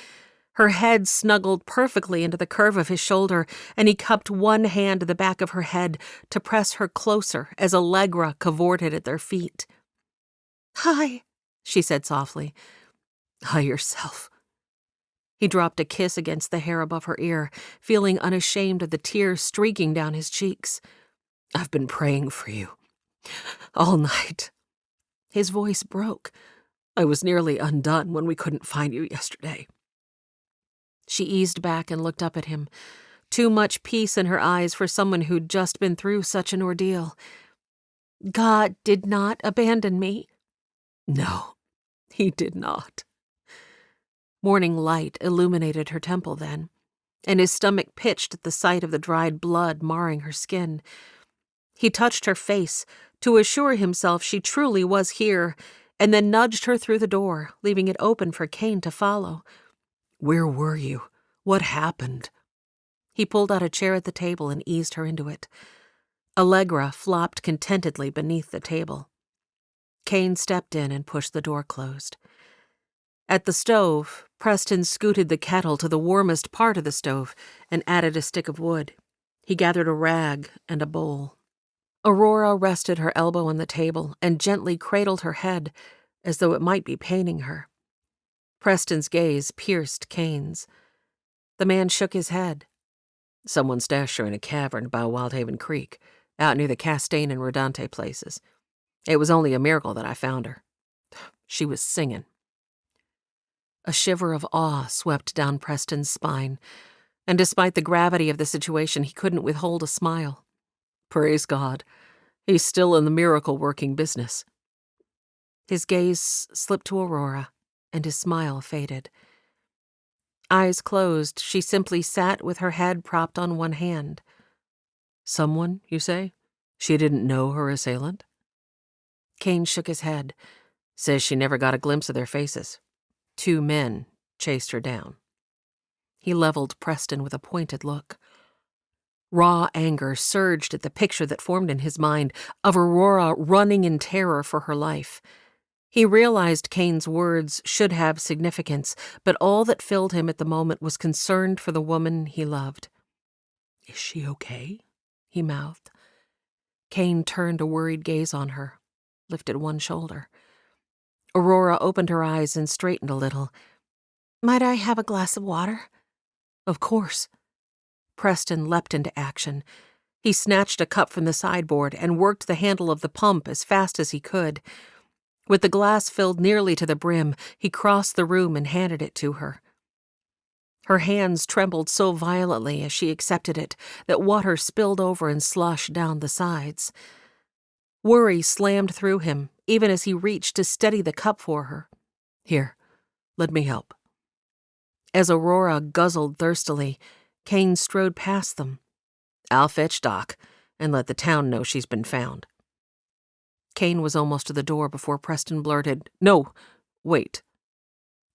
[SPEAKER 1] Her head snuggled perfectly into the curve of his shoulder, and he cupped one hand to the back of her head to press her closer as Allegra cavorted at their feet.
[SPEAKER 2] "Hi,"
[SPEAKER 1] she said softly. Hi yourself. He dropped a kiss against the hair above her ear, feeling unashamed of the tears streaking down his cheeks. I've been praying for you. All night. His voice broke. I was nearly undone when we couldn't find you yesterday. She eased back and looked up at him. Too much peace in her eyes for someone who'd just been through such an ordeal.
[SPEAKER 2] "God did not abandon me."
[SPEAKER 1] No, he did not. Morning light illuminated her temple then, and his stomach pitched at the sight of the dried blood marring her skin. He touched her face to assure himself she truly was here, and then nudged her through the door, leaving it open for Kane to follow. Where were you? What happened? He pulled out a chair at the table and eased her into it. Allegra flopped contentedly beneath the table. Kane stepped in and pushed the door closed. At the stove, Preston scooted the kettle to the warmest part of the stove and added a stick of wood. He gathered a rag and a bowl. Aurora rested her elbow on the table and gently cradled her head as though it might be paining her. Preston's gaze pierced Kane's. The man shook his head. Someone stashed her in a cavern by Wyldhaven Creek, out near the Castaigne and Rodante places. It was only a miracle that I found her. She was singing. A shiver of awe swept down Preston's spine, and despite the gravity of the situation, he couldn't withhold a smile. Praise God. He's still in the miracle-working business. His gaze slipped to Aurora, and his smile faded. Eyes closed, she simply sat with her head propped on one hand. Someone, you say? She didn't know her assailant? Kane shook his head. Says she never got a glimpse of their faces. 2 men chased her down. He leveled Preston with a pointed look. Raw anger surged at the picture that formed in his mind of Aurora running in terror for her life. He realized Kane's words should have significance, but all that filled him at the moment was concern for the woman he loved. Is she okay? He mouthed. Kane turned a worried gaze on her, lifted one shoulder. Aurora opened her eyes and straightened a little.
[SPEAKER 2] "Might I have a glass of water?"
[SPEAKER 1] Of course. Preston leapt into action. He snatched a cup from the sideboard and worked the handle of the pump as fast as he could. With the glass filled nearly to the brim, he crossed the room and handed it to her. Her hands trembled so violently as she accepted it that water spilled over and sloshed down the sides. Worry slammed through him, even as he reached to steady the cup for her. "Here, let me help." As Aurora guzzled thirstily, Kane strode past them. "I'll fetch Doc, and let the town know she's been found." Kane was almost to the door before Preston blurted, "No, wait."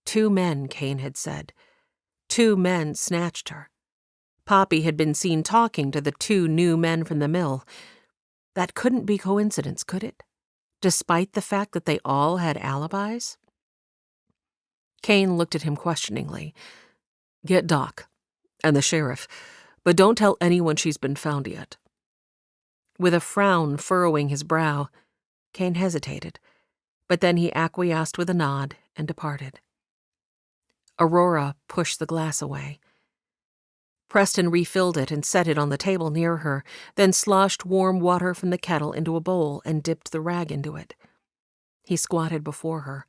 [SPEAKER 1] 2 men, Kane had said. 2 men snatched her. Poppy had been seen talking to the 2 new men from the mill. That couldn't be coincidence, could it? Despite the fact that they all had alibis? Kane looked at him questioningly. "Get Doc, and the sheriff, but don't tell anyone she's been found yet." With a frown furrowing his brow, Kane hesitated, but then he acquiesced with a nod and departed. Aurora pushed the glass away. Preston refilled it and set it on the table near her, then sloshed warm water from the kettle into a bowl and dipped the rag into it. He squatted before her,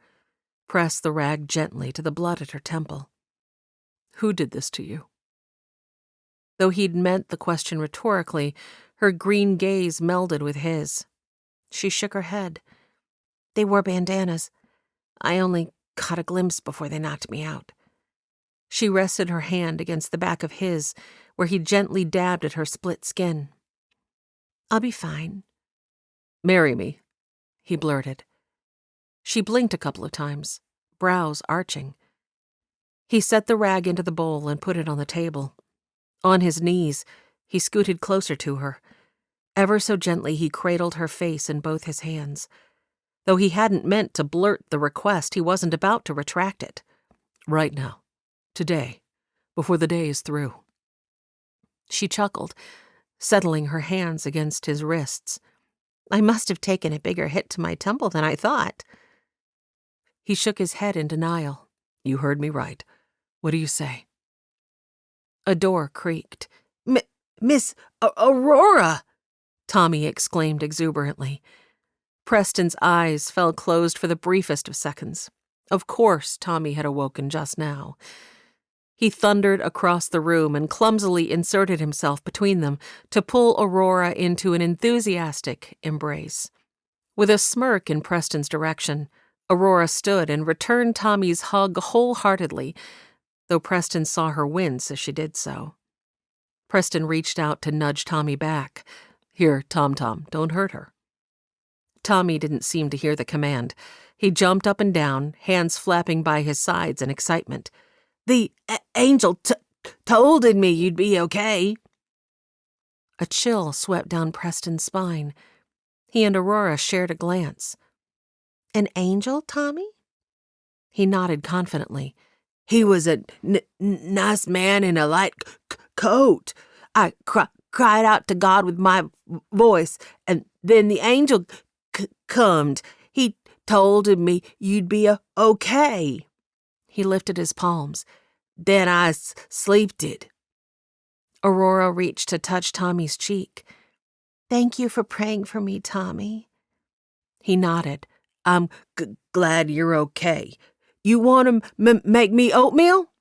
[SPEAKER 1] pressed the rag gently to the blood at her temple. "Who did this to you?" Though he'd meant the question rhetorically, her green gaze melded with his. She shook her head. "They wore bandanas. I only caught a glimpse before they knocked me out." She rested her hand against the back of his, where he gently dabbed at her split skin. "I'll be fine." "Marry me," he blurted. She blinked a couple of times, brows arching. He set the rag into the bowl and put it on the table. On his knees, he scooted closer to her. Ever so gently he cradled her face in both his hands. Though he hadn't meant to blurt the request, he wasn't about to retract it. "Right now. Today. Before the day is through." She chuckled, settling her hands against his wrists. "I must have taken a bigger hit to my temple than I thought." He shook his head in denial. "You heard me right. What do you say?" A door creaked. Miss Aurora!" Tommy exclaimed exuberantly. Preston's eyes fell closed for the briefest of seconds. Of course Tommy had awoken just now. He thundered across the room and clumsily inserted himself between them to pull Aurora into an enthusiastic embrace. With a smirk in Preston's direction, Aurora stood and returned Tommy's hug wholeheartedly, though Preston saw her wince as she did so. Preston reached out to nudge Tommy back. "Here, Tom, don't hurt her." Tommy didn't seem to hear the command. He jumped up and down, hands flapping by his sides in excitement. "The angel told me you'd be okay." A chill swept down Preston's spine. He and Aurora shared a glance. "An angel, Tommy?" He nodded confidently. "He was a nice man in a light coat. I cried out to God with my voice, and then the angel comed. He told me you'd be okay." He lifted his palms. "Then I sleeped." Aurora reached to touch Tommy's cheek. "Thank you for praying for me, Tommy." He nodded. "I'm glad you're okay. You want to make me oatmeal?"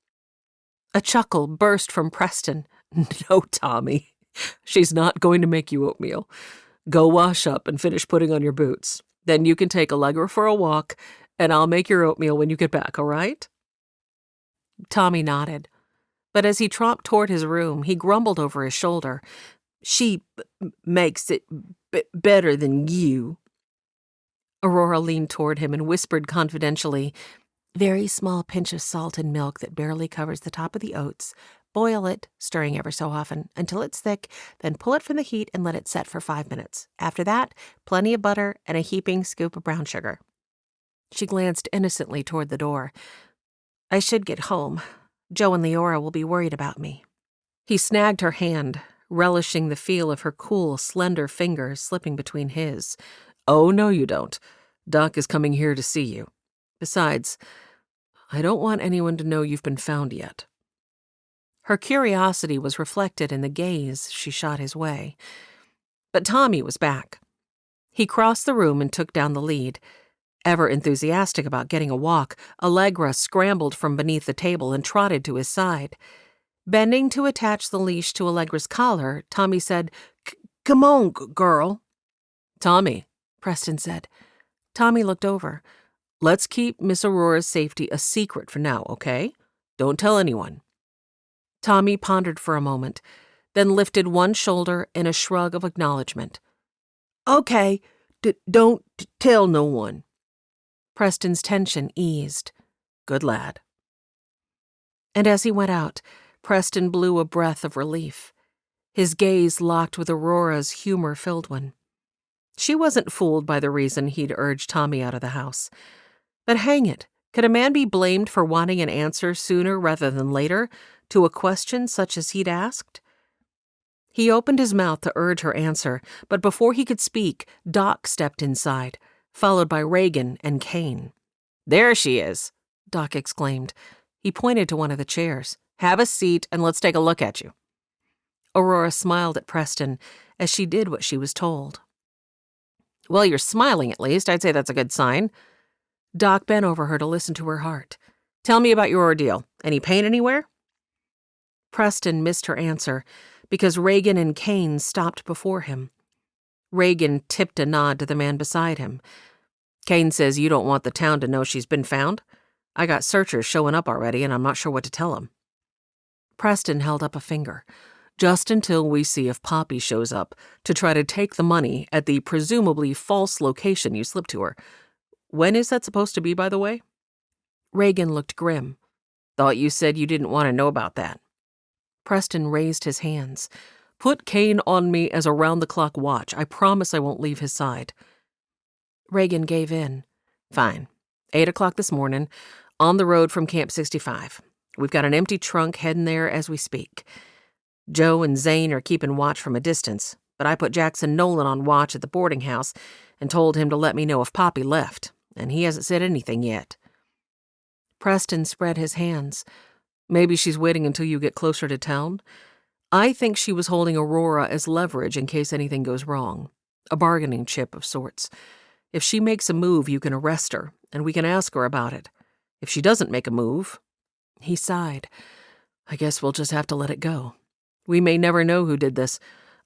[SPEAKER 1] A chuckle burst from Preston. "No, Tommy. She's not going to make you oatmeal. Go wash up and finish putting on your boots. Then you can take Allegra for a walk, and I'll make your oatmeal when you get back, all right?" Tommy nodded. But as he tromped toward his room, he grumbled over his shoulder. "She makes it better than you." Aurora leaned toward him and whispered confidentially, "Very small pinch of salt and milk that barely covers the top of the oats. Boil it, stirring ever so often, until it's thick, then pull it from the heat and let it set for 5 minutes. After that, plenty of butter and a heaping scoop of brown sugar." She glanced innocently toward the door. "I should get home. Joe and Leora will be worried about me." He snagged her hand, relishing the feel of her cool, slender fingers slipping between his. "Oh, no, you don't. Doc is coming here to see you. Besides, I don't want anyone to know you've been found yet." Her curiosity was reflected in the gaze she shot his way. But Tommy was back. He crossed the room and took down the lead. Ever enthusiastic about getting a walk, Allegra scrambled from beneath the table and trotted to his side. Bending to attach the leash to Allegra's collar, Tommy said, "Come on, girl." "Tommy," Preston said. Tommy looked over. "Let's keep Miss Aurora's safety a secret for now, okay? Don't tell anyone." Tommy pondered for a moment, then lifted one shoulder in a shrug of acknowledgement. "Okay, don't tell no one." Preston's tension eased. "Good lad." And as he went out, Preston blew a breath of relief. His gaze locked with Aurora's humor-filled one. She wasn't fooled by the reason he'd urged Tommy out of the house. But hang it, could a man be blamed for wanting an answer sooner rather than later to a question such as he'd asked? He opened his mouth to urge her answer, but before he could speak, Doc stepped inside, followed by Reagan and Kane. "There she is," Doc exclaimed. He pointed to one of the chairs. "Have a seat and let's take a look at you." Aurora smiled at Preston as she did what she was told. "Well, you're smiling at least. I'd say that's a good sign." Doc bent over her to listen to her heart. "Tell me about your ordeal. Any pain anywhere?" Preston missed her answer because Reagan and Kane stopped before him. Reagan tipped a nod to the man beside him. "Kane says you don't want the town to know she's been found. I got searchers showing up already, and I'm not sure what to tell them." Preston held up a finger. "Just until we see if Poppy shows up to try to take the money at the presumably false location you slipped to her. When is that supposed to be, by the way?" Reagan looked grim. "Thought you said you didn't want to know about that." Preston raised his hands. "Put Kane on me as a round-the-clock watch. I promise I won't leave his side." Reagan gave in. "Fine. 8 o'clock this morning, on the road from Camp 65. We've got an empty trunk heading there as we speak. Joe and Zane are keeping watch from a distance, but I put Jackson Nolan on watch at the boarding house and told him to let me know if Poppy left, and he hasn't said anything yet." Preston spread his hands. "Maybe she's waiting until you get closer to town? I think she was holding Aurora as leverage in case anything goes wrong. A bargaining chip of sorts. If she makes a move, you can arrest her, and we can ask her about it. If she doesn't make a move..." He sighed. "I guess we'll just have to let it go. We may never know who did this.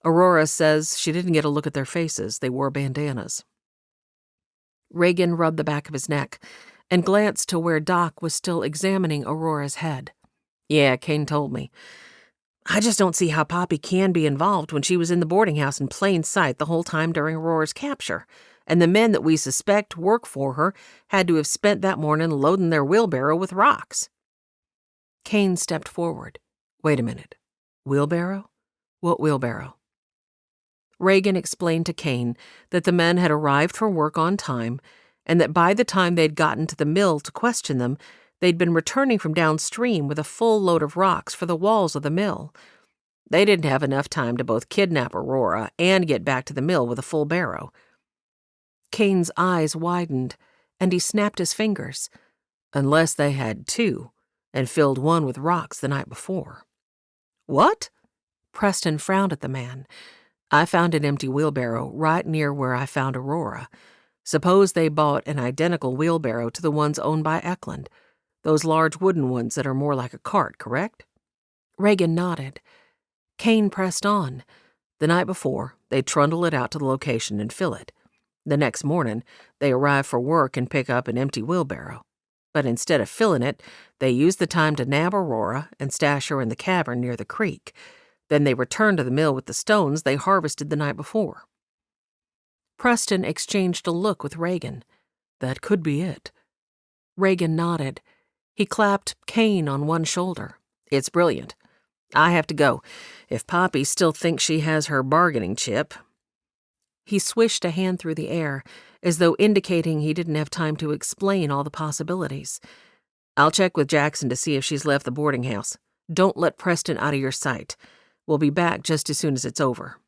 [SPEAKER 1] Aurora says she didn't get a look at their faces. They wore bandanas." Reagan rubbed the back of his neck and glanced to where Doc was still examining Aurora's head. "Yeah, Kane told me. I just don't see how Poppy can be involved when she was in the boarding house in plain sight the whole time during Aurora's capture, and the men that we suspect work for her had to have spent that morning loading their wheelbarrow with rocks." Kane stepped forward. "Wait a minute. Wheelbarrow? What wheelbarrow?" Reagan explained to Kane that the men had arrived for work on time, and that by the time they'd gotten to the mill to question them, they'd been returning from downstream with a full load of rocks for the walls of the mill. They didn't have enough time to both kidnap Aurora and get back to the mill with a full barrow. Kane's eyes widened, and he snapped his fingers. "Unless they had two, and filled one with rocks the night before." "What?" Preston frowned at the man. "I found an empty wheelbarrow right near where I found Aurora. Suppose they bought an identical wheelbarrow to the ones owned by Eklund. Those large wooden ones that are more like a cart, correct?" Reagan nodded. Kane pressed on. "The night before, they'd trundle it out to the location and fill it. The next morning, they arrive for work and pick up an empty wheelbarrow. But instead of filling it, they use the time to nab Aurora and stash her in the cavern near the creek. Then they return to the mill with the stones they harvested the night before." Preston exchanged a look with Reagan. "That could be it." Reagan nodded. He clapped Kane on one shoulder. "It's brilliant. I have to go. If Poppy still thinks she has her bargaining chip..." He swished a hand through the air, as though indicating he didn't have time to explain all the possibilities. "I'll check with Jackson to see if she's left the boarding house. Don't let Preston out of your sight. We'll be back just as soon as it's over."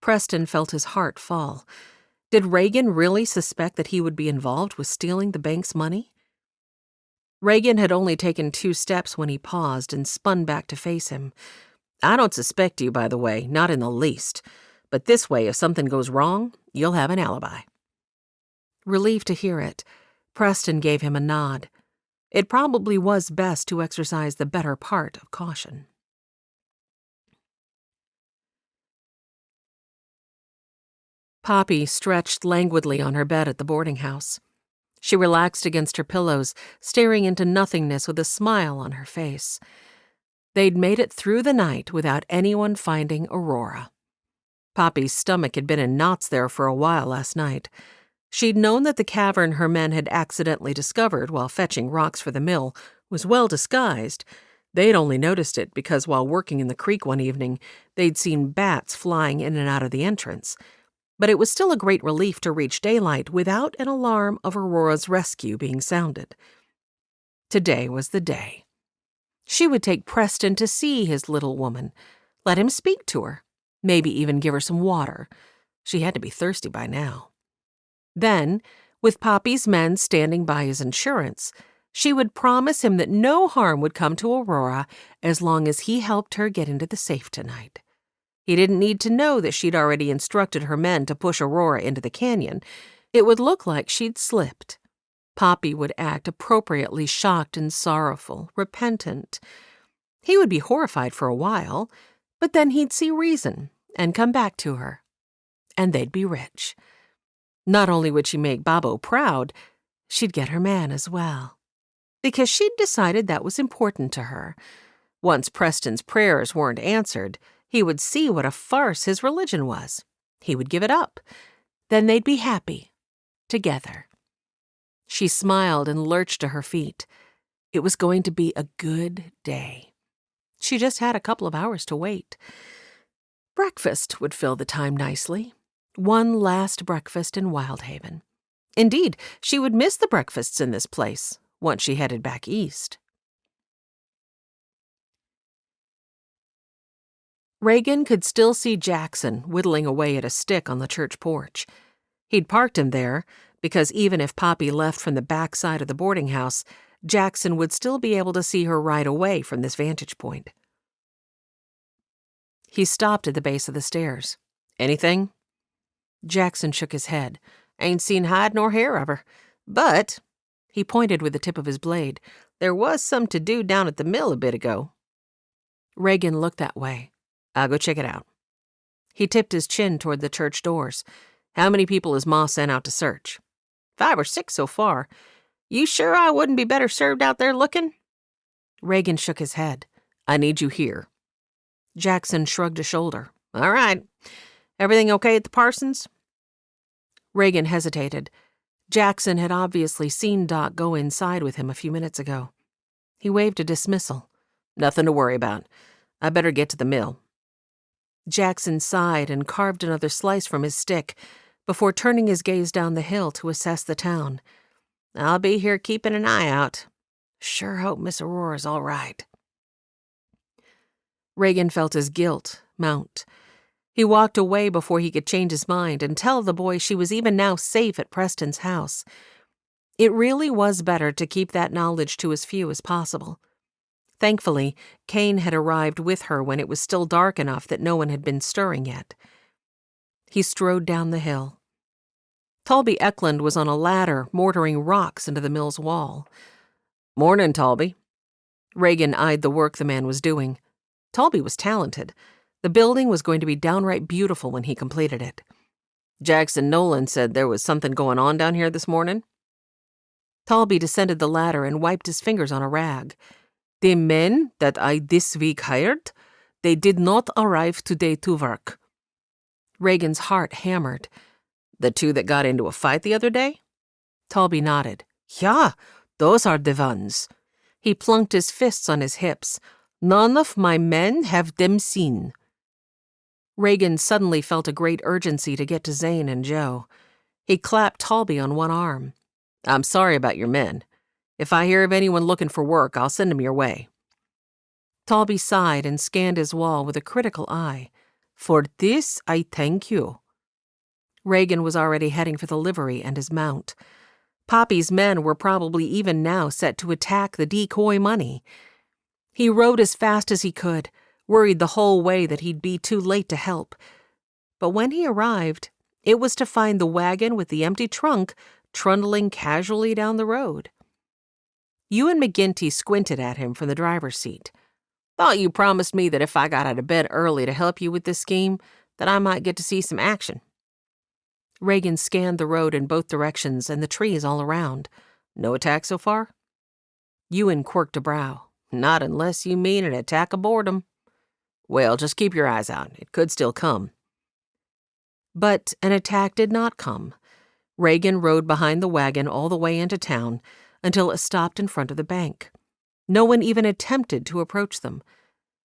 [SPEAKER 1] Preston felt his heart fall. Did Reagan really suspect that he would be involved with stealing the bank's money? Reagan had only taken 2 steps when he paused and spun back to face him. "I don't suspect you, by the way, not in the least. But this way, if something goes wrong, you'll have an alibi." Relieved to hear it, Preston gave him a nod. It probably was best to exercise the better part of caution. Poppy stretched languidly on her bed at the boarding house. She relaxed against her pillows, staring into nothingness with a smile on her face. They'd made it through the night without anyone finding Aurora. Poppy's stomach had been in knots there for a while last night. She'd known that the cavern her men had accidentally discovered while fetching rocks for the mill was well disguised. They'd only noticed it because while working in the creek one evening, they'd seen bats flying in and out of the entrance. But it was still a great relief to reach daylight without an alarm of Aurora's rescue being sounded. Today was the day. She would take Preston to see his little woman, let him speak to her, maybe even give her some water. She had to be thirsty by now. Then, with Poppy's men standing by his insurance, she would promise him that no harm would come to Aurora as long as he helped her get into the safe tonight. He didn't need to know that she'd already instructed her men to push Aurora into the canyon. It would look like she'd slipped. Poppy would act appropriately shocked and sorrowful, repentant. He would be horrified for a while, but then he'd see reason and come back to her. And they'd be rich. Not only would she make Babbo proud, she'd get her man as well. Because she'd decided that was important to her. Once Preston's prayers weren't answered, he would see what a farce his religion was. He would give it up. Then they'd be happy. Together. She smiled and lurched to her feet. It was going to be a good day. She just had a couple of hours to wait. Breakfast would fill the time nicely. One last breakfast in Wyldhaven. Indeed, she would miss the breakfasts in this place once she headed back east. Reagan could still see Jackson whittling away at a stick on the church porch. He'd parked him there because even if Poppy left from the back side of the boarding house, Jackson would still be able to see her right away from this vantage point. He stopped at the base of the stairs. "Anything?" Jackson shook his head. "Ain't seen hide nor hair of her. But," he pointed with the tip of his blade, "there was some to do down at the mill a bit ago." Reagan looked that way. "I'll go check it out." He tipped his chin toward the church doors. "How many people has Ma sent out to search?" 5 or 6 so far. You sure I wouldn't be better served out there looking?" Reagan shook his head. "I need you here." Jackson shrugged a shoulder. "All right. Everything okay at the Parsons?" Reagan hesitated. Jackson had obviously seen Doc go inside with him a few minutes ago. He waved a dismissal. "Nothing to worry about. I better get to the mill." Jackson sighed and carved another slice from his stick before turning his gaze down the hill to assess the town. "I'll be here keeping an eye out. Sure hope Miss Aurora's all right." Reagan felt his guilt mount. He walked away before he could change his mind and tell the boy she was even now safe at Preston's house. It really was better to keep that knowledge to as few as possible. Thankfully, Kane had arrived with her when it was still dark enough that no one had been stirring yet. He strode down the hill. Talby Eklund was on a ladder, mortaring rocks into the mill's wall. "Mornin', Talby." Reagan eyed the work the man was doing. Talby was talented. The building was going to be downright beautiful when he completed it. "Jackson Nolan said there was something going on down here this morning." Talby descended the ladder and wiped his fingers on a rag. "The men that I this week hired, they did not arrive today to work." Reagan's heart hammered. "The 2 that got into a fight the other day?" Talby nodded. "Yeah, those are the ones." He plunked his fists on his hips. "None of my men have them seen." Reagan suddenly felt a great urgency to get to Zane and Joe. He clapped Talby on one arm. "I'm sorry about your men. If I hear of anyone looking for work, I'll send them your way." Talby sighed and scanned his wall with a critical eye. "For this, I thank you." Reagan was already heading for the livery and his mount. Poppy's men were probably even now set to attack the decoy money. He rode as fast as he could, worried the whole way that he'd be too late to help. But when he arrived, it was to find the wagon with the empty trunk trundling casually down the road. Ewan McGinty squinted at him from the driver's seat. "Thought you promised me that if I got out of bed early to help you with this scheme, that I might get to see some action." Reagan scanned the road in both directions and the trees all around. "No attack so far?" Ewan quirked a brow. "Not unless you mean an attack of boredom." "Well, just keep your eyes out. It could still come." But an attack did not come. Reagan rode behind the wagon all the way into town until it stopped in front of the bank. No one even attempted to approach them.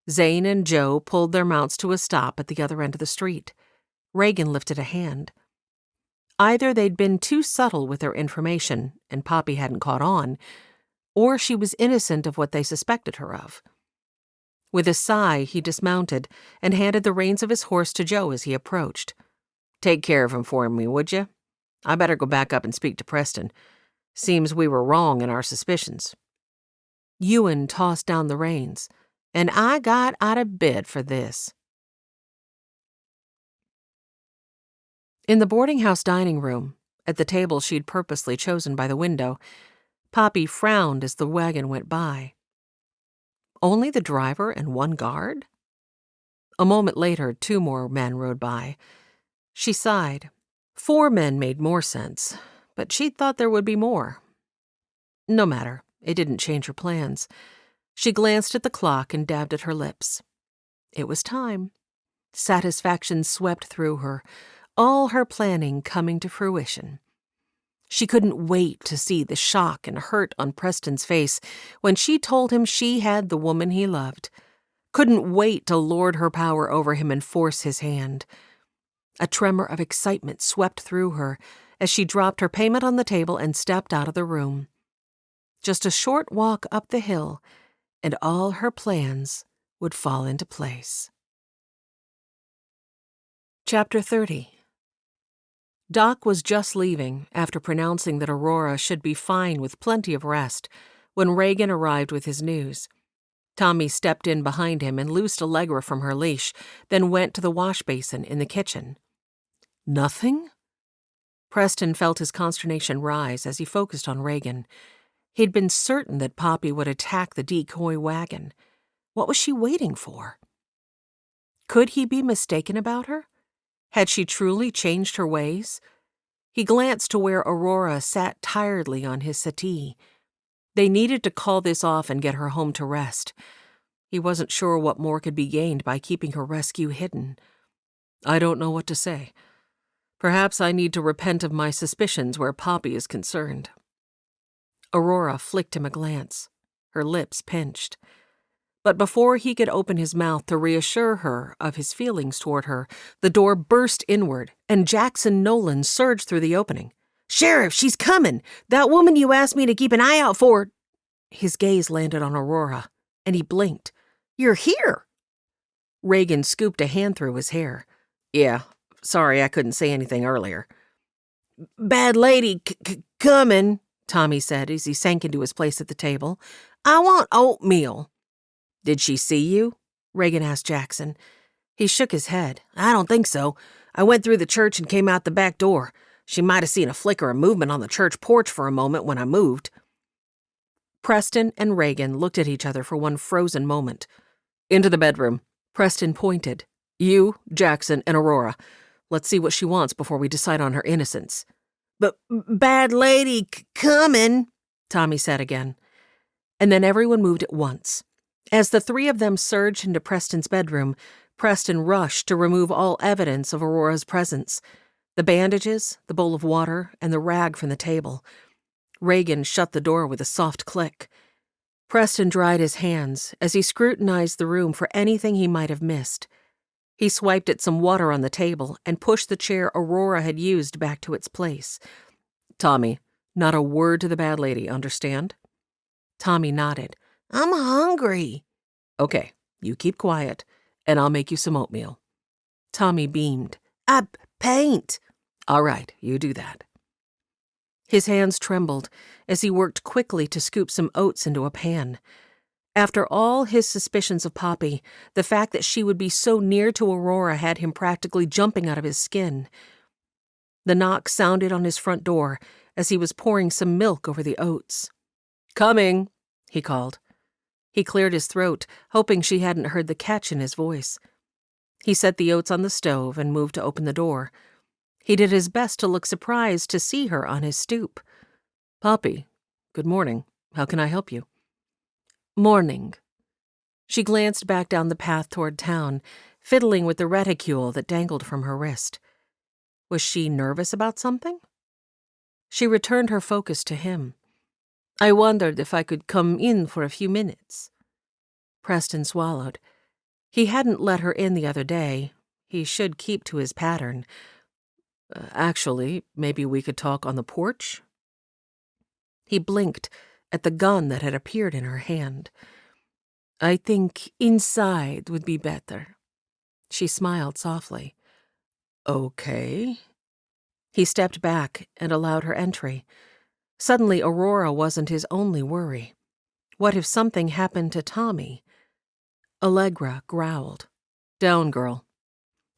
[SPEAKER 1] Zane and Joe pulled their mounts to a stop at the other end of the street. Reagan lifted a hand. Either they'd been too subtle with their information and Poppy hadn't caught on, or she was innocent of what they suspected her of. With a sigh, he dismounted and handed the reins of his horse to Joe as he approached. "Take care of him for me, would you? I better go back up and speak to Preston. Seems we were wrong in our suspicions." Ewan tossed down the reins, and I got out of bed for this. In the boarding house dining room, at the table she'd purposely chosen by the window, Poppy frowned as the wagon went by. Only the driver and one guard? A moment later, 2 more men rode by. She sighed. 4 men made more sense, but she'd thought there would be more. No matter, it didn't change her plans. She glanced at the clock and dabbed at her lips. It was time. Satisfaction swept through her, all her planning coming to fruition. She couldn't wait to see the shock and hurt on Preston's face when she told him she had the woman he loved. Couldn't wait to lord her power over him and force his hand. A tremor of excitement swept through her as she dropped her payment on the table and stepped out of the room. Just a short walk up the hill, and all her plans would fall into place. Chapter 30. Doc was just leaving after pronouncing that Aurora should be fine with plenty of rest when Reagan arrived with his news. Tommy stepped in behind him and loosed Allegra from her leash, then went to the wash basin in the kitchen. "Nothing?" Preston felt his consternation rise as he focused on Reagan. He'd been certain that Poppy would attack the decoy wagon. What was she waiting for? Could he be mistaken about her? Had she truly changed her ways? He glanced to where Aurora sat tiredly on his settee. They needed to call this off and get her home to rest. He wasn't sure what more could be gained by keeping her rescue hidden. "I don't know what to say. Perhaps I need to repent of my suspicions where Poppy is concerned." Aurora flicked him a glance. Her lips pinched. But before he could open his mouth to reassure her of his feelings toward her, the door burst inward, and Jackson Nolan surged through the opening. "Sheriff, she's coming! That woman you asked me to keep an eye out for—" His gaze landed on Aurora, and he blinked. "You're here!" Reagan scooped a hand through his hair. "Yeah, sorry I couldn't say anything earlier." "Bad lady coming," Tommy said as he sank into his place at the table. "I want oatmeal." "Did she see you?" Reagan asked Jackson. He shook his head. "I don't think so. I went through the church and came out the back door. She might have seen a flicker of movement on the church porch for a moment when I moved." Preston and Reagan looked at each other for one frozen moment. "Into the bedroom." Preston pointed. "You, Jackson, and Aurora. Let's see what she wants before we decide on her innocence." "But bad lady coming," Tommy said again. And then everyone moved at once. As the 3 of them surged into Preston's bedroom, Preston rushed to remove all evidence of Aurora's presence. The bandages, the bowl of water, and the rag from the table. Reagan shut the door with a soft click. Preston dried his hands as he scrutinized the room for anything he might have missed. He swiped at some water on the table and pushed the chair Aurora had used back to its place. "Tommy, not a word to the bad lady, understand?" Tommy nodded. "I'm hungry." "Okay, you keep quiet, and I'll make you some oatmeal." Tommy beamed. "I paint." "All right, you do that." His hands trembled as he worked quickly to scoop some oats into a pan. After all his suspicions of Poppy, the fact that she would be so near to Aurora had him practically jumping out of his skin. The knock sounded on his front door, as he was pouring some milk over the oats. "Coming," he called. He cleared his throat, hoping she hadn't heard the catch in his voice. He set the oats on the stove and moved to open the door. He did his best to look surprised to see her on his stoop. "Poppy, good morning. How can I help you?" "Morning." She glanced back down the path toward town, fiddling with the reticule that dangled from her wrist. Was she nervous about something? She returned her focus to him. "I wondered if I could come in for a few minutes." Preston swallowed. He hadn't let her in the other day. He should keep to his pattern. Actually, maybe we could talk on the porch?" He blinked at the gun that had appeared in her hand. "I think inside would be better." She smiled softly. "Okay." He stepped back and allowed her entry. Suddenly, Aurora wasn't his only worry. What if something happened to Tommy? Allegra growled. "Down, girl."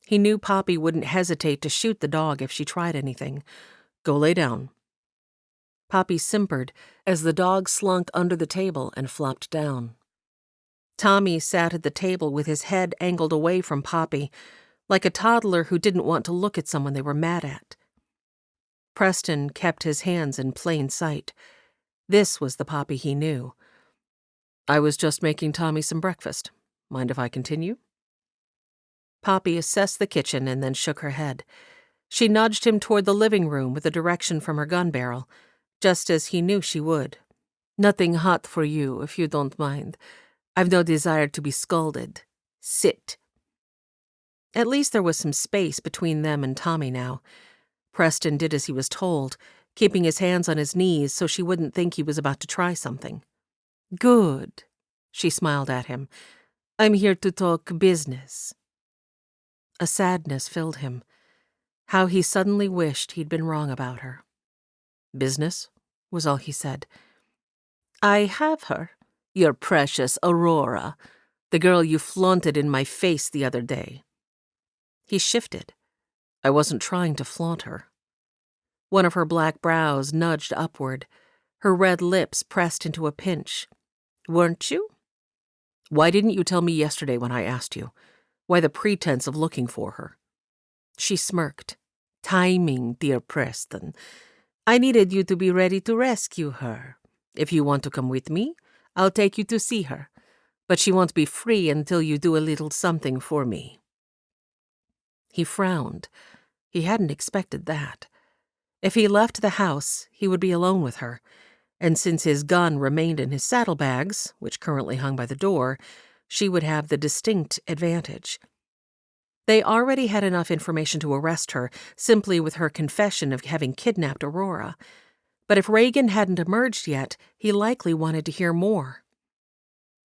[SPEAKER 1] He knew Poppy wouldn't hesitate to shoot the dog if she tried anything. "Go lay down." Poppy simpered as the dog slunk under the table and flopped down. Tommy sat at the table with his head angled away from Poppy, like a toddler who didn't want to look at someone they were mad at. Preston kept his hands in plain sight. This was the Poppy he knew. "I was just making Tommy some breakfast. Mind if I continue?" Poppy assessed the kitchen and then shook her head. She nudged him toward the living room with a direction from her gun barrel, just as he knew she would. "Nothing hot for you, if you don't mind. I've no desire to be scalded. Sit." At least there was some space between them and Tommy now. Preston did as he was told, keeping his hands on his knees so she wouldn't think he was about to try something. "Good," she smiled at him. "I'm here to talk business." A sadness filled him. How he suddenly wished he'd been wrong about her. "Business?" was all he said. "I have her. Your precious Aurora. The girl you flaunted in my face the other day." He shifted. "I wasn't trying to flaunt her." One of her black brows nudged upward. Her red lips pressed into a pinch. "Weren't you?" "Why didn't you tell me yesterday when I asked you? Why the pretense of looking for her?" She smirked. "Timing, dear Preston. I needed you to be ready to rescue her. If you want to come with me, I'll take you to see her. But she won't be free until you do a little something for me." He frowned. He hadn't expected that. If he left the house, he would be alone with her, and since his gun remained in his saddlebags, which currently hung by the door, she would have the distinct advantage. They already had enough information to arrest her, simply with her confession of having kidnapped Aurora. But if Reagan hadn't emerged yet, he likely wanted to hear more.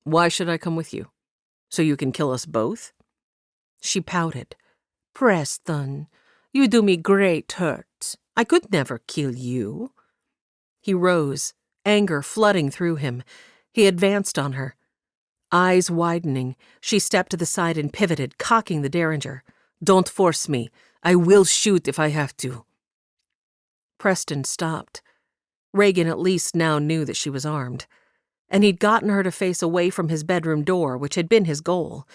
[SPEAKER 1] "Why should I come with you? So you can kill us both?" She pouted. "Preston, you do me great hurt. I could never kill you." He rose, anger flooding through him. He advanced on her. Eyes widening, she stepped to the side and pivoted, cocking the Derringer. "Don't force me. I will shoot if I have to." Preston stopped. Reagan at least now knew that she was armed. And he'd gotten her to face away from his bedroom door, which had been his goal.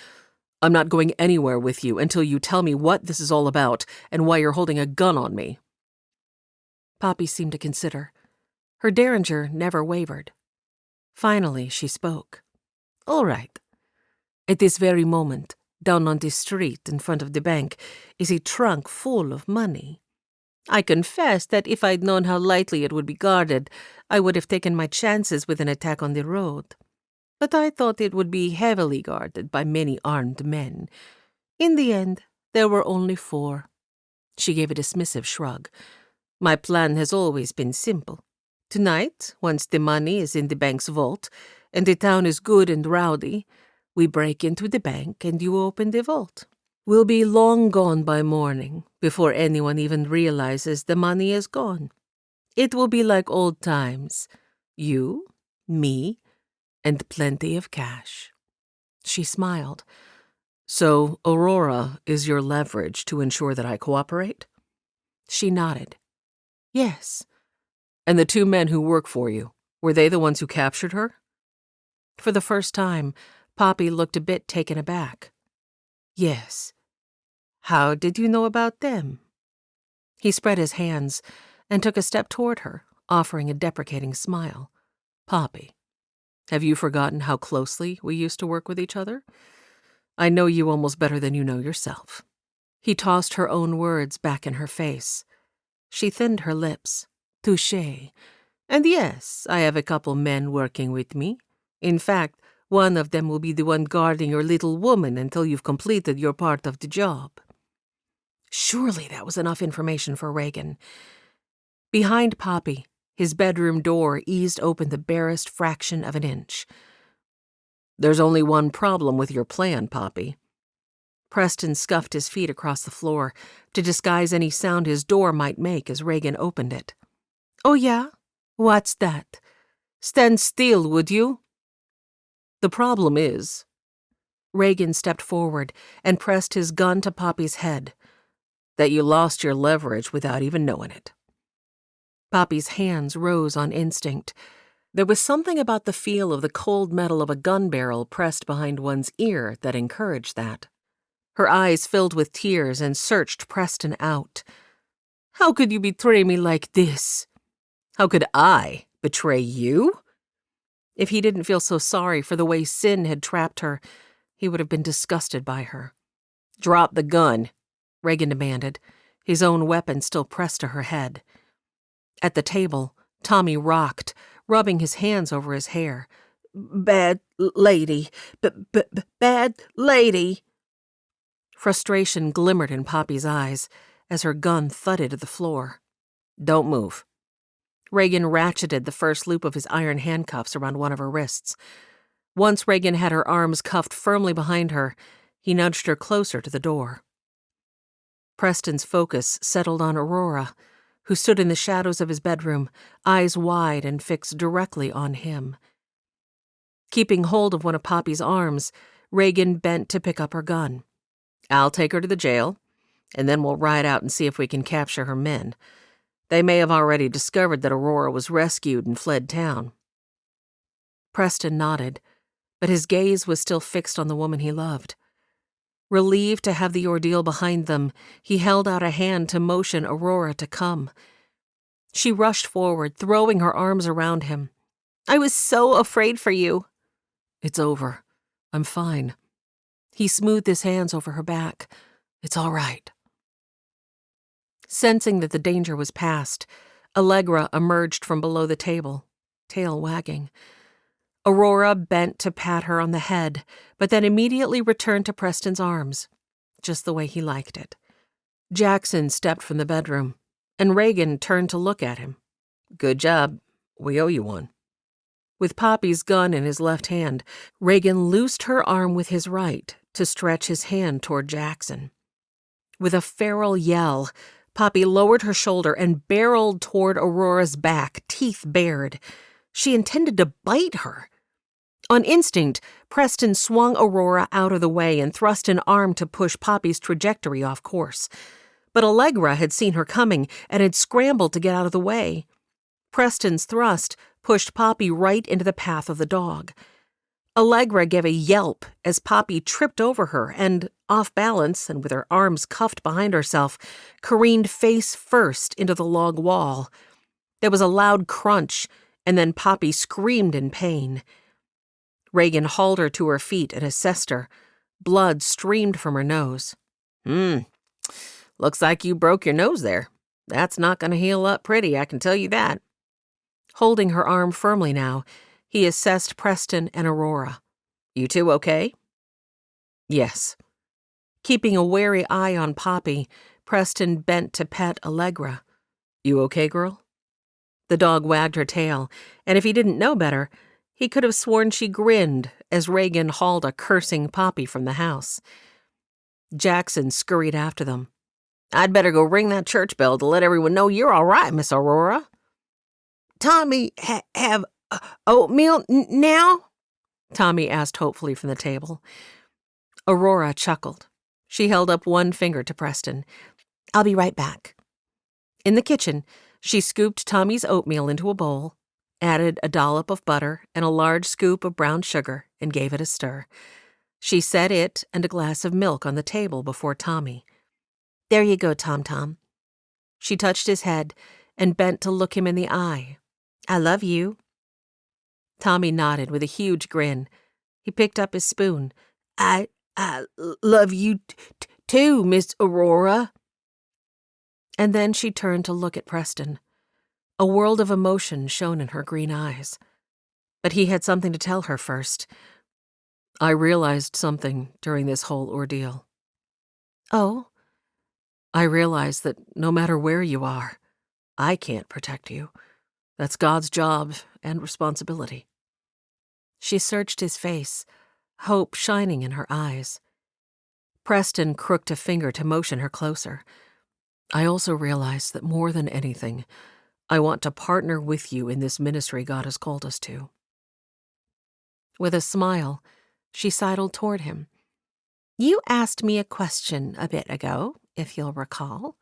[SPEAKER 1] "I'm not going anywhere with you until you tell me what this is all about and why you're holding a gun on me." Poppy seemed to consider. Her Derringer never wavered. Finally, she spoke. "All right. At this very moment, down on the street in front of the bank, is a trunk full of money. I confess that if I'd known how lightly it would be guarded, I would have taken my chances with an attack on the road. But I thought it would be heavily guarded by many armed men. In the end, there were only 4. She gave a dismissive shrug. "My plan has always been simple. Tonight, once the money is in the bank's vault, and the town is good and rowdy, we break into the bank and you open the vault. We'll be long gone by morning, before anyone even realizes the money is gone. It will be like old times. You, me, and plenty of cash." She smiled. "So Aurora is your leverage to ensure that I cooperate?" She nodded. "Yes. And the 2 men who work for you, were they the ones who captured her?
[SPEAKER 2] For the first time, Poppy looked a bit taken aback. Yes. How did you know about them? He spread his hands and took a step toward her, offering a deprecating smile.
[SPEAKER 1] Poppy, have you forgotten how closely we used to work with each other? I know you almost better than you know yourself.
[SPEAKER 2] He tossed her own words back in her face. She thinned her lips. Touché. And yes, I have a couple men working with me. In fact, one of them will be the one guarding your little woman until you've completed your part of the job. Surely that was enough information for Reagan. Behind Poppy, his bedroom door eased open the barest fraction of an inch.
[SPEAKER 1] There's only one problem with your plan, Poppy.
[SPEAKER 2] Preston scuffed his feet across the floor to disguise any sound his door might make as Reagan opened it. Oh yeah? What's that? Stand still, would you?
[SPEAKER 1] The problem is...
[SPEAKER 2] Reagan stepped forward and pressed his gun to Poppy's head.
[SPEAKER 1] That you lost your leverage without even knowing it.
[SPEAKER 2] Poppy's hands rose on instinct. There was something about the feel of the cold metal of a gun barrel pressed behind one's ear that encouraged that. Her eyes filled with tears and searched Preston out. How could you betray me like this?
[SPEAKER 1] How could I betray you?
[SPEAKER 2] If he didn't feel so sorry for the way sin had trapped her, he would have been disgusted by her.
[SPEAKER 1] Drop the gun,
[SPEAKER 2] Reagan demanded, his own weapon still pressed to her head. At the table, Tommy rocked, rubbing his hands over his hair. Bad lady, bad lady. Frustration glimmered in Poppy's eyes as her gun thudded to the floor.
[SPEAKER 1] Don't move.
[SPEAKER 2] Reagan ratcheted the first loop of his iron handcuffs around one of her wrists. Once Reagan had her arms cuffed firmly behind her, he nudged her closer to the door. Preston's focus settled on Aurora, who stood in the shadows of his bedroom, eyes wide and fixed directly on him. Keeping hold of one of Poppy's arms, Reagan bent to pick up her gun.
[SPEAKER 1] I'll take her to the jail, and then we'll ride out and see if we can capture her men. They may have already discovered that Aurora was rescued and fled town.
[SPEAKER 2] Preston nodded, but his gaze was still fixed on the woman he loved. Relieved to have the ordeal behind them, he held out a hand to motion Aurora to come. She rushed forward, throwing her arms around him. I was so afraid for you.
[SPEAKER 1] It's over. I'm fine.
[SPEAKER 2] He smoothed his hands over her back.
[SPEAKER 1] It's all right.
[SPEAKER 2] Sensing that the danger was past, Allegra emerged from below the table, tail wagging. Aurora bent to pat her on the head, but then immediately returned to Preston's arms, just the way he liked it. Jackson stepped from the bedroom, and Reagan turned to look at him.
[SPEAKER 1] Good job. We owe you one.
[SPEAKER 2] With Poppy's gun in his left hand, Reagan loosed her arm with his right to stretch his hand toward Jackson. With a feral yell, Poppy lowered her shoulder and barreled toward Aurora's back, teeth bared. She intended to bite her. On instinct, Preston swung Aurora out of the way and thrust an arm to push Poppy's trajectory off course. But Allegra had seen her coming and had scrambled to get out of the way. Preston's thrust pushed Poppy right into the path of the dog. Allegra gave a yelp as Poppy tripped over her and, off balance and with her arms cuffed behind herself, careened face first into the log wall. There was a loud crunch, and then Poppy screamed in pain. Reagan hauled her to her feet and assessed her. Blood streamed from her nose.
[SPEAKER 1] Looks like you broke your nose there. That's not going to heal up pretty, I can tell you that.
[SPEAKER 2] Holding her arm firmly now, he assessed Preston and Aurora.
[SPEAKER 1] You two okay?
[SPEAKER 2] Yes. Keeping a wary eye on Poppy, Preston bent to pet Allegra.
[SPEAKER 1] You okay, girl?
[SPEAKER 2] The dog wagged her tail, and if he didn't know better, he could have sworn she grinned as Reagan hauled a cursing Poppy from the house. Jackson scurried after them.
[SPEAKER 1] I'd better go ring that church bell to let everyone know you're all right, Miss Aurora.
[SPEAKER 2] Tommy, have oatmeal now? Tommy asked hopefully from the table. Aurora chuckled. She held up one finger to Preston. I'll be right back. In the kitchen,
[SPEAKER 1] She scooped Tommy's oatmeal into a bowl, added a dollop of butter and a large scoop of brown sugar, and gave it a stir. She set it and a glass of milk on the table before Tommy.
[SPEAKER 2] "There you go, Tom-Tom."
[SPEAKER 1] She touched his head and bent to look him in the eye.
[SPEAKER 2] "I love you."
[SPEAKER 1] Tommy nodded with a huge grin. He picked up his spoon.
[SPEAKER 2] I love you too, Miss Aurora."
[SPEAKER 1] And then she turned to look at Preston. A world of emotion shone in her green eyes. But he had something to tell her first. "I realized something during this whole ordeal."
[SPEAKER 2] "Oh?"
[SPEAKER 1] "I realized that no matter where you are, I can't protect you. That's God's job and responsibility." She searched his face, hope shining in her eyes. Preston crooked a finger to motion her closer. "I also realized that more than anything, I want to partner with you in this ministry God has called us to." With a smile, she sidled toward him.
[SPEAKER 2] "You asked me a question a bit ago, if you'll recall."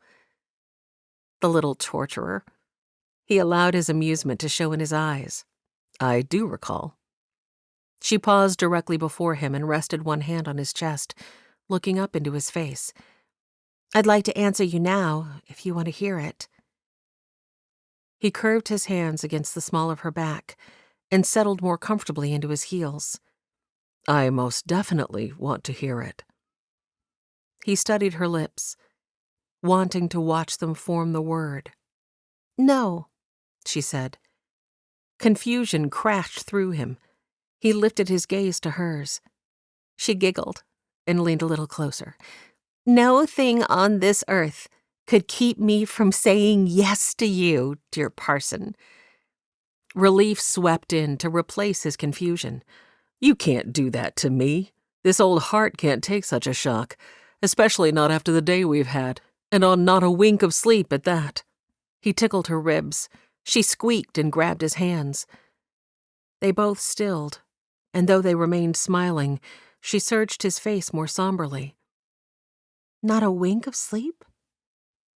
[SPEAKER 1] The little torturer. He allowed his amusement to show in his eyes. "I do recall." She paused directly before him and rested one hand on his chest, looking up into his face.
[SPEAKER 2] "I'd like to answer you now, if you want to hear it."
[SPEAKER 1] He curved his hands against the small of her back and settled more comfortably into his heels. "I most definitely want to hear it." He studied her lips, wanting to watch them form the word.
[SPEAKER 2] "No,"
[SPEAKER 1] she said. Confusion crashed through him. He lifted his gaze to hers. She giggled and leaned a little closer.
[SPEAKER 2] "No thing on this earth could keep me from saying yes to you, dear Parson."
[SPEAKER 1] Relief swept in to replace his confusion. "You can't do that to me. This old heart can't take such a shock, especially not after the day we've had, and on not a wink of sleep at that." He tickled her ribs. She squeaked and grabbed his hands. They both stilled, and though they remained smiling, she searched his face more somberly.
[SPEAKER 2] "Not a wink of sleep?"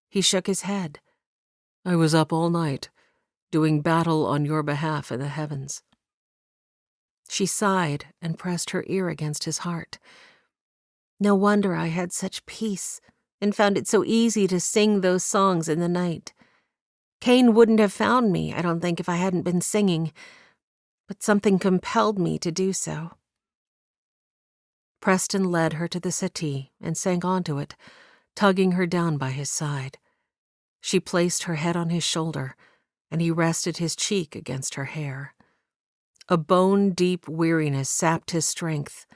[SPEAKER 1] He shook his head. "I was up all night, doing battle on your behalf in the heavens." She sighed and pressed her ear against his heart.
[SPEAKER 2] "No wonder I had such peace and found it so easy to sing those songs in the night. Kane wouldn't have found me, I don't think, if I hadn't been singing, but something compelled me to do so."
[SPEAKER 1] Preston led her to the settee and sank onto it, tugging her down by his side. She placed her head on his shoulder, and he rested his cheek against her hair. A bone-deep weariness sapped his strength,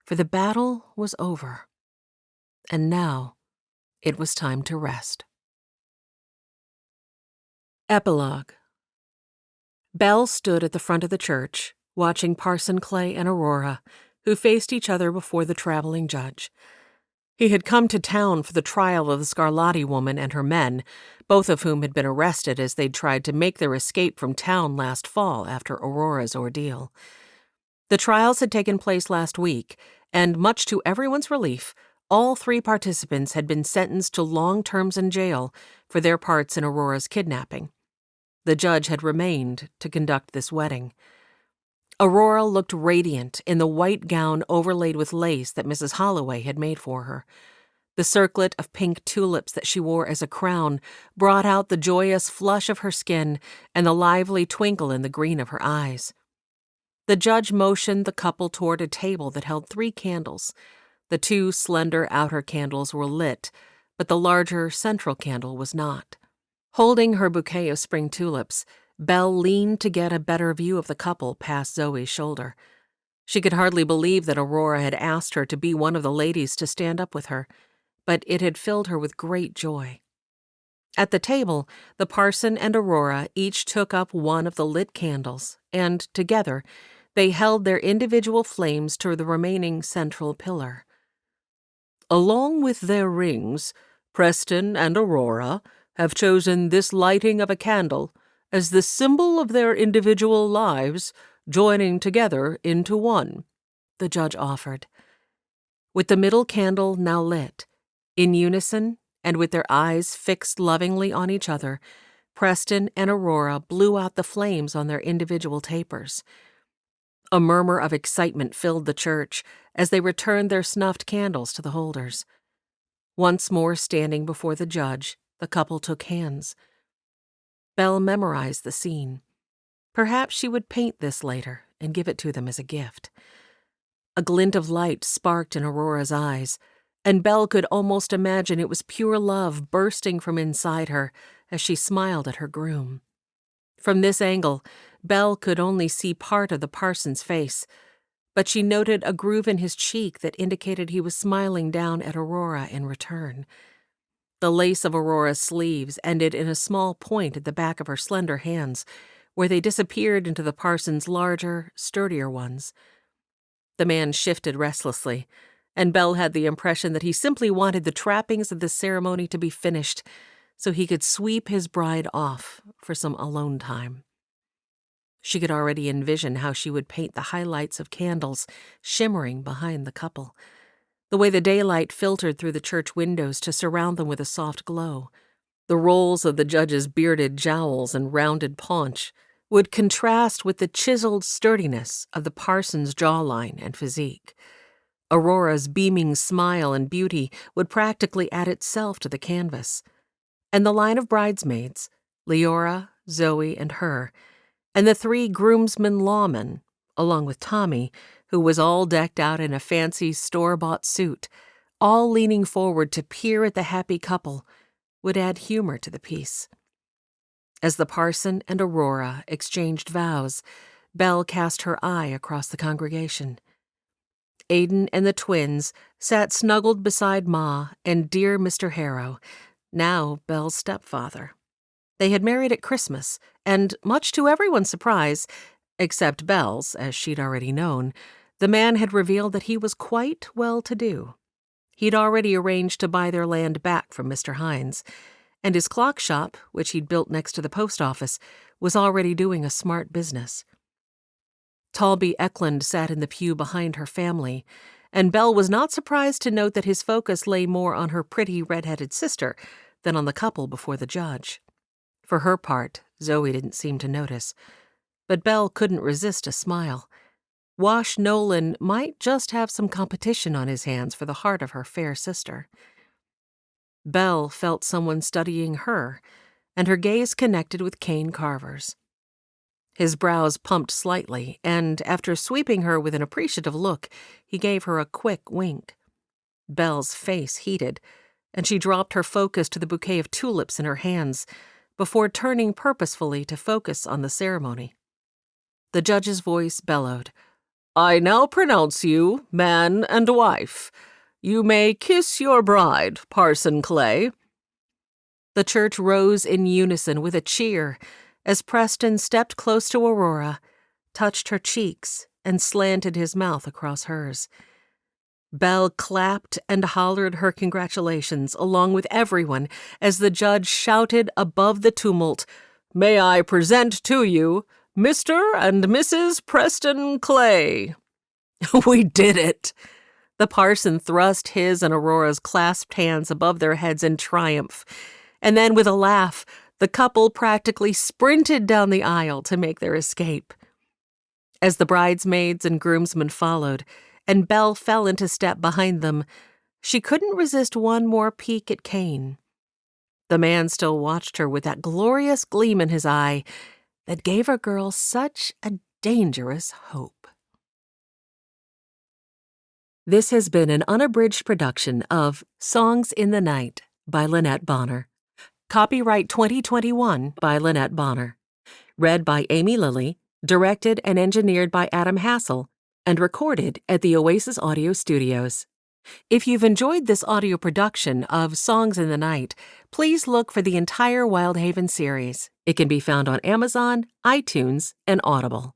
[SPEAKER 1] for the battle was over, and now it was time to rest. Epilogue. Belle stood at the front of the church, watching Parson Clay and Aurora, who faced each other before the traveling judge. He had come to town for the trial of the Scarlatti woman and her men, both of whom had been arrested as they'd tried to make their escape from town last fall after Aurora's ordeal. The trials had taken place last week, and much to everyone's relief, all three participants had been sentenced to long terms in jail for their parts in Aurora's kidnapping. The judge had remained to conduct this wedding. Aurora looked radiant in the white gown overlaid with lace that Mrs. Holloway had made for her. The circlet of pink tulips that she wore as a crown brought out the joyous flush of her skin and the lively twinkle in the green of her eyes. The judge motioned the couple toward a table that held 3 candles. The 2 slender outer candles were lit, but the larger central candle was not. Holding her bouquet of spring tulips, Belle leaned to get a better view of the couple past Zoe's shoulder. She could hardly believe that Aurora had asked her to be one of the ladies to stand up with her, but it had filled her with great joy. At the table, the parson and Aurora each took up one of the lit candles, and, together, they held their individual flames to the remaining central pillar. "Along with their rings, Preston and Aurora have chosen this lighting of a candle as the symbol of their individual lives joining together into one," the judge offered. With the middle candle now lit, in unison and with their eyes fixed lovingly on each other, Preston and Aurora blew out the flames on their individual tapers. A murmur of excitement filled the church as they returned their snuffed candles to the holders. Once more standing before the judge, the couple took hands. Belle memorized the scene. Perhaps she would paint this later and give it to them as a gift. A glint of light sparked in Aurora's eyes, and Belle could almost imagine it was pure love bursting from inside her as she smiled at her groom. From this angle, Belle could only see part of the parson's face, but she noted a groove in his cheek that indicated he was smiling down at Aurora in return. The lace of Aurora's sleeves ended in a small point at the back of her slender hands, where they disappeared into the parson's larger, sturdier ones. The man shifted restlessly, and Belle had the impression that he simply wanted the trappings of the ceremony to be finished so he could sweep his bride off for some alone time. She could already envision how she would paint the highlights of candles shimmering behind the couple, the way the daylight filtered through the church windows to surround them with a soft glow. The rolls of the judge's bearded jowls and rounded paunch would contrast with the chiseled sturdiness of the parson's jawline and physique. Aurora's beaming smile and beauty would practically add itself to the canvas. And the line of bridesmaids, Leora, Zoe, and her, and the 3 groomsmen lawmen, along with Tommy, who was all decked out in a fancy store-bought suit, all leaning forward to peer at the happy couple, would add humor to the piece. As the parson and Aurora exchanged vows, Belle cast her eye across the congregation. Aidan and the twins sat snuggled beside Ma and dear Mr. Harrow, now Belle's stepfather. They had married at Christmas, and much to everyone's surprise, except Belle's, as she'd already known, the man had revealed that he was quite well-to-do. He'd already arranged to buy their land back from Mr. Hines, and his clock shop, which he'd built next to the post office, was already doing a smart business. Talby Eklund sat in the pew behind her family, and Belle was not surprised to note that his focus lay more on her pretty red-headed sister than on the couple before the judge. For her part, Zoe didn't seem to notice, but Belle couldn't resist a smile. Wash Nolan might just have some competition on his hands for the heart of her fair sister. Belle felt someone studying her, and her gaze connected with Kane Carver's. His brows pumped slightly, and after sweeping her with an appreciative look, he gave her a quick wink. Belle's face heated, and she dropped her focus to the bouquet of tulips in her hands before turning purposefully to focus on the ceremony. The judge's voice bellowed, "I now pronounce you man and wife. You may kiss your bride, Parson Clay." The church rose in unison with a cheer as Preston stepped close to Aurora, touched her cheeks, and slanted his mouth across hers. Belle clapped and hollered her congratulations along with everyone as the judge shouted above the tumult, "May I present to you Mr. and Mrs. Preston Clay." "We did it!" The parson thrust his and Aurora's clasped hands above their heads in triumph, and then with a laugh, the couple practically sprinted down the aisle to make their escape. As the bridesmaids and groomsmen followed, and Belle fell into step behind them, she couldn't resist one more peek at Kane. The man still watched her with that glorious gleam in his eye that gave a girl such a dangerous hope. This has been an unabridged production of Songs in the Night by Lynnette Bonner. Copyright 2021 by Lynnette Bonner. Read by Amy Lilly, directed and engineered by Adam Hassel, and recorded at the Oasis Audio Studios. If you've enjoyed this audio production of Songs in the Night, please look for the entire Wyldhaven series. It can be found on Amazon, iTunes, and Audible.